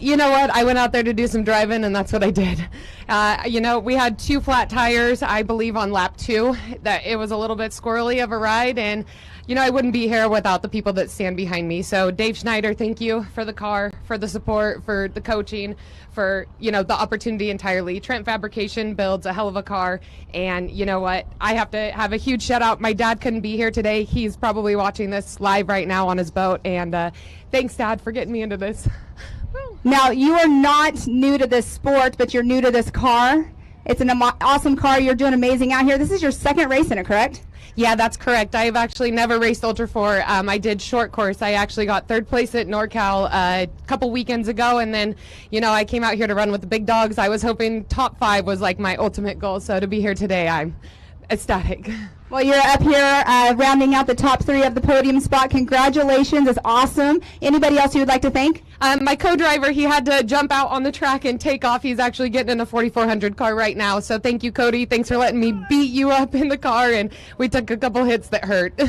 You know what? I went out there to do some driving, and that's what I did. We had 2 flat tires, I believe, on lap 2. That it was a little bit squirrely of a ride, and I wouldn't be here without the people that stand behind me. So, Dave Schneider, thank you for the car, for the support, for the coaching, for the opportunity entirely. Trent Fabrication builds a hell of a car, and you know what? I have to have a huge shout out. My dad couldn't be here today. He's probably watching this live right now on his boat, and thanks, Dad, for getting me into this. Now, you are not new to this sport, but you're new to this car. It's an awesome car. You're doing amazing out here. This is your second race in it, correct? Yeah, that's correct. I've actually never raced Ultra 4. I did short course. I actually got 3rd place at NorCal a couple weekends ago, and then, I came out here to run with the big dogs. I was hoping top 5 was like my ultimate goal, so to be here today, I'm ecstatic. Well, you're up here rounding out the top 3 of the podium spot. Congratulations. It's awesome. Anybody else you would like to thank? My co-driver, he had to jump out on the track and take off. He's actually getting in a 4400 car right now. So thank you, Cody. Thanks for letting me beat you up in the car, and we took a couple hits that hurt.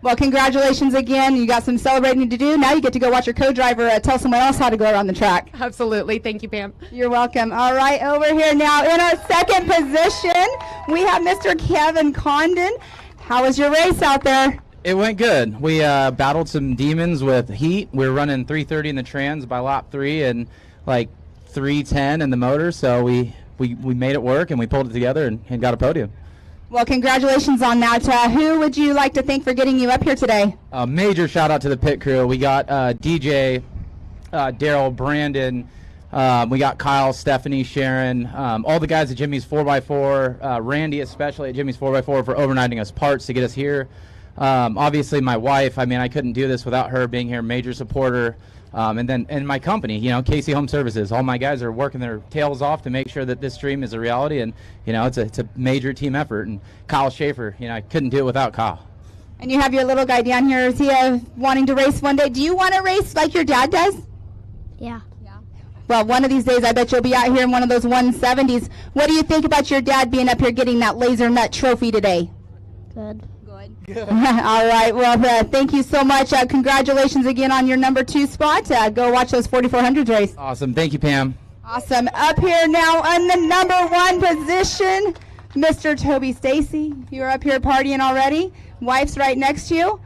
Well, congratulations again. You got some celebrating to do. Now you get to go watch your co-driver tell someone else how to go around the track. Absolutely. Thank you, Pam. You're welcome. All right, over here now in our second position, we have Mr. Kevin Condon. How was your race out there? It went good. We battled some demons with heat. We were running 330 in the trans by lap 3 and like 310 in the motor. So we made it work, and we pulled it together and got a podium. Well, congratulations on that. Who would you like to thank for getting you up here today? A major shout out to the pit crew. We got DJ, Daryl, Brandon. We got Kyle, Stephanie, Sharon, all the guys at Jimmy's 4x4, Randy especially at Jimmy's 4x4 for overnighting us parts to get us here. Obviously my wife, I couldn't do this without her being here, major supporter. And my company, Casey Home Services. All my guys are working their tails off to make sure that this stream is a reality, and it's a major team effort. And Kyle Schaefer, I couldn't do it without Kyle. And you have your little guy down here. Is he wanting to race one day? Do you want to race like your dad does? Yeah. Well, one of these days I bet you'll be out here in one of those 170s. What do you think about your dad being up here getting that laser nut trophy today? Good. All right. Well, thank you so much. Congratulations again on your number 2 spot. Go watch those 4400s race. Awesome. Thank you, Pam. Awesome. Up here now in the number 1 position, Mr. Toby Stacy. You're up here partying already. Wife's right next to you.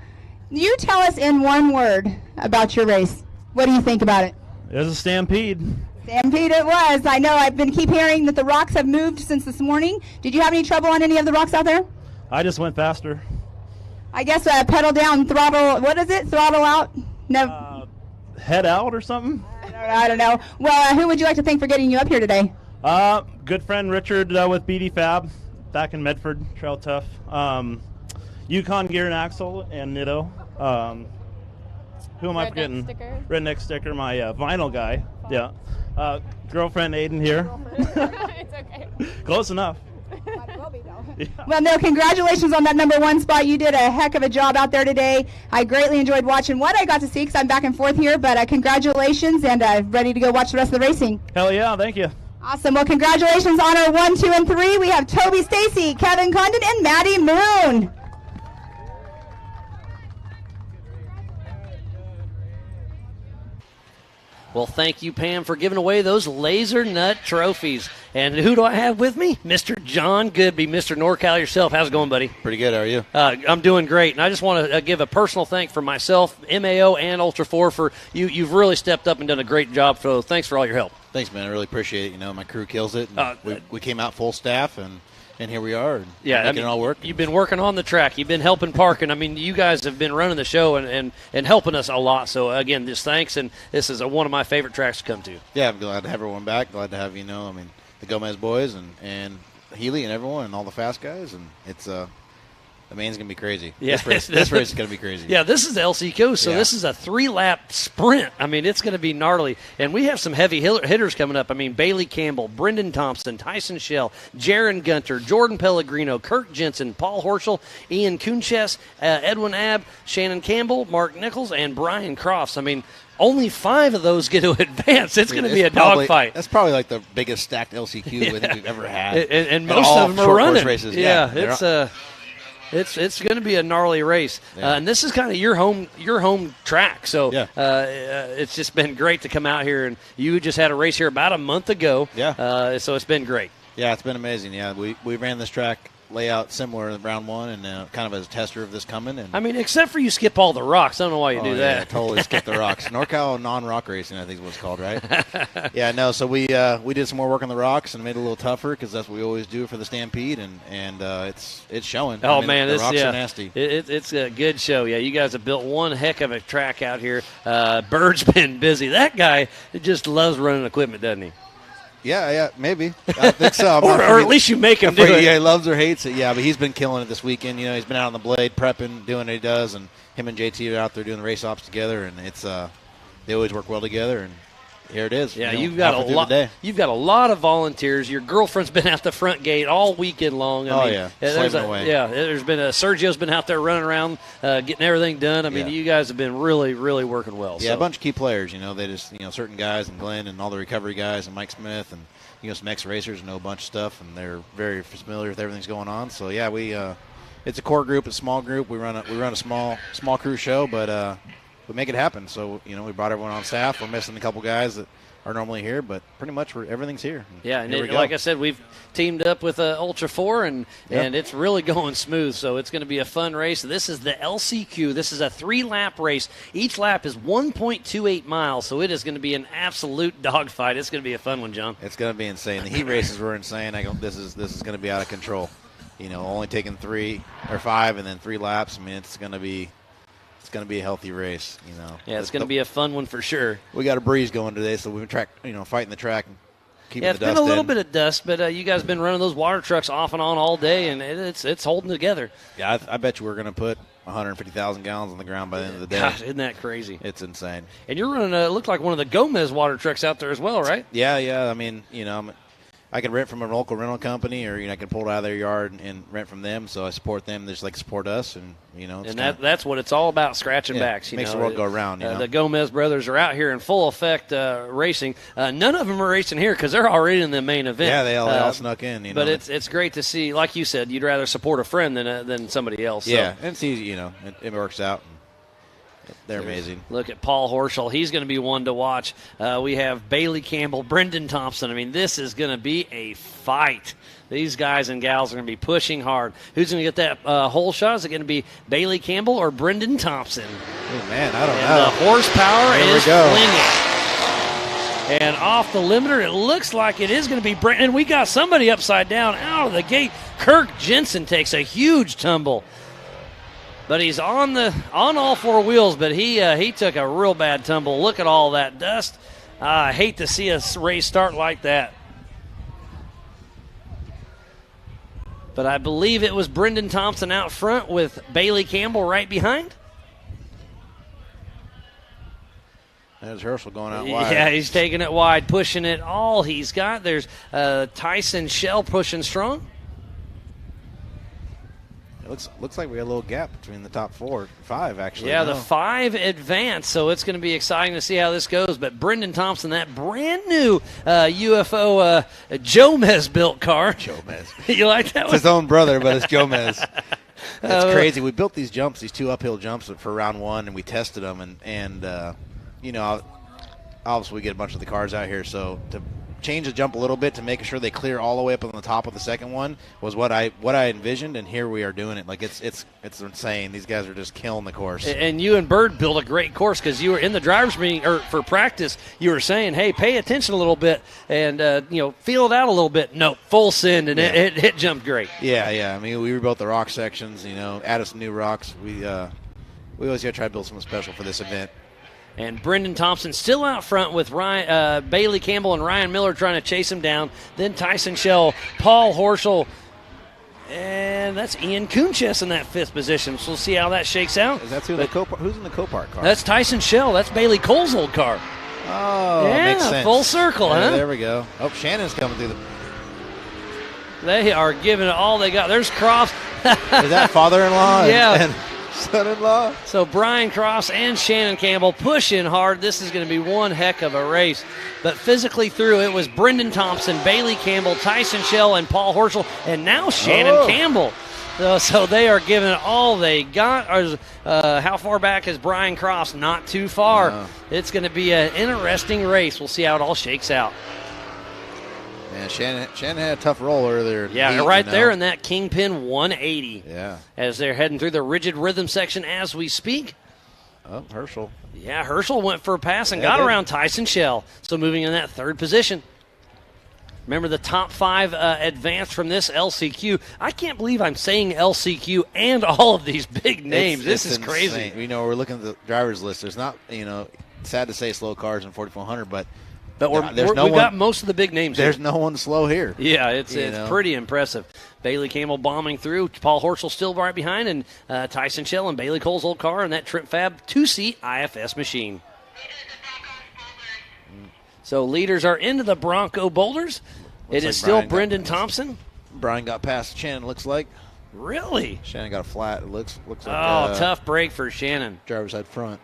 You tell us in one word about your race. What do you think about it? It was a stampede. Stampede it was. I know. Keep hearing that the rocks have moved since this morning. Did you have any trouble on any of the rocks out there? I just went faster. I guess pedal down, throttle. What is it? Throttle out? No. Head out or something? I don't know. Well, who would you like to thank for getting you up here today? Good friend Richard with BD Fab back in Medford, Trail Tough. Yukon Gear and Axle and Nitto. Who am I forgetting? Redneck Sticker, my vinyl guy. Yeah. Girlfriend Aiden here. It's okay. Close enough. Yeah. Well, no, congratulations on that number 1 spot. You did a heck of a job out there today. I greatly enjoyed watching what I got to see because I'm back and forth here, but congratulations, and ready to go watch the rest of the racing. Hell yeah, thank you. Awesome. Well, congratulations on our 1, 2, and 3. We have Toby Stacy, Kevin Condon, and Maddie Moon. Well, thank you, Pam, for giving away those laser nut trophies. And who do I have with me? Mr. John Goodby, Mr. NorCal yourself. How's it going, buddy? Pretty good. How are you? I'm doing great. And I just want to give a personal thank for myself, MAO, and Ultra 4 for you. You've really stepped up and done a great job. So thanks for all your help. Thanks, man. I really appreciate it. My crew kills it. We came out full staff, and here we are. And making it all work. You've been working on the track. You've been helping parking. You guys have been running the show and helping us a lot. So, again, just thanks. And this is one of my favorite tracks to come to. Yeah, I'm glad to have everyone back. Glad to have, the Gomez boys and Healy and everyone and all the fast guys. And it's The main's going to be crazy. Yeah. This race is going to be crazy. Yeah, this is the LCQ, so this is a 3-lap sprint. I mean, it's going to be gnarly. And we have some heavy hitters coming up. I mean, Bailey Campbell, Brendan Thompson, Tyson Schell, Jaron Gunter, Jordan Pellegrino, Kirk Jensen, Paul Horschel, Ian Kunches, Edwin Abb, Shannon Campbell, Mark Nichols, and Brian Crofts. I mean, only 5 of those get to advance. It's going to be a dogfight. That's probably like the biggest stacked LCQ I think we've ever had. And most of them are running. Races. Yeah, it's going to be a gnarly race. Yeah. And this is kind of your home track. So it's just been great to come out here. And you just had a race here about a month ago. Yeah. So it's been great. Yeah, it's been amazing. Yeah, we ran this track layout similar in round 1 and kind of as a tester of this coming. And I mean, except for you skip all the rocks. I don't know why you do that. Yeah, totally skip the rocks. NorCal non-rock racing, I think is what it's called, right? Yeah, no, so we did some more work on the rocks and made it a little tougher because that's what we always do for the Stampede, and it's showing. Oh, I mean, man, the rocks are nasty. It's a good show. Yeah, you guys have built one heck of a track out here. Bird's been busy. That guy just loves running equipment, doesn't he? Yeah, maybe. I think so. or at least you make him do it. Yeah, he loves or hates it. Yeah, but he's been killing it this weekend. You know, he's been out on the blade prepping, doing what he does, and him and JT are out there doing the race ops together, and it's they always work well together. And here it is. Yeah, you've got a lot of volunteers. Your girlfriend's been out the front gate all weekend long. There's been Sergio's been out there running around getting everything done. I mean, you guys have been really, really working well. Yeah, a bunch of key players. You know, they just certain guys, and Glenn and all the recovery guys, and Mike Smith, and some ex-racers know a bunch of stuff, and they're very familiar with everything's going on. So yeah, it's a core group, a small group. We run a small crew show, but we make it happen. So, we brought everyone on staff. We're missing a couple guys that are normally here, but pretty much everything's here. Yeah, and like I said, we've teamed up with Ultra 4, and it's really going smooth. So it's going to be a fun race. This is the LCQ. This is a 3-lap race. Each lap is 1.28 miles, so it is going to be an absolute dogfight. It's going to be a fun one, John. It's going to be insane. The heat races were insane. This is going to be out of control. Only taking 3 or 5 and then 3 laps. I mean, it's going to be a healthy race, Yeah, it's going to be a fun one for sure. We got a breeze going today, so we've been fighting the track and keeping the dust in. It's been a little bit of dust, but you guys have been running those water trucks off and on all day, and it's holding together. Yeah, I bet you we're going to put 150,000 gallons on the ground by the end of the day. Gosh, isn't that crazy? It's insane. And you're running look like one of the Gomez water trucks out there as well, right? Yeah. I mean, I can rent from a local rental company, or I can pull it out of their yard and rent from them. So I support them. They just like support us, and that's what it's all about, scratching backs. Makes the world go round. The Gomez brothers are out here in full effect racing. None of them are racing here because they're already in the main event. Yeah, they all snuck in. But it's great to see. Like you said, you'd rather support a friend than somebody else. Yeah, and it's easy. It works out. They're amazing. Look at Paul Horschel. He's going to be one to watch. We have Bailey Campbell, Brendan Thompson. I mean, this is going to be a fight. These guys and gals are going to be pushing hard. Who's going to get that hole shot? Is it going to be Bailey Campbell or Brendan Thompson? Oh, man, I don't know. The horsepower is flinging. And off the limiter, it looks like it is going to be Brendan. We got somebody upside down out of the gate. Kirk Jensen takes a huge tumble. But he's on all 4 wheels, but he took a real bad tumble. Look at all that dust. I hate to see a race start like that. But I believe it was Brendan Thompson out front with Bailey Campbell right behind. There's Herschel going out wide. Yeah, he's taking it wide, pushing it all he's got. There's Tyson Schell pushing strong. Looks like we got a little gap between the top 5, actually. Yeah, the 5 advance, so it's going to be exciting to see how this goes. But Brendan Thompson, that brand new UFO Jomez built car. Jomez. You like that one? It's his own brother, but it's Jomez. It's crazy. We built these 2 uphill jumps for round 1, and we tested them. And obviously we get a bunch of the cars out here, so to change the jump a little bit to make sure they clear all the way up on the top of the second one was what I envisioned, and here we are doing it. Like it's insane. These guys are just killing the course. And you and Bird built a great course because you were in the driver's meeting or for practice. You were saying, "Hey, pay attention a little bit and feel it out a little bit." No, full send, and it jumped great. Yeah. I mean, we rebuilt the rock sections. Added some new rocks. We always got to try to build something special for this event. And Brendan Thompson still out front with Bailey Campbell and Ryan Miller trying to chase him down. Then Tyson Schell, Paul Horschel, And that's Ian Kunches in that 5th position. So we'll see how that shakes out. Is that who's in the Copart car? That's Tyson Shell. That's Bailey Cole's old car. Oh, yeah, makes sense. Full circle, Yeah, huh? There we go. Oh, Shannon's coming through the... They are giving it all they got. There's Cross. Is that father-in-law? Yeah. And son-in-law? So Brian Cross and Shannon Campbell pushing hard. This is going to be one heck of a race. But physically through, it was Brendan Thompson, Bailey Campbell, Tyson Shell, and Paul Horschel, and now Shannon Campbell. So they are giving it all they got. How far back is Brian Cross? Not too far. It's going to be an interesting race. We'll see how it all shakes out. Man, Shannon had a tough roll earlier. Yeah, right there in that Kingpin 180. Yeah. As they're heading through the rigid rhythm section as we speak. Oh, Herschel. Yeah, Herschel went for a pass and got around Tyson Shell. So moving in that 3rd position. Remember the top 5 advanced from this LCQ. I can't believe I'm saying LCQ and all of these big names. This is insane. crazy. We're looking at the driver's list. There's not, sad to say slow cars in 4400, but we've got most of the big names There's here. no one slow here. Yeah, it's pretty impressive. Bailey Campbell bombing through. Paul Horschel still right behind, and Tyson Shell and Bailey Cole's old car in that Trip Fab 2-seat IFS machine. So leaders are into the Bronco Boulders. It is still Brendan Thompson. Brian got past Shannon, looks like. Really? Shannon got a flat. It looks like. Tough break for Shannon. Driver's side front.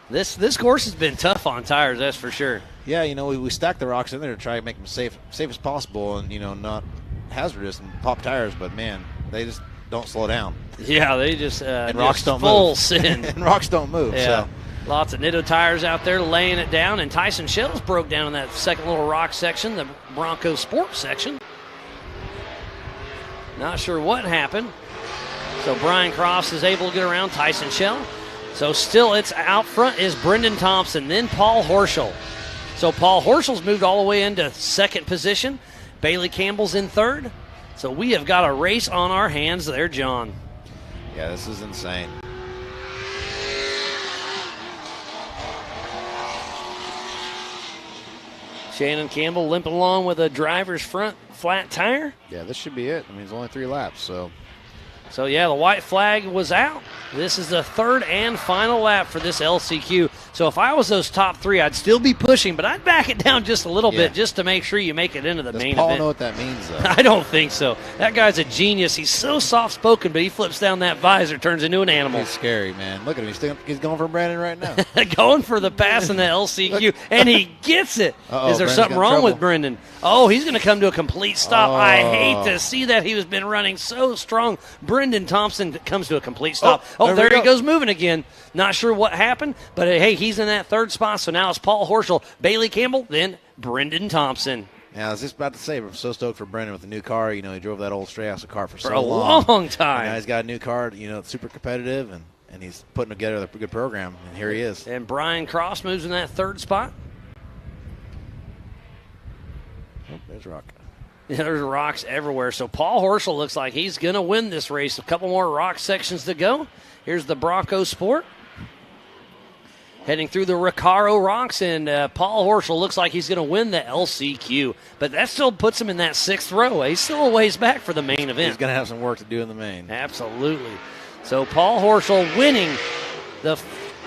This course has been tough on tires, that's for sure. Yeah, we stacked the rocks in there to try to make them safe as possible, and not hazardous and pop tires. But man, they just don't slow down. Yeah, they just and rocks don't full move. sin. And rocks don't move. Yeah. So. Lots of Nitto tires out there laying it down, and Tyson Shells broke down in that second little rock section, the Bronco Sports section. Not sure what happened. So Brian Cross is able to get around Tyson Shell. So still it's out front is Brendan Thompson, then Paul Horschel. So Paul Horschel's moved all the way into 2nd position. Bailey Campbell's in 3rd. So we have got a race on our hands there, John. Yeah, this is insane. Shannon Campbell limping along with a driver's front flat tire. Yeah, this should be it. It's only 3 laps, so. So, yeah, the white flag was out. This is the 3rd and final lap for this LCQ. So if I was those top 3, I'd still be pushing, but I'd back it down just a little bit just to make sure you make it into the main Paul event. Know what that means, though? I don't think so. That guy's a genius. He's so soft-spoken, but he flips down that visor, turns into an animal. He's scary, man. Look at him. He's going for Brandon right now. Going for the pass in the LCQ, and he gets it. Uh-oh, Is there Brendan's something got wrong trouble. with Brendan? Oh, he's going to come to a complete stop. I Oh. hate to see that. He was been running so strong. Brendan Thompson comes to a complete stop. there There we he go. goes moving again. Not sure what happened, but hey, he's in that 3rd spot. So now it's Paul Horschel, Bailey Campbell, then Brendan Thompson. Yeah, I was just about to say, I'm so stoked for Brendan with the new car. He drove that old Strayhouse car for so a long. long time. And now he's got a new car, it's super competitive, and he's putting together a good program, and here he is. And Brian Cross moves in that 3rd spot. Oh, there's Rock. Yeah, there's rocks everywhere. So Paul Horschel looks like he's going to win this race. A couple more rock sections to go. Here's the Bronco Sport. Heading through the Recaro rocks, and Paul Horschel looks like he's going to win the LCQ. But that still puts him in that 6th row. He's still a ways back for the main event. He's going to have some work to do in the main. Absolutely. So Paul Horschel winning the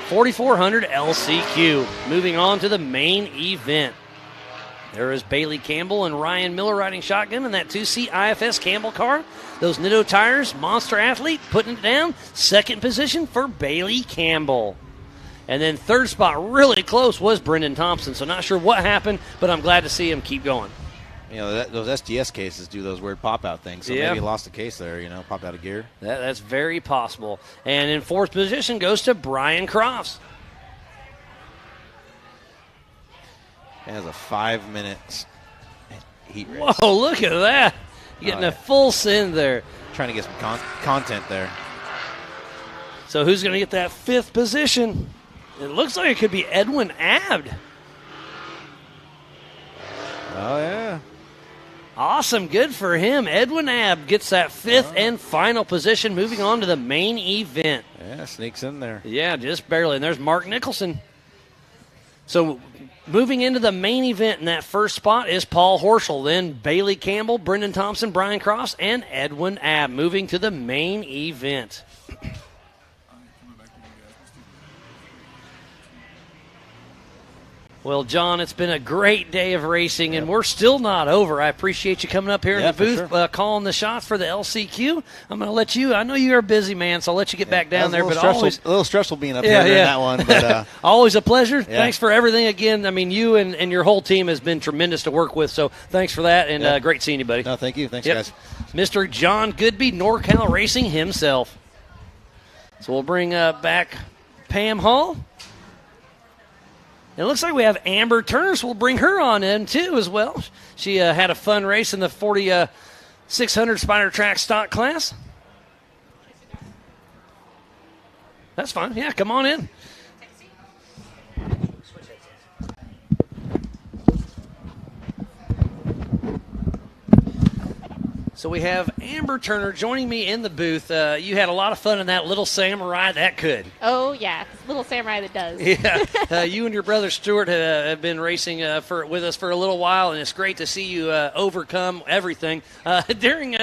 4400 LCQ. Moving on to the main event. There is Bailey Campbell and Ryan Miller riding shotgun in that 2-seat IFS Campbell car. Those Nitto tires, Monster Athlete putting it down. 2nd position for Bailey Campbell. And then 3rd spot, really close, was Brendan Thompson. So not sure what happened, but I'm glad to see him keep going. Those SDS cases do those weird pop-out things. So maybe he lost a case there, popped out of gear. That's very possible. And in 4th position goes to Brian Crofts. It has a 5 minutes heat race. Whoa, look at that. Getting a full sin there. Trying to get some content there. So who's going to get that 5th position? It looks like it could be Edwin Abd. Oh, yeah. Awesome. Good for him. Edwin Abd gets that 5th and final position, moving on to the main event. Yeah, sneaks in there. Yeah, just barely. And there's Mark Nicholson. So moving into the main event in that first spot is Paul Horschel, then Bailey Campbell, Brendan Thompson, Brian Cross, and Edwin Abb moving to the main event. Well, John, it's been a great day of racing, and we're still not over. I appreciate you coming up here in the booth, calling the shots for the LCQ. I'm going to let you. I know you're a busy man, so I'll let you get back down there. But always a little stressful being up here during that one. But always a pleasure. Yeah. Thanks for everything again. I mean, you and your whole team has been tremendous to work with. So thanks for that, and great seeing you, buddy. No, thank you. Thanks, guys. Mr. John Goodby, NorCal Racing himself. So we'll bring back Pam Hall. It looks like we have Amber Turner, so we'll bring her on in, too, as well. She had a fun race in the 4,600 Spider Track stock class. That's fine. Yeah, come on in. So we have Amber Turner joining me in the booth. You had a lot of fun in that Little Samurai that could. Oh, yeah. Little Samurai that does. Yeah. You and your brother Stuart have been racing with us for a little while, and it's great to see you overcome everything. During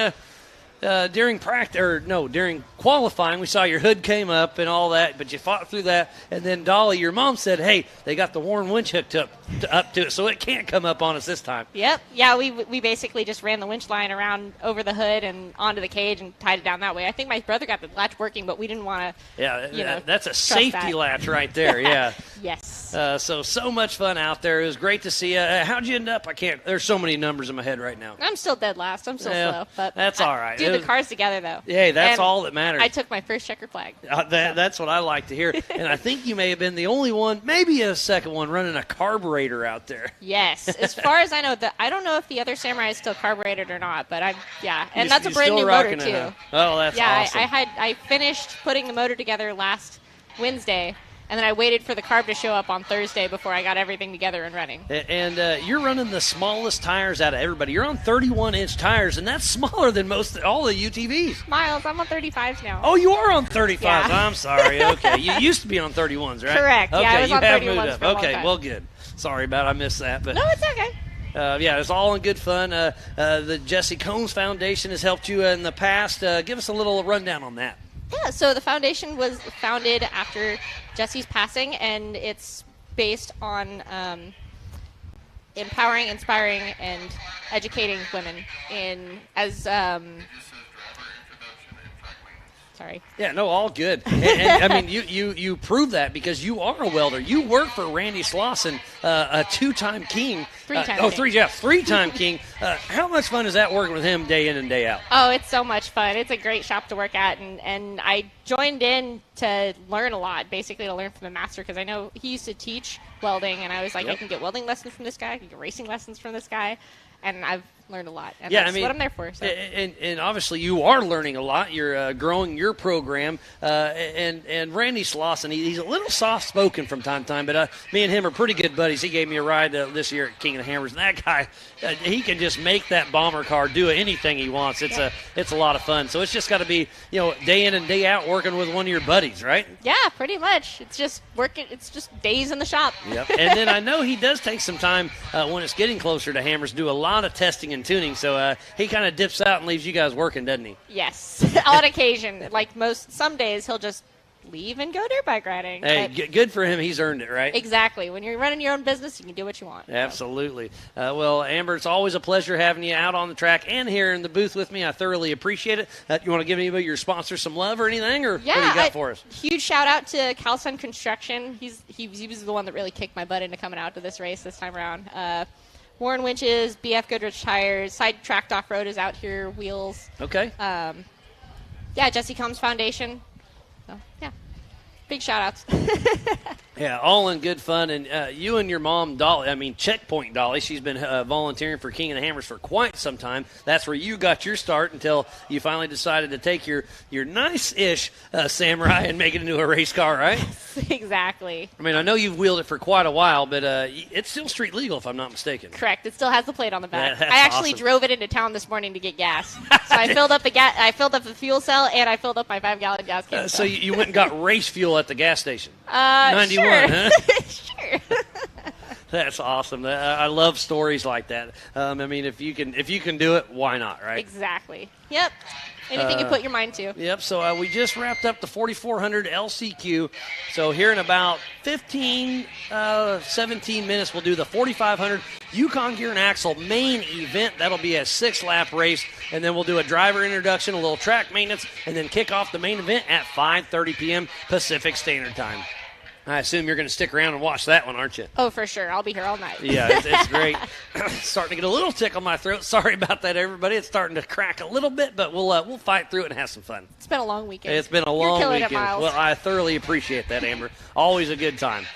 qualifying, we saw your hood came up and all that, but you fought through that. And then Dolly, your mom, said, "Hey, they got the Warren winch hooked up to it, so it can't come up on us this time." Yep. Yeah, we basically just ran the winch line around over the hood and onto the cage and tied it down that way. I think my brother got the latch working, but we didn't want to. Yeah, that's a safety latch right there. Yeah. Yes. So much fun out there. It was great to see you. How'd you end up? There's so many numbers in my head right now. I'm still dead last. I'm still slow, but that's all right. Do the cars together though. Yeah, that's all that matters. I took my first checker flag. That's what I like to hear. And I think you may have been the only one, maybe a second one, running a carburetor out there. Yes, as far as I know, I don't know if the other Samurai is still carbureted or not, but and that's a brand new motor too. Huh? Oh, that's awesome. I finished putting the motor together last Wednesday. And then I waited for the carb to show up on Thursday before I got everything together and running. And you're running the smallest tires out of everybody. You're on 31-inch tires, and that's smaller than all the UTVs. Miles, I'm on 35s now. Oh, you are on 35s. Yeah. I'm sorry. Okay. You used to be on 31s, right? Correct. Okay, I was on 31s moved up. for a long Okay, time. well, good. Sorry about it. I missed that. But no, it's okay. It's all in good fun. The Jesse Combs Foundation has helped you in the past. Give us a little rundown on that. Yeah, so the foundation was founded after Jesse's passing, and it's based on empowering, inspiring, and educating women Sorry. Yeah, no, all good. And I mean, you prove that because you are a welder. You work for Randy Slauson, a two-time king. Three-time king. How much fun is that working with him day in and day out? Oh, it's so much fun. It's a great shop to work at, and I joined in to learn a lot, basically to learn from the master, because I know he used to teach welding, and I was like, I can get welding lessons from this guy, I can get racing lessons from this guy, and I've learned a lot. And that's what I'm there for. So. And obviously you are learning a lot. You're growing your program. And Randy Slauson, he's a little soft-spoken from time to time, but me and him are pretty good buddies. He gave me a ride this year at King of the Hammers. And that guy, he can just make that bomber car do anything he wants. It's a lot of fun. So it's just got to be, day in and day out working with one of your buddies, right? Yeah, pretty much. It's just working. It's just days in the shop. Yep. And then I know he does take some time when it's getting closer to Hammers, do a lot of testing and tuning. So he kind of dips out and leaves you guys working, doesn't he? Yes, on occasion. Like some days he'll just leave and go dirt bike riding. Hey, good for him. He's earned it, right? Exactly. When you're running your own business, you can do what you want. Absolutely. Well, Amber, it's always a pleasure having you out on the track and here in the booth with me. I thoroughly appreciate it. You want to give anybody your sponsor some love or anything, or what do you got for us? Huge shout out to Calsun Construction. He was the one that really kicked my butt into coming out to this race this time around. Warren Winches, BF Goodrich Tires, Side Tracked Off-Road is out here, Wheels. Okay. Jesse Combs Foundation. So, big shout-outs. Yeah, all in good fun. And you and your mom, Dolly, Checkpoint Dolly, she's been volunteering for King of the Hammers for quite some time. That's where you got your start until you finally decided to take your nice-ish Samurai and make it into a race car, right? Exactly. I know you've wheeled it for quite a while, but it's still street legal if I'm not mistaken. Correct. It still has the plate on the back. That's I actually awesome. drove it into town this morning to get gas. So I filled up I filled up the fuel cell, and I filled up my 5-gallon gas can. So you went and got race fuel at the gas station? 91, sure. huh? Sure. That's awesome. I love stories like that. I mean, if you can do it, why not, right? Exactly. Yep. Anything you put your mind to. Yep. So we just wrapped up the 4,400 LCQ. So here in about 17 minutes, we'll do the 4,500 Yukon Gear and Axle main event. That'll be a 6-lap race, and then we'll do a driver introduction, a little track maintenance, and then kick off the main event at 5:30 p.m. Pacific Standard Time. I assume you're going to stick around and watch that one, aren't you? Oh, for sure. I'll be here all night. Yeah, it's great. Starting to get a little tickle in my throat. Sorry about that, everybody. It's starting to crack a little bit, but we'll fight through it and have some fun. It's been a long weekend. It's been a long You're killing weekend. It, Miles. Well, I thoroughly appreciate that, Amber. Always a good time.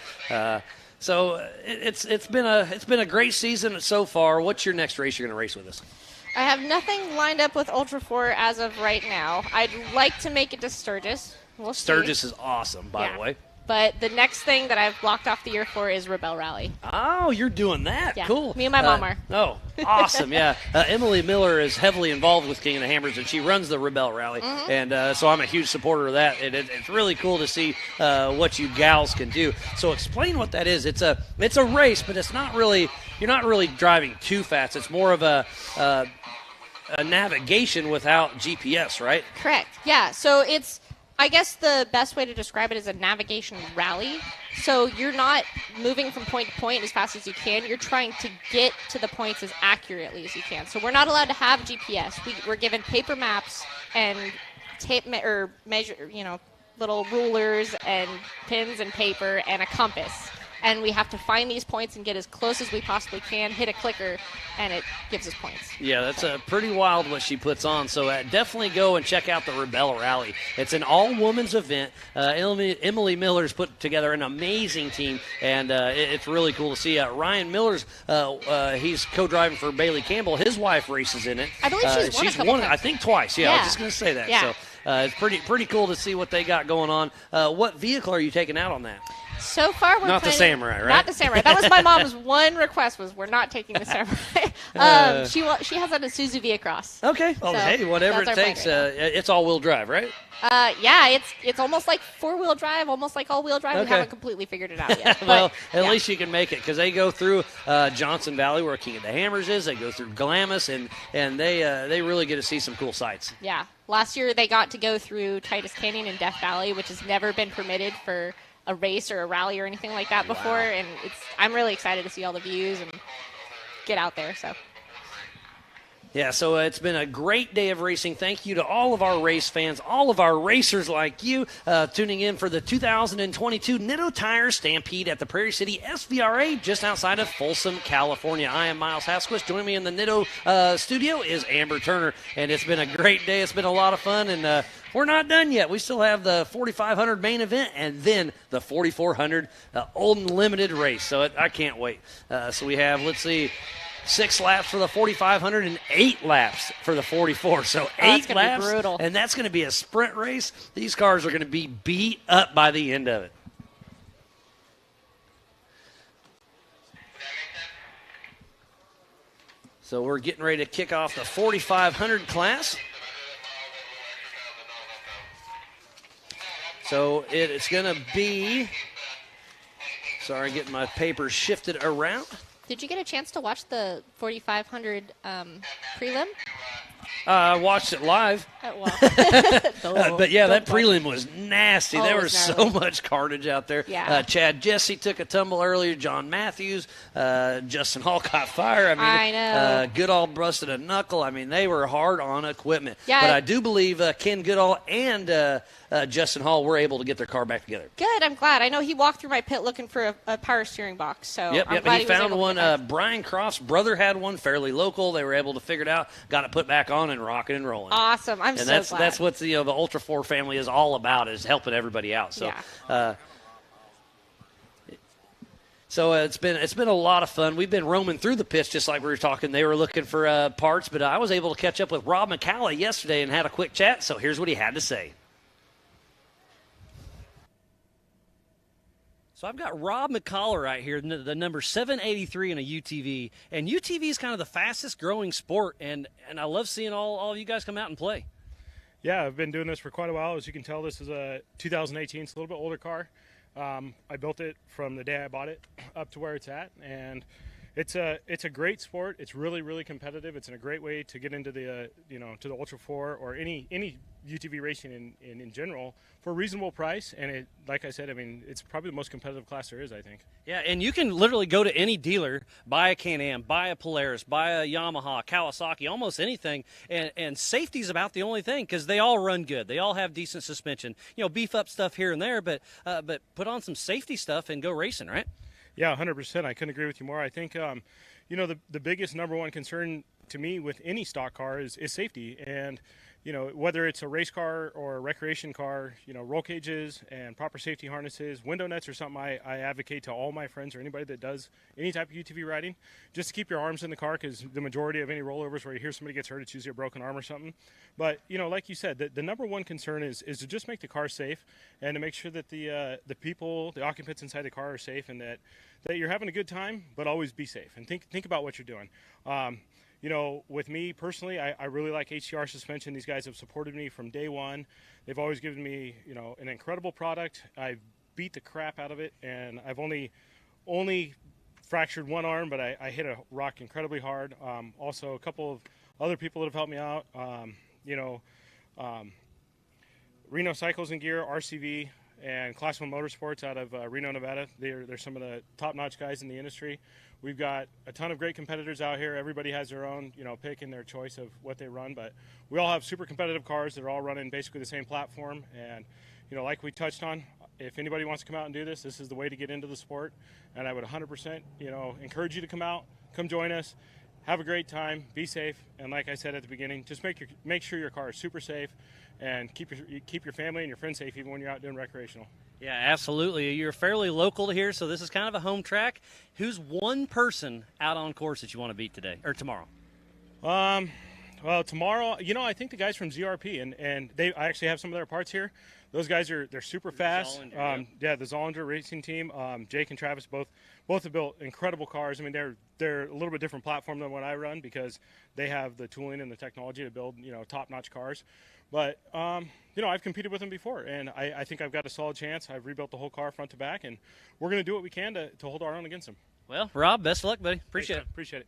So it's been a great season so far. What's your next race you're going to race with us? I have nothing lined up with Ultra 4 as of right now. I'd like to make it to Sturgis. We'll see. Sturgis is awesome, by the way. But the next thing that I've blocked off the year for is Rebel Rally. Oh, you're doing that. Yeah. Cool. Me and my mom are. Oh, awesome. Yeah. Emily Miller is heavily involved with King of the Hammers, and she runs the Rebel Rally. Mm-hmm. And so I'm a huge supporter of that. It's really cool to see what you gals can do. So explain what that is. It's a race, but it's not really – you're not really driving too fast. It's more of a navigation without GPS, right? Correct. Yeah. So it's – I guess the best way to describe it is a navigation rally. So you're not moving from point to point as fast as you can. You're trying to get to the points as accurately as you can. So we're not allowed to have GPS. We're given paper maps and tape or measure, little rulers and pins and paper and a compass. And we have to find these points and get as close as we possibly can, hit a clicker, and it gives us points. Yeah, that's pretty wild what she puts on. So definitely go and check out the Rebel Rally. It's an all-women's event. Emily Miller's put together an amazing team, and it's really cool to see. Ryan Miller's, he's co-driving for Bailey Campbell. His wife races in it. I believe she's won a couple times. I think twice. Yeah, I was just going to say that. Yeah. So it's pretty cool to see what they got going on. What vehicle are you taking out on that? So far, we're not the Samurai, right? Not the Samurai. That was my mom's one request: was we're not taking the Samurai. She has a Isuzu V-Cross. Okay. Well, hey, whatever it takes. It's all-wheel drive, right? Yeah, it's almost like 4-wheel drive, almost like all-wheel drive. Okay. We haven't completely figured it out yet. Well, at least you can make it, because they go through Johnson Valley, where King of the Hammers is. They go through Glamis, and they really get to see some cool sights. Yeah. Last year they got to go through Titus Canyon and Death Valley, which has never been permitted for a race or a rally or anything like that before, and I'm really excited to see all the views and get out there. So. Yeah, so it's been a great day of racing. Thank you to all of our race fans, all of our racers like you, tuning in for the 2022 Nitto Tire Stampede at the Prairie City SVRA just outside of Folsom, California. I am Miles Hasquist. Joining me in the Nitto studio is Amber Turner, and it's been a great day. It's been a lot of fun, and we're not done yet. We still have the 4,500 main event and then the 4,400 Olden Limited race, so I can't wait. So we have, 6 laps for the 4,500 and 8 laps for the 44. So 8 laps, brutal. And that's going to be a sprint race. These cars are going to be beat up by the end of it. So we're getting ready to kick off the 4,500 class. So it's going to be, sorry, getting my papers shifted around. Did you get a chance to watch the 4,500 prelim? I watched it live. But yeah, that prelim was nasty. There was so much carnage out there. Yeah. Chad Jesse took a tumble earlier. John Matthews, Justin Hall caught fire. I know. Goodall busted a knuckle. I mean, they were hard on equipment. Yeah. But I do believe Ken Goodall and Justin Hall were able to get their car back together. Good. I'm glad. I know he walked through my pit looking for a power steering box. So Yep. I'm glad He was found able to one. get back. Brian Croft's brother had one, fairly local. They were able to figure it out, got it put back on, and rocking and rolling. Awesome. I'm so glad. That's what the Ultra 4 family is all about, is helping everybody out. So, it's been a lot of fun. We've been roaming through the pits just like we were talking. They were looking for parts, but I was able to catch up with Rob McCalla yesterday and had a quick chat. So here's what he had to say. So I've got Rob McCalla right here, the number 783 in a UTV. And UTV is kind of the fastest growing sport, and I love seeing all of you guys come out and play. Yeah, I've been doing this for quite a while. As you can tell, this is a 2018. It's a little bit older car. I built it from the day I bought it up to where it's at, and it's a great sport. It's really, really competitive. It's a great way to get into the to the Ultra 4 or any UTV racing in general for a reasonable price. And it, like I said, I mean, it's probably the most competitive class there is, I think. Yeah, and you can literally go to any dealer, buy a Can-Am, buy a Polaris, buy a Yamaha, Kawasaki, almost anything, and safety's about the only thing because they all run good. They all have decent suspension. Beef up stuff here and there, but put on some safety stuff and go racing, right? Yeah, 100%. I couldn't agree with you more. I think, the biggest number one concern to me with any stock car is safety. And, whether it's a race car or a recreation car, roll cages and proper safety harnesses, window nets are something I advocate to all my friends or anybody that does any type of UTV riding, just to keep your arms in the car, because the majority of any rollovers where you hear somebody gets hurt, it's usually a broken arm or something. But, like you said, the number one concern is to just make the car safe and to make sure that the people, the occupants inside the car are safe, and that you're having a good time, but always be safe and think about what you're doing. With me personally, I really like HCR suspension. These guys have supported me from day one. They've always given me, an incredible product. I've beat the crap out of it, and I've only fractured one arm, but I hit a rock incredibly hard. Also, a couple of other people that have helped me out. Reno Cycles and Gear, RCV, and Class 1 Motorsports out of Reno, Nevada. They're some of the top-notch guys in the industry. We've got a ton of great competitors out here. Everybody has their own, pick and their choice of what they run, but we all have super competitive cars that are all running basically the same platform. And, like we touched on, if anybody wants to come out and do this, this is the way to get into the sport. And I would 100%, encourage you to come out, come join us, have a great time, be safe. And like I said at the beginning, just make sure your car is super safe, and keep your family and your friends safe even when you're out doing recreational. Yeah, absolutely. You're fairly local to here, so this is kind of a home track. Who's one person out on course that you want to beat today or tomorrow? Well, tomorrow, I think the guys from ZRP, and I actually have some of their parts here. Those guys they're super fast. The Zollinger racing team. Jake and Travis both have built incredible cars. I mean, they're a little bit different platform than what I run because they have the tooling and the technology to build top-notch cars. But I've competed with them before, and I think I've got a solid chance. I've rebuilt the whole car front to back, and we're going to do what we can to hold our own against them. Well, Rob, best of luck, buddy. Appreciate it. Appreciate it.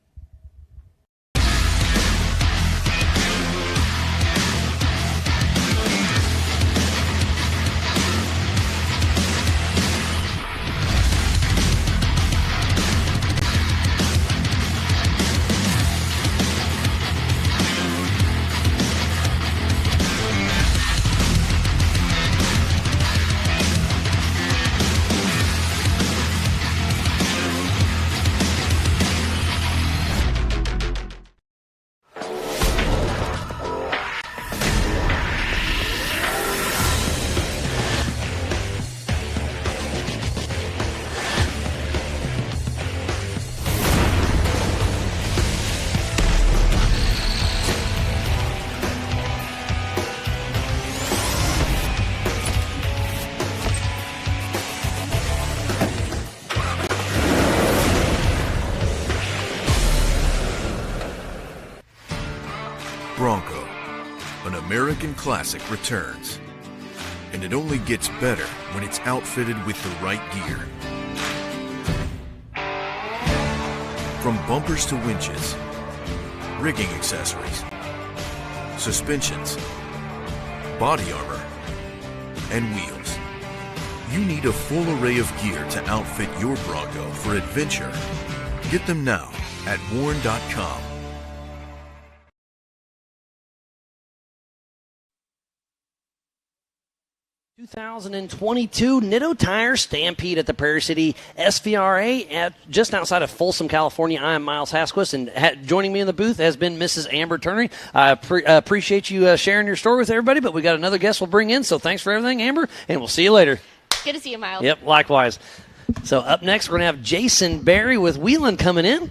Bronco, an American classic, returns. And it only gets better when it's outfitted with the right gear. From bumpers to winches, rigging accessories, suspensions, body armor, and wheels. You need a full array of gear to outfit your Bronco for adventure. Get them now at warn.com. 2022 Nitto Tire Stampede at the Prairie City SVRA at just outside of Folsom, California. I am Miles Hasquist, and joining me in the booth has been Mrs. Amber Turner. I appreciate you sharing your story with everybody, but we got another guest we'll bring in, so thanks for everything, Amber, and we'll see you later. Good to see you, Miles. Yep, likewise. So up next, we're going to have Jason Berry with Wheeling coming in.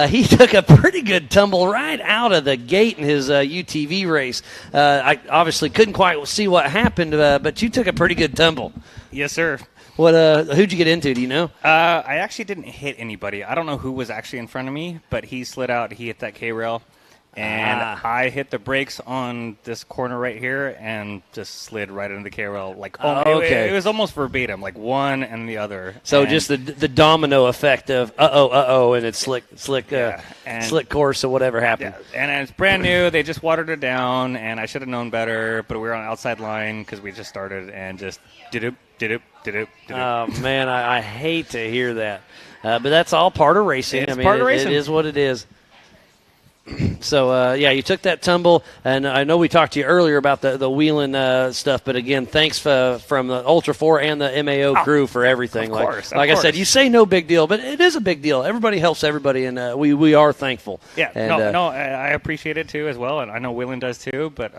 He took a pretty good tumble right out of the gate in his UTV race. I obviously couldn't quite see what happened, but you took a pretty good tumble. Yes, sir. Who'd you get into, do you know? I actually didn't hit anybody. I don't know who was actually in front of me, but he slid out. He hit that K-rail. And I hit the brakes on this corner right here and just slid right into the KRL. Okay. It was almost verbatim, like one and the other. So and just the domino effect of and it's slick course or whatever happened. Yeah, and it's brand new. They just watered it down, and I should have known better. But we were on outside line because we just started and just did it. Oh man, I hate to hear that, but that's all part of racing. It's part of racing. It is what it is. So, you took that tumble, and I know we talked to you earlier about the wheeling stuff, but again, thanks from the Ultra 4 and the MAO crew for everything. Of course. I said, you say no big deal, but it is a big deal. Everybody helps everybody, and we are thankful. Yeah, and, I appreciate it too as well, and I know Wheeling does too, but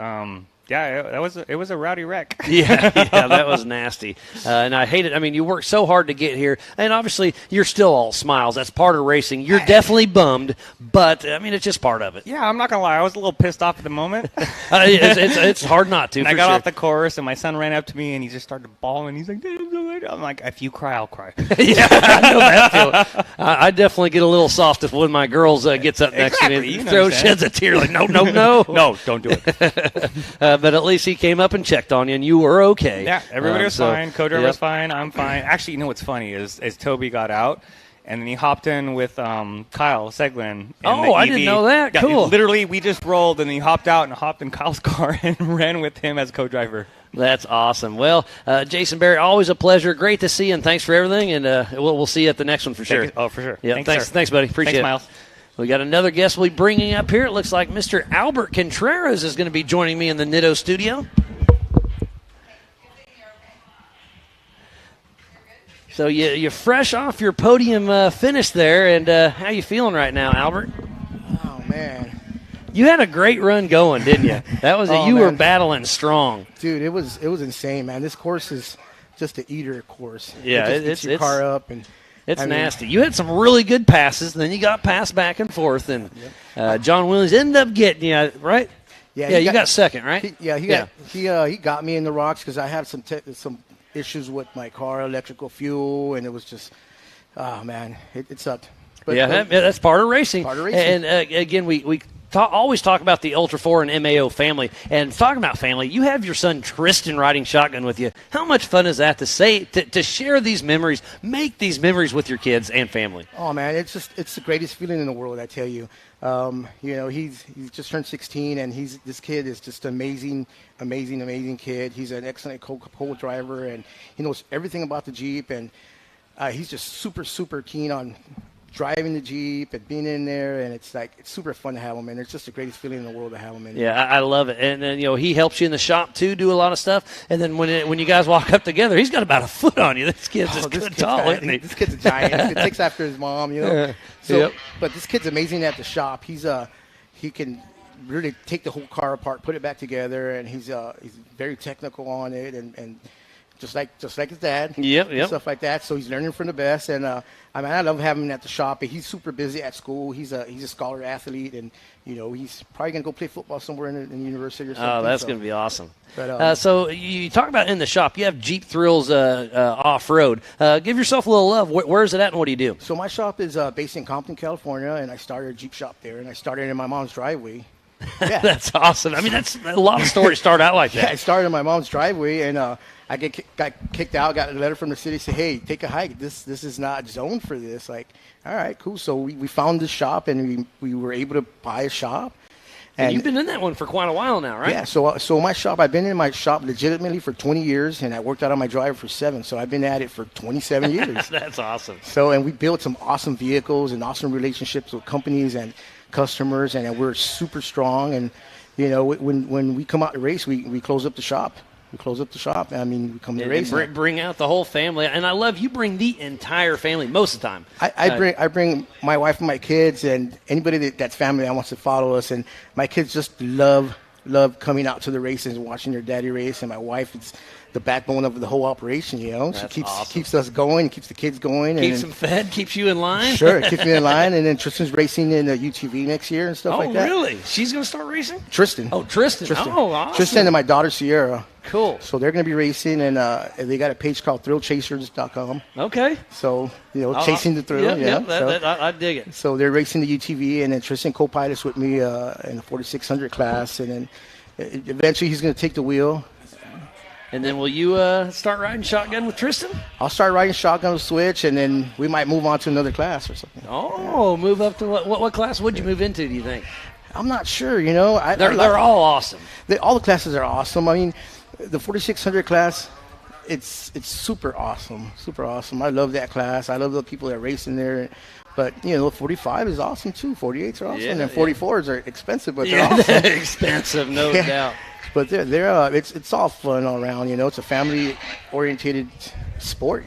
yeah, it was a rowdy wreck. yeah, that was nasty. And I hate it. I mean, you worked so hard to get here, and obviously you're still all smiles. That's part of racing. You're definitely bummed, but, I mean, it's just part of it. Yeah, I'm not going to lie. I was a little pissed off at the moment. It's hard not to, and for I got sure. off the course, and my son ran up to me, and he just started bawling. He's like, Dad, I'm so good. I'm like, if you cry, I'll cry. Yeah, I know that feel. I definitely get a little soft if one of my girls gets up next to me and sheds a tear like, no. No, don't do it. But at least he came up and checked on you, and you were okay. Yeah, everybody was fine. Co-driver was fine. I'm fine. Actually, you know what's funny is Toby got out, and then he hopped in with Kyle Seglin. I didn't know that. Yeah, cool. Literally, we just rolled, and he hopped out and hopped in Kyle's car and ran with him as co-driver. That's awesome. Well, Jason Berry, always a pleasure. Great to see you, and thanks for everything. And we'll see you at the next one for sure. Oh, for sure. Yeah, thanks, buddy. Appreciate it. Miles. We got another guest we'll be bringing up here. It looks like Mr. Albert Contreras is going to be joining me in the Nitto studio. So you're fresh off your podium finish there, and how you feeling right now, Albert? Oh, man. You had a great run going, didn't you? That was you were battling strong. Dude, it was insane, man. This course is just an eater course. Yeah, it just gets your car up and it's nasty. You had some really good passes, and then you got passed back and forth, and John Williams ended up getting you, right? Yeah, you got second, right? He got me in the rocks because I had some issues with my car, electrical fuel, and it was just, oh man, it sucked. But, that's part of racing. Part of racing. And again, we always talk about the Ultra 4 and MAO family. And talking about family, you have your son Tristan riding shotgun with you. How much fun is that to share these memories, make these memories with your kids and family? Oh man, it's the greatest feeling in the world, I tell you. He's just turned 16, and this kid is just amazing kid. He's an excellent co-driver, and he knows everything about the Jeep, and he's just super keen on driving the Jeep and being in there, and it's super fun to have him, and it's just the greatest feeling in the world to have him in. Yeah, I love it. And then he helps you in the shop too, do a lot of stuff. And then when you guys walk up together, he's got about a foot on you. This kid's tall, isn't he? This kid's a giant. He takes after his mom, But this kid's amazing at the shop. He can really take the whole car apart, put it back together, and he's very technical on it, and just like his dad. Yep. Stuff like that. So he's learning from the best, and I love having him at the shop. He's super busy at school. He's a scholar athlete, and he's probably gonna go play football somewhere in the university or something. Oh, that's gonna be awesome. But, so you talk about in the shop. You have Jeep Thrills off road. Give yourself a little love. Where is it at, and what do you do? So my shop is based in Compton, California, and I started a Jeep shop there, and I started in my mom's driveway. Yeah. That's awesome. I mean, that's a lot of stories start out like that. Yeah, I started in my mom's driveway, and I got kicked out. Got a letter from the city say, "Hey, take a hike. This is not zoned for this." Like, all right, cool. So we found this shop, and we were able to buy a shop. And you've been in that one for quite a while now, right? Yeah. So my shop, I've been in my shop legitimately for 20 years, and I worked out on my driver for 7. So I've been at it for 27 years. That's awesome. So, and we built some awesome vehicles and awesome relationships with companies and customers, and we're super strong. And when we come out to race, we close up the shop. We close up the shop. I mean, we come to race. Bring out the whole family, and I love you bring the entire family most of the time. I bring my wife and my kids and anybody that's family that wants to follow us, and my kids just love coming out to the races and watching their daddy race, and my wife is the backbone of the whole operation. She keeps us going, keeps the kids going, keeps them fed, keeps you in line. Sure, keeps me in line, and then Tristan's racing in the UTV next year and stuff like that. Oh, really? She's going to start racing? Tristan. Oh, Tristan. Oh, awesome. Tristan and my daughter Sierra. Cool. So they're going to be racing, and they got a page called thrillchasers.com. Okay. So, chasing the thrill. I dig it. So they're racing the UTV, and then Tristan co-pilots with me in the 4600 class, and then eventually he's going to take the wheel. And then will you start riding shotgun with Tristan? I'll start riding shotgun with Switch, and then we might move on to another class or something. Oh, move up to what class would you move into, do you think? I'm not sure, They're all awesome. All the classes are awesome. I mean, the 4600 class, it's super awesome. Super awesome. I love that class. I love the people that are racing there. But, 45 is awesome, too. 48s are awesome. And 44s are expensive, but they're awesome. They're expensive, no doubt. But it's all fun all around, It's a family-orientated sport,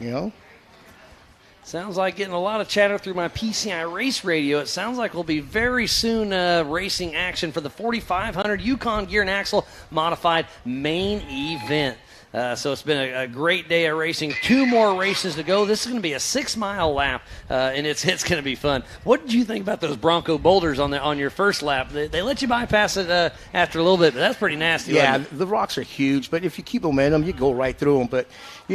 Sounds like getting a lot of chatter through my PCI race radio. It sounds like we'll be very soon racing action for the 4500 Yukon Gear and Axle Modified main event. So it's been a great day of racing. 2 more races to go. This is going to be a 6-mile lap, and it's going to be fun. What did you think about those Bronco boulders on your first lap? They let you bypass it after a little bit, but that's pretty nasty. Yeah, the rocks are huge, but if you keep momentum, you go right through them. But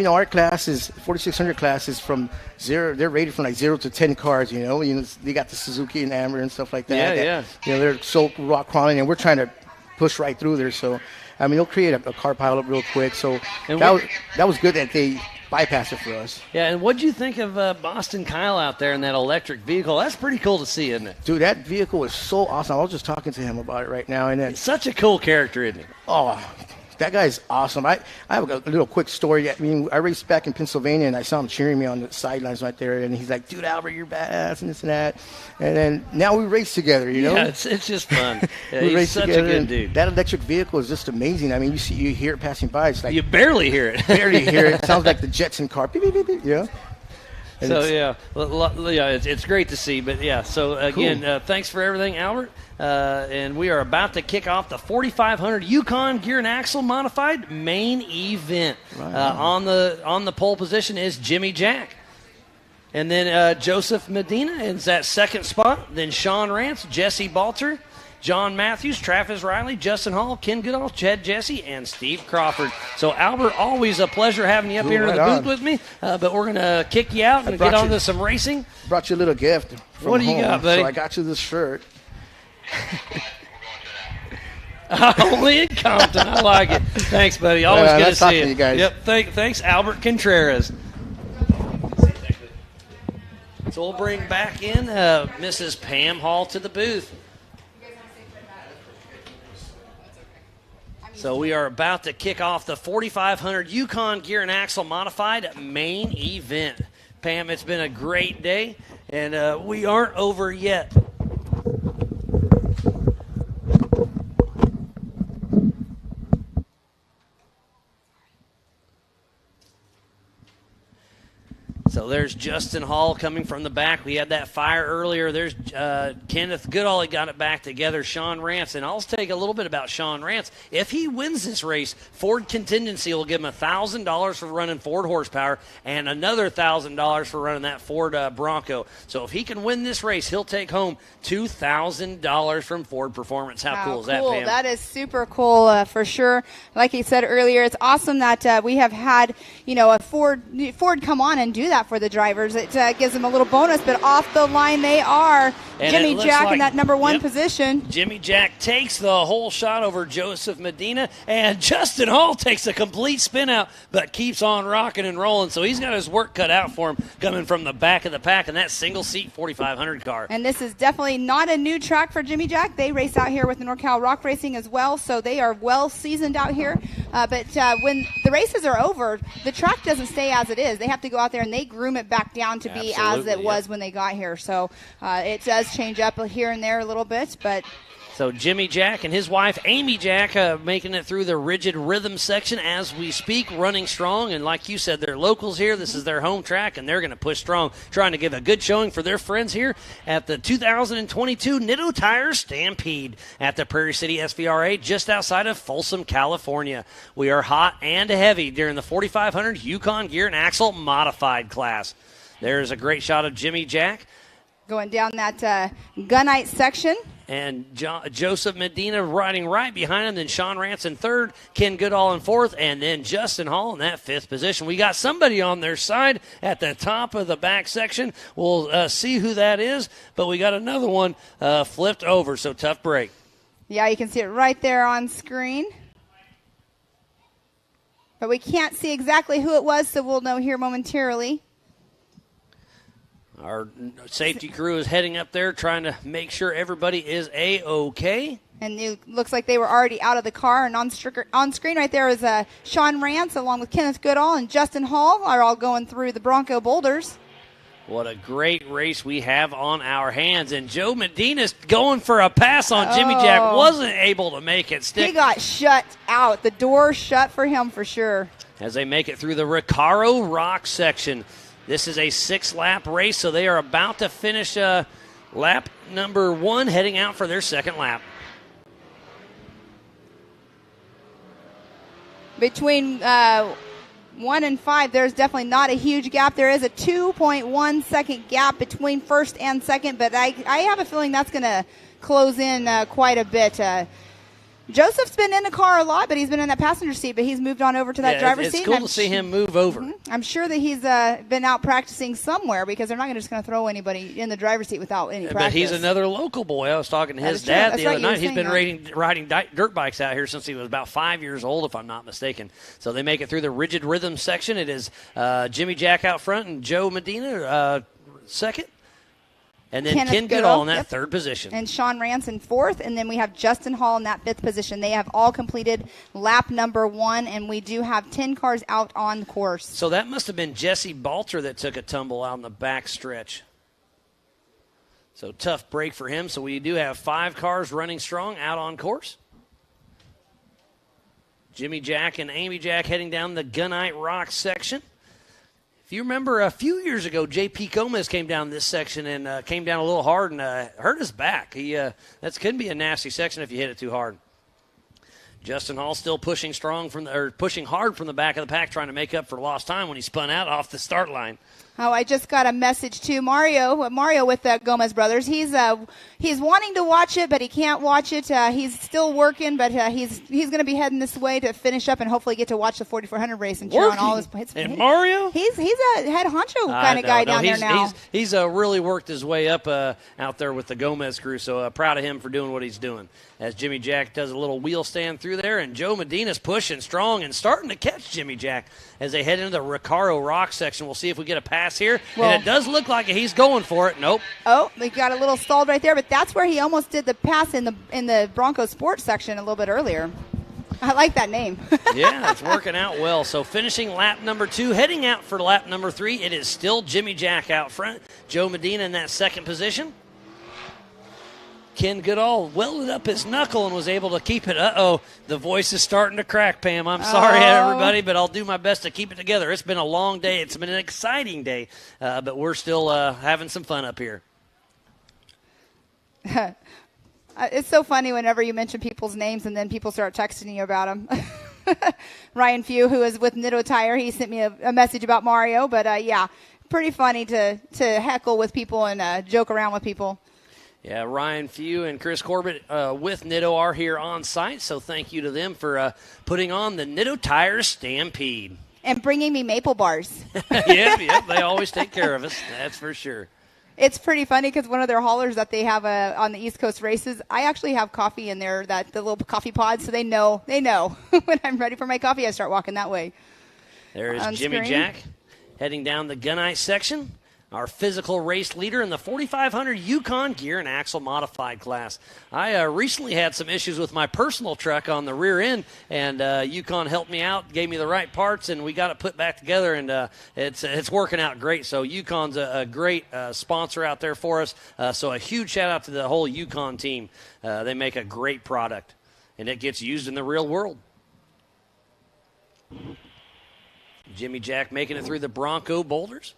our class is 4600 class is from 0. They're rated from 0 to 10 cars. They got the Suzuki and Amber and stuff like that. Yeah. They're so rock crawling, and we're trying to push right through there. So. I mean, they'll create a car pileup real quick. So that was good that they bypassed it for us. Yeah, and what'd you think of Boston Kyle out there in that electric vehicle? That's pretty cool to see, isn't it? Dude, that vehicle is so awesome. I was just talking to him about it right now. And He's such a cool character, isn't he? Oh, that guy's awesome. I have a little quick story. I mean, I raced back in Pennsylvania, and I saw him cheering me on the sidelines right there. And he's like, dude, Albert, you're badass, and this and that. And then now we race together, Yeah, it's just fun. Yeah, we he's race such together, a good dude. That electric vehicle is just amazing. I mean, you hear it passing by. It's like you barely hear it. Barely hear it. It sounds like the Jetson car. Beep, beep, beep, beep, yeah. And it's great to see. But yeah, so again, Cool. Thanks for everything, Albert. And we are about to kick off the 4500 Yukon Gear and Axle Modified main event. Right on the pole position is Jimmy Jack. And then Joseph Medina is that second spot. Then Sean Rance, Jesse Balter, John Matthews, Travis Riley, Justin Hall, Ken Goodall, Chad Jesse, and Steve Crawford. So, Albert, always a pleasure having you up here in the booth with me. But we're going to kick you out and get on to some racing. Brought you a little gift from What do you home. got, buddy? So I got you this shirt. Only in Compton. I like it. Thanks, buddy. Always good to see you guys. Yep. Thanks, Albert Contreras. So we'll bring back in Mrs. Pam Hall to the booth. So we are about to kick off the 4500 Yukon Gear and Axle Modified main event. Pam, it's been a great day, and we aren't over yet. So there's Justin Hall coming from the back. We had that fire earlier. There's Kenneth Goodall. He got it back together. Sean Rance. And I'll take a little bit about Sean Rance. If he wins this race, Ford Contingency will give him $1,000 for running Ford horsepower and another $1,000 for running that Ford Bronco. So if he can win this race, he'll take home $2,000 from Ford Performance. How cool is that, Pam? That is super cool for sure. Like he said earlier, it's awesome that we have had, a Ford come on and do that for the drivers. It gives them a little bonus, but off the line they are. And Jimmy Jack in that number one position. Jimmy Jack takes the whole shot over Joseph Medina, and Justin Hall takes a complete spin out, but keeps on rocking and rolling. So he's got his work cut out for him coming from the back of the pack in that single-seat 4500 car. And this is definitely not a new track for Jimmy Jack. They race out here with the NorCal Rock Racing as well, so they are well seasoned out here. But when the races are over, the track doesn't stay as it is. They have to go out there and they groom it back down to be as it was when they got here. So it does change up here and there a little bit, but so Jimmy Jack and his wife Amy Jack making it through the rigid rhythm section as we speak, running strong. And like you said, they're locals here. This is their home track, and they're going to push strong, trying to give a good showing for their friends here at the 2022 Nitto Tires Stampede at the Prairie City SVRA just outside of Folsom, California. We are hot and heavy during the 4500 Yukon Gear and Axle Modified class. There's a great shot of Jimmy Jack Going down that gunite section. And Joseph Medina riding right behind him. Then Sean Rance in third, Ken Goodall in fourth, and then Justin Hall in that fifth position. We got somebody on their side at the top of the back section. We'll see who that is, but we got another one flipped over, so tough break. Yeah, you can see it right there on screen. But we can't see exactly who it was, so we'll know here momentarily. Our safety crew is heading up there trying to make sure everybody is A-OK. And it looks like they were already out of the car. And on screen right there is Sean Rance along with Kenneth Goodall and Justin Hall are all going through the Bronco boulders. What a great race we have on our hands. And Joe Medina's going for a pass on Jimmy Jack. Wasn't able to make it stick. He got shut out. The door shut for him for sure. As they make it through the Recaro Rock section. This is a 6-lap race, so they are about to finish lap number 1, heading out for their second lap. Between 1 and 5, there's definitely not a huge gap. There is a 2.1 second gap between first and second, but I have a feeling that's going to close in quite a bit. Joseph's been in the car a lot, but he's been in that passenger seat, but he's moved on over to that driver's seat. It's cool to see him move over. Mm-hmm. I'm sure that he's been out practicing somewhere because they're not just going to throw anybody in the driver's seat without any practice. But he's another local boy. I was talking to his dad the other night. He's been riding dirt bikes out here since he was about 5 years old, if I'm not mistaken. So they make it through the rigid rhythm section. It is Jimmy Jack out front and Joe Medina second. And then Ken Goodall in that third position. And Sean Rance in fourth. And then we have Justin Hall in that fifth position. They have all completed lap number 1, and we do have 10 cars out on the course. So that must have been Jesse Balter that took a tumble out on the back stretch. So tough break for him. So we do have 5 cars running strong out on course. Jimmy Jack and Amy Jack heading down the Gunite Rock section. If you remember a few years ago, J.P. Gomez came down this section and came down a little hard and hurt his back. That could be a nasty section if you hit it too hard. Justin Hall still pushing hard from the back of the pack, trying to make up for lost time when he spun out off the start line. Oh, I just got a message to Mario with the Gomez brothers. He's wanting to watch it, but he can't watch it. He's still working, but he's going to be heading this way to finish up and hopefully get to watch the 4400 race and cheer on all his hits. And Mario? He's a head honcho kind of guy down there now. He's really worked his way up out there with the Gomez crew, so proud of him for doing what he's doing. As Jimmy Jack does a little wheel stand through there, and Joe Medina's pushing strong and starting to catch Jimmy Jack as they head into the Recaro Rock section. We'll see if we get a pass here, and it does look like he's going for it. Nope. Oh, they got a little stalled right there, but that's where he almost did the pass in the Bronco Sports section a little bit earlier. I like that name. Yeah, it's working out well. So finishing lap number 2, heading out for lap number 3, it is still Jimmy Jack out front. Joe Medina in that second position. Ken Goodall welded up his knuckle and was able to keep it. Uh-oh, the voice is starting to crack, Pam. I'm sorry, everybody, but I'll do my best to keep it together. It's been a long day. It's been an exciting day, but we're still having some fun up here. It's so funny whenever you mention people's names and then people start texting you about them. Ryan Few, who is with Nitto Tire, he sent me a message about Mario, but yeah, pretty funny to heckle with people and joke around with people. Yeah, Ryan Few and Chris Corbett with Nitto are here on site, so thank you to them for putting on the Nitto Tire Stampede. And bringing me maple bars. Yep, they always take care of us, that's for sure. It's pretty funny because one of their haulers that they have on the East Coast races, I actually have coffee in there, the little coffee pods, so they know when I'm ready for my coffee, I start walking that way. There is Jimmy Jack heading down the Gunite section. Our physical race leader in the 4500 Yukon gear and axle modified class. I recently had some issues with my personal truck on the rear end, and Yukon helped me out, gave me the right parts, and we got it put back together, and it's working out great. So Yukon's a great sponsor out there for us. So a huge shout out to the whole Yukon team. They make a great product, and it gets used in the real world. Jimmy Jack making it through the Bronco boulders.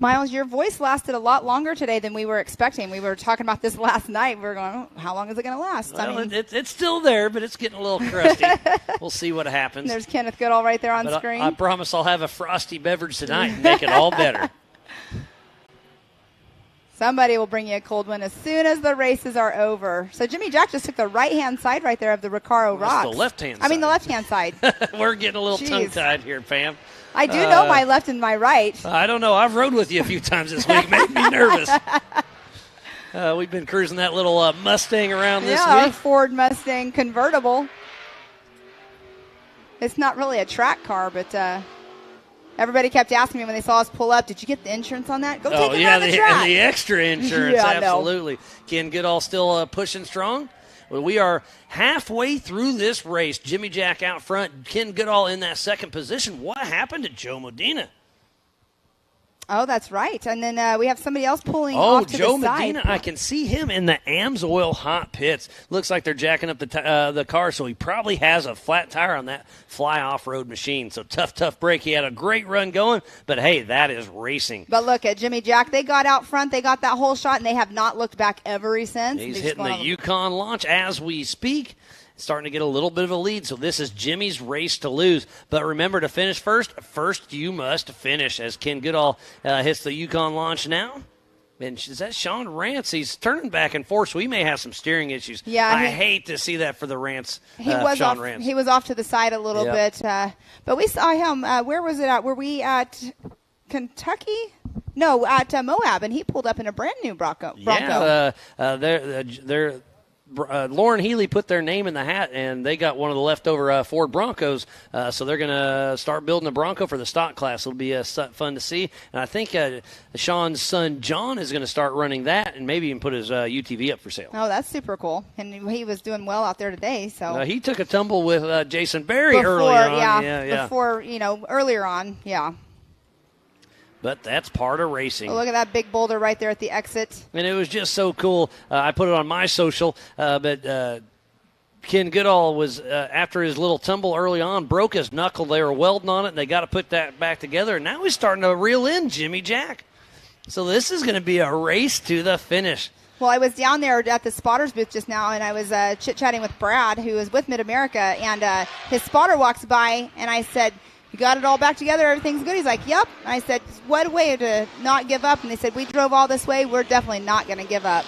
Miles, your voice lasted a lot longer today than we were expecting. We were talking about this last night. We were going, how long is it going to last? Well, it's still there, but it's getting a little crusty. We'll see what happens. There's Kenneth Goodall right there on screen. I promise I'll have a frosty beverage tonight and make it all better. Somebody will bring you a cold one as soon as the races are over. So Jimmy Jack just took the right-hand side right there of the Recaro Rocks. The left-hand side. I mean the left-hand side. We're getting a little tongue-tied here, Pam. I do know my left and my right. I don't know. I've rode with you a few times this week. Made me nervous. We've been cruising that little Mustang around this week. Ford Mustang convertible. It's not really a track car, but everybody kept asking me when they saw us pull up, did you get the insurance on that? Go take it on the track. The extra insurance, Yeah, absolutely. Ken Goodall still pushing strong. Well, we are halfway through this race. Jimmy Jack out front, Ken Goodall in that second position. What happened to Joe Medina? Oh, that's right. And then we have somebody else pulling off to Joe the side. Medina, I can see him in the AMSOIL hot pits. Looks like they're jacking up the car, so he probably has a flat tire on that fly off-road machine. So tough break. He had a great run going, but hey, that is racing. But look at Jimmy Jack. They got out front. They got that whole shot, and they have not looked back ever since. He's hitting the Yukon launch as we speak. Starting to get a little bit of a lead, so this is Jimmy's race to lose. But remember, to finish first you must finish, as Ken Goodall hits the Yukon launch now. And is that Sean Rance? He's turning back and forth, so he may have some steering issues. Yeah, I hate to see that for the Rance, Sean Rance. He was off to the side a little bit. But we saw him, where was it at? Were we at Kentucky? No, at Moab, and he pulled up in a brand new Bronco. Yeah, they're Lauren Healy put their name in the hat, and they got one of the leftover Ford Broncos, so they're going to start building a Bronco for the stock class. It'll be fun to see. And I think Sean's son, John, is going to start running that and maybe even put his UTV up for sale. Oh, that's super cool. And he was doing well out there today. So he took a tumble with Jason Berry earlier on. Before, earlier on, yeah. But that's part of racing. Oh, look at that big boulder right there at the exit. And it was just so cool. I put it on my social, but Ken Goodall was, after his little tumble early on, broke his knuckle. They were welding on it, and they got to put that back together. And now he's starting to reel in Jimmy Jack. So this is going to be a race to the finish. Well, I was down there at the spotter's booth just now, and I was chit-chatting with Brad, who is with Mid-America, and his spotter walks by, and I said, "You got it all back together? Everything's good?" He's like, "Yep." And I said, "What a way to not give up." And they said, "We drove all this way. We're definitely not going to give up."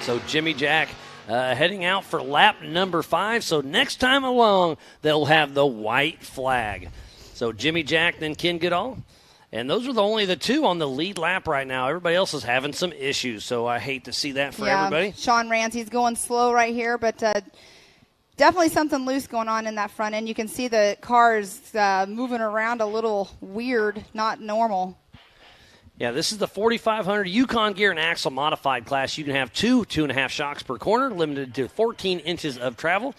So Jimmy Jack heading out for lap number 5. So next time along, they'll have the white flag. So Jimmy Jack, then Ken Goodall. And those are only the two on the lead lap right now. Everybody else is having some issues, so I hate to see that for everybody. Sean Ramsey's going slow right here, but definitely something loose going on in that front end. You can see the cars moving around a little weird, not normal. Yeah, this is the 4500 Yukon Gear and Axle modified class. You can have 2.5 shocks per corner, limited to 14 inches of travel.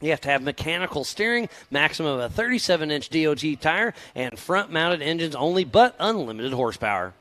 You have to have mechanical steering, maximum of a 37-inch DOT tire, and front-mounted engines only, but unlimited horsepower.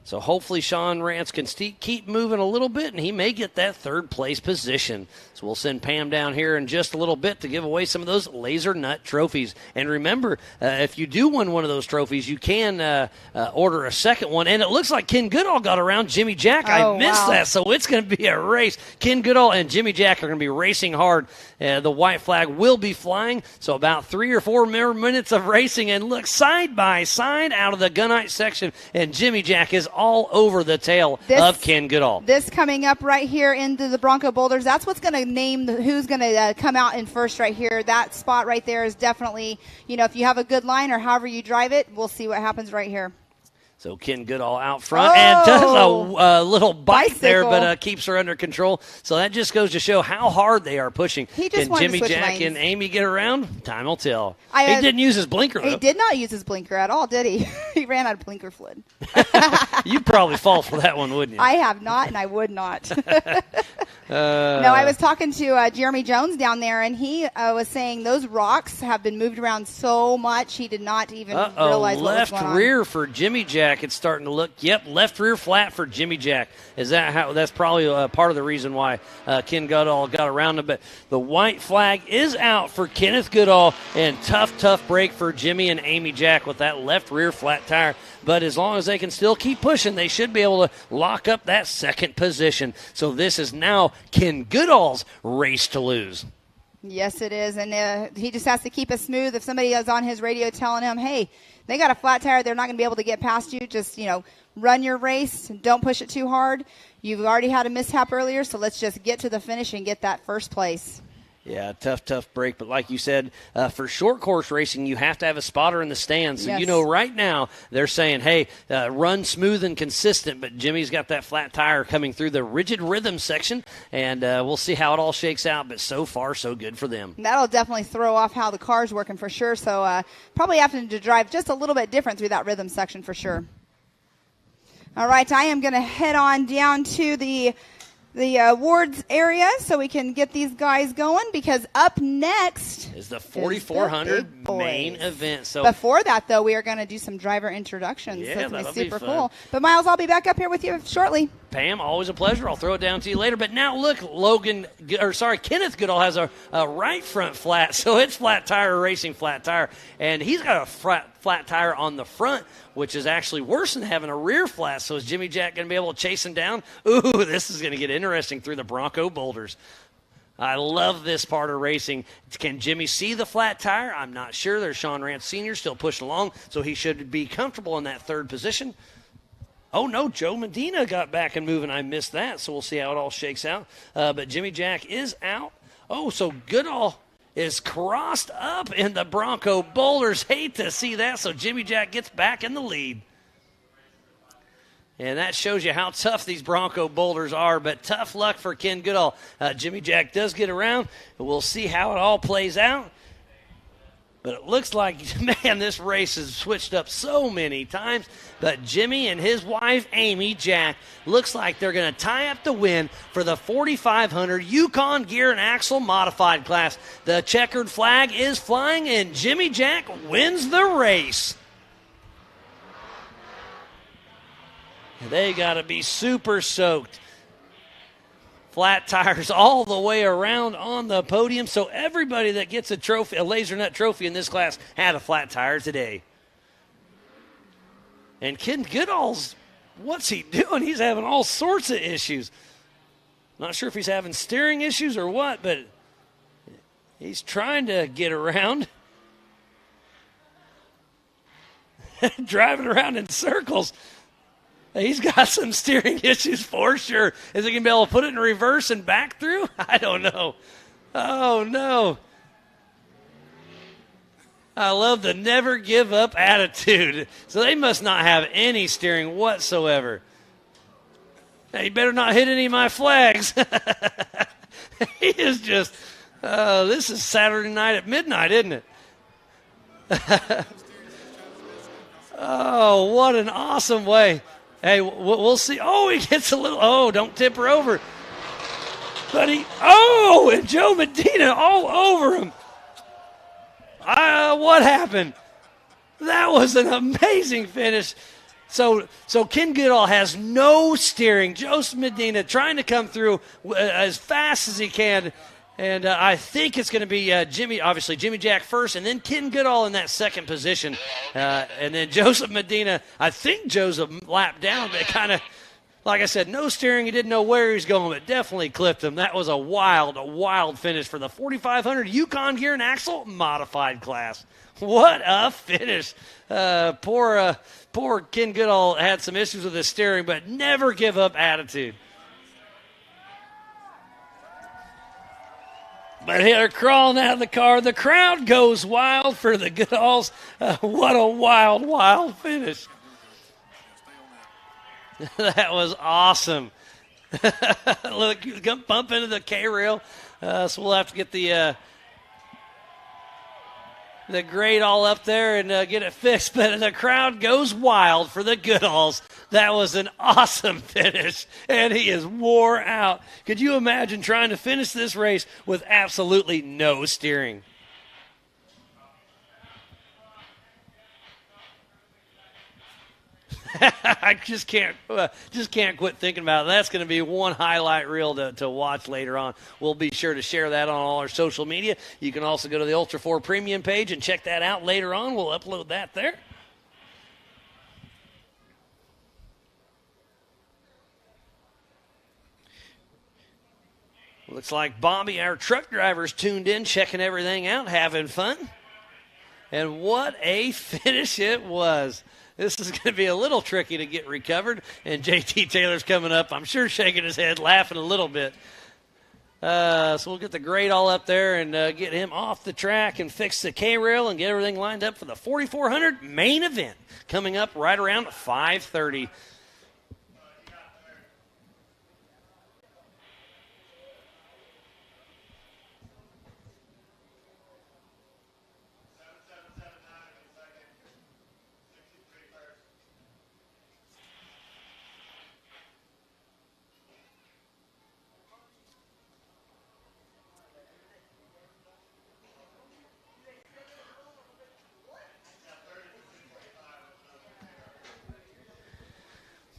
So hopefully Sean Rance can keep moving a little bit, and he may get that third-place position. So we'll send Pam down here in just a little bit to give away some of those Laser Nut trophies. And remember, if you do win one of those trophies, you can order a second one. And it looks like Ken Goodall got around Jimmy Jack. I missed that, so it's going to be a race. Ken Goodall and Jimmy Jack are going to be racing hard. The white flag will be flying, so about 3 or 4 more minutes of racing. And look, side by side out of the gunite section, and Jimmy Jack is all over the tail of Ken Goodall. This coming up right here into the Bronco Boulders, that's what's going to name who's going to come out in first right here. That spot right there is definitely, if you have a good line or however you drive it, we'll see what happens right here. So Ken Goodall out front and does a little bite there, but keeps her under control. So that just goes to show how hard they are pushing. He just Can Jimmy Jack and Amy get around? Time will tell. He didn't use his blinker, though. He did not use his blinker at all, did he? He ran out of blinker fluid. You'd probably fall for that one, wouldn't you? I have not, and I would not. No, I was talking to Jeremy Jones down there, and he was saying those rocks have been moved around so much he did not even realize what was going on. Left rear for Jimmy Jack. It's starting to look, left rear flat for Jimmy Jack. Is that how? That's probably part of the reason why Ken Goodall got around him. But the white flag is out for Kenneth Goodall, and tough break for Jimmy and Amy Jack with that left rear flat tire. But as long as they can still keep pushing, they should be able to lock up that second position. So this is now Ken Goodall's race to lose. Yes, it is. And he just has to keep it smooth. If somebody is on his radio telling him, hey, they got a flat tire, they're not going to be able to get past you, just, run your race. Don't push it too hard. You've already had a mishap earlier, so let's just get to the finish and get that first place. Yeah, tough break. But like you said, for short course racing, you have to have a spotter in the stands. So Yes. right now they're saying, hey, run smooth and consistent. But Jimmy's got that flat tire coming through the rigid rhythm section, and we'll see how it all shakes out. But so far, so good for them. That'll definitely throw off how the car's working for sure. So probably having to drive just a little bit different through that rhythm section for sure. All right, I am going to head on down to the awards area so we can get these guys going, because up next is the 4,400 main event. So before that, though, we are going to do some driver introductions. Yeah, so it's going to that'll be super be fun. cool. But, Miles, I'll be back up here with you shortly. Pam, always a pleasure. I'll throw it down to you later. But now look, Kenneth Goodall has a right front flat, so it's flat tire racing flat tire, and he's got a flat tire on the front, which is actually worse than having a rear flat. So is Jimmy Jack going to be able to chase him down? Ooh, this is going to get interesting through the Bronco boulders. I love this part of racing. Can Jimmy see the flat tire? I'm not sure. There's Sean Rance Sr. still pushing along, so he should be comfortable in that third position. Oh, no, Joe Medina got back and moving. I missed that, so we'll see how it all shakes out. But Jimmy Jack is out. Oh, so Goodall is crossed up in the Bronco boulders. Hate to see that, so Jimmy Jack gets back in the lead. And that shows you how tough these Bronco boulders are, but tough luck for Ken Goodall. Jimmy Jack does get around, and we'll see how it all plays out. But it looks like, man, this race has switched up so many times. But Jimmy and his wife, Amy Jack, looks like they're going to tie up the win for the 4,500 Yukon Gear and Axle Modified class. The checkered flag is flying, and Jimmy Jack wins the race. They got to be super soaked. Flat tires all the way around on the podium. So everybody that gets a trophy, a laser nut trophy in this class, had a flat tire today. And Ken Goodall's, what's he doing? He's having all sorts of issues. Not sure if he's having steering issues or what, but he's trying to get around. Driving around in circles. He's got some steering issues for sure. Is he going to be able to put it in reverse and back through? I don't know. Oh, no. I love the never give up attitude. So they must not have any steering whatsoever. Hey, you better not hit any of my flags. He is just, this is Saturday night at midnight, isn't it? Oh, what an awesome way. Hey, we'll see. Oh, he gets a little. Oh, don't tip her over. But and Joe Medina all over him. What happened? That was an amazing finish. So Ken Goodall has no steering. Joe Medina trying to come through as fast as he can. And I think it's going to be Jimmy Jack first, and then Ken Goodall in that second position. And then Joseph Medina, I think Joseph lapped down, but kind of, like I said, no steering. He didn't know where he was going, but definitely clipped him. That was a wild finish for the 4,500 Yukon Gear and Axle Modified class. What a finish. Poor Ken Goodall had some issues with his steering, but never give up attitude. But they're crawling out of the car. The crowd goes wild for the Goodalls. What a wild finish. That was awesome. Look, bump into the K-rail. So we'll have to get the grate all up there and get it fixed. But the crowd goes wild for the Goodalls. That was an awesome finish, and he is wore out. Could you imagine trying to finish this race with absolutely no steering? I just can't quit thinking about it. That's going to be one highlight reel to watch later on. We'll be sure to share that on all our social media. You can also go to the Ultra 4 Premium page and check that out later on. We'll upload that there. Looks like Bobby, our truck driver's tuned in, checking everything out, having fun. And what a finish it was. This is going to be a little tricky to get recovered. And JT Taylor's coming up, I'm sure shaking his head, laughing a little bit. So we'll get the grade all up there and get him off the track and fix the K-rail and get everything lined up for the 4,400 main event coming up right around 5:30.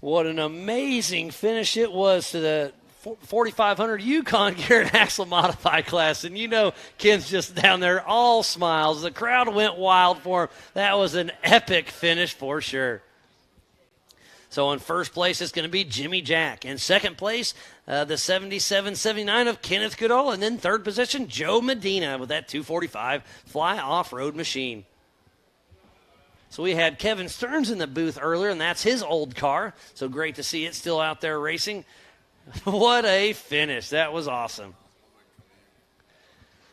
What an amazing finish it was to the 4,500 Yukon Gear and Axle Modified class. And you know Ken's just down there all smiles. The crowd went wild for him. That was an epic finish for sure. So in first place, it's going to be Jimmy Jack. In second place, the 77-79 of Kenneth Goodall. And then third position, Joe Medina with that 245 Fly Off-Road machine. So we had Kevin Stearns in the booth earlier, and that's his old car. So great to see it still out there racing. What a finish. That was awesome.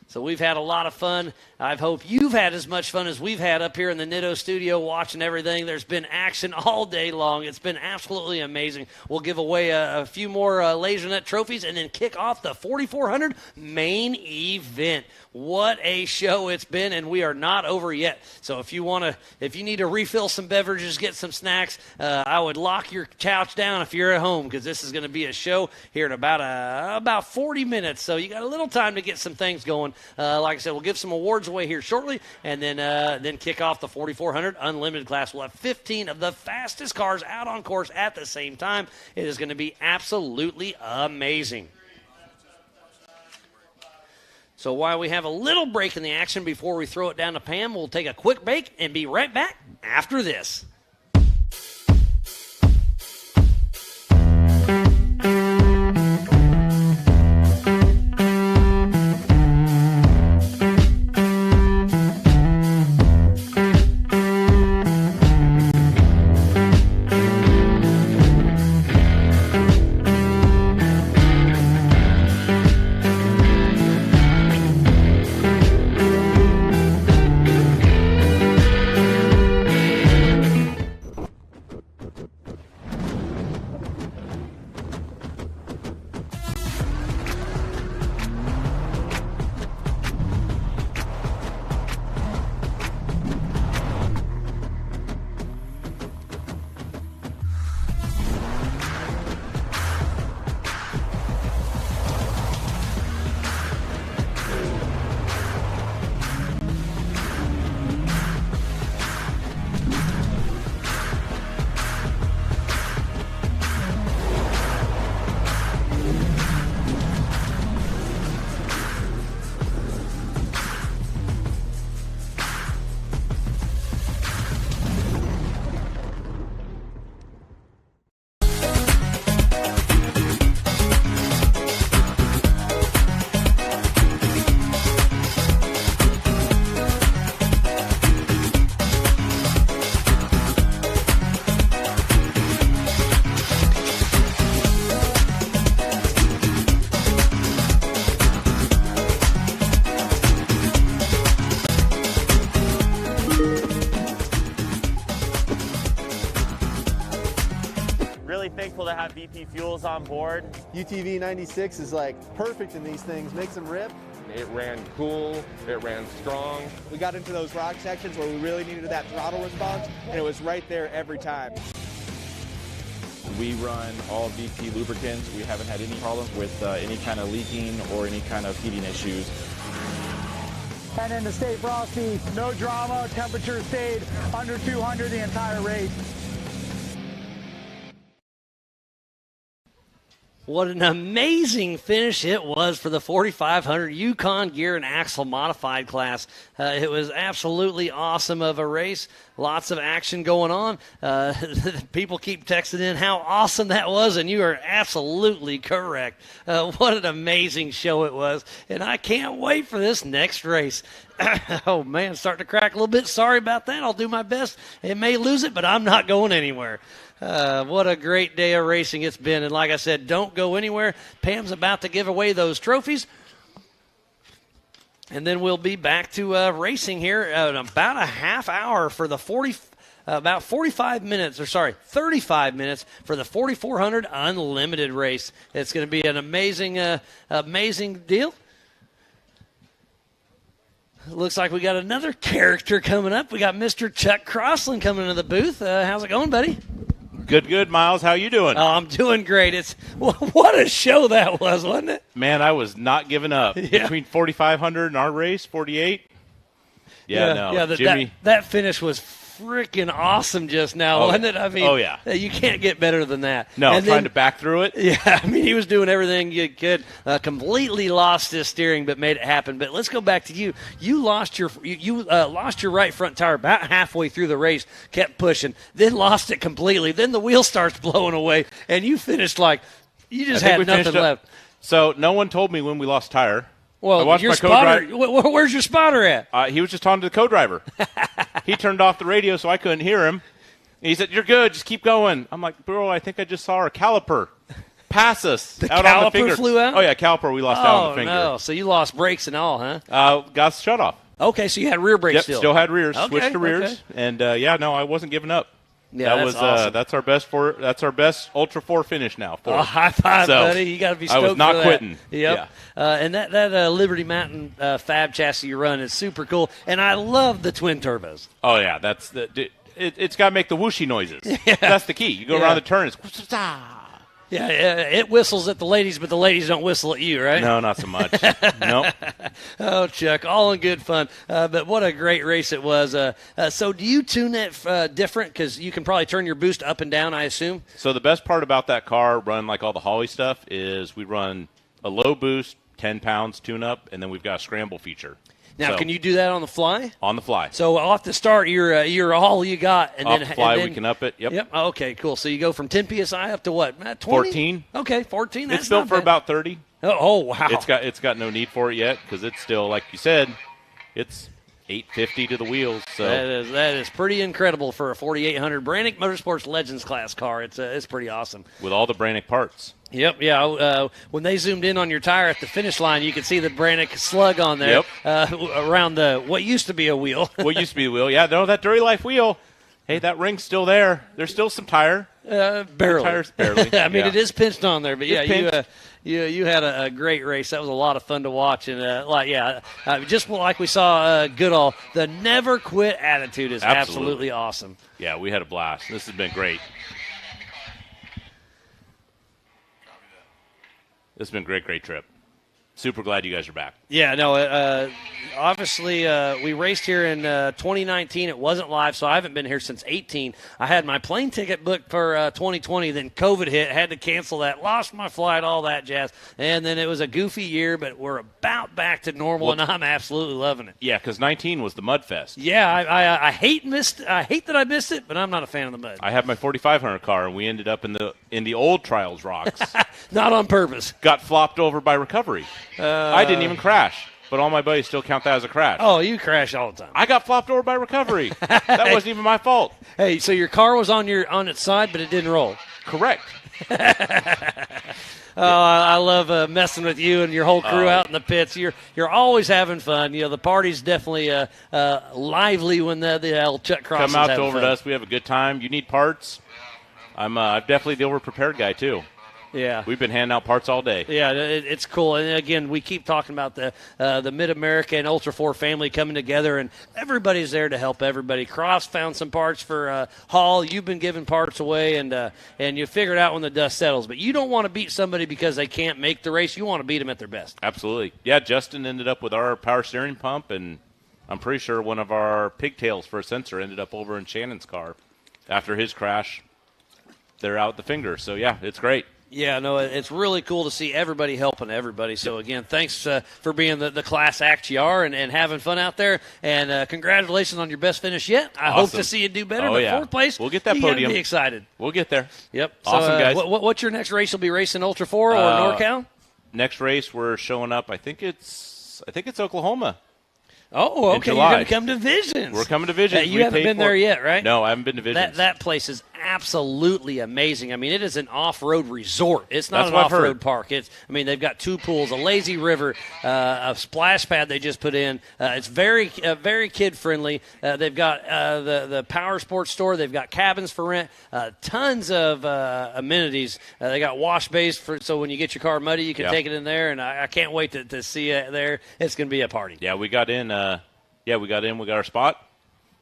So we've had a lot of fun. I hope you've had as much fun as we've had up here in the Nitto studio watching everything. There's been action all day long. It's been absolutely amazing. We'll give away a few more LaserNet trophies and then kick off the 4,400 main event. What a show it's been, and we are not over yet. So if you need to refill some beverages, get some snacks, I would lock your couch down if you're at home, because this is going to be a show here in about 40 minutes. So you got a little time to get some things going. Like I said, we'll give some awards away here shortly, and then kick off the 4,400 Unlimited class. We'll have 15 of the fastest cars out on course at the same time. It is going to be absolutely amazing. So while we have a little break in the action before we throw it down to Pam, we'll take a quick break and be right back after this. Thankful to have VP Fuels on board. UTV 96 is like perfect in these things, makes them rip. It ran cool, it ran strong. We got into those rock sections where we really needed that throttle response, and it was right there every time. We run all VP lubricants. We haven't had any problems with any kind of leaking or any kind of heating issues. And then to stay frosty, no drama, temperature stayed under 200 the entire race. What an amazing finish it was for the 4500 Yukon Gear and Axle Modified class. It was absolutely awesome of a race. Lots of action going on. People keep texting in how awesome that was, and you are absolutely correct. What an amazing show it was, and I can't wait for this next race. Oh, man, starting to crack a little bit. Sorry about that. I'll do my best. It may lose it, but I'm not going anywhere. What a great day of racing it's been. And like I said, don't go anywhere. Pam's about to give away those trophies. And then we'll be back to racing here in about a half hour for the 35 minutes for the 4400 Unlimited race. It's going to be an amazing deal. Looks like we got another character coming up. We got Mr. Chuck Crossland coming into the booth. How's it going, buddy? Good, Miles. How you doing? Oh, I'm doing great. What a show that was, wasn't it? Man, I was not giving up. Yeah. Between 4,500 and our race, 48. Jimmy. That finish was freaking awesome just now, wasn't it? I mean, you can't get better than that. No, and trying to back through it. Yeah, I mean, he was doing everything you could. Completely lost his steering, but made it happen. But let's go back to you. You lost your right front tire about halfway through the race. Kept pushing, then lost it completely. Then the wheel starts blowing away, and you finished like you just had nothing left. So no one told me when we lost tire. Well, your spotter, where's your spotter at? He was just talking to the co-driver. He turned off the radio so I couldn't hear him. And he said, "You're good, just keep going." I'm like, "Bro, I think I just saw our caliper pass us out on the finger." Flew out? Oh, yeah, caliper we lost out on the finger. Oh, no. So you lost brakes and all, huh? Got shut off. Okay, so you had rear brakes still. Still had rears. Okay, Switched to rears. Okay. And, I wasn't giving up. Yeah, awesome. That's our best Ultra 4 finish now. High five, buddy! You got to be stoked. I was not for quitting. That. Yep. Yeah. And that Liberty Mountain Fab chassis you run is super cool, and I love the twin turbos. Oh yeah, it's got to make the whooshy noises. Yeah. That's the key. You go around the turn, it's Yeah, it whistles at the ladies, but the ladies don't whistle at you, right? No, not so much. Nope. Oh, Chuck, all in good fun. But what a great race it was. So do you tune it different? Because you can probably turn your boost up and down, I assume. So the best part about that car, run like all the Holly stuff, is we run a low boost, 10 pounds tune-up, and then we've got a scramble feature. Now, can you do that on the fly? On the fly. So off the start, you're all you got, and off then the fly and then, we can up it. Yep. Okay, cool. So you go from 10 psi up to what? 20? 14. Okay, 14. That's it's built for about 30. Oh, wow. It's got no need for it yet because it's still, like you said, it's 850 to the wheels. So that is pretty incredible for a 4800 Brannick Motorsports Legends class car. It's pretty awesome with all the Brannick parts. Yep, yeah. When they zoomed in on your tire at the finish line, you could see the Brannick slug on there around what used to be a wheel. What used to be a wheel? Yeah, no, that Duralife wheel. Hey, that ring's still there. There's still some tire. Barely. Tires, barely. I mean, it is pinched on there, but it's you had a great race. That was a lot of fun to watch, and just like we saw Goodall, the never quit attitude is absolutely awesome. Yeah, we had a blast. This has been great. This has been a great trip. Super glad you guys are back. Yeah, no, obviously we raced here in 2019. It wasn't live, so I haven't been here since 18. I had my plane ticket booked for 2020, then COVID hit, had to cancel that, lost my flight, all that jazz. And then it was a goofy year, but we're about back to normal, and I'm absolutely loving it. Yeah, because 19 was the Mud Fest. Yeah, I hate that I missed it, but I'm not a fan of the mud. I had my 4500 car, and we ended up in the old Trials rocks. Not on purpose. Got flopped over by recovery. I didn't even crash, but all my buddies still count that as a crash. Oh, you crash all the time. I got flopped over by recovery. That wasn't even my fault. Hey, so your car was on its side, but it didn't roll. Correct. I love messing with you and your whole crew out in the pits. You're always having fun. You know, the party's definitely lively when the old Chuck Crossland's come out over to us. We have a good time. You need parts. I'm definitely the over-prepared guy, too. Yeah, we've been handing out parts all day. Yeah, it's cool. And again, we keep talking about the Mid-America and Ultra 4 family coming together, and everybody's there to help everybody. Cross found some parts for Hall. You've been giving parts away, and you figure it out when the dust settles. But you don't want to beat somebody because they can't make the race. You want to beat them at their best. Absolutely. Yeah, Justin ended up with our power steering pump, and I'm pretty sure one of our pigtails for a sensor ended up over in Shannon's car after his crash. They're out the finger. So, yeah, it's great. Yeah, no, it's really cool to see everybody helping everybody. So, again, thanks for being the class act you are and having fun out there. And congratulations on your best finish yet. I hope to see you do better. But fourth place, we'll get that you podium. Be excited. We'll get there. Yep. Awesome, so, guys. What's your next race? You'll be racing Ultra 4 or NorCal? Next race, we're showing up. I think it's Oklahoma. Oh, okay. You're going to come to Visions. We're coming to Visions. You haven't been there yet, right? No, I haven't been to Visions. That place is absolutely amazing. I mean, it is an off-road resort. It's not That's an what I've off-road heard. park. They've got 2 pools, a lazy river, a splash pad they just put in. It's very kid-friendly. They've got the power sports store. They've got cabins for rent, tons of amenities. They got wash bays so when you get your car muddy, you can take it in there. And I can't wait to see it there. It's going to be a party. Yeah, we got in. We got our spot.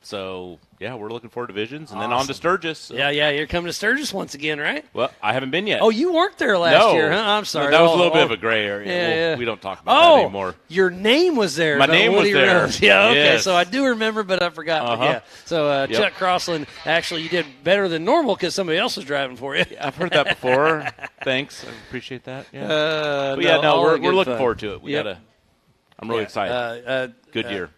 So, yeah, we're looking forward to Visions. And then on to Sturgis. So. Yeah, you're coming to Sturgis once again, right? Well, I haven't been yet. Oh, you weren't there last year, huh? I'm sorry. No, that was a little bit of a gray area. We don't talk about that anymore. Your name was there. My name was there. Yeah, okay. Yes. So I do remember, but I forgot. But yeah. So Chuck Crossland, actually, you did better than normal because somebody else was driving for you. I've heard that before. Thanks. I appreciate that. Yeah. We're looking forward to it. I'm really excited. Good year.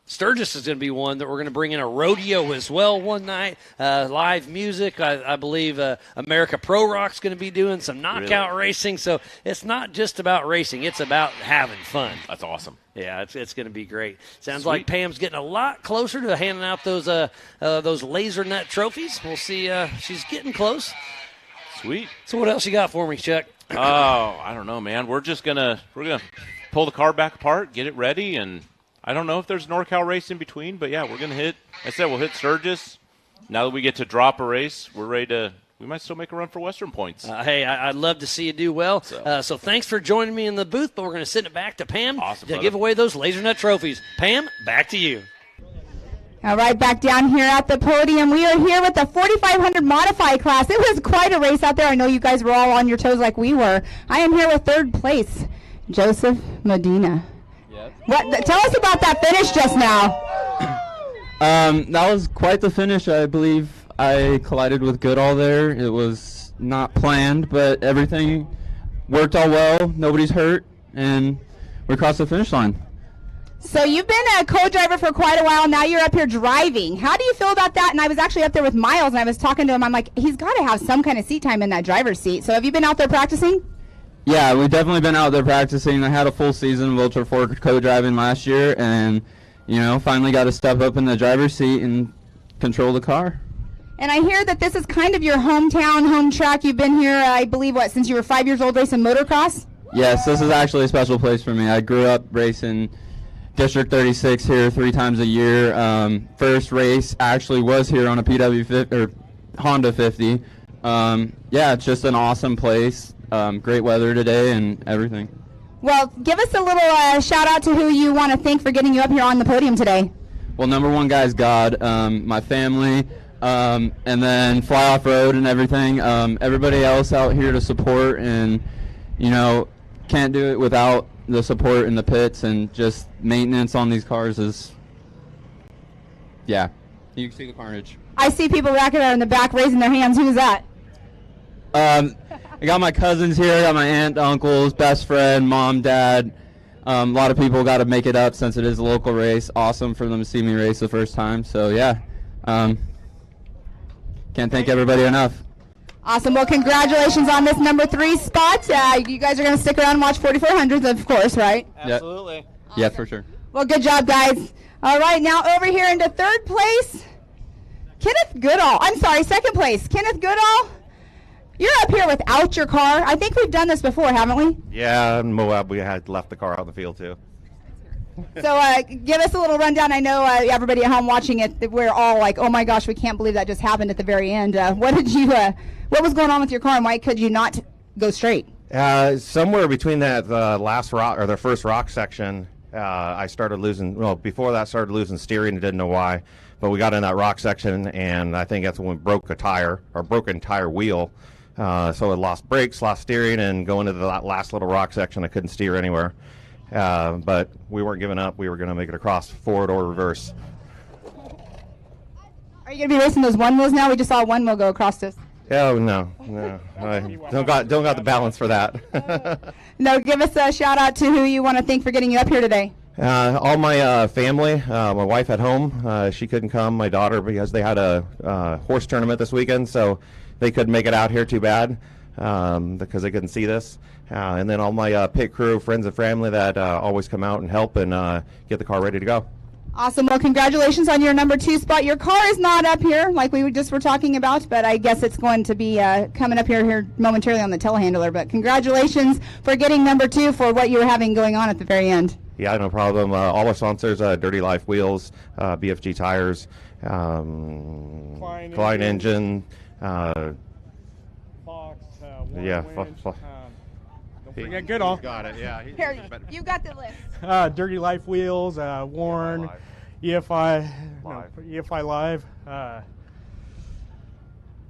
Sturgis is going to be one that we're going to bring in a rodeo as well one night. Live music. I believe America Pro Rock's going to be doing some knockout racing. So it's not just about racing. It's about having fun. That's awesome. Yeah, it's going to be great. Sounds like Pam's getting a lot closer to handing out those laser nut trophies. We'll see. She's getting close. Sweet. So what else you got for me, Chuck? Oh, I don't know, man. We're gonna pull the car back apart, get it ready, and I don't know if there's NorCal race in between, but yeah, we're going to hit. I said we'll hit Sturgis. Now that we get to drop a race, we're ready to. We might still make a run for Western Points. Hey, I'd love to see you do well. So thanks for joining me in the booth, but we're going to send it back to Pam to give away those laser nut trophies. Pam, back to you. All right, back down here at the podium. We are here with the 4,500 modified class. It was quite a race out there. I know you guys were all on your toes like we were. I am here with third place, Joseph Medina. Tell us about that finish just now. That was quite the finish. I believe I collided with Goodall there. It was not planned, but everything worked all well. Nobody's hurt, and we crossed the finish line. So you've been a co-driver for quite a while. Now you're up here driving. How do you feel about that? And I was actually up there with Miles, and I was talking to him. I'm like, he's got to have some kind of seat time in that driver's seat. So have you been out there practicing? Yeah, we've definitely been out there practicing. I had a full season of Ultra 4 co-driving last year, and, finally got to step up in the driver's seat and control the car. And I hear that this is kind of your hometown, home track. You've been here, I believe, since you were 5 years old racing motocross? Yes, this is actually a special place for me. I grew up racing District 36 here 3 times a year. First race actually was here on a PW 50, or Honda 50. It's just an awesome place. Great weather today and everything. Well, give us a little shout out to who you want to thank for getting you up here on the podium today. Well, number one guy is God, my family, and then Fly Off Road and everything. Everybody else out here to support, and can't do it without the support in the pits, and just maintenance on these cars is, you can see the carnage. I see people back there in the back raising their hands. Who's that? I got my cousins here, I got my aunt, uncles, best friend, mom, dad. A lot of people got to make it up since it is a local race. Awesome for them to see me race the first time. So, can't thank everybody enough. Awesome. Well, congratulations on this number 3 spot. You guys are going to stick around and watch 4,400s, of course, right? Absolutely. Yep. Awesome. Yeah, for sure. Well, good job, guys. All right, now over here into third place, Kenneth Goodall. I'm sorry, second place, Kenneth Goodall. You're up here without your car. I think we've done this before, haven't we? Yeah, in Moab, we had left the car out in the field, too. So give us a little rundown. I know everybody at home watching it, we're all like, oh, my gosh, we can't believe that just happened at the very end. What was going on with your car, and why could you not go straight? Somewhere between that last rock, or the first rock section, I started losing, before that, started losing steering and didn't know why. But we got in that rock section, and I think that's when we broke a tire, or broke an entire wheel. So it lost brakes, lost steering, and going into that last little rock section, I couldn't steer anywhere. But we weren't giving up. We were going to make it across forward or reverse. Are you going to be racing those one wheels now? We just saw one wheel go across this. Oh no, I don't got the balance for that. No, give us a shout out to who you want to thank for getting you up here today. All my family, my wife at home, she couldn't come. My daughter, because they had a horse tournament this weekend, so they couldn't make it out here too bad because they couldn't see this. And then all my pit crew, friends and family that always come out and help and get the car ready to go. Awesome. Well, congratulations on your number 2 spot. Your car is not up here like we just were talking about, but I guess it's going to be coming up here momentarily on the telehandler. But congratulations for getting number 2 for what you were having going on at the very end. Yeah, no problem. All our sponsors, Dirty Life Wheels, BFG Tires, Klein Engine. Fox, Yeah. Don't forget Goodall. Got it, yeah. Here, you got the list. Dirty Life Wheels, Warren, EFI Live.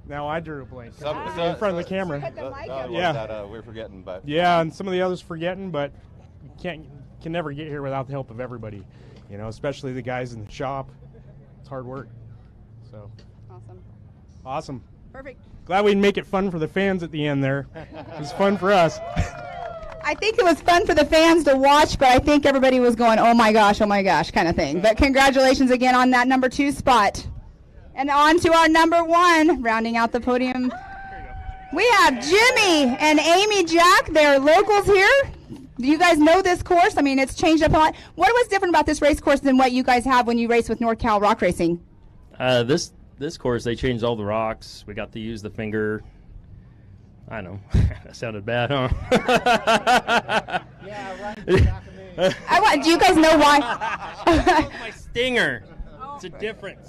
Now I drew a blank in front of the camera. Yeah, we're forgetting, but yeah, and some of the others forgetting, but you can never get here without the help of everybody. You know, especially the guys in the shop. It's hard work. So awesome. Perfect. Glad we can make it fun for the fans at the end there. It was fun for us. I think it was fun for the fans to watch, but I think everybody was going, oh my gosh, kind of thing. But congratulations again on that number 2 spot. And on to our number 1, rounding out the podium. We have Jimmy and Amy Jack. They're locals here. Do you guys know this course? I mean, it's changed up a lot. What was different about this race course than what you guys have when you race with NorCal Rock Racing? This course, they changed all the rocks. We got to use the finger. I know. That sounded bad, huh? Yeah, right. Do you guys know why? My stinger. It's a difference.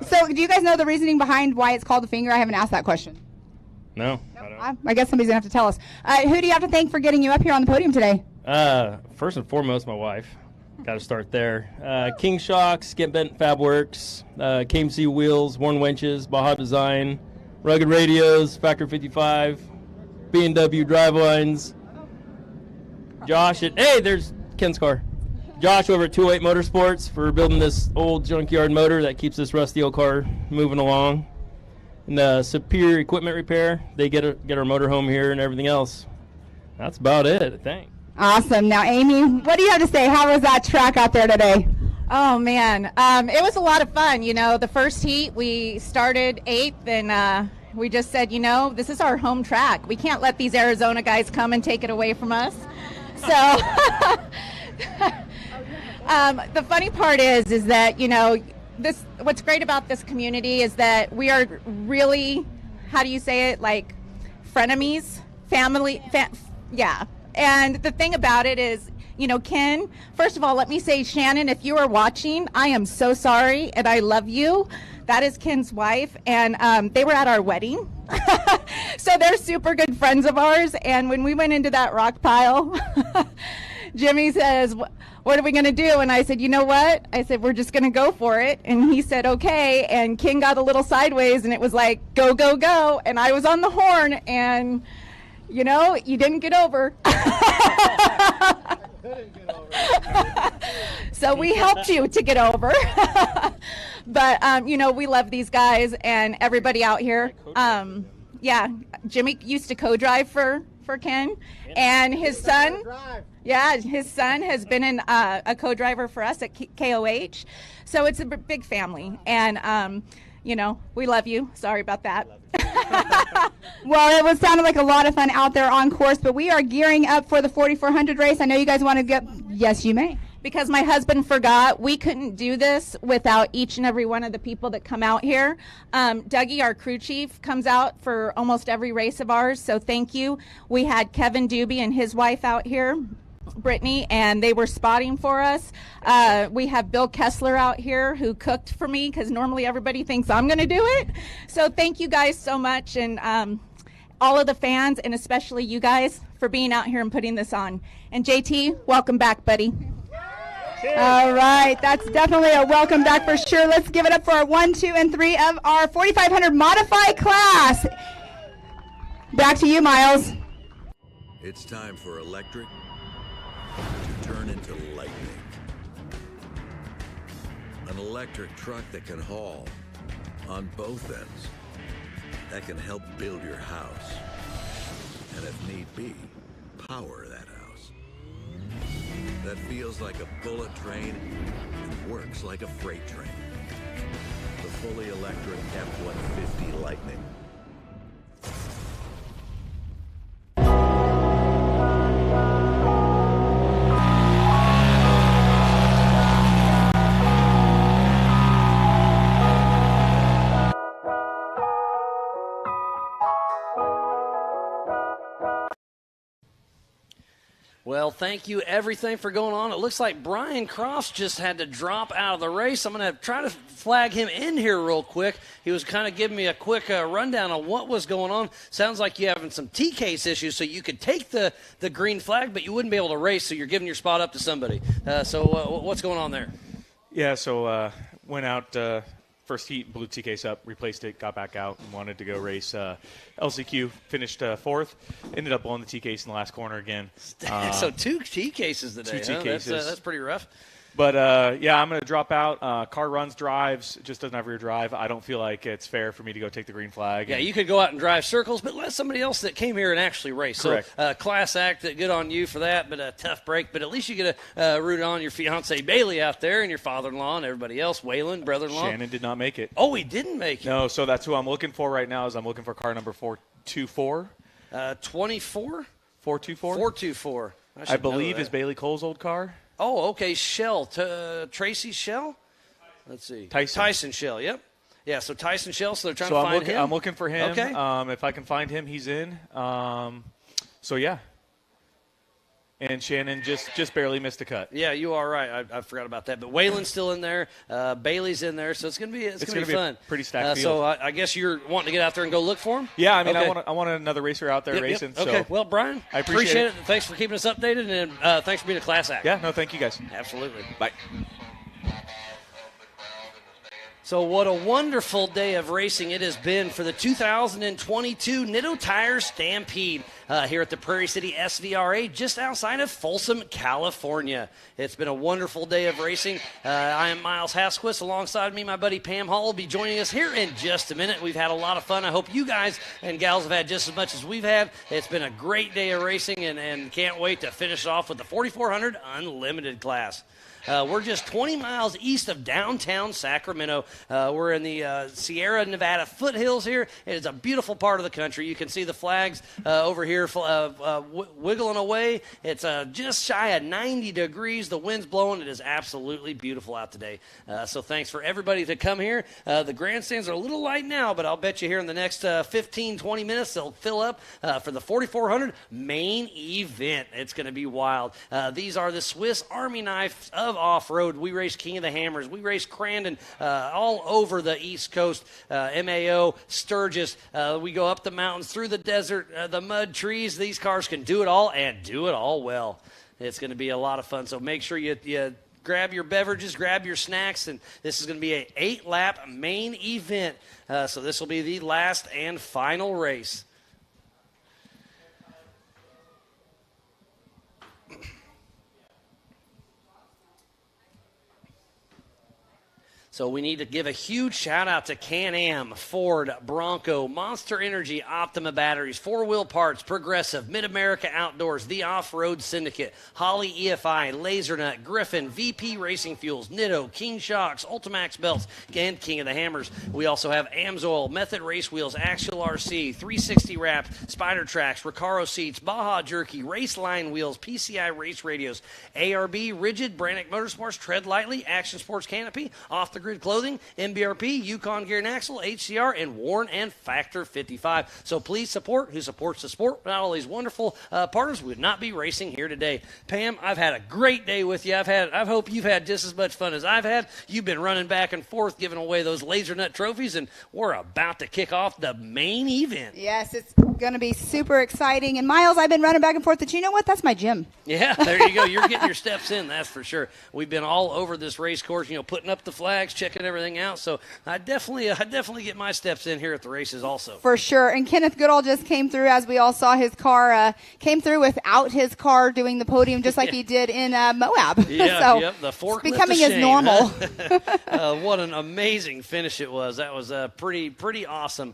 So, do you guys know the reasoning behind why it's called the finger? I haven't asked that question. No. I guess somebody's going to have to tell us. Who do you have to thank for getting you up here on the podium today? First and foremost, my wife. Got to start there. King Shocks, Get Bent Fab Works, KMC Wheels, Warren Winches, Baja Design, Rugged Radios, Factor 55, B&W Drivelines, Josh hey, there's Ken's car. Josh over at 208 Motorsports for building this old junkyard motor that keeps this rusty old car moving along. And Superior Equipment Repair, they get our motor home here and everything else. That's about it, I think. Awesome. Now, Amy, what do you have to say? How was that track out there today? Oh, man. It was a lot of fun. You know, the first heat, we started 8th, and we just said, you know, this is our home track. We can't let these Arizona guys come and take it away from us. So the funny part is that, you know, what's great about this community is that we are really, how do you say it, like frenemies, family, yeah. And the thing about it is, you know, Ken, first of all, let me say, Shannon, if you are watching, I am so sorry and I love you. That is Ken's wife, and they were at our wedding. So they're super good friends of ours. And when we went into that rock pile, Jimmy says, what are we going to do? And I said, you know what? I said, we're just going to go for it. And he said, okay. And Ken got a little sideways, and it was like, go, go, go. And I was on the horn, and you know, you didn't get over. So we helped you to get over. But, you know, we love these guys and everybody out here. Yeah, Jimmy used to co-drive for Ken. And his son, his son has been a co-driver for us at KOH. So it's a big family. And, you know, we love you. Sorry about that. Well, it was sounded like a lot of fun out there on course, but we are gearing up for the 4400 race. I know you guys want to get, yes, you may. Because my husband forgot, we couldn't do this without each and every one of the people that come out here. Dougie, our crew chief, comes out for almost every race of ours, so thank you. We had Kevin Doobie and his wife out here, Brittany, and they were spotting for us. We have Bill Kessler out here who cooked for me because normally everybody thinks I'm going to do it. So thank you guys so much, and all of the fans, and especially you guys, for being out here and putting this on. And JT, welcome back, buddy. All right, that's definitely a welcome back for sure. Let's give it up for our 1, 2, and 3 of our 4500 modified class. Back to you, Miles. It's time for electric to turn into lightning. An electric truck that can haul on both ends. that can help build your house. And if need be, power that house. That feels like a bullet train and works like a freight train. The fully electric F-150 Lightning. Well, thank you, everything, for going on. It looks like Brian Crofts just had to drop out of the race. I'm going to try to flag him in here real quick. He was kind of giving me a quick rundown on what was going on. Sounds like you're having some T-case issues, so you could take the green flag, but you wouldn't be able to race, so you're giving your spot up to somebody. So what's going on there? Yeah, so went out first heat, blew T-case up, replaced it, got back out, and wanted to go race LCQ. Finished fourth. Ended up blowing the T-case in the last corner again. So 2 T-cases today. 2 T-cases. That's pretty rough. But, yeah, I'm going to drop out. Car runs, drives, just doesn't have rear drive. I don't feel like it's fair for me to go take the green flag. Yeah, you could go out and drive circles, but let somebody else that came here and actually race. Correct. So, class act, good on you for that, but a tough break. But at least you get to root on your fiancée Bailey out there and your father-in-law and everybody else, Waylon, brother-in-law. Shannon did not make it. Oh, he didn't make it. No, so that's who I'm looking for right now is I'm looking for car number 424. 24? 424? 424. I believe is Bailey Cole's old car. Oh, okay, Shell. Tracy Shell? Let's see. Tyson Shell, yep. Yeah, so Tyson Shell, so they're trying to find him. I'm looking for him. Okay. If I can find him, he's in. So, yeah. And Shannon just barely missed a cut. Yeah, you are right. I forgot about that. But Waylon's still in there. Bailey's in there, so it's going to be fun. A pretty stacked field. So I guess you're wanting to get out there and go look for him? Yeah, I mean, okay. I want another racer out there racing. Yep. Okay, so well, Brian, I appreciate it. Thanks for keeping us updated, and thanks for being a class act. Yeah, no, thank you guys. Absolutely. Bye. So what a wonderful day of racing it has been for the 2022 Nitto Tires Stampede here at the Prairie City SVRA just outside of Folsom, California. It's been a wonderful day of racing. I am Miles Hasquist. Alongside me, my buddy Pam Hall will be joining us here in just a minute. We've had a lot of fun. I hope you guys and gals have had just as much as we've had. It's been a great day of racing, and can't wait to finish off with the 4400 Unlimited class. We're just 20 miles east of downtown Sacramento. We're in the Sierra Nevada foothills here. It is a beautiful part of the country. You can see the flags over here wiggling away. It's just shy of 90 degrees. The wind's blowing. It is absolutely beautiful out today. So thanks for everybody to come here. The grandstands are a little light now, but I'll bet you here in the next 15, 20 minutes they'll fill up for the 4400 main event. It's going to be wild. These are the Swiss Army knives of off-road. We race King of the Hammers. We race Crandon all over the East Coast, MAO, Sturgis. We go up the mountains, through the desert, the mud, trees. These cars can do it all and do it all well. It's going to be a lot of fun, so make sure you grab your beverages, grab your snacks, and this is going to be an 8-lap main event. So this will be the last and final race. So we need to give a huge shout-out to Can-Am, Ford, Bronco, Monster Energy, Optima Batteries, 4-Wheel Parts, Progressive, Mid-America Outdoors, The Off-Road Syndicate, Holley EFI, Lasernut, Griffin, VP Racing Fuels, Nitto, King Shocks, Ultimax Belts, and King of the Hammers. We also have Amsoil, Method Race Wheels, Axial RC, 360 Wrapped, Spider Tracks, Recaro Seats, Baja Jerky, Raceline Wheels, PCI Race Radios, ARB, Rigid, Brannick Motorsports, Tread Lightly, Action Sports Canopy, Off the Grid Clothing, MBRP, Yukon Gear and Axle, HCR, and Warren and Factor 55. So please support who supports the sport. Without all these wonderful partners, we would not be racing here today. Pam, I've had a great day with you. I hope you've had just as much fun as I've had. You've been running back and forth, giving away those laser nut trophies, and we're about to kick off the main event. Yes, it's going to be super exciting. And Miles, I've been running back and forth, but you know what? That's my gym. Yeah, there you go. You're getting your steps in, that's for sure. We've been all over this race course, putting up the flags, checking everything out. So I definitely get my steps in here at the races also. For sure. And Kenneth Goodall just came through, as we all saw his car, came through without his car doing the podium just like he did in Moab. Yeah, so yep, the forklift it's becoming of his normal. What an amazing finish it was. That was pretty awesome.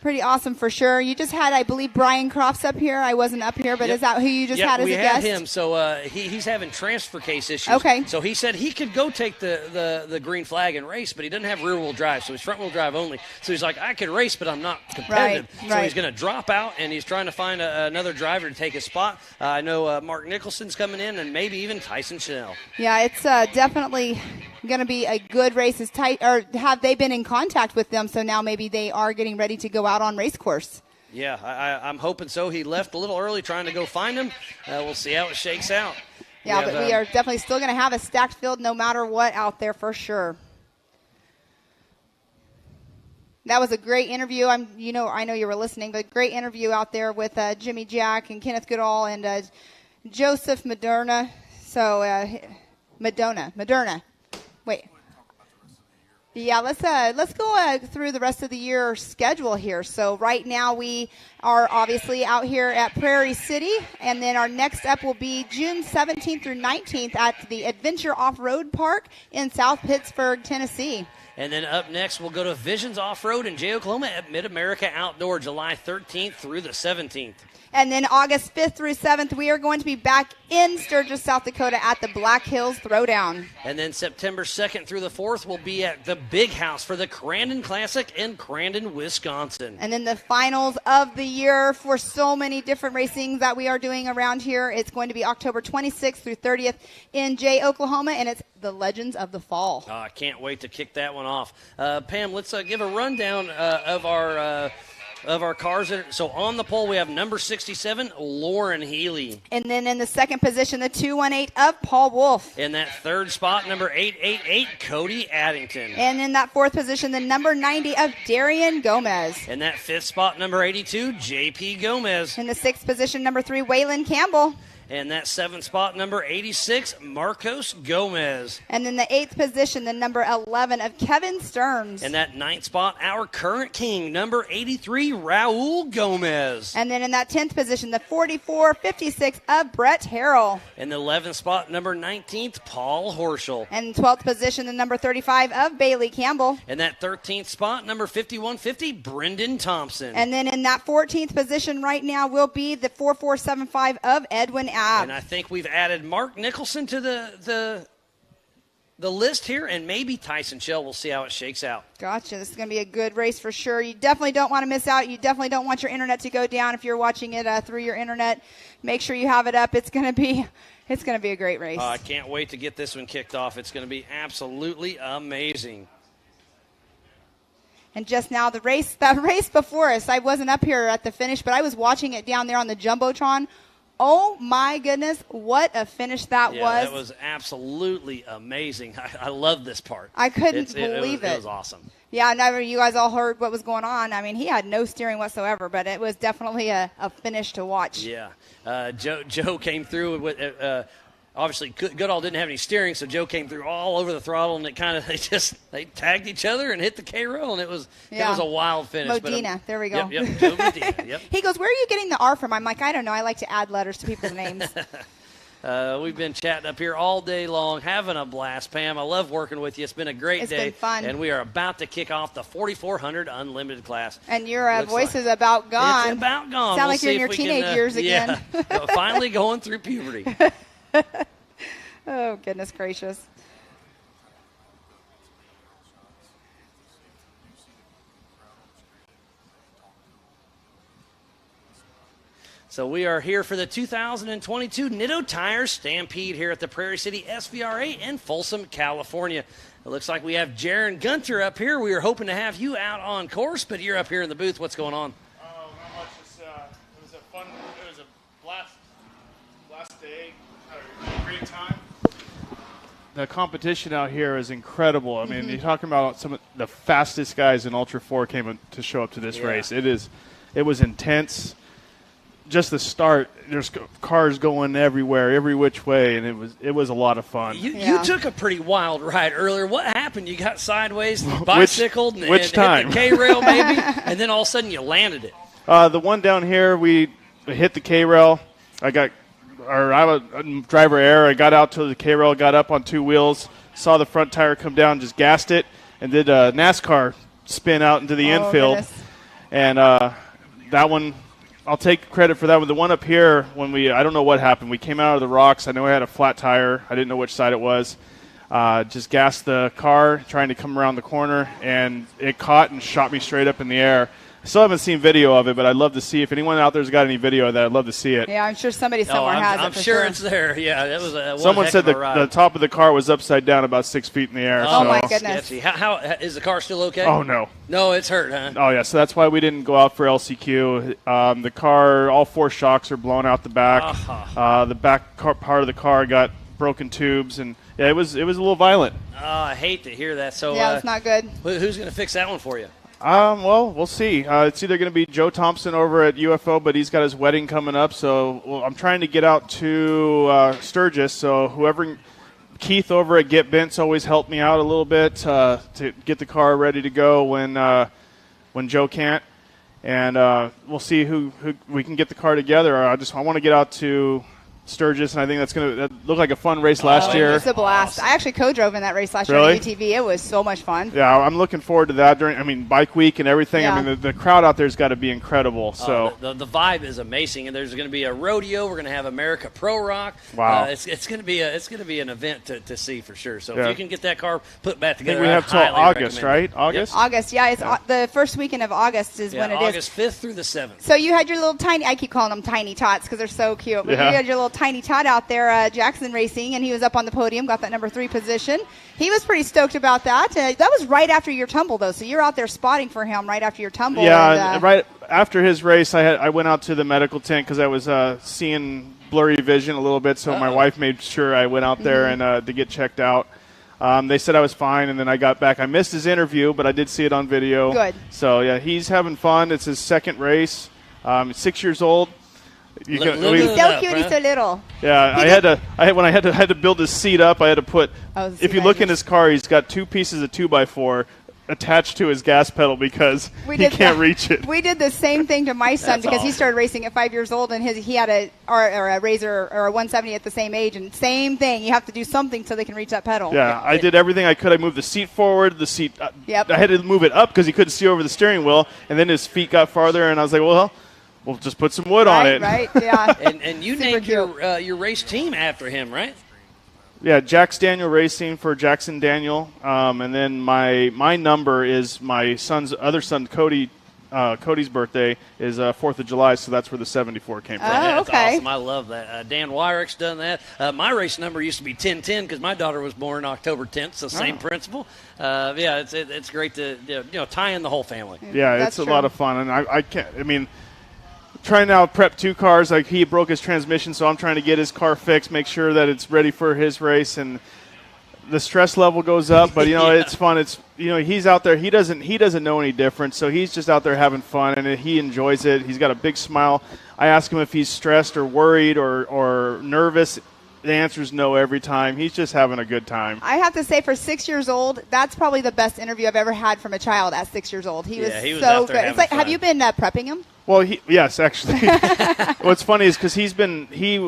Pretty awesome for sure. You just had, I believe, Brian Crofts up here. I wasn't up here, but is that who you just had as a guest? We had him. So he's having transfer case issues. Okay. So he said he could go take the green flag and race, but he doesn't have rear-wheel drive, so he's front-wheel drive only. So he's like, I could race, but I'm not competitive. Right, so he's going to drop out, and he's trying to find another driver to take his spot. I know Mark Nicholson's coming in, and maybe even Tyson Chanel. Yeah, it's definitely going to be a good race. Have they been in contact with them? So now maybe they are getting ready to go out on race course. Yeah, I'm hoping so. He left a little early trying to go find him. We'll see how it shakes out. Yeah, but we are definitely still going to have a stacked field no matter what out there for sure. That was a great interview. I know you were listening, but great interview out there with Jimmy Jack and Kenneth Goodall and Joseph Moderna. So Moderna. Wait. Yeah, let's go through the rest of the year schedule here. So right now we are obviously out here at Prairie City, and then our next up will be June 17th through 19th at the Adventure Off-Road Park in South Pittsburgh, Tennessee. And then up next, we'll go to Visions Off-Road in Jay, Oklahoma at Mid-America Outdoor, July 13th through the 17th. And then August 5th through 7th, we are going to be back in Sturgis, South Dakota at the Black Hills Throwdown. And then September 2nd through the 4th, we'll be at the Big House for the Crandon Classic in Crandon, Wisconsin. And then the finals of the year for so many different racing that we are doing around here. It's going to be October 26th through 30th in Jay, Oklahoma, and it's the Legends of the Fall. I can't wait to kick that one off. Pam, let's give a rundown of our cars. So on the pole, we have number 67, Lauren Healy. And then in the second position, the 218 of Paul Wolf. In that third spot, number 888, Cody Addington. And in that fourth position, the number 90 of Darian Gomez. In that fifth spot, number 82, JP Gomez. In the sixth position, number 3, Waylon Campbell. And that seventh spot, number 86, Marcos Gomez. And in the eighth position, the number 11 of Kevin Stearns. And that ninth spot, our current king, number 83, Raul Gomez. And then in that 10th position, the 44-56 of Brett Harrell. In the 11th spot, number 19th, Paul Horschel. And 12th position, the number 35 of Bailey Campbell. In that 13th spot, number 5150, Brendan Thompson. And then in that 14th position right now will be the 4475 of Edwin Abb. And I think we've added Mark Nicholson to the list here, and maybe Tyson Shell. We'll see how it shakes out. Gotcha. This is going to be a good race for sure. You definitely don't want to miss out. You definitely don't want your internet to go down if you're watching it through your internet. Make sure you have it up. It's going to be a great race. I can't wait to get this one kicked off. It's going to be absolutely amazing. And just now, that race before us, I wasn't up here at the finish, but I was watching it down there on the Jumbotron. Oh, my goodness, what a finish that was. Yeah, that was absolutely amazing. I love this part. I couldn't believe it. It was awesome. Yeah, I know you guys all heard what was going on. I mean, he had no steering whatsoever, but it was definitely a finish to watch. Yeah. Joe came through with obviously Goodall didn't have any steering, so Joe came through all over the throttle, and they tagged each other and hit the K-rail, and it was a wild finish. Modena, there we go. Yep, Joe Modena, yep. He goes, where are you getting the R from? I'm like, I don't know. I like to add letters to people's names. We've been chatting up here all day long, having a blast. Pam, I love working with you. It's been a great day. It's been fun. And we are about to kick off the 4400 Unlimited class. And your voice is about gone. It's about gone. Sound like you're in your teenage years again. Yeah, finally going through puberty. Oh, goodness gracious. So we are here for the 2022 Nitto Tires Stampede here at the Prairie City SVRA in Folsom, California. It looks like we have Jaron Gunter up here. We were hoping to have you out on course, but you're up here in the booth. What's going on? Not much. It was a blast day. Had a great time. The competition out here is incredible. I mean, you're talking about some of the fastest guys in Ultra 4 came to show up to this race. It was intense. Just the start, there's cars going everywhere, every which way, and it was a lot of fun. You took a pretty wild ride earlier. What happened? You got sideways, bicycled, and hit the K-rail maybe, and then all of a sudden you landed it. The one down here, we hit the K-rail. I was driver error. I got out to the K-rail, got up on two wheels, saw the front tire come down, just gassed it, and did a NASCAR spin out into the infield. Goodness. And that one, I'll take credit for that one. The one up here, I don't know what happened. We came out of the rocks. I know I had a flat tire. I didn't know which side it was. Just gassed the car trying to come around the corner, and it caught and shot me straight up in the air. I still haven't seen video of it, but I'd love to see. If anyone out there's got any video of that, I'd love to see it. Yeah, I'm sure somebody somewhere has it. I'm sure it's there. Yeah, that was a Someone said the top of the car was upside down about 6 feet in the air. Oh, so. my goodness. How is the car still okay? Oh, no. No, it's hurt, huh? Oh, yeah, so that's why we didn't go out for LCQ. The car, all 4 shocks are blown out the back. The back part of the car got broken tubes, and yeah, it was a little violent. I hate to hear that. So yeah, it's not good. Who's going to fix that one for you? Well, we'll see. It's either going to be Joe Thompson over at UFO, but he's got his wedding coming up, so I'm trying to get out to Sturgis. So Keith over at Get Bent's always helped me out a little bit to get the car ready to go when Joe can't, and we'll see who we can get the car together. I want to get out to Sturgis, and I think that looked like a fun race last year. It was a blast. I actually co-drove in that race last year on UTV. It was so much fun. Yeah, I'm looking forward to that bike week and everything. Yeah. I mean, the crowd out there's got to be incredible. So the vibe is amazing, and there's going to be a rodeo. We're going to have America Pro Rock. Wow, it's going to be an event to see for sure. So if you can get that car put back together, I think we have till August, right? August. Yep. August, yeah. It's the first weekend of August is when it August 5th through the 7th. So you had your little tiny. I keep calling them tiny tots because they're so cute. But you had your little tiny tot out there. Jackson Racing, and he was up on the podium, got that number 3 position. He was pretty stoked about that. That was right after your tumble, though, so you're out there spotting for him right after your tumble. Yeah, and, right after his race, I went out to the medical tent because I was seeing blurry vision a little bit, so my wife made sure I went out there and to get checked out. They said I was fine, and then I got back. I missed his interview, but I did see it on video. Good. So, yeah, he's having fun. It's his second race. He's 6 years old. He's so cute. He's so little. Yeah, I had to build his seat up. I had to put. If you look in his car, he's got 2 pieces of 2x4 attached to his gas pedal because he can't reach it. We did the same thing to my son because he started racing at 5 years old, and he had a Razor or a 170 at the same age, and same thing. You have to do something so they can reach that pedal. Yeah, I did everything I could. I moved the seat forward. The seat. Yep. I had to move it up because he couldn't see over the steering wheel, and then his feet got farther, and I was like, well. We'll just put some wood on it. Right, yeah. and you named your race team after him, right? Yeah, Jax Daniel Racing for Jackson Daniel. And then my number is my other son, Cody. Cody's birthday is 4th of July, so that's where the 74 came from. Oh, that's okay. Awesome. I love that. Dan Wyrick's done that. My race number used to be 1010 because my daughter was born October 10th, so same principle. Yeah, it's great to tie in the whole family. Yeah, it's a lot of fun, and I can't. I mean. Trying now to prep 2 cars. Like he broke his transmission, so I'm trying to get his car fixed, make sure that it's ready for his race, and the stress level goes up. But it's fun. It's he's out there. He doesn't know any difference, so he's just out there having fun, and he enjoys it. He's got a big smile. I ask him if he's stressed or worried or nervous. The answer is no every time. He's just having a good time. I have to say, for 6 years old, that's probably the best interview I've ever had from a child at 6 years old. He was so good. It's like, have you been prepping him? Well, yes, actually. What's funny is because Heidi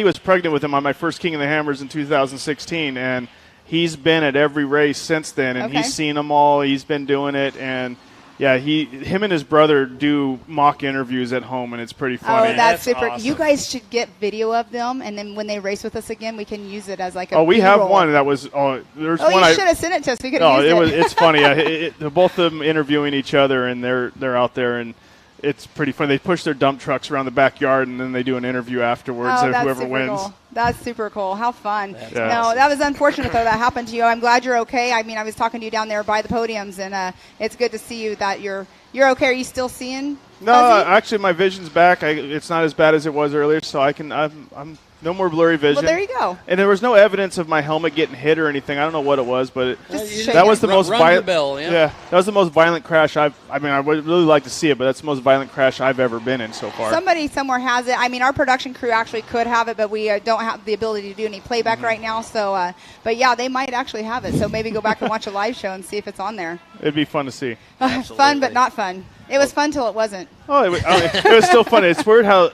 was pregnant with him on my first King of the Hammers in 2016, and he's been at every race since then, and he's seen them all. He's been doing it, and yeah, him and his brother do mock interviews at home, and it's pretty funny. Oh, that's super. Awesome. You guys should get video of them, and then when they race with us again, we can use it as like a we B-roll. have one that was there's one. You should have sent it to us. We could have used it. It's funny. Both of them interviewing each other, and they're out there, and it's pretty funny. They push their dump trucks around the backyard, and then they do an interview afterwards of whoever wins. Cool. That's super cool. How fun. That's awesome. That was unfortunate, though, that happened to you. I'm glad you're okay. I mean, I was talking to you down there by the podiums, and it's good to see you that you're okay. Are you still seeing No, fuzzy? actually, my vision's back. It's not as bad as it was earlier, so I'm no more blurry vision. Well, there you go. And there was no evidence of my helmet getting hit or anything. I don't know what it was, but that was the most violent. Yeah, that was the most violent crash I would really like to see it, but that's the most violent crash I've ever been in so far. Somebody somewhere has it. I mean, our production crew actually could have it, but we don't have the ability to do any playback right now. So, but yeah, they might actually have it. So maybe go back and watch a live show and see if it's on there. It'd be fun to see. Fun, but not fun. It was fun till it wasn't. Oh, it was still funny. It's weird how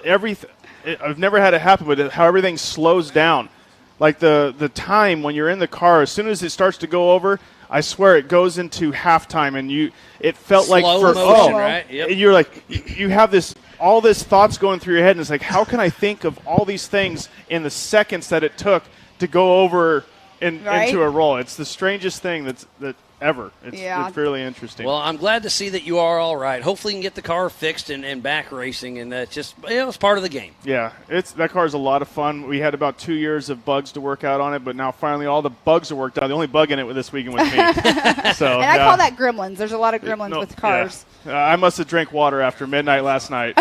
I've never had it happen, but how everything slows down. Like the time when you're in the car, as soon as it starts to go over, I swear it goes into halftime, and it felt Slow like motion, right? Yep. You're like you have all this thoughts going through your head, and it's like, how can I think of all these things in the seconds that it took to go over into a roll? It's the strangest thing that ever. It's really interesting. Well, I'm glad to see that you are all right. Hopefully you can get the car fixed and back racing, and it's part of the game. Yeah, that car is a lot of fun. We had about 2 years of bugs to work out on it, but now finally all the bugs are worked out. The only bug in it this weekend was me. So, and I call that gremlins. There's a lot of gremlins with cars. Yeah. I must have drank water after midnight last night.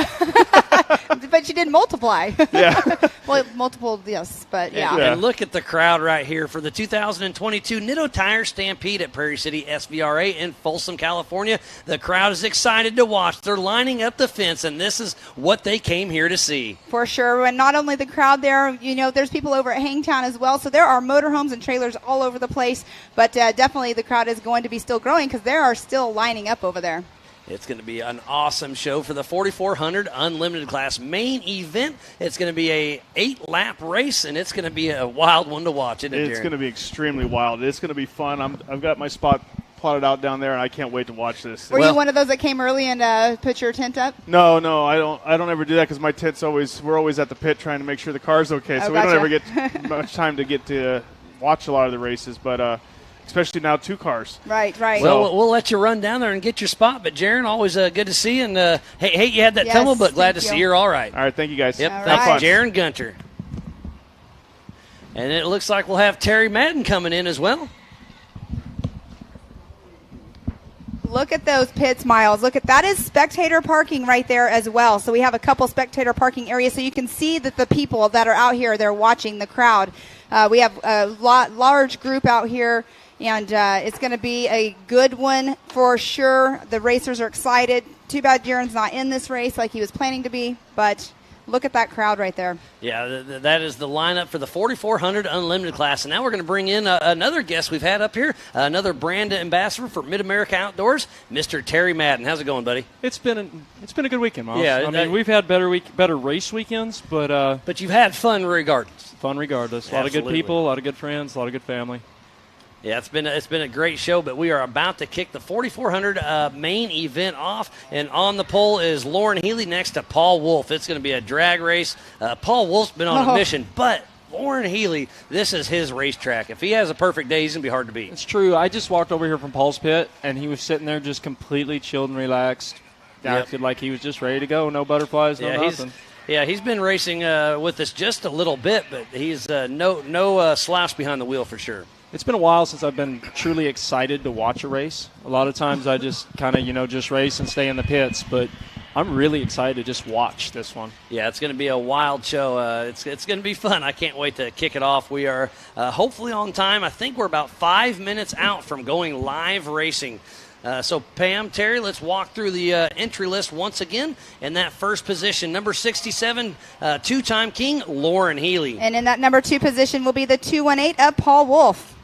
But you didn't multiply. Yeah. Well, multiple, yes, but yeah. And look at the crowd right here for the 2022 Nitto Tire Stampede at Prairie City SVRA in Folsom, California. The crowd is excited to watch. They're lining up the fence, and this is what they came here to see. For sure. And not only the crowd there, there's people over at Hangtown as well. So there are motorhomes and trailers all over the place. But definitely the crowd is going to be still growing because there are still lining up over there. It's going to be an awesome show for the 4400 Unlimited class main event. It's going to be a 8-lap race, and it's going to be a wild one to watch. It's going to be extremely wild. It's going to be fun. I've got my spot plotted out down there, and I can't wait to watch this. Were you one of those that came early and put your tent up? No, I don't ever do that because my tent's we're always at the pit trying to make sure the car's okay. So we don't ever get much time to get to watch a lot of the races, but especially now 2 cars. Right. Well, we'll let you run down there and get your spot. But, Jaron, always good to see you. And, hey, you had that tumble, but glad to see you're all right. All right, thank you, guys. Yep, thanks, Jaron Gunter. And it looks like we'll have Terry Madden coming in as well. Look at those pits, Miles. That is spectator parking right there as well. So we have a couple spectator parking areas, so you can see that the people that are out here, they're watching the crowd. We have a large group out here. And it's going to be a good one for sure. The racers are excited. Too bad Jaron's not in this race like he was planning to be. But look at that crowd right there. Yeah, that is the lineup for the 4400 Unlimited class. And now we're going to bring in another guest we've had up here, another brand ambassador for Mid-America Outdoors, Mr. Terry Madden. How's it going, buddy? It's been a good weekend, Miles. Yeah, I mean, we've had better race weekends, but you've had fun regardless. A lot of good people, a lot of good friends, a lot of good family. Yeah, it's been a great show, but we are about to kick the 4400 main event off, and on the pole is Lauren Healy next to Paul Wolf. It's going to be a drag race. Paul Wolf's been on a mission, but Lauren Healy, this is his racetrack. If he has a perfect day, he's going to be hard to beat. It's true. I just walked over here from Paul's pit, and he was sitting there just completely chilled and relaxed. Acted like he was just ready to go. No butterflies, no nothing. He's been racing with us just a little bit, but he's no slouch behind the wheel for sure. It's been a while since I've been truly excited to watch a race. A lot of times I just kind of, just race and stay in the pits, but I'm really excited to just watch this one. Yeah, it's going to be a wild show. It's going to be fun. I can't wait to kick it off. We are hopefully on time. I think we're about 5 minutes out from going live racing. So, Pam, Terry, let's walk through the entry list once again. In that first position, number 67, two-time king, Lauren Healy. And in that number 2 position will be the 218 of Paul Wolf.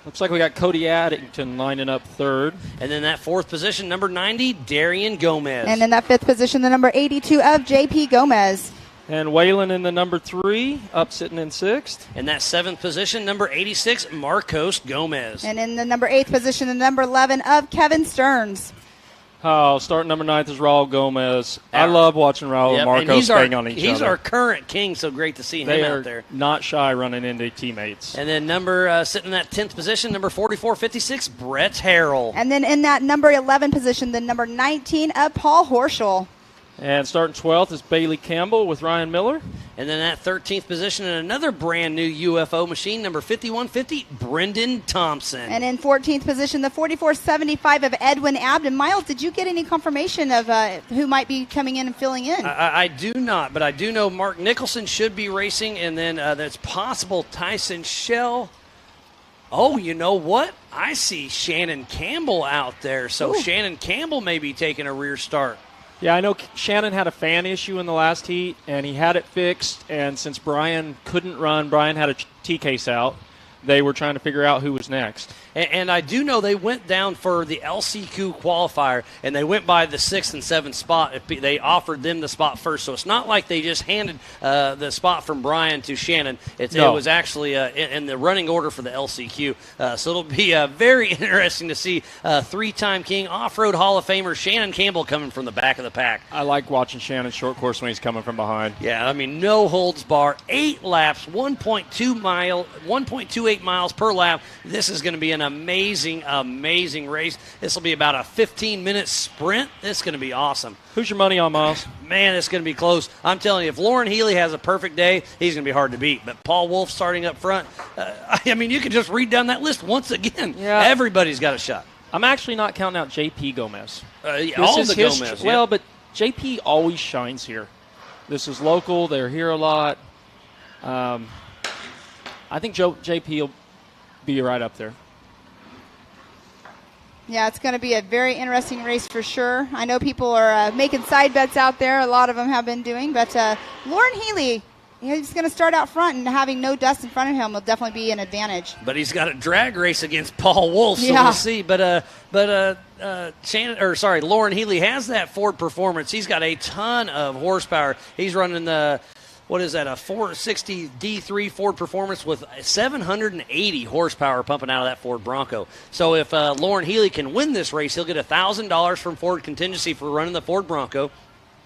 Looks like we got Cody Addington lining up third. And then that 4th position, number 90, Darian Gomez. And in that 5th position, the number 82 of JP Gomez. And Waylon in the number 3, up sitting in 6th. In that 7th position, number 86, Marcos Gomez. And in the number 8th position, the number 11 of Kevin Stearns. Oh, starting number 9th is Raul Gomez. I love watching Raul and Marcos bang on each other. He's our current king, so great to see him out there. Not shy running into teammates. And then sitting in that 10th position, number 4456, Brett Harrell. And then in that number 11 position, the number 19 of Paul Horschel. And starting 12th is Bailey Campbell with Ryan Miller. And then that 13th position in another brand new UFO machine, number 5150, Brendan Thompson. And in 14th position, the 4475 of Edwin Abden. Miles, did you get any confirmation of who might be coming in and filling in? I do not, but I do know Mark Nicholson should be racing, and then that's possible Tyson Shell. Oh, you know what? I see Shannon Campbell out there, so Shannon Campbell may be taking a rear start. Yeah, I know Shannon had a fan issue in the last heat, and he had it fixed. And since Brian couldn't run, Brian had a T-case out. they were trying to figure out who was next. And I do know they went down for the LCQ qualifier, and they went by the 6th and 7th spot. They offered them the spot first, so it's not like they just handed the spot from Brian to Shannon. It was actually in the running order for the LCQ. So it'll be very interesting to see 3-time king off-road Hall of Famer Shannon Campbell coming from the back of the pack. I like watching Shannon short course when he's coming from behind. Yeah, I mean, no holds bar, 8 laps, 1.28 miles per lap. This is going to be an amazing race. This will be about a 15-minute sprint. This is going to be awesome. Who's your money on, Miles? Man, it's going to be close. I'm telling you, if Lauren Healy has a perfect day, he's going to be hard to beat. But Paul Wolf starting up front, I mean, you can just read down that list once again. Yeah. Everybody's got a shot. I'm actually not counting out J.P. Gomez. Gomez. Yeah. Well, but J.P. always shines here. This is local. They're here a lot. I think J.P. will be right up there. Yeah, it's going to be a very interesting race for sure. I know people are making side bets out there. A lot of them have been doing. But Lauren Healy, he's going to start out front, and having no dust in front of him will definitely be an advantage. But he's got a drag race against Paul Wolf, so we'll see. But Lauren Healy has that Ford Performance. He's got a ton of horsepower. He's running the, what is that, a 460 D3 Ford Performance with 780 horsepower pumping out of that Ford Bronco. So if Lauren Healy can win this race, he'll get $1,000 from Ford Contingency for running the Ford Bronco.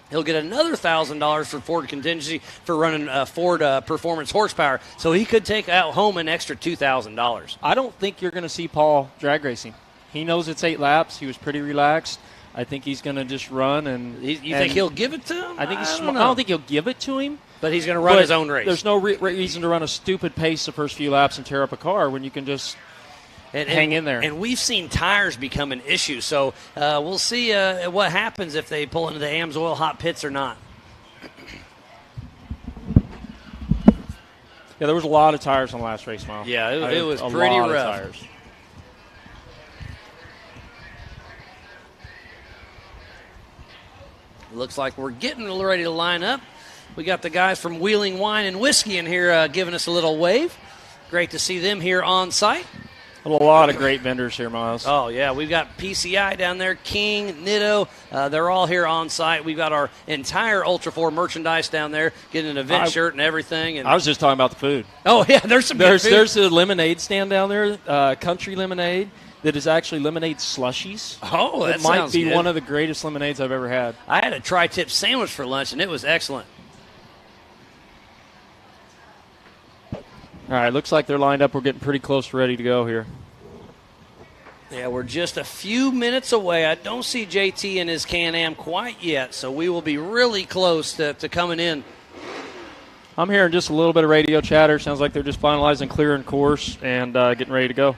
He'll get another $1,000 for Ford Contingency for running Ford Performance horsepower. So he could take out home an extra $2,000. I don't think you're going to see Paul drag racing. He knows it's 8 laps. He was pretty relaxed. I think he's going to just run. You think he'll give it to him? I don't think he'll give it to him. But he's going to run his own race. There's no reason to run a stupid pace the first few laps and tear up a car when you can just hang in there. And we've seen tires become an issue. So we'll see what happens if they pull into the AMSOIL hot pits or not. Yeah, there was a lot of tires on the last race, Miles. Yeah, it was pretty rough. Of tires. Looks like we're getting ready to line up. We got the guys from Wheeling Wine and Whiskey in here giving us a little wave. Great to see them here on site. A lot of great vendors here, Miles. Oh, yeah. We've got PCI down there, King, Nitto. They're all here on site. We've got our entire Ultra 4 merchandise down there, getting an event shirt and everything. And I was just talking about the food. Oh, yeah. There's some good food. There's a lemonade stand down there, Country Lemonade, that is actually lemonade slushies. Oh, that might sounds be good. one of the greatest lemonades I've ever had. I had a tri-tip sandwich for lunch, and it was excellent. All right, looks like they're lined up. We're getting pretty close, ready to go here. Yeah, we're just a few minutes away. I don't see JT in his Can-Am quite yet, so we will be really close to coming in. I'm hearing just a little bit of radio chatter. Sounds like they're just finalizing clearing course and getting ready to go.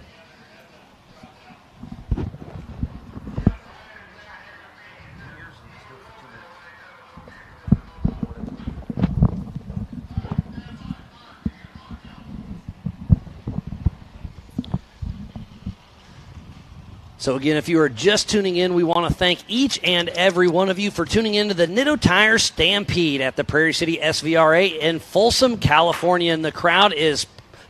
So again, if you are just tuning in, we want to thank each and every one of you for tuning into the Nitto Tire Stampede at the Prairie City SVRA in Folsom, California. And the crowd is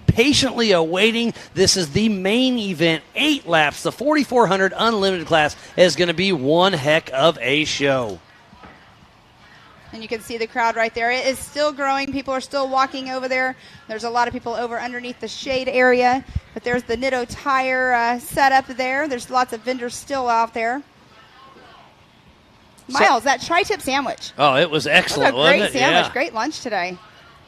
patiently awaiting. This is the main event, 8 laps. The 4400 Unlimited class is going to be one heck of a show. And you can see the crowd right there. It is still growing. People are still walking over there. There's a lot of people over underneath the shade area. But there's the Nitto Tire setup there. There's lots of vendors still out there. Miles, that tri-tip sandwich. Oh, it was excellent, wasn't it? wasn't Great it? sandwich. Yeah. Great lunch today.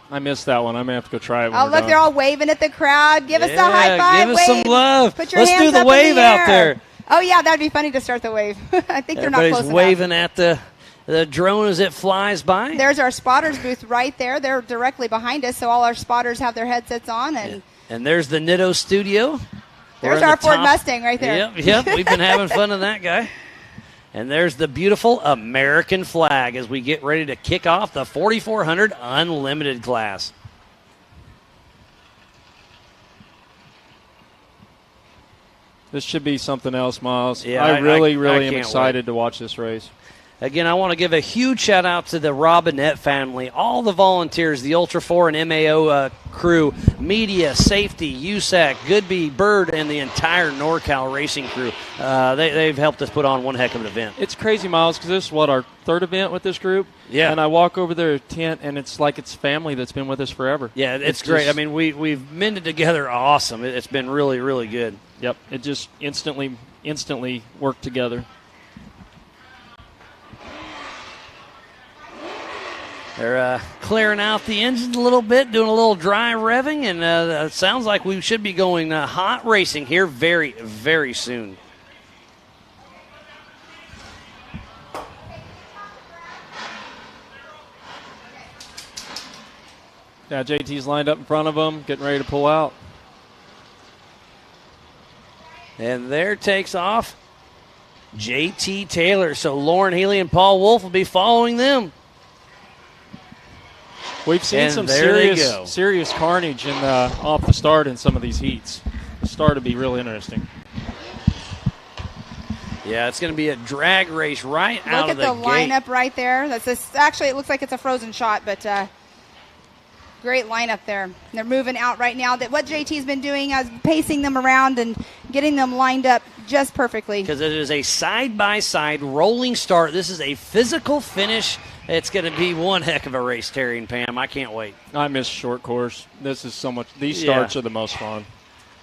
I missed that one. I may have to go try it. Oh, look, they're all waving at the crowd. Give us a high five. Give us some love. Put your Let's hands do the up wave in the out air. there. Oh, yeah, that'd be funny to start the wave. I think they're not close enough. Everybody's waving at the drone as it flies by. There's our spotters booth right there. They're directly behind us, so all our spotters have their headsets on. And there's the Nitto studio. There's our Ford Mustang right there. Yep. We've been having fun in that guy. And there's the beautiful American flag as we get ready to kick off the 4400 Unlimited class. This should be something else, Miles. Yeah, I really I am can't excited wait to watch this race. Again, I want to give a huge shout-out to the Robinette family, all the volunteers, the Ultra 4 and MAO crew, media, safety, USAC, Goodby, Bird, and the entire NorCal racing crew. They've helped us put on one heck of an event. It's crazy, Miles, because this is, our third event with this group? Yeah. And I walk over their tent, and it's like it's family that's been with us forever. Yeah, it's great. I mean, we've mended together awesome. It's been really, really good. Yep, it just instantly worked together. They're clearing out the engines a little bit, doing a little dry revving, and it sounds like we should be going hot racing here very, very soon. Yeah, JT's lined up in front of them, getting ready to pull out. And there takes off JT Taylor. So Lauren Healy and Paul Wolf will be following them. We've seen some serious carnage off the start in some of these heats. The start to be real interesting. Yeah, it's going to be a drag race right out of the gate. Look at the lineup right there. Actually, it looks like it's a frozen shot, but great lineup there. They're moving out right now. What JT's been doing is pacing them around and getting them lined up just perfectly. Because it is a side-by-side rolling start. This is a physical finish. It's going to be one heck of a race, Terry and Pam. I can't wait. I miss short course. This is so much. These starts are the most fun.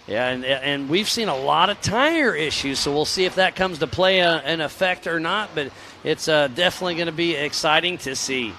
Yeah, and we've seen a lot of tire issues, so we'll see if that comes to play an effect or not. But it's definitely going to be exciting to see.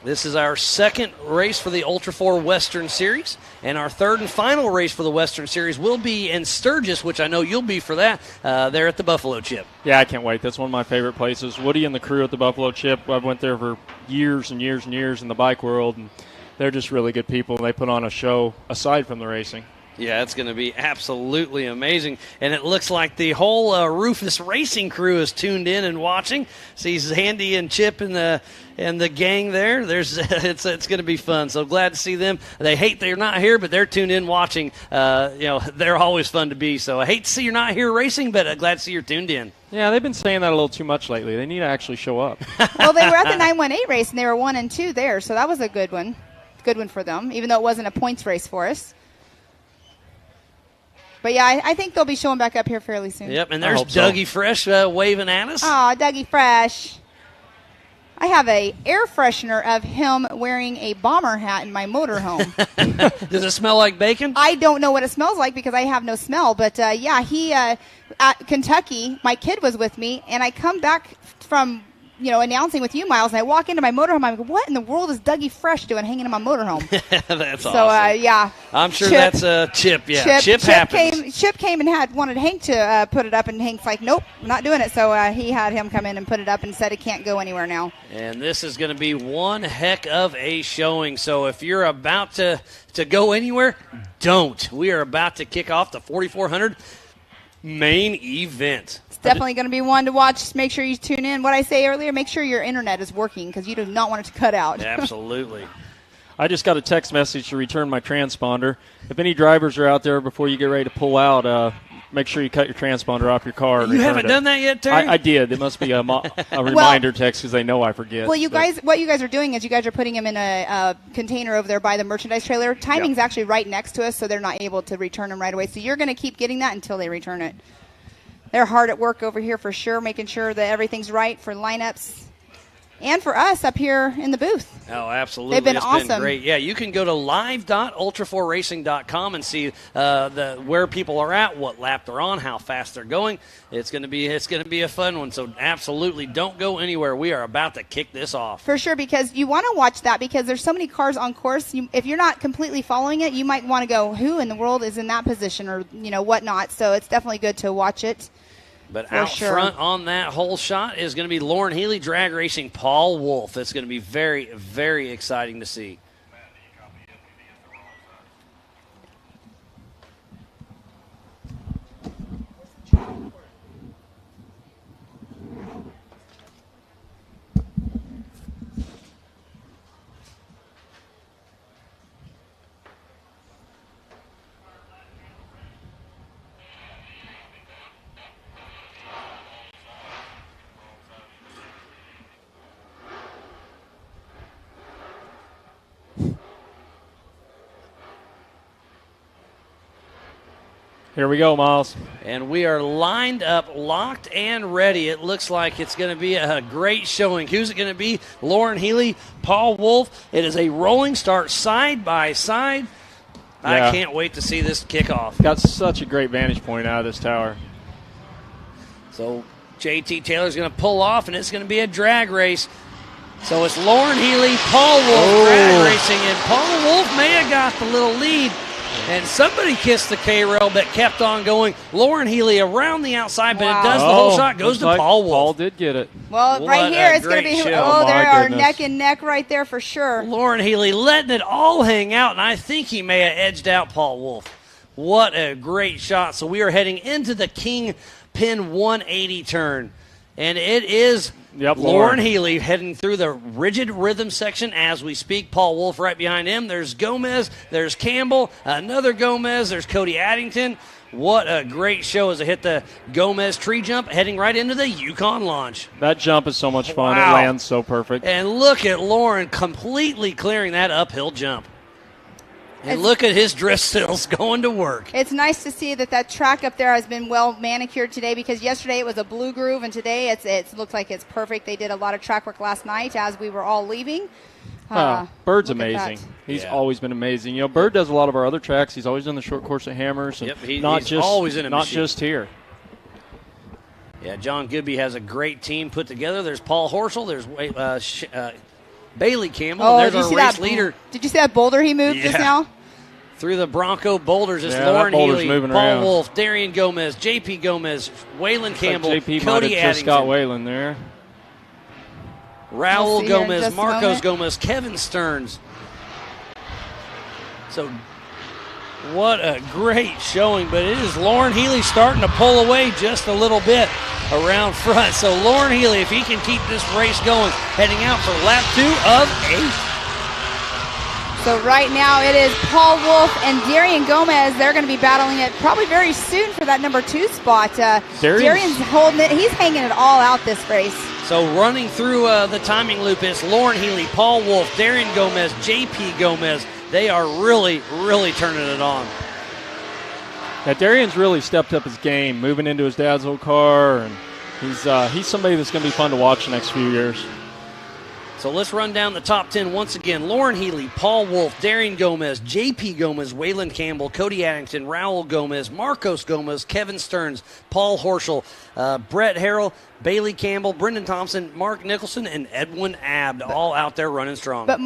This is our second race for the Ultra 4 Western Series, and our third and final race for the Western Series will be in Sturgis, which I know you'll be for that, there at the Buffalo Chip. Yeah, I can't wait. That's one of my favorite places. Woody and the crew at the Buffalo Chip, I went there for years and years and years in the bike world, and they're just really good people. They put on a show aside from the racing. Yeah, it's going to be absolutely amazing. And it looks like the whole Rufus Racing crew is tuned in and watching. Sees Handy and Chip and the gang there. It's going to be fun. So glad to see them. They hate they're not here, but they're tuned in watching. They're always fun to be. So I hate to see you're not here racing, but glad to see you're tuned in. Yeah, they've been saying that a little too much lately. They need to actually show up. Well, they were at the 918 race, and they were 1 and 2 there, so that was a good one. Good one for them, even though it wasn't a points race for us. But, yeah, I think they'll be showing back up here fairly soon. Yep, and there's Dougie Fresh waving at us. Oh, Dougie Fresh. I have a air freshener of him wearing a bomber hat in my motorhome. Does it smell like bacon? I don't know what it smells like because I have no smell. But, he at Kentucky, my kid was with me, and I come back from announcing with you, Miles, and I walk into my motorhome. I'm like, what in the world is Dougie Fresh doing hanging in my motorhome? That's so, awesome. Yeah. I'm sure that's Chip. Yeah, Chip happens. Chip came and wanted Hank to put it up, and Hank's like, nope, I'm not doing it. So he had him come in and put it up and said it can't go anywhere now. And this is going to be one heck of a showing. So if you're about to go anywhere, don't. We are about to kick off the 4,400 main event. It's definitely going to be one to watch. Make sure you tune in. What I say earlier, make sure your internet is working because you do not want it to cut out. Absolutely. I just got a text message to return my transponder. If any drivers are out there before you get ready to pull out, make sure you cut your transponder off your car. And you haven't done that yet, Terry? I did. It must be a reminder text because they know I forget. Well, what you guys are doing is you guys are putting them in a container over there by the merchandise trailer. Timing's actually right next to us, so they're not able to return them right away. So you're going to keep getting that until they return it. They're hard at work over here for sure, making sure that everything's right for lineups and for us up here in the booth. Oh, absolutely. They've been It's awesome. Been great. Yeah, you can go to live.ultra4racing.com and see where people are at, what lap they're on, how fast they're going. It's going to be a fun one. So absolutely don't go anywhere. We are about to kick this off. For sure, because you want to watch that because there's so many cars on course. If you're not completely following it, you might want to go, who in the world is in that position or whatnot. So it's definitely good to watch it. But out front on that whole shot is going to be Lauren Healy drag racing Paul Wolf. It's going to be very, very exciting to see. Here we go, Miles. And we are lined up, locked and ready. It looks like it's going to be a great showing. Who's it going to be? Lauren Healy, Paul Wolf. It is a rolling start side by side. Yeah. I can't wait to see this kickoff. Got such a great vantage point out of this tower. So JT Taylor's going to pull off, and it's going to be a drag race. So it's Lauren Healy, Paul Wolf drag racing, and Paul Wolf may have got the little lead. And somebody kissed the K-rail but kept on going. Lauren Healy around the outside, but it does the whole shot. Goes to Paul Wolf. Paul did get it. Well, right here, it's going to be, they are neck and neck right there for sure. Lauren Healy letting it all hang out, and I think he may have edged out Paul Wolf. What a great shot. So we are heading into the Kingpin 180 turn. And it is Lauren Healy heading through the rigid rhythm section as we speak. Paul Wolf right behind him. There's Gomez. There's Campbell. Another Gomez. There's Cody Addington. What a great show as they hit the Gomez tree jump, heading right into the Yukon launch. That jump is so much fun. Wow. It lands so perfect. And look at Lauren completely clearing that uphill jump. And look at his drift stills going to work. It's nice to see that track up there has been well manicured today, because yesterday it was a blue groove, and today it looks like it's perfect. They did a lot of track work last night as we were all leaving. Bird's amazing. He's always been amazing. You know, Bird does a lot of our other tracks. He's always done the short course at Hammers. And he's just, always in a not machine. just here. Yeah, John Goodby has a great team put together. There's Paul Horschel. There's Bailey Campbell. Oh, and there's our race leader. Did you see that boulder he moved just now? Through the Bronco boulders is Lauren Healy, Paul around. Wolf, Darian Gomez, J.P. Gomez, Waylon Campbell, JP Cody might have just Addington. got Waylon there. Raul Gomez, Marcos Gomez, Kevin Stearns. So what a great showing, but it is Lauren Healy starting to pull away just a little bit around front. So Lauren Healy, if he can keep this race going, heading out for lap 2 of 8. So right now it is Paul Wolf and Darian Gomez. They're going to be battling it probably very soon for that number 2 spot. Darian's holding it. He's hanging it all out this race. So running through the timing loop is Lauren Healy, Paul Wolf, Darian Gomez, J.P. Gomez. They are really, really turning it on. Yeah, Darian's really stepped up his game, moving into his dad's old car, and he's somebody that's going to be fun to watch the next few years. So let's run down the top 10 once again. Lauren Healy, Paul Wolf, Darian Gomez, J.P. Gomez, Waylon Campbell, Cody Addington, Raul Gomez, Marcos Gomez, Kevin Stearns, Paul Horschel, Brett Harrell, Bailey Campbell, Brendan Thompson, Mark Nicholson, and Edwin Abd, all out there running strong. But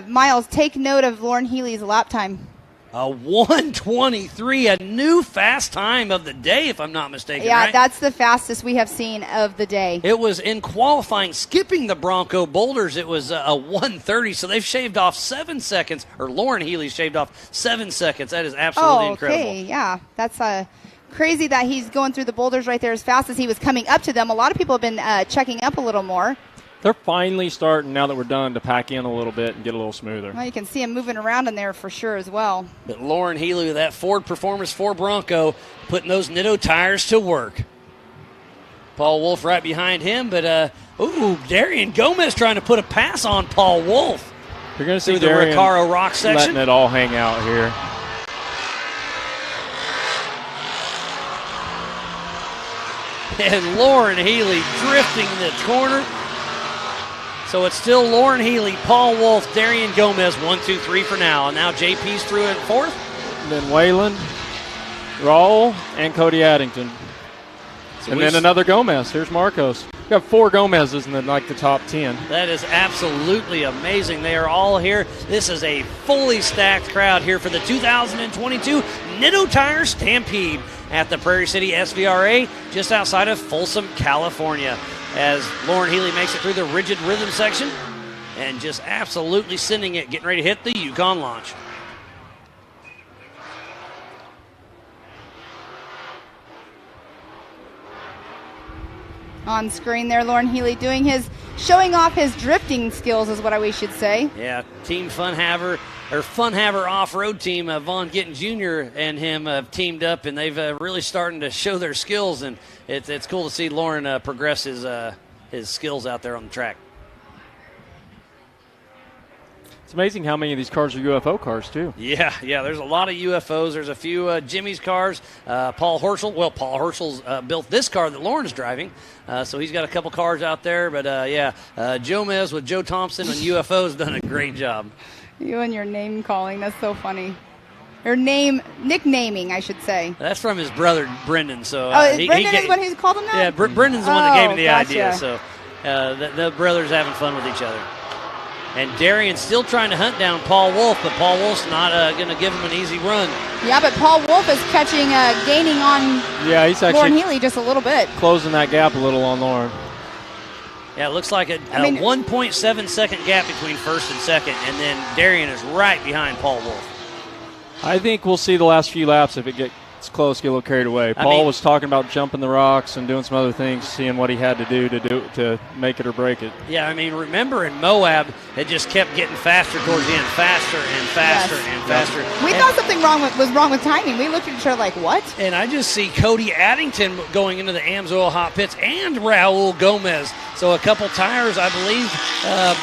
Miles, take note of Lauren Healy's lap time. A 1:23, a new fast time of the day, if I'm not mistaken. Yeah, right? That's the fastest we have seen of the day. It was in qualifying, skipping the Bronco boulders. It was a 1:30, so they've shaved off 7 seconds, or Lauren Healy shaved off 7 seconds. That is absolutely incredible. Okay, yeah, that's crazy that he's going through the boulders right there as fast as he was coming up to them. A lot of people have been checking up a little more. They're finally starting, now that we're done, to pack in a little bit and get a little smoother. Well, you can see him moving around in there for sure as well. But Lauren Healy with that Ford Performance 4 Bronco putting those Nitto tires to work. Paul Wolf right behind him, but Darian Gomez trying to put a pass on Paul Wolf. You're going to see through the Darian Recaro Rock section. Letting it all hang out here. And Lauren Healy drifting the corner. So it's still Lauren Healy, Paul Wolf, Darian Gomez, 1, 2, 3 for now. And now JP's through in 4th. And then Waylon, Raul, and Cody Addington. So and then another Gomez. Here's Marcos. We've got 4 Gomez's in the top 10. That is absolutely amazing. They are all here. This is a fully stacked crowd here for the 2022 Nitto Tire Stampede at the Prairie City SVRA just outside of Folsom, California, as Lauren Healy makes it through the rigid rhythm section and just absolutely sending it, getting ready to hit the Yukon launch. On screen there, Lauren Healy showing off his drifting skills is what we should say. Yeah, Team Funhaver off-road team, Vaughn Gittin Jr. and him have teamed up, and they've really starting to show their skills, and it's cool to see Lauren progress his skills out there on the track. It's amazing how many of these cars are UFO cars, too. Yeah, there's a lot of UFOs. There's a few Jimmy's cars. Paul Horschel. Well, Paul Horschel's built this car that Lauren's driving, so he's got a couple cars out there. But, Joe Mez with Joe Thompson and UFO's done a great job. You and your name calling, that's so funny. Or nicknaming, I should say. That's from his brother, Brendan. So, Brendan is one who's called him that? Yeah, Brendan's the one that gave me the gotcha. idea. So the brothers having fun with each other. And Darian's still trying to hunt down Paul Wolf, but Paul Wolf's not going to give him an easy run. Yeah, but Paul Wolf is gaining on he's actually Lauren Healy just a little bit. Closing that gap a little on Lauren. Yeah, it looks like a 1.7 second gap between first and second, and then Darian is right behind Paul Wolf. I think we'll see the last few laps if it gets close, get a little carried away. Paul was talking about jumping the rocks and doing some other things, seeing what he had to do to make it or break it. Yeah, remember in Moab, it just kept getting faster towards the end, faster and faster and faster. We thought something was wrong with timing. We looked at each other like, what? And I just see Cody Addington going into the AMSOIL hot pits and Raul Gomez. So a couple tires, I believe,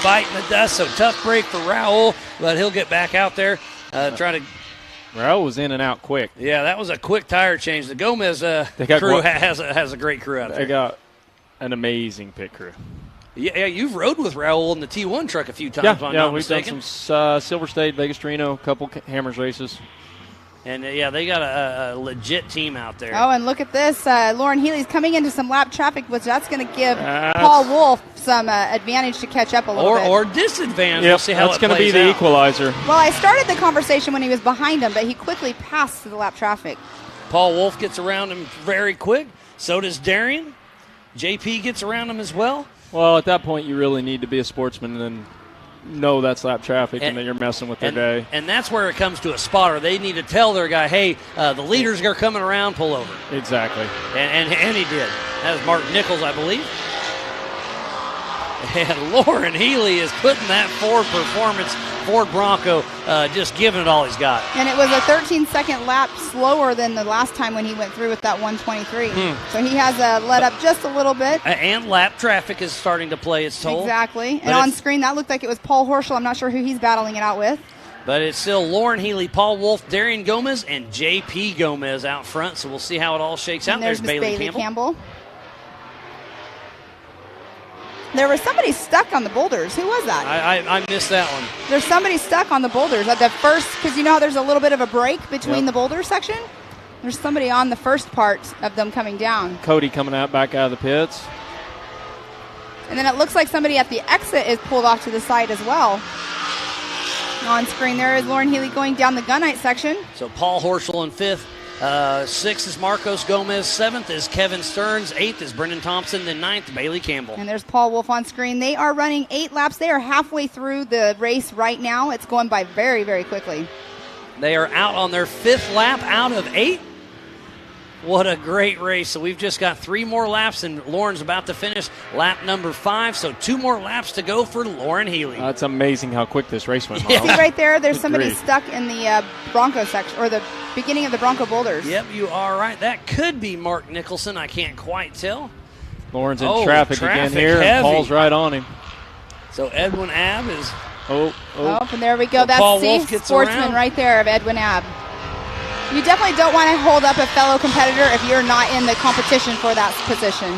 biting the dust. So tough break for Raul, but he'll get back out there, try to. Raul was in and out quick. Yeah, that was a quick tire change. The Gomez crew has a great crew out there. They got an amazing pit crew. Yeah, you've rode with Raul in the T1 truck a few times. Yeah, we've done some Silver State, Vegas Reno, a couple Hammers races. And, they got a legit team out there. Oh, and look at this. Lauren Healy's coming into some lap traffic, which that's going to give Paul Wolf some advantage to catch up a little bit. Or disadvantage. Yep, we'll see how that's going to be the equalizer. Well, I started the conversation when he was behind him, but he quickly passed to the lap traffic. Paul Wolf gets around him very quick. So does Darian. JP gets around him as well. Well, at that point, you really need to be a sportsman and know that's lap traffic and that you're messing with their day. And that's where it comes to a spotter. They need to tell their guy, hey, the leaders are coming around, pull over. Exactly. And he did. That was Mark Nichols, I believe. And Lauren Healy is putting that Ford Bronco, just giving it all he's got. And it was a 13-second lap slower than the last time when he went through with that 123. So he has let up just a little bit. And lap traffic is starting to play its toll. Exactly. And on screen, that looked like it was Paul Horschel. I'm not sure who he's battling it out with. But it's still Lauren Healy, Paul Wolf, Darian Gomez, and J.P. Gomez out front. So we'll see how it all shakes out. And there's Bailey Campbell. There was somebody stuck on the boulders. Who was that? I missed that one. There's somebody stuck on the boulders at the first, because you know how there's a little bit of a break between the boulder section? There's somebody on the first part of them coming down. Cody coming back out of the pits. And then it looks like somebody at the exit is pulled off to the side as well. On screen there is Lauren Healy going down the gunite section. So Paul Horschel in fifth. Sixth is Marcos Gomez. Seventh is Kevin Stearns. Eighth is Brendan Thompson. Then ninth, Bailey Campbell. And there's Paul Wolf on screen. They are running 8 laps. They are halfway through the race right now. It's going by very, very quickly. They are out on their 5th lap out of 8. What a great race. So we've just got 3 more laps, and Lauren's about to finish lap number 5. So 2 more laps to go for Lauren Healy. It's amazing how quick this race went. See right there, there's somebody stuck in the Bronco section, or the beginning of the Bronco boulders. Yep, you are right. That could be Mark Nicholson. I can't quite tell. Lauren's in traffic again here, and Paul's right on him. So Edwin Abb is... Oh, and there we go. That's the sportsman right there of Edwin Abb. You definitely don't want to hold up a fellow competitor if you're not in the competition for that position.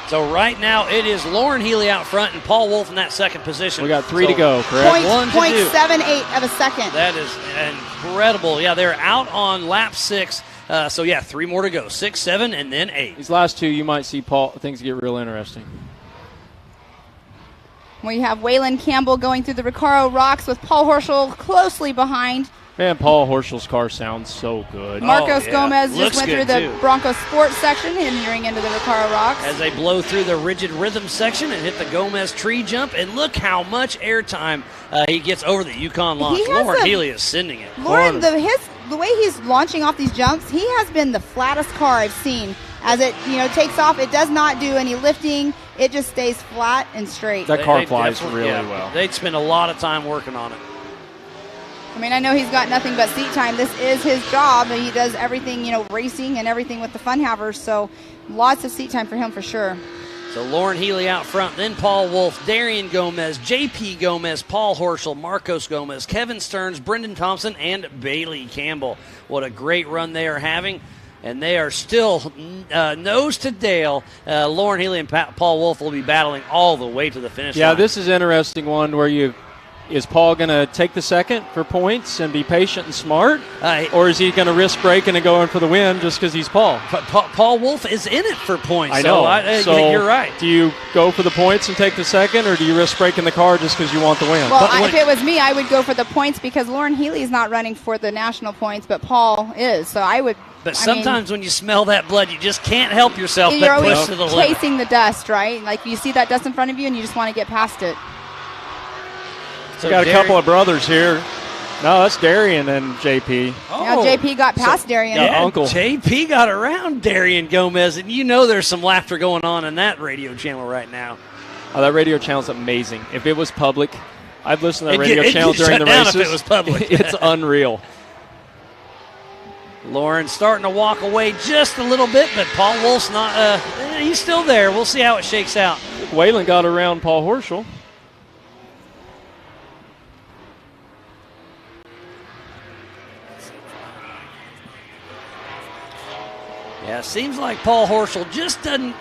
So right now it is Lauren Healy out front and Paul Wolf in that second position. We got 3 to go, correct? 0.78 of a second. That is incredible. Yeah, they're out on lap 6. 3 more to go. 6, 7, and then 8. These last 2, you might see things get real interesting. We have Waylon Campbell going through the Recaro Rocks with Paul Horschel closely behind. Man, Paul Horschel's car sounds so good. Marcos Gomez just went through the Bronco Sports section, entering into the Recaro Rocks. As they blow through the rigid rhythm section and hit the Gomez tree jump, and look how much airtime he gets over the Yukon launch. Lauren Healy is sending it. Lauren, the way he's launching off these jumps, he has been the flattest car I've seen. As it takes off, it does not do any lifting. It just stays flat and straight. That car flies really well. They'd spend a lot of time working on it. I mean, I know he's got nothing but seat time. This is his job. He does everything, racing and everything with the Fun Havers. So lots of seat time for him for sure. So Lauren Healy out front, then Paul Wolf, Darian Gomez, J.P. Gomez, Paul Horschel, Marcos Gomez, Kevin Stearns, Brendan Thompson, and Bailey Campbell. What a great run they are having. And they are still nose to tail. Lauren Healy and Paul Wolf will be battling all the way to the finish line. Yeah, this is an interesting one where is Paul going to take the second for points and be patient and smart? Or is he going to risk breaking and going for the win just because he's Paul? Paul Wolf is in it for points. I know. So you're right. Do you go for the points and take the second, or do you risk breaking the car just because you want the win? Well, if it was me, I would go for the points because Lauren Healy is not running for the national points, but Paul is. So I would. But sometimes when you smell that blood, you just can't help yourself you're but always push to the limit. chasing the dust, right? Like you see that dust in front of you and you just want to get past it. So got a couple of brothers here. No, that's Darian and JP. Now JP got past Darian. Yeah, Uncle. JP got around Darian Gomez, and you know there's some laughter going on in that radio channel right now. Oh, that radio channel's amazing. If it was public, I'd listen to that radio channel during the down races. if it was public. It's unreal. Lauren starting to walk away just a little bit, but Paul Wolf's not. He's still there. We'll see how it shakes out. Waylon got around Paul Horschel. Yeah, seems like Paul Horschel just doesn't,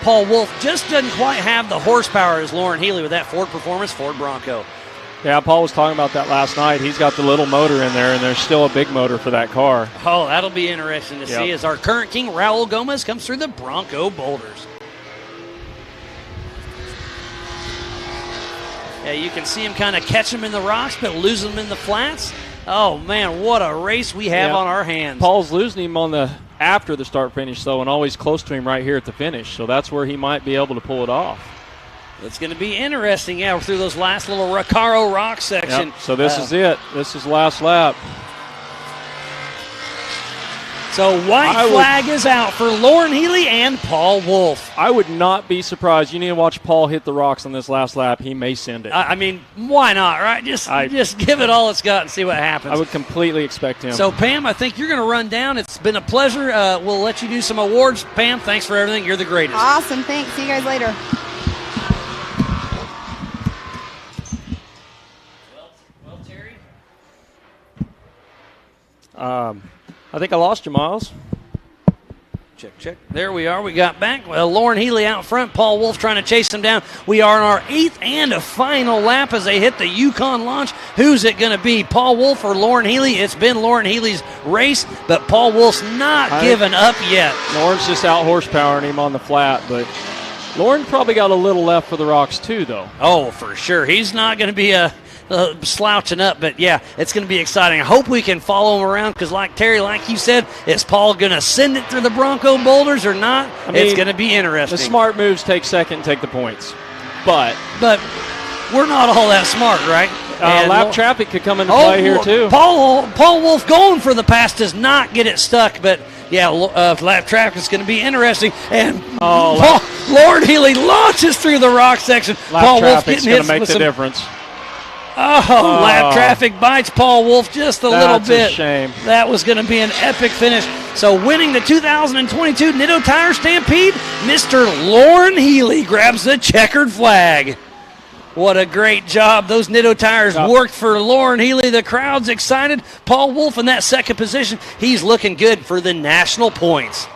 Paul Wolf just doesn't quite have the horsepower as Lauren Healy with that Ford Performance Ford Bronco. Yeah, Paul was talking about that last night. He's got the little motor in there, and there's still a big motor for that car. Oh, that'll be interesting to see as our current king, Raul Gomez, comes through the Bronco boulders. Yeah, you can see him kind of catch them in the rocks, but lose them in the flats. Oh, man, what a race we have on our hands. Paul's losing him after the start finish, though, and always close to him right here at the finish. So that's where he might be able to pull it off. It's going to be interesting, through those last little Recaro rock section. Yep. So this is it. This is last lap. So white flag is out for Lauren Healy and Paul Wolf. I would not be surprised. You need to watch Paul hit the rocks on this last lap. He may send it. I mean, why not, right? Just give it all it's got and see what happens. I would completely expect him. So, Pam, I think you're going to run down. It's been a pleasure. We'll let you do some awards. Pam, thanks for everything. You're the greatest. Awesome. Thanks. See you guys later. Well, Terry? I think I lost you, Miles. Check. There we are. We got back. Well, Lauren Healy out front. Paul Wolf trying to chase him down. We are on our 8th and a final lap as they hit the Yukon launch. Who's it going to be, Paul Wolf or Lauren Healy? It's been Lauren Healy's race, but Paul Wolf's not giving up yet. Lauren's just out horsepowering him on the flat, but Lauren probably got a little left for the rocks too, though. Oh, for sure. He's not going to be slouching up, but yeah, it's going to be exciting. I hope we can follow him around because, like Terry, like you said, is Paul going to send it through the Bronco boulders or not? It's going to be interesting. The smart moves take second and take the points, but we're not all that smart, right? Lap traffic could come into play here too. Paul Wolf going for the pass does not get it stuck, but yeah, lap traffic is going to be interesting. And Lauren Healy launches through the rock section. Lap traffic's going to make the difference. Lap traffic bites Paul Wolf just a little bit. That's a shame. That was going to be an epic finish. So winning the 2022 Nitto Tire Stampede, Mr. Lauren Healy grabs the checkered flag. What a great job. Those Nitto tires worked for Lauren Healy. The crowd's excited. Paul Wolf in that second position. He's looking good for the national points.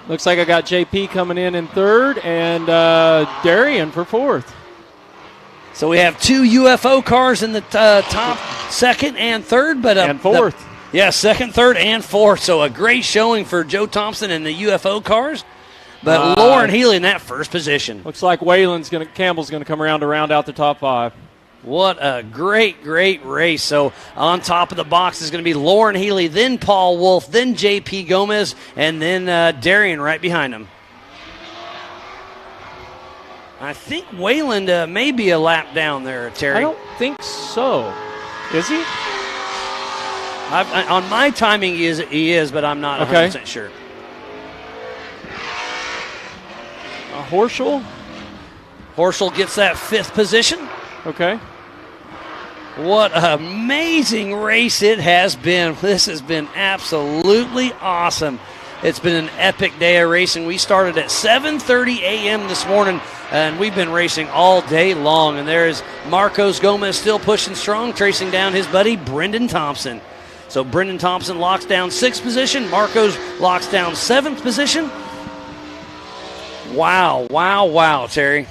Looks like I got JP coming in third and Darian for fourth. So we have 2 UFO cars in the top, second and third. And fourth. Second, third, and fourth. So a great showing for Joe Thompson and the UFO cars. But Lauren Healy in that first position. Looks like Campbell's going to come around to round out the top 5. What a great race. So on top of the box is going to be Lauren Healy, then Paul Wolf, then J.P. Gomez, and then Darian right behind him. I think Wayland may be a lap down there, Terry. I don't think so. Is he? On my timing, he is, but I'm not 100% sure. Horschel gets that 5th position. Okay. What an amazing race it has been. This has been absolutely awesome. It's been an epic day of racing. We started at 7:30 a.m. this morning, and we've been racing all day long. And there's Marcos Gomez still pushing strong, tracing down his buddy Brendan Thompson. So Brendan Thompson locks down 6th position. Marcos locks down 7th position. Wow, Terry.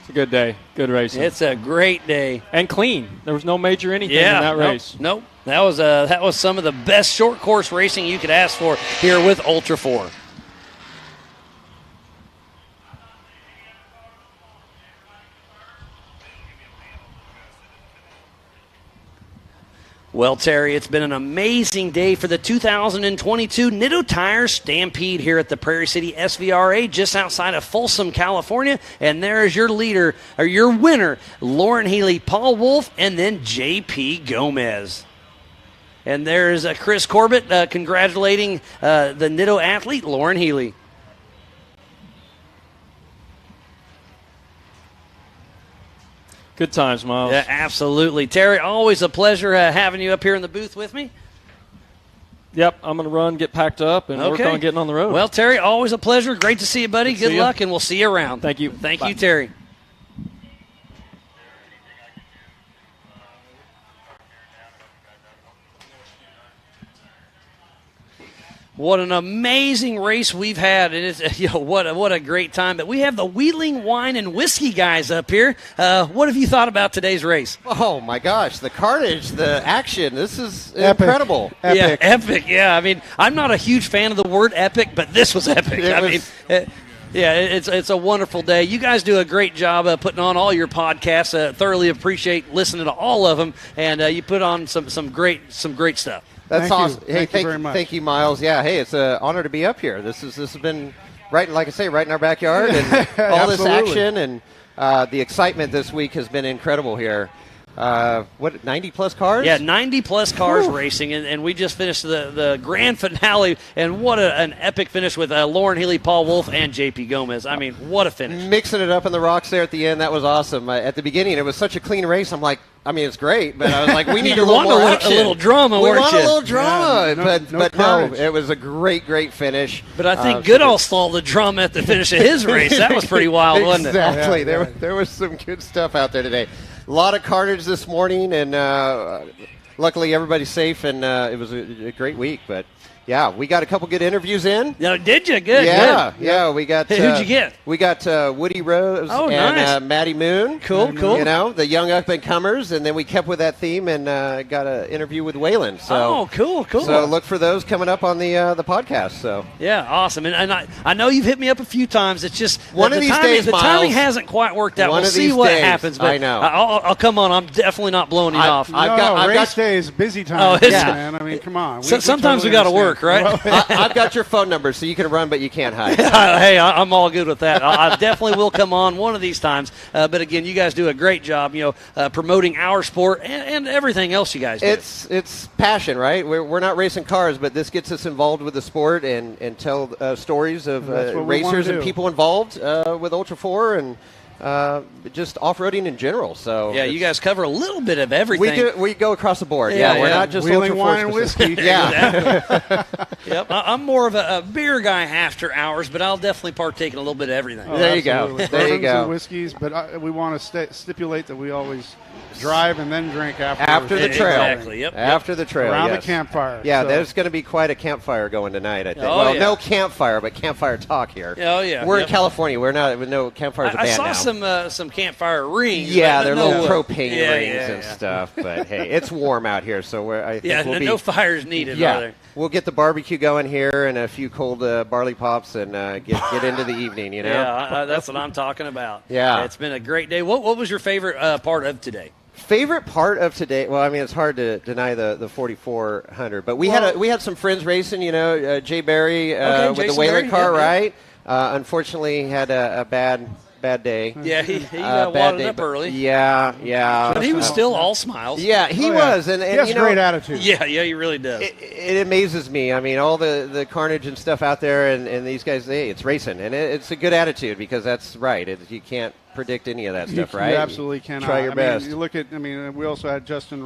It's a good day. Good racing. It's a great day. And clean. There was no major anything in that race. Nope. That was some of the best short course racing you could ask for here with Ultra 4. Well, Terry, it's been an amazing day for the 2022 Nitto Tires Stampede here at the Prairie City SVRA just outside of Folsom, California. And there is your leader, or your winner, Lauren Healy, Paul Wolf, and then J.P. Gomez. And there's Chris Corbett congratulating the Nitto athlete, Lauren Healy. Good times, Miles. Yeah, absolutely. Terry, always a pleasure having you up here in the booth with me. Yep, I'm going to run, get packed up, and work on getting on the road. Well, Terry, always a pleasure. Great to see you, buddy. Good luck, and we'll see you around. Thank you. Thank Bye. you, Terry. What an amazing race we've had. And it's, what a great time. But we have the Wheeling Wine and Whiskey guys up here. What have you thought about today's race? Oh, my gosh. The carnage, the action. This is incredible. Epic. Yeah, epic. Yeah, I mean, I'm not a huge fan of the word epic, but this was epic. It's a wonderful day. You guys do a great job putting on all your podcasts. Thoroughly appreciate listening to all of them. And you put on some great stuff. That's awesome. Thank you very much. Thank you, Miles. Yeah, hey, it's an honor to be up here. This has been right, like I say, right in our backyard, and all this action and the excitement this week has been incredible here. 90-plus cars? Yeah, 90-plus cars racing, and we just finished the grand finale, and what an epic finish with Lauren Healy, Paul Wolf, and J.P. Gomez. I mean, what a finish. Mixing it up in the rocks there at the end, that was awesome. At the beginning, it was such a clean race. I'm like, I mean, it's great, but I was like, we need a little more action. A little drama, we weren't want you? a little drama, Yeah, but no, it was a great finish. But I think Goodall stalled the drama at the finish of his race. That was pretty wild, wasn't it? Exactly. There was some good stuff out there today. A lot of carnage this morning, and luckily everybody's safe, and it was a great week. But, yeah, we got a couple good interviews in. No, did you? Good. Yeah, we got. Hey, who'd you get? We got Woody Rose and nice. Maddie Moon. Cool. You know, the young up-and-comers, and then we kept with that theme and got an interview with Waylon. So, cool. So look for those coming up on the podcast. So yeah, awesome. And I know you've hit me up a few times. It's just one of these days, the timing hasn't quite worked out. We'll see what happens. But I know. I'll come on. I'm definitely not blowing you off. Race day is busy time, man. I mean, come on. Sometimes we got to work, right? I've got your phone number, so you can run, but you can't hide. Hey, I'm all good with that. I definitely will come on one of these times. But again, you guys do a great job, promoting our sport and everything else you guys do. It's passion, right? We're not racing cars, but this gets us involved with the sport and tell stories of racers and people involved with Ultra 4 and just off-roading in general. So yeah, you guys cover a little bit of everything. We go across the board. Yeah, we're not just Wheeling Wine and Whiskey. Yeah. Yep. I'm more of a beer guy after hours, but I'll definitely partake in a little bit of everything. Oh, there you go. There you go. And whiskeys, but we want to stipulate that we always drive and then drink after the trail. Exactly. Yep. After the trail. Around the campfire. Yeah, there's going to be quite a campfire going tonight, I think. No campfire, but campfire talk here. Oh yeah. We're in California. We're not with no campfires. I saw some campfire rings. Yeah, they're little propane rings and stuff. But hey, it's warm out here, so I think we'll be no fires needed. Yeah, are there? We'll get the barbecue going here and a few cold barley pops and get into the evening. You know. Yeah, that's what I'm talking about. Yeah, it's been a great day. What was your favorite part of today? Favorite part of today? Well, I mean, it's hard to deny the 4400, but we had some friends racing. Jay Berry with the Wayland car, right? Unfortunately, had a bad day. Yeah, he got wadded up early. Yeah. But he was still all smiles. Yeah, he was, and he has great attitude. Yeah, he really does. It amazes me. I mean, all the carnage and stuff out there, and these guys, hey, it's racing, and it's a good attitude because that's right. You can't predict any of that You stuff, right? You absolutely cannot. Try your best. You look at. We also had Justin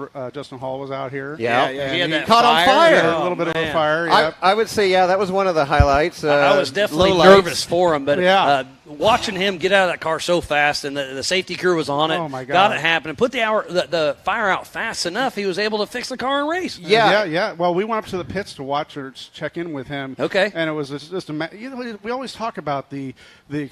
Hall was out here. Yeah, he had that caught on fire. A little bit of a fire. Yeah. I would say, that was one of the highlights. I was definitely nervous for him, but watching him get out of that car so fast, and the safety crew was on it, oh my God. got it happening, put the fire out fast enough, he was able to fix the car and race. Yeah. Well, we went up to the pits to watch or check in with him. Okay. And it was just we always talk about the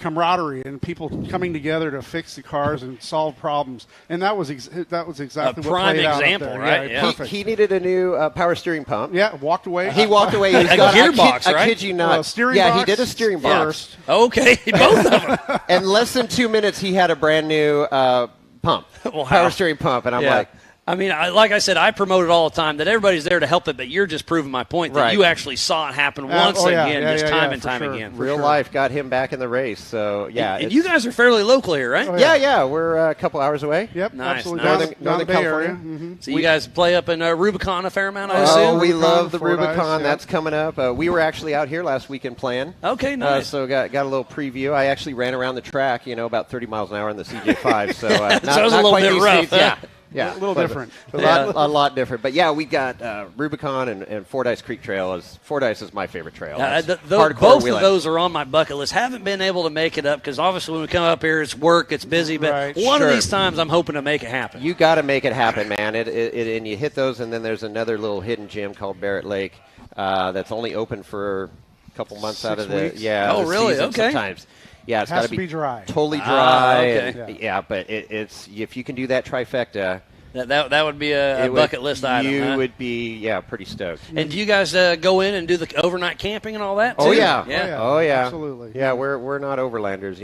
camaraderie and people coming together to fix the cars and solve problems, and that was exactly a what prime played example, out there. right? Yeah, perfect. He needed a new power steering pump. Yeah, walked away. He walked away. He's A got gearbox, right? I kid you not. Well, steering box he did a steering box. first. Okay, both of them. In less than 2 minutes, he had a brand new pump, power steering pump, and I'm like, I mean, like I said, I promote it all the time that everybody's there to help it, but you're just proving my point that you actually saw it happen once again, time and time again. Real life got him back in the race. So, And you guys are fairly local here, right? Yeah, we're a couple hours away. Yep, nice, absolutely. Northern Bay California. Area. Mm-hmm. So you guys play up in Rubicon a fair amount, I assume? Oh, we love the Fordyce, Rubicon. That's coming up. We were actually out here last weekend playing. Okay, nice. So got a little preview. I actually ran around the track, about 30 miles an hour on the CJ5. So, so it was a little bit rough. Yeah, a little different. A lot different. But, we got Rubicon and Fordyce Creek Trail. Fordyce is my favorite trail. Both of those are on my bucket list. Haven't been able to make it up because obviously when we come up here, it's work, it's busy. But one of these times I'm hoping to make it happen. You got to make it happen, man. And you hit those, and then there's another little hidden gem called Barrett Lake that's only open for a couple months 6 out of the weeks. Oh, really? season Okay. sometimes. Yeah, it's Has got to be dry. Totally dry. Okay. But it's if you can do that trifecta. That would be a bucket list item. You would be pretty stoked. And do you guys go in and do the overnight camping and all that? Too? Oh yeah. Absolutely. Yeah, we're not overlanders.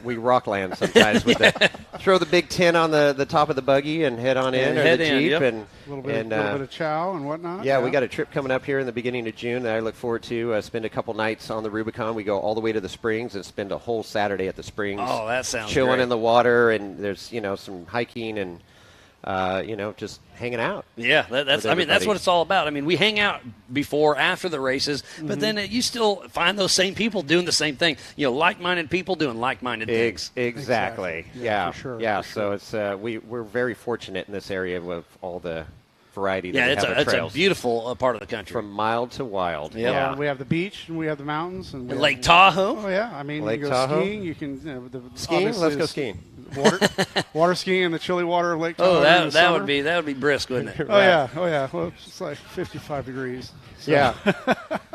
We rockland sometimes with throw the big tent on the top of the buggy and head on in or the Jeep and a little bit of chow and whatnot. Yeah, we got a trip coming up here in the beginning of June that I look forward to. Spend a couple nights on the Rubicon. We go all the way to the Springs and spend a whole Saturday at the Springs. Oh, that sounds chilling great. in the water, and there's some hiking and just hanging out. Yeah, that's what it's all about. I mean, we hang out before, after the races, but then you still find those same people doing the same thing. Like-minded people doing like-minded things. Exactly. Yeah, for sure. Yeah, for sure. So it's we're very fortunate in this area with all the variety. Yeah, that we have of it's trails. a beautiful part of the country. From mild to wild. Yep. Yeah. We have the beach and we have the mountains and Lake Tahoe. Oh yeah, I mean Lake you can go Tahoe. skiing. You can Skiing. Let's go skiing. Water skiing in the chilly water of Lake Tahoe. Oh, that would be brisk, wouldn't it? Oh yeah. Well, it's like 55 degrees. So. Yeah,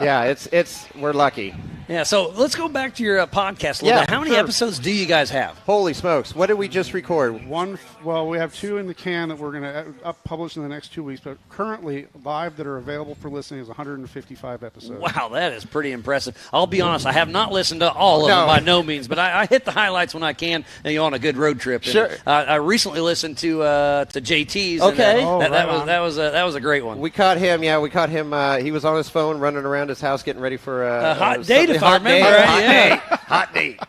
yeah. It's we're lucky. Yeah. So let's go back to your podcast a little bit. How many episodes do you guys have? Holy smokes! What did we just record? One. Well, we have 2 in the can that we're going to publish in the next 2 weeks. But currently, live that are available for listening is 155 episodes. Wow, that is pretty impressive. I'll be honest, I have not listened to all of them by no means, but I hit the highlights when I can. On a good road trip. Sure. I recently listened to JT's. Okay. And that was a great one. We caught him. Yeah, we caught him. He was on his phone running around his house getting ready for a hot date, if I remember right. Hot date.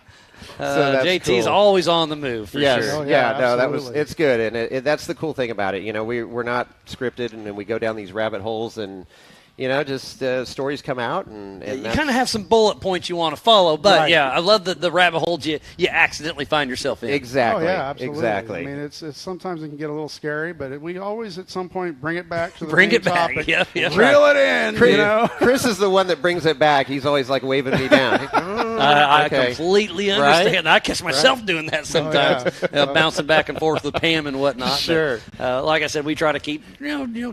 So JT's always on the move for sure. Oh, yeah, that was it's good, and that's the cool thing about it. We're not scripted, and then we go down these rabbit holes, and just stories come out, and you kind of have some bullet points you want to follow, but I love the rabbit holes you accidentally find yourself in. Exactly. Oh yeah, absolutely. Exactly. I mean, it's sometimes it can get a little scary, but we always at some point bring it back to the main topic. Back. Yep. Reel it in. Chris is the one that brings it back. He's always like waving me down. I completely understand. I catch myself doing that sometimes, bouncing back and forth with Pam and whatnot. Sure. But, like I said, we try to keep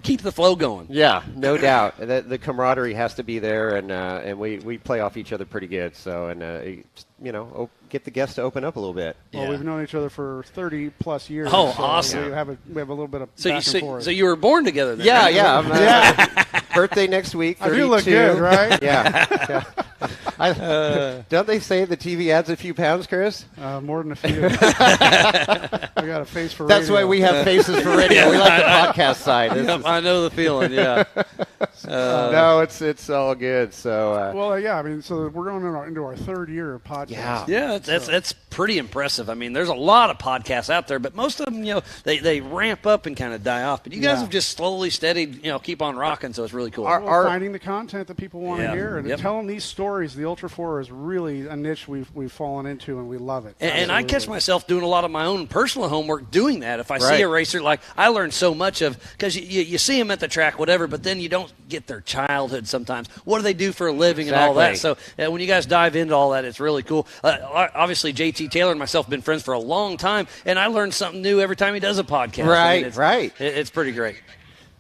keep the flow going. Yeah, no doubt. The camaraderie has to be there, and we play off each other pretty good. So get the guests to open up a little bit. Well, we've known each other for 30+ years. Oh, so awesome! We have a little bit of back and forth. So you were born together then? Yeah, right? yeah. Birthday next week. 32. I do look good, right? Yeah. Don't they say the TV adds a few pounds, Chris? More than a few. I got a face for radio. That's why we have faces for radio. We like the podcast side. I know the feeling, yeah. No, it's all good. So well, yeah, I mean, so we're going into our third year of podcast. Yeah, that's pretty impressive. I mean, there's a lot of podcasts out there, but most of them, they ramp up and kind of die off. But you guys have just slowly, steady, keep on rocking. So it's really cool. We're finding the content that people want to hear and Yep. telling these stories. The Ultra 4 is really a niche we've fallen into, and we love it. And I catch myself doing a lot of my own personal homework doing that. If I see a racer, like I learn so much of, because you see them at the track, whatever, but then you don't get their childhood sometimes. What do they do for a living and all that? So when you guys dive into all that, it's really cool. Obviously, JT Taylor and myself have been friends for a long time, and I learn something new every time he does a podcast. Right. It's pretty great.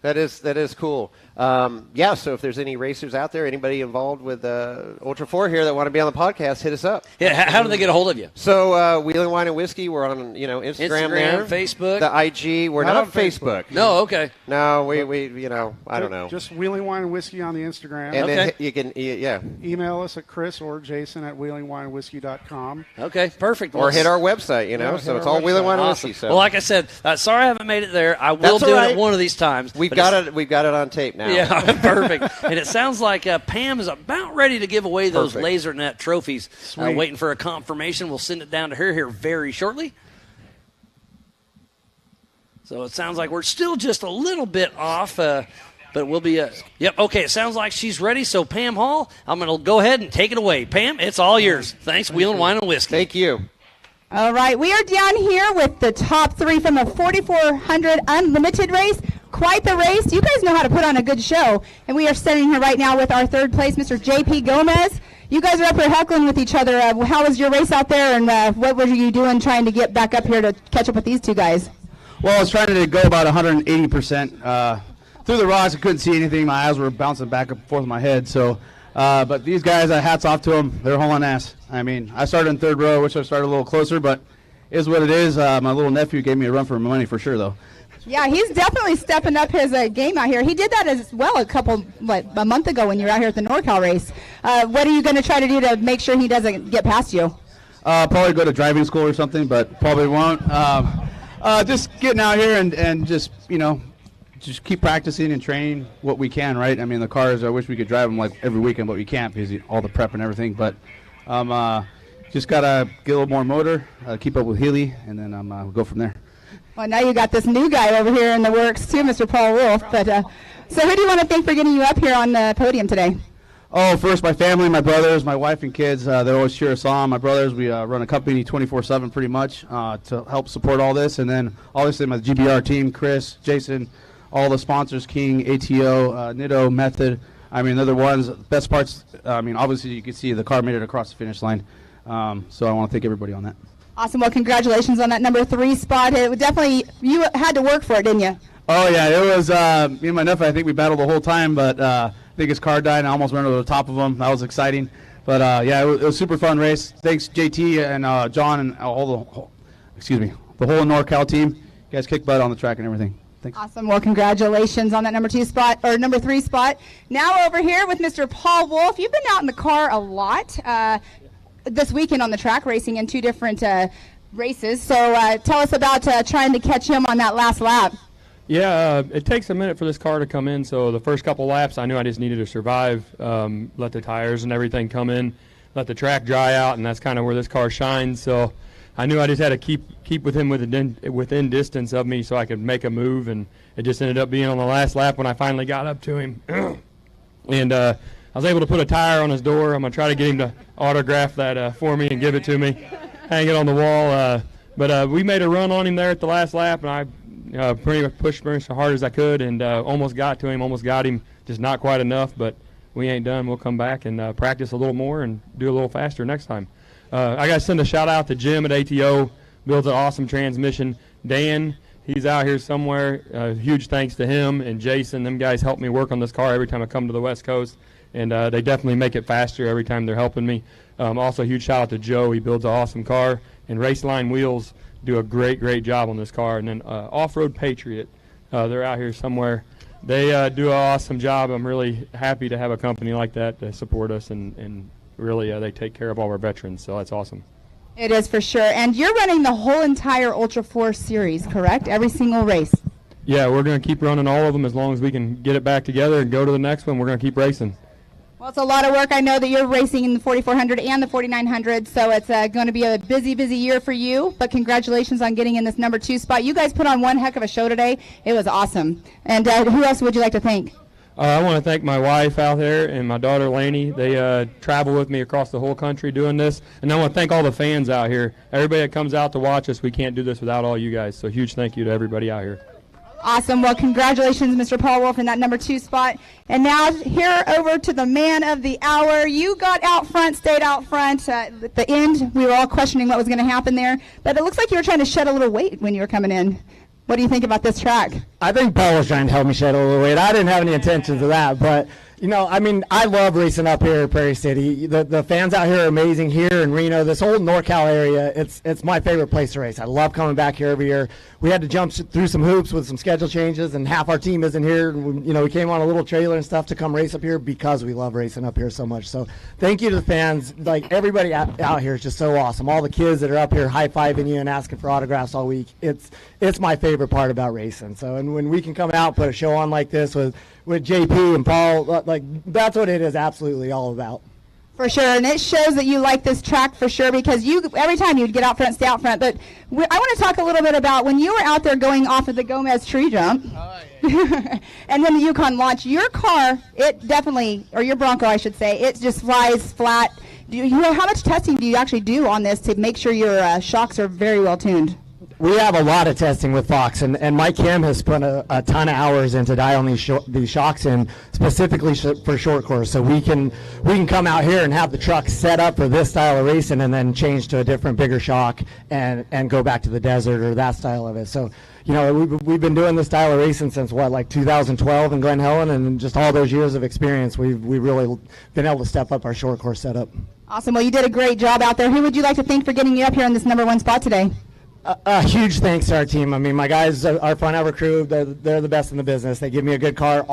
That is cool. So if there's any racers out there, anybody involved with Ultra 4 here that want to be on the podcast, hit us up. Yeah, how do they get a hold of you? So Wheeling Wine and Whiskey, we're on Instagram there, Facebook, the IG. We're not on Facebook. No, okay. No, we I don't know. Just Wheeling Wine and Whiskey on the Instagram. And then you can email us at Chris or Jason at wheelingwineandwhiskey.com. Okay, perfect. Or hit our website. So it's all Wheeling Wine and Whiskey. So. Well, like I said, sorry I haven't made it there. I will do it one of these times. We've got it on tape now. Yeah, perfect. And it sounds like Pam is about ready to give away those LaserNet trophies. Waiting for a confirmation. We'll send it down to her here very shortly. So it sounds like we're still just a little bit off, but we'll be yep, okay, it sounds like she's ready. So Pam Hall, I'm going to go ahead and take it away. Pam, it's all yours. Thanks, Wheelin' Wine and Whiskey. Thank you. All right, we are down here with the top three from the 4,400 Unlimited race. Quite the race. You guys know how to put on a good show. And we are standing here right now with our third place, Mr. J.P. Gomez. You guys are up here heckling with each other. How was your race out there, and what were you doing trying to get back up here to catch up with these two guys? Well, I was trying to go about 180%. Through the rocks, I couldn't see anything. My eyes were bouncing back and forth in my head. So, but these guys, hats off to them. They're hauling ass. I mean, I started in third row. I wish I started a little closer, but it is what it is. My little nephew gave me a run for my money for sure, though. Yeah, he's definitely stepping up his game out here. He did that as well a month ago when you were out here at the NorCal race. What are you going to try to do to make sure he doesn't get past you? Probably go to driving school or something, but probably won't. Just getting out here and just, just keep practicing and training what we can, right? I mean, the cars, I wish we could drive them like every weekend, but we can't because all the prep and everything. But just got to get a little more motor, keep up with Healy, and then we'll go from there. Well, now you got this new guy over here in the works too, Mr. Paul Wolf. But so who do you want to thank for getting you up here on the podium today? Oh, first my family, my brothers, my wife and kids. They always cheer us on. My brothers, we run a company 24/7 pretty much to help support all this. And then obviously my GBR team, Chris, Jason, all the sponsors, King, ATO, Nitto, Method. I mean, they're the ones, best parts. I mean, obviously you can see the car made it across the finish line. So I want to thank everybody on that. Awesome. Well, congratulations on that number 3 spot. It definitely, you had to work for it, didn't you? Oh, yeah. It was me and my nephew. I think we battled the whole time, but I think his car died and I almost ran over the top of him. That was exciting. But, yeah, it was a super fun race. Thanks, JT and John and the whole NorCal team. You guys kicked butt on the track and everything. Thanks. Awesome. Well, congratulations on that number 2 spot, or number 3 spot. Now over here with Mr. Paul Wolf. You've been out in the car a lot this weekend on the track racing in 2 different races. So tell us about trying to catch him on that last lap. Yeah, it takes a minute for this car to come in. So the first couple laps, I knew I just needed to survive, let the tires and everything come in, let the track dry out, and that's kind of where this car shines. So I knew I just had to keep with him within distance of me so I could make a move, and it just ended up being on the last lap when I finally got up to him. And I was able to put a tire on his door. I'm going to try to get him to autograph that for me and give it to me, hang it on the wall. But we made a run on him there at the last lap, and I pretty much pushed him as hard as I could and almost got to him, almost got him, just not quite enough. But we ain't done. We'll come back and practice a little more and do a little faster next time. I got to send a shout-out to Jim at ATO, builds an awesome transmission. Dan, he's out here somewhere. Huge thanks to him and Jason. Them guys help me work on this car every time I come to the West Coast. And they definitely make it faster every time they're helping me. Also, huge shout out to Joe. He builds an awesome car. And Raceline Wheels do a great job on this car. And then Off-Road Patriot, they're out here somewhere. They do an awesome job. I'm really happy to have a company like that to support us. And really, they take care of all our veterans. So that's awesome. It is for sure. And you're running the whole entire Ultra 4 series, correct? Every single race. Yeah, we're going to keep running all of them as long as we can get it back together and go to the next one. We're going to keep racing. Well, it's a lot of work. I know that you're racing in the 4400 and the 4900, so it's going to be a busy, busy year for you. But congratulations on getting in this number 2 spot. You guys put on one heck of a show today. It was awesome. And who else would you like to thank? I want to thank my wife out there and my daughter Lainey. They travel with me across the whole country doing this. And I want to thank all the fans out here. Everybody that comes out to watch us, we can't do this without all you guys. So huge thank you to everybody out here. Awesome. Well, congratulations, Mr. Paul Wolf, in that number 2 spot. And now here over to the man of the hour. You got out front, stayed out front. At the end, we were all questioning what was going to happen there. But it looks like you were trying to shed a little weight when you were coming in. What do you think about this track? I think Paul was trying to help me shed a little weight. I didn't have any intentions of that, but I love racing up here at Prairie City. The fans out here are amazing here in Reno. This whole NorCal area, it's my favorite place to race. I love coming back here every year. We had to jump through some hoops with some schedule changes, and half our team isn't here. We came on a little trailer and stuff to come race up here because we love racing up here so much. So thank you to the fans. Like, everybody out here is just so awesome. All the kids that are up here high-fiving you and asking for autographs all week. It's my favorite part about racing. So, and when we can come out and put a show on like this with JP and Paul, that's what it is absolutely all about. For sure, and it shows that you like this track for sure, because every time you'd get out front, stay out front. But I want to talk a little bit about when you were out there going off of the Gomez tree jump, and then the Yukon launch. Your car, it definitely, or your Bronco, I should say, it just flies flat. How much testing do you actually do on this to make sure your shocks are very well tuned? We have a lot of testing with Fox, and Mike Kim has put a ton of hours into dialing these shocks in specifically for short course, so we can come out here and have the truck set up for this style of racing, and then change to a different, bigger shock and go back to the desert or that style of it. So, we've been doing this style of racing since 2012 in Glen Helen, and just all those years of experience, we've really been able to step up our short course setup. Awesome. Well, you did a great job out there. Who would you like to thank for getting you up here in this number 1 spot today? A huge thanks to our team. I mean, my guys, our front ever crew, they're the best in the business. They give me a good car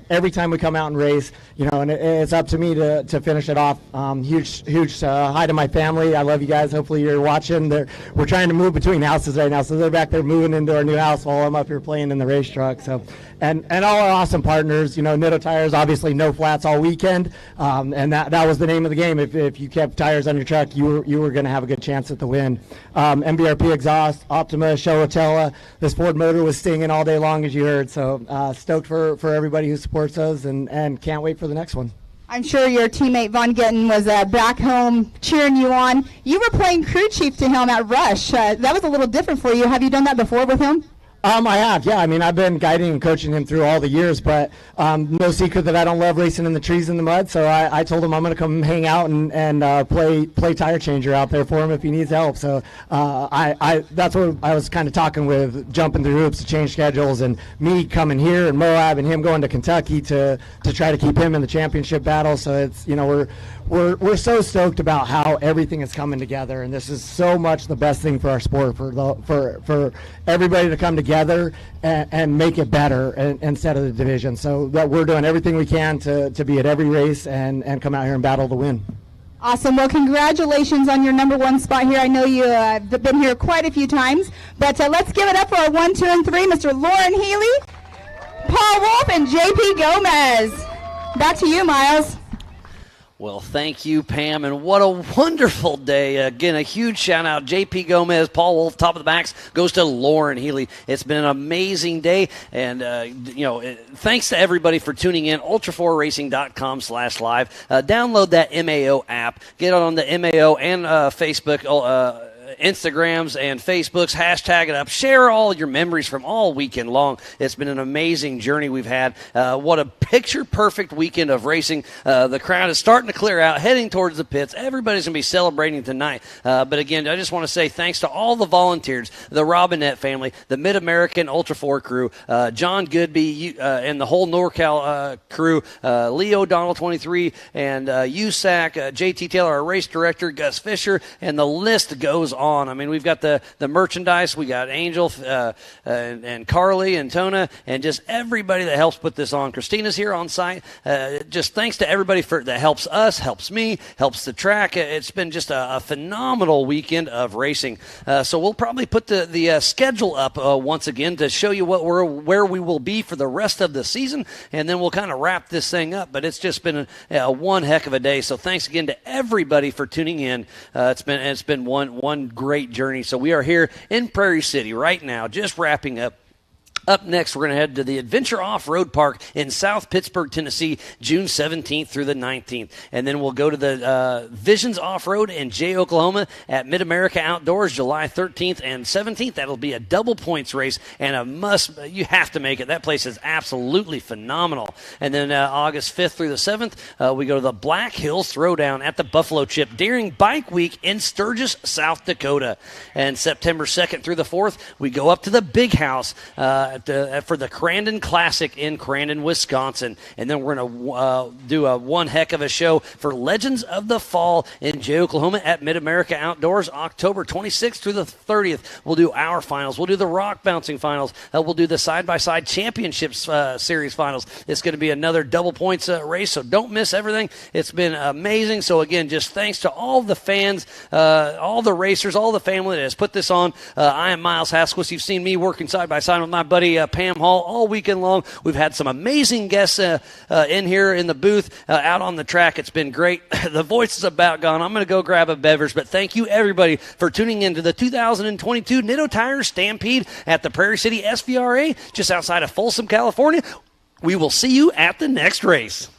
every time we come out and race, and it's up to me to finish it off. Huge hi to my family. I love you guys. Hopefully you're watching. We're trying to move between houses right now, so they're back there moving into our new house while I'm up here playing in the race truck. So, and all our awesome partners, Nitto Tires, obviously no flats all weekend, and that was the name of the game. If you kept tires on your truck, you were going to have a good chance at the win. MBRP exhaust, Optima, Showatella. This Ford motor was stinging all day long, as you heard. So stoked for everybody who supports us, and can't wait for the next one. I'm sure your teammate Von Gittin was back home cheering you on. You were playing crew chief to him at Rush. That was a little different for you. Have you done that before with him? I have, yeah. I mean, I've been guiding and coaching him through all the years, but no secret that I don't love racing in the trees and the mud, so I told him I'm going to come hang out and play tire changer out there for him if he needs help. So that's what I was kind of talking with, jumping through hoops to change schedules, and me coming here and Moab and him going to Kentucky to try to keep him in the championship battle. So it's, we're so stoked about how everything is coming together, and this is so much the best thing for our sport, for everybody to come together and make it better instead of the division. So that we're doing everything we can to be at every race and come out here and battle to win. Awesome. Well, congratulations on your number 1 spot here. I know you've been here quite a few times, but let's give it up for our 1, 2, and 3, Mr. Lauren Healy, Paul Wolf, and JP Gomez. Back to you, Miles. Well, thank you, Pam, and what a wonderful day. Again, a huge shout-out. J.P. Gomez, Paul Wolf, top of the backs, goes to Lauren Healy. It's been an amazing day, and, thanks to everybody for tuning in. Ultra4Racing.com/live. Download that MAO app. Get on the MAO and Facebook Instagrams and Facebooks, hashtag it up, share all your memories from all weekend long. It's been an amazing journey we've had. What a picture-perfect weekend of racing. The crowd is starting to clear out, heading towards the pits. Everybody's going to be celebrating tonight. But again, I just want to say thanks to all the volunteers, the Robinette family, the Mid-American Ultra 4 crew, John Goodby, and the whole NorCal crew, Leo Donald 23, and USAC, JT Taylor, our race director, Gus Fisher, and the list goes on. I mean, we've got the merchandise. We got Angel and Carly and Tona and just everybody that helps put this on. Christina's here on site. Just thanks to everybody that helps us, helps me, helps the track. It's been just a phenomenal weekend of racing. So we'll probably put the schedule up once again to show you where we will be for the rest of the season, and then we'll kind of wrap this thing up. But it's just been one heck of a day. So thanks again to everybody for tuning in. It's been one great journey. So we are here in Prairie City right now, just wrapping up. Up next, we're going to head to the Adventure Off-Road Park in South Pittsburgh, Tennessee, June 17th through the 19th. And then we'll go to the Visions Off-Road in Jay, Oklahoma at Mid-America Outdoors, July 13th and 17th. That'll be a double points race and you have to make it. That place is absolutely phenomenal. And then August 5th through the 7th, we go to the Black Hills Throwdown at the Buffalo Chip during Bike Week in Sturgis, South Dakota. And September 2nd through the 4th, we go up to the Big House for the Crandon Classic in Crandon, Wisconsin. And then we're going to do one heck of a show for Legends of the Fall in Jay, Oklahoma at Mid-America Outdoors, October 26th through the 30th. We'll do our finals. We'll do the rock bouncing finals. We'll do the side-by-side championships series finals. It's going to be another double points race, so don't miss everything. It's been amazing. So, again, just thanks to all the fans, all the racers, all the family that has put this on. I am Miles Hasquist. You've seen me working side-by-side with my buddy Pam Hall all weekend long. We've had some amazing guests in here in the booth, out on the track. It's been great. The voice is about gone. I'm going to go grab a beverage, but thank you everybody for tuning in to the 2022 Nitto Tires Stampede at the Prairie City SVRA just outside of Folsom, California. We will see you at the next race.